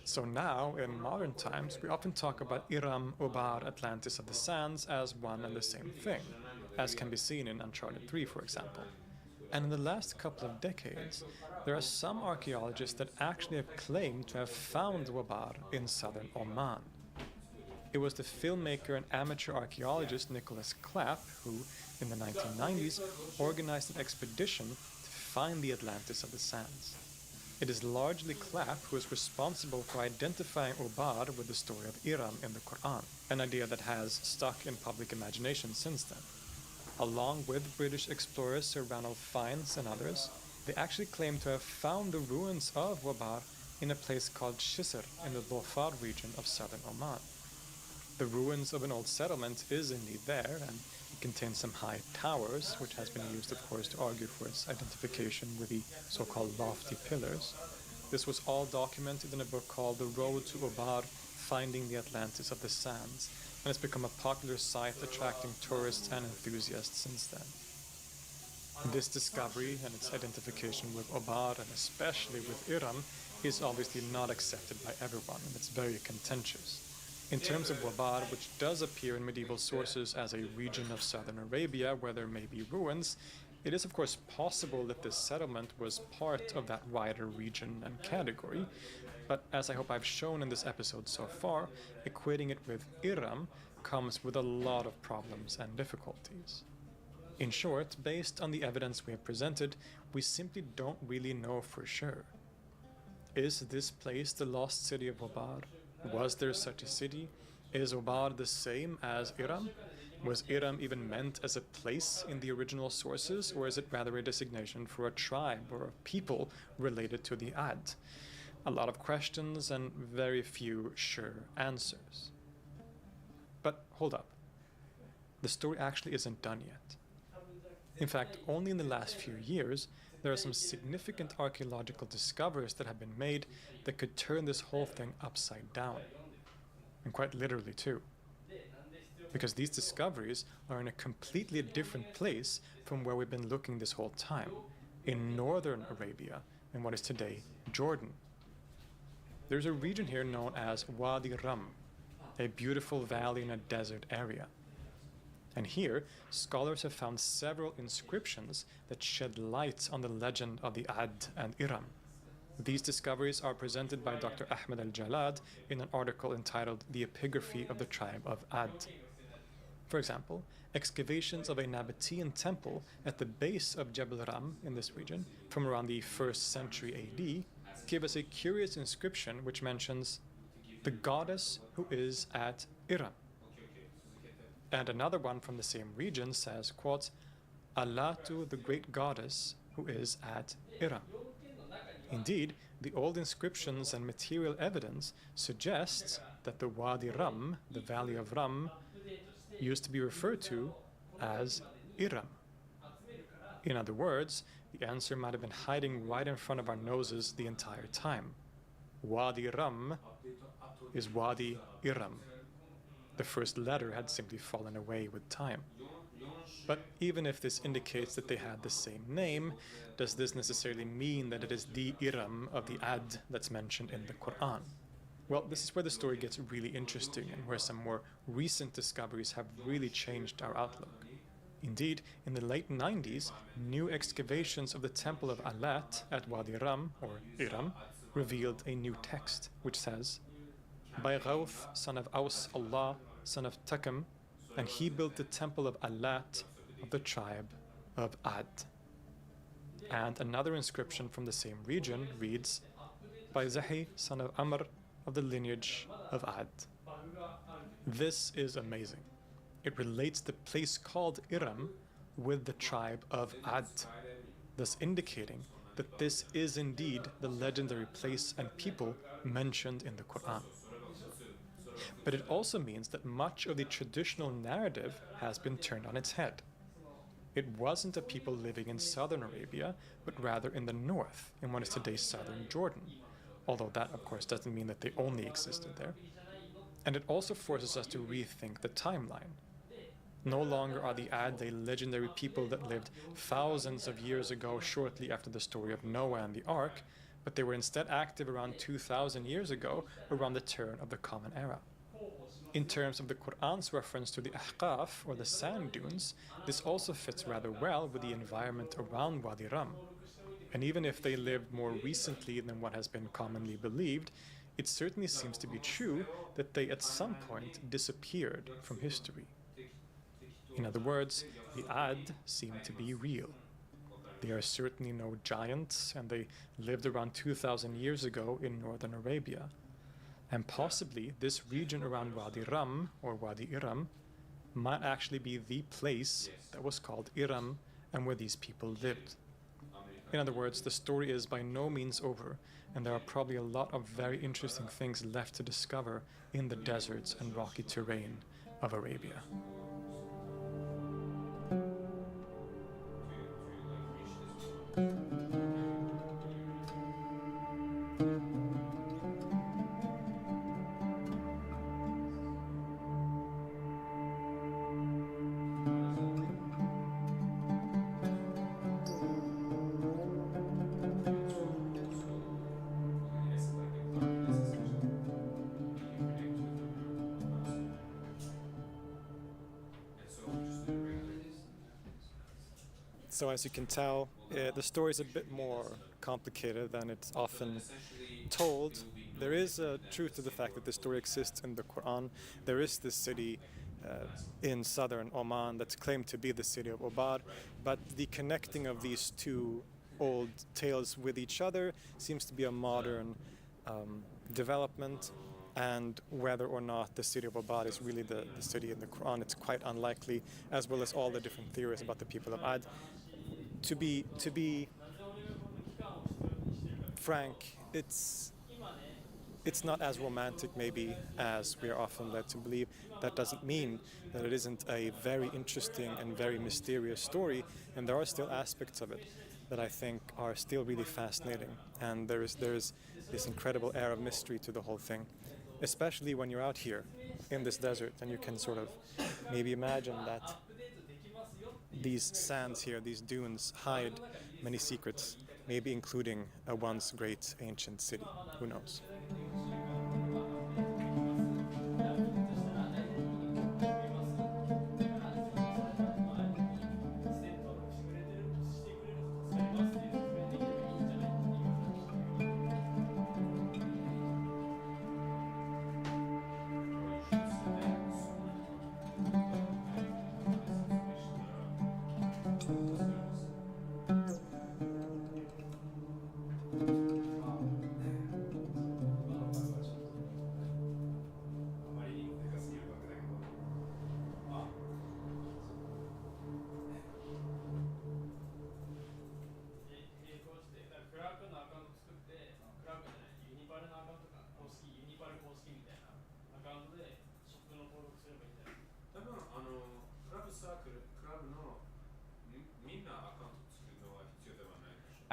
So now, in modern times, we often talk about Iram, Ubar, Atlantis of the Sands as one and the same thing, as can be seen in Uncharted 3, for example. And in the last couple of decades, there are some archaeologists that actually have claimed to have found Wabar in southern Oman. It was the filmmaker and amateur archaeologist Nicholas Clapp who, in the 1990s, organized an expedition to find the Atlantis of the Sands. It is largely Clapp who is responsible for identifying Ubar with the story of Iram in the Quran, an idea that has stuck in public imagination since then. Along with British explorers Sir Ranulph Fiennes and others, they actually claim to have found the ruins of Wabar in a place called Shisr in the Dhofar region of southern Oman. The ruins of an old settlement is indeed there, and it contains some high towers, which has been used, of course, to argue for its identification with the so-called lofty pillars. This was all documented in a book called The Road to Ubar, Finding the Atlantis of the Sands, and it's become a popular site attracting tourists and enthusiasts since then. This discovery and its identification with Ubar, and especially with Iram, is obviously not accepted by everyone, and it's very contentious. In terms of Wabar, which does appear in medieval sources as a region of southern Arabia where there may be ruins, it is of course possible that this settlement was part of that wider region and category, but as I hope I've shown in this episode so far, equating it with Iram comes with a lot of problems and difficulties. In short, based on the evidence we have presented, we simply don't really know for sure. Is this place the lost city of Wabar? Was there such a city? Is Ubar the same as Iram? Was Iram even meant as a place in the original sources, or is it rather a designation for a tribe or a people related to the Ad? A lot of questions and very few sure answers. But hold up. The story actually isn't done yet. In fact, only in the last few years, there are some significant archaeological discoveries that have been made that could turn this whole thing upside down. And quite literally too. Because these discoveries are in a completely different place from where we've been looking this whole time, in northern Arabia, in what is today Jordan. There's a region here known as Wadi Rum, a beautiful valley in a desert area. And here, scholars have found several inscriptions that shed light on the legend of the Ad and Iram. These discoveries are presented by Dr. Ahmed Al-Jalad in an article entitled The Epigraphy of the Tribe of Ad. For example, excavations of a Nabatean temple at the base of Jebel Ram in this region from around the 1st century AD give us a curious inscription which mentions the goddess who is at Iram. And another one from the same region says, quote, Alatu, the great goddess who is at Iram. Indeed, the old inscriptions and material evidence suggests that the Wadi Ram, the valley of Ram, used to be referred to as Iram. In other words, the answer might have been hiding right in front of our noses the entire time. Wadi Rum is Wadi Iram. The first letter had simply fallen away with time. But even if this indicates that they had the same name, does this necessarily mean that it is the Iram of the Ad that's mentioned in the Quran? Well, this is where the story gets really interesting and where some more recent discoveries have really changed our outlook. Indeed, in the late 90s, new excavations of the temple of Alat at Wadi Ram, or Iram, revealed a new text, which says, by Ghawth, son of Aus Allah, son of Takam, and he built the temple of Alat of the tribe of Ad. And another inscription from the same region reads, by Zahi, son of Amr, of the lineage of Ad. This is amazing. It relates the place called Iram with the tribe of Ad, thus indicating that this is indeed the legendary place and people mentioned in the Quran. But it also means that much of the traditional narrative has been turned on its head. It wasn't a people living in southern Arabia, but rather in the north, in what is today southern Jordan, although that, of course, doesn't mean that they only existed there. And it also forces us to rethink the timeline. No longer are the Ad a legendary people that lived thousands of years ago, shortly after the story of Noah and the Ark, but they were instead active around 2,000 years ago, around the turn of the Common Era. In terms of the Quran's reference to the Ahqaf, or the sand dunes, this also fits rather well with the environment around Wadi Ram. And even if they lived more recently than what has been commonly believed, it certainly seems to be true that they at some point disappeared from history. In other words, the Ad seem to be real. They are certainly no giants, and they lived around 2,000 years ago in northern Arabia. And possibly this region around Wadi Ram, or Wadi Iram, might actually be the place that was called Iram and where these people lived. In other words, the story is by no means over, and there are probably a lot of very interesting things left to discover in the deserts and rocky terrain of Arabia. So as you can tell, the story is a bit more complicated than it's often told. There is a truth to the fact that the story exists in the Quran. There is this city in southern Oman that's claimed to be the city of Obar, but the connecting of these two old tales with each other seems to be a modern development. And whether or not the city of Obar is really the city in the Quran, it's quite unlikely, as well as all the different theories about the people of Ad. To be frank, it's not as romantic maybe as we are often led to believe. That doesn't mean that it isn't a very interesting and very mysterious story, and there are still aspects of it that I think are still really fascinating. And there is this incredible air of mystery to the whole thing, especially when you're out here in this desert and you can sort of maybe imagine that these sands here, these dunes, hide many secrets, maybe including a once great ancient city. Who knows?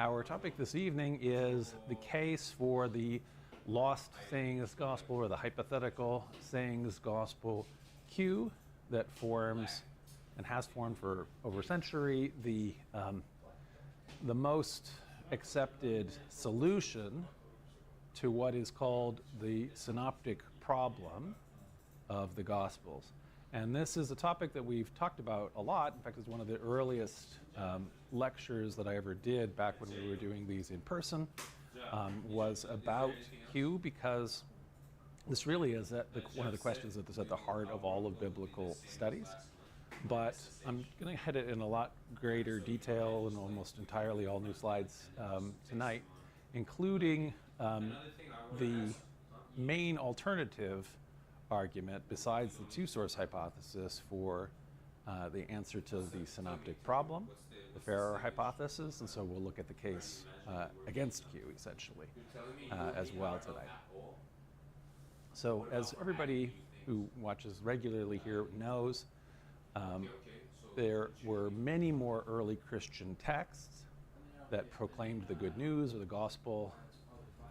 our topic this evening is the case for the lost sayings gospel, or the hypothetical sayings gospel Q, that forms and has formed for over a century the most accepted solution to what is called the synoptic problem of the Gospels. And this is a topic that we've talked about a lot. In fact, it's one of the earliest lectures that I ever did back when we were doing these in person, was about Q, because this really is one of the questions that is at the heart of all of biblical studies. But I'm going to hit it in a lot greater detail and almost entirely all new slides tonight, including the main alternative argument besides the two-source hypothesis for the answer to the synoptic problem, the Farrer hypothesis, and so we'll look at the case against Q, essentially, as well tonight. So as everybody who watches regularly here knows, there were many more early Christian texts that proclaimed the good news or the gospel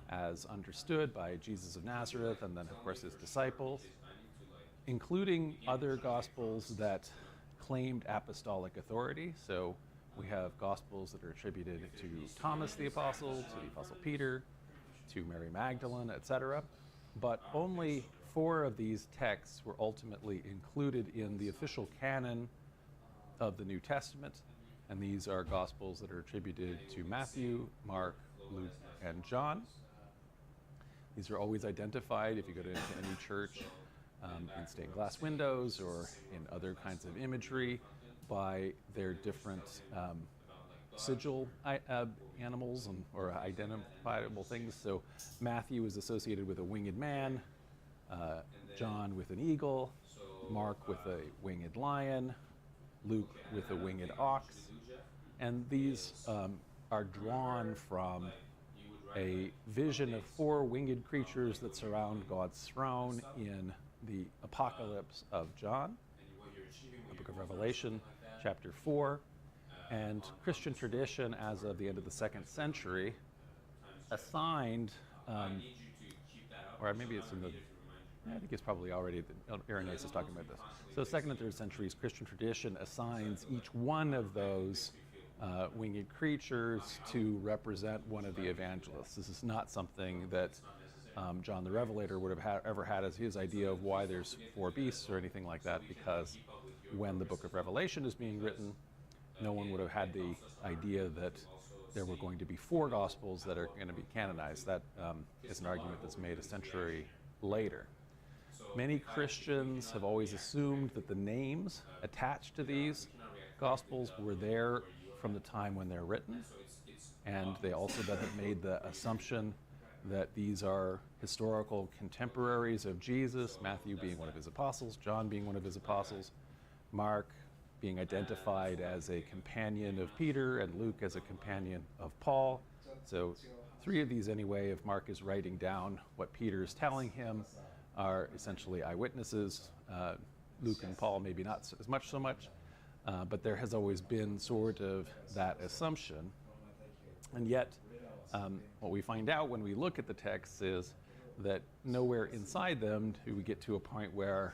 as understood by Jesus of Nazareth and then, of course, his disciples, including other gospels that claimed apostolic authority. So we have gospels that are attributed to Thomas the Apostle, to the Apostle Peter, to Mary Magdalene, etc. But only 4 of these texts were ultimately included in the official canon of the New Testament, and these are gospels that are attributed to Matthew, Mark, Luke, and John. These are always identified if you go to any church in stained glass windows or in other kinds of imagery by their different sigil animals or identifiable things. So Matthew is associated with a winged man, John with an eagle, Mark with a winged lion, Luke with a winged ox. And these are drawn from a vision of 4 winged creatures that surround God's throne in the Apocalypse of John, the book of Revelation, chapter 4. And Christian tradition, as of the end of the 2nd century, assigned, or maybe it's in the, I think it's probably already, Irenaeus is talking about this. So 2nd and 3rd centuries, Christian tradition assigns each one of those winged creatures to represent one of the evangelists. This is not something that John the Revelator would have ever had as his idea of why there's 4 beasts or anything like that, because when the book of Revelation is being written, no one would have had the idea that there were going to be 4 gospels that are going to be canonized. That is an argument that's made a century later. Many Christians have always assumed that the names attached to these gospels were there from the time when they're written, and they also then have made the assumption that these are historical contemporaries of Jesus, Matthew being one of his apostles, John being one of his apostles, Mark being identified as a companion of Peter, and Luke as a companion of Paul. So 3 of these anyway, if Mark is writing down what Peter is telling him, are essentially eyewitnesses. Luke and Paul maybe not so much, but there has always been sort of that assumption. And yet, what we find out when we look at the texts is that nowhere inside them do we get to a point where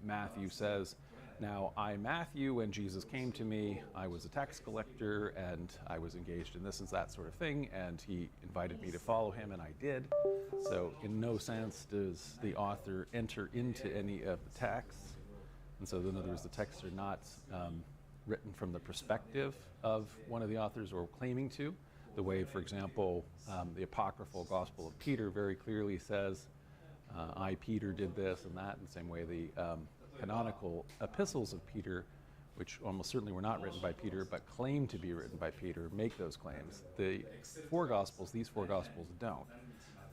Matthew says, now I, Matthew, when Jesus came to me, I was a tax collector and I was engaged in this and that sort of thing, and he invited me to follow him, and I did. So in no sense does the author enter into any of the texts. And so in other words, the texts are not written from the perspective of one of the authors or claiming to, the way, for example, the apocryphal Gospel of Peter very clearly says, I, Peter, did this and that, in the same way the canonical epistles of Peter, which almost certainly were not written by Peter, but claim to be written by Peter, make those claims. The 4 Gospels, these 4 Gospels don't.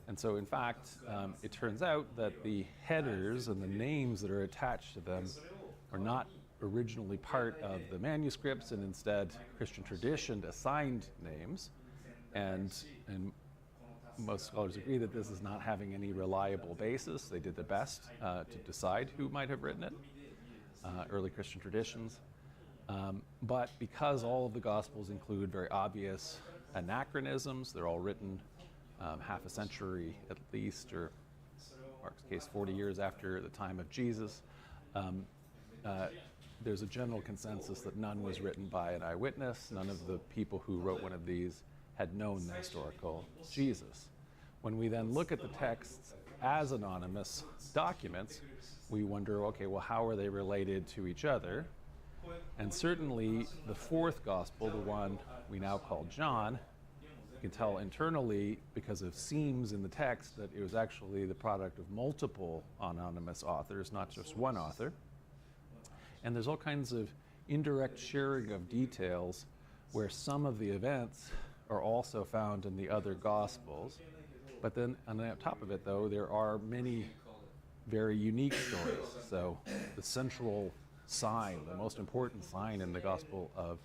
And so, in fact, it turns out that the headers and the names that are attached to them are not originally part of the manuscripts, and instead Christian tradition assigned names. And most scholars agree that this is not having any reliable basis. They did their best to decide who might have written it, early Christian traditions. But because all of the Gospels include very obvious anachronisms. They're all written half a century at least, or Mark's case 40 years after the time of Jesus. There's a general consensus that none was written by an eyewitness. None of the people who wrote one of these had known the historical Jesus. When we then look at the texts as anonymous documents, we wonder, okay, well, how are they related to each other? And certainly the fourth gospel, the one we now call John, you can tell internally because of seams in the text that it was actually the product of multiple anonymous authors, not just one author. And there's all kinds of indirect sharing of details where some of the events are also found in the other gospels. But then on top of it, though, there are many very unique stories. So the central sign, the most important sign in the Gospel of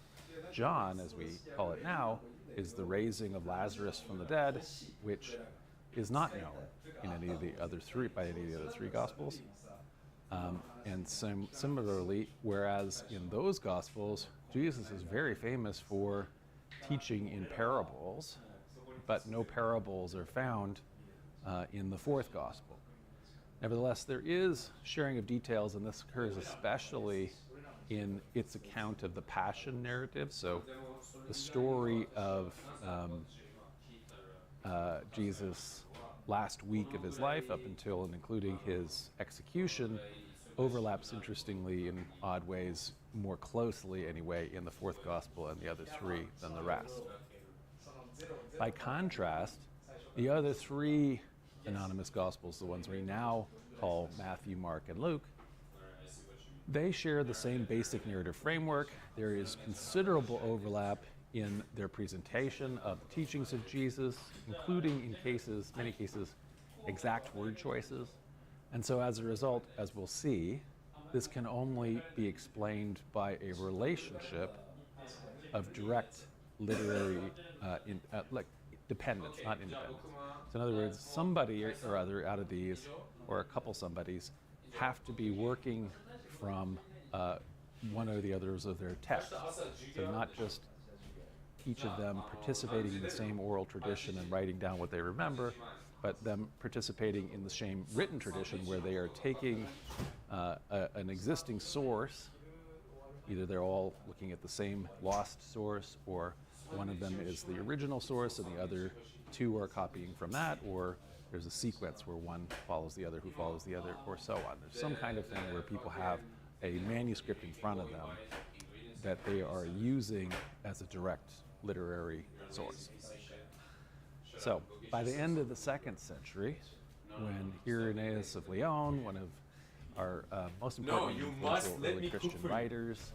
John, as we call it now, is the raising of Lazarus from the dead, which is not known in any of the other three, by any of the other three Gospels. And similarly, whereas in those Gospels, Jesus is very famous for teaching in parables, but no parables are found in the fourth Gospel. Nevertheless, there is sharing of details, and this occurs especially in its account of the Passion narrative. So the story of Jesus' last week of his life up until and including his execution overlaps, interestingly, in odd ways, more closely anyway, in the fourth Gospel and the other three than the rest. By contrast, the other three anonymous Gospels, the ones we now call Matthew, Mark, and Luke, they share the same basic narrative framework. There is considerable overlap in their presentation of the teachings of Jesus, including in many cases, exact word choices. And so as a result, as we'll see, this can only be explained by a relationship of direct literary dependence, not independence. So in other words, somebody or other out of these, or a couple somebodies, have to be working from one or the others of their text. So not just each of them participating in the same oral tradition and writing down what they remember, but them participating in the same written tradition where they are taking an existing source. Either they're all looking at the same lost source, or one of them is the original source and the other two are copying from that, or there's a sequence where one follows the other who follows the other, or so on. There's some kind of thing where people have a manuscript in front of them that they are using as a direct literary source. So by the end of the 2nd century, when Irenaeus of Lyon, one of our most important influential early Christian writers,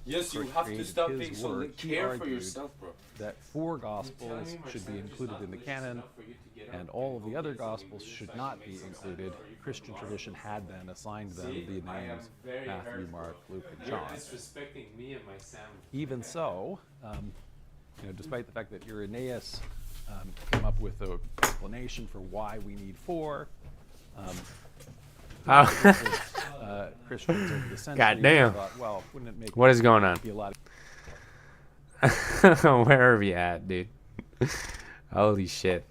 yes, you have to stop being so work, care for yourself, bro. That 4 Gospels should be included in the canon, and all of the other Gospels should not be included. Christian tradition had then assigned them the names Matthew, Mark, Luke, and John. You're disrespecting me and my sound. Even so, despite the fact that Irenaeus came up with an explanation for why we need 4, Christians over the centuries God damn. thought, well, wouldn't it make What is going on? be a lot Where are we at, dude? Holy shit.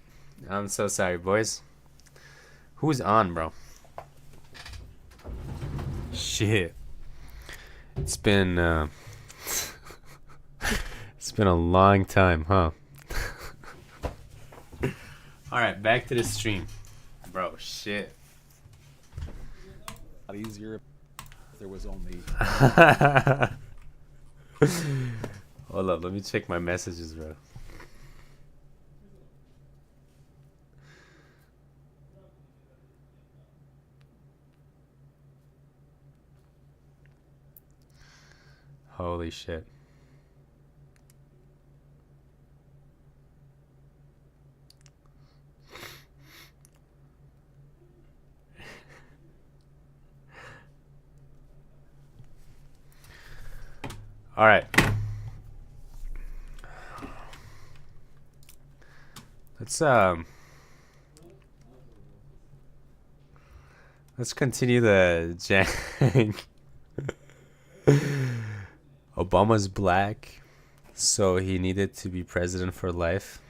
I'm so sorry, boys. Who's on, bro? Shit. It's been it's been a long time, huh? Alright, back to the stream. Bro, shit. A lot easier if there was only Hold up, let me check my messages, bro. Holy shit. All right. Let's continue the Obama's black. So he needed to be president for life.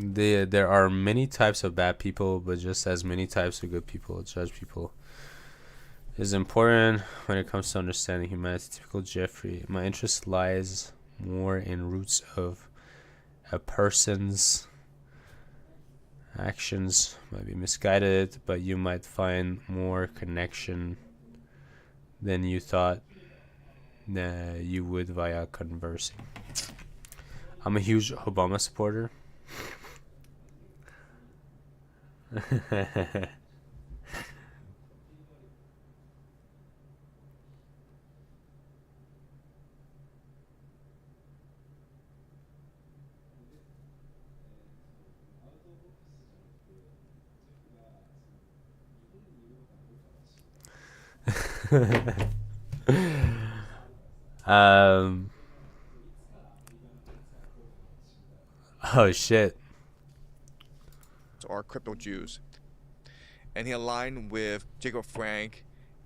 There are many types of bad people, but just as many types of good people. Judge people is important when it comes to understanding humanity. Typical Jeffrey. My interest lies more in roots of a person's actions might be misguided, but you might find more connection than you thought you would via conversing. I'm a huge Obama supporter. um. Oh shit. Are crypto Jews, and he aligned with Jacob Frank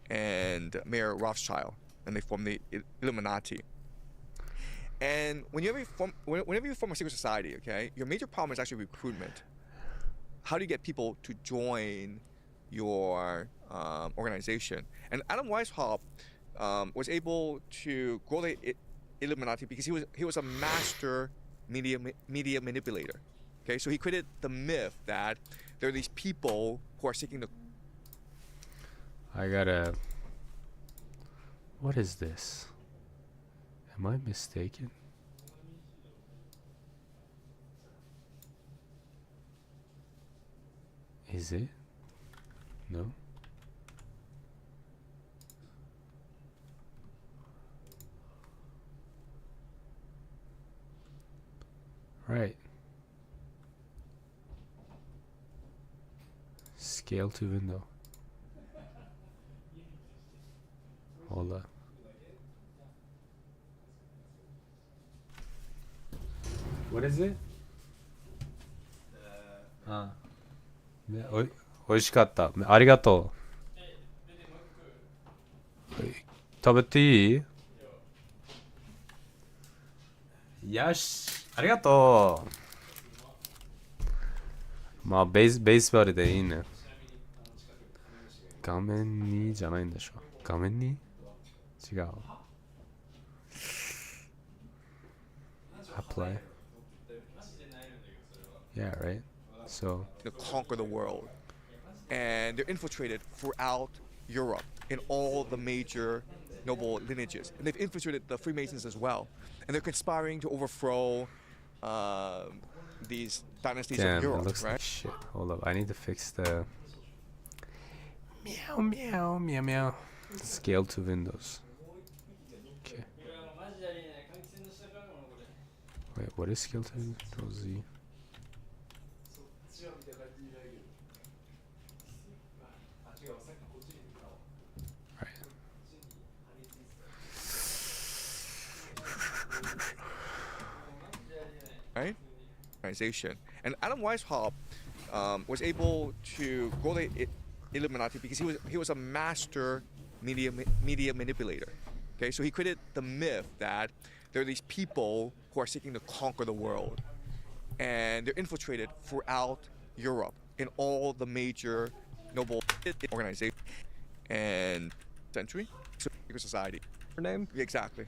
and Mayor Rothschild, and they formed the Illuminati. And whenever you form a secret society, okay, your major problem is actually recruitment. How do you get people to join your organization? And Adam Weishaupt was able to grow the Illuminati because he was a master media manipulator. Okay, so he created the myth that there are these people who are seeking the. I gotta. What is this? Am I mistaken? Is it? No? Right. Scale to window. Hold up. What is it? あね、おいしかった。ありがとう。食べていい？よし、ありがとう。まあベースボールでいいね。画面にじゃないんでしょ。画面に違う。Apply. Yeah, right. So to conquer the world, and they're infiltrated throughout Europe in all the major noble lineages, and they've infiltrated the Freemasons as well, and they're conspiring to overthrow these dynasties damn, of Europe. It looks right? like shit. Hold up, I need to fix the meow meow meow meow scale to Windows. Okay. Wait, what is scale to Windows? Control Z. Right? Organization. And Adam Weishaupt was able to grow the Illuminati because he was a master media manipulator. Okay, so he created the myth that there are these people who are seeking to conquer the world, and they're infiltrated throughout Europe in all the major noble organizations and century secret society. Her name? Exactly.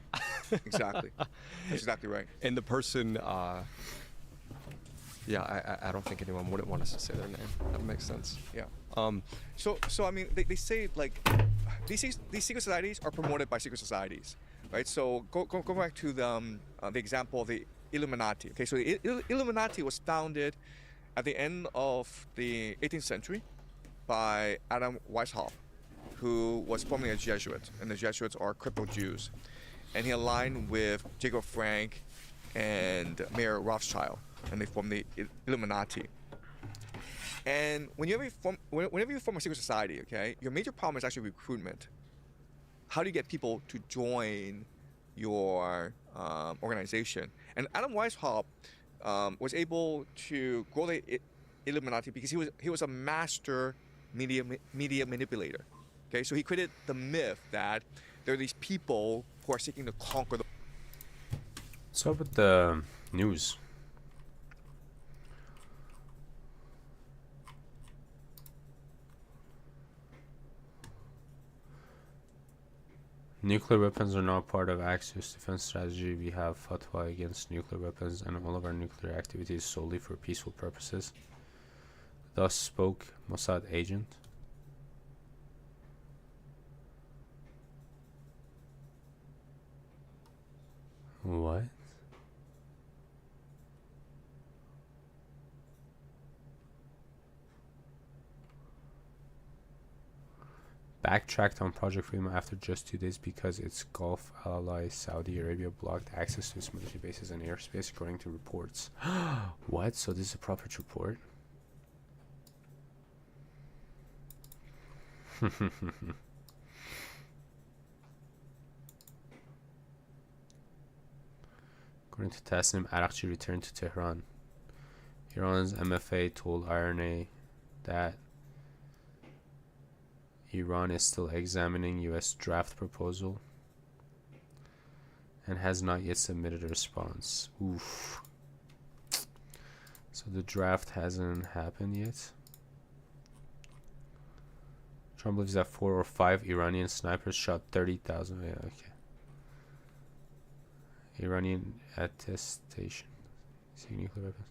Exactly. That's exactly right. And the person, yeah, I don't think anyone wouldn't want us to say their name. That makes sense. Yeah. So I mean, they say like these secret societies are promoted by secret societies, right? So go back to the example of the Illuminati. Okay, so the Illuminati was founded at the end of the 18th century by Adam Weishaupt, who was formerly a Jesuit, and the Jesuits are crypto Jews, and he aligned with Jacob Frank and Mayor Rothschild, and they formed the Illuminati. And whenever you form a secret society, okay, your major problem is actually recruitment. How do you get people to join your organization? And Adam Weishaupt was able to grow the Illuminati because he was a master media manipulator. Okay, so he created the myth that there are these people who are seeking to conquer the. What's up with the news? Nuclear weapons are not part of Axis defense strategy. We have fatwa against nuclear weapons and all of our nuclear activities solely for peaceful purposes. Thus spoke Mossad agent. What? Backtracked on Project Freedom after just 2 days because its Gulf ally Saudi Arabia blocked access to its military bases and airspace, according to reports. What? So this is a proper report? According to Tasnim, Arakchi returned to Tehran. Iran's MFA told IRNA that Iran is still examining U.S. draft proposal and has not yet submitted a response. Oof. So the draft hasn't happened yet. Trump believes that 4 or 5 Iranian snipers shot 30,000. Yeah, okay. Iranian attestation. See nuclear weapons.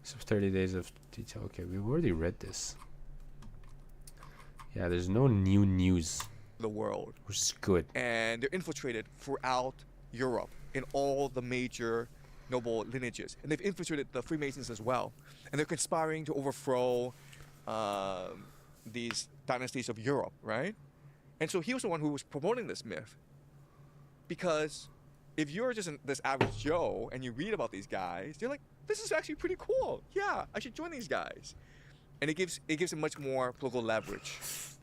So 30 days of detail. Okay, we've already read this. Yeah, there's no new news. The world, which is good. And they're infiltrated throughout Europe in all the major noble lineages, and they've infiltrated the Freemasons as well. And they're conspiring to overthrow these dynasties of Europe, right? And so he was the one who was promoting this myth. Because if you're just this average Joe and you read about these guys, you're like, this is actually pretty cool. Yeah, I should join these guys. And it gives him much more political leverage,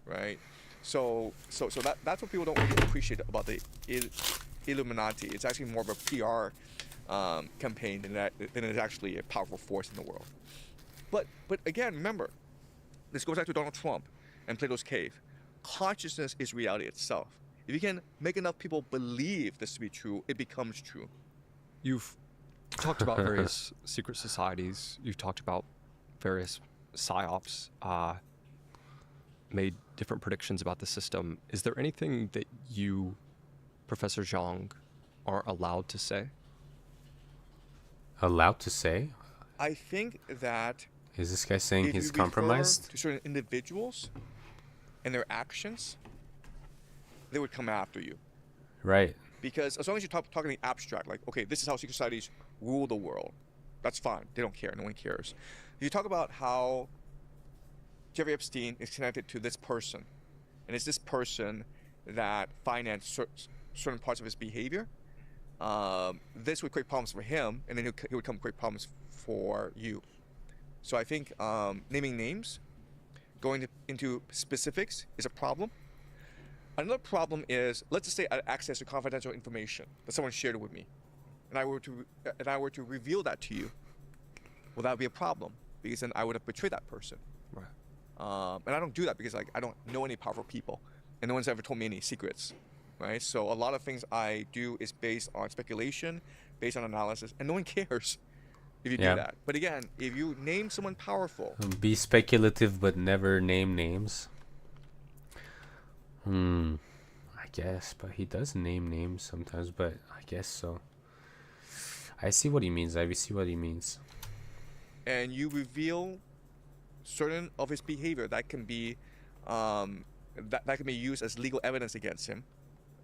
right? So that's what people don't really appreciate about the Illuminati. It's actually more of a PR campaign than it is actually a powerful force in the world. But again, remember, this goes back to Donald Trump and Plato's Cave. Consciousness is reality itself. If you can make enough people believe this to be true, it becomes true. You've talked about various secret societies. You've talked about various psyops, made different predictions about the system. Is there anything that you, Professor Zhang, are allowed to say? Allowed to say? I think that... Is this guy saying he's compromised? To certain individuals and their actions, they would come after you. Right. Because as long as you're talking in abstract, like, okay, this is how secret societies rule the world, that's fine. They don't care. No one cares. You talk about how Jeffrey Epstein is connected to this person, and it's this person that financed certain parts of his behavior. This would create problems for him, and then it would come create problems for you. So I think naming names, going into specifics is a problem. Another problem is, let's just say I had access to confidential information that someone shared with me, and I were to reveal that to you. Well, that would be a problem, because then I would have betrayed that person. Right. And I don't do that because I don't know any powerful people, and no one's ever told me any secrets, right? So a lot of things I do is based on speculation, based on analysis, and no one cares if you do that. But again, if you name someone powerful, be speculative but never name names. I guess, but he does name names sometimes, but I guess so. I see what he means. I see what he means. And you reveal certain of his behavior that can be that can be used as legal evidence against him,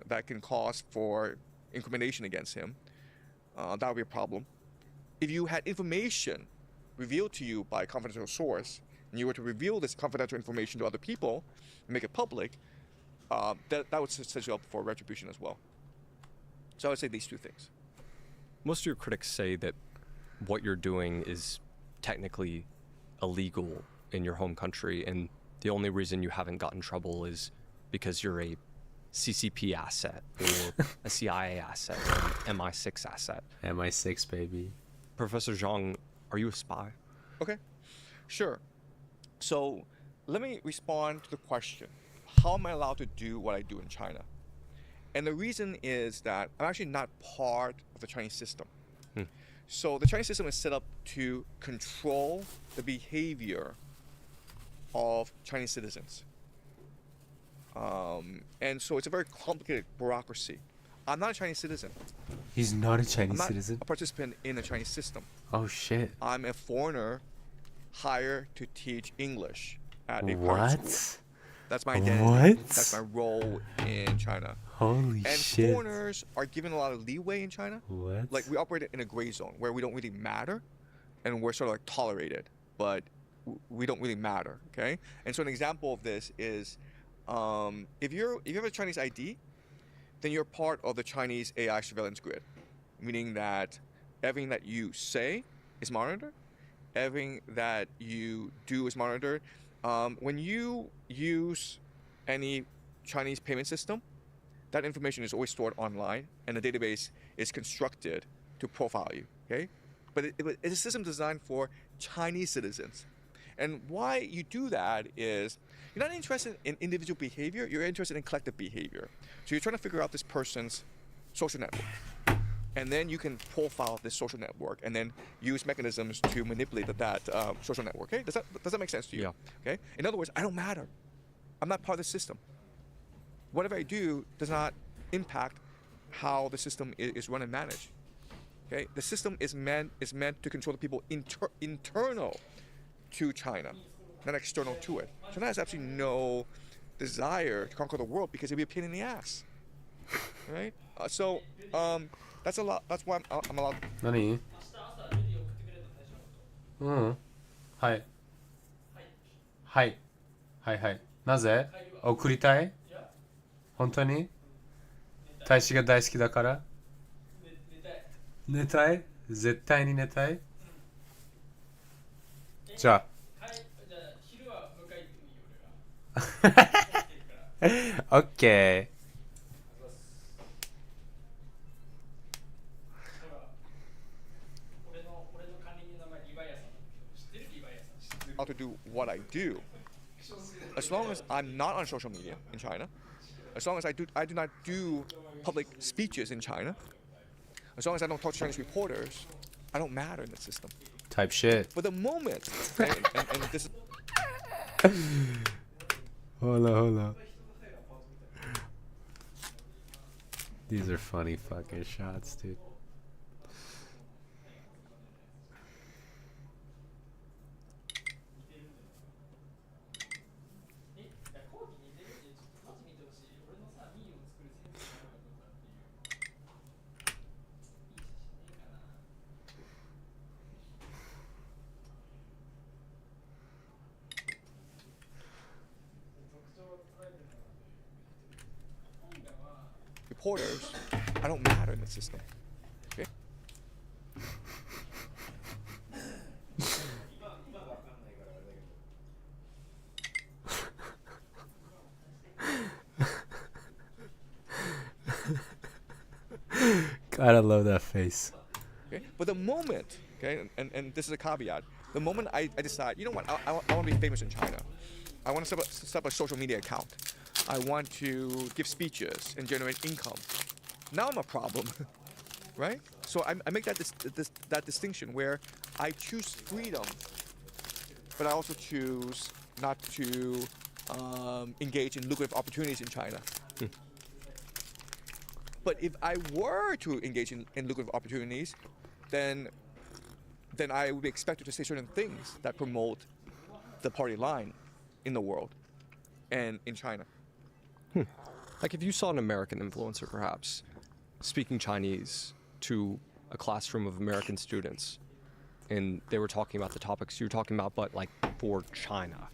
that can cause for incrimination against him, that would be a problem. If you had information revealed to you by a confidential source, and you were to reveal this confidential information to other people and make it public, that would set you up for retribution as well. So I would say these two things. Most of your critics say that what you're doing is technically illegal in your home country, and the only reason you haven't gotten in trouble is because you're a CCP asset or a CIA asset or an MI6 asset. MI6, baby. Professor Zhang, are you a spy? Okay. Sure. So let me respond to the question. How am I allowed to do what I do in China? And the reason is that I'm actually not part of the Chinese system. So the Chinese system is set up to control the behavior of Chinese citizens. And so it's a very complicated bureaucracy. I'm not a Chinese citizen. He's not a I'm Chinese not citizen? a participant in the Chinese system. Oh, shit. I'm a foreigner hired to teach English at a private What? school. That's my identity. What? That's my role in China. Holy and shit. foreigners are given a lot of leeway in China. What? Like we operate in a gray zone where we don't really matter, and we're sort of like tolerated, but we don't really matter. Okay. And so an example of this is, if you have a Chinese ID, then you're part of the Chinese AI surveillance grid, meaning that everything that you say is monitored, everything that you do is monitored. When you use any Chinese payment system, that information is always stored online, and the database is constructed to profile you. Okay, but it's a system designed for Chinese citizens. And why you do that is you're not interested in individual behavior, you're interested in collective behavior. So you're trying to figure out this person's social network. And then you can profile this social network and then use mechanisms to manipulate that social network. Okay? Does that make sense to you? Yeah. Okay? In other words, I don't matter. I'm not part of the system. Whatever I do does not impact how the system is run and managed. Okay? The system is meant to control the people internal to China, not external to it. China has absolutely no desire to conquer the world because it'd be a pain in the ass. Right? That's a lot. That's why I'm allowed. 何？はいはいはいはい。なぜ？送りたい？本当に？大使が大好きだから？寝たい？絶対に寝たい？じゃあ。オッケー。To do what I do, as long as I'm not on social media in China, as long as I do not do public speeches in China, as long as I don't talk to Chinese reporters, I don't matter in the system. Type shit. For the moment, and this is. Hold on. These are funny fucking shots, dude. Reporters, I don't matter in the system. Okay? God, I love that face. Okay? But the moment, okay, and this is a caveat, the moment I decide, you know what, I want to be famous in China. I want to set up a social media account. I want to give speeches and generate income. Now I'm a problem, right? So I make that distinction where I choose freedom, but I also choose not to engage in lucrative opportunities in China. But if I were to engage in lucrative opportunities, then I would be expected to say certain things that promote the party line in the world and in China. Like if you saw an American influencer, perhaps, speaking Chinese to a classroom of American students, and they were talking about the topics you're talking about, but like for China,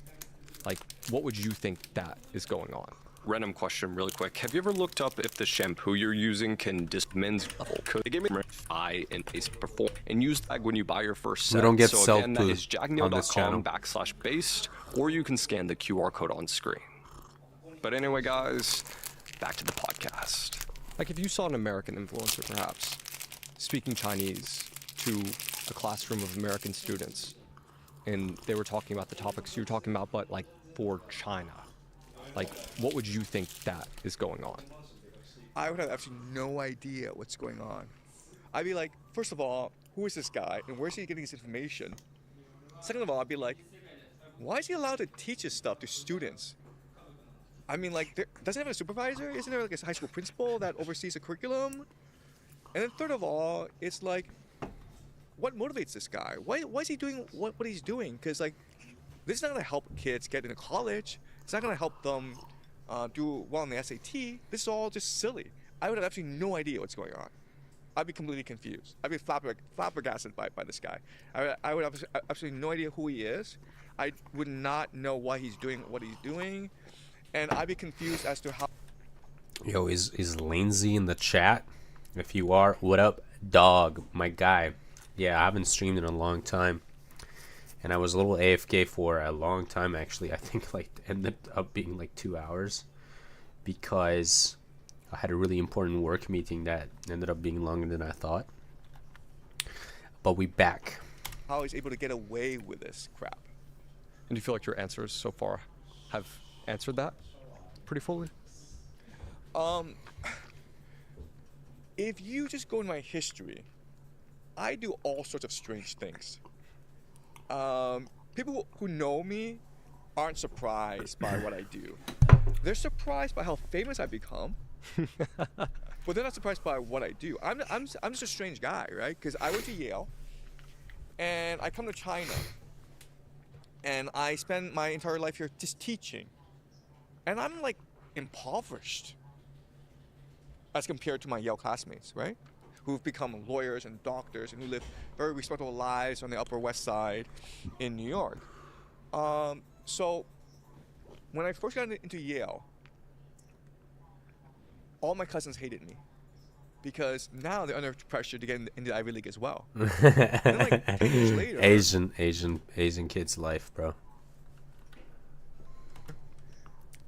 like what would you think that is going on? Random question really quick. Have you ever looked up if the shampoo you're using can men's level? Could they give me eye and face perform and use that when you buy your first set? We don't get so again, that self-poo is on this channel. jackneil.com/based, or you can scan the QR code on screen. But anyway, guys, back to the podcast. Like if you saw an American influencer, perhaps, speaking Chinese to a classroom of American students, and they were talking about the topics you're talking about, but like for China, like what would you think that is going on? I would have absolutely no idea what's going on. I'd be like, first of all, who is this guy and where's he getting his information? Second of all, I'd be like, why is he allowed to teach his stuff to students? I mean, like, doesn't he have a supervisor? Isn't there like a high school principal that oversees the curriculum? And then third of all, it's like, what motivates this guy? Why is he doing what he's doing? Because like, this is not gonna help kids get into college. It's not gonna help them do well on the SAT. This is all just silly. I would have absolutely no idea what's going on. I'd be completely confused. I'd be flabbergasted by this guy. I would have absolutely no idea who he is. I would not know why he's doing what he's doing. And I'd be confused as to how... Yo, is Lindsay in the chat? If you are, what up, dog? My guy. Yeah, I haven't streamed in a long time. And I was a little AFK for a long time, actually. I think like ended up being like 2 hours. Because I had a really important work meeting that ended up being longer than I thought. But we back. How he's able to get away with this crap. And do you feel like your answers so far have answered that pretty fully? If you just go in my history, I do all sorts of strange things. People who know me aren't surprised by what I do. They're surprised by how famous I've become, but they're not surprised by what I do. I'm just a strange guy, right? Because I went to Yale, and I come to China, and I spend my entire life here just teaching, and I'm like impoverished as compared to my Yale classmates, right? Who've become lawyers and doctors and who live very respectable lives on the Upper West Side in New York. So when I first got into Yale, all my cousins hated me because now they're under pressure to get into the Ivy League as well. And then, like 2 years later, Asian kids' life, bro.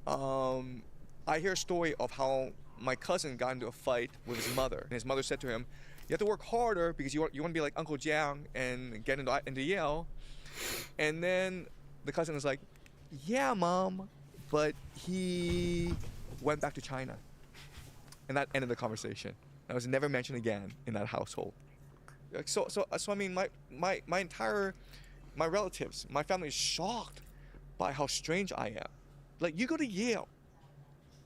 I hear a story of how my cousin got into a fight with his mother, and his mother said to him, "You have to work harder because you want to be like Uncle Jiang and get into Yale." And then the cousin was like, "Yeah, Mom, but he went back to China," and that ended the conversation. I was never mentioned again in that household. So I mean, my relatives, my family is shocked by how strange I am. Like, you go to Yale,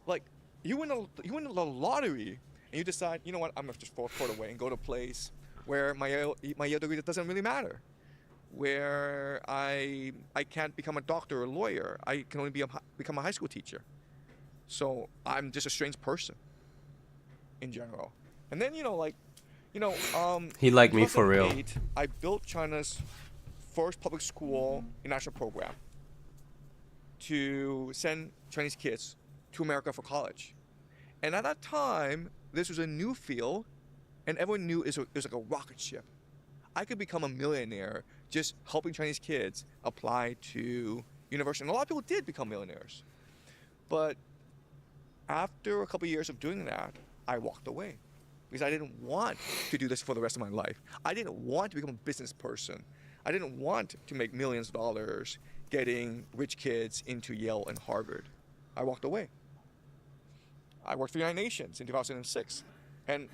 like. You win the lottery, and you decide, you know what, I'm gonna just fall away and go to a place where my Yale degree doesn't really matter, where I can't become a doctor or a lawyer. I can only become a high school teacher. So I'm just a strange person in general. And then He liked me for real. I built China's first public school international program to send Chinese kids to America for college. And at that time, this was a new field, and everyone knew it was like a rocket ship. I could become a millionaire just helping Chinese kids apply to university. And a lot of people did become millionaires. But after a couple of years of doing that, I walked away because I didn't want to do this for the rest of my life. I didn't want to become a business person. I didn't want to make millions of dollars getting rich kids into Yale and Harvard. I walked away. I worked for the United Nations in 2006. And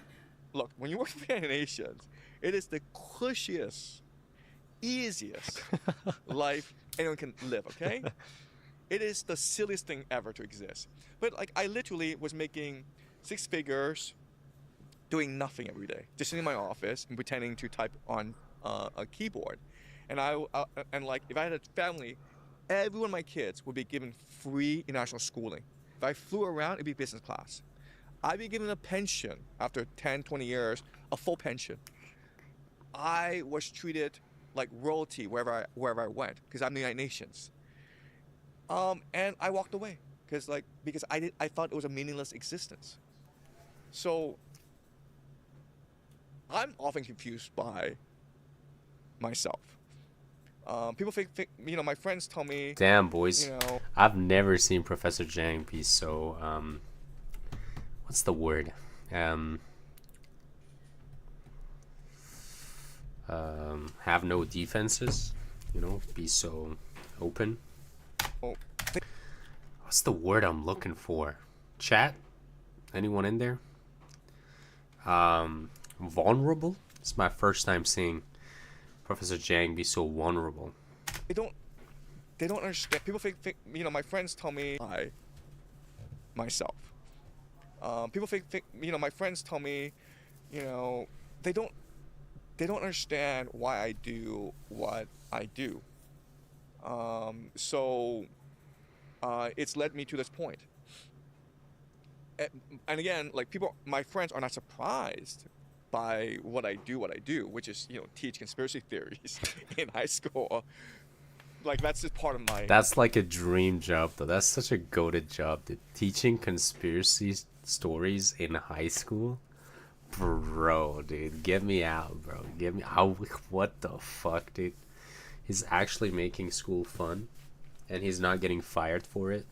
look, when you work for the United Nations, it is the cushiest, easiest life anyone can live, okay? It is the silliest thing ever to exist. But like, I literally was making 6 figures doing nothing every day, just sitting in my office and pretending to type on a keyboard. And like, if I had a family, every one of my kids would be given free international schooling. If I flew around, it'd be business class. I'd be given a pension after 10, 20 years, a full pension. I was treated like royalty wherever I went because I'm the United Nations. And I walked away because I thought it was a meaningless existence. So I'm often confused by myself. People think, my friends tell me... Damn, boys. I've never seen Professor Zhang be so, what's the word? Have no defenses. you know, be so open. Oh. What's the word I'm looking for? Chat? Anyone in there? Vulnerable? It's my first time seeing Professor Jiang be so vulnerable. They don't understand. People think you know, my friends tell me I myself. People think you know, my friends tell me, you know, they don't understand why I do what I do. So it's led me to this point. And again, like my friends are not surprised by what I do, which is, you know, teach conspiracy theories in high school. Like, that's just part of my... That's like a dream job, though. That's such a goated job, dude. Teaching conspiracy stories in high school? Bro, dude. Get me out, bro. Get me out. What the fuck, dude? He's actually making school fun, and he's not getting fired for it.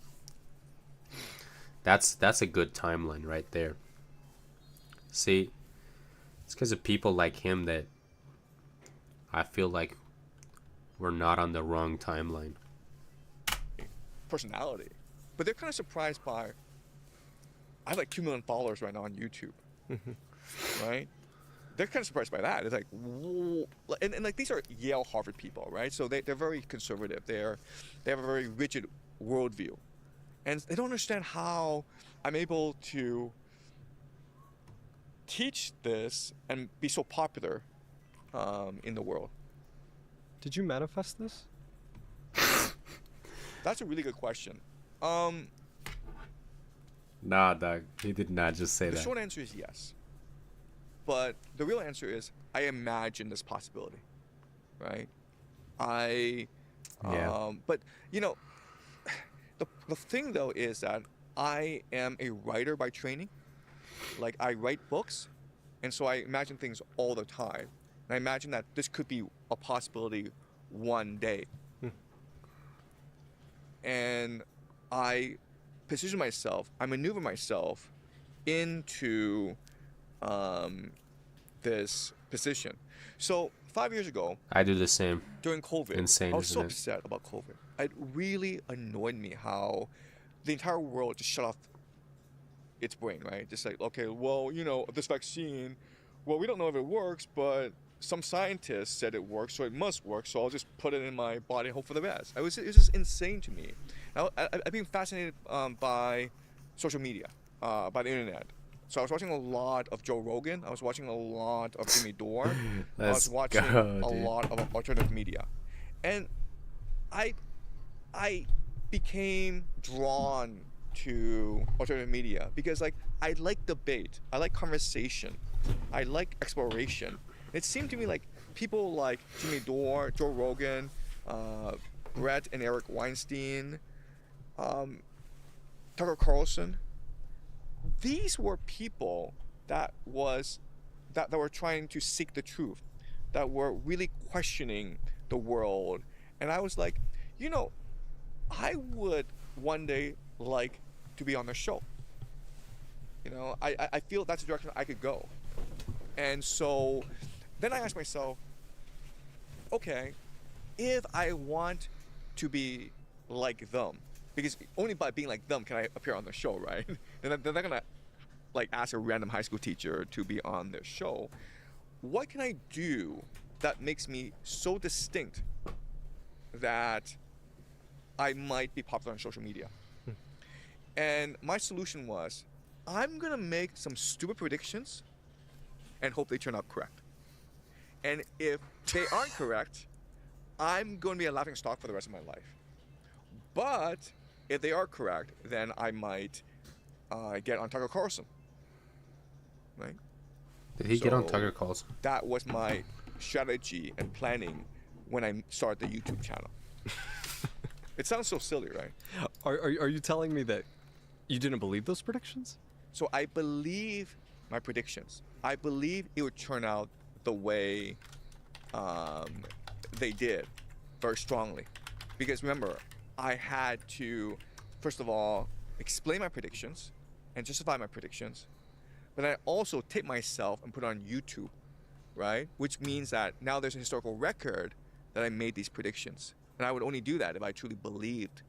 That's a good timeline right there. See, it's because of people like him that I feel like we're not on the wrong timeline. Personality. But they're kind of surprised by... I have like 2 million followers right now on YouTube. Right? They're kind of surprised by that. It's like, whoa. And like, these are Yale, Harvard people, right? So they're very conservative. They have a very rigid worldview. And they don't understand how I'm able to teach this and be so popular in the world. Did you manifest this? That's a really good question. Nah, dog. He did not just say The that. short answer is yes. But the real answer is I imagine this possibility, right? But, you know, the thing, though, is that I am a writer by training. Like, I write books, and so I imagine things all the time. And I imagine that this could be a possibility one day. And I position myself, I maneuver myself into this position. So 5 years ago, I do the same. during COVID, Insane, I was so isn't it? upset about COVID. It really annoyed me how the entire world just shut off its brain, right? Just like, okay, well, you know, this vaccine, well, we don't know if it works, but some scientists said it works, so it must work, so I'll just put it in my body and hope for the best. It was just insane to me. I've been fascinated by social media, by the internet. So I was watching a lot of Joe Rogan. I was watching a lot of Jimmy Dore. I was watching a lot of alternative media. And I became drawn to alternative media because, like, I like debate. I like conversation. I like exploration. It seemed to me like people like Jimmy Dore, Joe Rogan, Brett and Eric Weinstein, Tucker Carlson, these were people that were trying to seek the truth, that were really questioning the world. And I was like, you know, I would one day like to be on their show. You know, I feel that's the direction I could go. And so then I asked myself, okay, if I want to be like them, because only by being like them can I appear on the show, right? then they're gonna like ask a random high school teacher to be on their show. What can I do that makes me so distinct that I might be popular on social media? And my solution was, I'm gonna make some stupid predictions and hope they turn out correct. And if they aren't correct, I'm going to be a laughing stock for the rest of my life. But if they are correct, then I might get on Tucker Carlson. Right? Did he get on Tucker Carlson? That was my strategy and planning when I started the YouTube channel. It sounds so silly, right? Are you telling me that you didn't believe those predictions? So I believe my predictions. I believe it would turn out the way they did, very strongly. Because remember, I had to, first of all, explain my predictions and justify my predictions. But I also tape myself and put it on YouTube, right? Which means that now there's a historical record that I made these predictions. And I would only do that if I truly believed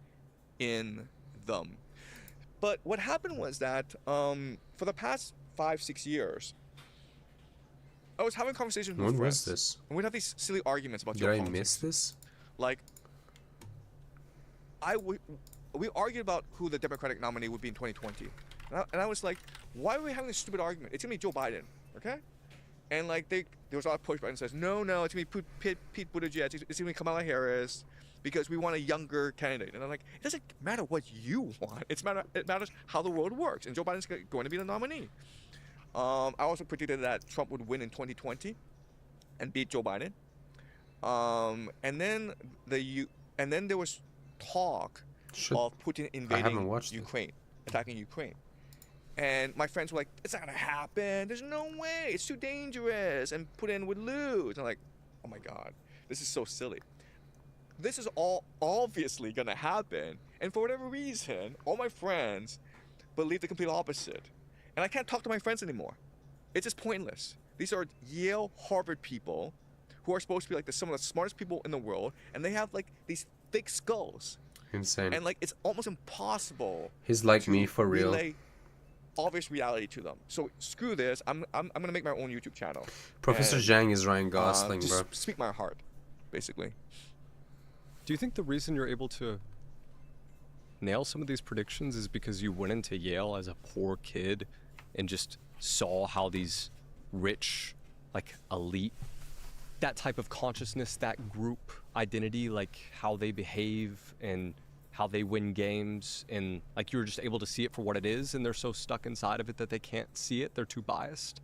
in them. But what happened was that for the past 5-6 years, I was having conversations with When friends. was this? And we'd have these silly arguments about Did I geopolitics. miss this? Like, we argued about who the Democratic nominee would be in 2020. And I was like, why are we having this stupid argument? It's going to be Joe Biden, okay? And like, there was a lot of pushback and says, no, it's going to be Pete Buttigieg, it's going to be Kamala Harris, because we want a younger candidate. And I'm like, it doesn't matter what you want. It matters how the world works. And Joe Biden's going to be the nominee. I also predicted that Trump would win in 2020 and beat Joe Biden. And then there was talk of Putin invading Ukraine, attacking Ukraine. And my friends were like, it's not gonna happen. There's no way. It's too dangerous. And Putin would lose. And I'm like, oh my God, this is so silly. This is all obviously gonna happen. And for whatever reason, all my friends believe the complete opposite. And I can't talk to my friends anymore. It's just pointless. These are Yale, Harvard people who are supposed to be like some of the smartest people in the world, and they have like these thick skulls. Insane. And like, it's almost impossible. He's like me for real. Relay obvious reality to them. So screw this. I'm gonna make my own YouTube channel. Professor Zhang is Ryan Gosling, just bro. Speak my heart, basically. Do you think the reason you're able to nail some of these predictions is because you went into Yale as a poor kid and just saw how these rich, like elite, that type of consciousness, that group identity, like how they behave and how they win games, and like you were just able to see it for what it is, and they're so stuck inside of it that they can't see it, they're too biased?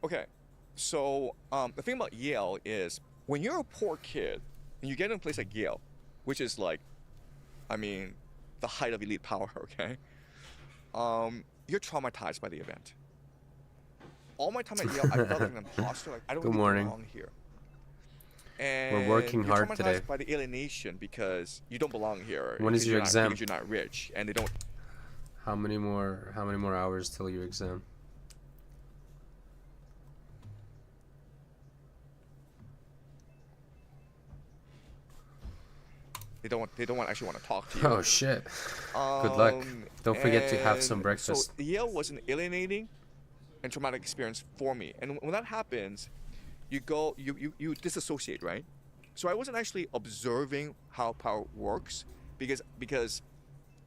Okay, so the thing about Yale is when you're a poor kid and you get in a place like Yale, which is like, I mean, the height of elite power, okay? You're traumatized by the event. All my time at Yale, I felt like an imposter, like I don't really belong here. And we're working hard today. You're traumatized by the alienation because you don't belong here. When is your exam? Because you're not rich, and they don't. How many more hours till your exam? They don't actually want to talk to you. Oh shit. Good luck. Don't forget to have some breakfast. So Yale was an alienating and traumatic experience for me. And when that happens, you disassociate, right? So I wasn't actually observing how power works because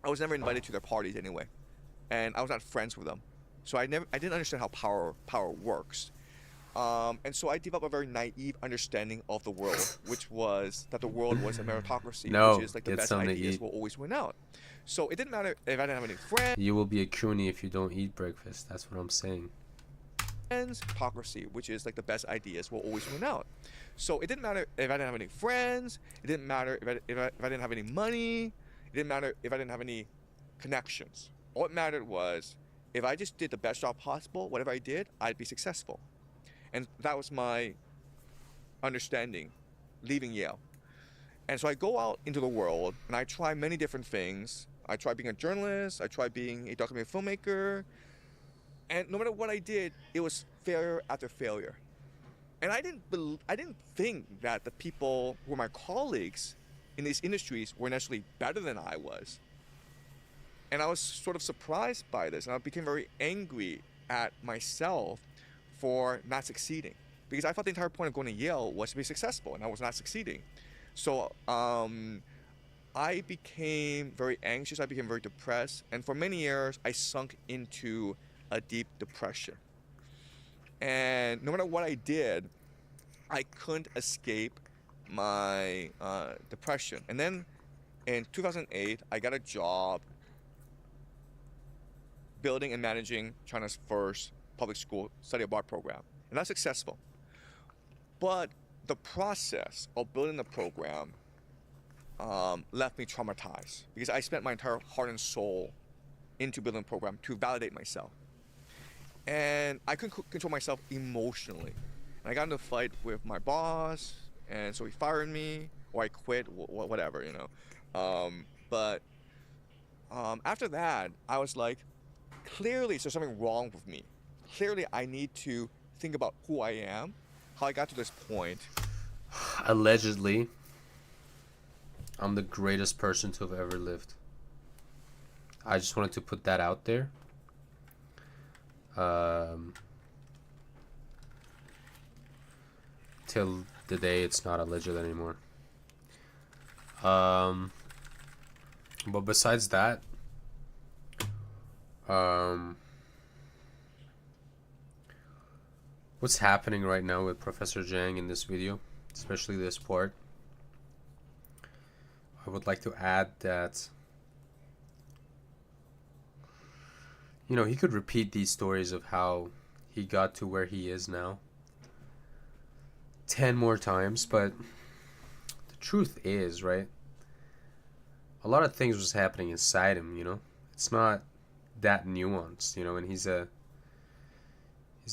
I was never invited to their parties anyway, and I was not friends with them. So I didn't understand how power works. And so I developed a very naive understanding of the world, which was that the world was a meritocracy, which is like the best ideas will always win out. So it didn't matter if I didn't have any friends. You will be a Cooney if you don't eat breakfast. That's what I'm saying. Meritocracy, which is like the best ideas will always win out. So it didn't matter if I didn't have any friends. It didn't matter if I didn't have any money. It didn't matter if I didn't have any connections. All it mattered was if I just did the best job possible, whatever I did, I'd be successful. And that was my understanding leaving Yale. And so I go out into the world and I try many different things. I tried being a journalist. I tried being a documentary filmmaker. And no matter what I did, it was failure after failure. And I didn't think that the people who were my colleagues in these industries were necessarily better than I was. And I was sort of surprised by this, and I became very angry at myself for not succeeding, because I thought the entire point of going to Yale was to be successful, and I was not succeeding. So I became very anxious, I became very depressed, and for many years I sunk into a deep depression. And no matter what I did, I couldn't escape my depression. And then in 2008, I got a job building and managing China's first public school study abroad program. And that's successful. But the process of building the program left me traumatized, because I spent my entire heart and soul into building the program to validate myself. And I couldn't control myself emotionally. And I got into a fight with my boss, and so he fired me, or I quit, whatever, you know. But after that, I was like, clearly there's something wrong with me. Clearly I need to think about who I am, how I got to this point. Allegedly. I'm the greatest person to have ever lived. I just wanted to put that out there. Till the day it's not alleged anymore. But besides that, what's happening right now with Professor Zhang in this video, especially this part, I would like to add that, you know, he could repeat these stories of how he got to where he is now 10 more times, but the truth is, right, a lot of things was happening inside him, you know. It's not that nuanced, you know, and he's a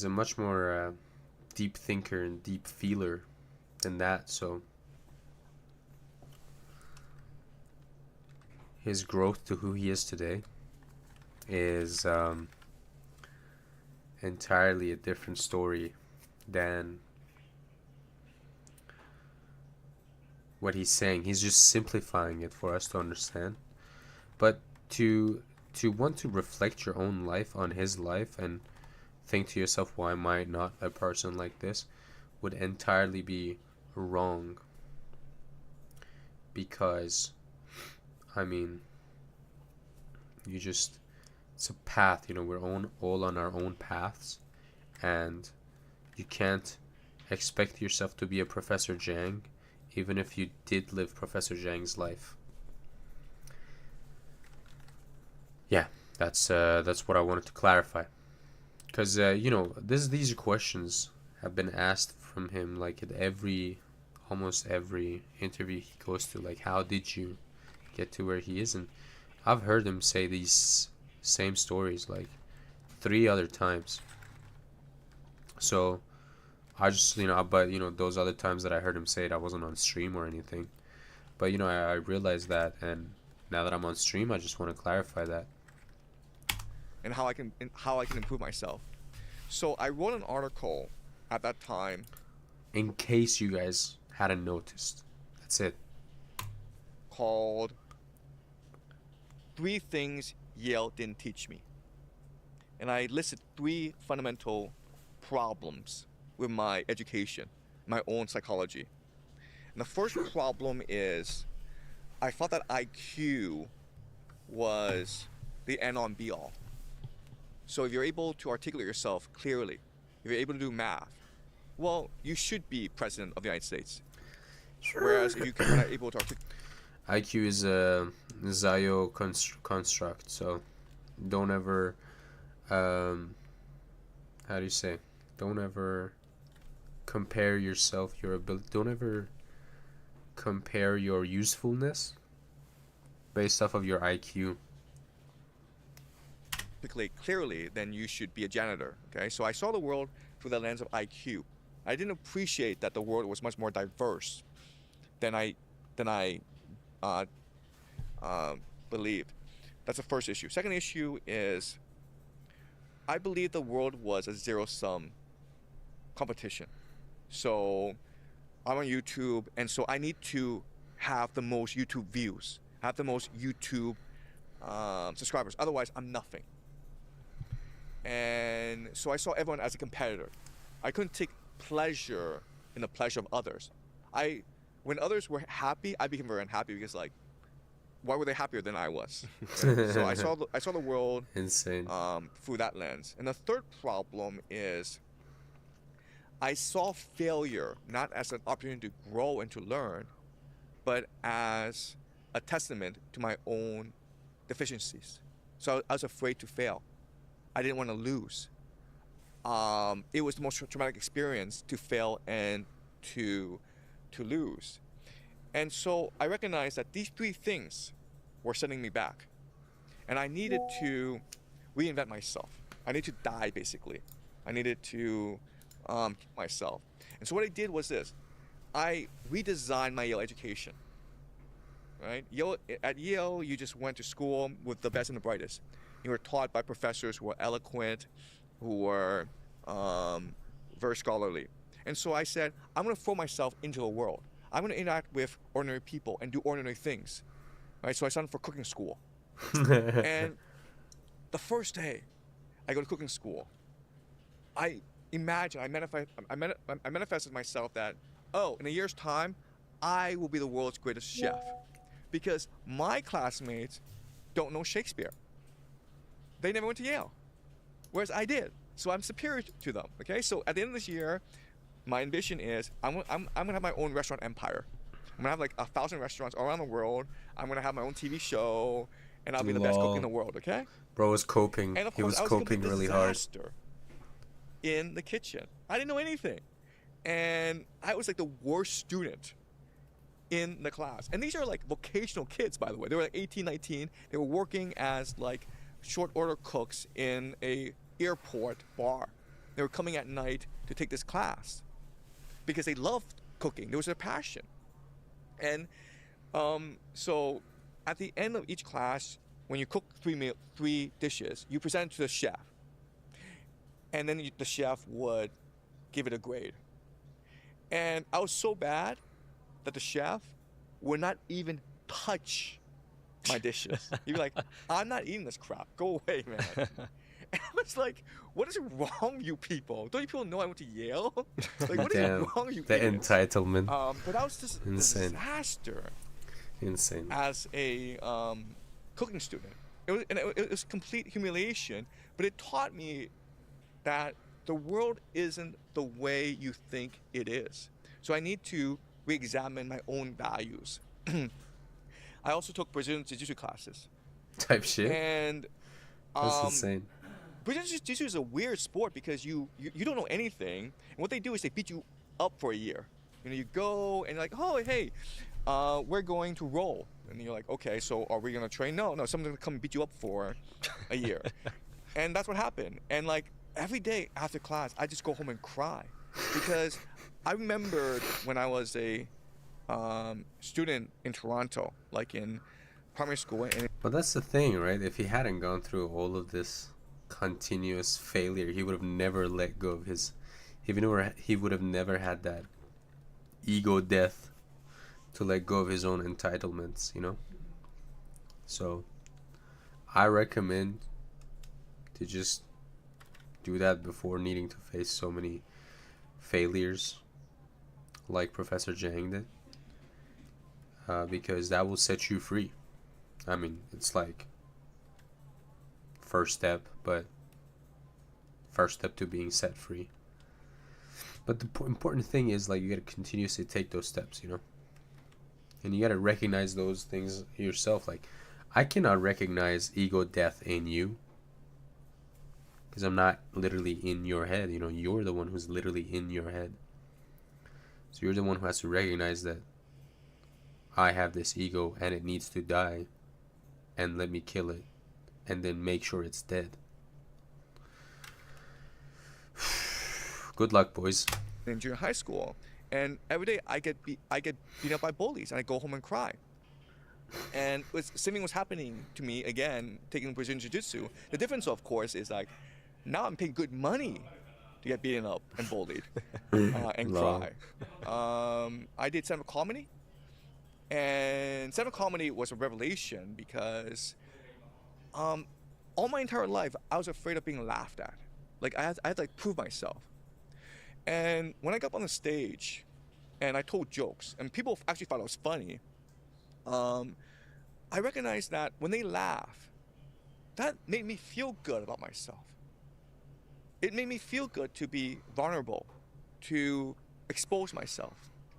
much more deep thinker and deep feeler than that. So his growth to who he is today is entirely a different story than what he's saying. He's just simplifying it for us to understand. But to want to reflect your own life on his life and think to yourself, why am I not a person like this, would entirely be wrong. Because, I mean, you just, it's a path, you know, we're all on our own paths, and you can't expect yourself to be a Professor Zhang even if you did live Professor Zhang's life. Yeah, that's what I wanted to clarify. Because, you know, these questions have been asked from him, like, at almost every interview he goes to. Like, how did you get to where he is? And I've heard him say these same stories, like, 3 other times. So, I just, you know, but, you know, those other times that I heard him say it, I wasn't on stream or anything. But, you know, I realized that, and now that I'm on stream, I just want to clarify that. And how I can improve myself. So I wrote an article at that time. In case you guys hadn't noticed. That's it. Called 3 Things Yale Didn't Teach Me. And I listed 3 fundamental problems with my education, my own psychology. And the first problem is I thought that IQ was the end all be all. So if you're able to articulate yourself clearly, if you're able to do math, well, you should be president of the United States. Sure. Whereas if you're not able to articulate... IQ is a Zio construct, so don't ever, how do you say, don't ever compare yourself, your ability, don't ever compare your usefulness based off of your IQ. Clearly, then you should be a janitor. Okay, so I saw the world through the lens of IQ. I didn't appreciate that the world was much more diverse than I believed. That's the first issue. Second issue is I believe the world was a zero-sum competition. So I'm on YouTube, and so I need to have the most YouTube views, have the most YouTube subscribers. Otherwise, I'm nothing. And so I saw everyone as a competitor. I couldn't take pleasure in the pleasure of others. When others were happy, I became very unhappy because, like, why were they happier than I was? So I saw the world insane through that lens. And the third problem is I saw failure not as an opportunity to grow and to learn, but as a testament to my own deficiencies. So I was afraid to fail. I didn't want to lose. It was the most traumatic experience to fail and to lose. And so I recognized that these 3 things were setting me back. And I needed to reinvent myself. I needed to die, basically. I needed to kill myself. And so what I did was this. I redesigned my Yale education. Right? At Yale, you just went to school with the best and the brightest. You were taught by professors who were eloquent, who were very scholarly. And so I said, I'm going to throw myself into the world. I'm going to interact with ordinary people and do ordinary things. Right? So I signed up for cooking school. And the first day I go to cooking school, I manifested myself that, oh, in a year's time, I will be the world's greatest chef. Because my classmates don't know Shakespeare. They never went to Yale, whereas I did. So I'm superior to them, okay? So at the end of this year, my ambition is I'm gonna have my own restaurant empire. I'm gonna have like 1,000 restaurants all around the world. I'm gonna have my own TV show, and I'll be the best cook in the world, okay? Bro was coping. And of He course, was I was coping really hard. disaster in the kitchen. I didn't know anything. And I was like the worst student in the class. And these are like vocational kids, by the way. They were like 18, 19. They were working as like short order cooks in a airport bar. They were coming at night to take this class because they loved cooking. It was their passion. And so at the end of each class, when you cook three dishes, you present it to the chef. And then the chef would give it a grade. And I was so bad that the chef would not even touch my dishes. He'd be like, I'm not eating this crap. Go away, man. And I was like, what is wrong with you people? Don't you people know I went to Yale? Like, what is wrong with you the idiots? entitlement. But I was just a Insane. disaster Insane. as a cooking student. It was complete humiliation, but it taught me that the world isn't the way you think it is. So I need to re-examine my own values. I also took Brazilian Jiu-Jitsu classes. Type shit. And That's insane. Brazilian Jiu-Jitsu is a weird sport because you don't know anything. And what they do is they beat you up for a year. You know, you go and you're like, oh, hey, we're going to roll. And you're like, okay, so are we going to train? No, someone's going to come and beat you up for a year. And that's what happened. And like every day after class, I just go home and cry. Because I remember when I was a student in Toronto, like in primary school. And But that's the thing, right? If he hadn't gone through all of this continuous failure, he would have never let go of his... He would have never had that ego death to let go of his own entitlements, you know? So, I recommend to just do that before needing to face so many failures like Professor Jang did. Because that will set you free. I mean, it's like first step, but first step to being set free. But the important thing is, like, you gotta continuously take those steps, you know? And you gotta recognize those things yourself. Like, I cannot recognize ego death in you because I'm not literally in your head, you know? You're the one who's literally in your head. So you're the one who has to recognize that I have this ego and it needs to die, and let me kill it and then make sure it's dead. Good luck, boys. in junior high school, and every day I get beat up by bullies, and I go home and cry. And something was happening to me again, taking Brazilian Jiu-Jitsu. The difference, of course, is like now I'm paying good money to get beaten up and bullied and cry. I did stand-up comedy, and stand-up comedy was a revelation because all my entire life I was afraid of being laughed at. Like I had to like prove myself. And when I got up on the stage and I told jokes and people actually thought it was funny, I recognized that when they laugh, that made me feel good about myself. It made me feel good to be vulnerable, to expose myself.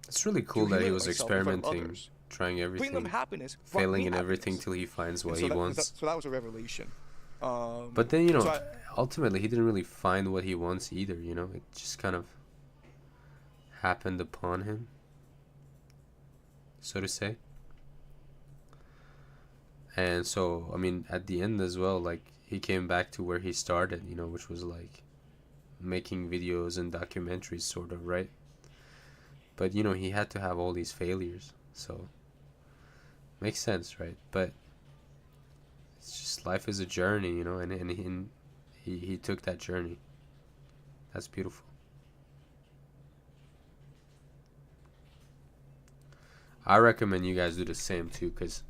It's really cool that he was experimenting, trying everything, bring them happiness, failing in everything till he finds what he wants. So that was a revelation. But then, you know, ultimately he didn't really find what he wants either, you know? It just kind of happened upon him, so to say. And so, I mean, at the end as well, like, he came back to where he started, you know, which was like making videos and documentaries, sort of, right? But, you know, he had to have all these failures, so makes sense, right? But it's just, life is a journey, you know, and he took that journey. That's beautiful. I recommend you guys do the same too, because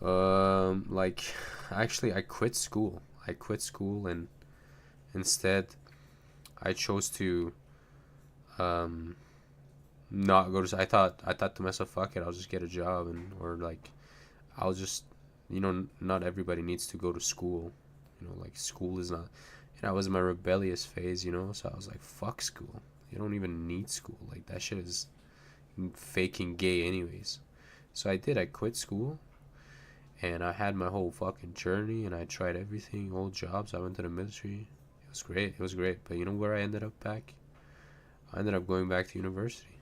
like, actually I quit school. And instead I chose to not go to I thought to myself, fuck it, I'll just get a job, and or like I'll just, not everybody needs to go to school. Like, school is not, I was in my rebellious phase, so I was like, fuck school. You don't even need school. Like, that shit is faking gay anyways. So I quit school, and I had my whole fucking journey, and I tried everything, all jobs. I went to the military. It was great. But you know where I ended up back? I ended up going back to university.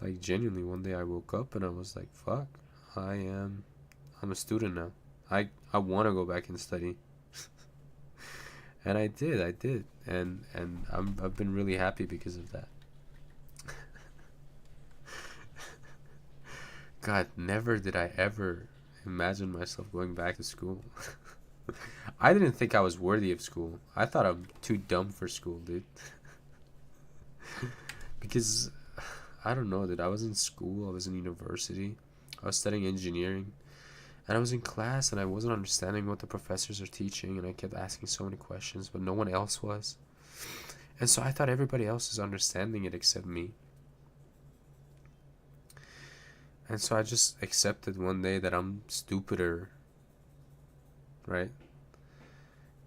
Like, genuinely, one day I woke up and I was like, fuck, I'm a student now. I want to go back and study. And I did. And I've been really happy because of that. God, never did I ever imagine myself going back to school. I didn't think I was worthy of school. I thought I'm too dumb for school, dude. Because, I don't know, dude. I was in school. I was in university. I was studying engineering. And I was in class, and I wasn't understanding what the professors are teaching. And I kept asking so many questions, but no one else was. And so I thought everybody else is understanding it except me. And so I just accepted one day that I'm stupider, right?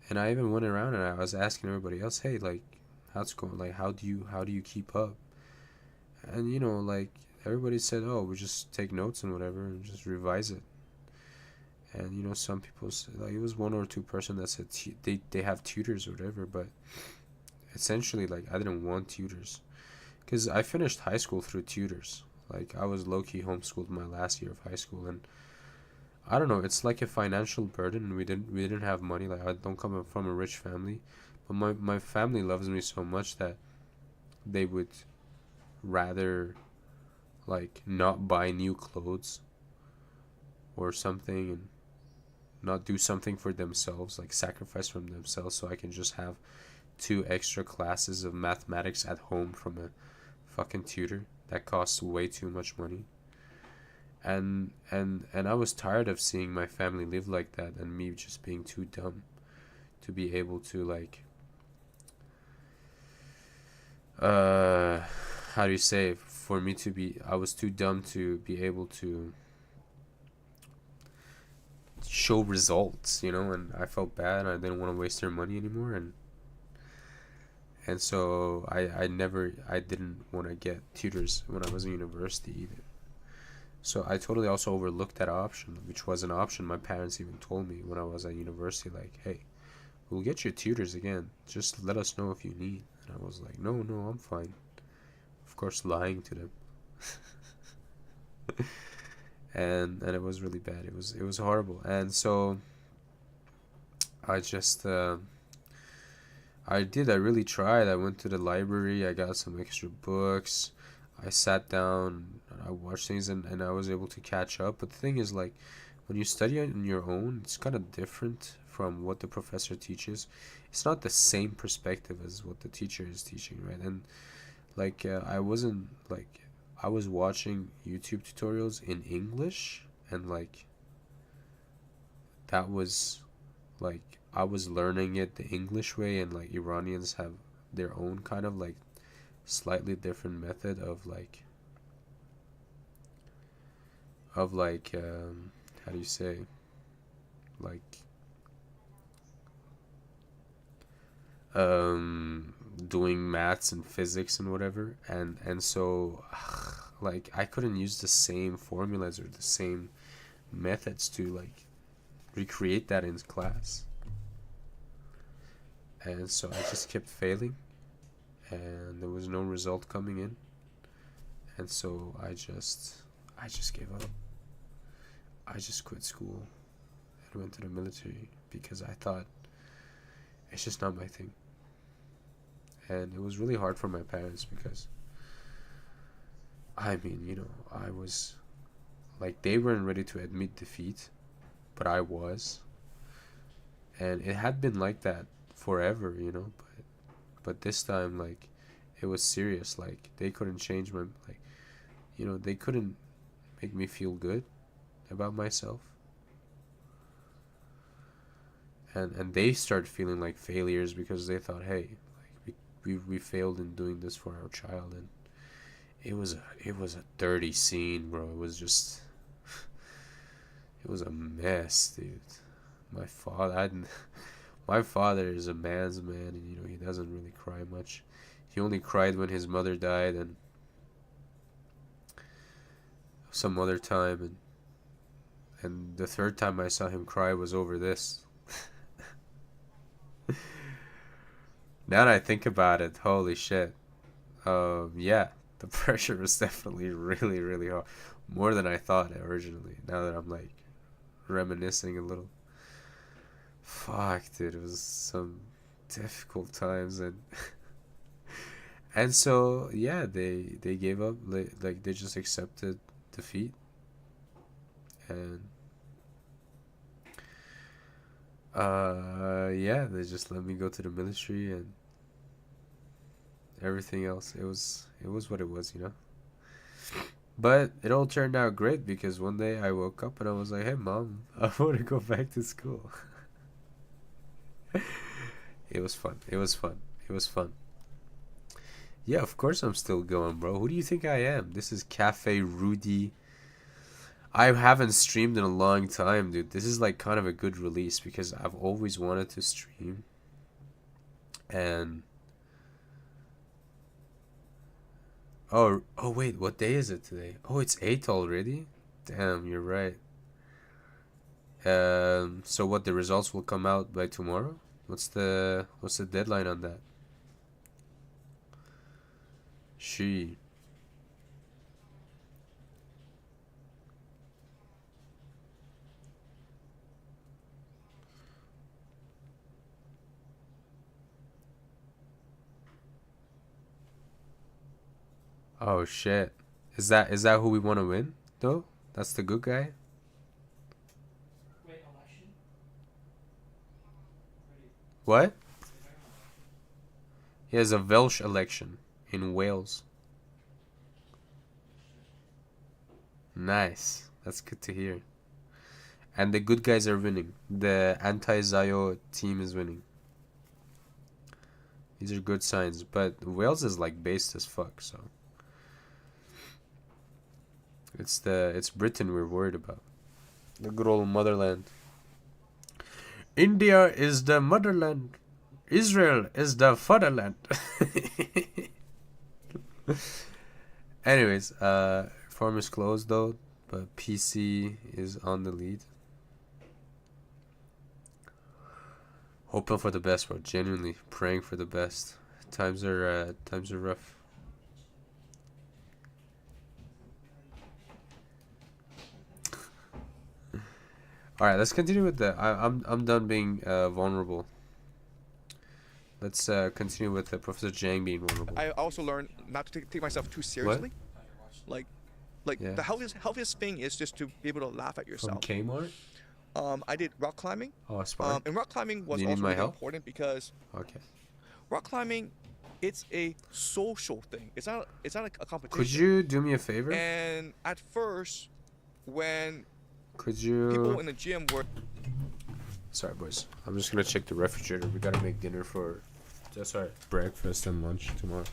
And I even went around and I was asking everybody else, hey, like, how's it going? Like, how do you keep up? And like, everybody said, oh, we just take notes and whatever and just revise it. And some people said, like, it was one or two person that said they have tutors or whatever, but essentially, like, I didn't want tutors, because I finished high school through tutors. Like, I was low-key homeschooled my last year of high school, and I don't know, it's like a financial burden. We didn't have money. Like, I don't come from a rich family, but my family loves me so much that they would rather, like, not buy new clothes or something, and not do something for themselves, like sacrifice from themselves, so I can just have 2 extra classes of mathematics at home from a fucking tutor that costs way too much money. And I was tired of seeing my family live like that, and me just being too dumb to be able to, like, how do you say, I was too dumb to be able to show results, and I felt bad, and I didn't want to waste their money anymore, and so I didn't want to get tutors when I was in university either. So I totally also overlooked that option, which was an option my parents even told me when I was at university, like, hey, we'll get you tutors again, just let us know if you need. And I was like, no, I'm fine. Of course, lying to them. and it was really bad. It was horrible. And so I just I really tried. I went to the library, I got some extra books, I sat down, I watched things, and I was able to catch up. But the thing is, like, when you study on your own, it's kind of different from what the professor teaches. It's not the same perspective as what the teacher is teaching, right? And like, I was watching YouTube tutorials in English, and like, that was like, I was learning it the English way, and like, Iranians have their own kind of like slightly different method of like how do you say, like, doing maths and physics and whatever, and so like, I couldn't use the same formulas or the same methods to like recreate that in class, and so I just kept failing, and there was no result coming in, and so I just gave up. I just quit school and went to the military because I thought it's just not my thing. And it was really hard for my parents because, I mean, I was like, they weren't ready to admit defeat, but I was. And it had been like that forever, but this time, like, it was serious. Like they couldn't change my they couldn't make me feel good about myself. And they started feeling like failures because they thought, hey, like we failed in doing this for our child. And it was a dirty scene, bro. It was just it was a mess, dude. My father is a man's man, and he doesn't really cry much. He only cried when his mother died and some other time, and the third time I saw him cry was over this. Now that I think about it, holy shit. Yeah, the pressure was definitely really, really hard. More than I thought originally. Now that I'm like reminiscing a little. Fuck, dude, it was some difficult times, and and so yeah, they gave up. Like they just accepted defeat, and yeah, they just let me go to the military, and everything else, it was what it was, But it all turned out great, because one day I woke up and I was like, hey mom, I want to go back to school. It was fun. Yeah, of course I'm still going, bro. Who do you think I am? This is Cafe Rudy. I haven't streamed in a long time, dude. This is like kind of a good release because I've always wanted to stream. And oh wait, what day is it today? Oh, it's 8 already? Damn, you're right. So what, the results will come out by tomorrow? What's the deadline on that? Oh shit. Is that who we want to win though? That's the good guy? Wait, election? What? He has a Welsh election in Wales. Nice. That's good to hear. And the good guys are winning. The anti-Zio team is winning. These are good signs. But Wales is like based as fuck, so it's Britain we're worried about. The good old motherland. India is the motherland. Israel is the fatherland. Anyways, farm is closed though, but PC is on the lead. Hoping for the best, bro. Genuinely praying for the best. Times are rough. All right, let's continue with the. I'm done being vulnerable. Let's continue with Professor Jang being vulnerable. I also learned not to take myself too seriously. Like Yeah. the healthiest thing is just to be able to laugh at yourself. From Kmart? I did rock climbing. Oh, smart. And rock climbing was Do you need also my really help? important because Okay. rock climbing, it's a social thing. It's not a competition. Could you do me a favor? And at first, when Could you? people in the gym were Sorry, boys. I'm just gonna check the refrigerator. We gotta make dinner for breakfast and lunch tomorrow.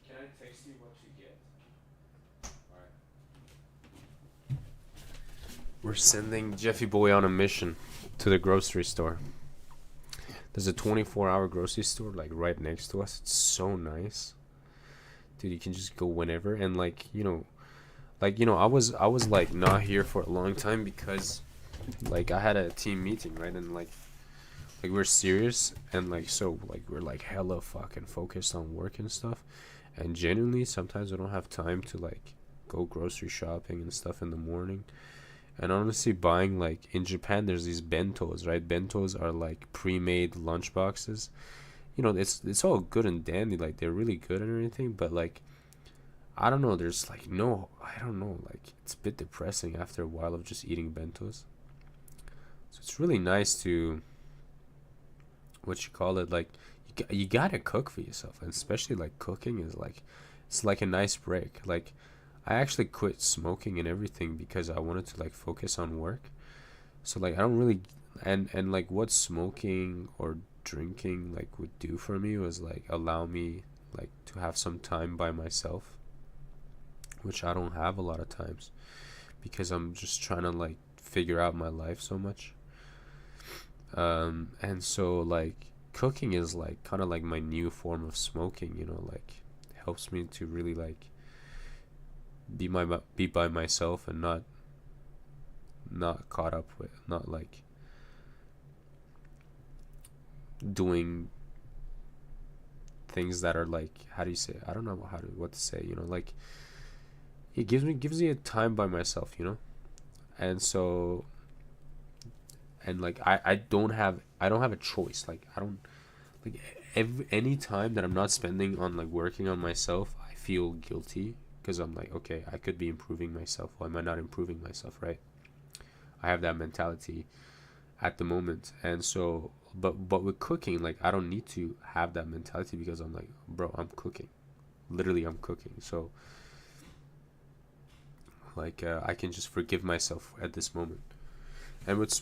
Can I text you what you get? Alright. We're sending Jeffy Boy on a mission to the grocery store. There's a 24-hour grocery store like right next to us. It's so nice, dude. You can just go whenever, and I was like not here for a long time because like I had a team meeting, right? And like we're serious, and we're like hella fucking focused on work and stuff. And genuinely, sometimes I don't have time to like go grocery shopping and stuff in the morning. And honestly, buying like in Japan, there's these bentos, right? Bentos are like pre-made lunch boxes. you know, it's all good and dandy, like they're really good and everything, but like I don't know, there's like no, I don't know, like it's a bit depressing after a while of just eating bentos. So it's really nice to, what you call it, like you gotta cook for yourself, and especially like cooking is like, it's like a nice break. Like I actually quit smoking and everything because I wanted to like focus on work. So like I don't really, and like what smoking or drinking like would do for me was like allow me like to have some time by myself, which I don't have a lot of times because I'm just trying to like figure out my life so much. And so like cooking is like kind of like my new form of smoking, you know, like helps me to really like be by myself and not caught up with, not like doing things that are like, how do you say, I don't know what to say, you know, like it gives me a time by myself, you know. And so, and like I don't have a choice, like I don't, like any time that I'm not spending on like working on myself, I feel guilty because I'm like, okay, I could be improving myself, why am I not improving myself, right? I have that mentality at the moment. And so but with cooking, like I don't need to have that mentality because I'm like, bro, I'm cooking, literally I'm cooking. So like I can just forgive myself at this moment. And with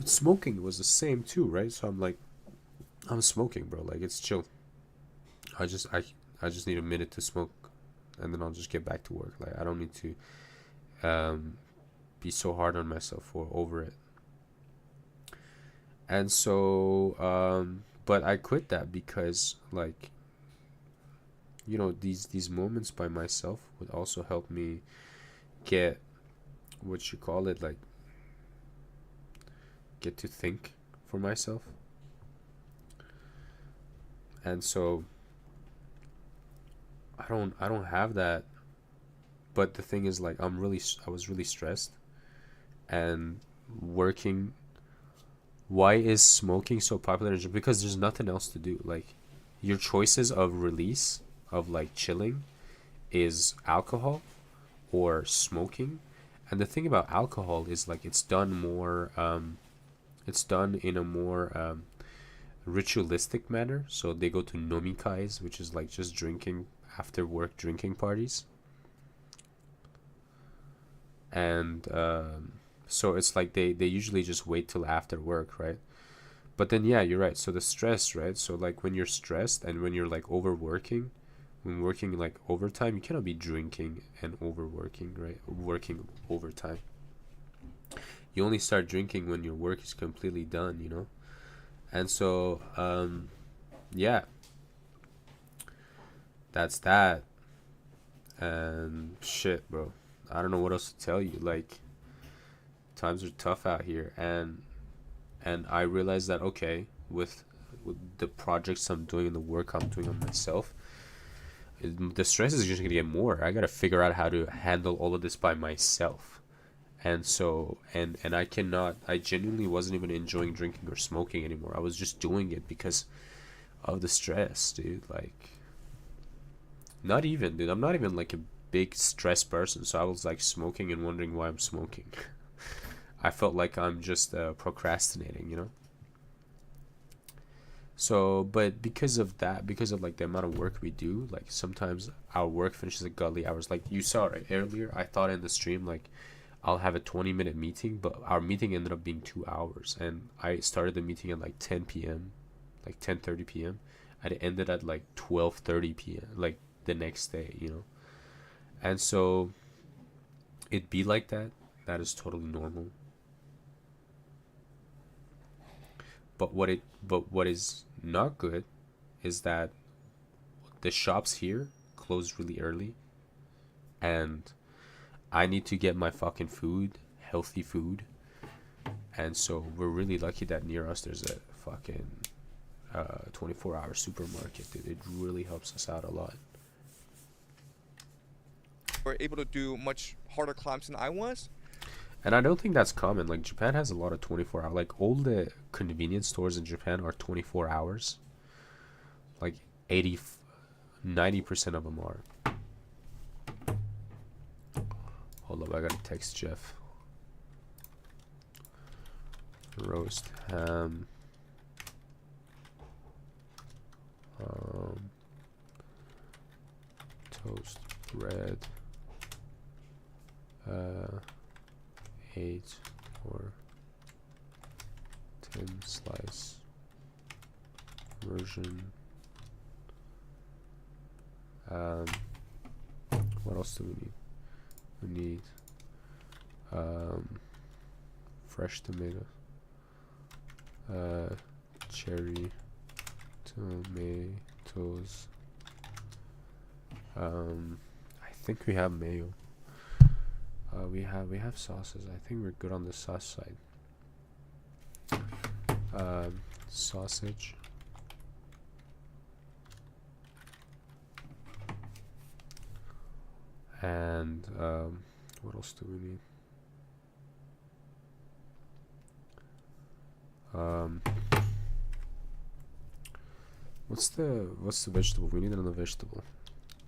smoking it was the same too, right? So I'm like, I'm smoking, bro, like it's chill. I just need a minute to smoke and then I'll just get back to work. Like I don't need to be so hard on myself or over it. And so but I quit that because like, you know, these moments by myself would also help me get, what you call it, like get to think for myself. And so I don't have that. But the thing is, like I was really stressed and working. Why is smoking so popular? Because there's nothing else to do. Like your choices of release of like chilling is alcohol or smoking. And the thing about alcohol is like it's done in a more ritualistic manner. So they go to nomikais, which is like just drinking after work, drinking parties. And so it's like they usually just wait till after work, right? But then yeah, you're right, so the stress, right? So like when you're stressed and when you're like overworking, when working like overtime, you cannot be drinking and overworking, right? Working overtime. You only start drinking when your work is completely done, you know. And so yeah, that's that. And shit, bro, I don't know what else to tell you. Like times are tough out here, and I realized that okay, with the projects I'm doing and the work I'm doing on myself, the stress is just gonna get more. I gotta figure out how to handle all of this by myself. And so and I genuinely wasn't even enjoying drinking or smoking anymore. I was just doing it because of the stress, dude. Like not even, dude, I'm not even like a big stress person, so I was like smoking and wondering why I'm smoking. I felt like I'm just procrastinating, you know. So, but because of that, because of like the amount of work we do, like sometimes our work finishes at godly hours. Like you saw right earlier, I thought in the stream like I'll have a 20-minute meeting, but our meeting ended up being 2 hours, and I started the meeting at like 10 p.m., like 10:30 p.m. and it ended at like 12:30 p.m. like the next day, you know. And so it be like that. That is totally normal. But what is not good is that the shops here close really early, and I need to get my fucking food, healthy food. And so we're really lucky that near us there's a fucking 24-hour supermarket, dude. It really helps us out a lot. We're able to do much harder climbs than I was. And I don't think that's common. Like Japan has a lot of 24-hour. Like all the convenience stores in Japan are 24 hours. Like 90% of them are. Hold up, I gotta text Jeff. Roast ham. Toast bread. 8 or 10 slice version. What else do we need? We need fresh tomatoes, cherry tomatoes. I think we have mayo. We have sauces. I think we're good on the sauce side. Sausage. And what else do we need? What's the vegetable? We need another vegetable.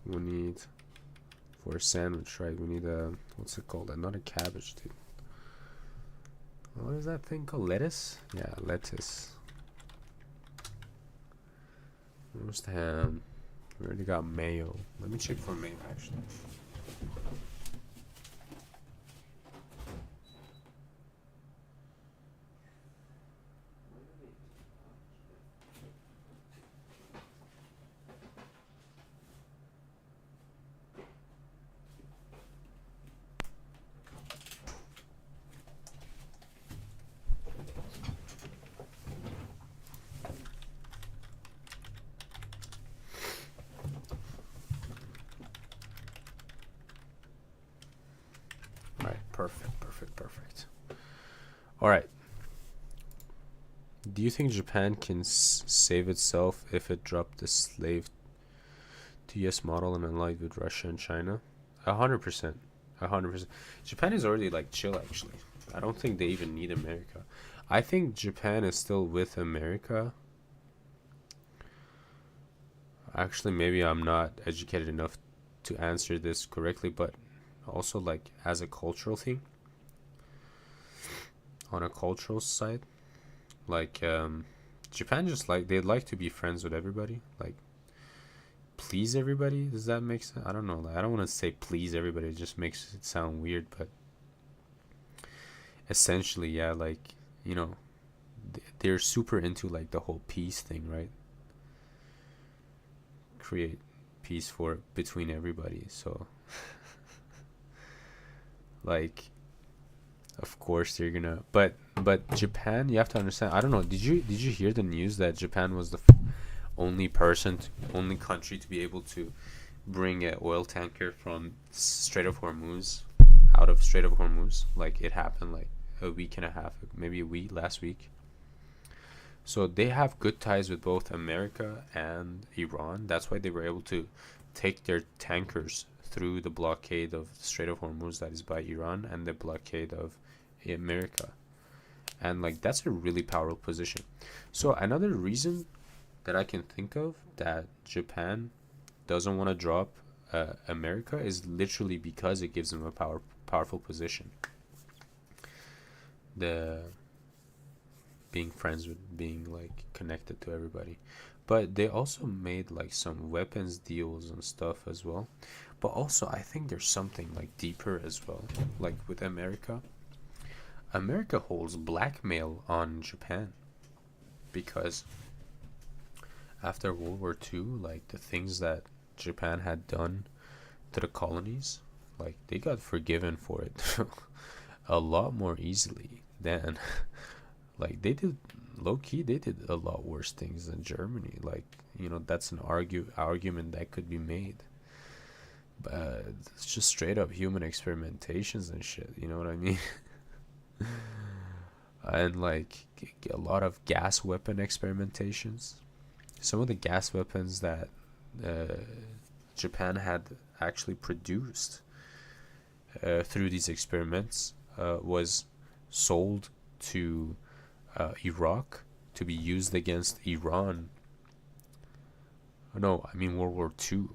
We need for a sandwich, right? We need a, what's it called? Not a cabbage, dude. What is that thing called? Lettuce? Yeah, lettuce. Roast ham. We already got mayo. Let me check for mayo, actually. Perfect. All right. Do you think Japan can save itself if it dropped the slave to US model and allied with Russia and China? 100%. 100%. Japan is already like chill, actually. I don't think they even need America. I think Japan is still with America. Actually, maybe I'm not educated enough to answer this correctly, but also like as a cultural thing. On a cultural side, like Japan just like they'd like to be friends with everybody, like please everybody. Does that make sense? I don't know. Like, I don't want to say please everybody. It just makes it sound weird, but essentially, yeah, like, you know, they're super into like the whole peace thing, right? Create peace for between everybody. So like, of course they're gonna, but Japan, you have to understand. I don't know. Did you hear the news that Japan was the only country to be able to bring an oil tanker from Strait of Hormuz out of Strait of Hormuz? Like, it happened like a week and a half, maybe a week, last week. So they have good ties with both America and Iran. That's why they were able to take their tankers through the blockade of the Strait of Hormuz that is by Iran and the blockade of America. And like, that's a really powerful position. So another reason that I can think of that Japan doesn't want to drop America is literally because it gives them a powerful position. The being friends with, being like connected to everybody. But they also made like some weapons deals and stuff as well. But also I think there's something like deeper as well. Like with America holds blackmail on Japan, because after World War II, like the things that Japan had done to the colonies, like they got forgiven for it a lot more easily than like they did. Low-key, they did a lot worse things than Germany. Like, you know, that's an argument that could be made. But it's just straight up human experimentations and shit, you know what I mean? And like a lot of gas weapon experimentations. Some of the gas weapons that Japan had actually produced through these experiments was sold to Iraq to be used against Iran No, I mean World War II.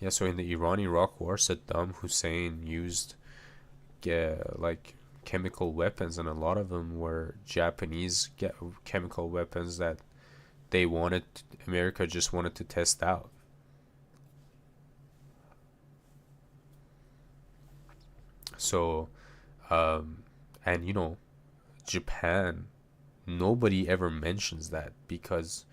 Yeah, so in the Iran-Iraq War, Saddam Hussein used like chemical weapons, and a lot of them were Japanese chemical weapons that they wanted, America just wanted to test out. So, and you know, Japan, nobody ever mentions that because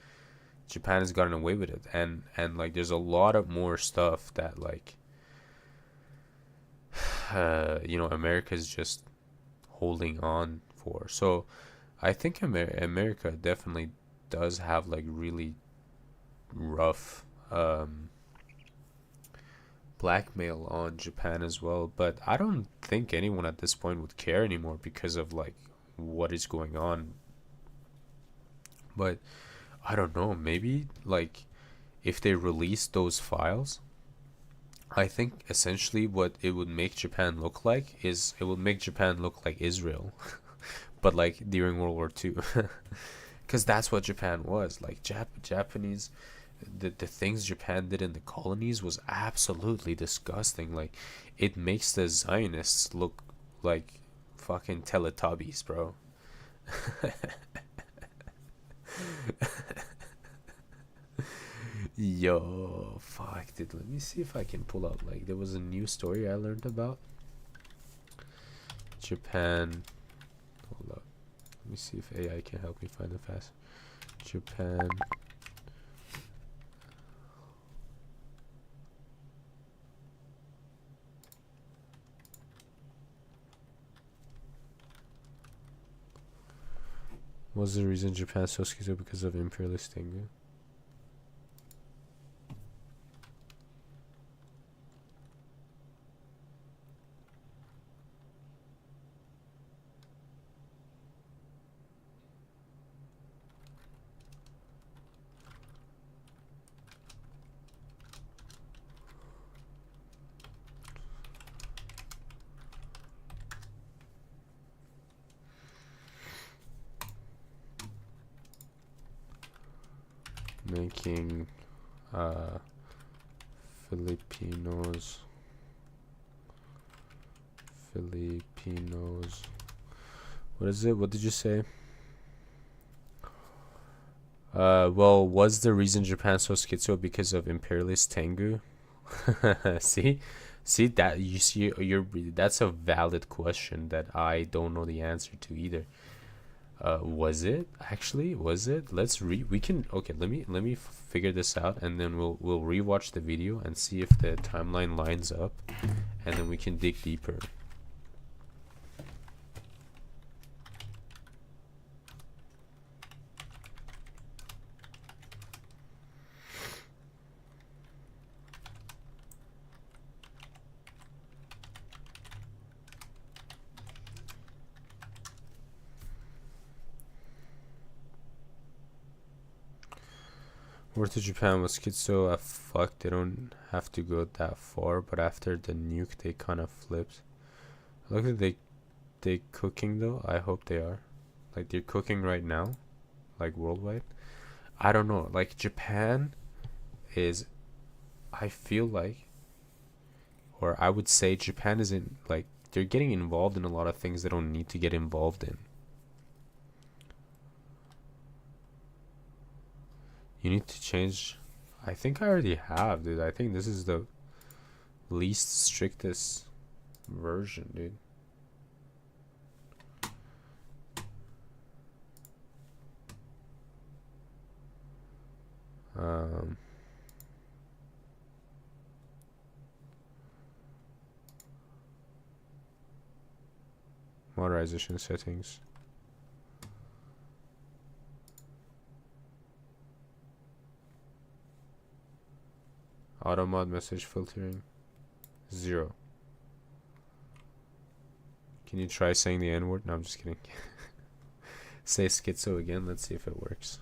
Japan has gotten away with it, and like there's a lot of more stuff that like you know, America's just holding on for. So I think America definitely does have like really rough blackmail on Japan as well, but I don't think anyone at this point would care anymore because of like what is going on. But I don't know, maybe like if they release those files, I think essentially what it would make Japan look like is it would make Japan look like Israel, but like during World War II, because that's what Japan was like. Japanese, the things Japan did in the colonies was absolutely disgusting. Like, it makes the Zionists look like fucking Teletubbies, bro. Yo, fuck, dude. Let me see if I can pull up. Like, there was a new story I learned about Japan. Hold up. Let me see if AI can help me find it fast. Japan. Was the reason Japan so schizo because of imperialist thing? Making Filipinos what is it? What did you say? Well, was the reason Japan so schizo because of imperialist Tengu? see that you see that's a valid question that I don't know the answer to either. Was it actually? Was it? We can. Okay, let me figure this out, and then we'll rewatch the video and see if the timeline lines up, and then we can dig deeper. Word to Japan was schizo. Fuck, they don't have to go that far, but after the nuke they kind of flipped. Look at they cooking though. I hope they are. Like, they're cooking right now, like worldwide. I don't know. Like, Japan is, I feel like, or I would say Japan isn't, like, they're getting involved in a lot of things they don't need to get involved in. You need to change. I think I already have, dude. I think this is the least strictest version, dude. Modernization settings. Auto mod message filtering 0. Can you try saying the N-word? No, I'm just kidding. Say schizo again. Let's see if it works.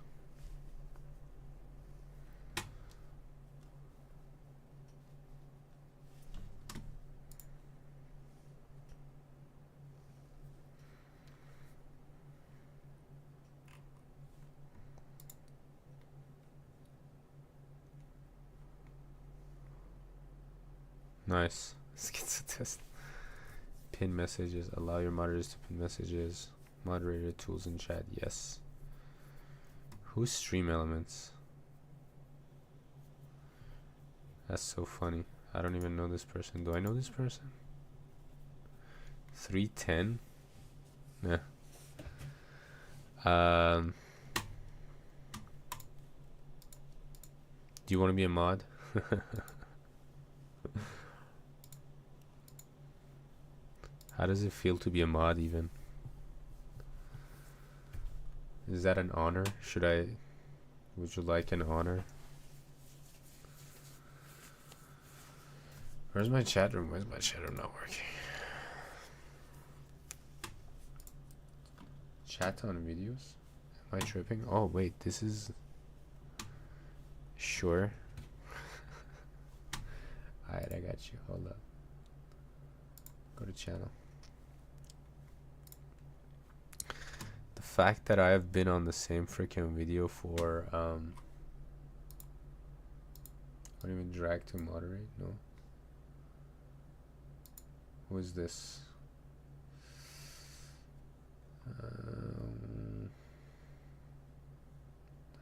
Nice. Schizo test. Pin messages. Allow your moderators to pin messages. Moderator tools in chat. Yes. Who's Stream Elements? That's so funny. I don't even know this person. Do I know this person? 310? Nah. Do you want to be a mod? How does it feel to be a mod even? Is that an honor? Would you like an honor? Where's my chat room? Where's my chat room not working? Chat on videos? Am I tripping? Oh wait, this is... Sure. Alright, I got you. Hold up. Go to channel. The fact that I have been on the same freaking video for I don't even drag to moderate, no. Who is this?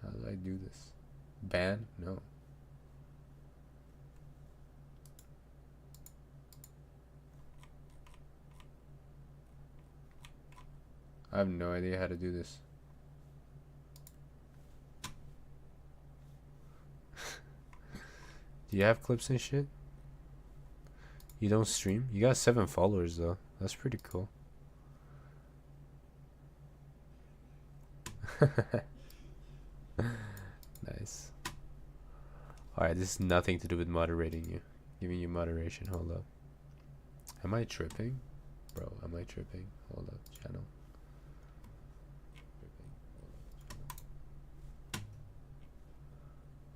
How do I do this? Ban? No. I have no idea how to do this. Do you have clips and shit? You don't stream? You got 7 followers though. That's pretty cool. Nice. Alright, this is nothing to do with moderating you. Giving you moderation. Hold up. Am I tripping? Bro, am I tripping? Hold up, channel.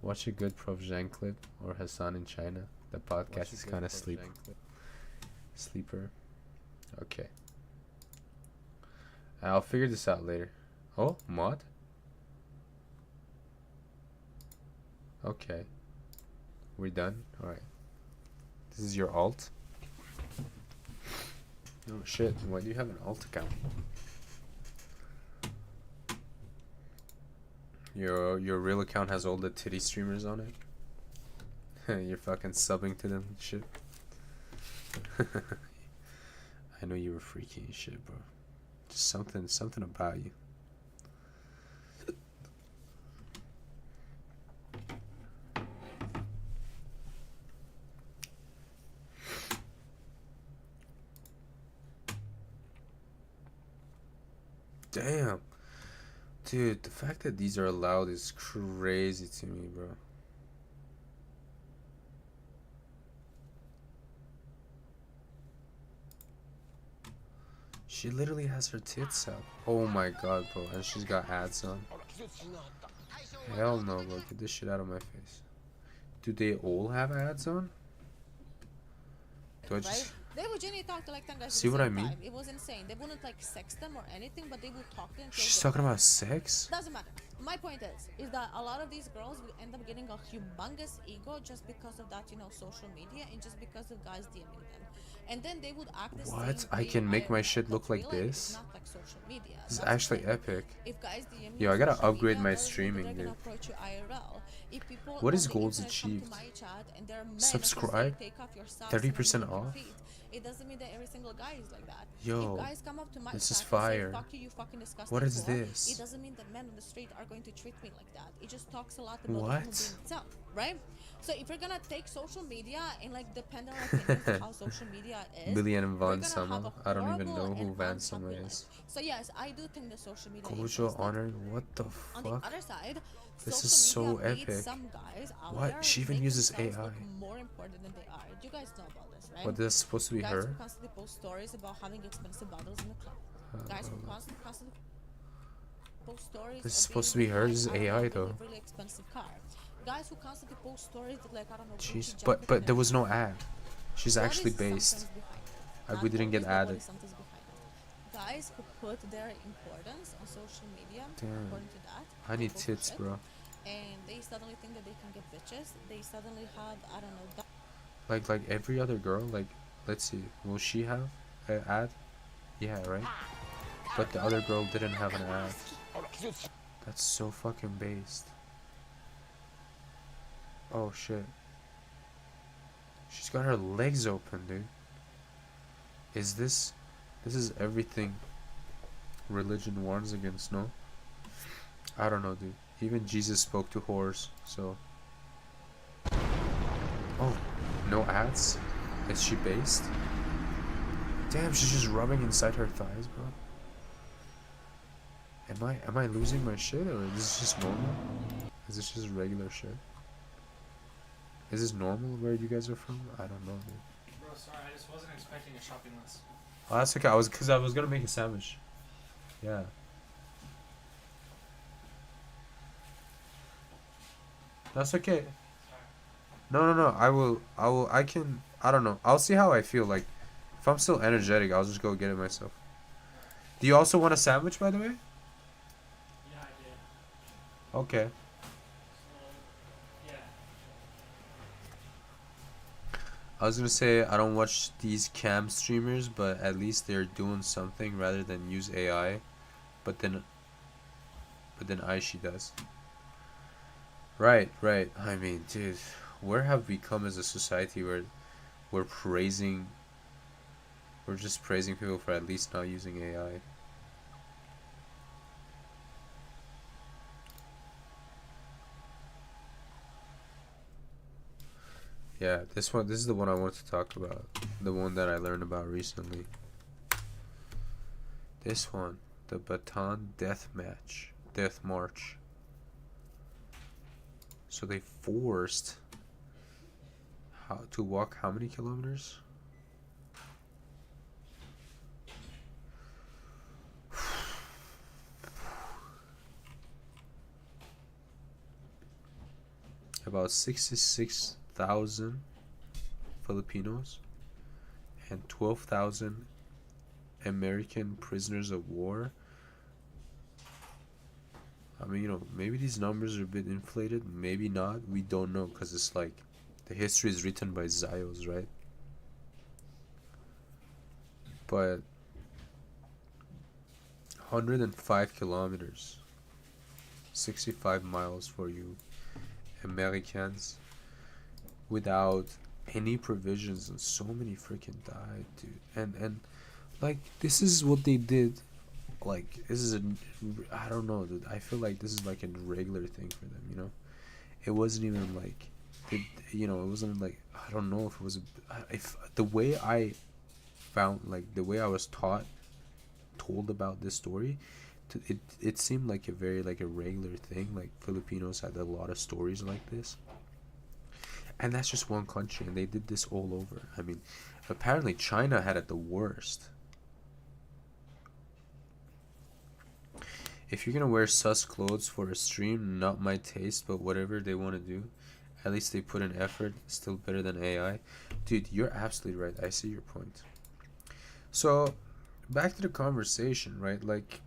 Watch a good Prof. Zhang clip or Hassan in China. The podcast is kind of sleeper. Okay. I'll figure this out later. Oh, mod? Okay. We're done? Alright. This is your alt? Oh shit, why do you have an alt account? Your real account has all the titty streamers on it? You're fucking subbing to them and shit. I know you were freaky and shit, bro. Just something about you. Damn. Dude, the fact that these are allowed is crazy to me, bro. She literally has her tits out. Oh my god, bro. And she's got ads on. Hell no, bro. Get this shit out of my face. Do they all have ads on? Do I just... They would genuinely talk to like 10 guys. See what I mean? It was insane. They wouldn't like sex them or anything, but they would talk to them. She's talking about sex? Doesn't matter. My point is that a lot of these girls will end up getting a humongous ego just because of that, you know, social media and just because of guys DMing them. And then they would act the What? same I way can make my shit look like this? Not like social media. This is actually epic. If guys DM Yo, I gotta upgrade my streaming, dude. What is goals achieved? Subscribe? 30% off? It doesn't mean that every single guy is like that. Yo, if guys come up to my this is chat and say, fire. fuck you fucking disgusting What is whore, this? It doesn't mean that men on the street are going to treat me like that. It just talks a lot about the What? human being itself, right? So if you're gonna take social media and like depend on our opinions of how social media is, Billy and we're Van gonna Sama. have a I don't even horrible know who and Van unhappy Sama life. is. So yes, I do think the social media Gojo Honor? What the on the fuck? other side, This is social so media made epic. some guys out What? there She even make uses themselves AI. look more important than they are. You guys know about this, right? What, this is supposed to be guys her? Who constantly post stories about having expensive bottles in the club. Guys who constantly post stories. This is of supposed to being be her. in, This is I don't know, AI in a though. really expensive car. Guys who constantly post stories of like I don't know. Jeez, Gucci jacket but and there was no ad. She's What actually is something based. behind it? Like Not we didn't get always, but what added. is something behind it? Guys who put their importance on social media, Damn. according to that. I they need post tits, shit, bro. And they suddenly think that they can get bitches. They suddenly have I don't know. Like every other girl. Like, let's see, will she have an ad? Yeah, right. But the other girl didn't have an ad. That's so fucking based. Oh shit. She's got her legs open, dude. This is everything religion warns against, no? I don't know, dude. Even Jesus spoke to whores, so. Oh, no ads? Is she based? Damn, she's just rubbing inside her thighs, bro. Am I losing my shit, or is this just normal? Is this just regular shit? Is this normal where you guys are from? I don't know, dude. Bro, sorry, I just wasn't expecting a shopping list. Oh, that's okay. Cause I was gonna make a sandwich. Yeah. That's okay. No. I don't know. I'll see how I feel. Like, if I'm still energetic, I'll just go get it myself. Do you also want a sandwich, by the way? Yeah, I did. Okay. Yeah. I was gonna say I don't watch these cam streamers, but at least they're doing something rather than use AI. But then Aishi does. Right. I mean, dude, where have we come as a society where we're just praising people for at least not using AI? Yeah, this is the one I want to talk about. The one that I learned about recently. This one, the Baton Death March. So they forced to walk how many kilometers? About 66,000 Filipinos and 12,000 American prisoners of war. I mean, you know, maybe these numbers are a bit inflated, maybe not, we don't know, because it's like, the history is written by Zios, right? But 105 kilometers, 65 miles for you Americans, without any provisions, and so many freaking died, dude. And like, this is what they did. Like, this is I don't know, dude. I feel like this is like a regular thing for them, you know? It wasn't even like, it wasn't like, I don't know if it was, if the way I found, like, the way I was told about this story, it seemed like a very, like, a regular thing. Like, Filipinos had a lot of stories like this. And that's just one country, and they did this all over. I mean, apparently China had it the worst. If you're gonna wear sus clothes for a stream, not my taste, but whatever they want to do, at least they put in effort. Still better than AI. Dude, you're absolutely right. I see your point. So, back to the conversation, right? Like,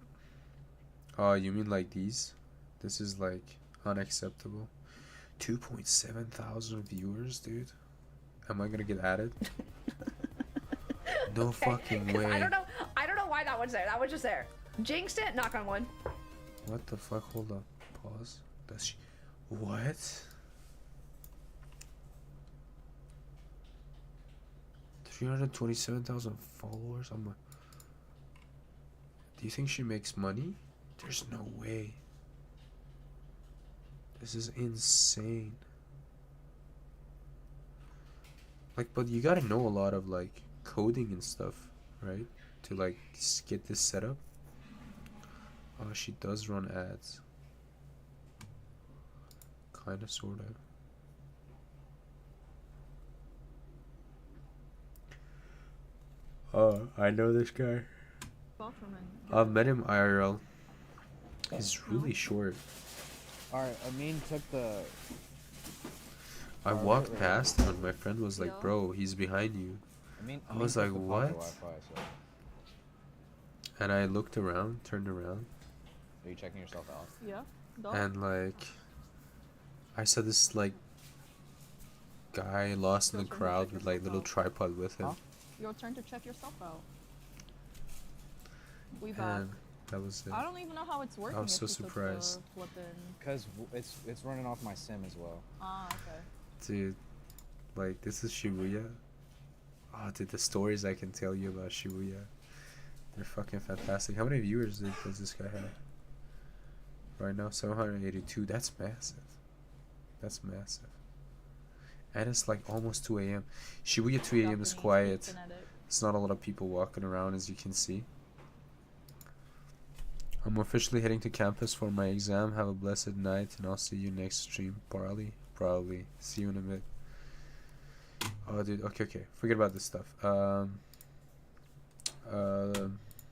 you mean like these? This is like unacceptable. 2.7 thousand viewers, dude. Am I gonna get added? No fucking way. I don't know why that one's there. That one's just there. Jinxed it, knock on wood. What the fuck? Hold up. Pause. Does she? What? 327,000 followers? Do you think she makes money? There's no way. This is insane. Like, but you gotta know a lot of, like, coding and stuff, right? To, like, get this set up. Oh, she does run ads. Kinda, sorta. Oh, I know this guy. I've met him IRL. He's really short. Alright, Amin took the... I walked past him and my friend was like, bro, he's behind you. I was like, what? And I looked around, turned around. Are you checking yourself out? Yeah. And like, I saw this like guy lost in the crowd with like little tripod with him. Your turn to check yourself out. We back. Man, that was it. I don't even know how it's working. I was so if you took the surprised. flippin'. Because it's running off my sim as well. Ah, okay. Dude, like this is Shibuya. Oh, dude, the stories I can tell you about Shibuya, they're fucking fantastic. How many viewers does this guy have? Right now, 782. That's massive. That's massive. And it's like almost 2 a.m. Shibuya 2 a.m. is quiet. It's not a lot of people walking around, as you can see. I'm officially heading to campus for my exam. Have a blessed night, and I'll see you next stream. Probably. See you in a bit. Oh, dude. Okay. Forget about this stuff.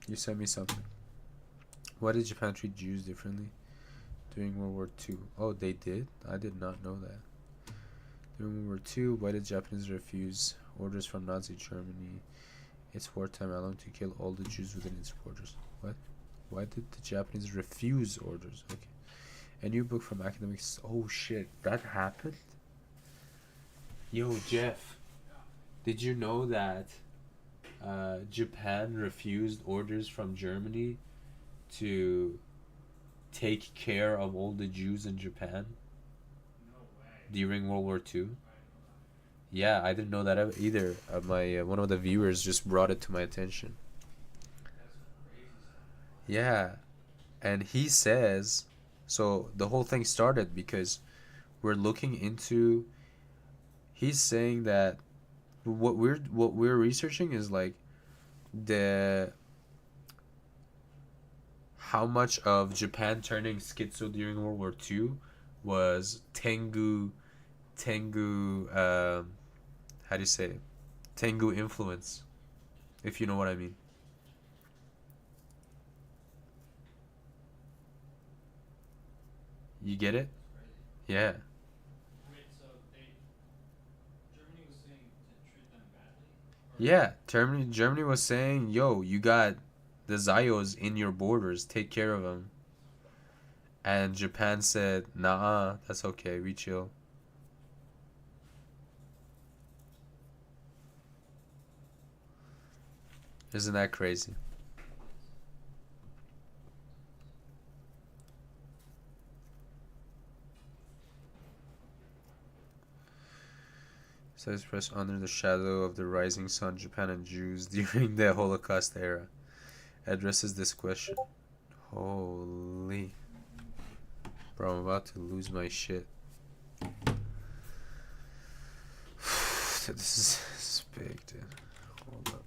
You sent me something. Why did Japan treat Jews differently during World War II? Oh, they did? I did not know that. During World War II, why did Japanese refuse orders from Nazi Germany? Its wartime allowed to kill all the Jews within its borders. What? Why did the Japanese refuse orders? Okay. A new book from academics. Oh shit, that happened? Yo, Jeff, did you know that Japan refused orders from Germany to take care of all the Jews in Japan during World War II? Yeah, I didn't know that either. My one of the viewers just brought it to my attention. Yeah, and he says, so the whole thing started because we're looking into. He's saying that what we're researching is like the how much of Japan turning schizo during World War II was Tengu how do you say it? Tengu influence, if you know what I mean. You get it? Yeah. Wait, so Germany was saying to treat them badly? Yeah, Germany was saying, yo, you got the Zayos in your borders, take care of them. And Japan said, nah, that's okay, we chill. Isn't that crazy? Says press under the shadow of the rising sun, Japan and Jews during the Holocaust era addresses this question. Holy. Bro, I'm about to lose my shit. This is big, dude. Hold up.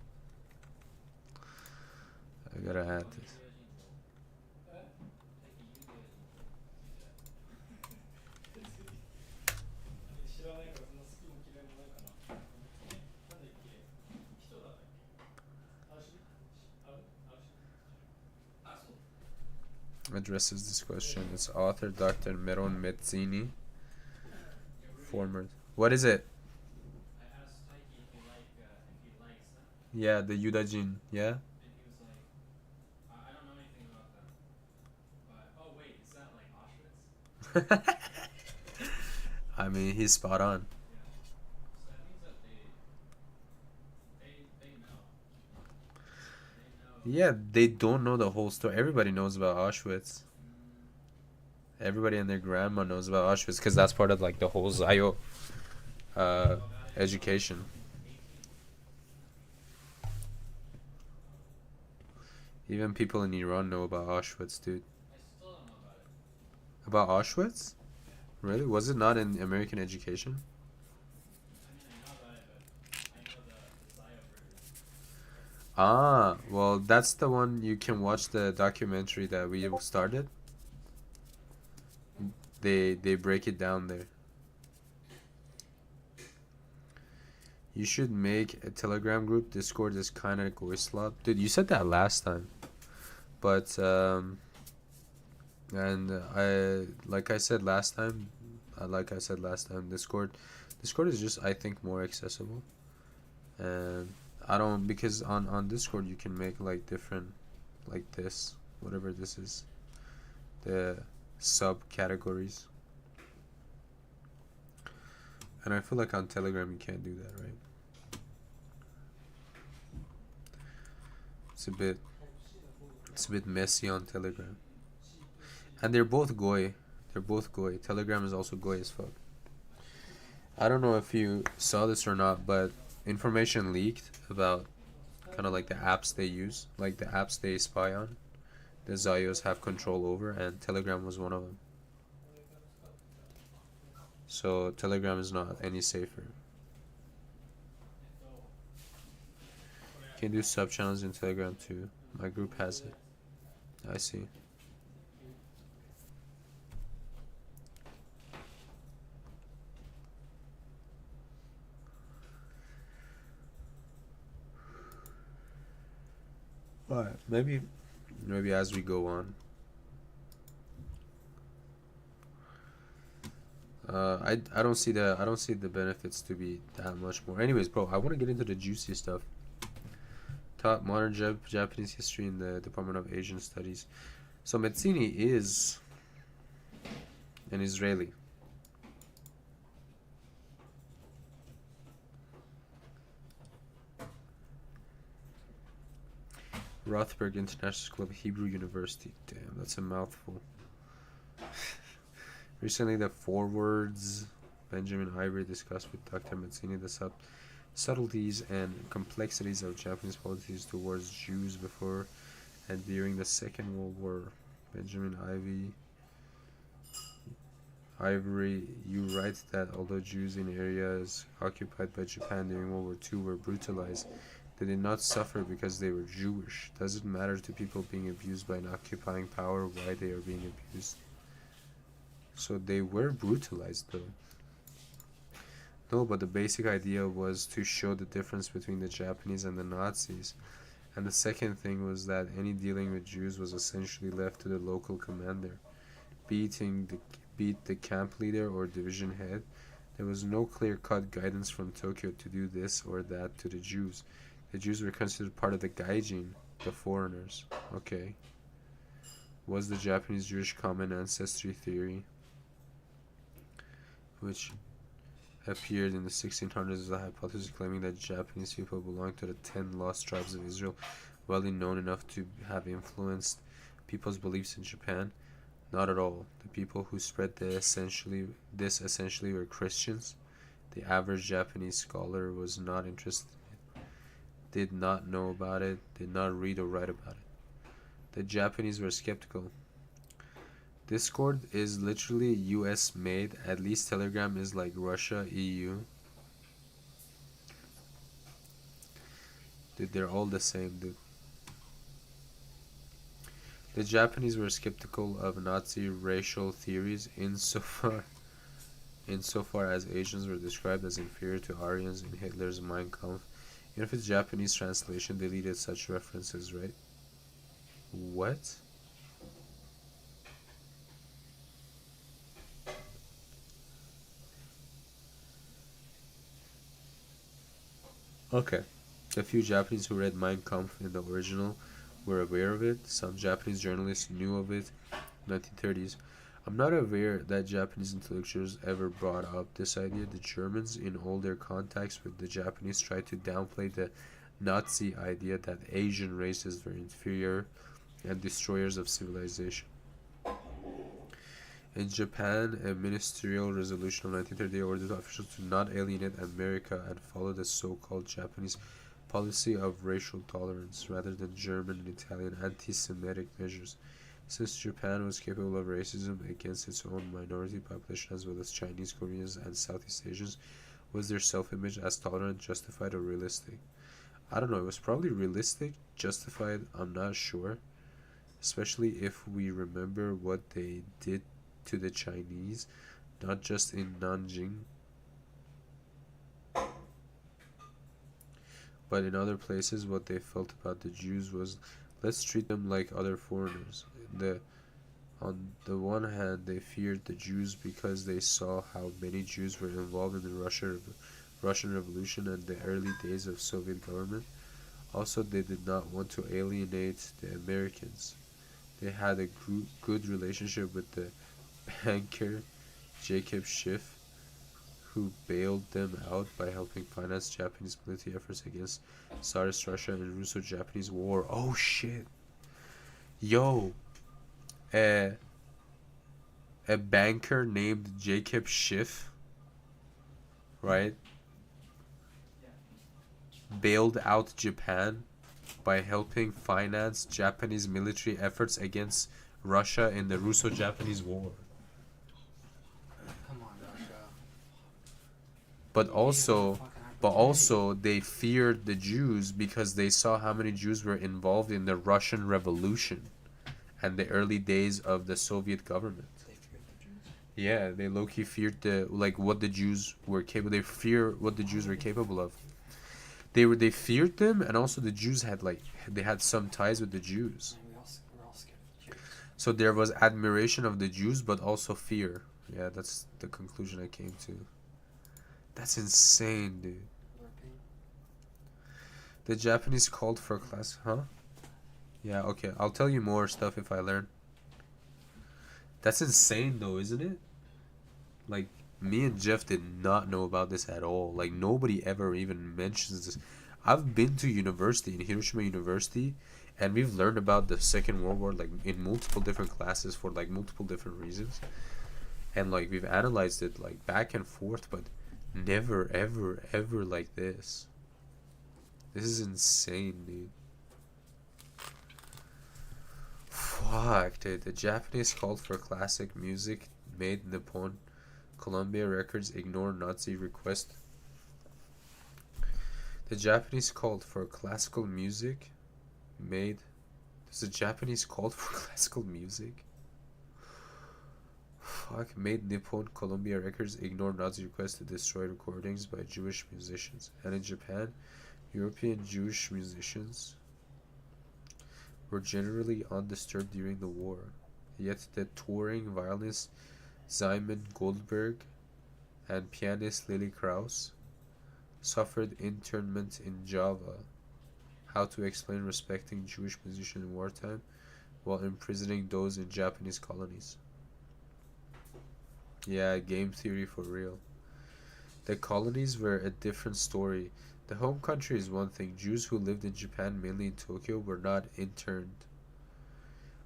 I gotta add this. Addresses this question. It's author Dr. Meron Mezzini. Former. What is it? I asked Taiki if he likes them. Yeah, the Yudajin. Yeah? And he was like, I don't know anything about them. But, oh wait, is that like Auschwitz? I mean, he's spot on. So that means that they know. Yeah, they don't know the whole story. Everybody knows about Auschwitz. Everybody and their grandma knows about Auschwitz because that's part of like the whole Zayo education. Even people in Iran know about Auschwitz, dude. I still don't know about it. About Auschwitz? Really? Was it not in American education? I know about it, but I know the Zio version. Ah, well, that's the one you can watch the documentary that we started. They break it down there. You should make a Telegram group. Discord is kind of Goislop. Dude, you said that last time. But, like I said last time, Discord is just, I think, more accessible. And because on Discord you can make like different, like this, whatever this is, the subcategories. And I feel like on Telegram you can't do that, right? It's a bit messy on Telegram. And they're both goy. Telegram is also goy as fuck. I don't know if you saw this or not, but information leaked about kind of like the apps they use, like the apps they spy on, the Zios have control over, and Telegram was one of them. So Telegram is not any safer. You can do sub channels in Telegram too. My group has it. I see. Alright, maybe as we go on. I don't see the benefits to be that much more. Anyways, bro, I want to get into the juicy stuff. Taught modern Japanese history in the Department of Asian Studies. So Metzini is an Israeli. Rothberg International School of Hebrew University. Damn, that's a mouthful. Recently, the forewords Benjamin Ivory discussed with Dr. Metzini the subtleties and complexities of Japanese policies towards Jews before and during the Second World War. Benjamin Ivory, you write that although Jews in areas occupied by Japan during World War II were brutalized, they did not suffer because they were Jewish. Does it matter to people being abused by an occupying power why they are being abused? So they were brutalized though. No, but the basic idea was to show the difference between the Japanese and the Nazis. And the second thing was that any dealing with Jews was essentially left to the local commander. Beat the camp leader or division head. There was no clear-cut guidance from Tokyo to do this or that to the Jews. The Jews were considered part of the gaijin, the foreigners. Okay. Was the Japanese Jewish common ancestry theory, which appeared in the 1600s as a hypothesis claiming that Japanese people belonged to the 10 lost tribes of Israel, widely known enough to have influenced people's beliefs in Japan? Not at all. The people who spread this essentially were Christians. The average Japanese scholar was not interested in it, did not know about it, did not read or write about it. The Japanese were skeptical. Discord is literally US made. At least Telegram is like Russia, EU. Dude, they're all the same, dude. The Japanese were skeptical of Nazi racial theories insofar as Asians were described as inferior to Aryans in Hitler's Mein Kampf. Even if its Japanese translation deleted such references, right? What? Okay. The few Japanese who read Mein Kampf in the original were aware of it. Some Japanese journalists knew of it in the 1930s. I'm not aware that Japanese intellectuals ever brought up this idea. The Germans, in all their contacts with the Japanese, tried to downplay the Nazi idea that Asian races were inferior and destroyers of civilization. In Japan, a ministerial resolution of 1938 ordered officials to not alienate America and follow the so-called Japanese policy of racial tolerance rather than German and Italian anti-Semitic measures. Since Japan was capable of racism against its own minority population as well as Chinese, Koreans, and Southeast Asians, was their self-image as tolerant, justified, or realistic? I don't know, it was probably realistic, justified, I'm not sure. Especially if we remember what they did to the Chinese, not just in Nanjing, but in other places. What they felt about the Jews was, let's treat them like other foreigners. On the one hand, they feared the Jews because they saw how many Jews were involved in the Russian Revolution and the early days of Soviet government. Also, they did not want to alienate the Americans. They had a good relationship with the banker Jacob Schiff, who bailed them out by helping finance Japanese military efforts against Tsarist Russia and Russo-Japanese War. Oh shit. Yo. A banker named Jacob Schiff, right? Bailed out Japan by helping finance Japanese military efforts against Russia in the Russo-Japanese War. Come on, Russia. But also they feared the Jews because they saw how many Jews were involved in the Russian Revolution and the early days of the Soviet government. Yeah, they low-key feared what the Jews were capable. They fear what the Jews were capable of. They feared them, and also the Jews had some ties with the Jews. We're all scared of the Jews. So there was admiration of the Jews, but also fear. Yeah, that's the conclusion I came to. That's insane, dude. The Japanese called for class, huh? Yeah, okay. I'll tell you more stuff if I learn. That's insane, though, isn't it? Like, me and Jeff did not know about this at all. Like, nobody ever even mentions this. I've been to university, in Hiroshima University, and we've learned about the Second World War, like, in multiple different classes for, like, multiple different reasons. And, like, we've analyzed it, like, back and forth, but never, ever, ever like this. This is insane, dude. Fuck, dude. The Japanese called for classic music made Nippon. Columbia Records ignore Nazi request. The Japanese called for classical music made. There's a Japanese called for classical music? Fuck, made Nippon Columbia Records ignore Nazi request to destroy recordings by Jewish musicians. And in Japan, European Jewish musicians were generally undisturbed during the war. Yet the touring violinist Simon Goldberg and pianist Lily Krauss suffered internment in Java. How to explain respecting Jewish musicians in wartime while imprisoning those in Japanese colonies. Yeah, game theory for real. The colonies were a different story. The home country is one thing. Jews who lived in Japan, mainly in Tokyo, were not interned.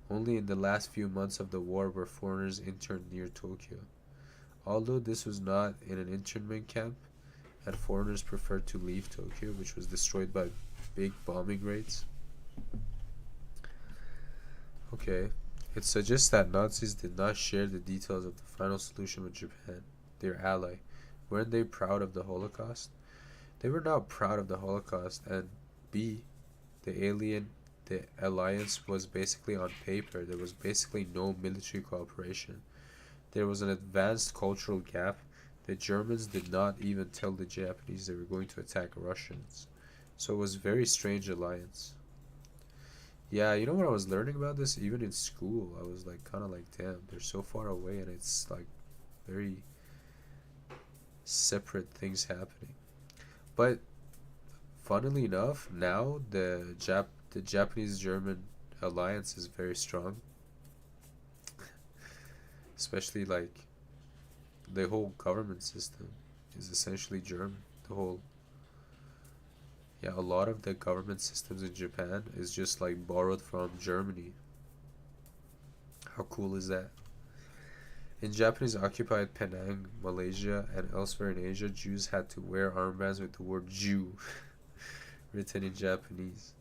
Only in the last few months of the war were foreigners interned near Tokyo. Although this was not in an internment camp, and foreigners preferred to leave Tokyo, which was destroyed by big bombing raids. Okay. It suggests that Nazis did not share the details of the final solution with Japan, their ally. Weren't they proud of the Holocaust? They were not proud of the Holocaust, and B, the alliance was basically on paper. There was basically no military cooperation. There was an advanced cultural gap. The Germans did not even tell the Japanese they were going to attack Russians. So it was a very strange alliance. Yeah, you know what I was learning about this? Even in school, I was like, kind of like, damn, they're so far away, and it's like very separate things happening. But funnily enough, now the Japanese-German alliance is very strong. Especially like the whole government system is essentially German. A lot of the government systems in Japan is just like borrowed from Germany. How cool is that? In Japanese occupied Penang, Malaysia, and elsewhere in Asia, Jews had to wear armbands with the word Jew written in Japanese.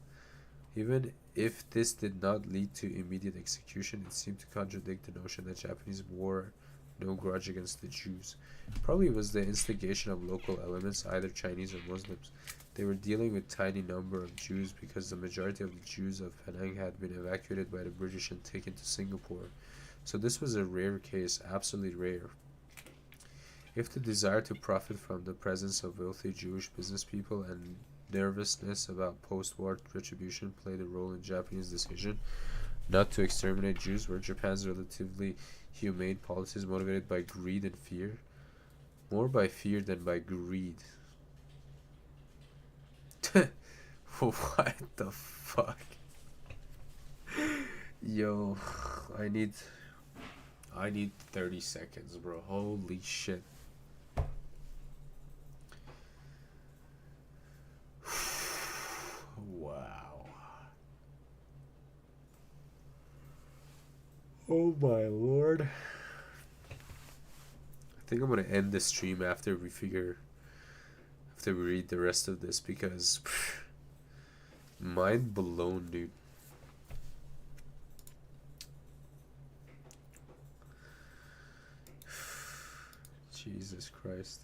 Even if this did not lead to immediate execution, it seemed to contradict the notion that Japanese bore no grudge against the Jews. Probably it was the instigation of local elements, either Chinese or Muslims. They were dealing with a tiny number of Jews because the majority of the Jews of Penang had been evacuated by the British and taken to Singapore. So this was a rare case, absolutely rare. If the desire to profit from the presence of wealthy Jewish business people and nervousness about post-war retribution played a role in Japanese decision not to exterminate Jews, were Japan's relatively humane policies motivated by greed and fear? More by fear than by greed. What the fuck? Yo, I need 30 seconds, bro. Holy shit. Oh my lord. I think I'm gonna end the stream after we read the rest of this because mind blown, dude. Jesus Christ.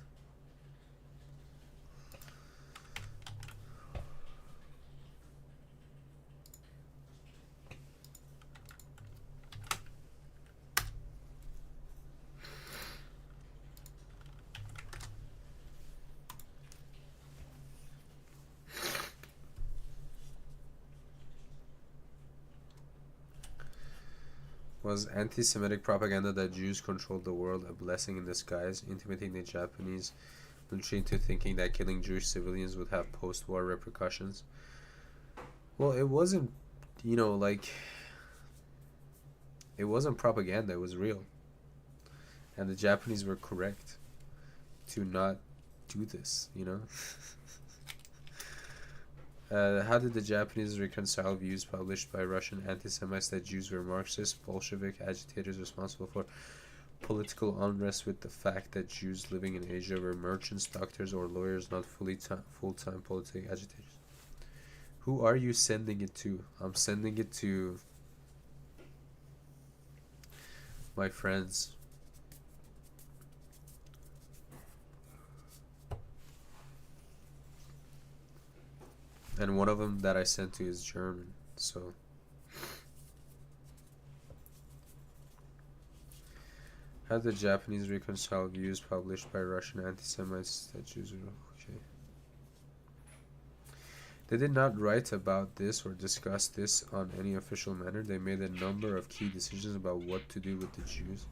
Was anti-Semitic propaganda that Jews controlled the world a blessing in disguise, intimidating the Japanese military into thinking that killing Jewish civilians would have post-war repercussions? Well, it wasn't, like, it wasn't propaganda, it was real. And the Japanese were correct to not do this, How did the Japanese reconcile views published by Russian anti-Semites that Jews were Marxist, Bolshevik agitators responsible for political unrest with the fact that Jews living in Asia were merchants, doctors, or lawyers, not full-time political agitators? Who are you sending it to? I'm sending it to my friends. And one of them that I sent to is German, so. How did the Japanese reconcile views published by Russian anti-Semites that Jews were okay? They did not write about this or discuss this on any official manner. They made a number of key decisions about what to do with the Jews,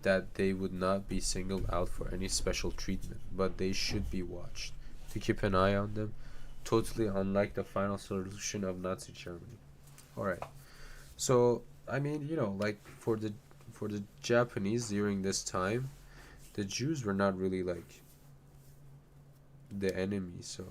that they would not be singled out for any special treatment, but they should be watched, to keep an eye on them, totally unlike the final solution of Nazi Germany. Alright, so, I mean, like, for the Japanese during this time, the Jews were not really, like, the enemy, so.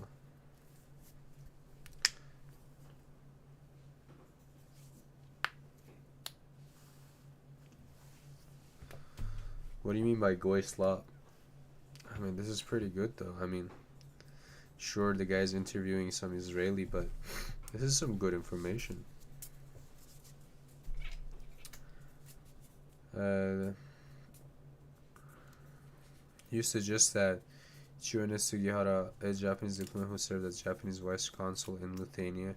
What do you mean by Goy Slop? I mean, this is pretty good, though. I mean, sure, the guy's interviewing some Israeli, but this is some good information. You suggest that Chiune Sugihara, a Japanese diplomat who served as Japanese vice consul in Lithuania,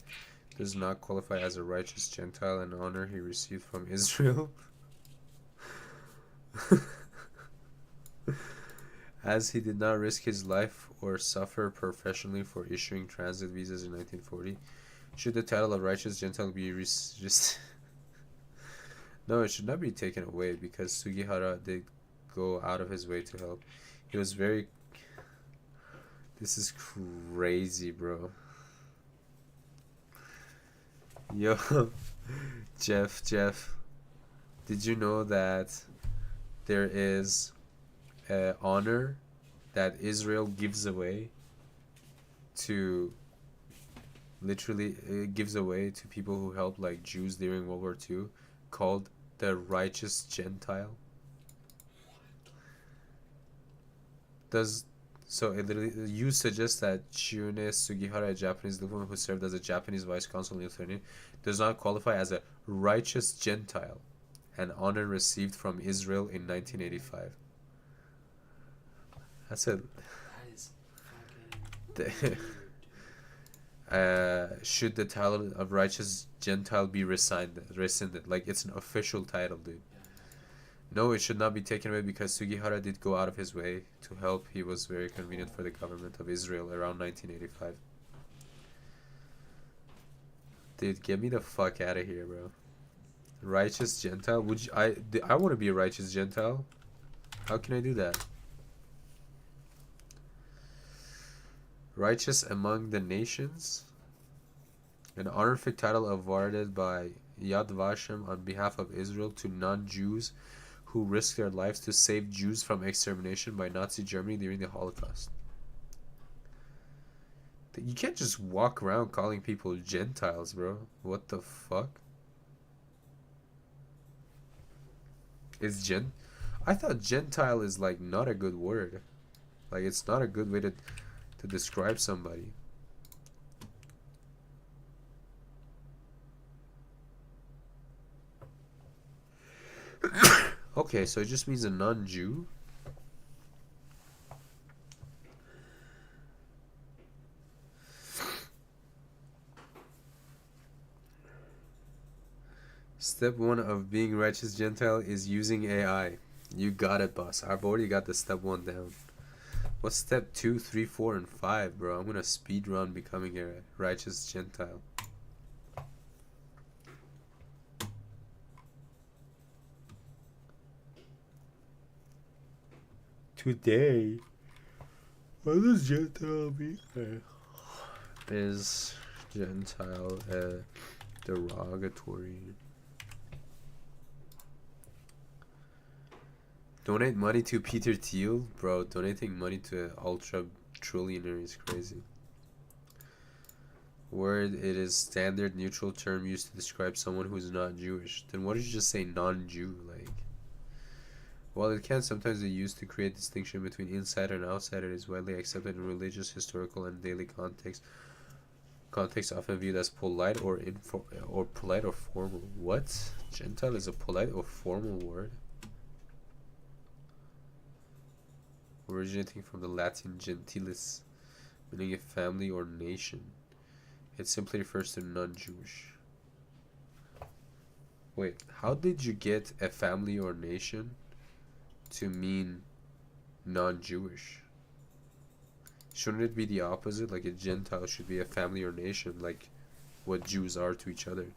does not qualify as a righteous Gentile, an honor he received from Israel, as he did not risk his life or suffer professionally for issuing transit visas in 1940. Should the title of righteous Gentile be just No, it should not be taken away because Sugihara did go out of his way to help. He was very... This is crazy, bro. Yo, Jeff, did you know that there is honor that Israel gives away to... Literally, it gives away to people who helped, like, Jews during World War II, called the righteous Gentile? So it literally, you suggest that Chiune Sugihara, a Japanese diplomat who served as a Japanese vice consul in Lithuania, does not qualify as a righteous Gentile, an honor received from Israel in 1985. That's a... That is fucking... should the title of righteous Gentile be rescinded? Like, it's an official title, dude. No, it should not be taken away because Sugihara did go out of his way to help. He was very convenient for the government of Israel around 1985. Dude, get me the fuck out of here, bro. Righteous Gentile? Would you, I want to be a righteous Gentile. How can I do that? Righteous among the nations? An honorific title awarded by Yad Vashem on behalf of Israel to non-Jews who risked their lives to save Jews from extermination by Nazi Germany during the Holocaust. You can't just walk around calling people Gentiles, bro. What the fuck? Is gen? I thought Gentile is like not a good word. Like it's not a good way to describe somebody. Okay, so it just means a non-Jew. Step 1 of being righteous Gentile is using AI. You got it, boss. I've already got the step 1 down. What's step 2, 3, 4, and 5, bro? I'm gonna speed run becoming a righteous Gentile. Today, what does Gentile mean? Is Gentile derogatory? Donate money to Peter Thiel? Bro, donating money to an ultra trillionaire is crazy. Word, it is standard neutral term used to describe someone who is not Jewish. Then what did you just say non-Jew? Like, while it can sometimes be used to create distinction between insider and outsider, it is widely accepted in religious, historical, and daily context. Context often viewed as polite or polite or formal. What? Gentile is a polite or formal word? Originating from the Latin gentilis, meaning a family or nation. It simply refers to non-Jewish. Wait, how did you get a family or nation to mean non-Jewish? Shouldn't it be the opposite? Like a Gentile should be a family or nation, like what Jews are to each other.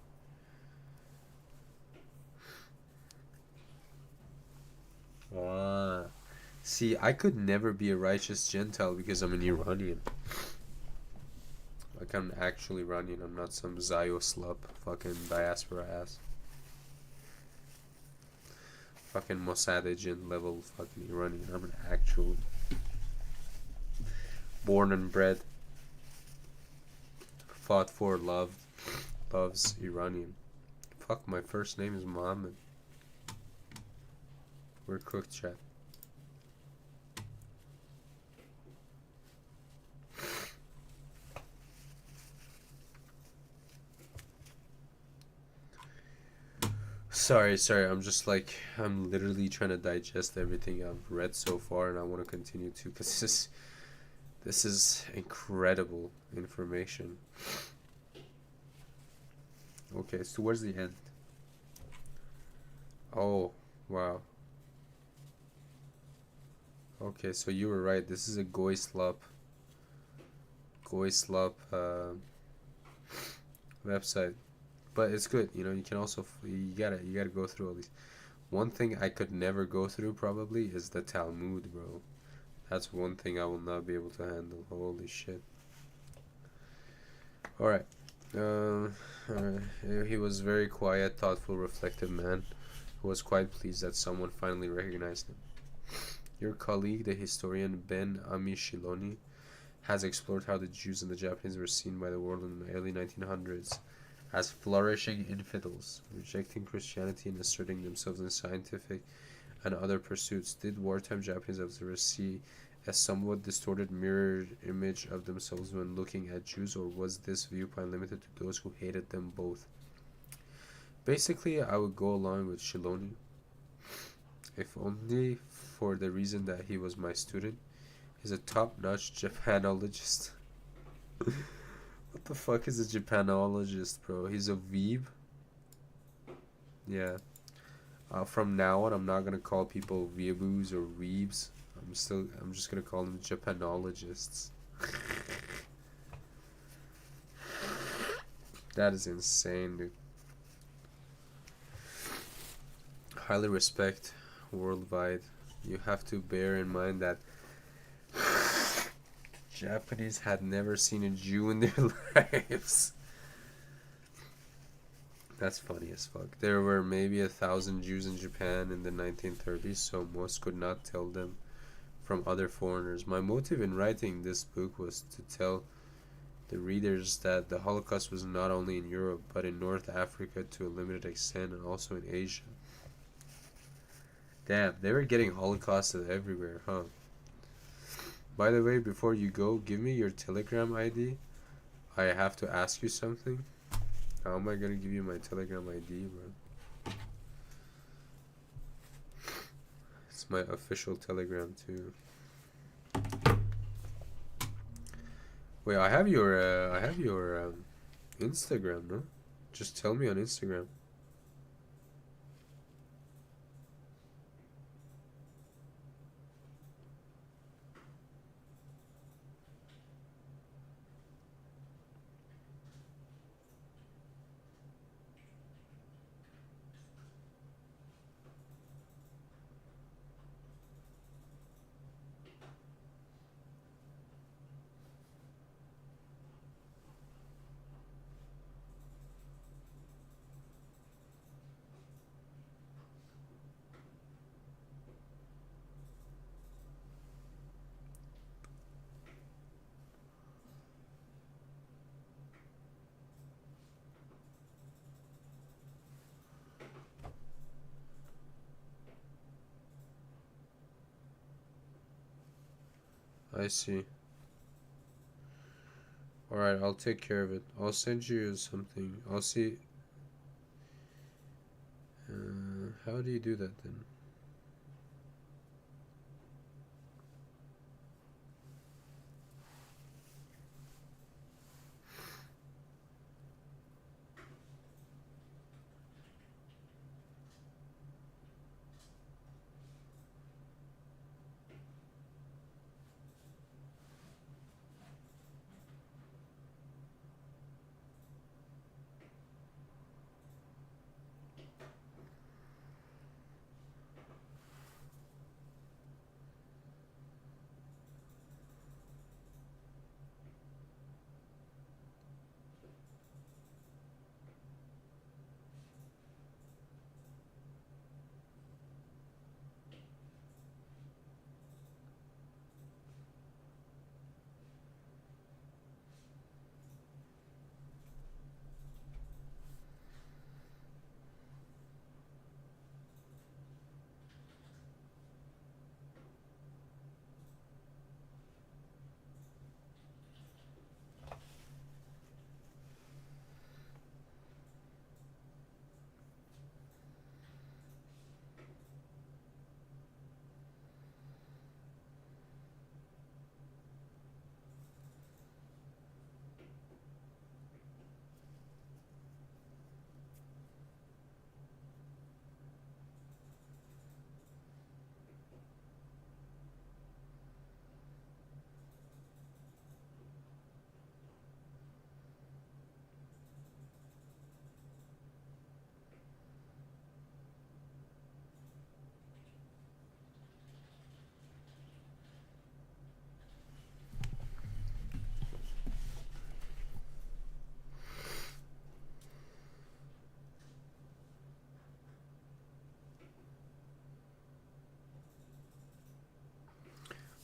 Ah. See, I could never be a righteous Gentile because I'm an Iranian. Like, I'm actual Iranian. I'm not some Zio-slup fucking diaspora ass. Fucking Mossad agent level fucking Iranian. I'm an actual born and bred, fought for, loves Iranian. Fuck, my first name is Mohammed. We're cooked, chat. Sorry, I'm literally trying to digest everything I've read so far, and I want to continue to, because this is incredible information. Okay, so where's the end? Oh, wow. Okay, so you were right. This is a Goy Slup website. But it's good, you know. You can also you gotta go through all these. One thing I could never go through probably is the Talmud, bro. That's one thing I will not be able to handle. Holy shit. Alright. He was a very quiet, thoughtful, reflective man who was quite pleased that someone finally recognized him. Your colleague, the historian Ben Ami Shiloni, has explored how the Jews and the Japanese were seen by the world in the early 1900s as flourishing infidels, rejecting Christianity and asserting themselves in scientific and other pursuits. Did wartime Japanese observers see a somewhat distorted mirrored image of themselves when looking at Jews, or was this viewpoint limited to those who hated them both? Basically, I would go along with Shiloni, if only for the reason that he was my student. He's a top-notch Japanologist. What the fuck is a Japanologist, bro? He's a weeb? Yeah. From now on, I'm not gonna call people weeaboos or weebs. I'm just gonna call them Japanologists. That is insane, dude. Highly respect worldwide. You have to bear in mind that Japanese had never seen a Jew in their lives. That's funny as fuck. There were maybe 1,000 Jews in Japan in the 1930s, so most could not tell them from other foreigners. My motive in writing this book was to tell the readers that the Holocaust was not only in Europe, but in North Africa to a limited extent, and also in Asia. Damn, they were getting holocausted everywhere, huh? By the way, before you go, give me your Telegram ID. I have to ask you something. How am I gonna give you my Telegram ID, bro? It's my official Telegram too. Wait, I have your Instagram, no? Just tell me on Instagram. I see. Alright, I'll take care of it. I'll send you something. I'll see. How do you do that then?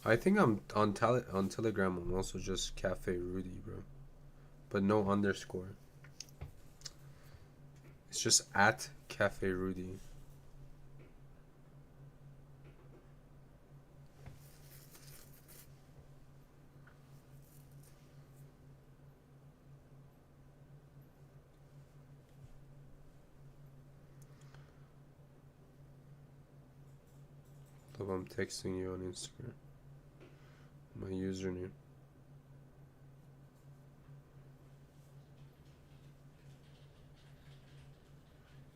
I think I'm on Telegram. I'm also just Cafe Rudy, bro, but no underscore. It's just at Cafe Rudy. Look, I'm texting you on Instagram. My username.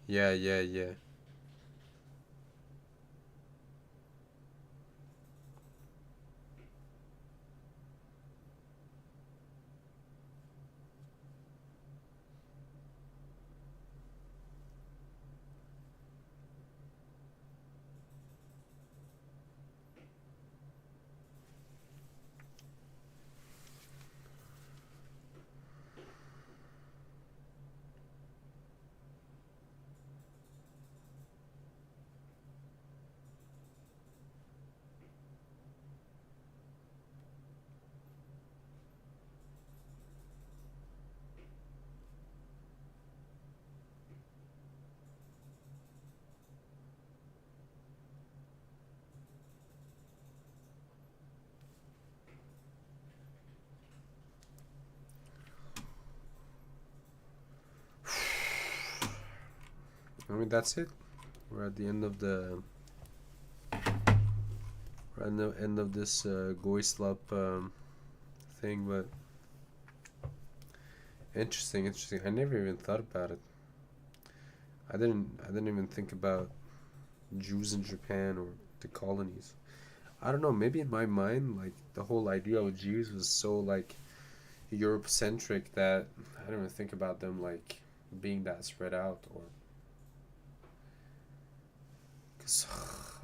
Yeah. I mean, that's it. We're at the end of this Goislap thing, but interesting. I never even thought about it. I didn't even think about Jews in Japan or the colonies. I don't know, maybe in my mind, like, the whole idea of Jews was so, like, Europe-centric that I don't even think about them, like, being that spread out, or... Because,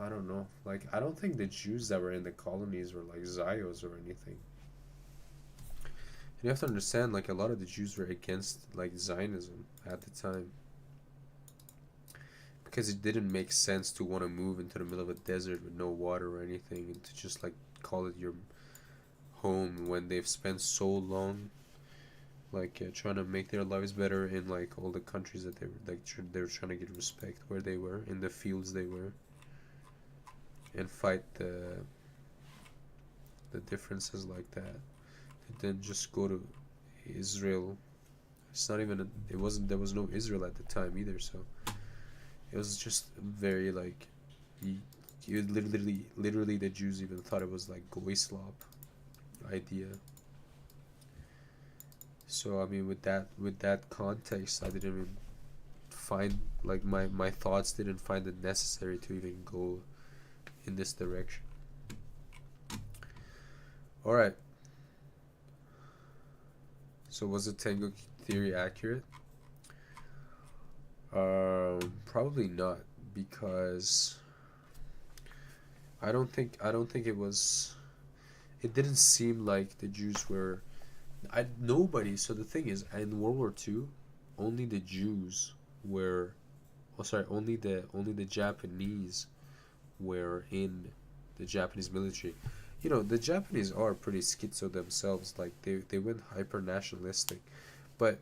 I don't know, like, I don't think the Jews that were in the colonies were, like, Zios or anything. And you have to understand, like, a lot of the Jews were against, like, Zionism at the time. Because it didn't make sense to want to move into the middle of a desert with no water or anything, and to just, like, call it your home when they've spent so long, like, trying to make their lives better in, like, all the countries that they were, like, they were trying to get respect where they were, in the fields they were, and fight the differences like that. And then just go to Israel. It's not even there was no Israel at the time either, so it was just very, like, you literally the Jews even thought it was like Goislap idea. So I mean, with that context, I didn't even find, like, my thoughts didn't find it necessary to even go in this direction. All right. So was the Tango theory accurate? Probably not, because I don't think it was. It didn't seem like the Jews were. Nobody. So the thing is, in World War II, only the Jews were. Oh, sorry. Only the Japanese were in the Japanese military. You know, the Japanese are pretty schizo themselves. Like, they went hyper nationalistic, but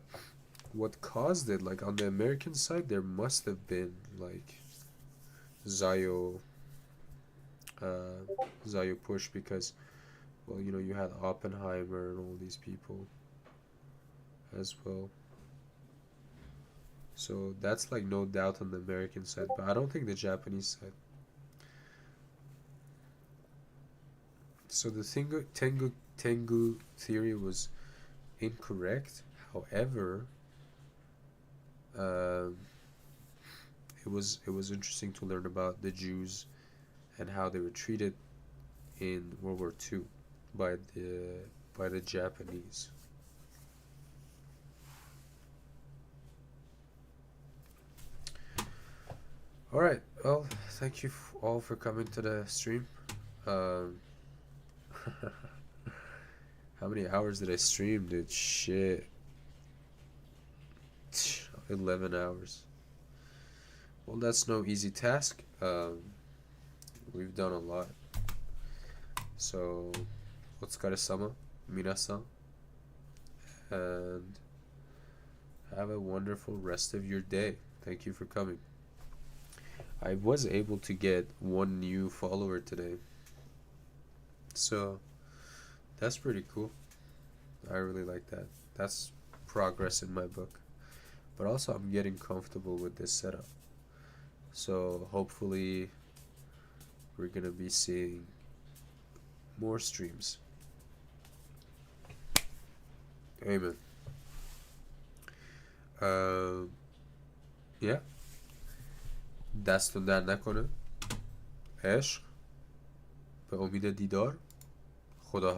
what caused it, like, on the American side, there must have been, like, Zio push, because, well, you know, you had Oppenheimer and all these people as well. So that's, like, no doubt on the American side, but I don't think the Japanese side. So the Tengu theory was incorrect. However, it was interesting to learn about the Jews and how they were treated in World War II by the Japanese. All right. Well, thank you all for coming to the stream. How many hours did I stream, dude? Shit. 11 hours. Well, that's no easy task. We've done a lot. So, otsukaresama, minasan. And have a wonderful rest of your day. Thank you for coming. I was able to get one new follower today. So, that's pretty cool. I really like that. That's progress in my book. But also, I'm getting comfortable with this setup. So, hopefully, we're gonna be seeing more streams. Amen. Yeah. دستون در نکنه. عشق. به امید دیدار. خدا حافظ.